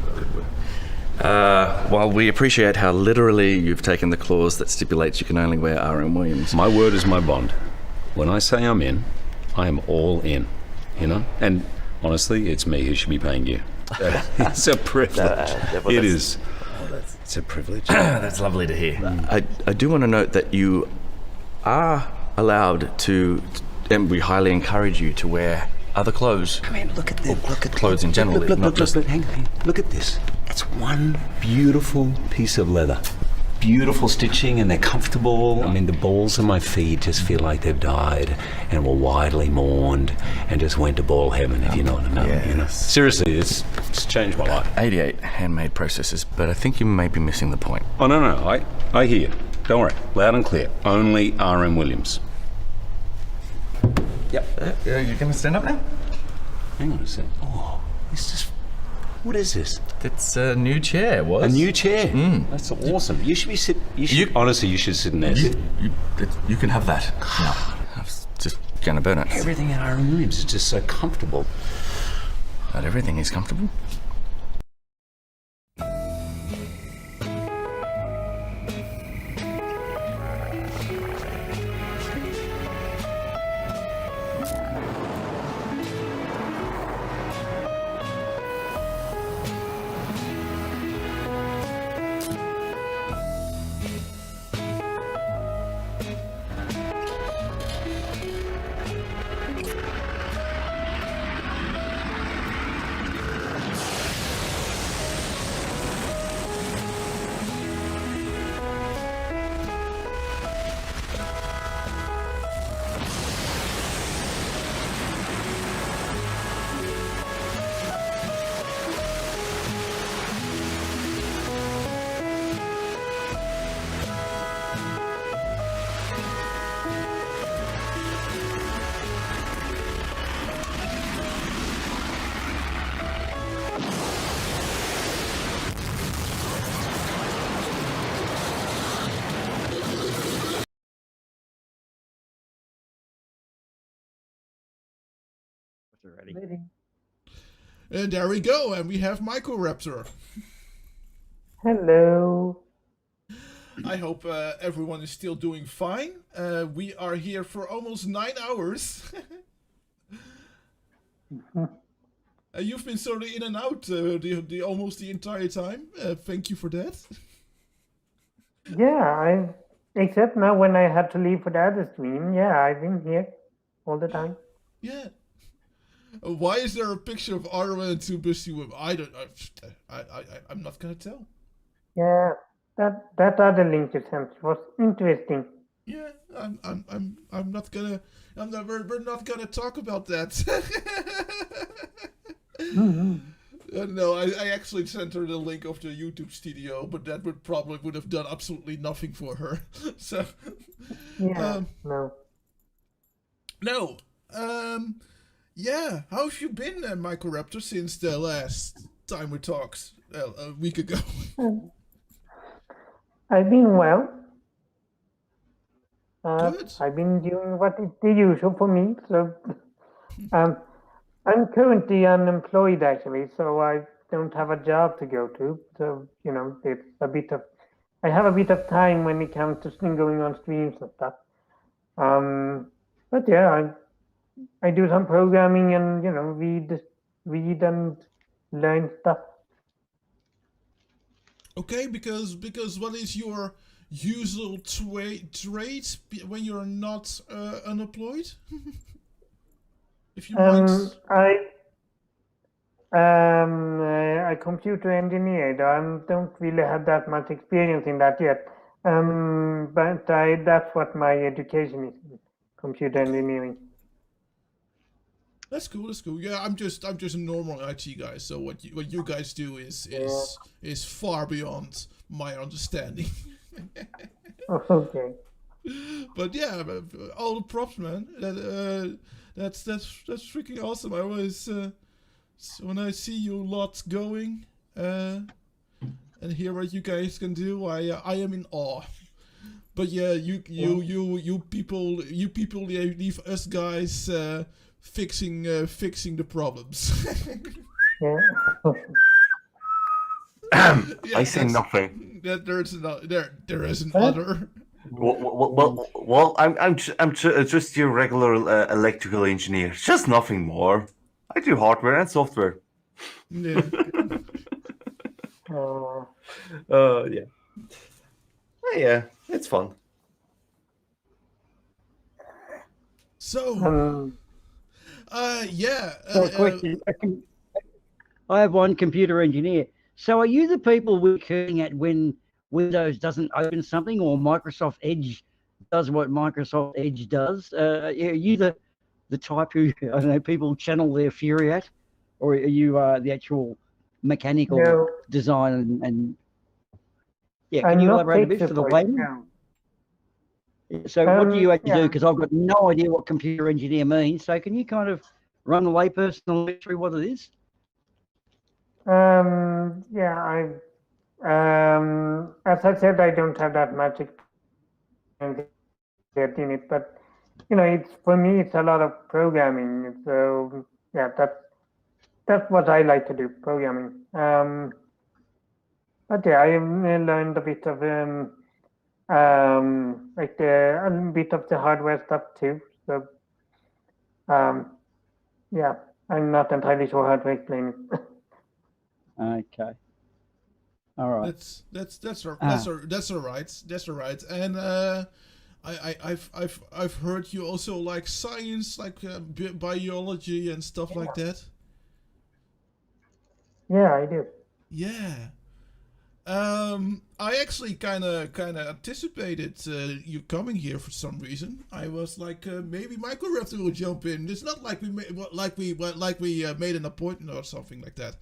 While we appreciate how literally you've taken the clause that stipulates you can only wear R.M. Williams. My word is my bond. When I say I'm in, I am all in, you know? And honestly, it's me who should be paying you. It's a privilege. It is. It's a privilege. That's lovely to hear. I do want to note that you are allowed to, and we highly encourage you to wear other clothes. I mean, look at this. Look at clothes in general. Hang on. Look at this. It's one beautiful piece of leather. Beautiful stitching, and they're comfortable. I mean, the balls of my feet just feel like they've died and were widely mourned and just went to ball heaven, if you know what I mean. Yes. You know? Seriously, it's changed my life. 88 handmade processes, but I think you may be missing the point. Oh, no. I hear you. Don't worry. Loud and clear. Only R.M. Williams. Yep. You're going to stand up now? Hang on a sec. Oh, this is... What is this? It's a new chair, was? A new chair? Mm. That's awesome. You should be sitting... Honestly, you should sit in this. You can have that. No, I was just going to burn it. Everything at R.M. Williams is just so comfortable. Not everything is comfortable. Ready. And there we go, and we have Microraptor. Hello. I hope everyone is still doing fine. We are here for almost 9 hours. You've been sort of in and out the almost the entire time. Thank you for that. Yeah, except now when I had to leave for the other stream. Yeah, I've been here all the time. Yeah. Why is there a picture of Arwen and two busy women? I'm not gonna tell. Yeah, that other link you sent was interesting. Yeah, I'm not gonna. We're not gonna talk about that. No, I actually sent her the link of the YouTube studio, but that would have done absolutely nothing for her. So. Yeah. No. Yeah, how have you been, Microraptor, since the last time we talked a week ago? I've been well. Good. I've been doing what is the usual for me. So I'm currently unemployed actually, so I don't have a job to go to. So, it's a bit of, I have a bit of time when it comes to going on streams and stuff. But yeah, I do some programming and, read and learn stuff. Okay, because what is your usual trade when you're not unemployed? If you mind. A computer engineer. I don't really have that much experience in that yet. But that's what my education is, computer engineering. That's cool. That's cool. Yeah, I'm just a normal IT guy. So what you guys do is far beyond my understanding. Okay. But yeah, all the props, man. That's freaking awesome. I always so when I see you lots going and hear what you guys can do, I am in awe. But yeah, you people leave us guys fixing the problems. I say nothing. There is another. Well, I'm just your regular electrical engineer. Just nothing more. I do hardware and software. Yeah. Yeah. Yeah, it's fun. So, yeah. Question. I have one computer engineer. So are you the people we're looking at when Windows doesn't open something or Microsoft Edge does what Microsoft Edge does? Are you the type who, I don't know, people channel their fury at? Or are you the actual mechanical design and yeah, can you elaborate a bit for the layman? So what do you actually do? Because I've got no idea what computer engineer means. So can you kind of run the layperson through what it is? Yeah, as I said, I don't have that much experience in it, but it's for me, it's a lot of programming. So yeah, that's what I like to do, programming. But yeah, I learned a bit of like a bit of the hardware stuff too. So yeah, I'm not entirely sure how to explain it. Okay. All right. That's all right. That's all right. And I've heard you also like science, like biology and stuff like that. Yeah, I do. Yeah. I actually kind of anticipated you coming here for some reason. I was like, maybe Michael Raptor will jump in. It's not like we made an appointment or something like that.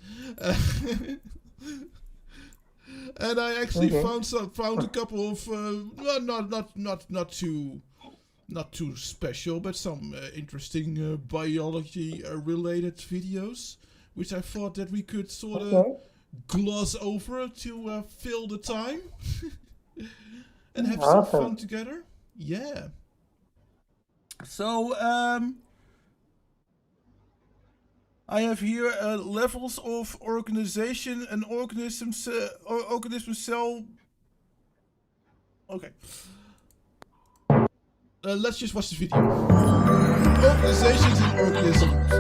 And I actually found a couple of not too special, but some interesting biology related videos, which I thought that we could sort of gloss over to fill the time and have some fun together. Yeah. So I have here levels of organization and organism cell. Okay. Let's just watch the video. Organizations and organisms.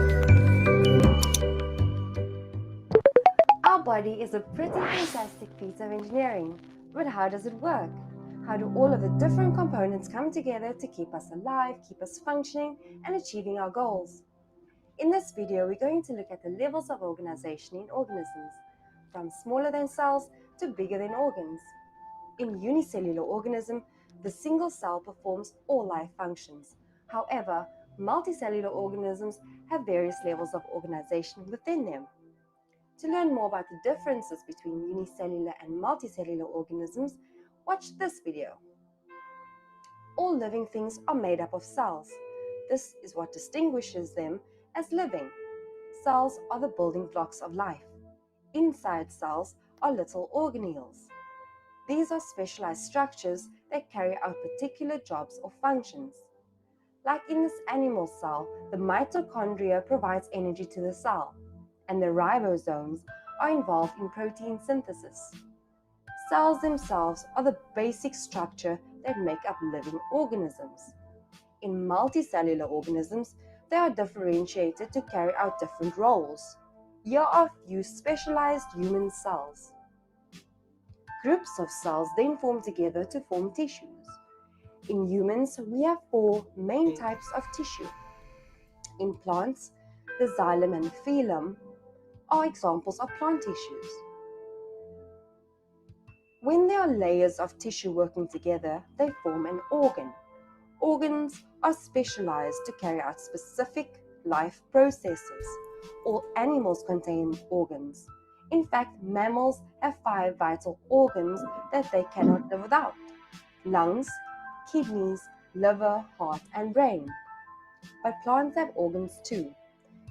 Our body is a pretty fantastic piece of engineering, but how does it work? How do all of the different components come together to keep us alive, keep us functioning, and achieving our goals? In this video, we're going to look at the levels of organization in organisms, from smaller than cells to bigger than organs. In unicellular organism, the single cell performs all life functions. However, multicellular organisms have various levels of organization within them. To learn more about the differences between unicellular and multicellular organisms, watch this video. All living things are made up of cells. This is what distinguishes them as living. Cells are the building blocks of life. Inside cells are little organelles. These are specialized structures that carry out particular jobs or functions. Like in this animal cell, the mitochondria provides energy to the cell, and the ribosomes are involved in protein synthesis. Cells themselves are the basic structure that make up living organisms. In multicellular organisms, they are differentiated to carry out different roles. Here are a few specialized human cells. Groups of cells then form together to form tissues. In humans, we have 4 main types of tissue. In plants, the xylem and phloem are examples of plant tissues. When there are layers of tissue working together, they form an organ. Organs are specialized to carry out specific life processes. All animals contain organs. In fact, mammals have 5 vital organs that they cannot live without: lungs, kidneys, liver, heart, and brain. But plants have organs too.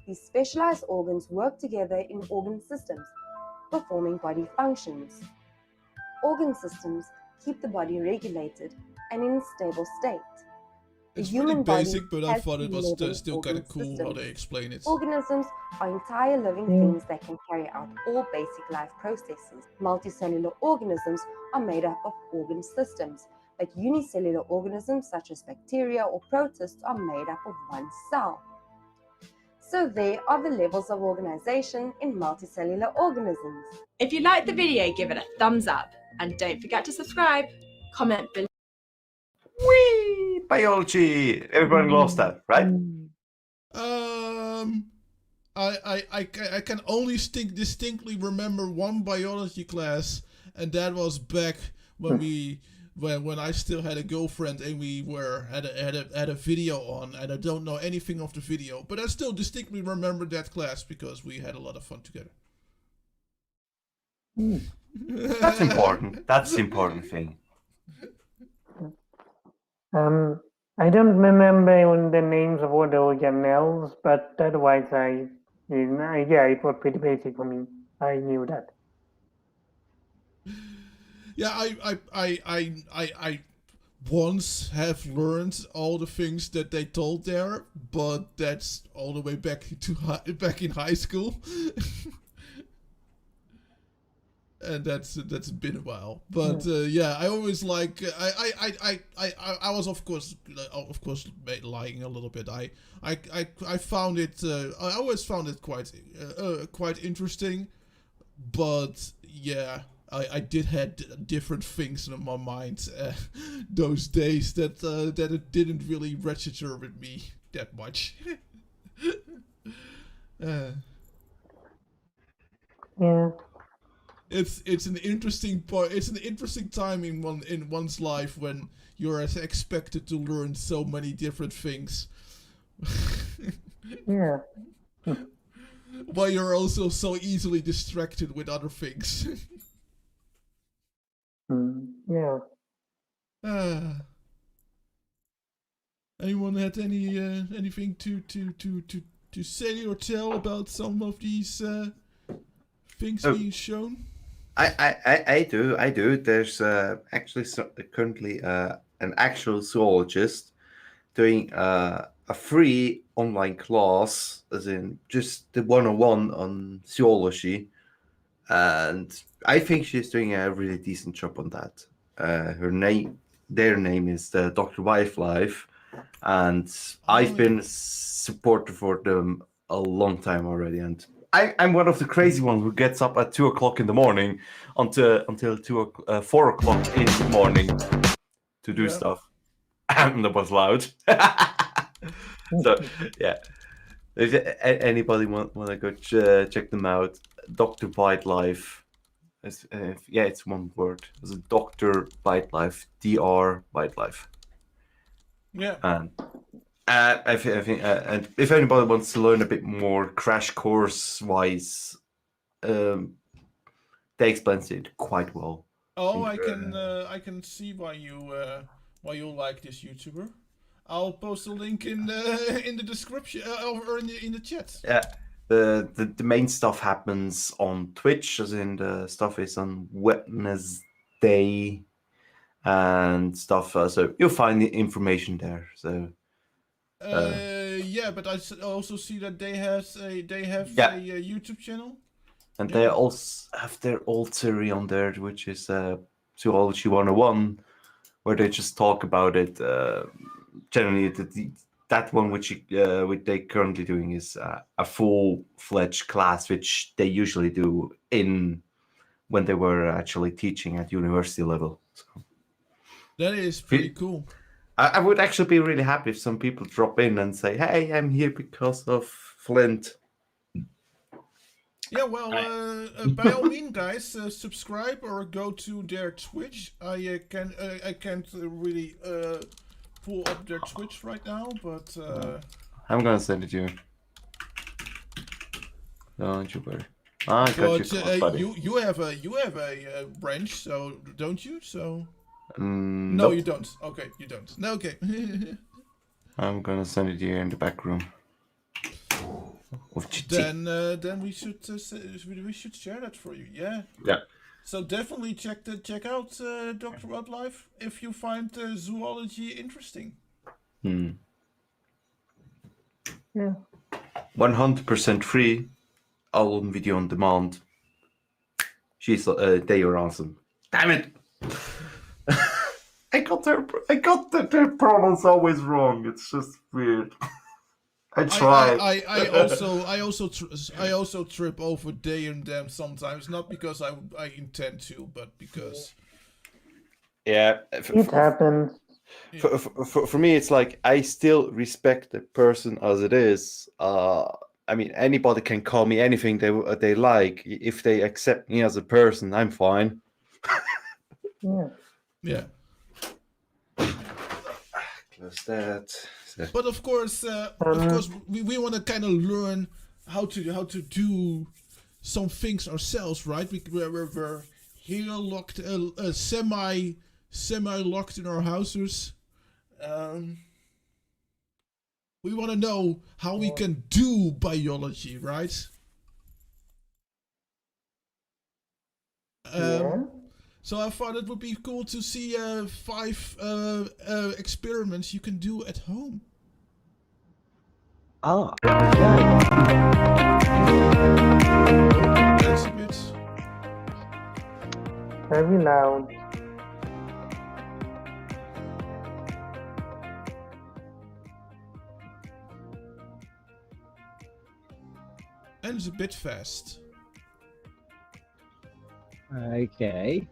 These specialized organs work together in organ systems, performing body functions. Organ systems keep the body regulated and in a stable state. It's The human pretty basic, body but I has thought it was 11 still kind of organ cool how systems. they explain it. Organisms are entire living things that can carry out all basic life processes. Multicellular organisms are made up of organ systems, but unicellular organisms such as bacteria or protists are made up of one cell. So there are the levels of organization in multicellular organisms. If you liked the video, give it a thumbs up. And don't forget to subscribe. Comment below. Whee! Biology! Everybody lost that, right? I can only distinctly remember one biology class, and that was back when when I still had a girlfriend and we had a video on, and I don't know anything of the video, but I still distinctly remember that class because we had a lot of fun together. That's important. That's the important thing. I don't remember the names of all the organelles, but otherwise, yeah, it was pretty basic for me. I knew that. Yeah, I once have learned all the things that they told there, but that's all the way back in high school. And that's been a while, but yeah, I always like I was of course lying a little bit. I found it I always found it quite interesting, but yeah, I did had different things in my mind those days that it didn't really register with me that much. Yeah. It's an interesting part. It's an interesting time in one's life when you're expected to learn so many different things. Yeah. While you're also so easily distracted with other things. Yeah. Anyone had anything to say or tell about some of these things being shown? I do. There's actually currently an actual zoologist doing a free online class, as in just the 101 on zoology, and I think she's doing a really decent job on that. Their name is Dr. Wildlife, and I've been supportive for them a long time already, and I'm one of the crazy ones who gets up at 2 o'clock in the morning until 4 o'clock in the morning to do stuff. And that was loud. So yeah, if anybody want to go check them out, Dr. Wildlife. It's one word. It's a Dr. Wildlife, Dr. Wildlife. Yeah. And I think, and if anybody wants to learn a bit more crash course wise, they explain it quite well. Oh, I can see why you like this YouTuber. I'll post a link in the description or in the chat. Yeah, the main stuff happens on Twitch, as in the stuff is on Wednesday and stuff. So you'll find the information there. So Yeah, but also see that they have a YouTube channel. And they also have their old series on there, which is Zoology 101, where they just talk about it. Generally, that one which they currently doing is a full-fledged class, which they usually do when they were actually teaching at university level. So. That is pretty cool. I would actually be really happy if some people drop in and say, "Hey, I'm here because of Flint." Yeah, well, by all means, guys, subscribe or go to their Twitch. I can't really pull up their Twitch right now, but I'm gonna send it to you. Don't you worry. I got you, buddy. you have a branch, so don't you? So no, nope. you don't. Okay, you don't. No, okay. I'm gonna send it to you in the back room. Then we should share that for you. Yeah. Yeah. So definitely check out Dr. Wildlife if you find zoology interesting. Yeah. 100% free. All on video on demand. They are awesome. Damn it! I got their pronouns always wrong. It's just weird. I try. I also trip over they and them sometimes, not because I intend to, but because it happens. For me, it's like I still respect the person as it is. I mean, anybody can call me anything they like. If they accept me as a person, I'm fine. Yeah. Yeah. Close that. But of course, we want to kind of learn how to do some things ourselves, right? We're here locked, semi locked in our houses. We want to know how we can do biology, right? So I thought it would be cool to see 5 experiments you can do at home. Ah, okay. That's a bit very loud. And it's a bit fast. Okay.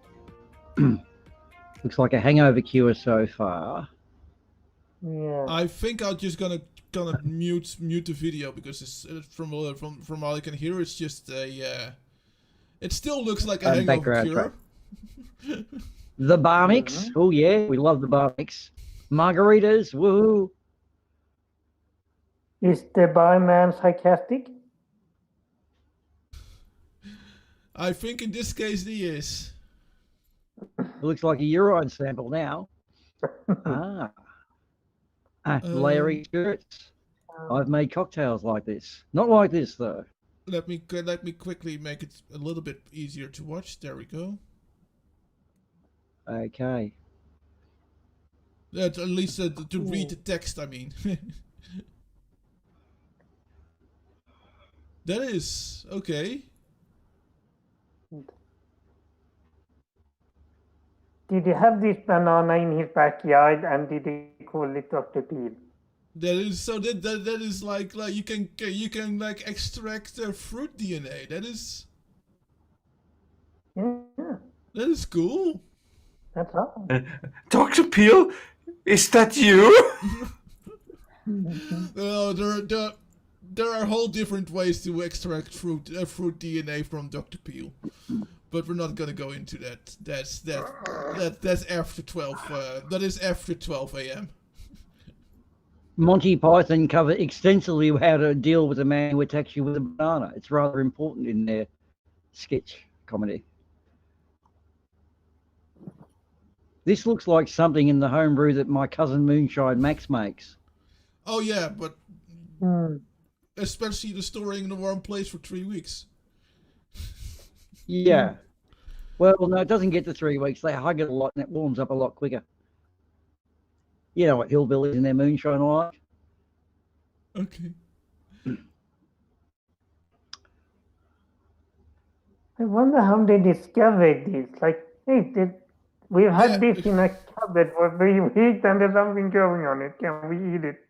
Looks like a hangover cure so far. Yeah. I think I'm just gonna mute the video because it's from all I can hear. It's just a. It still looks like a hangover cure. The bar mix. Oh yeah, we love the bar mix. Margaritas. Woohoo! Is the barman sarcastic? I think in this case he is. It looks like a urine sample now. Layering spirits. I've made cocktails like this. Not like this though. Let me quickly make it a little bit easier to watch. There we go. Okay. At least to read the text, I mean. That is okay. Did he have this banana in his backyard and did he call it Dr. Peel? That is so that is like you can like extract fruit DNA. That is that is cool. That's awesome. Dr. Peel, is that you? There are whole different ways to extract fruit DNA from Dr. Peel, but we're not gonna go into that. That's after 12. That is after 12 a.m. Monty Python covered extensively how to deal with a man who attacks you with a banana. It's rather important in their sketch comedy. This looks like something in the homebrew that my cousin Moonshine Max makes. Oh yeah, but especially the storing in a warm place for 3 weeks. Yeah. Well, no, it doesn't get to 3 weeks. They hug it a lot and it warms up a lot quicker. You know what hillbillies and their moonshine are like? Okay. I wonder how they discovered this. Like, hey, we've had this in a cupboard for 3 weeks and there's something growing on it. Can we eat it?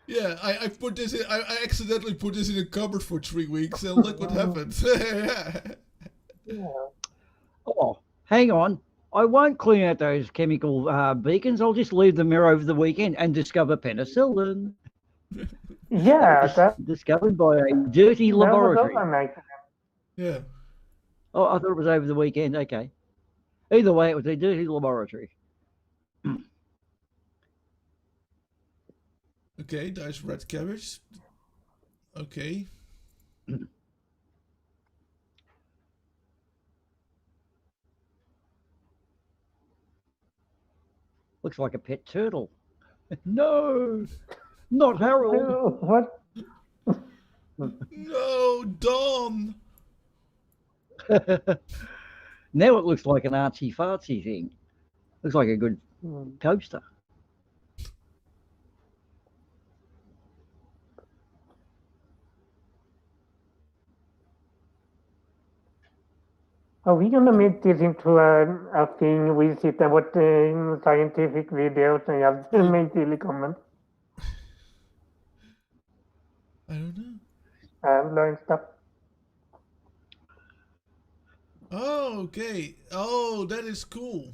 Yeah, I put this in. I accidentally put this in a cupboard for 3 weeks, and look what happened. Oh, hang on. I won't clean out those chemical beacons. I'll just leave them there over the weekend and discover penicillin. Yeah, discovered by a dirty laboratory. That was also nice. Yeah. Oh, I thought it was over the weekend. Okay. Either way, it was a dirty laboratory. Okay, there's red cabbage. Okay. Looks like a pet turtle. No, not Harold. What? No, Don. Now it looks like an artsy fartsy thing. Looks like a good coaster. Are we gonna make this into a thing? We sit and watch scientific videos and have to make silly comments. I don't know. And learn stuff. Oh, okay. Oh, that is cool.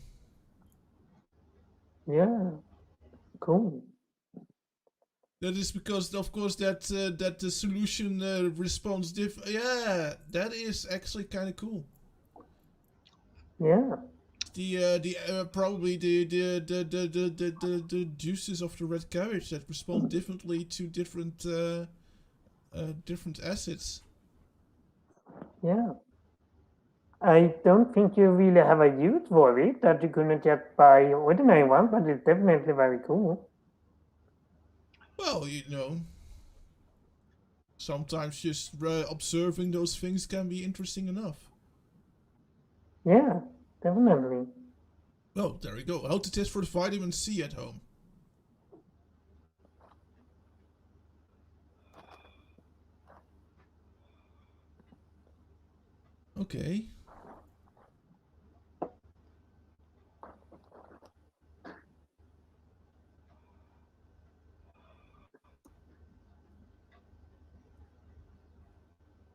Yeah, cool. That is because, of course, that the solution responds Yeah, that is actually kind of cool. Yeah. The probably the juices of the red cabbage that respond differently to different acids. Yeah. I don't think you really have a use for it that you couldn't just buy ordinary one, but it's definitely very cool. Well, you know, sometimes just observing those things can be interesting enough. Yeah, definitely. Oh, there we go. How to test for the vitamin C at home. Okay.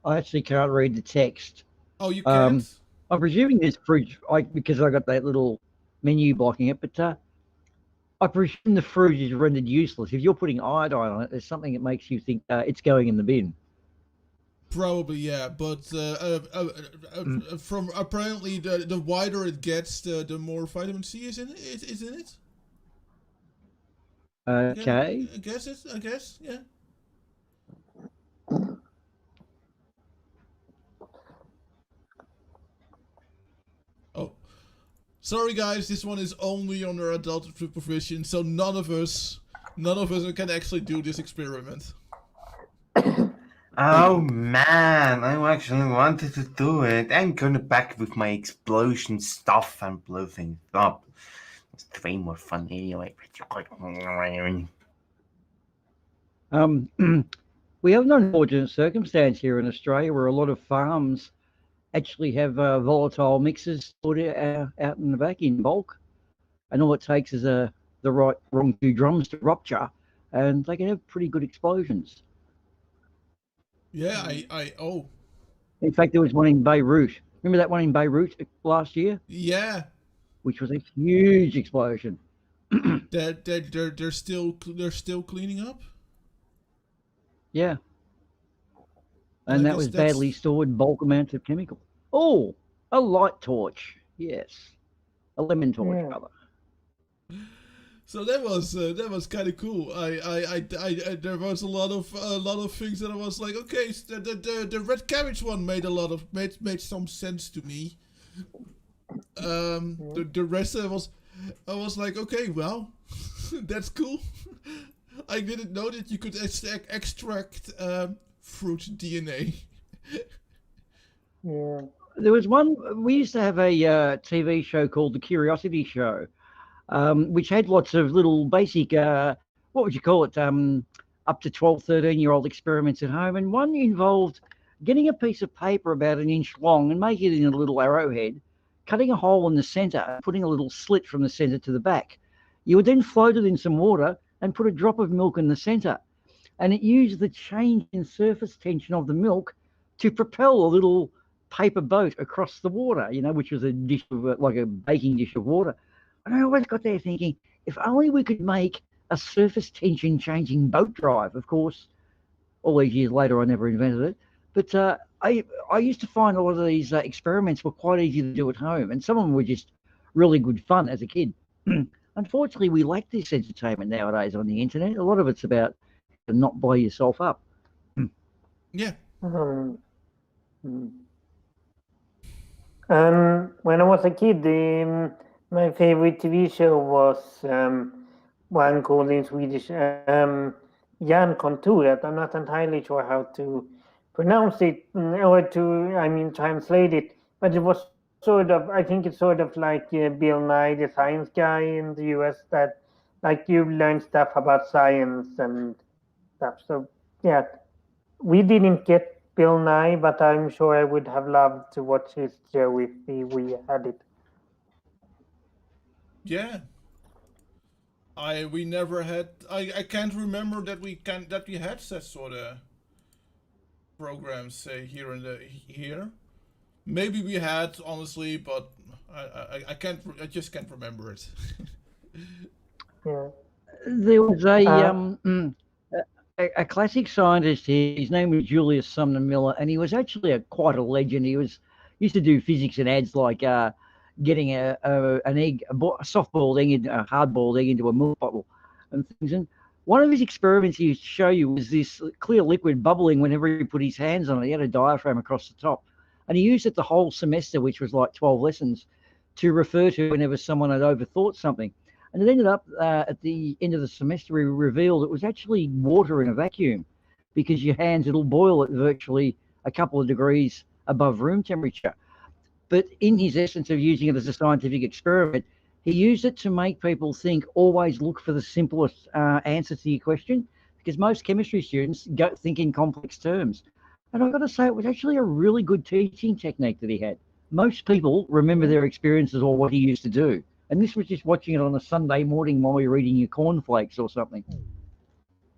I actually can't read the text. Oh, you can't? I'm presuming this fridge, because I got that little menu blocking it, but I presume the fridge is rendered useless. If you're putting iodine on it, there's something that makes you think it's going in the bin. Probably, yeah, but from apparently the wider it gets, the more vitamin C is in it. Okay. Yeah, I guess, yeah. Oh, sorry guys, this one is only under adult supervision, so none of us can actually do this experiment. Oh man, I actually wanted to do it. I'm gonna back with my explosion stuff and blow things up. It's way more fun anyway. We have an unfortunate circumstance here in Australia where a lot of farms actually have volatile mixes put out in the back in bulk, and all it takes is the wrong two drums to rupture, and they can have pretty good explosions. Yeah, In fact, there was one in Beirut. Remember that one in Beirut last year? Yeah. Which was a huge explosion. They're still cleaning up. Yeah. And that was badly stored bulk amounts of chemical. Oh, a light torch. Yes. A lemon torch, rather. So that was kind of cool. I there was a lot of things that I was like, okay, the red cabbage one made some sense to me. The rest I was like, okay, well, that's cool. I didn't know that you could extract fruit DNA. Yeah. There was one, we used to have a TV show called The Curiosity Show, which had lots of little basic, what would you call it, up to 12, 13-year-old experiments at home. And one involved getting a piece of paper about an inch long and making it in a little arrowhead, cutting a hole in the center and putting a little slit from the center to the back. You would then float it in some water and put a drop of milk in the center. And it used the change in surface tension of the milk to propel a little paper boat across the water, which was a dish of like a baking dish of water. And I always got there thinking, if only we could make a surface tension changing boat drive. Of course, all these years later, I never invented it. But I used to find a lot of these experiments were quite easy to do at home, and some of them were just really good fun as a kid. Unfortunately, we lack this entertainment nowadays on the internet. A lot of it's about not blow yourself up. Yeah. When I was a kid, my favorite TV show was one called in Swedish Järnkontoret. I'm not entirely sure how to pronounce it or translate it, but it was I think it's sort of like Bill Nye, the science guy in the US, that like you learn stuff about science and stuff. So yeah, we didn't get Bill Nye, but I'm sure I would have loved to watch his show if we had it. Yeah. We never had. I can't remember that we had that sort of programs, say here. Maybe we had, honestly, but I can't. I just can't remember it. Yeah. There was a classic scientist here. His name was Julius Sumner Miller, and he was actually quite a legend. He used to do physics and ads like getting an egg, a soft-boiled egg, a hard-boiled egg into a milk bottle and things. And one of his experiments he used to show you was this clear liquid bubbling whenever he put his hands on it. He had a diaphragm across the top. And he used it the whole semester, which was like 12 lessons, to refer to whenever someone had overthought something. And it ended up at the end of the semester, he revealed it was actually water in a vacuum, because your hands, it'll boil at virtually a couple of degrees above room temperature. But in his essence of using it as a scientific experiment, he used it to make people think, always look for the simplest answer to your question, because most chemistry students think in complex terms. And I've got to say, it was actually a really good teaching technique that he had. Most people remember their experiences or what he used to do. And this was just watching it on a Sunday morning while you're eating your cornflakes or something.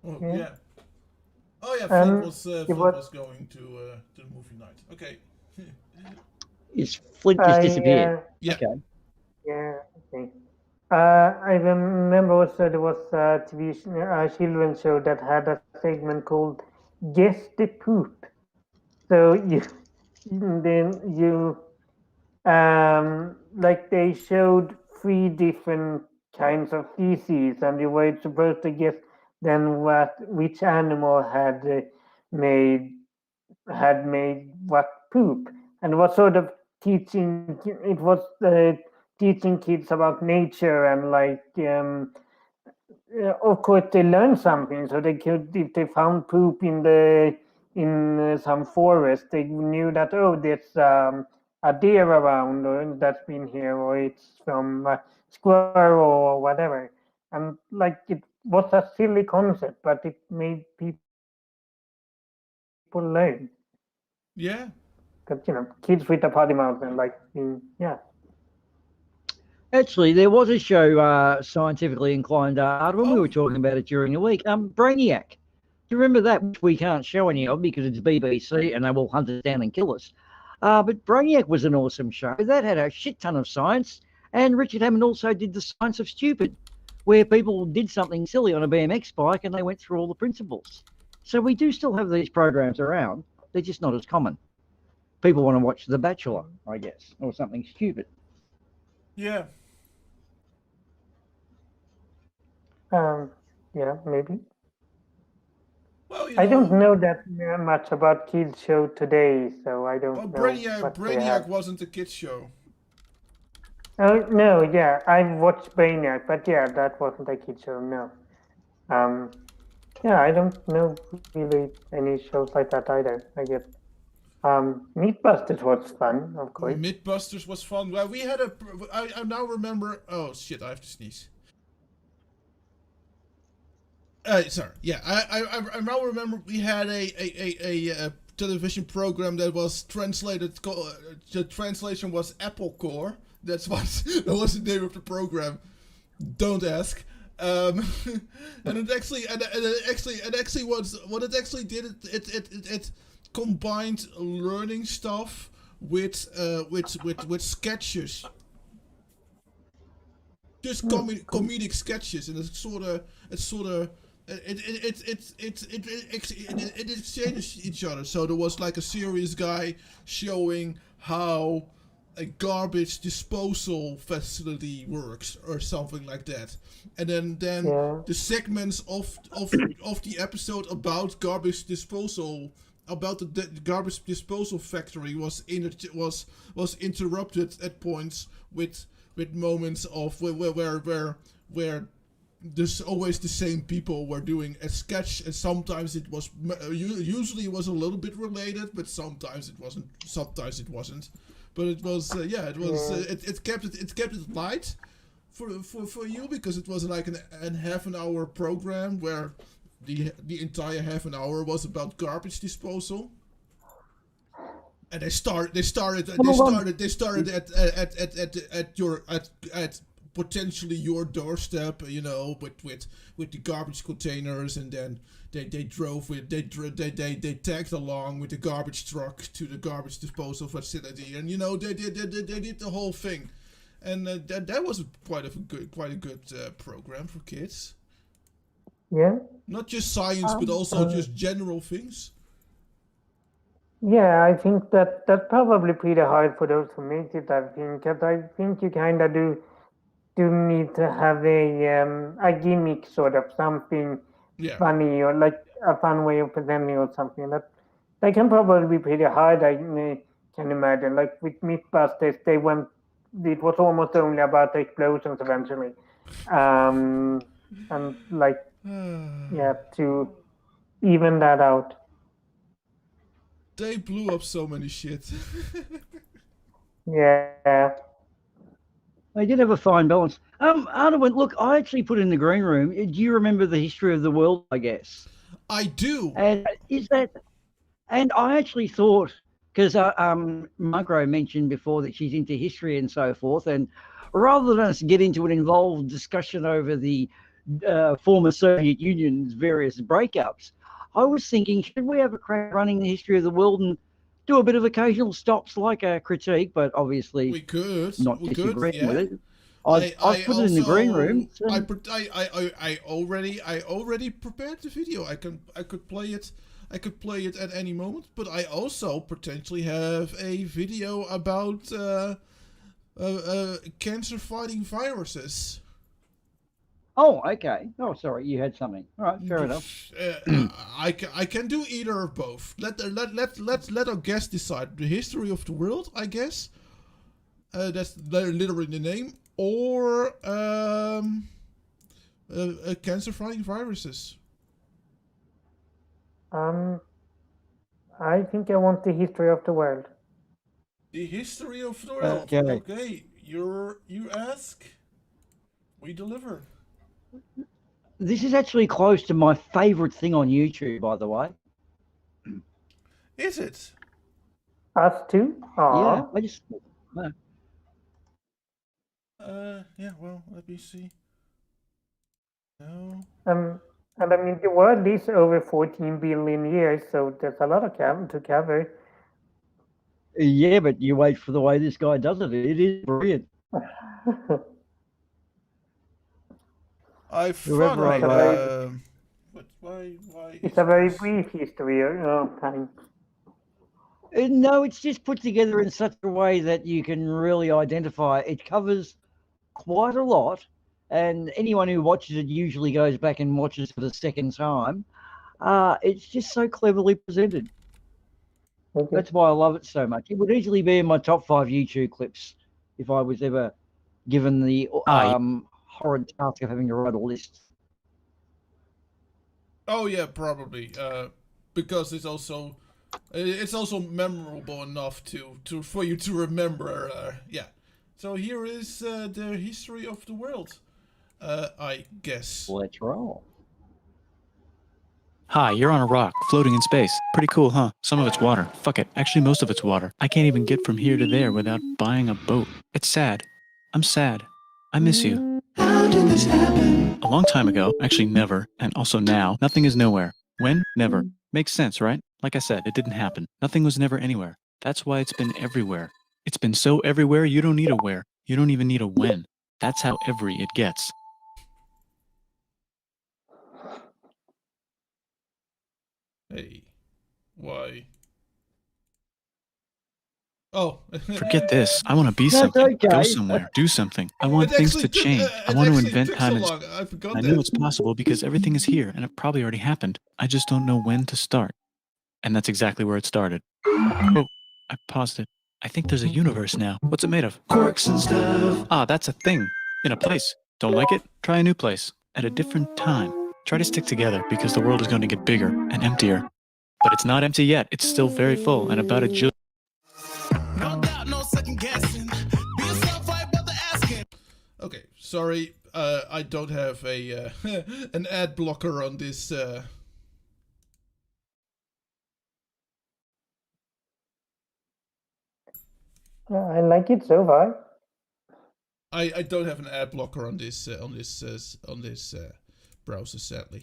Oh, yeah. Oh, yeah, Flint was going to the movie night. Okay. Flint just disappeared. Yeah. Okay. Yeah, okay. I remember also there was a TV children's show that had a segment called Guess the Poop. So they showed 3 different kinds of feces, and you were supposed to guess then which animal had made what poop, and what sort of teaching it was teaching kids about nature, and of course they learned something, so they could, if they found poop in some forest, they knew that, oh, there's a deer around, or that's been here, or it's from a squirrel or whatever. And it was a silly concept, but it made people learn. Yeah. Because kids with a potty mouth and yeah. Actually, there was a show, Scientifically Inclined Art, when we were talking about it during the week. Brainiac. Do you remember that? Which we can't show any of because it's BBC and they will hunt us down and kill us. But Brainiac was an awesome show. That had a shit ton of science. And Richard Hammond also did The Science of Stupid, where people did something silly on a BMX bike and they went through all the principles. So we do still have these programs around. They're just not as common. People want to watch The Bachelor, I guess, or something stupid. Yeah. Yeah, maybe. Well, I don't know that much about kids show today, so I don't know. Brainiac wasn't a kids show. Oh no, yeah, I watched Brainiac, but yeah, that wasn't a kids show. No. Yeah, I don't know really any shows like that either, I guess. Mythbusters was fun, of course. Mythbusters was fun. Well, we had I now remember. Oh shit! I have to sneeze. Sorry. Yeah, I now remember we had a television program that was translated. The translation was Apple Core. That's what that was the name of the program. Don't ask. And it actually was what it actually did. It combined learning stuff with sketches. Just comedic sketches, and it exchanged each other. So there was like a serious guy showing how a garbage disposal facility works or something like that, and then the segments of the episode about garbage disposal, about the garbage disposal factory was interrupted at points with moments of where there's always the same people were doing a sketch, and sometimes it was usually it was a little bit related, but sometimes it wasn't. But it was it kept it light for you, because it was like a half an hour program where the entire half an hour was about garbage disposal. And they started at potentially your doorstep, you know, with the garbage containers, and then they tagged along with the garbage truck to the garbage disposal facility, and you know they did the whole thing, and that was quite a good program for kids. Yeah. Not just science, but also just general things. Yeah, I think that's probably pretty hard for those who make it. I think, 'cause I think you kind of do need to have a gimmick, sort of something funny, or like a fun way of presenting or something. That can probably be pretty hard. I can imagine. Like with Mythbusters, it was almost only about the explosions eventually, and like to even that out. They blew up so many shit. Yeah. They did have a fine balance. Arnold, look, I actually put in the green room. Do you remember the history of the world? I guess I do. And And I actually thought, because Margot mentioned before that she's into history and so forth, and rather than us get into an involved discussion over the former Soviet Union's various breakups, I was thinking, should we have a crack running the history of the world and do a bit of occasional stops like a critique, but obviously we could not disagreeing with it. I put it in the green room. So. I already prepared the video. I could play it. I could play it at any moment, but I also potentially have a video about cancer-fighting viruses. Oh, okay. Oh, sorry, you had something. All right, fair enough. I can do either or both. Let our guest decide. The history of the world, I guess. That's literally the name, or cancer-fighting viruses. I think I want the history of the world. The history of the world. Okay. You ask, we deliver. This is actually close to my favorite thing on YouTube, by the way. Is it? Us too? Yeah, I just. Yeah. Well, let me see. No. And I mean, the world is over 14 billion years, so there's a lot of to cover. Yeah, but you wait for the way this guy does it. It is brilliant. I thought but why it's a very brief history of time. No, it's just put together in such a way that you can really identify. It covers quite a lot, and anyone who watches it usually goes back and watches for the second time. It's just so cleverly presented. Okay. That's why I love it so much. It would easily be in my top 5 YouTube clips if I was ever given the horrid task of having to write a list. Oh yeah, probably. Because it's also memorable enough for you to remember. Yeah. So here is the history of the world. I guess. Let's roll. Hi, you're on a rock, floating in space. Pretty cool, huh? Some of it's water. Fuck it. Actually, most of it's water. I can't even get from here to there without buying a boat. It's sad. I'm sad. I miss you. How did this happen? A long time ago. Actually, never. And also now. Nothing is nowhere. When? Never. Makes sense, right? Like I said, it didn't happen. Nothing was never anywhere. That's why it's been everywhere. It's been so everywhere, you don't need a where. You don't even need a when. That's how every it gets. Hey, why? Oh. Forget this. I want to be That's something. Go okay. somewhere. Do something. I want It things actually to took- change. it I want to actually invent took time so and long. I forgot I know that. it's possible because everything is here and it probably already happened. I just don't know when to start. And that's exactly where it started. Oh, I paused it. I think there's a universe now. What's it made of? Quarks and stuff. Ah, that's a thing. In a place. Don't like it? Try a new place. At a different time. Try to stick together because the world is going to get bigger and emptier. But it's not empty yet. It's still very full and about a jillion. Okay, sorry. I don't have a an ad blocker on this. I like it so far. I don't have an ad blocker on this browser, sadly.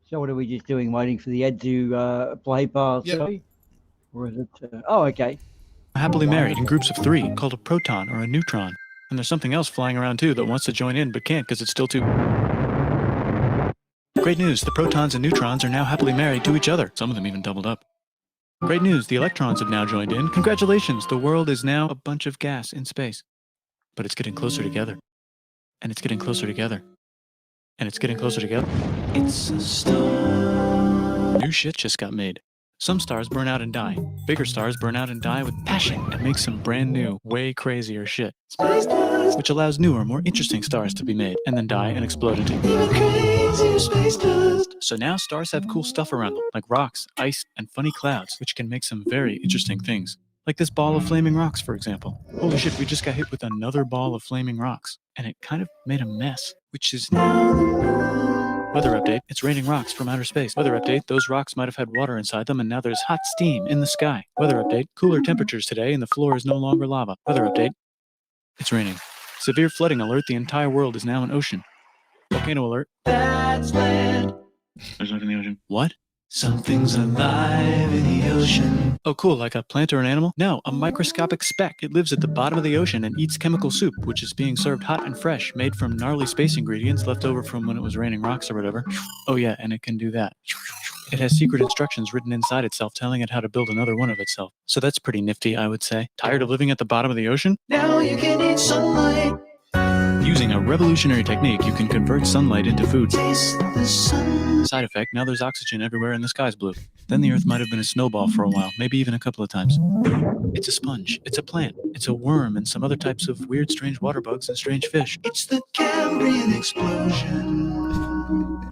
So what are we just doing? Waiting for the ad to play past? Yep. Sorry? Or is it? Oh, okay. Happily married in groups of 3 called a proton or a neutron. And there's something else flying around too that wants to join in but can't because it's still too... Great news, the protons and neutrons are now happily married to each other. Some of them even doubled up. Great news, the electrons have now joined in. Congratulations, the world is now a bunch of gas in space. But it's getting closer together. And it's getting closer together. And it's getting closer together. It's a star. New shit just got made. Some stars burn out and die. Bigger stars burn out and die with passion and make some brand new, way crazier shit. Space dust. Which allows newer, more interesting stars to be made and then die and explode into even crazier space dust. So now stars have cool stuff around them, like rocks, ice, and funny clouds, which can make some very interesting things. Like this ball of flaming rocks, for example. Holy shit, we just got hit with another ball of flaming rocks. And it kind of made a mess, which is now... Weather update, it's raining rocks from outer space. Weather update, those rocks might have had water inside them and now there's hot steam in the sky. Weather update, cooler temperatures today and the floor is no longer lava. Weather update, it's raining. Severe flooding alert, the entire world is now an ocean. Volcano alert. That's land. There's life in the ocean. What? Something's alive in the ocean. Oh, cool, like a plant or an animal? No, a microscopic speck. It lives at the bottom of the ocean and eats chemical soup, which is being served hot and fresh, made from gnarly space ingredients left over from when it was raining rocks or whatever. Oh yeah, and it can do that. It has secret instructions written inside itself telling it how to build another one of itself. So that's pretty nifty, I would say. Tired of living at the bottom of the ocean? Now you can eat sunlight. Using a revolutionary technique, you can convert sunlight into food. Taste the sun. Side effect, now there's oxygen everywhere and the sky's blue. Then the earth might have been a snowball for a while, maybe even a couple of times. It's a sponge, it's a plant, it's a worm and some other types of weird strange water bugs and strange fish. It's the Cambrian explosion.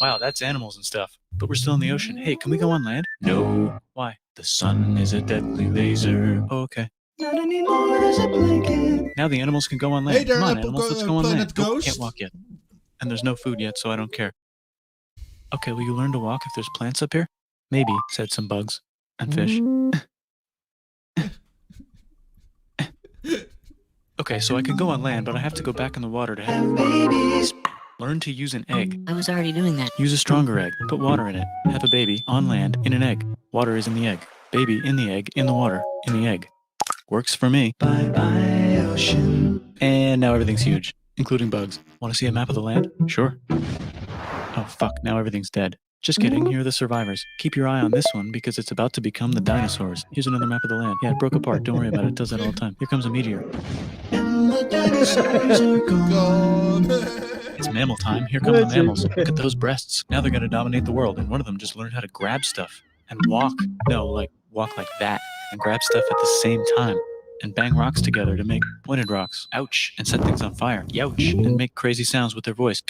Wow, that's animals and stuff. But we're still in the ocean. Hey, can we go on land? No. Why? The sun is a deadly laser. Oh, okay. Not anymore, there's a blanket. Now the animals can go on land. Hey there, Come on, animals, let's go on Planet land. Nope, Ghost. can't walk yet. And there's no food yet, so I don't care. Okay, will you learn to walk if there's plants up here? Maybe, said some bugs. And fish. Okay, so I can go on land, but I have to go back in the water to have babies. Learn to use an egg. I was already doing that. Use a stronger egg. Put water in it. Have a baby on land in an egg. Water is in the egg. Baby in the egg, in the water, in the egg. Works for me. Bye-bye, ocean. And now everything's huge, including bugs. Want to see a map of the land? Sure. Oh, fuck, now everything's dead. Just kidding, here are the survivors. Keep your eye on this one because it's about to become the dinosaurs. Here's another map of the land. Yeah, it broke apart, don't worry about it, it does that all the time. Here comes a meteor. And the dinosaurs are gone. It's mammal time, here come the mammals. Look at those breasts. Now they're gonna dominate the world, and one of them just learned how to grab stuff. And walk. No, like, walk like that. And grab stuff at the same time. And bang rocks together to make pointed rocks. Ouch. And set things on fire. Youch. And make crazy sounds with their voice.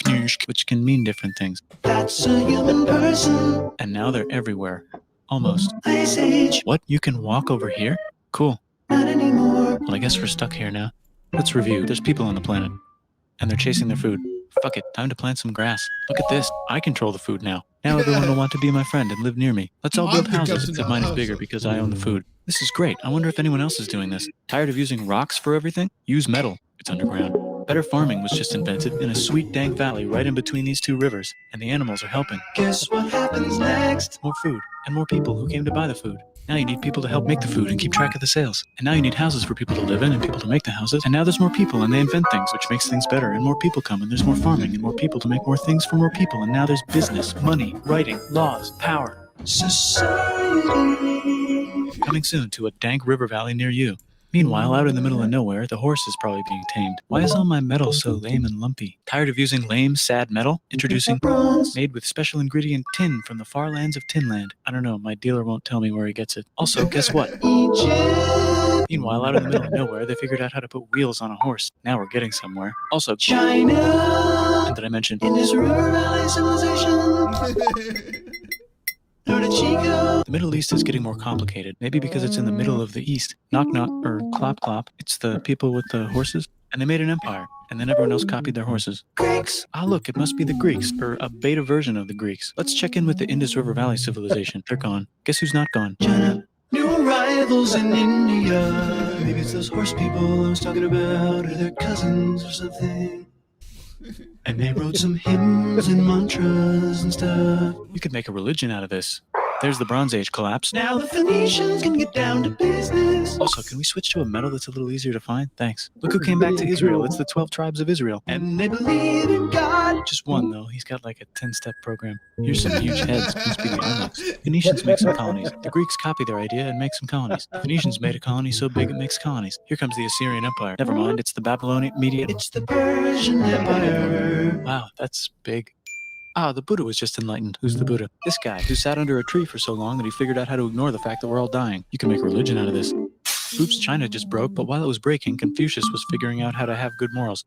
Which can mean different things. That's a human person. And now they're everywhere. Almost. Ice Age. What? You can walk over here? Cool. Not anymore. Well, I guess we're stuck here now. Let's review. There's people on the planet. and they're chasing their food. Fuck it, time to plant some grass. Look at this, I control the food now. Now everyone will want to be my friend and live near me. Let's all build houses, except mine is bigger because I own the food. This is great. I wonder if anyone else is doing this. Tired of using rocks for everything? Use metal. It's underground. Better farming was just invented in a sweet dank valley right in between these two rivers, and the animals are helping. Guess what happens next? More food, and more people who came to buy the food. Now you need people to help make the food and keep track of the sales. And now you need houses for people to live in and people to make the houses. And now there's more people and they invent things, which makes things better. And more people come and there's more farming and more people to make more things for more people. And now there's business, money, writing, laws, power. Society. Coming soon to a dank river valley near you. Meanwhile, out in the middle of nowhere, the horse is probably being tamed. Why is all my metal so lame and lumpy? Tired of using lame, sad metal? Introducing bronze, made with special ingredient tin from the far lands of Tinland. I don't know, my dealer won't tell me where he gets it. Also, guess what? Egypt! Meanwhile, out in the middle of nowhere, they figured out how to put wheels on a horse. Now we're getting somewhere. Also, China! And did I mention Indus River Valley Civilization? The Middle East is getting more complicated, maybe because it's in the middle of the East. Knock knock, or clop clop, it's the people with the horses. And they made an empire, and then everyone else copied their horses. Greeks! Ah look, it must be the Greeks, or a beta version of the Greeks. Let's check in with the Indus River Valley civilization. They're gone. Guess who's not gone? China. New arrivals in India. Maybe it's those horse people I was talking about, or their cousins or something. And they wrote some hymns and mantras and stuff. You could make a religion out of this. There's the Bronze Age collapse. Now the Phoenicians can get down to business. Also, can we switch to a metal that's a little easier to find? Thanks. Look who came back to Israel. It's the 12 tribes of Israel. And they believe in God. Just one, though. He's got like a 10-step program. Here's some huge heads. Must be the Olmecs. Phoenicians make some colonies. The Greeks copy their idea and make some colonies. The Phoenicians made a colony so big it makes colonies. Here comes the Assyrian Empire. Never mind, it's the Babylonian Median. It's the Persian Empire. Wow, that's big. Ah, the Buddha was just enlightened. Who's the Buddha? This guy, who sat under a tree for so long that he figured out how to ignore the fact that we're all dying. You can make a religion out of this. Oops, China just broke, but while it was breaking, Confucius was figuring out how to have good morals.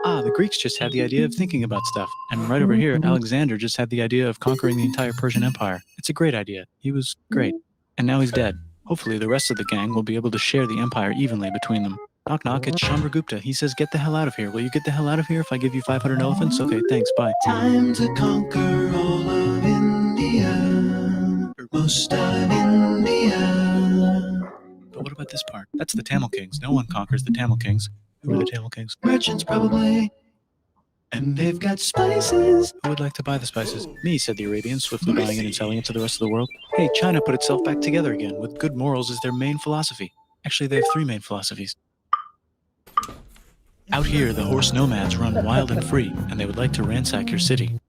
Ah, the Greeks just had the idea of thinking about stuff. And right over here, Alexander just had the idea of conquering the entire Persian Empire. It's a great idea. He was great. And now he's dead. Hopefully the rest of the gang will be able to share the empire evenly between them. Knock knock, it's Chandragupta. He says, get the hell out of here. Will you get the hell out of here if I give you 500 elephants? Okay, thanks, bye. Time to conquer all of India. Or most of India. But what about this part? That's the Tamil Kings. No one conquers the Tamil Kings. Who are the Tamil Kings? Merchants, probably. And they've got spices. Who would like to buy the spices? Me, said the Arabians, swiftly buying it and selling it to the rest of the world. Hey, China put itself back together again, with good morals as their main philosophy. Actually, they have 3 main philosophies. Out here, the horse nomads run wild and free, and they would like to ransack your city.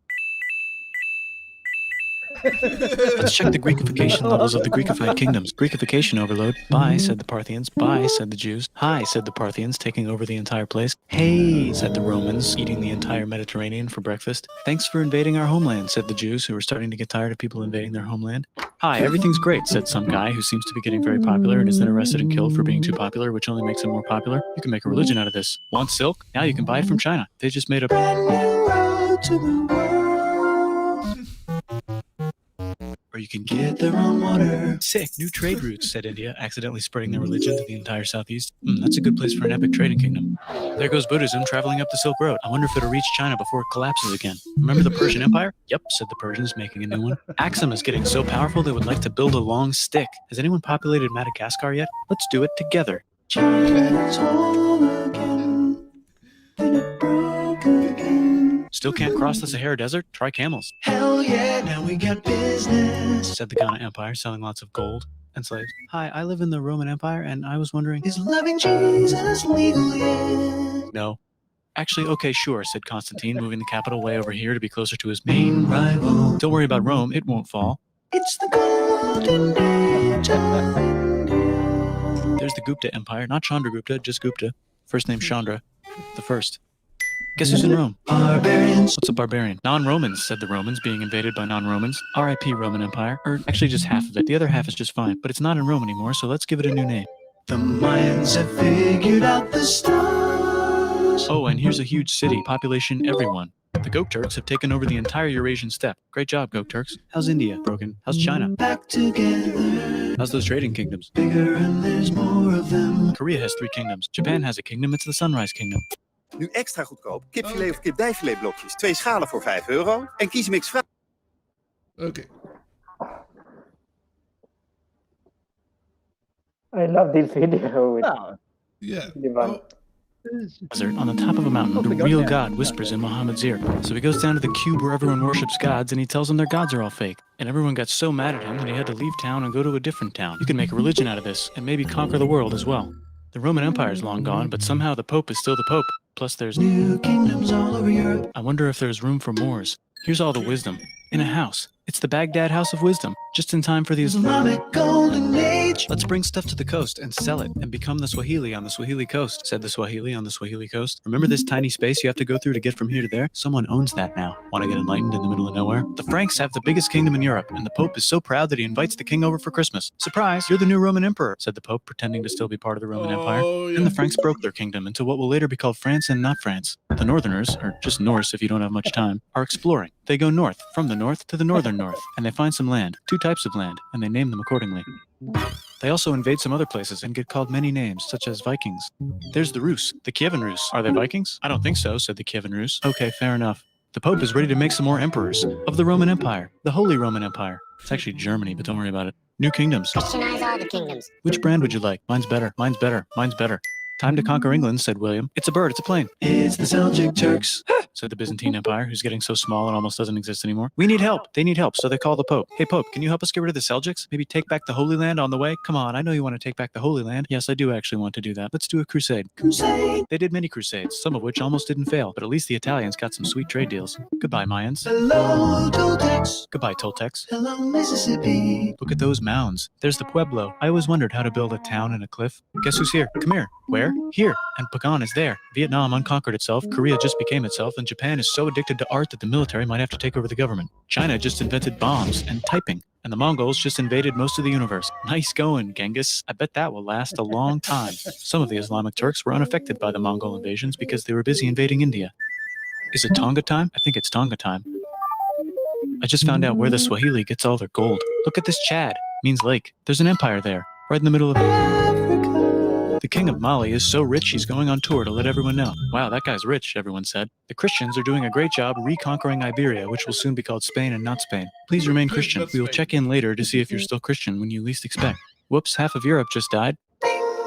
Let's check the Greekification levels of the Greekified kingdoms. Greekification overload. Bye, said the Parthians. Bye, said the Jews. Hi, said the Parthians, taking over the entire place. Hey, said the Romans, eating the entire Mediterranean for breakfast. Thanks for invading our homeland, said the Jews, who were starting to get tired of people invading their homeland. Hi, everything's great, said some guy who seems to be getting very popular and is then arrested and killed for being too popular, which only makes him more popular. You can make a religion out of this. Want silk? Now you can buy it from China. They just made a brand new road to the world. Or you can get their own water. Sick, new trade routes, said India, accidentally spreading their religion to the entire southeast. That's a good place for an epic trading kingdom. There goes Buddhism traveling up the Silk Road. I wonder if it'll reach China before it collapses again. Remember the Persian Empire? Yep, said the Persians, making a new one. Axum is getting so powerful they would like to build a long stick. Has anyone populated Madagascar yet? Let's do it together. China's home again. Then it broke again. Still can't cross the Sahara Desert? Try camels. Hell yeah, now we got business, said the Ghana Empire, selling lots of gold and slaves. Hi, I live in the Roman Empire, and I was wondering, is loving Jesus legal yet? No. Actually, okay, sure, said Constantine, moving the capital way over here to be closer to his main rival. Don't worry about Rome, it won't fall. It's the golden age of India. There's the Gupta Empire, not Chandragupta, just Gupta. First name Chandra, the first. Guess who's in Rome? Barbarians. What's a barbarian? Non-Romans, said the Romans, being invaded by non-Romans. R.I.P. Roman Empire. Or actually just half of it. The other half is just fine. But it's not in Rome anymore, so let's give it a new name. The Mayans have figured out the stars. Oh, and here's a huge city. Population everyone. The Gok Turks have taken over the entire Eurasian steppe. Great job, Gok Turks. How's India? Broken. How's China? Back together. How's those trading kingdoms? Bigger and there's more of them. Korea has 3 kingdoms. Japan has a kingdom. It's the Sunrise Kingdom. Nu extra goedkoop. Kipfilet of kipdijfiletblokjes. 2 schalen voor €5. En kiesmix vrij. Okay. I love this video. Yeah. Desert on the top of a mountain, the real God whispers in Muhammad's ear. So he goes down to the cube where everyone worships gods, and he tells them their gods are all fake. And everyone got so mad at him that he had to leave town and go to a different town. You can make a religion out of this, and maybe conquer the world as well. The Roman Empire is long gone, but somehow the Pope is still the Pope. Plus there's new kingdoms all over Europe. I wonder if there's room for Moors. Here's all the wisdom. In a house. It's the Baghdad House of Wisdom, just in time for the Islamic Golden Age. Let's bring stuff to the coast and sell it and become the Swahili on the Swahili coast, said the Swahili on the Swahili coast. Remember this tiny space you have to go through to get from here to there? Someone owns that now. Want to get enlightened in the middle of nowhere? The Franks have the biggest kingdom in Europe, and the Pope is so proud that he invites the king over for Christmas. Surprise, you're the new Roman emperor, said the Pope, pretending to still be part of the Roman Empire. Then the Franks broke their kingdom into what will later be called France and not France. The Northerners, or just Norse if you don't have much time, are exploring. They go north, from the north to the northern north, and they find some land, 2 types of land, and they name them accordingly. They also invade some other places and get called many names, such as Vikings. There's the Rus, the Kievan Rus. Are they Vikings? I don't think so, said the Kievan Rus. Okay, fair enough. The Pope is ready to make some more emperors of the Roman Empire, the Holy Roman Empire. It's actually Germany, but don't worry about it. New kingdoms. Christianize all the kingdoms. Which brand would you like? Mine's better, mine's better, mine's better. Time to conquer England, said William. It's a bird, it's a plane. It's the Seljuk Turks, said the Byzantine Empire, who's getting so small it almost doesn't exist anymore. We need help. They need help, so they call the Pope. Hey, Pope, can you help us get rid of the Seljuks? Maybe take back the Holy Land on the way? Come on, I know you want to take back the Holy Land. Yes, I do actually want to do that. Let's do a crusade. Crusade! They did many crusades, some of which almost didn't fail, but at least the Italians got some sweet trade deals. Goodbye, Mayans. Hello, Toltecs. Goodbye, Toltecs. Hello, Mississippi. Look at those mounds. There's the Pueblo. I always wondered how to build a town in a cliff. Guess who's here? Come here. Where? Here. And Pagan is there. Vietnam unconquered itself, Korea just became itself, and Japan is so addicted to art that the military might have to take over the government. China just invented bombs and typing, and the Mongols just invaded most of the universe. Nice going, Genghis. I bet that will last a long time. Some of the Islamic Turks were unaffected by the Mongol invasions because they were busy invading India. Is it Tonga time? I think it's Tonga time. I just found out where the Swahili gets all their gold. Look at this Chad. Means lake. There's an empire there, right in the middle of Africa. The king of Mali is so rich he's going on tour to let everyone know. Wow, that guy's rich, everyone said. The Christians are doing a great job reconquering Iberia, which will soon be called Spain and not Spain. Please remain Christian. We will check in later to see if you're still Christian when you least expect. Whoops, half of Europe just died.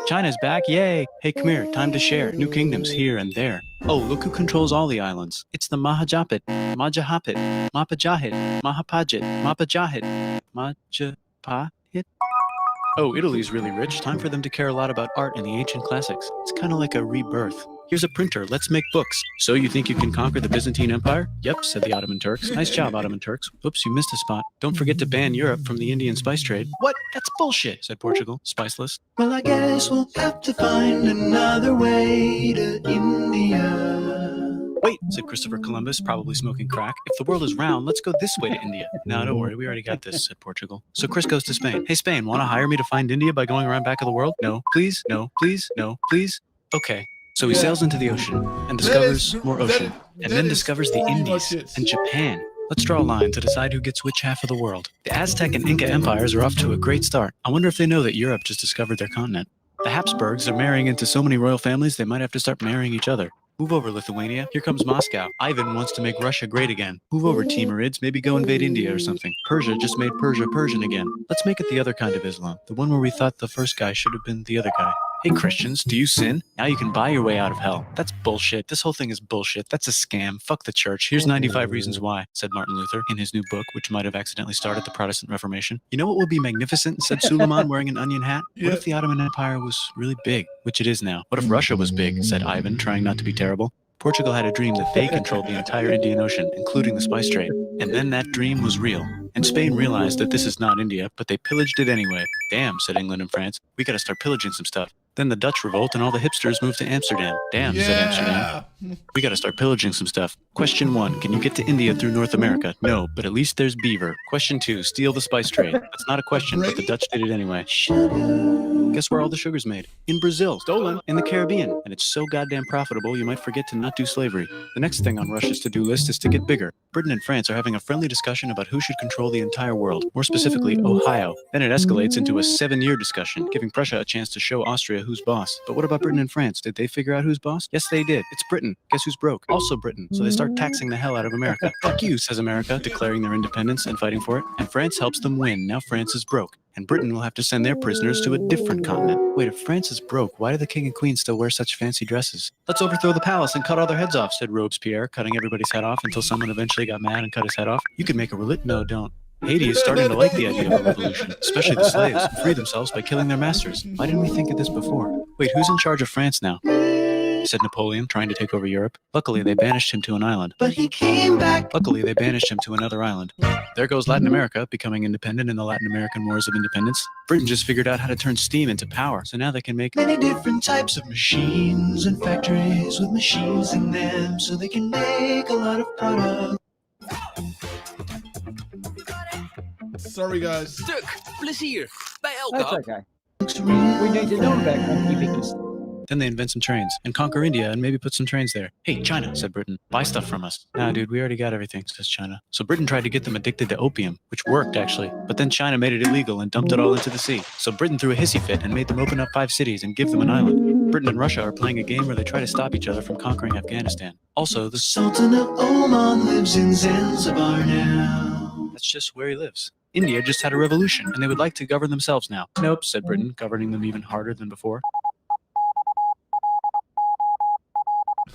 China's back, yay! Hey, come here, time to share. New kingdoms here and there. Oh, look who controls all the islands. It's the Mahajapit, Majapahit, Mapajahit, Mahapajit, Mapajahit, Majapahit. Oh, Italy's really rich. Time for them to care a lot about art and the ancient classics. It's kind of like a rebirth. Here's a printer. Let's make books. So you think you can conquer the Byzantine Empire? Yep, said the Ottoman Turks. Nice job, Ottoman Turks. Oops, you missed a spot. Don't forget to ban Europe from the Indian spice trade. What? That's bullshit, said Portugal, spiceless. Well, I guess we'll have to find another way to India. Wait, said Christopher Columbus, probably smoking crack. If the world is round, let's go this way to India. No, don't worry, we already got this, said Portugal. So Chris goes to Spain. Hey, Spain, want to hire me to find India by going around back of the world? No, please, no, please, no, please. Okay. So he sails into the ocean and discovers more ocean, and then discovers the Indies and Japan. Let's draw a line to decide who gets which half of the world. The Aztec and Inca empires are off to a great start. I wonder if they know that Europe just discovered their continent. The Habsburgs are marrying into so many royal families they might have to start marrying each other. Move over, Lithuania. Here comes Moscow. Ivan wants to make Russia great again. Move over, Timurids. Maybe go invade India or something. Persia just made Persia Persian again. Let's make it the other kind of Islam. The one where we thought the first guy should have been the other guy. Hey, Christians, do you sin? Now you can buy your way out of hell. That's bullshit. This whole thing is bullshit. That's a scam. Fuck the church. Here's 95 reasons why, said Martin Luther in his new book, which might have accidentally started the Protestant Reformation. You know what would be magnificent, said Suleiman wearing an onion hat? What if the Ottoman Empire was really big, which it is now? What if Russia was big, said Ivan, trying not to be terrible. Portugal had a dream that they controlled the entire Indian Ocean, including the spice trade. And then that dream was real. And Spain realized that this is not India, but they pillaged it anyway. Damn, said England and France. We gotta start pillaging some stuff. Then the Dutch revolt and all the hipsters moved to Amsterdam. Damn, said Amsterdam. We gotta start pillaging some stuff. Question 1, can you get to India through North America? No, but at least there's beaver. Question 2, steal the spice trade. That's not a question, but the Dutch did it anyway. Guess where all the sugar's made? In Brazil. Stolen. In the Caribbean. And it's so goddamn profitable, you might forget to not do slavery. The next thing on Russia's to-do list is to get bigger. Britain and France are having a friendly discussion about who should control the entire world, more specifically, Ohio. Then it escalates into a 7-year discussion, giving Prussia a chance to show Austria who's boss. But what about Britain and France? Did they figure out who's boss? Yes, they did. It's Britain. Guess who's broke? Also Britain. So they start taxing the hell out of America. Fuck you, says America, declaring their independence and fighting for it. And France helps them win. Now France is broke. And Britain will have to send their prisoners to a different continent. Wait, if France is broke, why do the king and queen still wear such fancy dresses? Let's overthrow the palace and cut all their heads off, said Robespierre, cutting everybody's head off until someone eventually got mad and cut his head off. You could make a No, don't. Haiti is starting to like the idea of a revolution, especially the slaves, who free themselves by killing their masters. Why didn't we think of this before? Wait, who's in charge of France now? Said Napoleon, trying to take over Europe. Luckily, they banished him to an island. But he came back. Luckily, they banished him to another island. There goes Latin America, becoming independent in the Latin American Wars of Independence. Britain just figured out how to turn steam into power, so now they can make many different types of machines and factories with machines in them, so they can make a lot of products. Sorry, guys. Stuk, plezier, bij That's elkaar. okay. We need to know about Pontifex. Then they invent some trains and conquer India and maybe put some trains there. Hey, China, said Britain, buy stuff from us. Nah, dude, we already got everything, says China. So Britain tried to get them addicted to opium, which worked, actually. But then China made it illegal and dumped it all into the sea. So Britain threw a hissy fit and made them open up 5 cities and give them an island. Britain and Russia are playing a game where they try to stop each other from conquering Afghanistan. Also, the Sultan of Oman lives in Zanzibar now. That's just where he lives. India just had a revolution, and they would like to govern themselves now. Nope, said Britain, governing them even harder than before.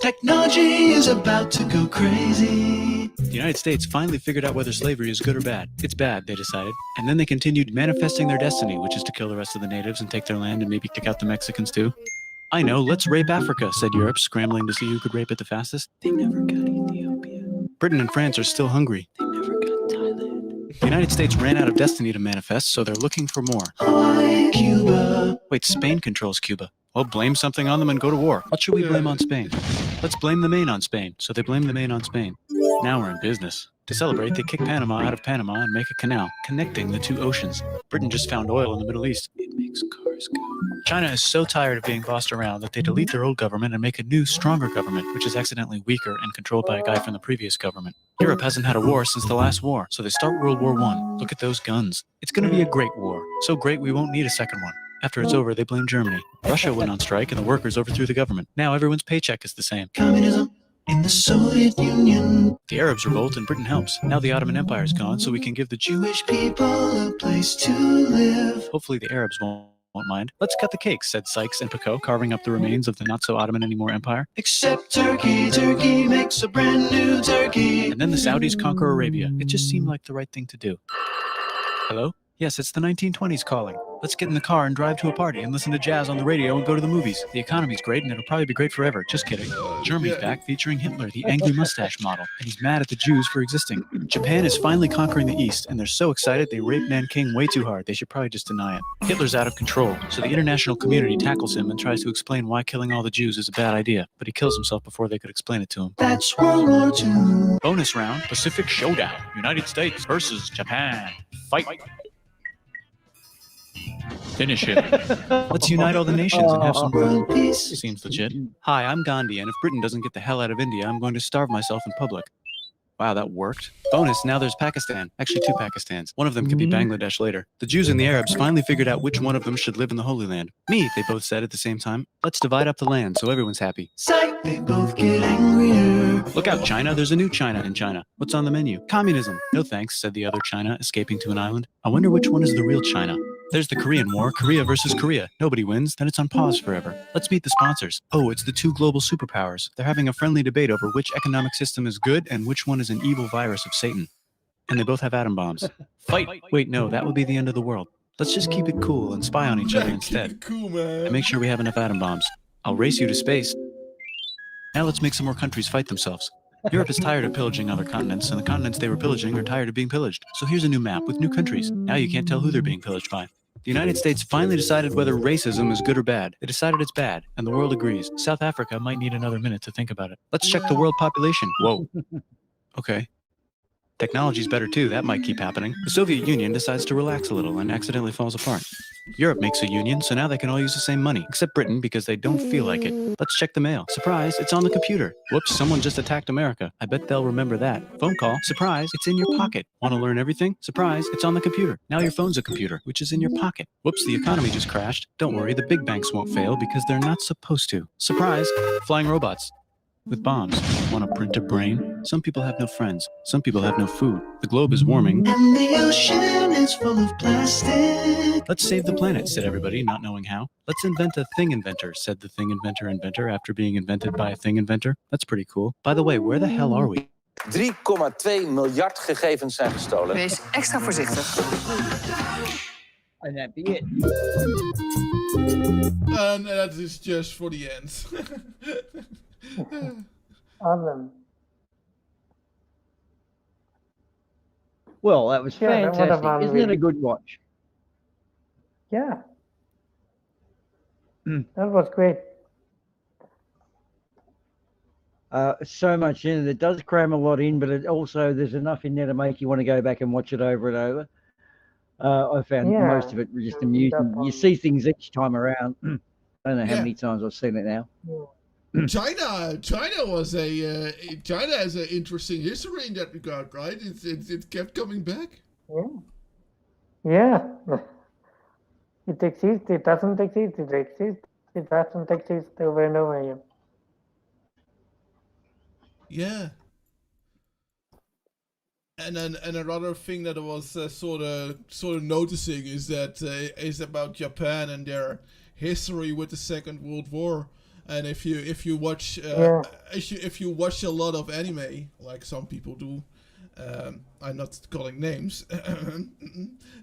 Technology is about to go crazy. The United States finally figured out whether slavery is good or bad. It's bad, they decided. And then they continued manifesting their destiny, which is to kill the rest of the natives and take their land and maybe kick out the Mexicans too. I know, let's rape Africa, said Europe, scrambling to see who could rape it the fastest. They never got Ethiopia. Britain and France are still hungry. They never got Thailand. The United States ran out of destiny to manifest, so they're looking for more. Hawaii, Cuba. Wait, Spain controls Cuba. Well, blame something on them and go to war. What should we blame on Spain? Let's blame the Maine on Spain. So they blame the Maine on Spain. Now we're in business. To celebrate, they kick Panama out of Panama and make a canal, connecting the 2 oceans. Britain just found oil in the Middle East. It makes cars go. China is so tired of being bossed around that they delete their old government and make a new, stronger government, which is accidentally weaker and controlled by a guy from the previous government. Europe hasn't had a war since the last war, so they start World War I. Look at those guns. It's going to be a great war. So great we won't need a second one. After it's over, they blame Germany. Russia went on strike and the workers overthrew the government. Now everyone's paycheck is the same. Communism in the Soviet Union. The Arabs revolt and Britain helps. Now the Ottoman Empire is gone, so we can give the Jewish people a place to live. Hopefully the Arabs won't mind. Let's cut the cake, said Sykes and Picot, carving up the remains of the not-so-Ottoman-anymore empire. Except Turkey. Turkey makes a brand new Turkey. And then the Saudis conquer Arabia. It just seemed like the right thing to do. Hello? Yes, it's the 1920s calling. Let's get in the car and drive to a party and listen to jazz on the radio and go to the movies. The economy's great and it'll probably be great forever. Just kidding. Germany's back featuring Hitler, the angry mustache model, and he's mad at the Jews for existing. Japan is finally conquering the East, and they're so excited they raped Nanking way too hard. They should probably just deny it. Hitler's out of control, so the international community tackles him and tries to explain why killing all the Jews is a bad idea, but he kills himself before they could explain it to him. That's World War II. Bonus round, Pacific Showdown. United States versus Japan. Fight. Finish it. Let's unite all the nations and have some world peace. Seems legit. Hi, I'm Gandhi, and if Britain doesn't get the hell out of India, I'm going to starve myself in public. Wow, that worked. Bonus, now there's Pakistan. Actually, 2 Pakistans. One of them could be Bangladesh later. The Jews and the Arabs finally figured out which one of them should live in the Holy Land. Me, they both said at the same time. Let's divide up the land so everyone's happy. Psych, they both get angrier. Look out, China. There's a new China in China. What's on the menu? Communism. No thanks, said the other China, escaping to an island. I wonder which one is the real China. There's the Korean War, Korea versus Korea. Nobody wins, then it's on pause forever. Let's meet the sponsors. Oh, it's the 2 global superpowers. They're having a friendly debate over which economic system is good and which one is an evil virus of Satan. And they both have atom bombs. Fight! Wait, no, that would be the end of the world. Let's just keep it cool and spy on each other instead. Cool, man. And make sure we have enough atom bombs. I'll race you to space. Now let's make some more countries fight themselves. Europe is tired of pillaging other continents, and the continents they were pillaging are tired of being pillaged. So here's a new map with new countries. Now you can't tell who they're being pillaged by. The United States finally decided whether racism is good or bad. They decided it's bad, and the world agrees. South Africa might need another minute to think about it. Let's check the world population. Whoa. Okay. Technology's better too, that might keep happening. The Soviet Union decides to relax a little and accidentally falls apart. Europe makes a union, so now they can all use the same money, except Britain because they don't feel like it. Let's check the mail. Surprise, it's on the computer. Whoops, someone just attacked America. I bet they'll remember that. Phone call. Surprise, it's in your pocket. Want to learn everything? Surprise, it's on the computer. Now your phone's a computer, which is in your pocket. Whoops, the economy just crashed. Don't worry, the big banks won't fail because they're not supposed to. Surprise, flying robots. With bombs. Want to print a brain? Some people have no friends. Some people have no food. The globe is warming. And the ocean is full of plastic. Let's save the planet, said everybody, not knowing how. Let's invent a thing inventor, said the thing inventor after being invented by a thing inventor. That's pretty cool. By the way, where the hell are we? 3,2 miljard gegevens zijn gestolen. Wees extra voorzichtig. And that'd be it. And that is just for the end. Awesome. Well, that was Yeah, that fantastic. was Isn't it a good watch? Yeah. That was great. So much in it. It does cram a lot in, but it also there's enough in there to make you want to go back and watch it over and over. I found most of it just amusing. You see things each time around. I don't know how many times I've seen it now. China has an interesting history in that regard, right? It kept coming back. Yeah. It exists, it doesn't exist, it exists, it doesn't exist over and over again. Yeah. And then another thing that I was sort of noticing is that is about Japan and their history with the Second World War. And if you watch if you watch a lot of anime, like some people do, I'm not calling names,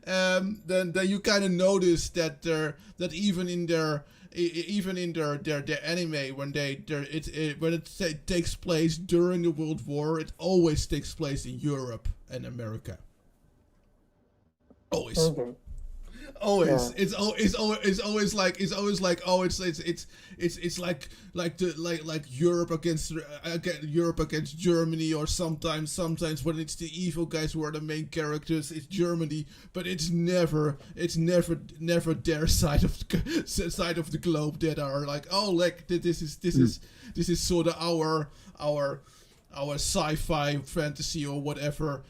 then you kind of notice that even in their anime, when it takes place during the World War, it always takes place in Europe and America. Always. Okay. Always, Yeah. it's always like Europe against Germany, or sometimes when it's the evil guys who are the main characters, it's Germany, but it's never their side of the globe that are like, oh, like this is sort of our sci-fi fantasy or whatever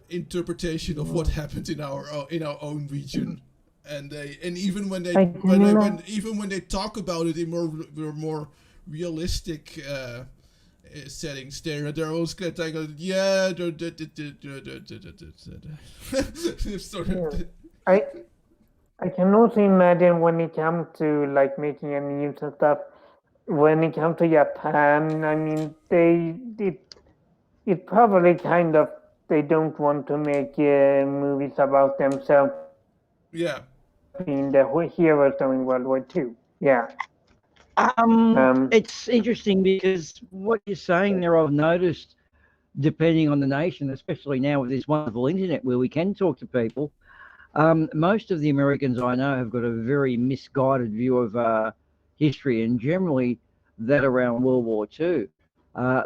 interpretation of what happened in our own region, and even when they talk about it in more realistic settings, they're always kind of like, yeah, I can also imagine when it comes to like making a news and stuff, when it comes to Japan, I mean, it probably kind of, they don't want to make movies about themselves. Yeah. Being the heroes during World War II. Yeah. It's interesting because what you're saying there, I've noticed, depending on the nation, especially now with this wonderful internet where we can talk to people, most of the Americans I know have got a very misguided view of history, and generally that around World War II.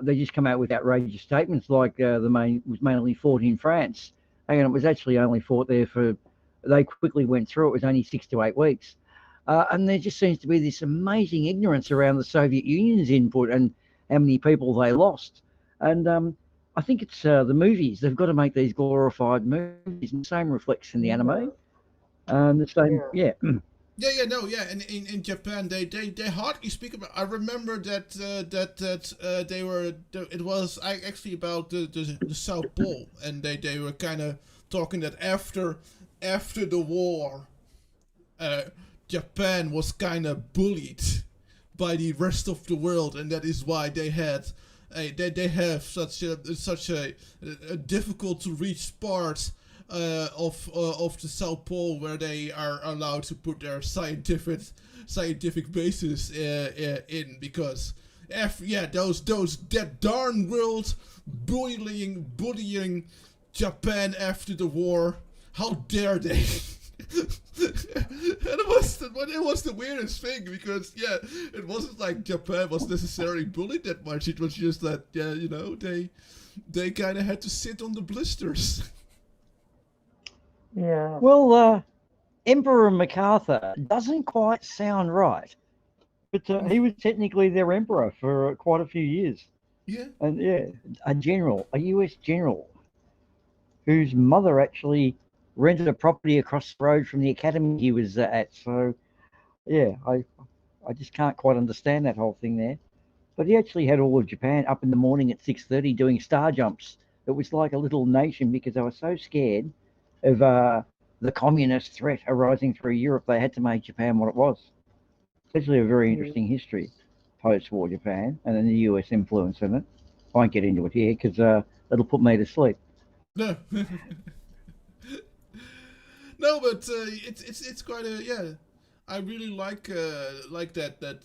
They just come out with outrageous statements like was mainly fought in France, and it was actually only fought there they quickly went through, it was only 6 to 8 weeks. And there just seems to be this amazing ignorance around the Soviet Union's input and how many people they lost. And I think it's the movies. They've got to make these glorified movies, and the same reflects in the anime. The same, yeah. And in Japan they hardly speak about. I remember that they were. It was actually about the South Pole, and they were kind of talking that after the war, Japan was kind of bullied by the rest of the world, and that is why they had. They have such a difficult to reach part of the South Pole where they are allowed to put their scientific bases in, because that darn world bullying Japan after the war, how dare they? And it was the weirdest thing, because it wasn't like Japan was necessarily bullied that much. It was just that they kind of had to sit on the blisters. Yeah. Well, Emperor MacArthur doesn't quite sound right, but he was technically their emperor for quite a few years. Yeah. And yeah, a US general, whose mother actually rented a property across the road from the academy he was at. So, yeah, I just can't quite understand that whole thing there. But he actually had all of Japan up in the morning at 6:30 doing star jumps. It was like a little nation because they were so scared of the communist threat arising through Europe. They had to make Japan what it was. It's actually a very interesting history, post-war Japan, and then the US influence in it. I won't get into it here because it'll put me to sleep. No. No, but it's quite a yeah. I really like that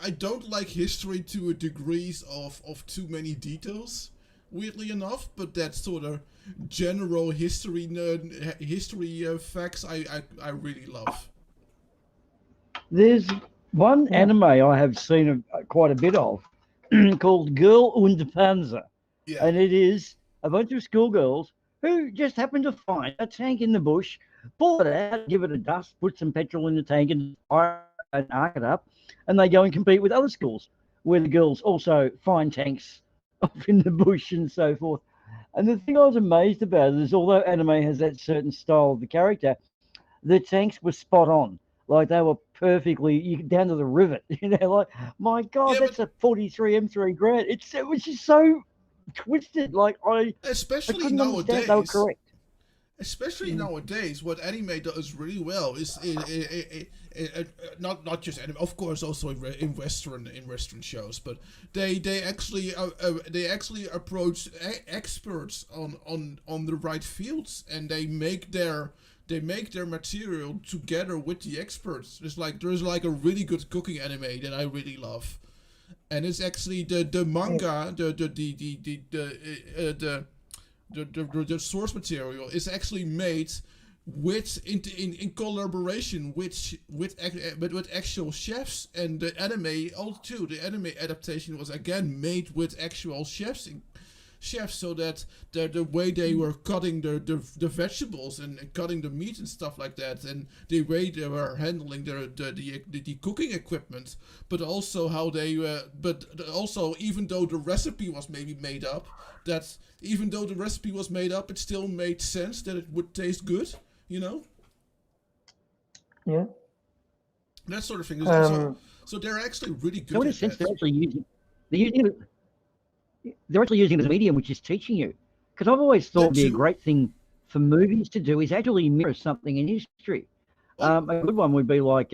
I don't like history to a degree of too many details, weirdly enough, but that sort of general history facts I really love. There's one anime I have seen quite a bit of called Girl und Panzer. Yeah. And it is a bunch of schoolgirls who just happen to find a tank in the bush, pull it out, give it a dust, put some petrol in the tank and arc it up, and they go and compete with other schools where the girls also find tanks off in the bush and so forth. And the thing I was amazed about is, although anime has that certain style of the character, the tanks were spot on. Like they were perfectly down to the rivet. You know, like, my God, Yeah, that's a 43 M3 Grant. It was just so twisted. Like I Especially couldn't understand they were nowadays. correct. Especially nowadays, what anime does really well is not just anime, of course, also in Western shows, but they actually approach experts on the right fields, and they make their material together with the experts. There's like a really good cooking anime that I really love, and it's actually the manga, the source material is actually made in collaboration with actual chefs, and the anime also the anime adaptation was again made with actual chefs, so that the way they were cutting the vegetables and cutting the meat and stuff like that, and the way they were handling the cooking equipment, but also how they but also, even though the recipe was maybe made up, it still made sense that it would taste good, you know? Yeah. That sort of thing. So they're actually really good So in a at sense, that. they're actually using it as a medium, which is teaching you. Because I've always thought it'd be a great thing for movies to do is actually mirror something in history. A good one would be like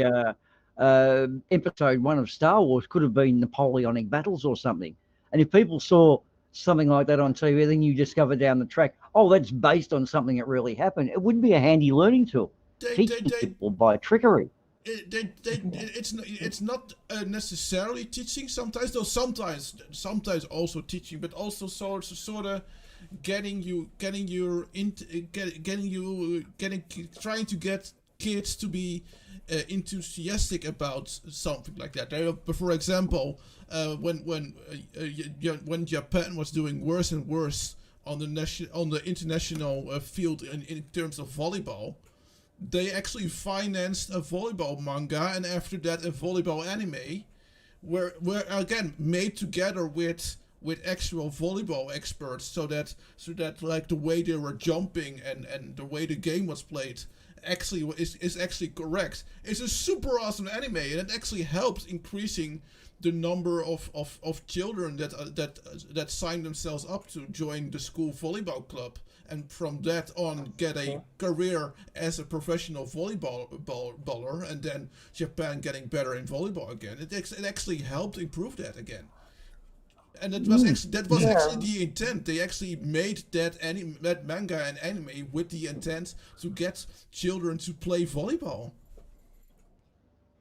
episode 1 of Star Wars could have been Napoleonic battles or something. And if people saw something like that on TV, then you discover down the track, oh, that's based on something that really happened. It would be a handy learning tool. Teaching people by trickery. It's not necessarily teaching sometimes, though sometimes also teaching, but also sort of trying to get kids to be enthusiastic about something like that. For example, when Japan was doing worse and worse on the international field in terms of volleyball, they actually financed a volleyball manga, and after that a volleyball anime, were again made together with actual volleyball experts, so that like the way they were jumping and the way the game was played actually is actually correct. It's a super awesome anime, and it actually helps increasing the number of children that sign themselves up to join the school volleyball club, and from that on get a career as a professional volleyballer, and then Japan getting better in volleyball again. It actually helped improve that again. And that was actually the intent. They actually made that manga and anime with the intent to get children to play volleyball.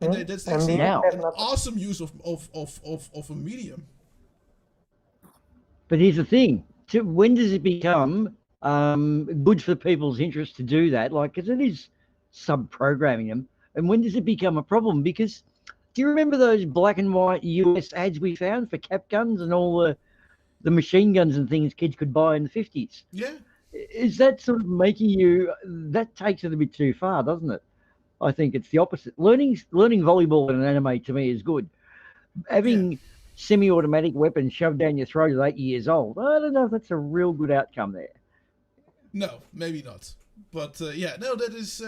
And that's actually an awesome use of a medium. But here's the thing: when does it become good for people's interest to do that? Like, because it is sub-programming them. And when does it become a problem? Because do you remember those black and white US ads we found for cap guns and all the machine guns and things kids could buy in the 50s? Yeah. is that sort of making you? That takes it a bit too far, doesn't it? I think it's the opposite. Learning volleyball in an anime to me is good. Having semi-automatic weapons shoved down your throat at 8 years old, I don't know if that's a real good outcome there. No, maybe not. But yeah, no, that is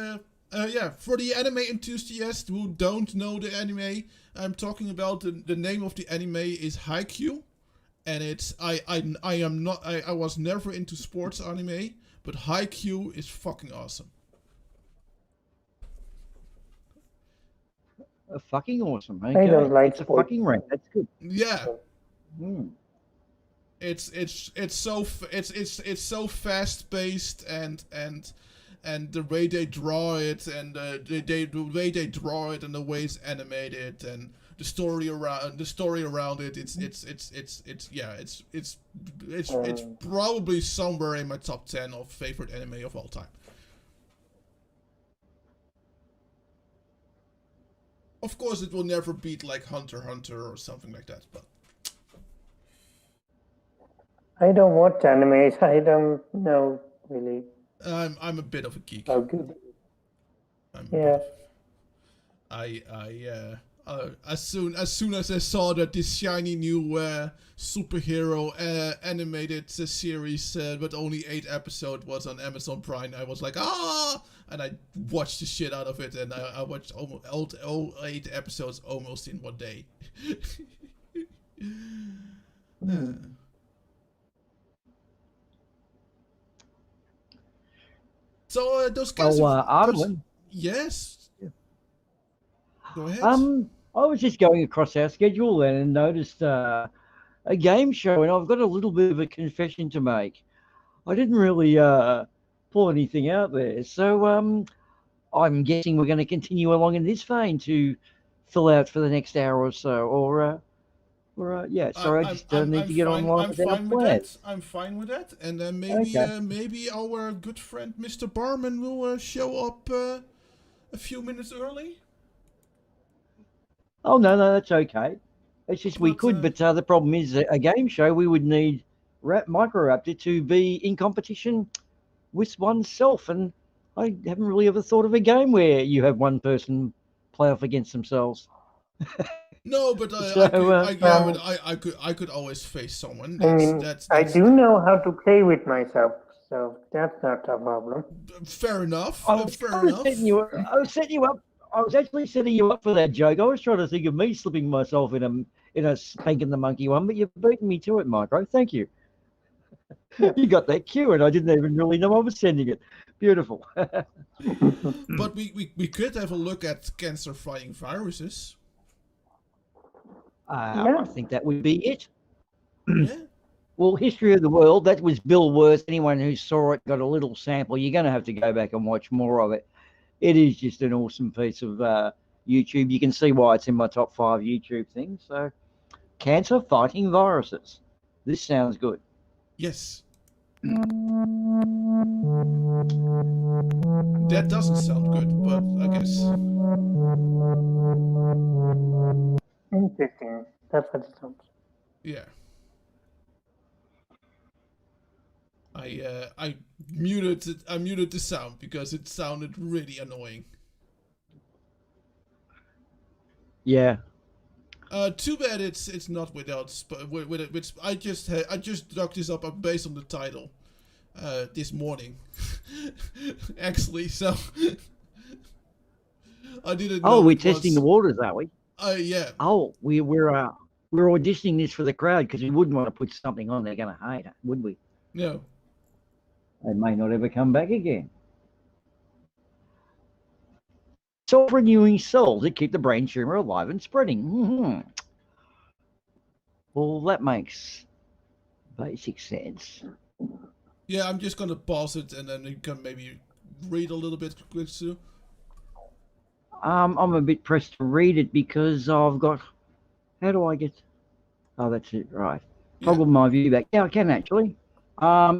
yeah, for the anime enthusiasts who don't know the anime, I'm talking about the name of the anime is Haikyuu, and it's I was never into sports anime, but Haikyuu is fucking awesome. Fucking awesome. Okay. I don't like it's sports. a fucking rank. That's good. Yeah. Mm. It's so fast paced and the way they draw it and the way they draw it and the way it's animated and the story around it, it's probably somewhere in my top 10 of favorite anime of all time. Of course, it will never beat like Hunter x Hunter or something like that, but I don't watch animes. I don't know really. I'm a bit of a geek. How good? As soon as I saw that this shiny new superhero animated series, but only 8 episodes was on Amazon Prime, I was like, ah! And I watched the shit out of it, and I watched almost all 8 episodes almost in one day. So those kinds Arlen. Yes. Go ahead. I was just going across our schedule then and noticed a game show, and I've got a little bit of a confession to make. I didn't really pull anything out there, so I'm guessing we're going to continue along in this vein to fill out for the next hour or so, or yeah. Sorry, I just need to get online with our plans. I'm fine with that, and then maybe our good friend Mr. Barman will show up a few minutes early. Oh no, that's okay. It's just we could, but the problem is a game show. We would need Microraptor to be in competition with oneself, and I haven't really ever thought of a game where you have one person play off against themselves. No, but I could always face someone. I do know how to play with myself, so that's not a problem. Fair enough. I was setting you up. I was actually setting you up for that joke. I was trying to think of me slipping myself in a Spank and the Monkey one, but you've beaten me to it, Micro. Thank you. You got that cue, and I didn't even really know I was sending it. Beautiful. But we could have a look at cancer-fighting viruses. I think that would be it. Yeah. Well, History of the World, that was Bill Worth. Anyone who saw it got a little sample. You're going to have to go back and watch more of it. It is just an awesome piece of YouTube. You can see why it's in my top 5 YouTube things. So, cancer-fighting viruses. This sounds good. Yes. That doesn't sound good, but I guess. Interesting. That's what it sounds. Yeah. I muted it. I muted the sound because it sounded really annoying. Yeah. Too bad it's not without with it. Which I just dug this up based on the title, this morning. Actually, so I didn't. Oh, we're testing the waters, are we? Yeah. Oh, we're auditioning this for the crowd because we wouldn't want to put something on they're going to hate, would we? No. They may not ever come back again. Self-renewing cells that keep the brain tumor alive and spreading. Mm-hmm. Well, that makes basic sense. Yeah, I'm just going to pause it and then you can maybe read a little bit quick, Sue. I'm a bit pressed to read it because I've got... How do I get... Oh, that's it, right. Toggle my view back. Yeah, I can actually.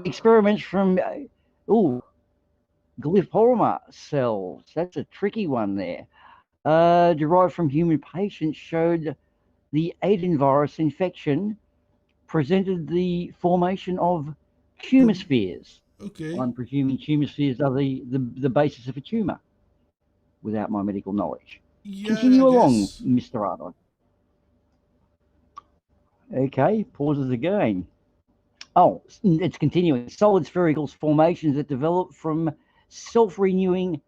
Experiments from... Glioblastoma cells. That's a tricky one there. Derived from human patients showed the Aden infection presented the formation of tumor spheres Okay. I'm presuming tumour spheres are the basis of a tumour, without my medical knowledge. Yeah, Continue I along, guess. Mr. Arnold. Okay, pauses again. Oh, it's continuing. Solid spherical formations that develop from self-renewing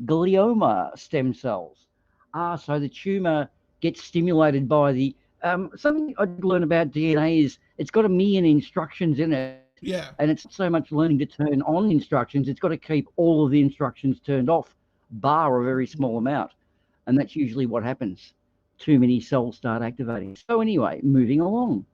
glioma stem cells. So the tumour gets stimulated by the something I learned about DNA is it's got 1 million instructions in it. Yeah. And it's not so much learning to turn on instructions, it's got to keep all of the instructions turned off, bar a very small amount. And that's usually what happens. Too many cells start activating. So anyway, moving along.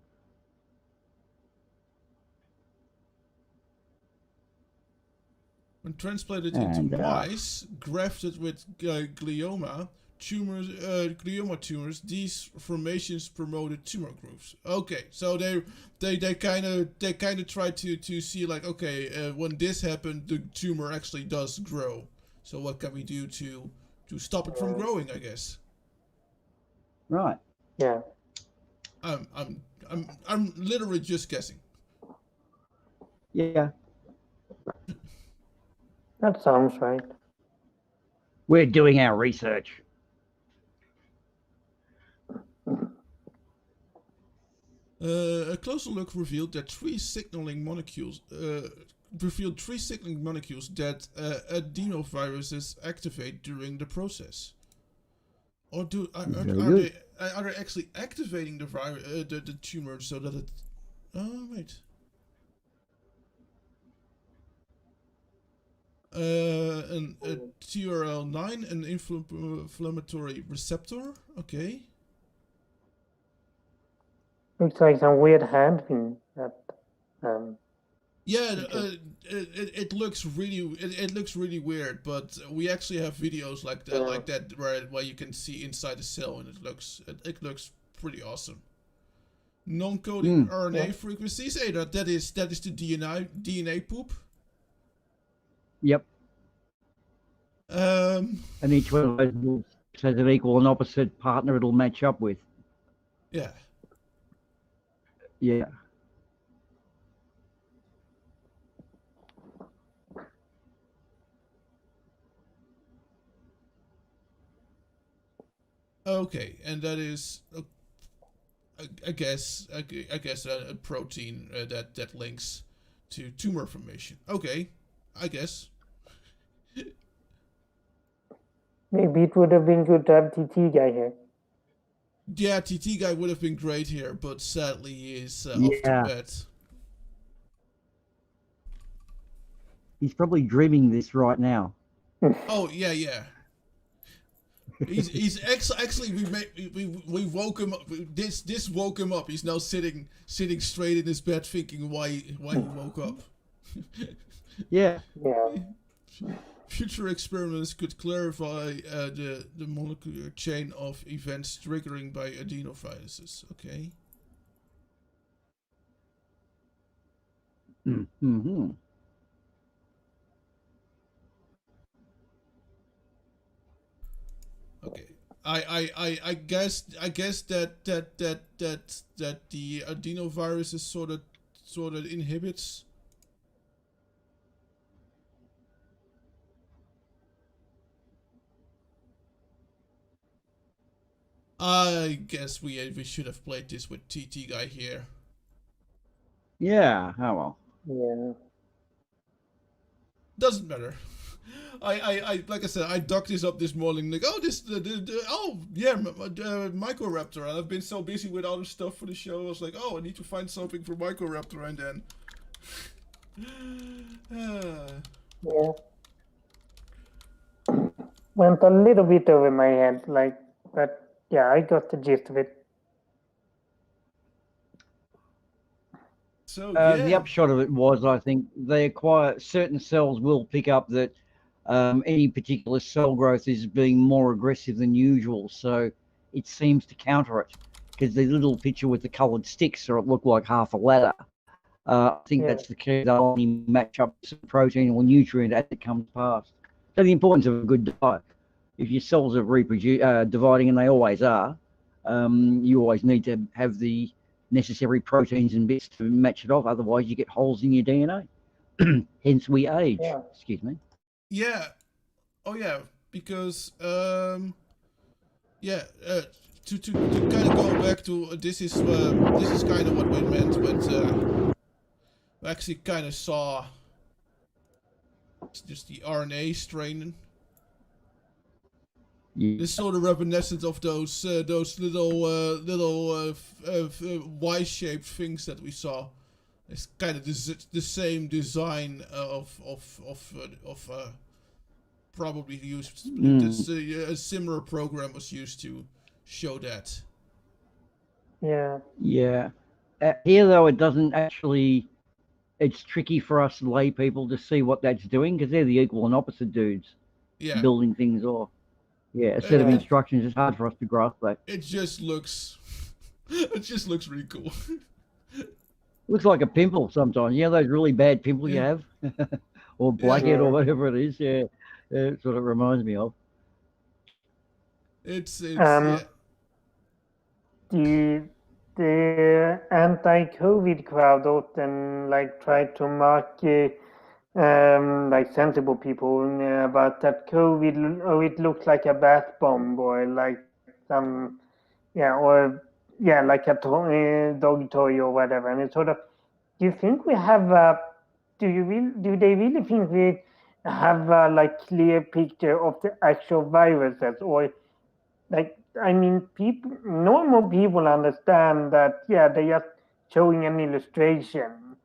When transplanted into mice, grafted with glioma tumors, these formations promoted tumor growth. Okay, so they kind of try to see like, okay, when this happened, the tumor actually does grow. So what can we do to stop it from growing? I guess. Right. Yeah. I'm literally just guessing. Yeah. That sounds right. We're doing our research. A closer look revealed that three signaling molecules that adenoviruses activate during the process. Or are they actually activating the tumor so that it? Oh wait. A TRL9, an inflammatory receptor. Okay. Looks like some weird handling that. Yeah, it looks really weird, but we actually have videos like that where you can see inside the cell, and it looks pretty awesome. Non-coding RNA frequencies. Hey, that is the DNA poop. Yep. And each one of those has an equal and opposite partner it'll match up with. Yeah. Yeah. Okay, and that is, I guess a protein that links to tumor formation. Okay, I guess. Maybe it would have been good to have TT guy here. Yeah, TT guy would have been great here, but sadly he is off to bed. He's probably dreaming this right now. Oh yeah. He's actually we woke him up. This woke him up. He's now sitting straight in his bed, thinking why he woke up. Yeah. Future experiments could clarify the molecular chain of events triggering by adenoviruses. Okay. Mm-hmm. Okay. I guess that the adenoviruses sort of inhibits. I guess we should have played this with TT guy here. Yeah. Oh well. Yeah. Doesn't matter. I like I said, I dug this up this morning. Like, oh, Microraptor. I've been so busy with other stuff for the show. I was like, oh, I need to find something for Microraptor, and then. Yeah. Went a little bit over my head, like, but yeah, I got the gist of it. So the upshot of it was, I think they acquire certain cells will pick up that any particular cell growth is being more aggressive than usual. So it seems to counter it, because the little picture with the coloured sticks, or it looked like half a ladder. I think that's the key. They'll only match up some protein or nutrient as it comes past. So the importance of a good diet. If your cells are dividing, and they always are, you always need to have the necessary proteins and bits to match it off. Otherwise, you get holes in your DNA. Hence we age. Yeah. Excuse me. Yeah. Oh yeah, because yeah. To kind of go back to this is kind of what we meant, but we actually kind of saw just the RNA strain. Yeah. It's sort of reminiscent of those little Y-shaped things that we saw. It's kind of the same design of probably used. A similar program was used to show that. Yeah. Yeah. Here, though, it doesn't actually. It's tricky for us lay people to see what that's doing because they're the equal and opposite dudes building things off. Yeah, a set of instructions. It's hard for us to grasp that. It just looks. It just looks really cool. Looks like a pimple sometimes. Yeah, those really bad pimples you have, or blackhead or whatever it is. Yeah, it's what it reminds me of. It's the anti-COVID crowd often like try to mock like sensible people about that COVID. Oh, it looks like a bath bomb or like some like a dog toy or whatever. And it's sort of, do you think we have do they really think we have a like clear picture of the actual viruses, or like, I mean, normal people understand that, yeah, they're just showing an illustration.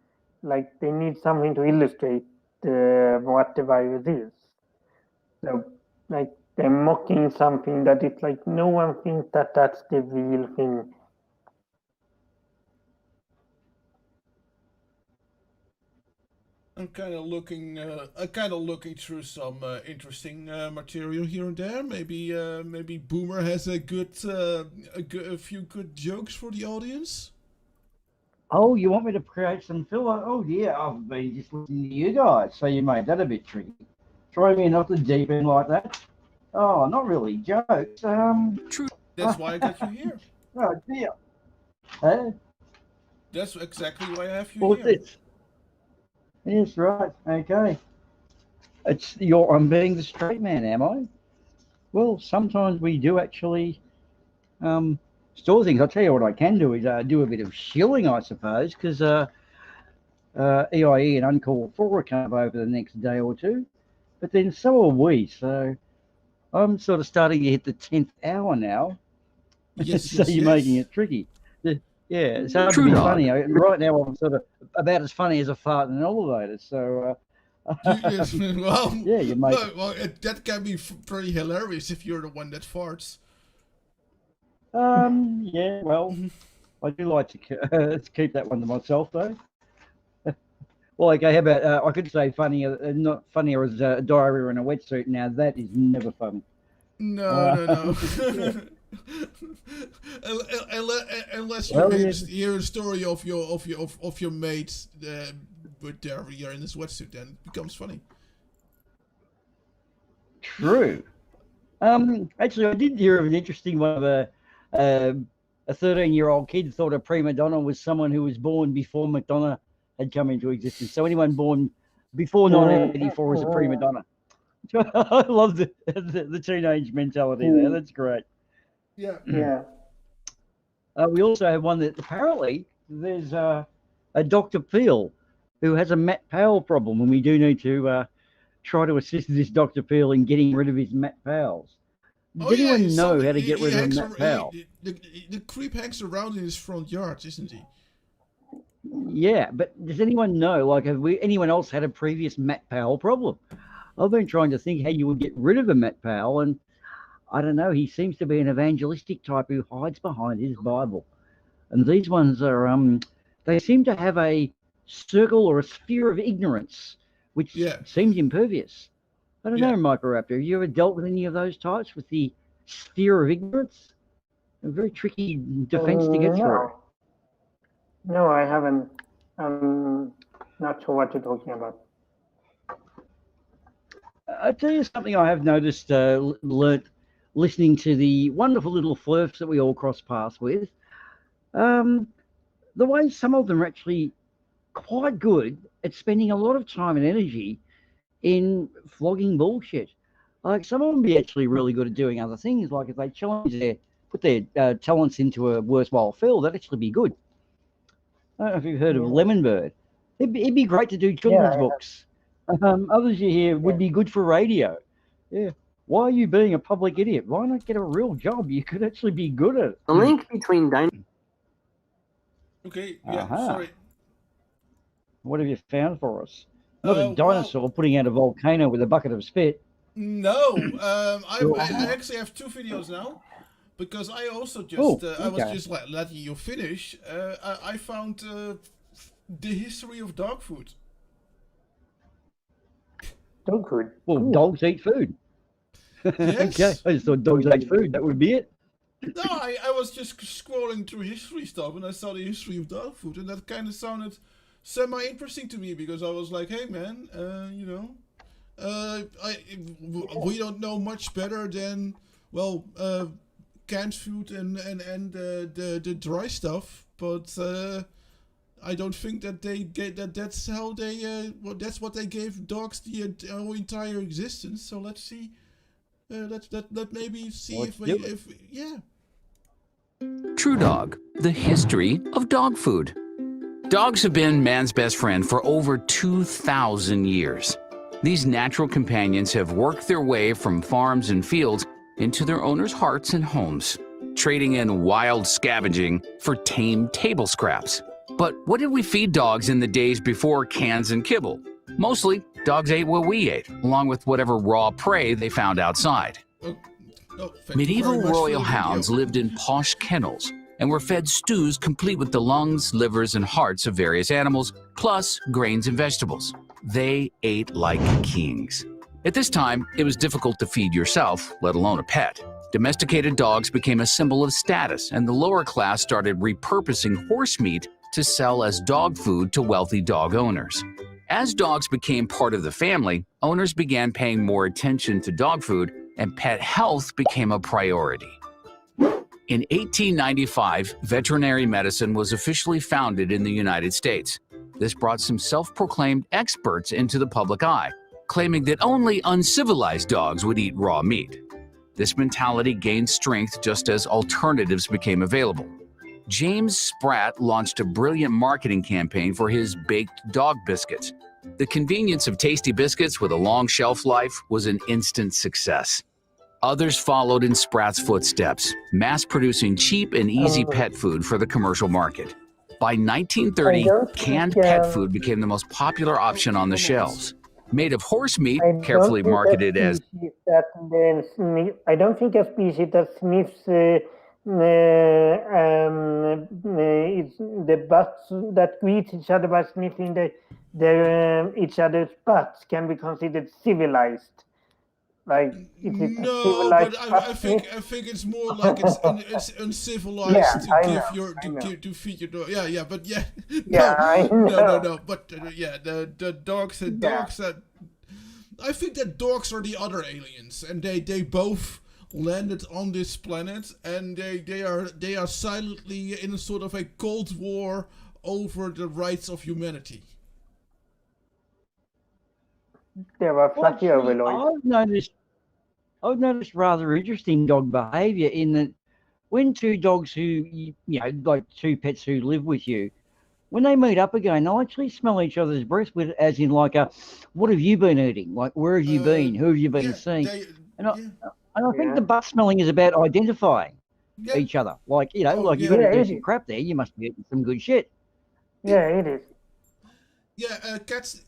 Like, they need something to illustrate what the virus is. So, like, they're mocking something that it's like, no one thinks that that's the real thing. I'm kind of looking through some interesting material here and there. Maybe Boomer has a few good jokes for the audience. Oh, you want me to create some filler? Oh yeah, I've been just listening to you guys, so you made that a bit tricky. Throw me off the deep end like that. Oh, not really jokes. True. That's why I got you here. Oh dear. Huh? That's exactly why I have you What's here. this? Yes, right. Okay. I'm being the straight man, am I? Well, sometimes we do actually store things. I'll tell you what I can do is do a bit of shilling, I suppose, because EIE and Uncalled For are coming over the next day or two. But then so are we. So I'm sort of starting to hit the 10th hour now. Yes, So you're making it tricky. Yeah, it's hard to be funny. Right now I'm sort of about as funny as a fart in an elevator. So Yes, well, yeah, you make that can be pretty hilarious if you're the one that farts. Yeah, well, I do like to keep that one to myself, though. Well, okay, how about I could say funnier, not funnier as diarrhea in a wetsuit. Now that is never funny. No. Unless you hear a story of your mate with diarrhea in his wetsuit, then it becomes funny. True. Actually, I did hear of an interesting one of a 13-year-old kid thought a prima donna was someone who was born before Madonna had come into existence. So anyone born before 1984 is a prima donna. I love the teenage mentality there. That's great. Yeah. Yeah. We also have one that apparently there's a Dr. Peel who has a Matt Powell problem, and we do need to try to assist this Dr. Peel in getting rid of his Matt Powells. Does anyone know how to get rid of Matt Powell? The creep hangs around in his front yard, isn't he? Yeah, but does anyone know, like, have anyone else had a previous Matt Powell problem? I've been trying to think how you would get rid of a Matt Powell, and I don't know, he seems to be an evangelistic type who hides behind his Bible. And these ones are, they seem to have a circle or a sphere of ignorance, which seems impervious. I don't know, Microraptor, have you ever dealt with any of those types with the sphere of ignorance? A very tricky defense to get through. No, I haven't. I'm not sure what you're talking about. I'll tell you something I have noticed, learnt listening to the wonderful little flirts that we all cross paths with. The way some of them are actually quite good at spending a lot of time and energy in flogging bullshit. Like some of them be actually really good at doing other things. Like if they put their talents into a worthwhile field, that'd actually be good. I don't know if you've heard of Lemon Bird. It'd be great to do children's books. Others you hear would be good for radio. Yeah. Why are you being a public idiot? Why not get a real job? You could actually be good at it. The link between Okay, yeah, Uh-huh. sorry. What have you found for us? Not a dinosaur putting out a volcano with a bucket of spit. No, I actually have 2 videos now, because I also just I was okay. just letting you finish. I found the history of dog food. Dog food. Well, dogs eat food. Yes. Okay, I just thought dogs ate food. That would be it. No, I was just scrolling through history stuff and I saw the history of dog food, and that kind of sounded semi-interesting to me, because I was like, hey man, you know, we don't know much better than, well, canned food and the dry stuff, but I don't think that they get that's how they that's what they gave dogs the entire existence. So let's see, let maybe see if yeah. True Dog, the history of dog food. Dogs have been man's best friend for over 2,000 years. These natural companions have worked their way from farms and fields into their owners' hearts and homes, trading in wild scavenging for tame table scraps. But what did we feed dogs in the days before cans and kibble? Mostly, dogs ate what we ate, along with whatever raw prey they found outside. Medieval royal hounds lived in posh kennels and were fed stews complete with the lungs, livers, and hearts of various animals, plus grains and vegetables. They ate like kings. At this time, it was difficult to feed yourself, let alone a pet. Domesticated dogs became a symbol of status, and the lower class started repurposing horse meat to sell as dog food to wealthy dog owners. As dogs became part of the family, owners began paying more attention to dog food, and pet health became a priority. In 1895, veterinary medicine was officially founded in the United States. This brought some self-proclaimed experts into the public eye, claiming that only uncivilized dogs would eat raw meat. This mentality gained strength just as alternatives became available. James Spratt launched a brilliant marketing campaign for his baked dog biscuits. The convenience of tasty biscuits with a long shelf life was an instant success. Others followed in Spratt's footsteps, mass-producing cheap and easy pet food for the commercial market. By 1930, canned pet food became the most popular option on the shelves. Made of horse meat, carefully marketed as... I don't think a species that sniffs it's the butts that greet each other by sniffing each other's butts can be considered civilized. Like, is it no, but I think it's more like it's uncivilized to feed your dog. Yeah, but yeah, no. But the dogs and dogs that I think that dogs are the other aliens, and they both landed on this planet, and they are silently in a sort of a cold war over the rights of humanity. They were fluffy overlords. I've noticed rather interesting dog behaviour in that when two dogs who, like two pets who live with you, when they meet up again, they'll actually smell each other's breath, with, as in like what have you been eating? Like, where have you been? Who have you been seeing? I think the butt smelling is about identifying each other. Like, you've got to do some crap there. You must be eating some good shit. Yeah, it is. Yeah, cats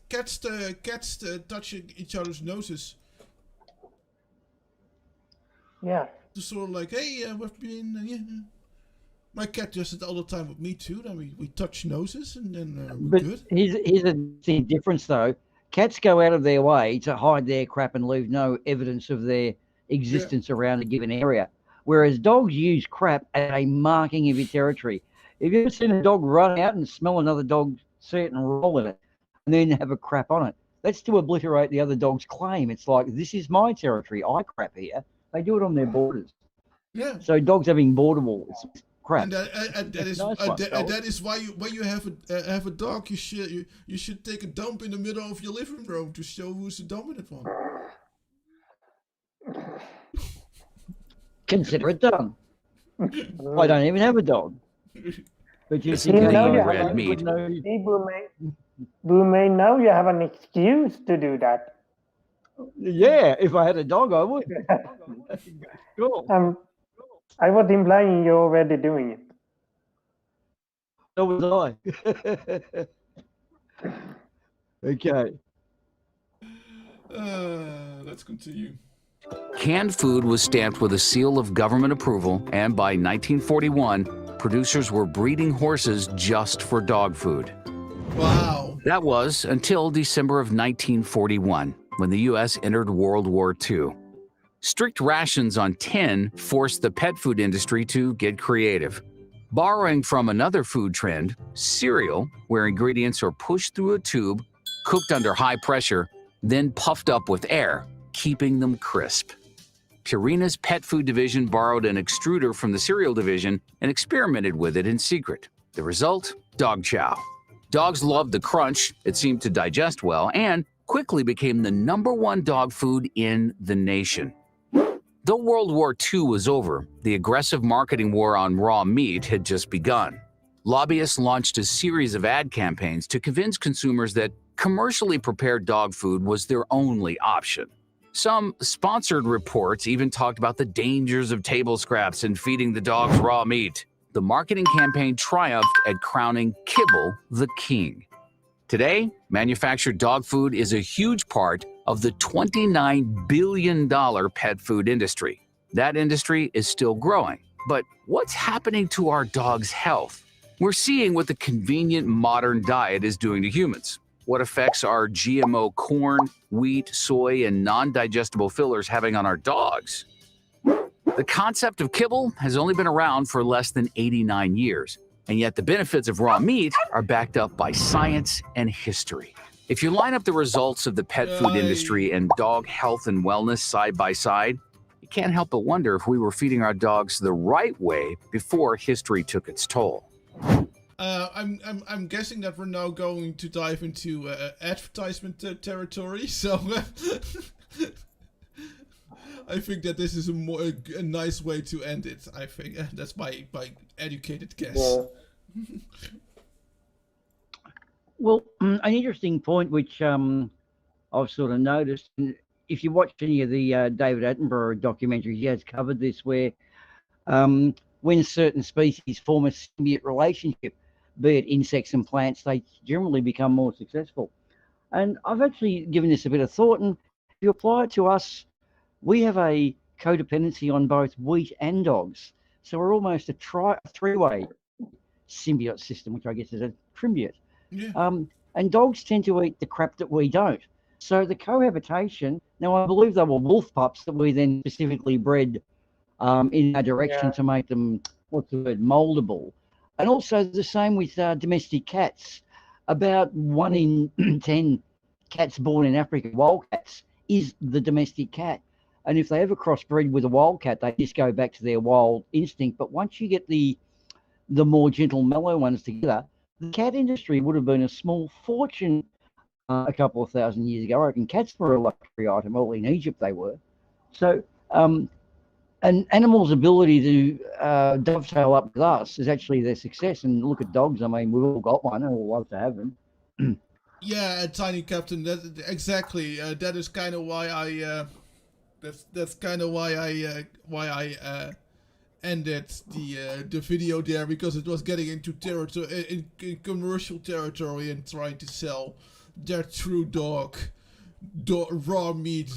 touching each other's noses. Yeah. Just sort of like, hey, we've been. My cat does it all the time with me too. Then we touch noses and then we're good. Here's the difference though. Cats go out of their way to hide their crap and leave no evidence of their existence around a given area, whereas dogs use crap as a marking of your territory. Have you ever seen a dog run out and smell another dog, see it and roll in it, and then have a crap on it? That's to obliterate the other dog's claim. It's like, this is my territory. I crap here. They do it on their borders. Yeah. So dogs having border walls. crap. And that is Nice one, and that is why when you have a dog, you should take a dump in the middle of your living room to show who's the dominant one. Consider it done. I don't even have a dog. But just in You case know I you have would a, know. Boomer, now you have an excuse to do that. Yeah, if I had a dog, I would. Cool. I was implying you're already doing it. So was I. Okay. Let's continue. Canned food was stamped with a seal of government approval, and by 1941, producers were breeding horses just for dog food. Wow. That was until December of 1941, when the U.S. entered World War II. Strict rations on tin forced the pet food industry to get creative. Borrowing from another food trend, cereal, where ingredients are pushed through a tube, cooked under high pressure, then puffed up with air, keeping them crisp. Purina's pet food division borrowed an extruder from the cereal division and experimented with it in secret. The result? Dog chow. Dogs loved the crunch, it seemed to digest well, and quickly became the #1 dog food in the nation. Though World War II was over, the aggressive marketing war on raw meat had just begun. Lobbyists launched a series of ad campaigns to convince consumers that commercially prepared dog food was their only option. Some sponsored reports even talked about the dangers of table scraps and feeding the dogs raw meat. The marketing campaign triumphed at crowning kibble the king. Today, manufactured dog food is a huge part of the $29 billion pet food industry. That industry is still growing. But what's happening to our dogs' health? We're seeing what the convenient modern diet is doing to humans. What effects are GMO corn, wheat, soy, and non-digestible fillers having on our dogs? The concept of kibble has only been around for less than 89 years, and yet the benefits of raw meat are backed up by science and history. If you line up the results of the pet food industry and dog health and wellness side by side, you can't help but wonder if we were feeding our dogs the right way before history took its toll. I'm guessing that we're now going to dive into advertisement territory. So I think that this is a nice way to end it. I think that's my educated guess. Yeah. Well, an interesting point which I've sort of noticed, if you watch any of the David Attenborough documentaries, he has covered this, where when certain species form a symbiote relationship, be it insects and plants, they generally become more successful. And I've actually given this a bit of thought, and if you apply it to us, we have a codependency on both wheat and dogs. So we're almost a three-way symbiote system, which I guess is a trimbiot. Yeah. And dogs tend to eat the crap that we don't. So the cohabitation, now I believe they were wolf pups that we then specifically bred in our direction to make them, what's the word, moldable. And also the same with domestic cats. About 1 in 10 cats born in Africa, wild cats, is the domestic cat. And if they ever crossbreed with a wild cat, they just go back to their wild instinct. But once you get the more gentle, mellow ones together, the cat industry would have been a small fortune a couple of thousand years ago. I reckon cats were a luxury item, well, in Egypt they were. So an animal's ability to dovetail up with us is actually their success. And look at dogs. I mean, we've all got one and we'll love to have them. Yeah, Tiny Captain. That exactly. That is kind of why I. That's kind of why I ended the video there, because it was getting into territory, in commercial territory, and trying to sell their true raw meat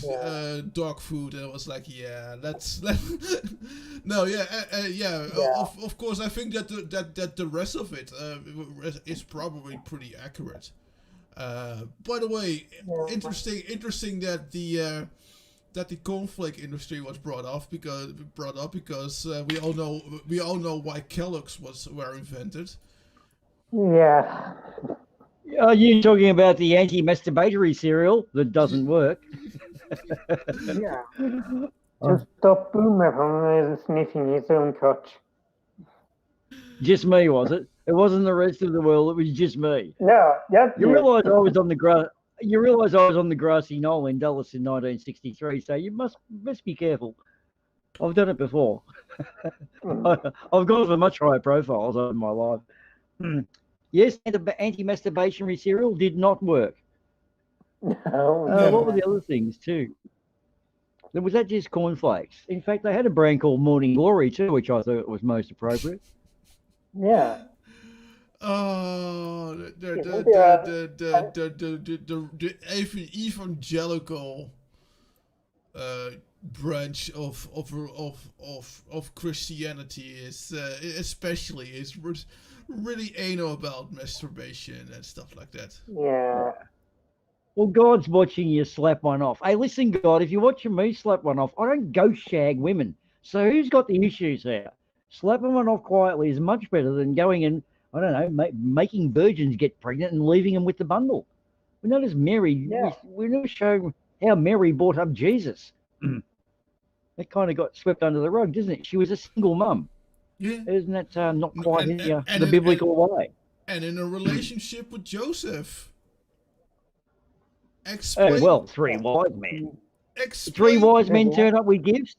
dog food, and I was like, yeah, let's no, yeah. Of course, I think that the rest of it is probably pretty accurate. By the way, interesting that the cornflake industry was brought up because we all know why Kellogg's were invented. Yeah. Are you talking about the anti-masturbatory cereal that doesn't work? Yeah. To stop Boomer from sniffing his own crotch. Just me, was it? It wasn't the rest of the world. It was just me. No, just You realise I was on the grass. You realise I was on the grassy knoll in Dulles in 1963. So you must be careful. I've done it before. I've gone for much higher profiles over my life. Yes, anti-masturbation cereal did not work. No, what were the other things too? Was that just cornflakes? In fact, they had a brand called Morning Glory too, which I thought was most appropriate. Yeah. Oh, the evangelical branch of Christianity is especially is really anal about masturbation and stuff like that. Yeah. Well, God's watching you slap one off. Hey, listen, God, if you're watching me slap one off, I don't ghost shag women. So who's got the issues here? Slapping one off quietly is much better than going and, I don't know, making virgins get pregnant and leaving them with the bundle. We notice Mary, we never show how Mary brought up Jesus. That kind of got swept under the rug, doesn't it? She was a single mum. Yeah. Isn't that not quite the biblical way? And in a relationship with Joseph. Oh, well, three wise men. Three wise men turn up with gifts?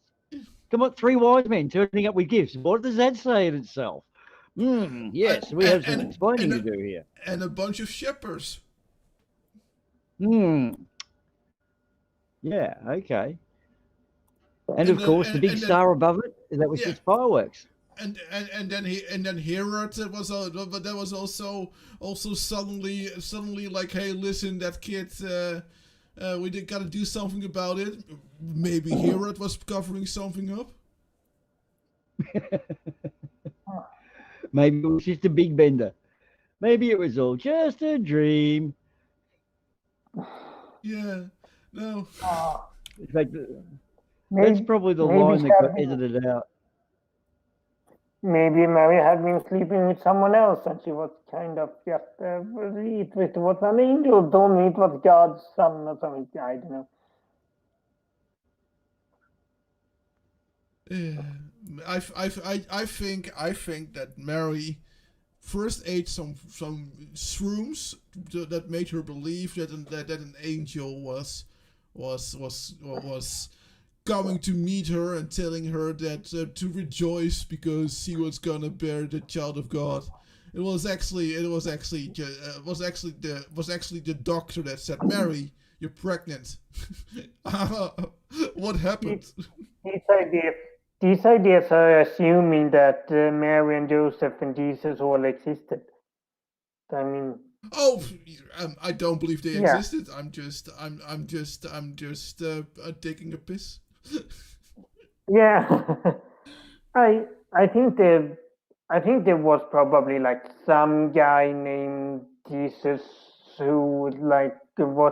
Come on, three wise men turning up with gifts. What does that say in itself? Yes, we have some explaining to do here. And a bunch of shepherds. Yeah, okay. And of course, the big star above it, that was just fireworks. And then Herod was also suddenly like, hey, listen, that kid, we gotta do something about it. Maybe Herod was covering something up. Maybe it was just a big bender. Maybe it was all just a dream. Yeah, no. In fact, that's probably the line that got edited out. Maybe Mary had been sleeping with someone else and she was kind of just, it was an angel told me it was God's son or something. I don't know. I think that Mary first ate some shrooms that made her believe that an angel was coming to meet her and telling her that to rejoice because she was gonna bear the child of God. It was actually the doctor that said, Mary, you're pregnant. What happened? These ideas are assuming that Mary and Joseph and Jesus all existed. I mean. Oh, I don't believe they existed. I'm just taking a piss. Yeah, I think there was probably like some guy named Jesus who like was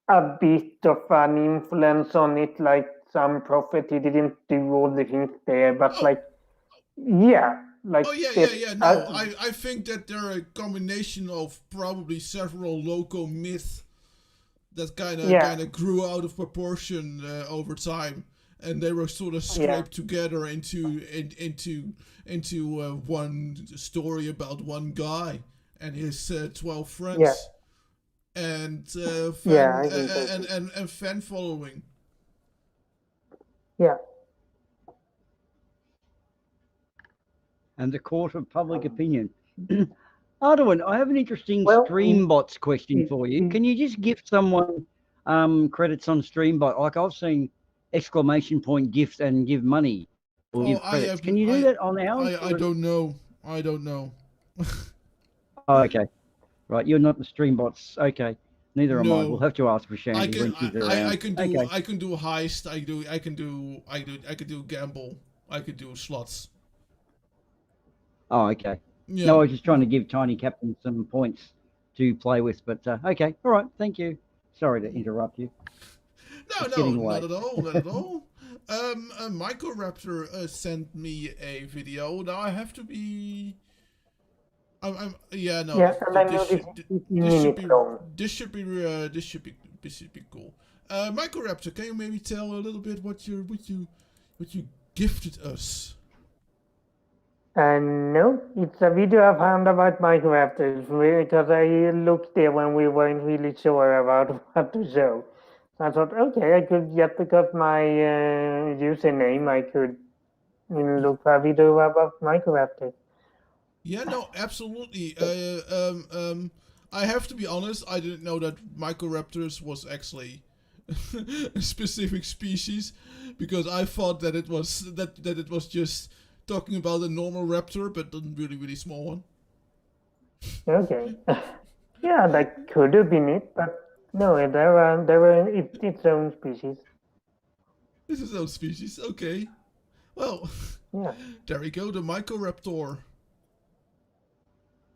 a bit of an influence on it, like some prophet. He didn't do all the things there, but like, yeah. Like, No, I think that they're a combination of probably several local myths that kind of grew out of proportion over time, and they were sort of scraped together into one story about one guy and his 12 friends, and fan following. Yeah. And the court of public opinion. Arduin, I have an interesting Streambots question for you. Can you just give someone credits on Streambot? Like I've seen exclamation point gift and give money. Give credits. Can you do that on ours? I don't know. Oh, okay. Right, you're not the Streambots. Okay. Neither am I. We'll have to ask for Shandy when she's around. I can do heist. I can do gamble. I could do slots. Oh, okay. Yeah. No, I was just trying to give Tiny Captain some points to play with, but okay. All right. Thank you. Sorry to interrupt you. No, not at all. Not at all. Microraptor sent me a video. Now I have to be. This should be cool. Microraptor, can you maybe tell a little bit what you gifted us? No, it's a video I found about microraptors because I looked there when we weren't really sure about what to show. So I thought, okay, I could just because my username, I could look for a video about microraptors. Yeah, no, absolutely. I have to be honest. I didn't know that Microraptors was actually a specific species, because I thought that it was that it was just talking about a normal raptor, but a really small one. Okay. Yeah, that could have been it, but no, there were its own species. This is no species. Okay. Well, yeah. There we go. The Microraptor.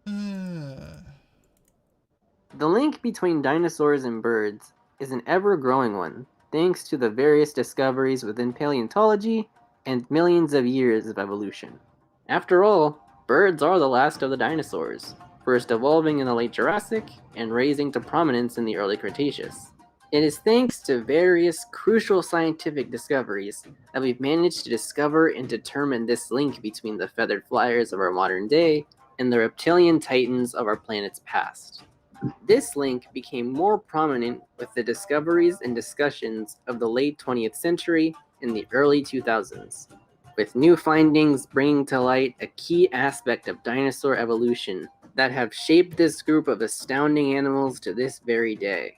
The link between dinosaurs and birds is an ever-growing one, thanks to the various discoveries within paleontology and millions of years of evolution. After all, birds are the last of the dinosaurs, first evolving in the late Jurassic and rising to prominence in the early Cretaceous. It is thanks to various crucial scientific discoveries that we've managed to discover and determine this link between the feathered flyers of our modern day and the reptilian titans of our planet's past. This link became more prominent with the discoveries and discussions of the late 20th century and the early 2000s, with new findings bringing to light a key aspect of dinosaur evolution that have shaped this group of astounding animals to this very day.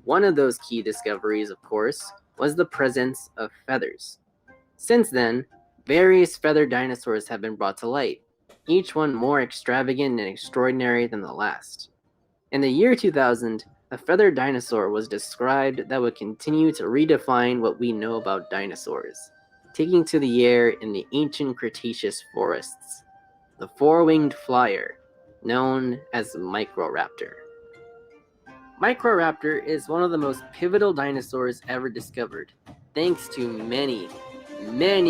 One of those key discoveries, of course, was the presence of feathers. Since then, various feathered dinosaurs have been brought to light, each one more extravagant and extraordinary than the last. In the year 2000, a feathered dinosaur was described that would continue to redefine what we know about dinosaurs, taking to the air in the ancient Cretaceous forests, the four-winged flyer, known as Microraptor. Microraptor is one of the most pivotal dinosaurs ever discovered, thanks to many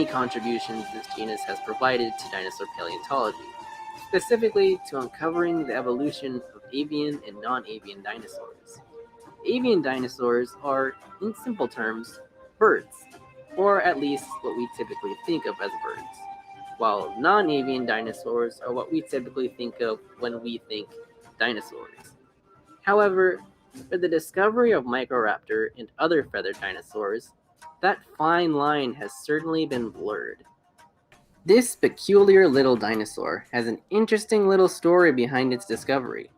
contributions this genus has provided to dinosaur paleontology, specifically to uncovering the evolution of avian and non-avian dinosaurs. Avian dinosaurs are, in simple terms, birds, or at least what we typically think of as birds, while non-avian dinosaurs are what we typically think of when we think dinosaurs. However, for the discovery of Microraptor and other feathered dinosaurs, that fine line has certainly been blurred. This peculiar little dinosaur has an interesting little story behind its discovery.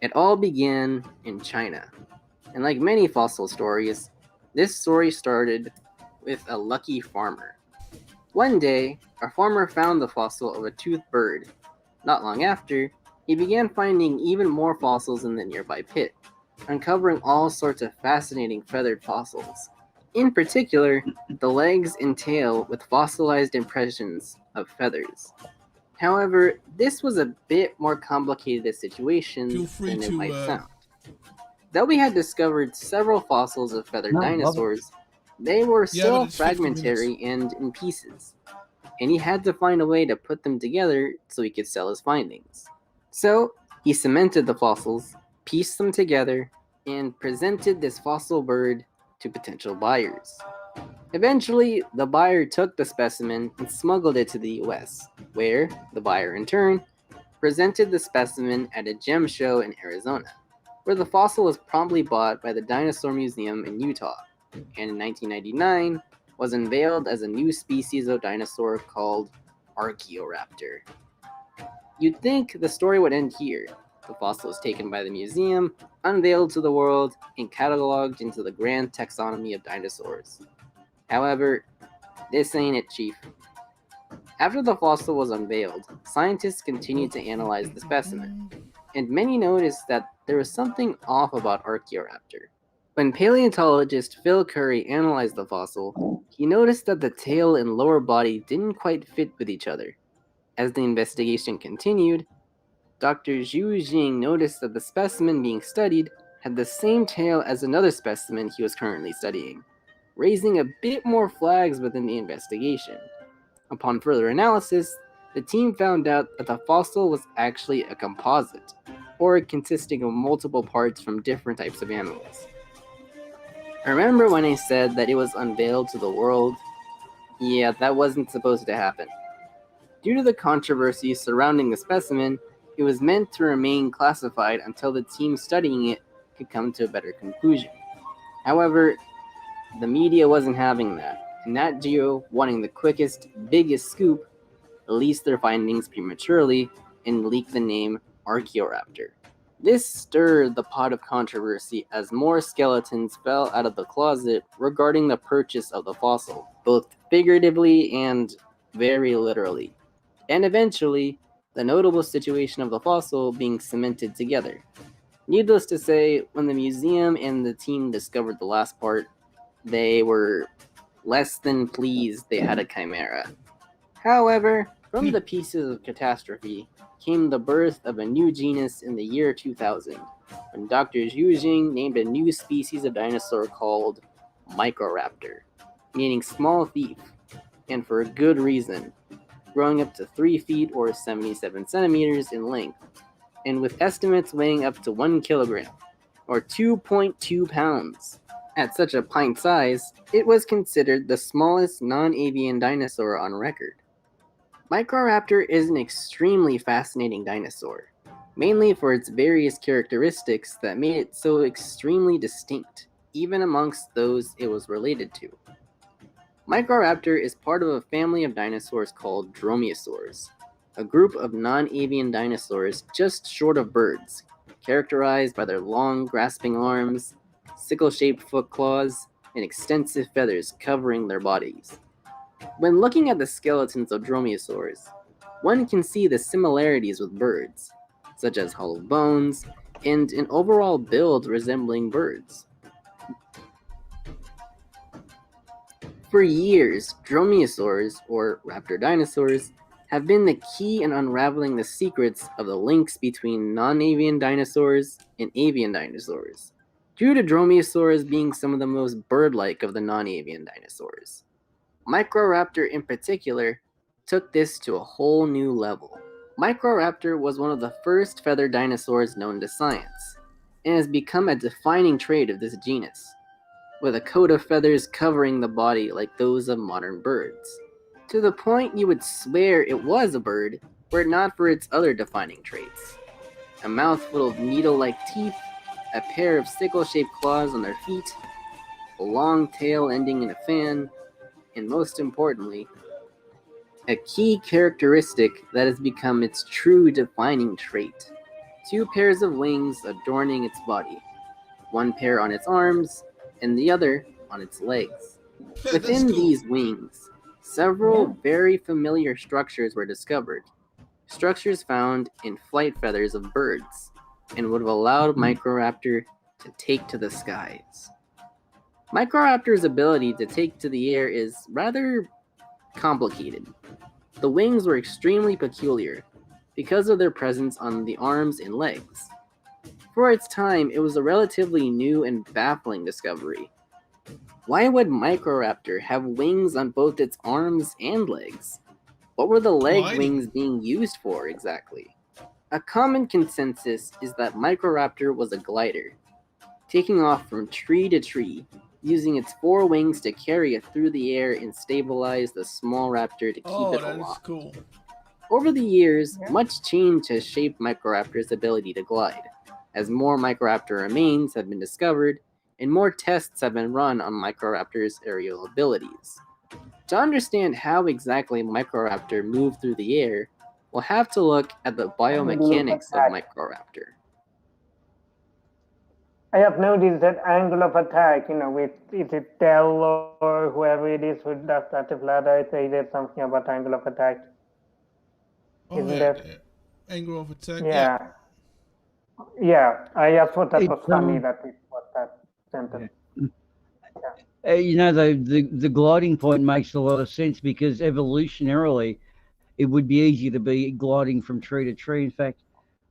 It all began in China, and like many fossil stories, this story started with a lucky farmer. One day, a farmer found the fossil of a toothed bird. Not long after, he began finding even more fossils in the nearby pit, uncovering all sorts of fascinating feathered fossils. In particular, the legs and tail with fossilized impressions of feathers. However, this was a bit more complicated a situation than it might sound. Though we had discovered several fossils of feathered dinosaurs, they were still fragmentary and in pieces, and he had to find a way to put them together so he could sell his findings. So, he cemented the fossils, pieced them together, and presented this fossil bird to potential buyers. Eventually, the buyer took the specimen and smuggled it to the US, where the buyer in turn presented the specimen at a gem show in Arizona, where the fossil was promptly bought by the Dinosaur Museum in Utah, and in 1999 was unveiled as a new species of dinosaur called Archaeoraptor. You'd think the story would end here. The fossil was taken by the museum, unveiled to the world, and cataloged into the grand taxonomy of dinosaurs. However, this ain't it, Chief. After the fossil was unveiled, scientists continued to analyze the specimen, and many noticed that there was something off about Archaeoraptor. When paleontologist Phil Curry analyzed the fossil, he noticed that the tail and lower body didn't quite fit with each other. As the investigation continued, Dr. Zhu Jing noticed that the specimen being studied had the same tail as another specimen he was currently studying, raising a bit more flags within the investigation. Upon further analysis, the team found out that the fossil was actually a composite, or consisting of multiple parts from different types of animals. Remember when I said that it was unveiled to the world? Yeah, that wasn't supposed to happen. Due to the controversy surrounding the specimen, it was meant to remain classified until the team studying it could come to a better conclusion. However, the media wasn't having that, and Nat Geo, wanting the quickest, biggest scoop, released their findings prematurely and leaked the name Archaeoraptor. This stirred the pot of controversy as more skeletons fell out of the closet regarding the purchase of the fossil, both figuratively and very literally, and eventually, the notable situation of the fossil being cemented together. Needless to say, when the museum and the team discovered the last part, they were less than pleased they had a chimera. However, from the pieces of catastrophe came the birth of a new genus in the year 2000, when Dr. Zhu Jing named a new species of dinosaur called Microraptor, meaning small thief, and for a good reason, growing up to 3 feet or 77 centimeters in length, and with estimates weighing up to 1 kilogram, or 2.2 pounds. At such a pint size, it was considered the smallest non-avian dinosaur on record. Microraptor is an extremely fascinating dinosaur, mainly for its various characteristics that made it so extremely distinct, even amongst those it was related to. Microraptor is part of a family of dinosaurs called dromaeosaurs, a group of non-avian dinosaurs just short of birds, characterized by their long, grasping arms, sickle-shaped foot claws, and extensive feathers covering their bodies. When looking at the skeletons of dromaeosaurs, one can see the similarities with birds, such as hollow bones and an overall build resembling birds. For years, dromaeosaurs, or raptor dinosaurs, have been the key in unraveling the secrets of the links between non-avian dinosaurs and avian dinosaurs, due to dromaeosaurs being some of the most bird-like of the non-avian dinosaurs. Microraptor in particular took this to a whole new level. Microraptor was one of the first feathered dinosaurs known to science, and has become a defining trait of this genus, with a coat of feathers covering the body like those of modern birds, to the point you would swear it was a bird were it not for its other defining traits. A mouthful of needle-like teeth, a pair of sickle-shaped claws on their feet, a long tail ending in a fan, and most importantly, a key characteristic that has become its true defining trait: 2 pairs of wings adorning its body, 1 pair on its arms, and the other on its legs. Within these wings, several very familiar structures were discovered, structures found in flight feathers of birds, and would have allowed Microraptor to take to the skies. Microraptor's ability to take to the air is rather complicated. The wings were extremely peculiar because of their presence on the arms and legs. For its time, it was a relatively new and baffling discovery. Why would Microraptor have wings on both its arms and legs? What were the leg wings being used for exactly? A common consensus is that Microraptor was a glider, taking off from tree to tree, using its 4 wings to carry it through the air and stabilize the small raptor to keep it aloft. Cool. Over the years, much change has shaped Microraptor's ability to glide, as more Microraptor remains have been discovered and more tests have been run on Microraptor's aerial abilities. To understand how exactly Microraptor moved through the air, we'll have to look at the biomechanics of Microraptor. I have noticed that angle of attack, with is it Dell or whoever it is who does that ladder, I say there's something about angle of attack. Oh, Isn't yeah, there? angle of attack. Yeah. Yeah, I just thought that was funny that it was that sentence. The gliding point makes a lot of sense because evolutionarily, it would be easy to be gliding from tree to tree. In fact,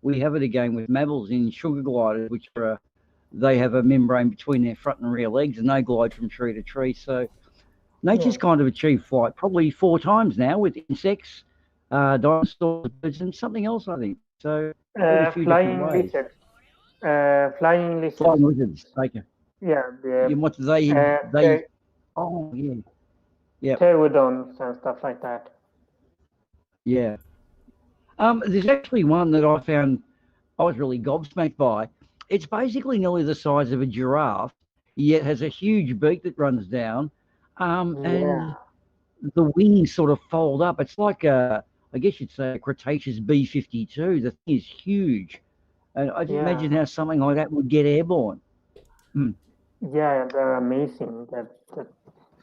we have it again with mammals in sugar gliders, which are they have a membrane between their front and rear legs, and they glide from tree to tree. So nature's kind of achieved flight probably 4 times now with insects, dinosaurs, birds, and something else, I think. So a few Flying different ways. lizards. Flying lizards. Flying lizards. Okay. Yeah. What do they? Oh yeah. Yeah. Pterodons and stuff like that. Yeah. There's actually one that I found I was really gobsmacked by. It's basically nearly the size of a giraffe, yet has a huge beak that runs down, and the wings sort of fold up. It's like I guess you'd say a Cretaceous B-52. The thing is huge, and I just imagine how something like that would get airborne. Mm. Yeah, they're amazing. That the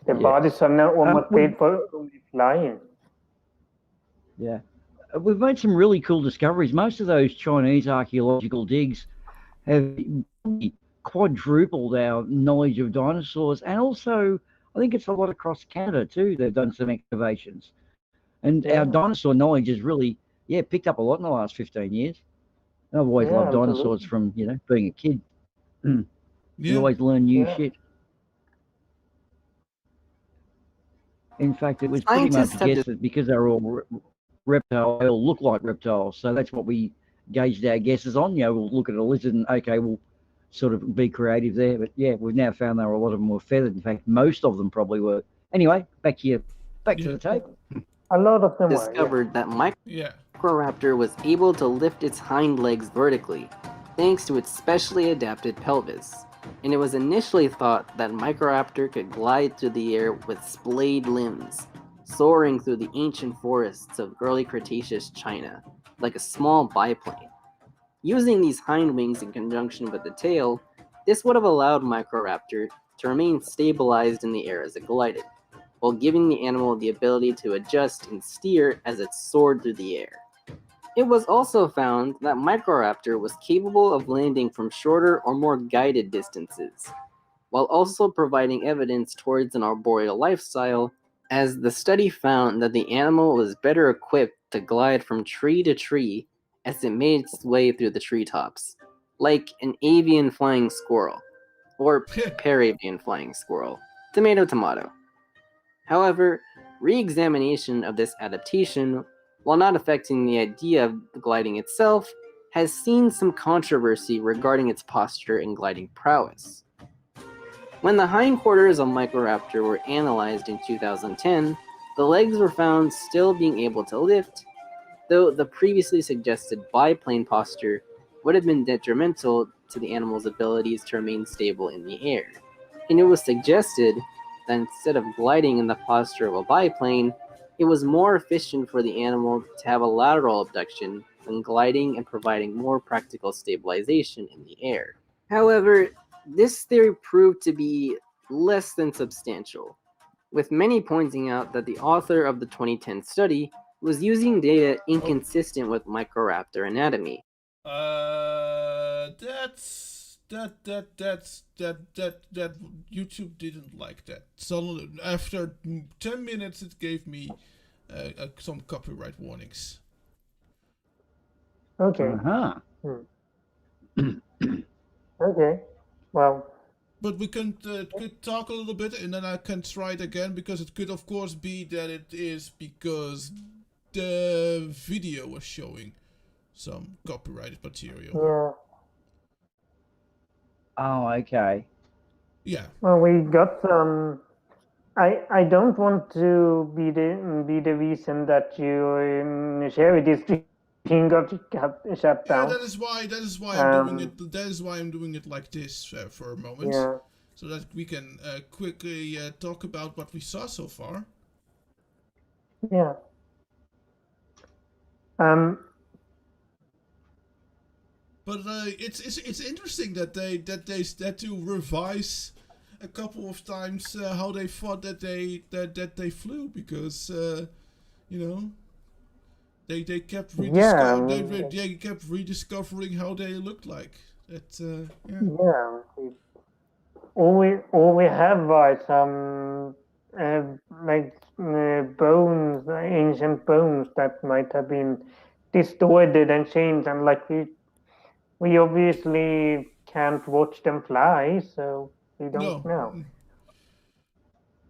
Yes. bodies are now almost we- made for only flying. Yeah. We've made some really cool discoveries. Most of those Chinese archaeological digs have quadrupled our knowledge of dinosaurs, and also I think it's a lot across Canada too. They've done some excavations, and our dinosaur knowledge has really, picked up a lot in the last 15 years. I've always loved dinosaurs from being a kid. You always learn new shit. In fact, it was pretty much Scientists have guessed that because they're all reptiles, they all look like reptiles. So that's what we gauged our guesses on. We'll look at a lizard and okay, we'll sort of be creative there. But yeah, we've now found there were a lot of them were feathered. In fact, most of them probably were. Anyway, back to the tape. A lot of them discovered that Microraptor was able to lift its hind legs vertically, thanks to its specially adapted pelvis. And it was initially thought that Microraptor could glide through the air with splayed limbs, soaring through the ancient forests of early Cretaceous China, like a small biplane. Using these hind wings in conjunction with the tail, this would have allowed Microraptor to remain stabilized in the air as it glided, while giving the animal the ability to adjust and steer as it soared through the air. It was also found that Microraptor was capable of landing from shorter or more guided distances, while also providing evidence towards an arboreal lifestyle, as the study found that the animal was better equipped to glide from tree to tree as it made its way through the treetops, like an avian flying squirrel, or paravian flying squirrel, tomato tomato. However, re-examination of this adaptation, while not affecting the idea of gliding itself, has seen some controversy regarding its posture and gliding prowess. When the hindquarters of Microraptor were analyzed in 2010, the legs were found still being able to lift, though the previously suggested biplane posture would have been detrimental to the animal's abilities to remain stable in the air. And it was suggested that instead of gliding in the posture of a biplane, it was more efficient for the animal to have a lateral abduction than gliding and providing more practical stabilization in the air. However, this theory proved to be less than substantial, with many pointing out that the author of the 2010 study was using data inconsistent with Microraptor anatomy. That YouTube didn't like that. So after 10 minutes, it gave me some copyright warnings. Okay. Uh-huh. Okay. Well. But we could talk a little bit, and then I can try it again, because it could, of course, be that it is because the video was showing some copyrighted material. Yeah. Oh, okay. Yeah. Well, we got some. I don't want to be the reason that you share this stream got shut down. Yeah, that is why I'm doing it. That is why I'm doing it like this for a moment. Yeah. So that we can quickly talk about what we saw so far. Yeah. But it's interesting that they had to revise a couple of times how they thought that they flew, because they kept they kept rediscovering how they looked like. Yeah. All we have are some bones, ancient bones that might have been distorted and changed, and we obviously can't watch them fly, so we don't know.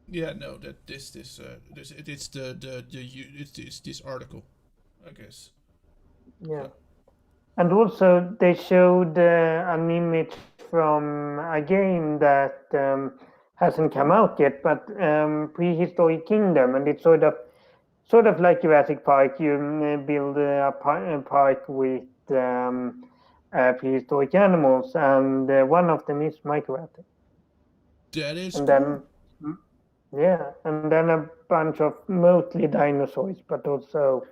Yeah, no, that it's this article, I guess. Yeah. And also they showed an image from a game that hasn't come out yet, but Prehistoric Kingdom, and it sort of sort of like Jurassic Park. You build a park with prehistoric animals, and one of them is Microraptor. That is And cool. then, yeah, and then a bunch of mostly dinosaurs, but also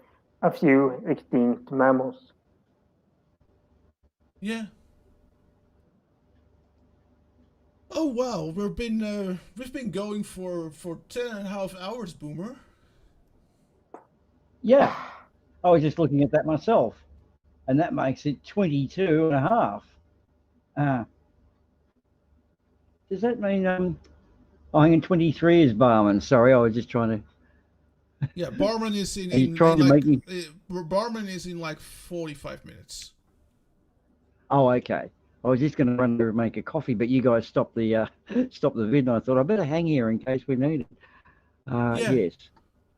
a few extinct mammals. Yeah. Oh wow, we've been going for 10.5 hours, Boomer. Yeah, I was just looking at that myself, and that makes it 22 and a half. Does that mean I'm in 23 is Barman? Sorry, I was just trying to. Yeah, Barman is in, Are you in, trying in to like make me? Barman is in like 45 minutes. Oh, okay. I was just going to run there and make a coffee, but you guys stopped the stopped the vid, and I thought I better hang here in case we need it. Yeah. Yes.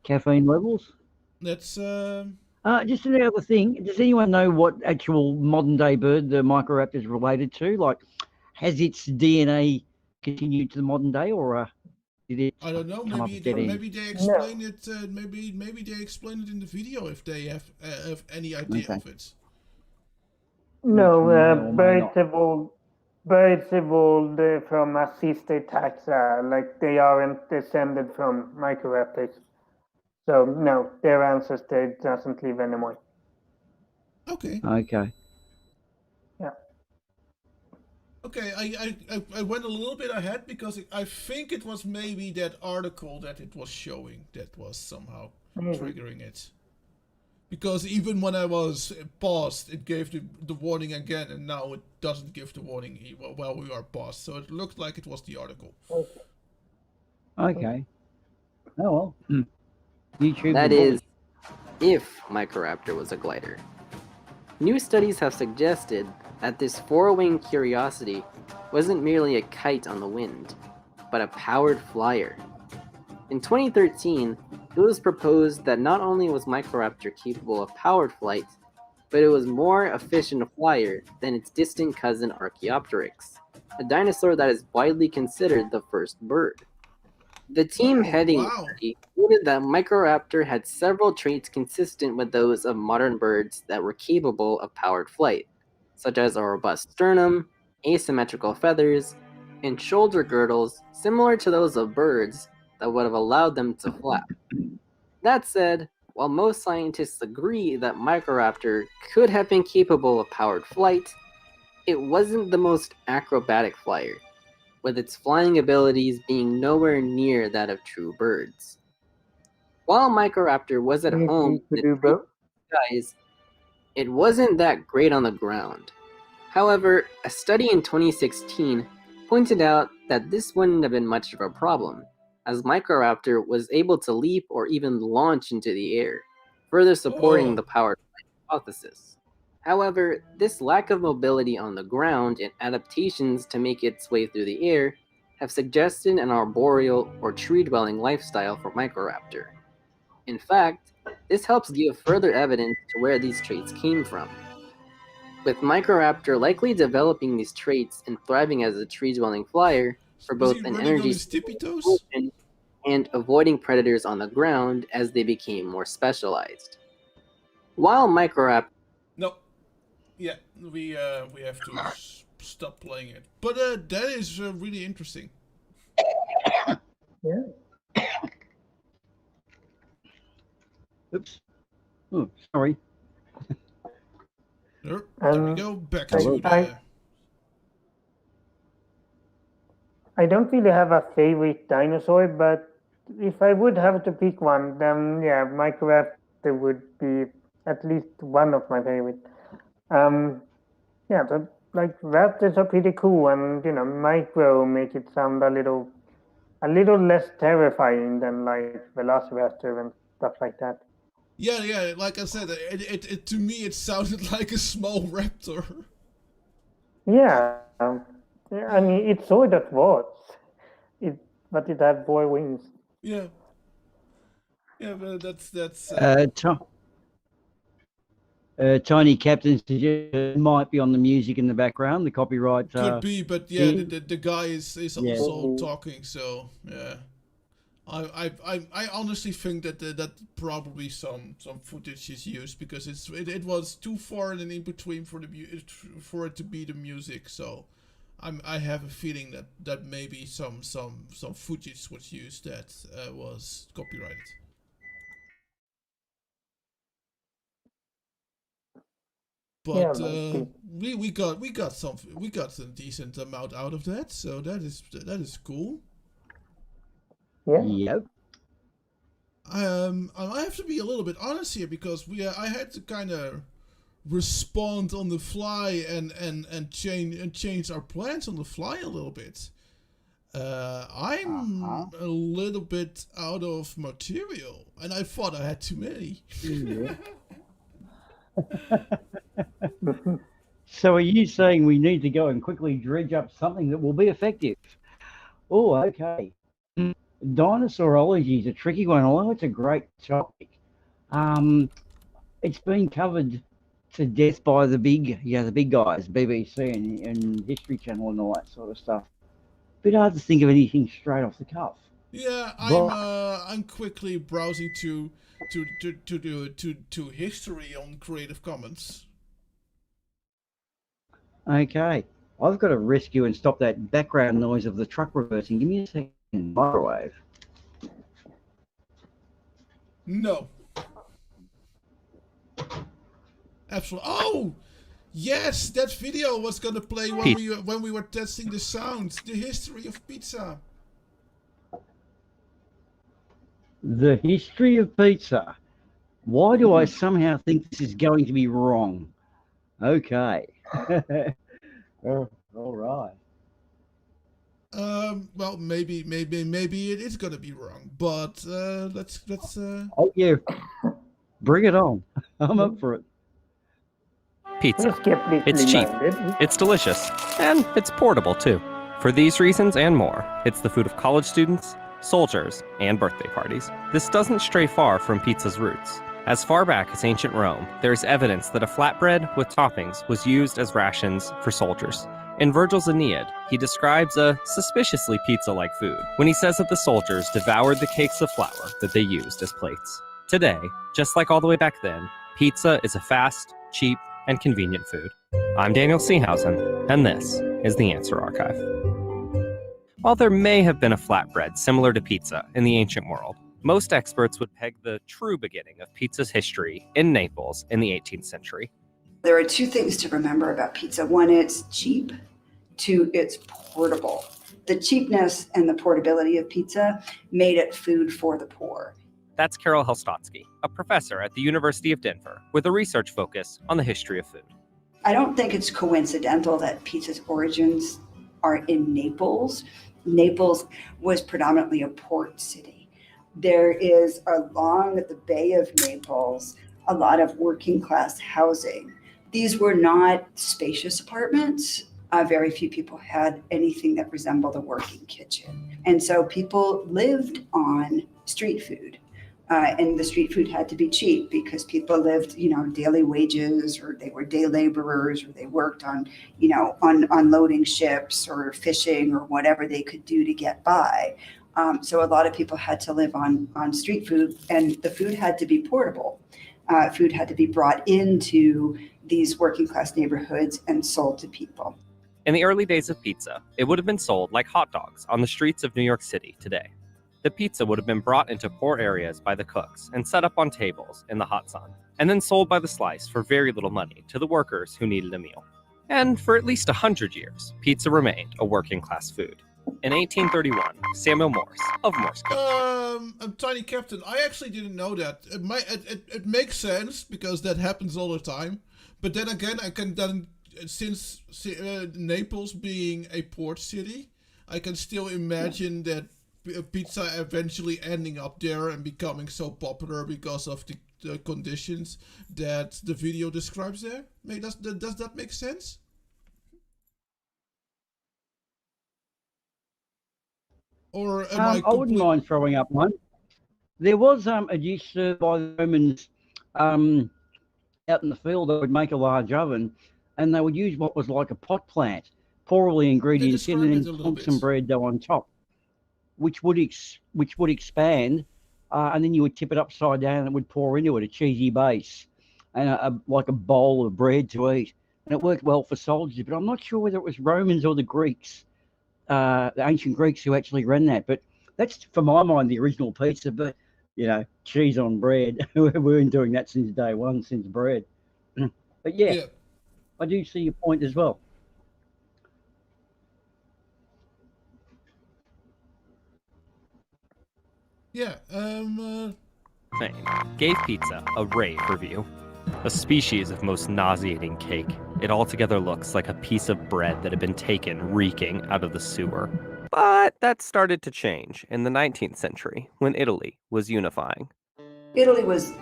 Caffeine levels. That's Just another thing. Does anyone know what actual modern day bird the Microraptor is related to? Like, has its DNA continued to the modern day, or did it I don't know. come up Maybe with dead end? maybe they explain it. Maybe they explain it in the video if they have any idea of it. No, or may not. birds evolved from a sister taxa, like they aren't descended from Microraptors. So no, their ancestor doesn't live anymore. Okay. Okay. Yeah. Okay, I went a little bit ahead because I think it was maybe that article that it was showing that was somehow triggering it. Because even when I was paused, it gave the warning again, and now it doesn't give the warning while we are paused. So it looked like it was the article. Okay. Oh well. YouTube. That is, if Microraptor was a glider. New studies have suggested that this four-winged curiosity wasn't merely a kite on the wind, but a powered flyer. In 2013, it was proposed that not only was Microraptor capable of powered flight, but it was more efficient a flyer than its distant cousin Archaeopteryx, a dinosaur that is widely considered the first bird. The team heading the study noted that Microraptor had several traits consistent with those of modern birds that were capable of powered flight, such as a robust sternum, asymmetrical feathers, and shoulder girdles similar to those of birds that would have allowed them to flap. That said, while most scientists agree that Microraptor could have been capable of powered flight, it wasn't the most acrobatic flyer, with its flying abilities being nowhere near that of true birds. While Microraptor was at home in the skies, it wasn't that great on the ground. However, a study in 2016 pointed out that this wouldn't have been much of a problem, as Microraptor was able to leap or even launch into the air, further supporting the powered flight hypothesis. However, this lack of mobility on the ground and adaptations to make its way through the air have suggested an arboreal or tree-dwelling lifestyle for Microraptor. In fact, this helps give further evidence to where these traits came from. With Microraptor likely developing these traits and thriving as a tree-dwelling flyer for both an energy and avoiding predators on the ground as they became more specialized. While Microraptor No. Yeah, we have to stop playing it. But that is really interesting. Yeah. Oops. Oh, sorry. There we go. Back to the... I don't really have a favorite dinosaur, but if I would have to pick one, then yeah, Microraptor would be at least one of my favorite. Yeah, but like raptors are pretty cool, and micro make it sound a little less terrifying than like Velociraptor and stuff like that. Yeah. Like I said, it to me it sounded like a small raptor. Yeah, I mean it sort of was. But it had 4 wings. Yeah. Yeah, but that's. Tiny Captain suggests might be on the music in the background, the copyright. Could be, but yeah, the guy is also talking, so yeah. I honestly think that that probably some footage is used because it was too far and in between for for it to be the music. So I have a feeling that maybe some footage was used that was copyrighted. But we got a decent amount out of that, so that is cool. Yeah. Yep. I have to be a little bit honest here because I had to kind of respond on the fly and change our plans on the fly a little bit. I'm a little bit out of material, and I thought I had too many. Yeah. So are you saying we need to go and quickly dredge up something that will be effective? Oh, okay. Dinosaurology is a tricky one, although it's a great topic. It's been covered to death by the big guys, BBC and History Channel and all that sort of stuff. Bit hard to think of anything straight off the cuff. Yeah, But I'm quickly browsing to history on Creative Commons. okay, I've got to rescue and stop that background noise of the truck reversing. Give me a second. Microwave. No. Absolutely. Oh, yes, that video was gonna play when we were testing the sounds. The history of pizza. The history of pizza. Why do I somehow think this is going to be wrong? Okay. All right. Well, maybe it is gonna be wrong, but let's. Oh yeah, bring it on. I'm up for it. Pizza. It's cheap, it's delicious, and it's portable too. For these reasons and more, it's the food of college students, soldiers, and birthday parties. This doesn't stray far from pizza's roots. As far back as ancient Rome, there is evidence that a flatbread with toppings was used as rations for soldiers. In Virgil's Aeneid, he describes a suspiciously pizza-like food when he says that the soldiers devoured the cakes of flour that they used as plates. Today, just like all the way back then, pizza is a fast, cheap, and convenient food. I'm Daniel Seehausen, and this is the Answer Archive. While there may have been a flatbread similar to pizza in the ancient world, most experts would peg the true beginning of pizza's history in Naples in the 18th century. There are two things to remember about pizza. One, it's cheap. Two, it's portable. The cheapness and the portability of pizza made it food for the poor. That's Carol Helstotsky, a professor at the University of Denver with a research focus on the history of food. I don't think it's coincidental that pizza's origins are in Naples. Naples was predominantly a port city. There is along the Bay of Naples a lot of working class housing. These were not spacious apartments. Very few people had anything that resembled a working kitchen. And so people lived on street food. And the street food had to be cheap because people lived, daily wages, or they were day laborers, or they worked on, unloading ships or fishing or whatever they could do to get by. So a lot of people had to live on street food, and the food had to be portable. Food had to be brought into these working class neighborhoods and sold to people. In the early days of pizza, it would have been sold like hot dogs on the streets of New York City today. The pizza would have been brought into poor areas by the cooks and set up on tables in the hot sun, and then sold by the slice for very little money to the workers who needed a meal. And for at least 100 years, pizza remained a working class food. In 1831, Samuel Morse of Morse cooked. Tiny Captain, I actually didn't know that. It makes sense because that happens all the time. But then again, since Naples being a port city, I can still imagine that pizza eventually ending up there and becoming so popular because of the conditions that the video describes there. Does that make sense? Or am I wouldn't mind throwing up one. There was a dish served by the Romans out in the field that would make a large oven, and they would use what was like a pot plant, pour all the ingredients in, and then plonk some bread dough on top. which would expand, and then you would tip it upside down and it would pour into it a cheesy base and like a bowl of bread to eat. And it worked well for soldiers, but I'm not sure whether it was Romans or the Greeks, the ancient Greeks who actually ran that. But that's, for my mind, the original pizza. But, cheese on bread. We've been doing that since day one, since bread. But yeah, I do see your point as well. Yeah, Fame gave pizza a rave review. A species of most nauseating cake, it altogether looks like a piece of bread that had been taken reeking out of the sewer. But that started to change in the 19th century when Italy was unifying. Italy was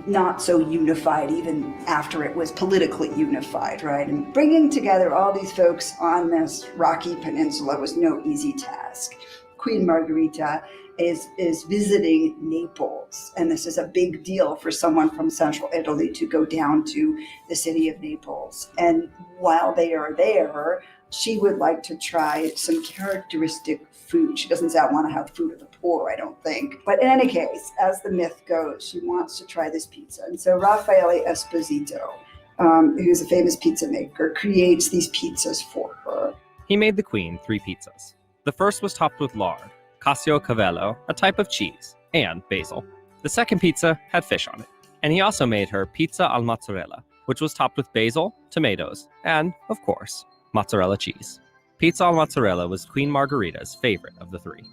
not so unified even after it was politically unified, right? And bringing together all these folks on this rocky peninsula was no easy task. Queen Margherita is visiting Naples, and this is a big deal for someone from central Italy to go down to the city of Naples. And while they are there, she would like to try some characteristic food. She doesn't say, I want to have food of the poor, I don't think. But in any case, as the myth goes, she wants to try this pizza. And so Raffaele Esposito, who's a famous pizza maker, creates these pizzas for her. He made the queen 3 pizzas. The first was topped with lard, cassio-cavello, a type of cheese, and basil. The second pizza had fish on it. And he also made her pizza al mozzarella, which was topped with basil, tomatoes, and, of course, mozzarella cheese. Pizza al mozzarella was Queen Margherita's favorite of the 3.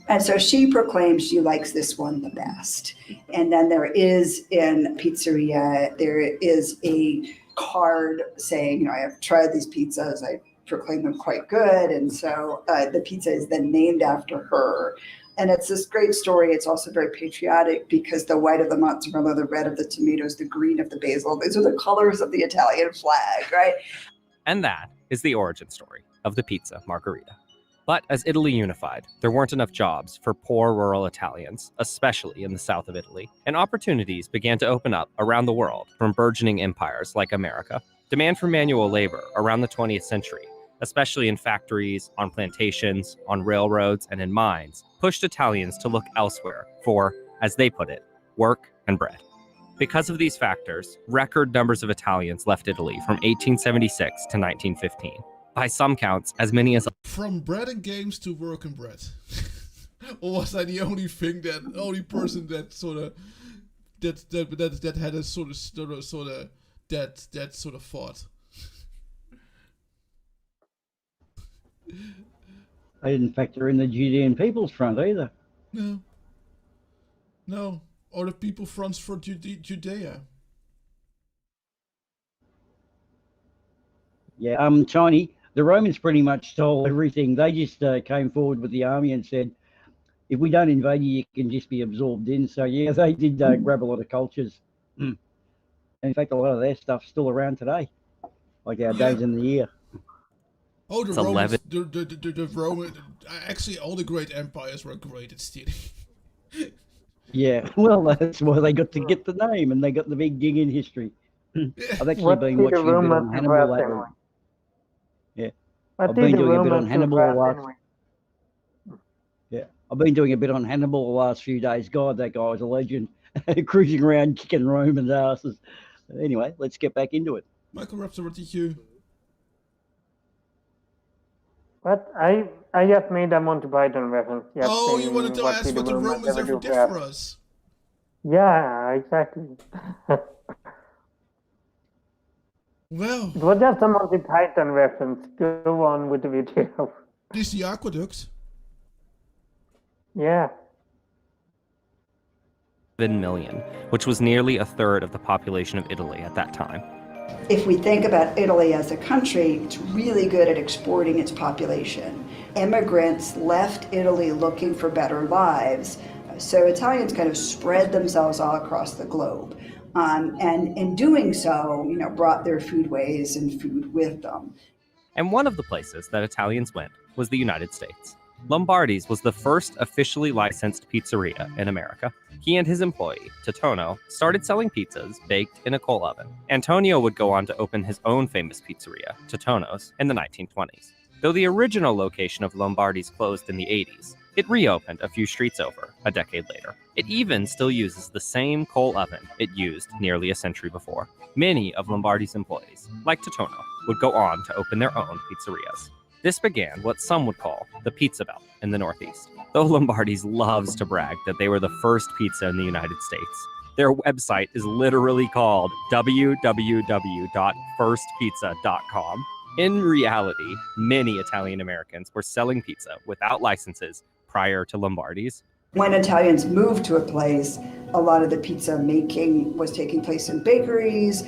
And so she proclaims she likes this one the best. And then there is in pizzeria, there is a card saying, I have tried these pizzas, I proclaim them quite good. And so the pizza is then named after her. And it's this great story. It's also very patriotic because the white of the mozzarella, the red of the tomatoes, the green of the basil, these are the colors of the Italian flag, right? And that is the origin story of the pizza margherita. But as Italy unified, there weren't enough jobs for poor rural Italians, especially in the south of Italy, and opportunities began to open up around the world from burgeoning empires like America. Demand for manual labor around the 20th century, especially in factories, on plantations, on railroads, and in mines, pushed Italians to look elsewhere for, as they put it, work and bread. Because of these factors, record numbers of Italians left Italy from 1876 to 1915. By some counts, as many as... From bread and games to work and bread. Or was I the only person that sort of that had a sort of that sort of thought? I didn't factor in the Judean People's Front either. No. Or the People Fronts for Judea. Yeah, Tiny, the Romans pretty much stole everything. They just came forward with the army and said, if we don't invade you, you can just be absorbed in. So yeah, they did grab a lot of cultures. In fact, a lot of their stuff's still around today, like our days in the year. Oh, the Romans, the Roman, actually all the great empires were great at stealing. Yeah, well, that's why they got to get the name, and they got the big gig in history. I've actually been watching a bit on Hannibal lately. Yeah, I've been doing a bit on Hannibal I've been doing a bit on Hannibal the last few days. God, that guy was a legend, cruising around kicking Romans' asses. Anyway, let's get back into it. Michael Raptor, what did you? But I just made a Monty Python reference. You wanted to ask what the Romans ever did for us? Yeah, exactly. Well, it was just a Monty Python reference. Go on with the video. This the aqueduct? Yeah. 7 million, which was nearly a third of the population of Italy at that time. If we think about Italy as a country, it's really good at exporting its population. Immigrants left Italy looking for better lives, so Italians kind of spread themselves all across the globe. And in doing so, brought their foodways and food with them. And one of the places that Italians went was the United States. Lombardi's was the first officially licensed pizzeria in America. He and his employee, Totonio, started selling pizzas baked in a coal oven. Antonio would go on to open his own famous pizzeria, Totonio's, in the 1920s. Though the original location of Lombardi's closed in the 80s, It reopened a few streets over a decade later. It even still uses the same coal oven it used nearly a century before. Many of Lombardi's employees, like Totono, would go on to open their own pizzerias. This began what some would call the Pizza Belt in the Northeast, though Lombardi's loves to brag that they were the first pizza in the United States. Their website is literally called www.firstpizza.com. In reality, many Italian Americans were selling pizza without licenses prior to Lombardi's. When Italians moved to a place, a lot of the pizza making was taking place in bakeries,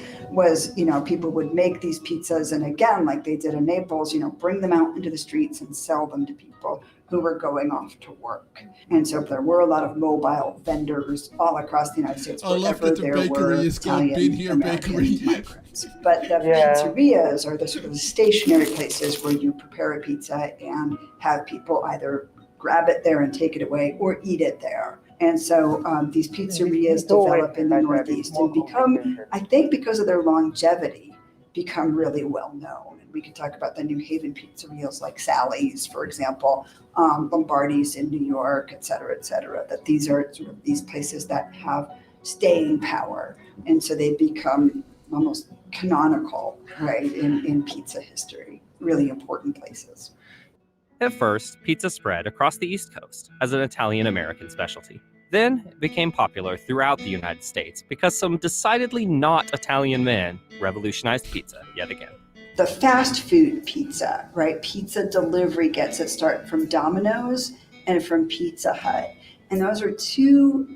people would make these pizzas, and again, like they did in Naples, bring them out into the streets and sell them to people who were going off to work. And so there were a lot of mobile vendors all across the United States. I love that the bakery is called Been Here Bakery. Migrants. But the pizzerias are the sort of stationary places where you prepare a pizza and have people either grab it there and take it away or eat it there. And so these pizzerias develop in the Northeast and become, I think because of their longevity, become really well known. And we could talk about the New Haven pizzerias like Sally's, for example, Lombardi's in New York, et cetera, that these are sort of these places that have staying power. And so they become almost canonical, right, in pizza history, really important places. At first, pizza spread across the East Coast as an Italian-American specialty. Then it became popular throughout the United States because some decidedly not Italian men revolutionized pizza yet again. The fast food pizza, right? Pizza delivery gets its start from Domino's and from Pizza Hut. And those are two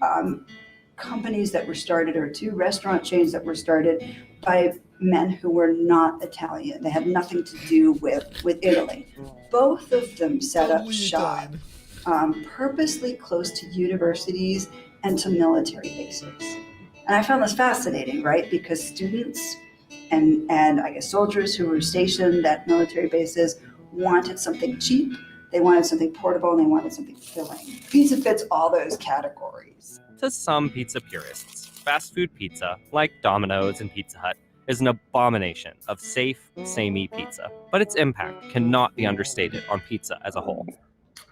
companies that were started, or two restaurant chains that were started by men who were not Italian. They had nothing to do with Italy. Both of them set up shop purposely close to universities and to military bases. And I found this fascinating, right? Because students and I guess soldiers who were stationed at military bases wanted something cheap, they wanted something portable, and they wanted something filling. Pizza fits all those categories. To some pizza purists, fast food pizza, like Domino's and Pizza Hut, is an abomination of safe, samey pizza, but its impact cannot be understated on pizza as a whole.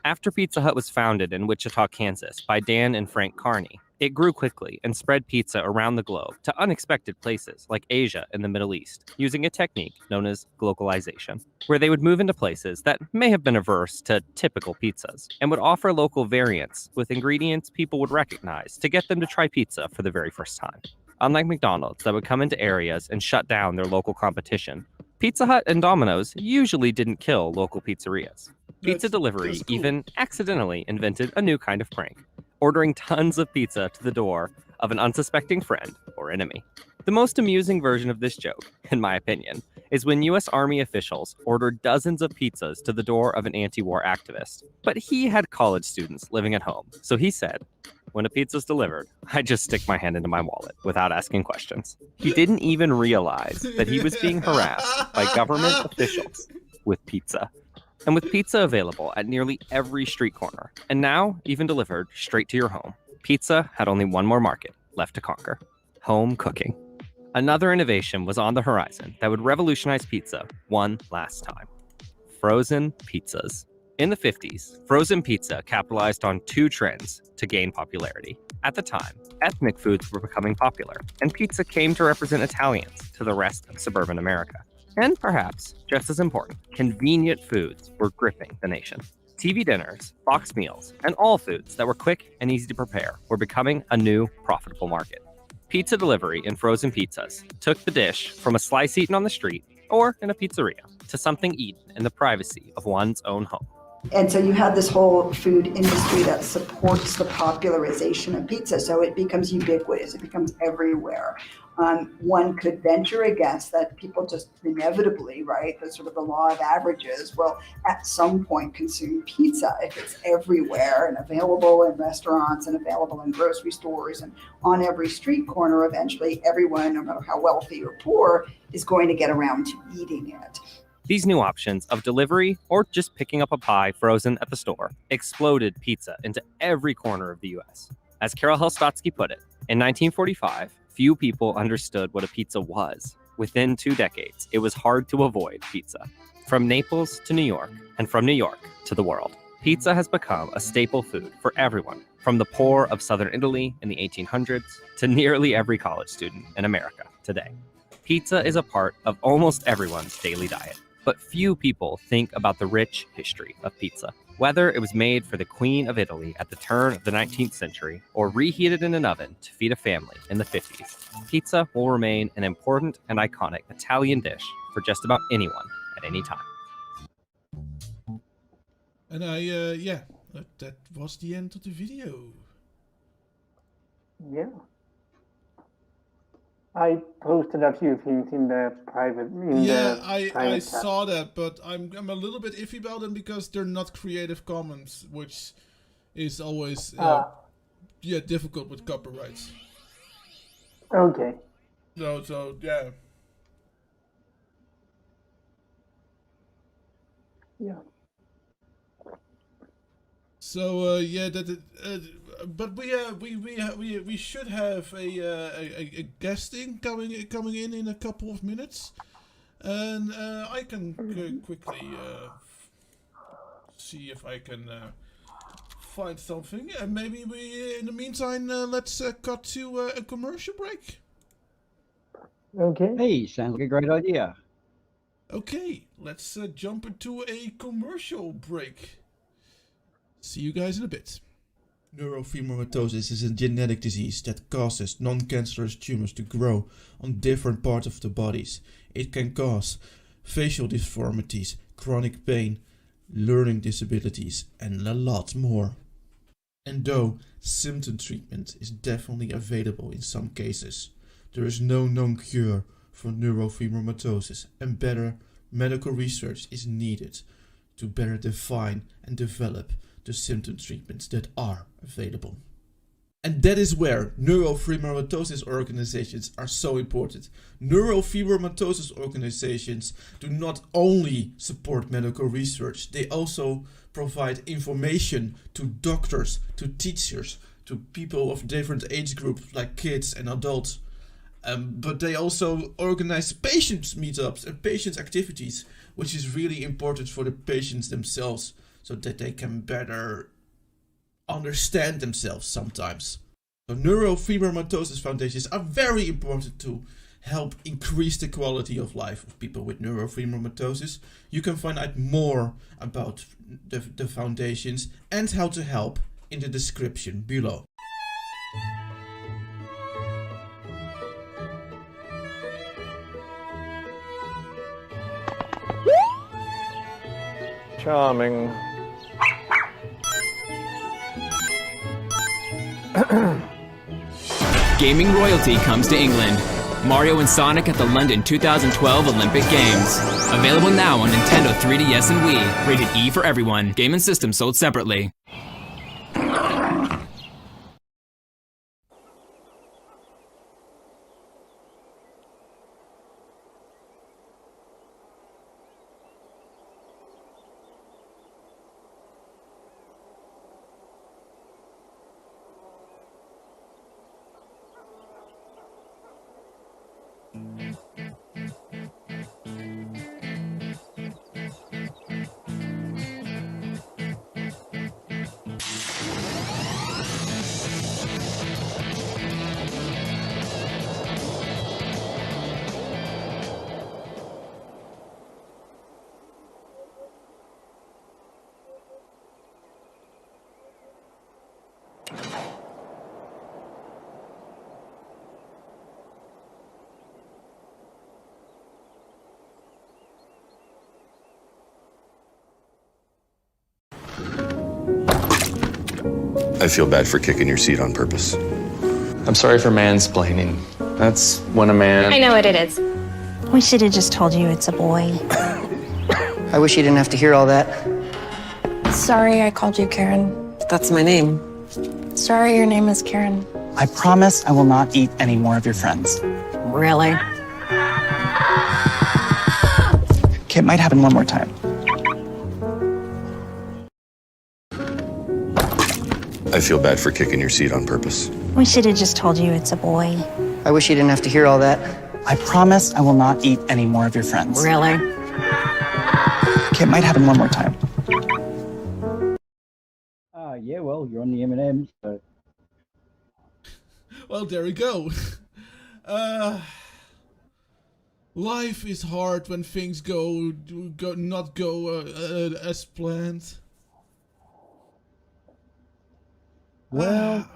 After Pizza Hut was founded in Wichita, Kansas by Dan and Frank Carney, it grew quickly and spread pizza around the globe to unexpected places like Asia and the Middle East, using a technique known as glocalization, where they would move into places that may have been averse to typical pizzas and would offer local variants with ingredients people would recognize to get them to try pizza for the very first time. Unlike McDonald's that would come into areas and shut down their local competition, Pizza Hut and Domino's usually didn't kill local pizzerias. Pizza delivery even accidentally invented a new kind of prank, ordering tons of pizza to the door of an unsuspecting friend or enemy. The most amusing version of this joke, in my opinion, is when U.S. Army officials ordered dozens of pizzas to the door of an anti-war activist. But he had college students living at home, so he said, "When a pizza's delivered, I just stick my hand into my wallet without asking questions." He didn't even realize that he was being harassed by government officials with pizza. And with pizza available at nearly every street corner, and now even delivered straight to your home, pizza had only one more market left to conquer: home cooking. Another innovation was on the horizon that would revolutionize pizza one last time: frozen pizzas. In the 50s, frozen pizza capitalized on two trends to gain popularity. At the time, ethnic foods were becoming popular, and pizza came to represent Italians to the rest of suburban America. And perhaps, just as important, convenient foods were gripping the nation. TV dinners, box meals, and all foods that were quick and easy to prepare were becoming a new profitable market. Pizza delivery and frozen pizzas took the dish from a slice eaten on the street or in a pizzeria to something eaten in the privacy of one's own home. And so you have this whole food industry that supports the popularization of pizza. So it becomes ubiquitous, it becomes everywhere. One could venture a guess that people just inevitably, right, the sort of the law of averages, will at some point consume pizza if it's everywhere and available in restaurants and available in grocery stores and on every street corner. Eventually, everyone, no matter how wealthy or poor, is going to get around to eating it. These new options of delivery or just picking up a pie frozen at the store exploded pizza into every corner of the U.S. As Karel Helstotski put it, in 1945, few people understood what a pizza was. Within 2 decades, it was hard to avoid pizza. From Naples to New York, and from New York to the world, Pizza has become a staple food for everyone, from the poor of southern Italy in the 1800s to nearly every college student in America today. Pizza is a part of almost everyone's daily diet, but few people think about the rich history of pizza. Whether it was made for the Queen of Italy at the turn of the 19th century or reheated in an oven to feed a family in the 50s, pizza will remain an important and iconic Italian dish for just about anyone at any time. And that was the end of the video. Yeah. I posted a few things in the private. I saw that, but I'm a little bit iffy about them because they're not Creative Commons, which is always difficult with copyrights. Okay. So yeah. Yeah. So but we should have a guesting coming in a couple of minutes, and I can quickly see if I can find something, and maybe we in the meantime let's cut to a commercial break. Okay. Hey, sounds like a great idea. Okay, let's jump into a commercial break. See you guys in a bit. Neurofibromatosis is a genetic disease that causes non-cancerous tumors to grow on different parts of the bodies. It can cause facial deformities, chronic pain, learning disabilities, and a lot more. And though symptom treatment is definitely available in some cases, there is no known cure for neurofibromatosis, and better medical research is needed to better define and develop the symptom treatments that are available. And that is where neurofibromatosis organizations are so important. Neurofibromatosis organizations do not only support medical research, they also provide information to doctors, to teachers, to people of different age groups like kids and adults. But they also organize patients meetups and patients activities, which is really important for the patients themselves, so that they can better understand themselves sometimes. So neurofibromatosis foundations are very important to help increase the quality of life of people with neurofibromatosis. You can find out more about the foundations and how to help in the description below. Charming. Gaming royalty comes to England. Mario and Sonic at the London 2012 Olympic Games. Available now on Nintendo 3DS and Wii. Rated E for everyone. Game and system sold separately. I feel bad for kicking your seat on purpose. I'm sorry for mansplaining. That's when a man... I know what it is. We should have just told you it's a boy. I wish you didn't have to hear all that. Sorry I called you Karen. That's my name. Sorry your name is Karen. I promise I will not eat any more of your friends. Really? Okay, it might happen one more time. I feel bad for kicking your seat on purpose. We should have just told you it's a boy. I wish you didn't have to hear all that. I promise I will not eat any more of your friends. Really? Okay, it might happen one more time. well. You're on the M&M, so. Well, there we go. Life is hard when things not go as planned. Well,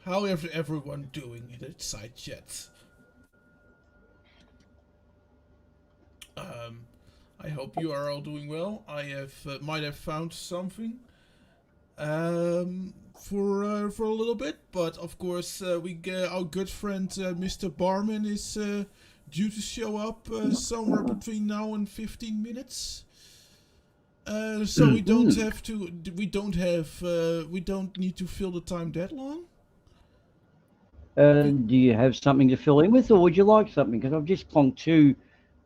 how is everyone doing in the side chat? I hope you are all doing well. I have might have found something for a little bit, but of course we get our good friend Mr. Barman is due to show up somewhere between now and 15 minutes. So we don't have to. We don't need to fill the time that long. Do you have something to fill in with, or would you like something? Because I've just plonked two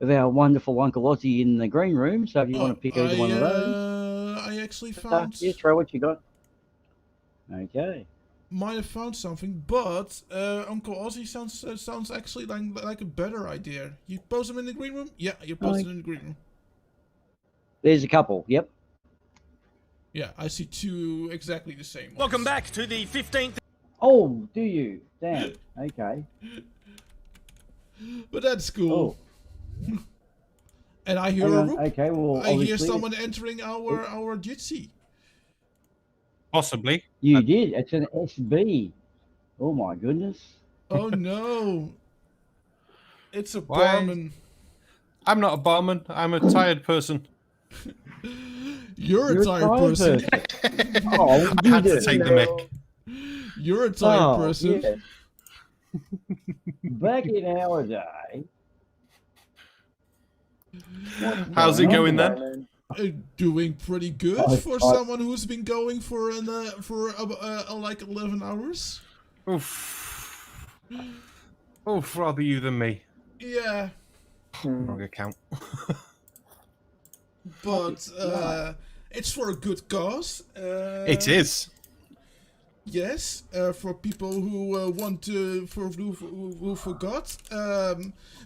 of our wonderful Uncle Ozzy in the green room. So if you want to pick either one of those, I actually found. Yeah, throw what you got. Okay. Might have found something, but Uncle Ozzy sounds actually like a better idea. You post them in the green room? Yeah, you posted in the green room. There's a couple. Yep. Yeah, I see two exactly the same ones. Welcome back to the 15th. Oh, do you? Damn. Okay. But that's cool. Oh. And I hear okay, well, I hear someone entering our Jitsi. Possibly. You did. It's an SB. Oh my goodness. Oh no. It's a barman. I'm not a barman. I'm a tired person. You're a tired person. Oh, I had to take the mic. You're a tired person. Yeah. Back in our day. How's it going then? Doing pretty good for someone who's been going for like 11 hours. Oof. Oof, rather you than me. Yeah. Wrong account. But it's for a good cause. It is. Yes, for people who want to, who forgot,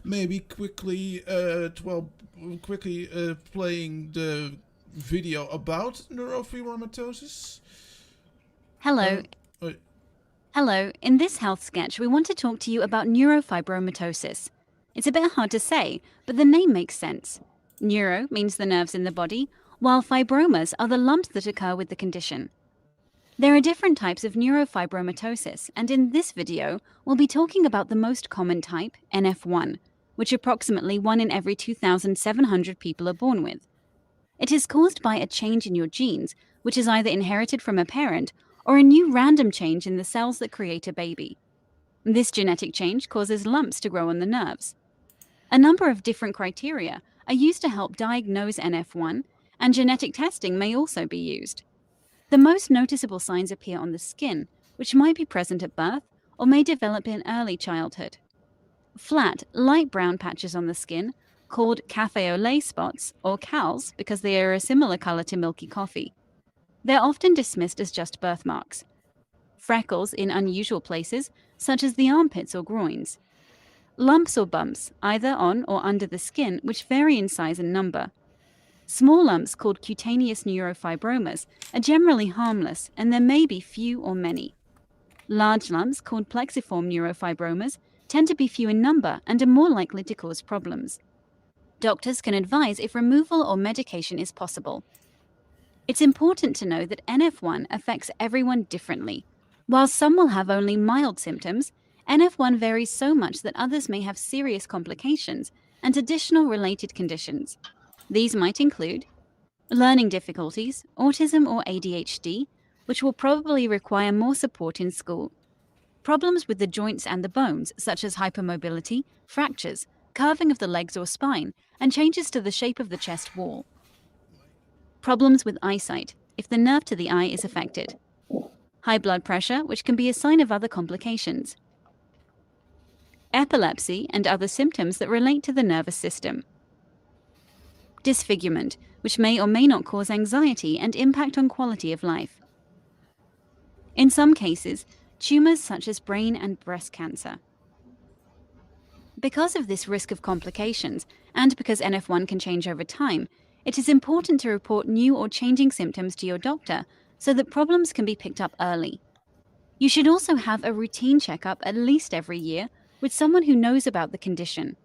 maybe quickly playing the video about neurofibromatosis. Hello. Hello. In this health sketch, we want to talk to you about neurofibromatosis. It's a bit hard to say, but the name makes sense. Neuro means the nerves in the body, while fibromas are the lumps that occur with the condition. There are different types of neurofibromatosis, and in this video, we'll be talking about the most common type, NF1, which approximately 1 in every 2,700 people are born with. It is caused by a change in your genes, which is either inherited from a parent or a new random change in the cells that create a baby. This genetic change causes lumps to grow on the nerves. A number of different criteria are used to help diagnose NF1, and genetic testing may also be used. The most noticeable signs appear on the skin, which might be present at birth or may develop in early childhood. Flat, light brown patches on the skin, called café au lait spots, or CALs, because they are a similar color to milky coffee. They're often dismissed as just birthmarks. Freckles in unusual places, such as the armpits or groins. Lumps or bumps, either on or under the skin, which vary in size and number. Small lumps called cutaneous neurofibromas are generally harmless, and there may be few or many. Large lumps called plexiform neurofibromas tend to be few in number and are more likely to cause problems. Doctors can advise if removal or medication is possible. It's important to know that NF1 affects everyone differently. While some will have only mild symptoms, NF1 varies so much that others may have serious complications and additional related conditions. These might include learning difficulties, autism or ADHD, which will probably require more support in school. Problems with the joints and the bones, such as hypermobility, fractures, curving of the legs or spine, and changes to the shape of the chest wall. Problems with eyesight, if the nerve to the eye is affected. High blood pressure, which can be a sign of other complications. Epilepsy and other symptoms that relate to the nervous system. Disfigurement, which may or may not cause anxiety and impact on quality of life. In some cases, tumors such as brain and breast cancer. Because of this risk of complications, and because NF1 can change over time, it is important to report new or changing symptoms to your doctor so that problems can be picked up early. You should also have a routine checkup at least every year with someone who knows about the condition.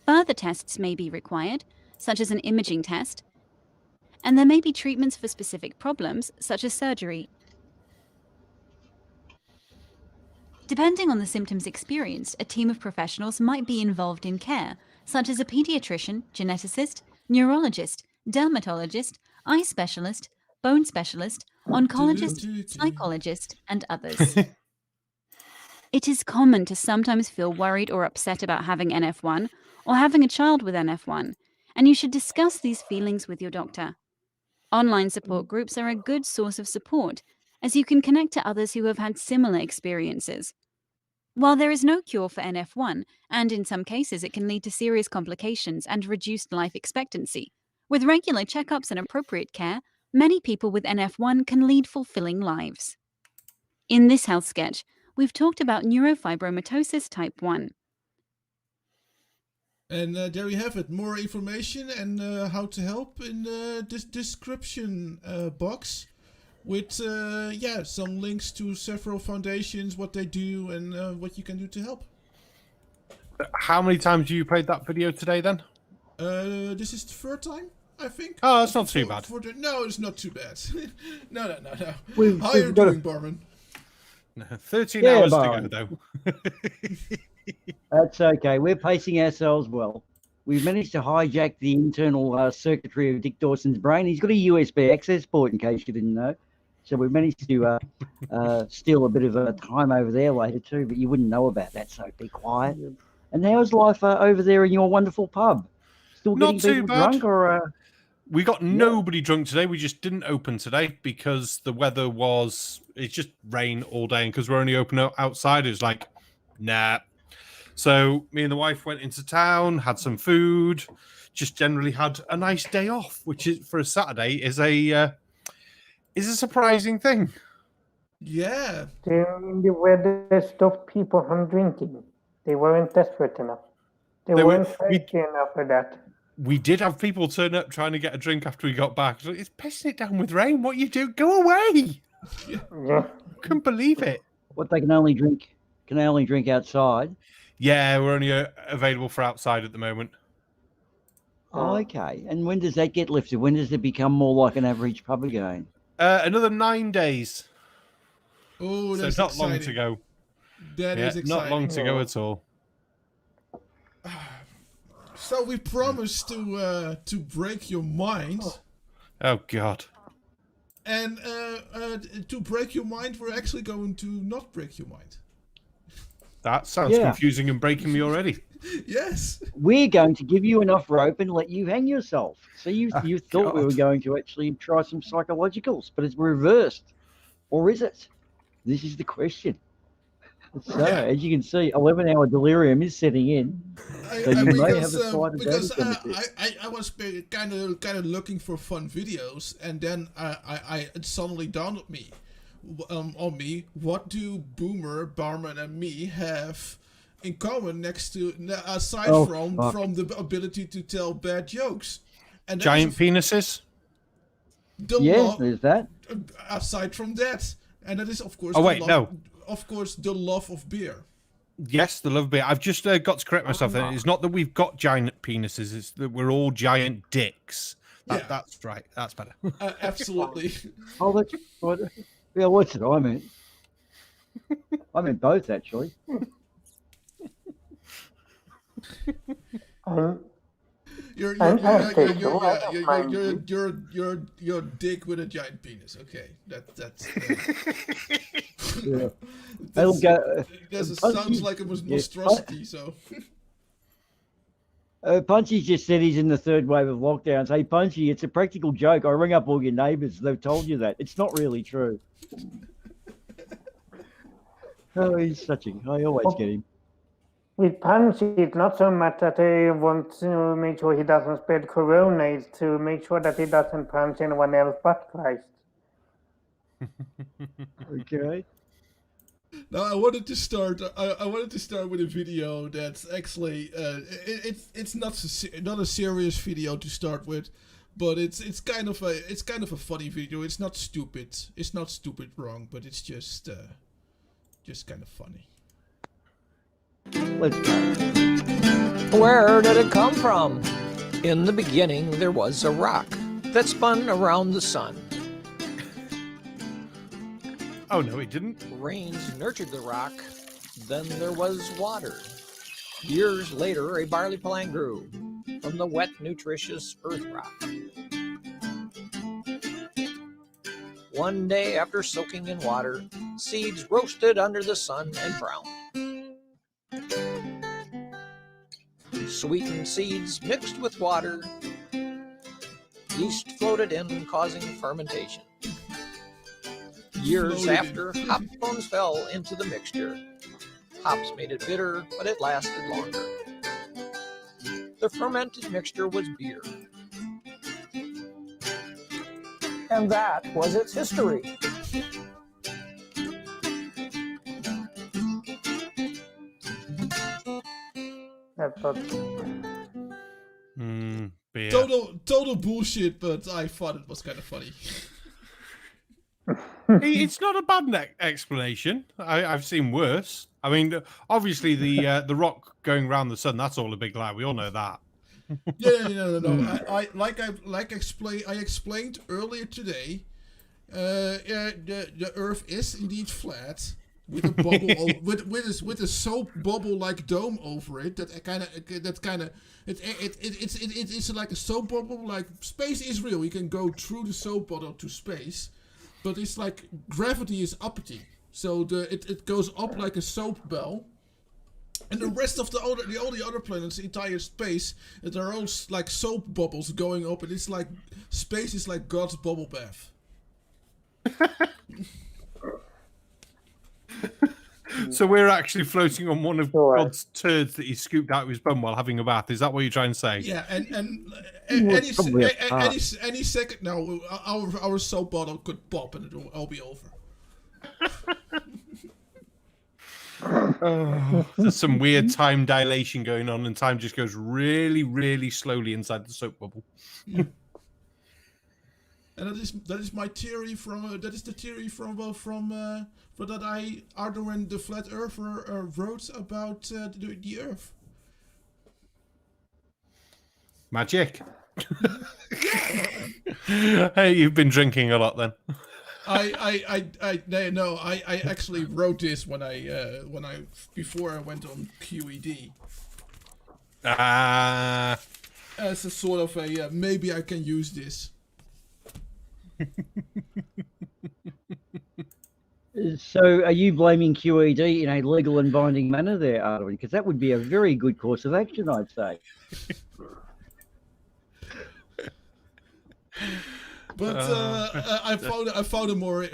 Further tests may be required, such as an imaging test, and there may be treatments for specific problems, such as surgery. Depending on the symptoms experienced, a team of professionals might be involved in care, such as a pediatrician, geneticist, neurologist, dermatologist, eye specialist, bone specialist, oncologist, psychologist, and others. It is common to sometimes feel worried or upset about having NF1 or having a child with NF1, and you should discuss these feelings with your doctor. Online support groups are a good source of support, as you can connect to others who have had similar experiences. While there is no cure for NF1, and in some cases it can lead to serious complications and reduced life expectancy, with regular checkups and appropriate care, many people with NF1 can lead fulfilling lives. In this health sketch, we've talked about neurofibromatosis type 1. And there you have it. More information and how to help in this description box with some links to several foundations, what they do, and what you can do to help. How many times have you played that video today then? This is the third time, I think. Oh, that's not too bad. No, it's not too bad. No. How We've are you got doing, Barman? 13 hours to go, though. That's okay. We're pacing ourselves well. We've managed to hijack the internal circuitry of Dick Dawson's brain. He's got a USB access port, in case you didn't know. So we've managed to steal a bit of time over there later too, but you wouldn't know about that, so be quiet. And how's life over there in your wonderful pub? Still getting Not too people bad. drunk, or? We got nobody drunk today. We just didn't open today because the weather it's just rain all day. And because we're only open outside, it's like, nah. So me and the wife went into town, had some food, just generally had a nice day off, which is for a Saturday is a surprising thing. Yeah. The weather stopped people from drinking. They weren't desperate enough. They weren't thirsty enough for that. We did have people turn up trying to get a drink after we got back. So it's pissing it down with rain. What you do? Go away. Yeah. Couldn't believe it. What they can only drink outside. Yeah, we're only available for outside at the moment. Oh, okay. And when does that get lifted? When does it become more like an average pub again? Another 9 days. Oh, that's so not exciting. long to go. That is exciting. Not long to go at all. So we promised to break your mind. Oh God. And to break your mind, we're actually going to not break your mind. That sounds confusing and breaking me already. Yes. We're going to give you enough rope and let you hang yourself. So you thought we were going to actually try some psychologicals, but it's reversed. Or is it? This is the question. So, as you can see, 11-hour delirium is setting in. So you may have a slight I was kind of looking for fun videos, and then it suddenly dawned on me, what do Boomer, Barman, and me have in common aside from the ability to tell bad jokes? And giant penises. There's that. Aside from that, and that is of course. Of course, the love of beer. Yes, the love of beer. I've just got to correct myself. It's not that we've got giant penises. It's that we're all giant dicks. That's right. That's better. Absolutely. Oh, that's what. Yeah, what's it? I meant. I meant both actually. You're dick with a giant penis. Okay, that's. Yeah. Sounds like a monstrosity. So. Punchy just said he's in the third wave of lockdowns. Hey, Punchy, it's a practical joke. I ring up all your neighbours. They've told you that. It's not really true. Oh, he's such a... I always get him. With Punchy, it's not so much that they want to make sure he doesn't spread corona. It's to make sure that he doesn't punch anyone else but Christ. Okay. Now I wanted to start. I wanted to start with a video that's actually it's not a serious video to start with, But it's kind of a funny video. It's not stupid. It's not stupid wrong, but it's just kind of funny. Let's go. Where did it come from? In the beginning, there was a rock that spun around the sun. Oh, no, it didn't. Rains nurtured the rock. Then there was water. Years later, a barley plant grew from the wet, nutritious earth rock. One day, after soaking in water, seeds roasted under the sun and browned. Sweetened seeds mixed with water. Yeast floated in, causing fermentation. Years after, hop cones fell into the mixture. Hops made it bitter, but it lasted longer. The fermented mixture was beer. And that was its history. Beer. Total bullshit, but I thought it was kind of funny. It's not a bad explanation. I've seen worse. I mean, obviously the rock going around the sun, that's all a big lie. We all know that. No. I explained earlier today. The Earth is indeed flat with a bubble with a soap bubble like dome over it. It's like a soap bubble. Like space is real. You can go through the soap bubble to space, but it's like gravity is uppity. So it goes up like a soap bell. And the rest of all the other planets, the entire space, they're all like soap bubbles going up, and it's like space is like God's bubble bath. So we're actually floating on one of God's turds that he scooped out of his bum while having a bath. Is that what you're trying to say? Yeah, and any second now, our soap bottle could pop and it'll all be over. There's some weird time dilation going on, and time just goes really, really slowly inside the soap bubble. And that is my theory from that is the theory from that Arduin the flat earther wrote about the Earth. Magic. Hey, you've been drinking a lot then. I actually wrote this before I went on QED. As a sort of a maybe I can use this. So, are you blaming QED in a legal and binding manner there, Arduin? Because that would be a very good course of action, I'd say. But I found a more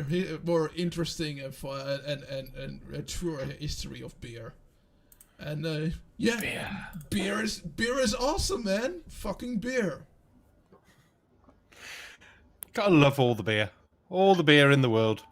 interesting and truer history of beer. And beer is awesome, man. Fucking beer. Gotta love all the beer in the world.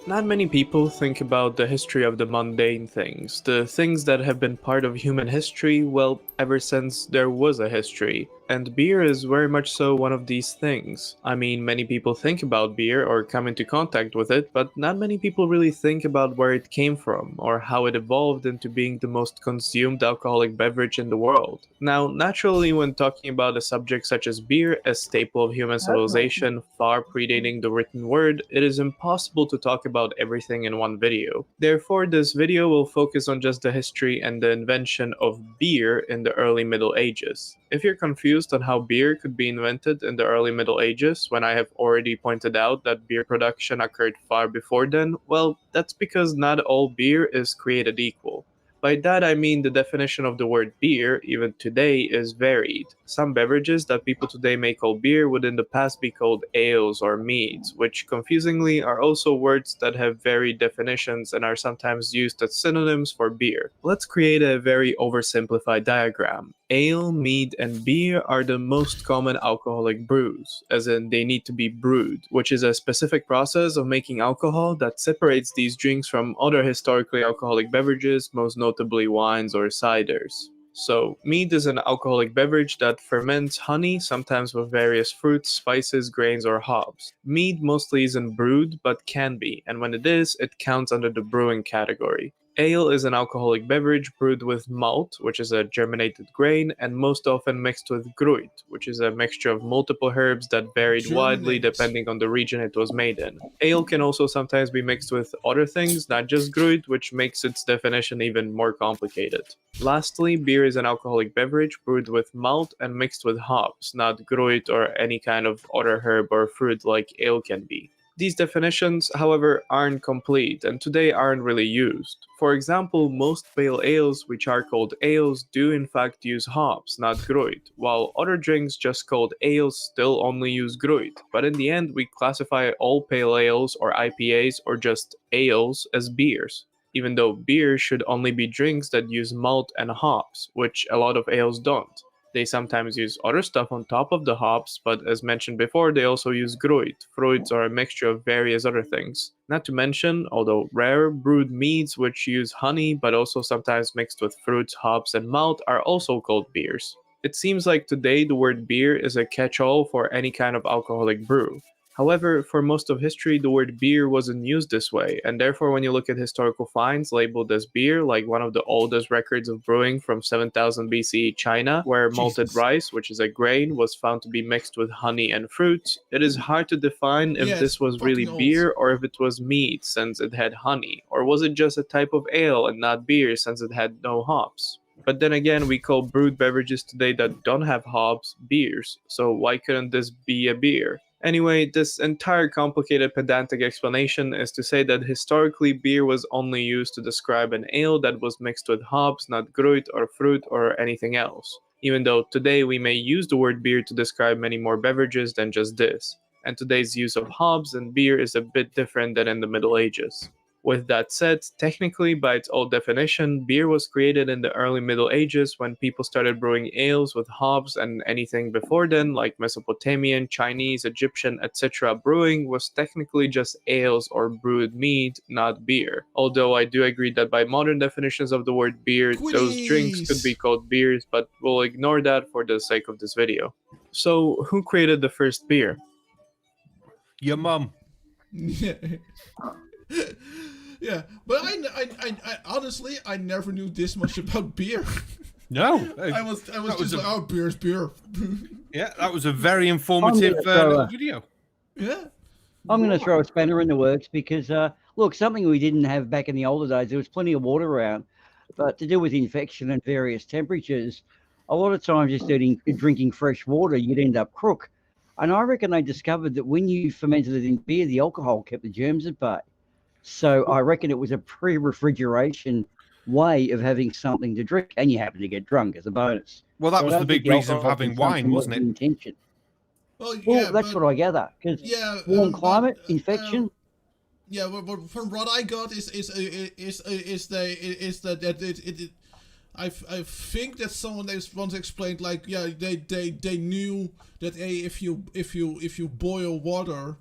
Not many people think about the history of the mundane things, the things that have been part of human history, well, ever since there was a history. And beer is very much so one of these things. I mean, many people think about beer or come into contact with it, but not many people really think about where it came from or how it evolved into being the most consumed alcoholic beverage in the world. Now, naturally, when talking about a subject such as beer, a staple of human civilization far predating the written word, it is impossible to talk about everything in one video. Therefore, this video will focus on just the history and the invention of beer in the early Middle Ages. If you're confused on how beer could be invented in the early Middle Ages, when I have already pointed out that beer production occurred far before then, well, that's because not all beer is created equal. By that I mean the definition of the word beer, even today, is varied. Some beverages that people today may call beer would in the past be called ales or meads, which confusingly are also words that have varied definitions and are sometimes used as synonyms for beer. Let's create a very oversimplified diagram. Ale, mead, and beer are the most common alcoholic brews, as in they need to be brewed, which is a specific process of making alcohol that separates these drinks from other historically alcoholic beverages, most notably wines or ciders. So, mead is an alcoholic beverage that ferments honey, sometimes with various fruits, spices, grains, or hops. Mead mostly isn't brewed, but can be, and when it is, it counts under the brewing category. Ale is an alcoholic beverage brewed with malt, which is a germinated grain, and most often mixed with gruit, which is a mixture of multiple herbs that varied widely depending on the region it was made in. Ale can also sometimes be mixed with other things, not just gruit, which makes its definition even more complicated. Lastly, beer is an alcoholic beverage brewed with malt and mixed with hops, not gruit or any kind of other herb or fruit like ale can be. These definitions, however, aren't complete and today aren't really used. For example, most pale ales, which are called ales, do in fact use hops, not gruit, while other drinks just called ales still only use gruit. But in the end, we classify all pale ales or IPAs or just ales as beers, even though beer should only be drinks that use malt and hops, which a lot of ales don't. They sometimes use other stuff on top of the hops, but as mentioned before, they also use gruit. Fruits are a mixture of various other things. Not to mention, although rare, brewed meads which use honey but also sometimes mixed with fruits, hops, and malt are also called beers. It seems like today the word beer is a catch-all for any kind of alcoholic brew. However, for most of history, the word beer wasn't used this way, and therefore when you look at historical finds labeled as beer, like one of the oldest records of brewing from 7000 BCE China, where malted rice, which is a grain, was found to be mixed with honey and fruits, it is hard to define if this was really beer or if it was mead since it had honey, or was it just a type of ale and not beer since it had no hops. But then again, we call brewed beverages today that don't have hops beers, so why couldn't this be a beer? Anyway, this entire complicated pedantic explanation is to say that historically beer was only used to describe an ale that was mixed with hops, not gruit or fruit or anything else. Even though today we may use the word beer to describe many more beverages than just this, and today's use of hops and beer is a bit different than in the Middle Ages. With that said, technically, by its old definition, beer was created in the early Middle Ages when people started brewing ales with hops, and anything before then, like Mesopotamian, Chinese, Egyptian, etc. brewing, was technically just ales or brewed mead, not beer. Although I do agree that by modern definitions of the word beer, those drinks could be called beers, but we'll ignore that for the sake of this video. So, who created the first beer? Your mum. Yeah, but I honestly, I never knew this much about beer. No, I was just like, oh, beer's beer. Yeah, that was a very informative video. Yeah. I'm going to throw a spanner in the works because, look, something we didn't have back in the older days, there was plenty of water around, but to do with infection and various temperatures, a lot of times just drinking fresh water, you'd end up crook. And I reckon they discovered that when you fermented it in beer, the alcohol kept the germs at bay. So I reckon it was a pre-refrigeration way of having something to drink, and you happen to get drunk as a bonus. Well, that was the big reason for having wine, wasn't it? Intention. Well, yeah, that's what I gather. Because warm climate, infection. Yeah, but from what I got I think that someone once explained, like, yeah, they knew that if you boil water,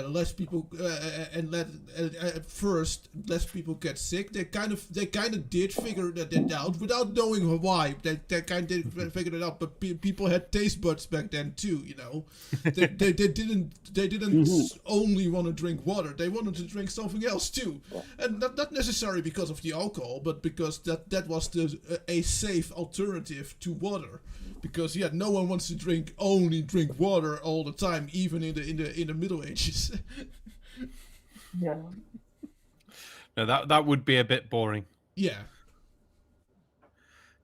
less people at first less people get sick. They kind of did figure that out without knowing why. They kind of did figure it out. But people had taste buds back then too. You know, they didn't only want to drink water. They wanted to drink something else too, and not necessarily because of the alcohol, but because that was a safe alternative to water. Because no one wants to only drink water all the time, even in the Middle Ages. Yeah. No, that would be a bit boring. Yeah.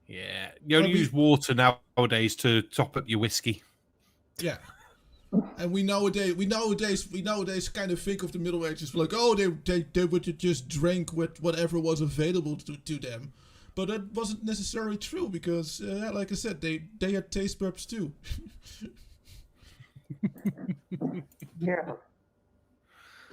Yeah, you only use water nowadays to top up your whiskey. Yeah. And we nowadays kind of think of the Middle Ages like, oh, they would just drink with whatever was available to them. But that wasn't necessarily true because, like I said, they had taste buds too. Yeah.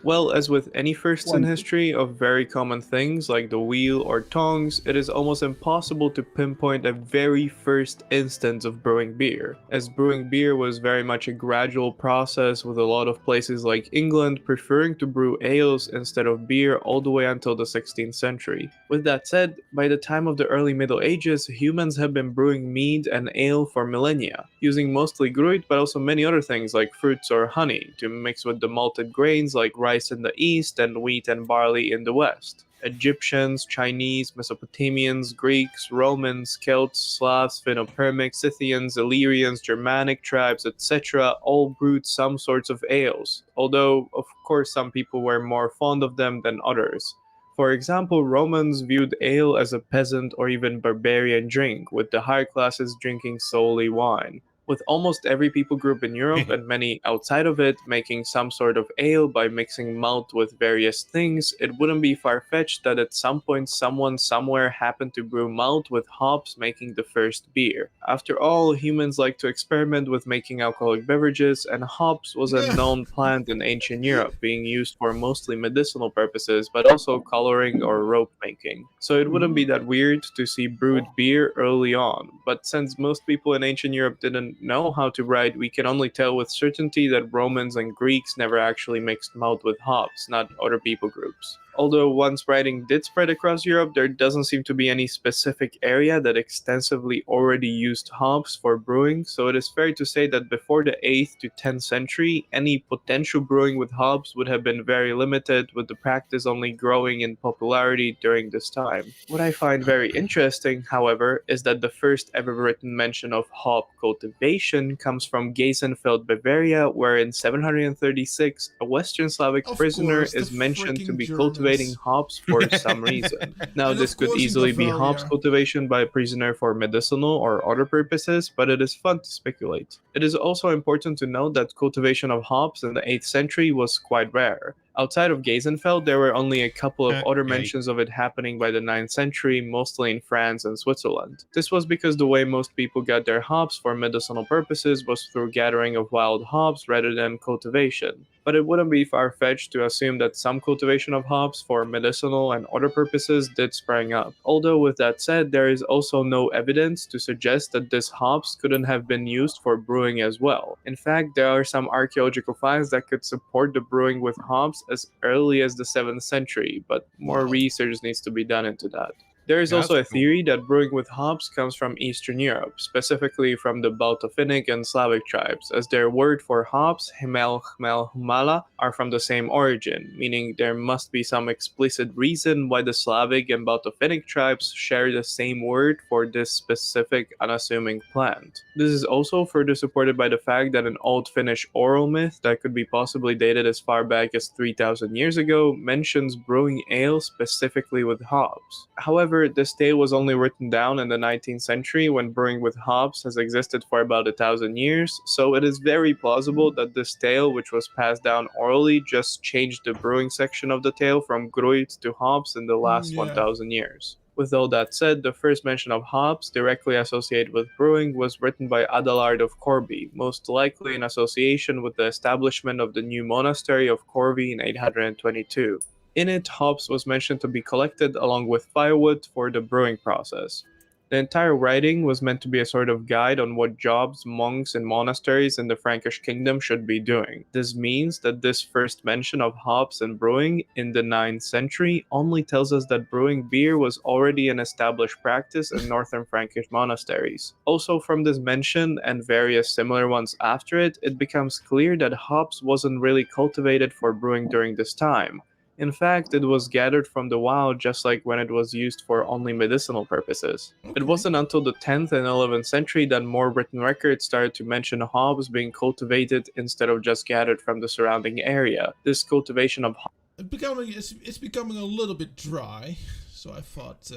Well, as with any firsts in history of very common things like the wheel or tongs, it is almost impossible to pinpoint a very first instance of brewing beer, as brewing beer was very much a gradual process with a lot of places like England preferring to brew ales instead of beer all the way until the 16th century. With that said, by the time of the early Middle Ages, humans have been brewing mead and ale for millennia, using mostly gruit but also many other things like fruits or honey to mix with the malted grains like rice in the east and wheat and barley in the west. Egyptians, Chinese, Mesopotamians, Greeks, Romans, Celts, Slavs, Finno-Permic, Scythians, Illyrians, Germanic tribes, etc. all brewed some sorts of ales, although of course some people were more fond of them than others. For example, Romans viewed ale as a peasant or even barbarian drink, with the higher classes drinking solely wine. With almost every people group in Europe and many outside of it making some sort of ale by mixing malt with various things, it wouldn't be far-fetched that at some point someone somewhere happened to brew malt with hops making the first beer. After all, humans like to experiment with making alcoholic beverages, and hops was a known plant in ancient Europe, being used for mostly medicinal purposes, but also coloring or rope making. So it wouldn't be that weird to see brewed beer early on, but since most people in ancient Europe didn't know how to write, we can only tell with certainty that Romans and Greeks never actually mixed malt with hops, not other people groups. Although once writing did spread across Europe, there doesn't seem to be any specific area that extensively already used hops for brewing, so it is fair to say that before the 8th to 10th century, any potential brewing with hops would have been very limited, with the practice only growing in popularity during this time. What I find very interesting, however, is that the first ever written mention of hop cultivation comes from Geisenfeld, Bavaria, where in 736 a Western Slavic prisoner is mentioned to be cultivating hops for some reason. Now, this could easily be hops cultivation by a prisoner for medicinal or other purposes, but it is fun to speculate. It is also important to note that cultivation of hops in the 8th century was quite rare. Outside of Geisenfeld, there were only a couple of other mentions of it happening by the 9th century, mostly in France and Switzerland. This was because the way most people got their hops for medicinal purposes was through gathering of wild hops rather than cultivation. But it wouldn't be far-fetched to assume that some cultivation of hops for medicinal and other purposes did spring up. Although with that said, there is also no evidence to suggest that this hops couldn't have been used for brewing as well. In fact, there are some archaeological finds that could support the brewing with hops as early as the 7th century, but more research needs to be done into that. There is also a theory that brewing with hops comes from Eastern Europe, specifically from the Balto-Finnic and Slavic tribes, as their word for hops, hmel, chmel, humala, are from the same origin, meaning there must be some explicit reason why the Slavic and Balto-Finnic tribes share the same word for this specific unassuming plant. This is also further supported by the fact that an old Finnish oral myth that could be possibly dated as far back as 3,000 years ago mentions brewing ale specifically with hops. However, this tale was only written down in the 19th century when brewing with hops has existed for about 1,000 years, so it is very plausible that this tale, which was passed down orally, just changed the brewing section of the tale from gruit to hops in the last 1,000 years. With all that said, the first mention of hops directly associated with brewing was written by Adelard of Corbie, most likely in association with the establishment of the new monastery of Corvey in 822. In it, hops was mentioned to be collected along with firewood for the brewing process. The entire writing was meant to be a sort of guide on what jobs monks and monasteries in the Frankish kingdom should be doing. This means that this first mention of hops and brewing in the 9th century only tells us that brewing beer was already an established practice in northern Frankish monasteries. Also from this mention and various similar ones after it, it becomes clear that hops wasn't really cultivated for brewing during this time. In fact, it was gathered from the wild just like when it was used for only medicinal purposes. It wasn't until the 10th and 11th century that more written records started to mention hops being cultivated instead of just gathered from the surrounding area. This cultivation of it's becoming a little bit dry, so I thought...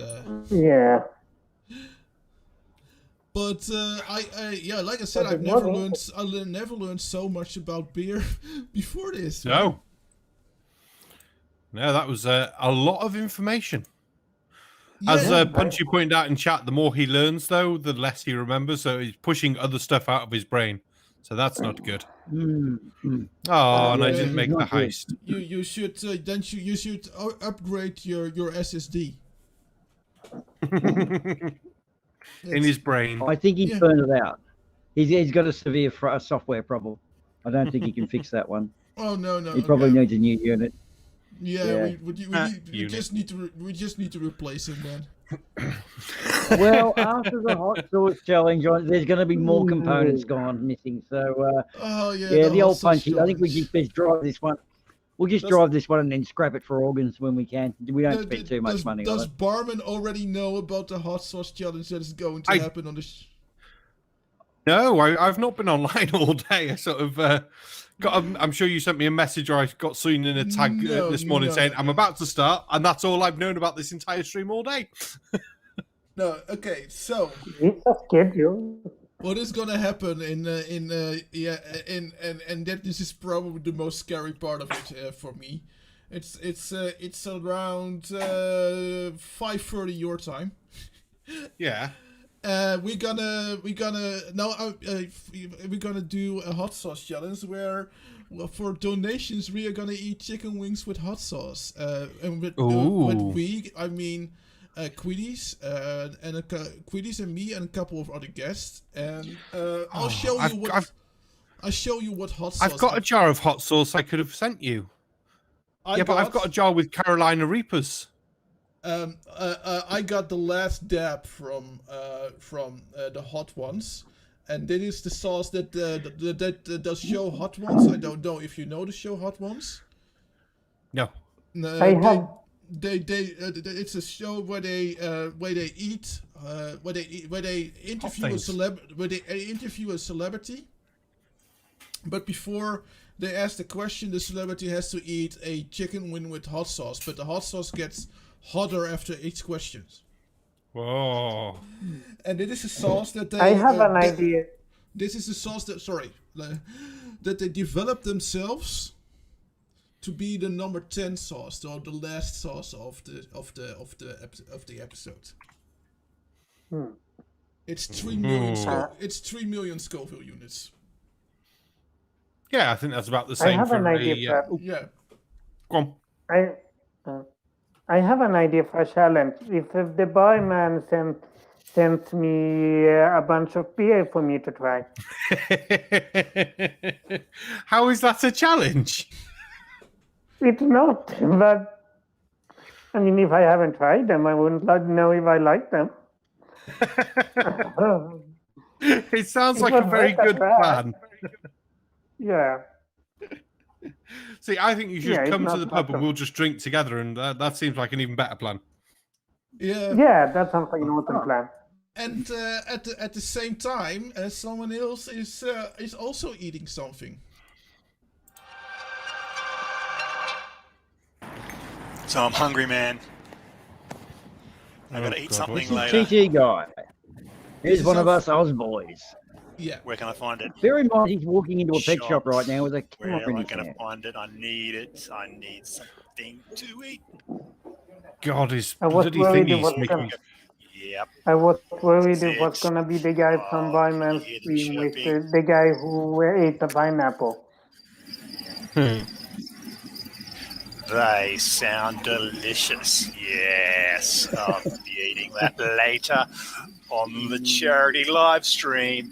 Yeah. But yeah, like I said, I've never learned so much about beer before this. No. No, that was a lot of information. As Punchy pointed out in chat, the more he learns, though, the less he remembers. So he's pushing other stuff out of his brain. So that's not good. Mm, mm. Oh, and I Yeah, didn't it's make the not good. heist. You should you should upgrade your SSD. In his brain. I think he's Yeah. burned it out. He's got a severe software problem. I don't think he can fix that one. Oh no. He probably okay. needs a new unit. Yeah, Yeah. we just need to replace him, man. Well, after the hot sauce challenge, there's going to be more components gone missing. So, Oh yeah, yeah, the hot old sauce punchy. I think we challenge. just best drive this one. We'll just drive this one and then scrap it for organs when we can. We don't spend too much money on Does it. Barman already know about the hot sauce challenge that is going to happen on the? No, I've not been online all day. I sort of I'm sure you sent me a message, or I got seen in a tag this morning saying I'm about to start, and that's all I've known about this entire stream all day. No, okay. So It's a schedule. what is gonna happen and that this is probably the most scary part of it for me. It's around 5:30 your time. Yeah. We're gonna do a hot sauce challenge where for donations we are gonna eat chicken wings with hot sauce. And with we, I mean Quiddies Quiddies and me and a couple of other guests. And I'll show you what hot sauce. I've got a jar of hot sauce I could have sent you. But I've got a jar with Carolina Reapers. I got the last dab from the hot ones, and that is the sauce that does show hot ones. I don't know if you know the show hot ones. No. It's a show where they eat where they interview a celebrity, but before they ask the question, the celebrity has to eat a chicken wing with hot sauce, but the hot sauce gets hotter after each question. Whoa. And it is a sauce that they... I have an idea. This is a sauce that... Sorry. That they developed themselves to be the number 10 sauce, or the last sauce of the episode. It's 3 million it's 3 million Scoville units. Yeah, I think that's about the same. I have an idea. Yeah. Go on. I have an idea for a challenge. If the barman sends me a bunch of beer for me to try. How is that a challenge? It's not, but I mean, if I haven't tried them, I wouldn't know if I like them. It sounds like a very good plan. Yeah. See, I think you should come to the pub and we'll just drink together, and that seems like an even better plan. Yeah. Yeah, that sounds like an awesome plan. And at the same time, someone else is also eating something. So I'm hungry, man. I gotta eat something later. TT guy. Here's one of us Oz boys. Yeah. Where can I find it? Bear in mind, he's walking into a pet shop right now with a camera Where in am I his going to hand. find it? I need it. I need something to eat. God, his I was bloody worried thingy it was is making... Yep. I was worried it was gonna be the guy from Barman's stream with the guy who ate the pineapple. They sound delicious. Yes, I'll be eating that later on the charity live stream.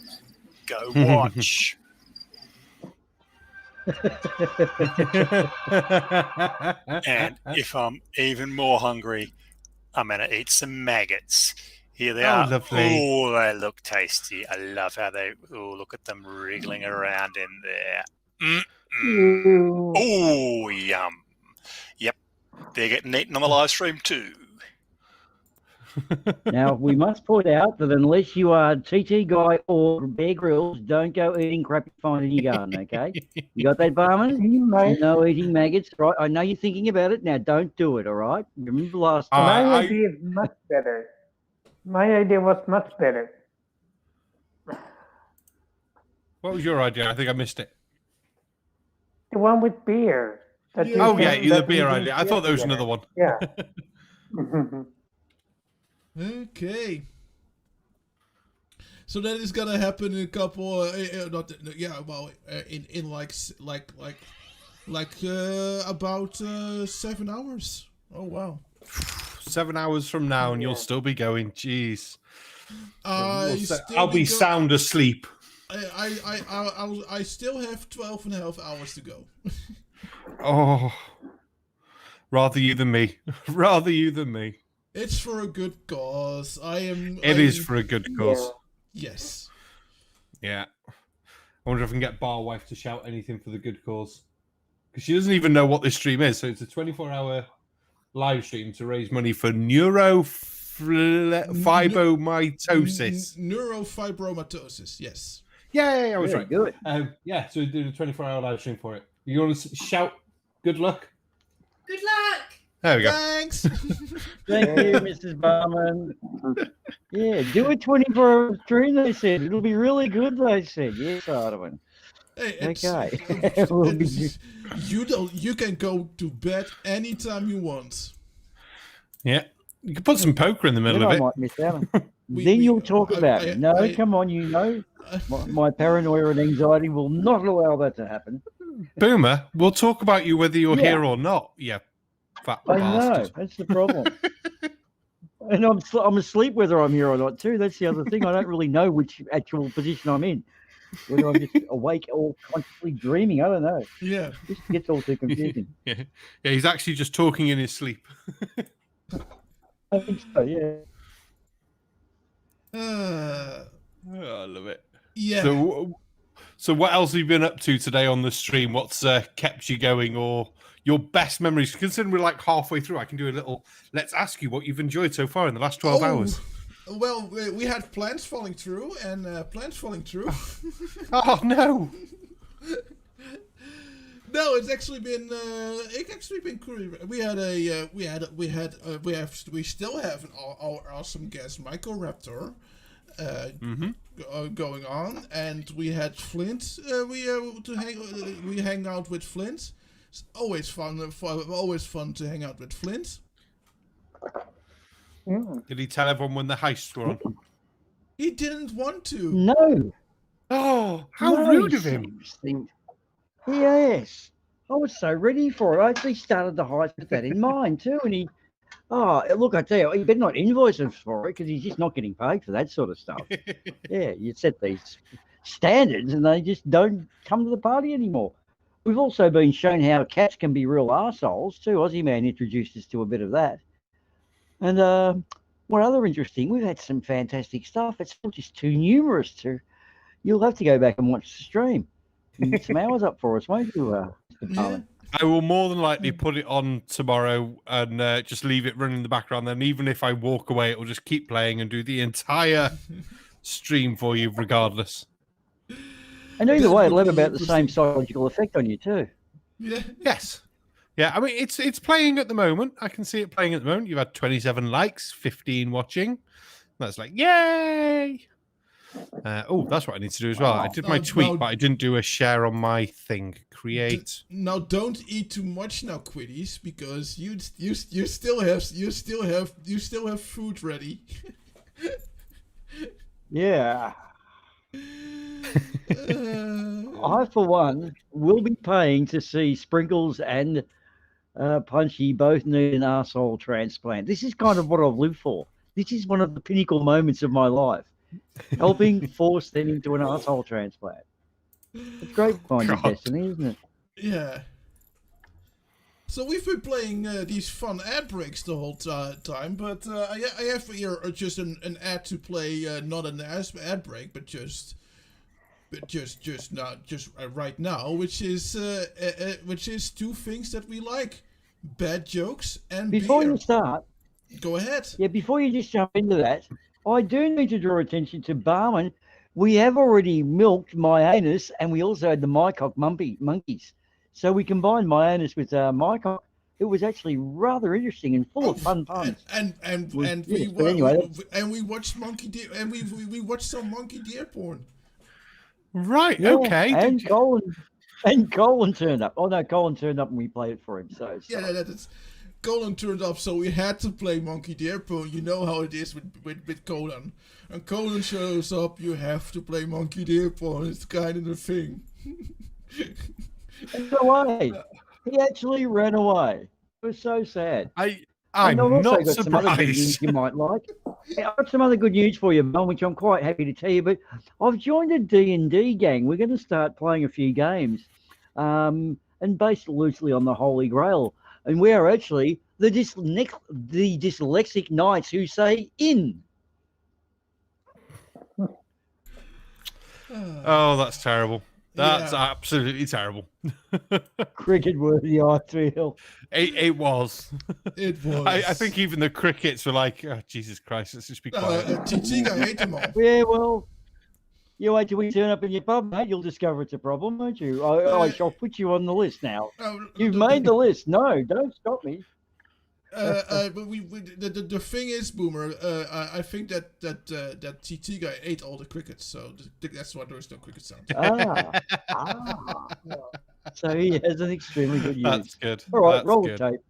Go watch. And if I'm even more hungry, I'm going to eat some maggots. Here they are. Lovely. Oh, they look tasty. I love how they, look at them wriggling around in there. Oh, yum. Yep, they're getting eaten on the live stream too. Now, we must point out that unless you are TT Guy or Bear Grylls, don't go eating crap you find in your garden, okay? You got that, Barman? No eating maggots, right? I know you're thinking about it. Now, don't do it, all right? Remember last time. My idea is much better. My idea was much better. What was your idea? I think I missed it. The one with beer. That you Oh, can- yeah, the that beer you can idea. I thought there was together. another one. Yeah. Okay. So that is gonna happen in a couple. In about 7 hours. Oh wow. 7 hours from now, and you'll still be going. Jeez. I'll be sound asleep. I still have 12 and a half hours to go. Oh, rather you than me. Rather you than me. It's for a good cause. It is for a good cause. Yes. Yeah. I wonder if I can get Bar Wife to shout anything for the good cause. Because she doesn't even know what this stream is. So it's a 24-hour live stream to raise money for neurofibromatosis. Neurofibromatosis, yes. Yeah, I was Very right. good. So we did a 24-hour live stream for it. You want to shout good luck? Good luck. There we go. Thanks. Thank you, Mrs. Barman. Yeah, do a 24-hour stream, they said. It'll be really good, they said. Yes, Arwen. Hey, Okay. You can go to bed anytime you want. Yeah. You can put some poker in the middle Then of I it. might miss out. Then you'll talk about it. No, come on, my paranoia and anxiety will not allow that to happen. Boomer, we'll talk about you whether you're Yeah. here or not. Yeah, fat I bastard. know, that's the problem. And I'm asleep whether I'm here or not too. That's the other thing. I don't really know which actual position I'm in. Whether I'm just awake or consciously dreaming, I don't know. Yeah. This gets all too confusing. Yeah, he's actually just talking in his sleep. I think so, yeah. I love it. Yeah. So what else have you been up to today on the stream? What's kept you going, or your best memories? Considering we're like halfway through, I can do a little. Let's ask you what you've enjoyed so far in the last 12 hours. Well, we had plans falling through, and Oh no! No, it's actually been cool. We still have our awesome guest Michael Raptor going on, and we had Flint. We hang out with Flint. It's always fun. Always fun to hang out with Flint. Did he tell everyone when the heists were on? He didn't want to. No. Oh, how rude of him! Yes, I was so ready for it. I actually started the heist with that in mind too. And look, I tell you, he better not invoice us for it because he's just not getting paid for that sort of stuff. Yeah, you set these standards and they just don't come to the party anymore. We've also been shown how cats can be real arseholes too. Aussie Man introduced us to a bit of that. And what other interesting, we've had some fantastic stuff. It's not just too numerous to. You'll have to go back and watch the stream. You get some hours up for us, won't you, Mr. Parlin? I will more than likely put it on tomorrow and just leave it running in the background. Then even if I walk away, it will just keep playing and do the entire stream for you, regardless. And either way, it'll have about the same psychological effect on you too. Yeah. Yes. Yeah, I mean, it's playing at the moment. I can see it playing at the moment. You've had 27 likes, 15 watching. That's like, yay! That's what I need to do as well. I did my tweet, but I didn't do a share on my thing. Create. Now, don't eat too much now, Quiddies, because you still have food ready. Yeah. I, for one, will be paying to see Sprinkles and Punchy both need an arsehole transplant. This is kind of what I've lived for. This is one of the pinnacle moments of my life. Helping force them into an arsehole transplant. It's great finding destiny, isn't it? Yeah. So we've been playing these fun ad breaks the whole time, but I have here just an ad to play, not an ad break, but just right now, which is two things that we like: bad jokes and Before beer. you start, go ahead. Yeah, before you just jump into that, I do need to draw attention to Barman. We have already milked my anus, and we also had the mycock monkeys. So we combined my anus with mycock. It was actually rather interesting and full of fun puns. And we watched monkey deer, and we watched some monkey deer porn. Right. Yeah, okay. And Colin turned up. Oh no, Colin turned up and we played it for him. So yeah, that's Colin turned up, so we had to play Monkey Deer Pony. You know how it is with Colin. And Colin shows up, you have to play Monkey Deer Pony. It's kind of the thing. Ran away. He actually ran away. It was so sad. I'm and I've also not got some other good news surprised. you might like. Yeah, I've got some other good news for you, Mum, which I'm quite happy to tell you. But I've joined a D&D gang. We're going to start playing a few games, and based loosely on the Holy Grail. And we are actually the dyslexic knights who say "in." Oh, that's terrible. That's absolutely terrible. Cricket-worthy, I feel. It was. It was. I think even the crickets were like, oh, Jesus Christ, let's just be quiet. Tiga ate them all. Yeah, well, you wait till we turn up in your pub, mate. You'll discover it's a problem, won't you? I shall put you on the list now. You've made the list. No, don't stop me. But the thing is, Boomer, I think that Tiga ate all the crickets, so that's why there's no cricket sound. So he has an extremely good use. That's good. All right, That's roll good. the tape.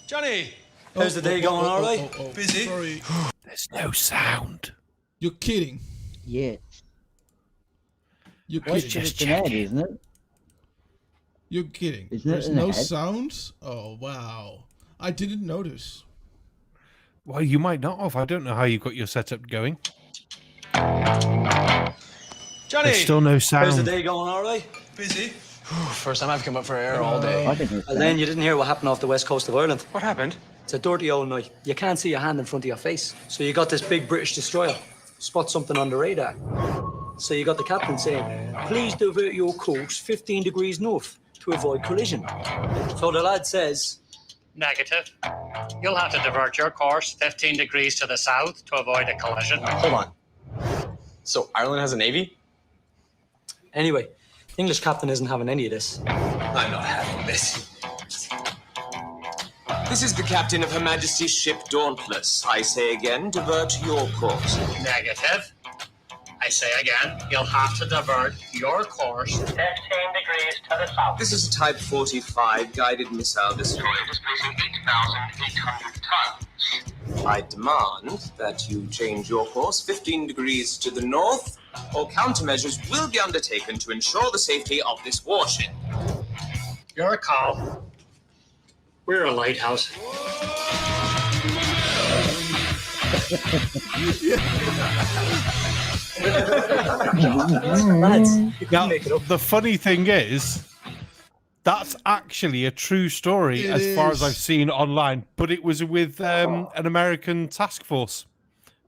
Johnny, how's the day going? All right? Busy? Sorry. There's no sound. You're kidding. Yes. You're Well, kidding. it's an ad, isn't it? You're kidding. Isn't it There's an no ad? sound? Oh, wow. I didn't notice. Well, you might not have. I don't know how you got your setup going. Johnny, There's still no how's the sound. day going? All right? Busy? First time I've come up for air all day. I think it's And then you didn't hear what happened off the west coast of Ireland. What happened? It's a dirty old night. You can't see your hand in front of your face. So you got this big British destroyer. Spot something on the radar. So you got the captain saying, please divert your course 15 degrees north to avoid collision. So the lad says, Negative. You'll have to divert your course 15 degrees to the south to avoid a collision. hold on. So Ireland has a navy? Anyway, the English captain isn't having any of this. I'm not having this. This is the captain of Her Majesty's ship Dauntless. I say again, divert your course. Negative. I say again, you'll have to divert your course 15 degrees to the south. This is a Type 45 guided missile destroyer displacing 8,800 tons. I demand that you change your course 15 degrees to the north, or countermeasures will be undertaken to ensure the safety of this warship. Your call. We're a lighthouse. Now, the funny thing is, that's actually a true story It as far as is. I've seen online, but it was with an American task force,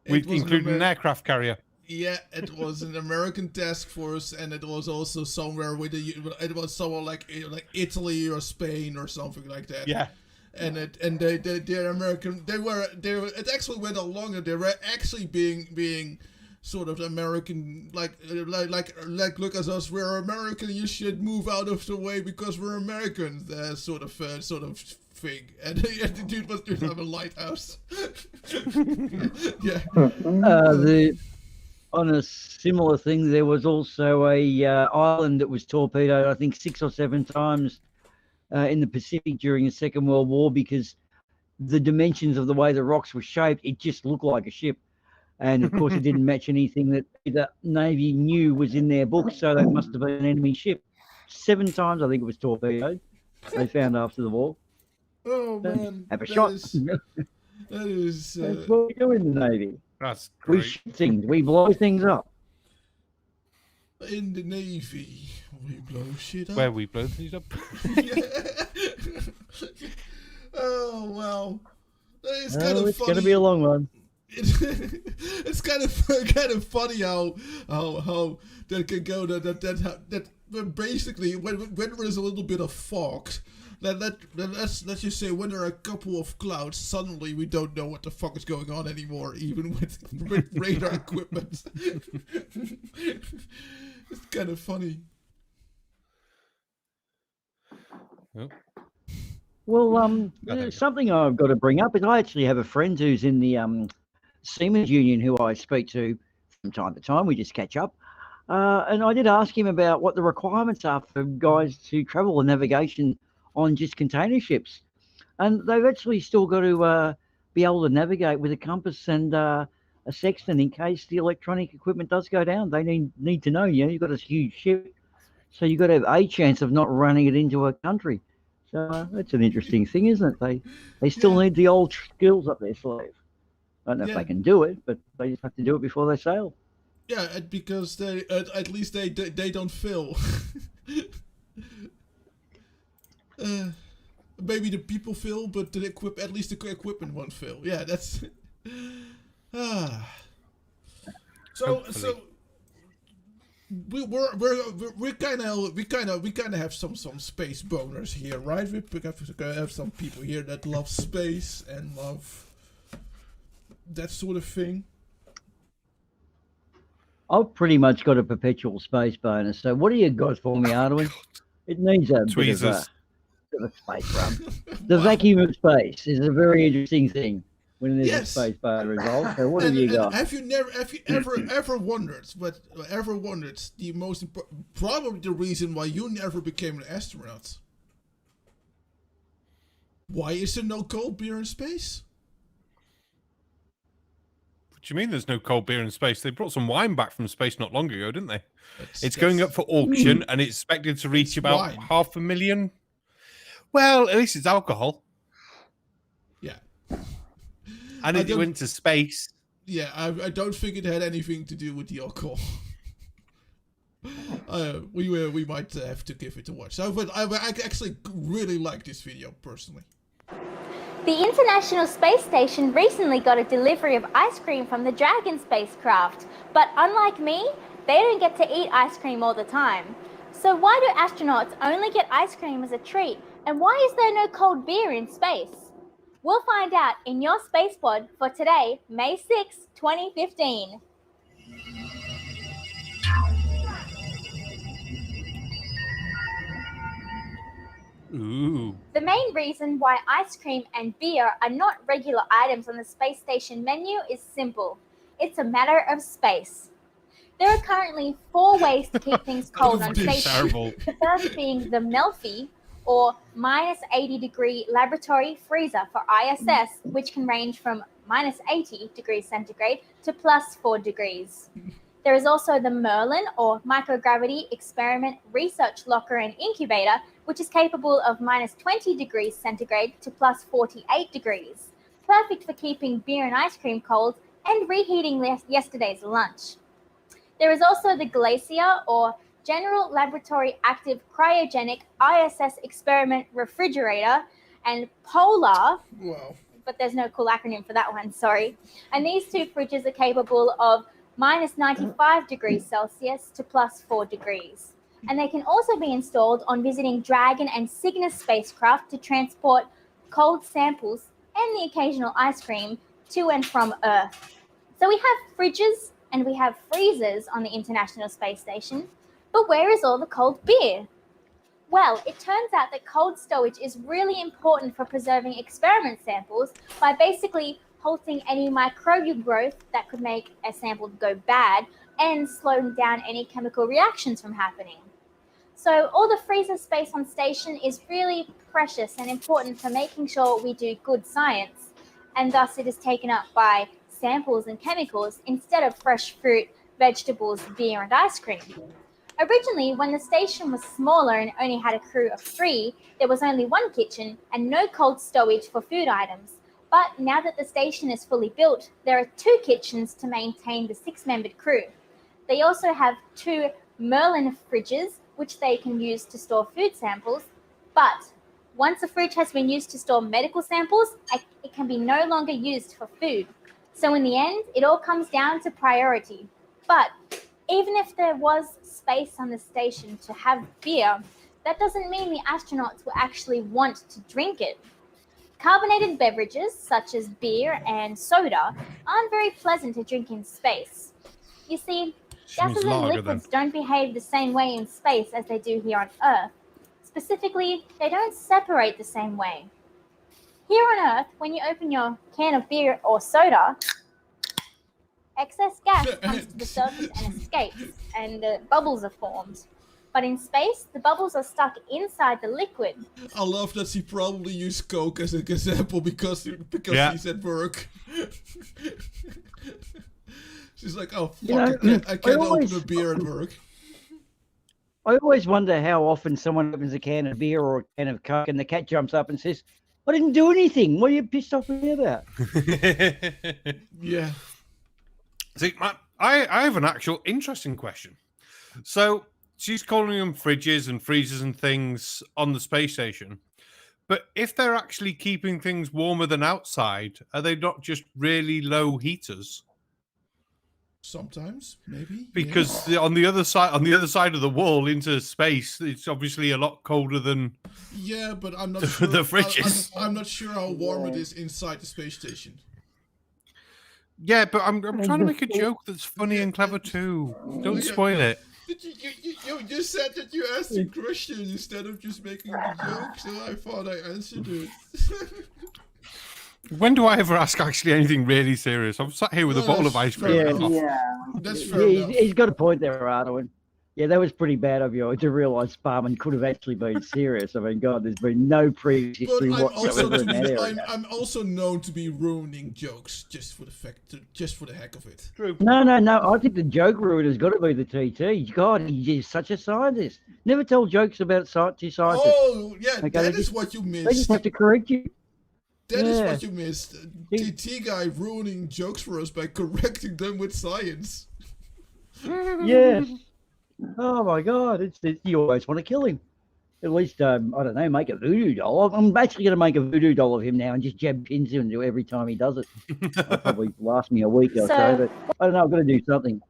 It was an including an aircraft carrier. Yeah, it was an American task force, and it was also somewhere with it was somewhere like Italy or Spain or something like that. Yeah. And they're American. It actually went along, and they were actually being sort of American, like look at us, we're American. You should move out of the way because we're Americans. Sort of thing. And the dude was just have a lighthouse. Yeah. On a similar thing, there was also a island that was torpedoed, I think 6 or 7 times in the Pacific during the Second World War, because the dimensions of the way the rocks were shaped, it just looked like a ship. And of course, it didn't match anything that the Navy knew was in their books, so that must have been an enemy ship. 7 times, I think it was torpedoed. They found after the war. Oh man, Have a shot. That is. That's what we do in the Navy. That's We great. shoot things. We blow things up. In the Navy, we blow shit up. Where we blow things up. Oh well, it's kind of It's funny. going to be a long one. It's kind of funny how that can go that basically when there's a little bit of fog, let's just say when there are a couple of clouds, suddenly we don't know what the fuck is going on anymore, even with radar equipment. It's kind of funny. Well, something I've got to bring up is I actually have a friend who's in the Seamen's Union who I speak to from time to time. We just catch up. And I did ask him about what the requirements are for guys to travel and navigation on just container ships. And they've actually still got to be able to navigate with a compass and a sextant in case the electronic equipment does go down. They need to know, you've got this huge ship, so you've got to have a chance of not running it into a country. So that's an interesting thing, isn't it? They still need the old skills up their sleeve. I don't know if they can do it, but they just have to do it before they sail. Yeah, because they at least they don't fail. Maybe the people fail, but at least the equipment won't fail. Yeah, that's. So we kind of have some space boners here, right? We have some people here that love space and love that sort of thing. I've pretty much got a perpetual space bonus. So what do you got for me, Arduin? It needs a bit of a space run. The vacuum of space is a very interesting thing when there's a space boner involved. So what have you got? Have you ever wondered the most probably the reason why you never became an astronaut? Why is there no cold beer in space? What do you mean there's no cold beer in space? They brought some wine back from space not long ago, didn't they? It's going up for auction and it's expected to reach about 500,000. Well, at least it's alcohol. Yeah. And it went to space. Yeah, I don't think it had anything to do with the alcohol. We might have to give it a watch. So, but I actually really like this video personally. The International Space Station recently got a delivery of ice cream from the Dragon spacecraft. But unlike me, they don't get to eat ice cream all the time. So why do astronauts only get ice cream as a treat? And why is there no cold beer in space? We'll find out in your Space Pod for today, May 6, 2015. Ooh. The main reason why ice cream and beer are not regular items on the space station menu is simple. It's a matter of space. There are currently 4 ways to keep things cold on station. The first being the Melfi, or minus 80 degree laboratory freezer for ISS, which can range from minus 80 degrees centigrade to plus 4 degrees. There is also the Merlin, or microgravity experiment research locker and incubator, which is capable of minus 20 degrees centigrade to plus 48 degrees. Perfect for keeping beer and ice cream cold and reheating yesterday's lunch. There is also the Glacier, or General Laboratory Active Cryogenic ISS Experiment Refrigerator, and Polar, but there's no cool acronym for that one, sorry. And these 2 fridges are capable of minus 95 degrees Celsius to plus 4 degrees. And they can also be installed on visiting Dragon and Cygnus spacecraft to transport cold samples and the occasional ice cream to and from Earth. So we have fridges and we have freezers on the International Space Station, but where is all the cold beer? Well, it turns out that cold stowage is really important for preserving experiment samples by basically halting any microbial growth that could make a sample go bad and slowing down any chemical reactions from happening. So all the freezer space on station is really precious and important for making sure we do good science, and thus it is taken up by samples and chemicals instead of fresh fruit, vegetables, beer and ice cream. Originally, when the station was smaller and only had a crew of 3, there was only 1 kitchen and no cold stowage for food items. But now that the station is fully built, there are 2 kitchens to maintain the 6-membered crew. They also have 2 Merlin fridges, which they can use to store food samples. But once a fridge has been used to store medical samples, it can be no longer used for food. So in the end, it all comes down to priority. But even if there was space on the station to have beer, that doesn't mean the astronauts will actually want to drink it. Carbonated beverages, such as beer and soda, aren't very pleasant to drink in space. You see, gases and liquids don't behave the same way in space as they do here on Earth. Specifically, they don't separate the same way. Here on Earth, when you open your can of beer or soda, Excess gas comes to the surface and escapes, and bubbles are formed. But in space, the bubbles are stuck inside the liquid. I love that she probably used Coke as an example because he's at work. She's like, oh fuck, I can't open a beer at work. I always wonder how often someone opens a can of beer or a can of Coke and the cat jumps up and says, I didn't do anything. What are you pissed off with me about? Yeah. See, I have an actual interesting question. So she's calling them fridges and freezers and things on the space station. But if they're actually keeping things warmer than outside, are they not just really low heaters? Sometimes, maybe. Because on the other side of the wall into space, it's obviously a lot colder than but I'm not sure. The fridges. I'm not sure how warm it is inside the space station. Yeah, but I'm trying to make a joke that's funny and clever too. Don't spoil it. You said that you asked a question instead of just making the joke, so I thought I answered it. When do I ever ask actually anything really serious? I'm sat here with a bowl of ice cream. That's fair enough. He's got a point there, Arnold. Yeah, that was pretty bad of you to realise Barman could have actually been serious. I mean, God, there's been no previous history whatsoever in that area. I'm also known to be ruining jokes just for the heck of it. True. No. I think the joke ruiner's got to be the TT. God, he's such a scientist. Never tell jokes about scientists. Oh, yeah, okay, that is what you missed. They just have to correct you. That is what you missed. TT guy ruining jokes for us by correcting them with science. Yes. Oh my God! You always want to kill him. At least I don't know, make a voodoo doll. I'm actually going to make a voodoo doll of him now and just jab pins into every time he does it. That'll probably last me a week or so, but I don't know. I've got to do something.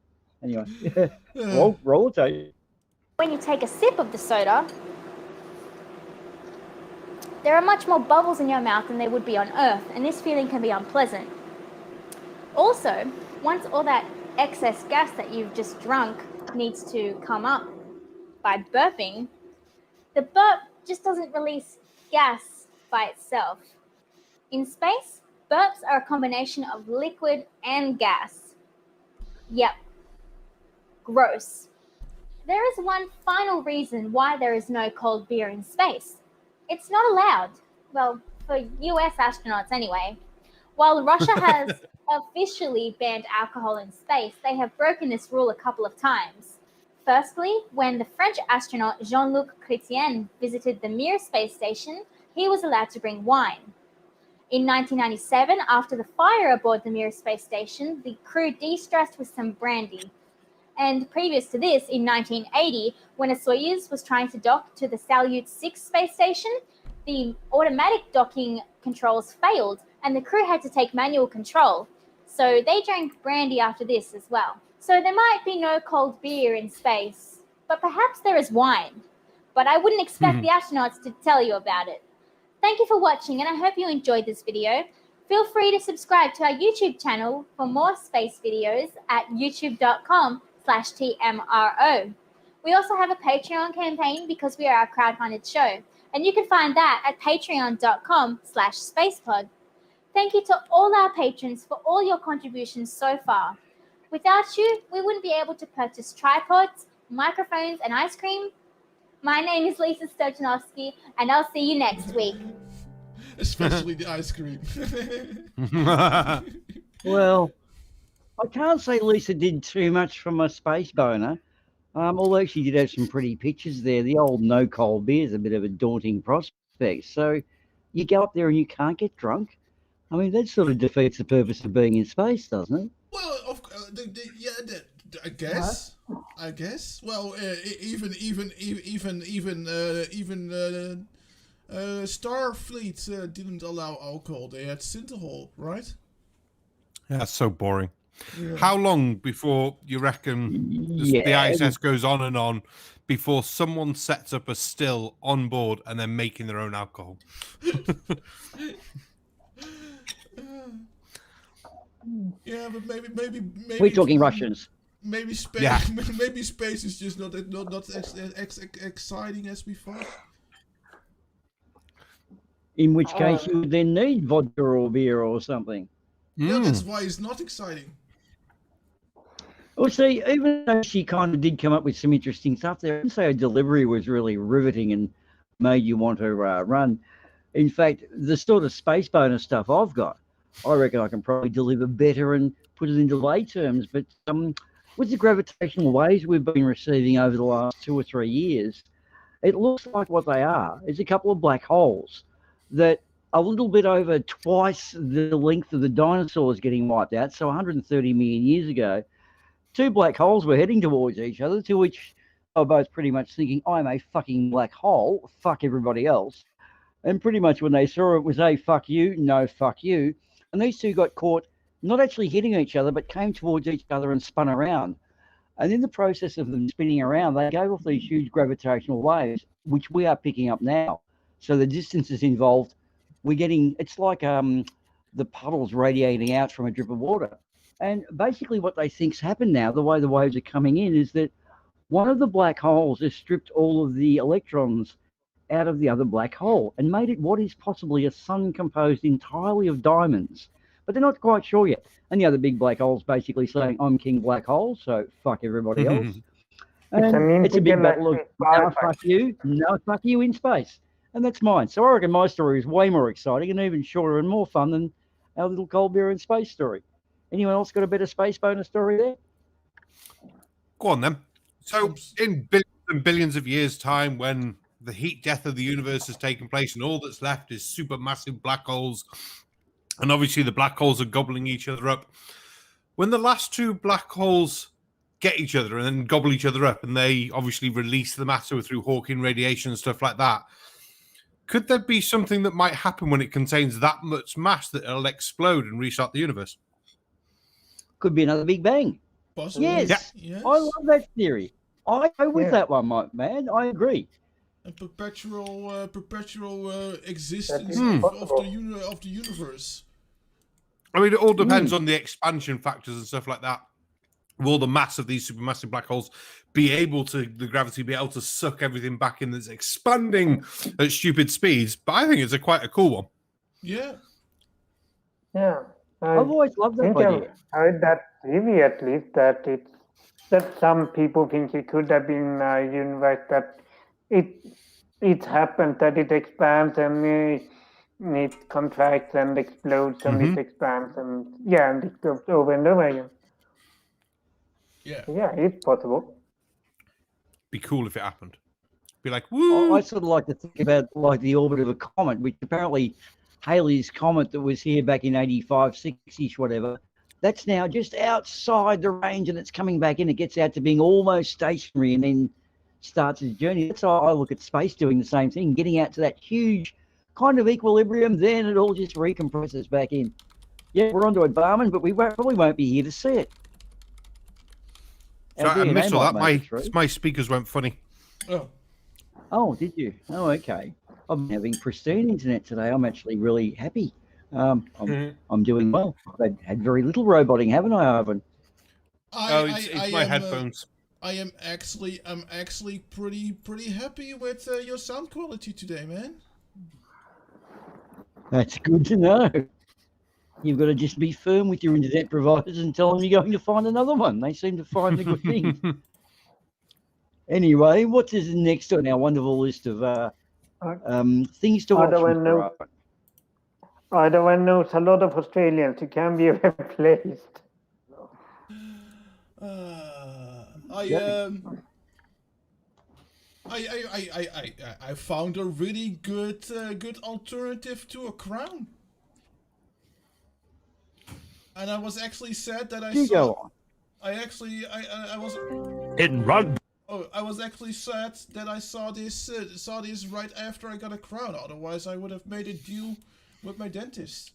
Anyway, roll tape. When you take a sip of the soda, there are much more bubbles in your mouth than there would be on Earth, and this feeling can be unpleasant. Also, once all that excess gas that you've just drunk needs to come up by burping, the burp just doesn't release gas by itself. In space, burps are a combination of liquid and gas. Yep. Gross. There is one final reason why there is no cold beer in space. It's not allowed. Well, for US astronauts anyway. While Russia has officially banned alcohol in space, they have broken this rule a couple of times. Firstly, when the French astronaut Jean-Luc Chrétien visited the Mir space station, he was allowed to bring wine. In 1997, after the fire aboard the Mir space station, the crew de-stressed with some brandy. And previous to this, in 1980, when a Soyuz was trying to dock to the Salyut 6 space station, the automatic docking controls failed and the crew had to take manual control. So they drank brandy after this as well. So there might be no cold beer in space, but perhaps there is wine. But I wouldn't expect the astronauts to tell you about it. Thank you for watching, and I hope you enjoyed this video. Feel free to subscribe to our YouTube channel for more space videos at youtube.com/TMRO. We also have a Patreon campaign because we are a crowdfunded show, and you can find that at patreon.com/spacepod. Thank you to all our patrons for all your contributions so far. Without you, we wouldn't be able to purchase tripods, microphones, and ice cream. My name is Lisa Stojanovsky, and I'll see you next week. Especially the ice cream. Well, I can't say Lisa did too much from a space boner. Although she did have some pretty pictures there. The old no cold beer is a bit of a daunting prospect. So you go up there and you can't get drunk. I mean, that sort of defeats the purpose of being in space, doesn't it? Well, I guess. I guess. Well, even Starfleet didn't allow alcohol. They had synthahol, right? Yeah, that's so boring. Yeah. How long before you reckon the ISS goes on and on before someone sets up a still on board and they're making their own alcohol? Yeah, but maybe we're talking Russians. Maybe space. Yeah. Maybe space is just not as exciting as we thought. In which case, you would then need vodka or beer or something. Yeah, that's why it's not exciting. Well, see, even though she kind of did come up with some interesting stuff there, I wouldn't say her delivery was really riveting and made you want to run. In fact, the sort of space bonus stuff I've got, I reckon I can probably deliver better and put it into lay terms. But with the gravitational waves we've been receiving over the last 2 or 3 years, it looks like what they are is a couple of black holes that a little bit over twice the length of the dinosaurs getting wiped out, so 130 million years ago. 2 black holes were heading towards each other, to which they were both pretty much thinking, I'm a fucking black hole, fuck everybody else. And pretty much when they saw it was a fuck you, no fuck you. And these two got caught not actually hitting each other, but came towards each other and spun around. And in the process of them spinning around, they gave off these huge gravitational waves, which we are picking up now. So the distances involved, we're getting, it's like the puddles radiating out from a drip of water. And basically what they think's happened now, the way the waves are coming in, is that one of the black holes has stripped all of the electrons out of the other black hole and made it what is possibly a sun composed entirely of diamonds. But they're not quite sure yet. And the other big black hole's basically saying, I'm king black hole, so fuck everybody else. And it's a big battle of no fuck you in space. And that's mine. So I reckon my story is way more exciting and even shorter and more fun than our little cold beer in space story. Anyone else got a better space bonus story there? Go on then. So in billions and billions of years' time, when the heat death of the universe has taken place and all that's left is supermassive black holes, and obviously the black holes are gobbling each other up, when the last 2 black holes get each other and then gobble each other up, and they obviously release the matter through Hawking radiation and stuff like that, could there be something that might happen when it contains that much mass that it'll explode and restart the universe? Could be another Big Bang. Possibly. Yes. Yes. I love that theory. I go with that one, man. I agree. A perpetual existence of the universe. I mean, it all depends on the expansion factors and stuff like that. Will the mass of these supermassive black holes the gravity be able to suck everything back in that's expanding at stupid speeds? But I think it's quite a cool one. Yeah. Yeah. I've always loved that idea. I heard that theory at least, that some people think it could have been a universe that it happened, that it expands and it contracts and explodes and it expands and it goes over and over again. Yeah, it's possible. Be cool if it happened. Be like, woo! I sort of like to think about like the orbit of a comet, which apparently Halley's comet that was here back in 85, 60-ish, whatever, that's now just outside the range and it's coming back in. It gets out to being almost stationary and then starts its journey. That's how I look at space doing the same thing, getting out to that huge kind of equilibrium, then it all just recompresses back in. Yeah, we're onto it, Barman, but we probably won't be here to see it. So I missed all that. My speakers went funny. Oh, did you? Oh, okay. I've been having pristine internet today. I'm actually really happy. I'm doing well. I've had very little roboting, haven't I, Ivan? It's my headphones. I'm actually pretty happy with your sound quality today, man. That's good to know. You've got to just be firm with your internet providers and tell them you're going to find another one. They seem to find the good things. Anyway, what is next on our wonderful list of things to watch? Other one knows a lot of Australians who can be replaced. I found a really good alternative to a crown. And I was actually sad that I was actually sad that I saw this right after I got a crown. Otherwise, I would have made a deal with my dentist.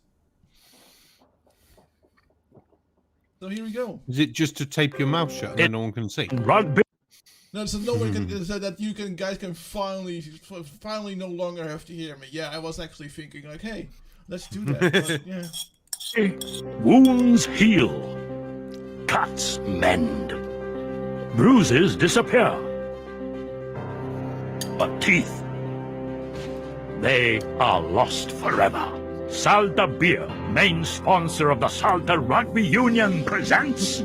So here we go. Is it just to tape your mouth shut and then no one can see? No, so no one can so that guys can finally no longer have to hear me. Yeah, I was actually thinking like, hey, let's do that. But, yeah. Wounds heal, cuts mend, bruises disappear, but teeth, they are lost forever. Salta Beer, main sponsor of the Salta Rugby Union, presents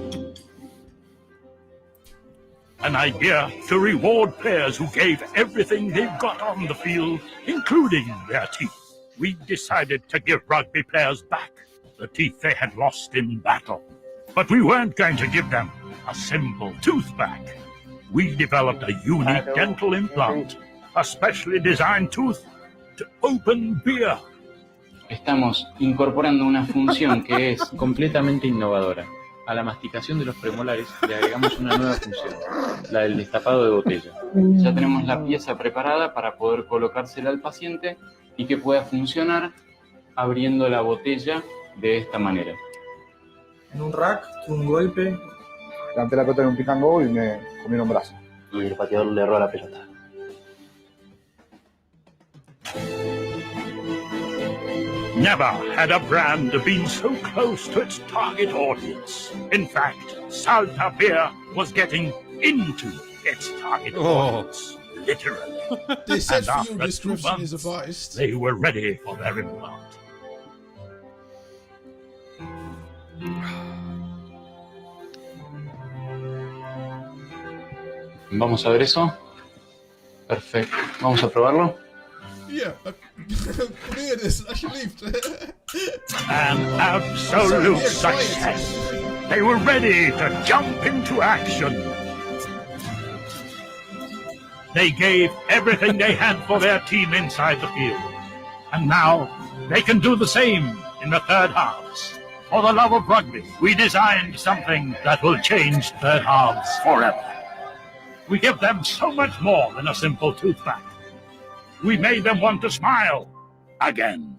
an idea to reward players who gave everything they've got on the field, including their teeth. We decided to give rugby players back the teeth they had lost in battle. But we weren't going to give them a simple tooth back. We developed a unique dental implant, a specially designed tooth to open beer. Estamos incorporando una función que es completamente innovadora. A la masticación de los premolares le agregamos una nueva función, la del destapado de botella. Ya tenemos la pieza preparada para poder colocársela al paciente y que pueda funcionar abriendo la botella de esta manera. En un rack, un golpe. Levanté la pelota en un pick and go y me comieron brazo. Y el pateador le erró la pelota. Never had a brand been so close to its target audience. In fact, Salta Beer was getting into its target audience, literally. They said And for you after description 2 is months, advised. they were ready for their implant. Vamos a ver eso. Perfecto. Vamos a probarlo. Ja, probeer het eens, alsjeblieft. An absolute success. They were ready to jump into action. They gave everything they had for their team inside the field. And now they can do the same in the third halves. For the love of rugby, we designed something that will change third halves forever. We give them so much more than a simple tooth back. We made them want to smile again.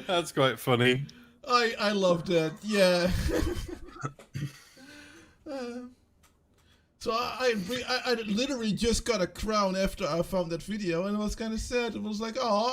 That's quite funny. I love that, yeah. So I literally just got a crown after I found that video, and it was kind of sad. It was like, oh,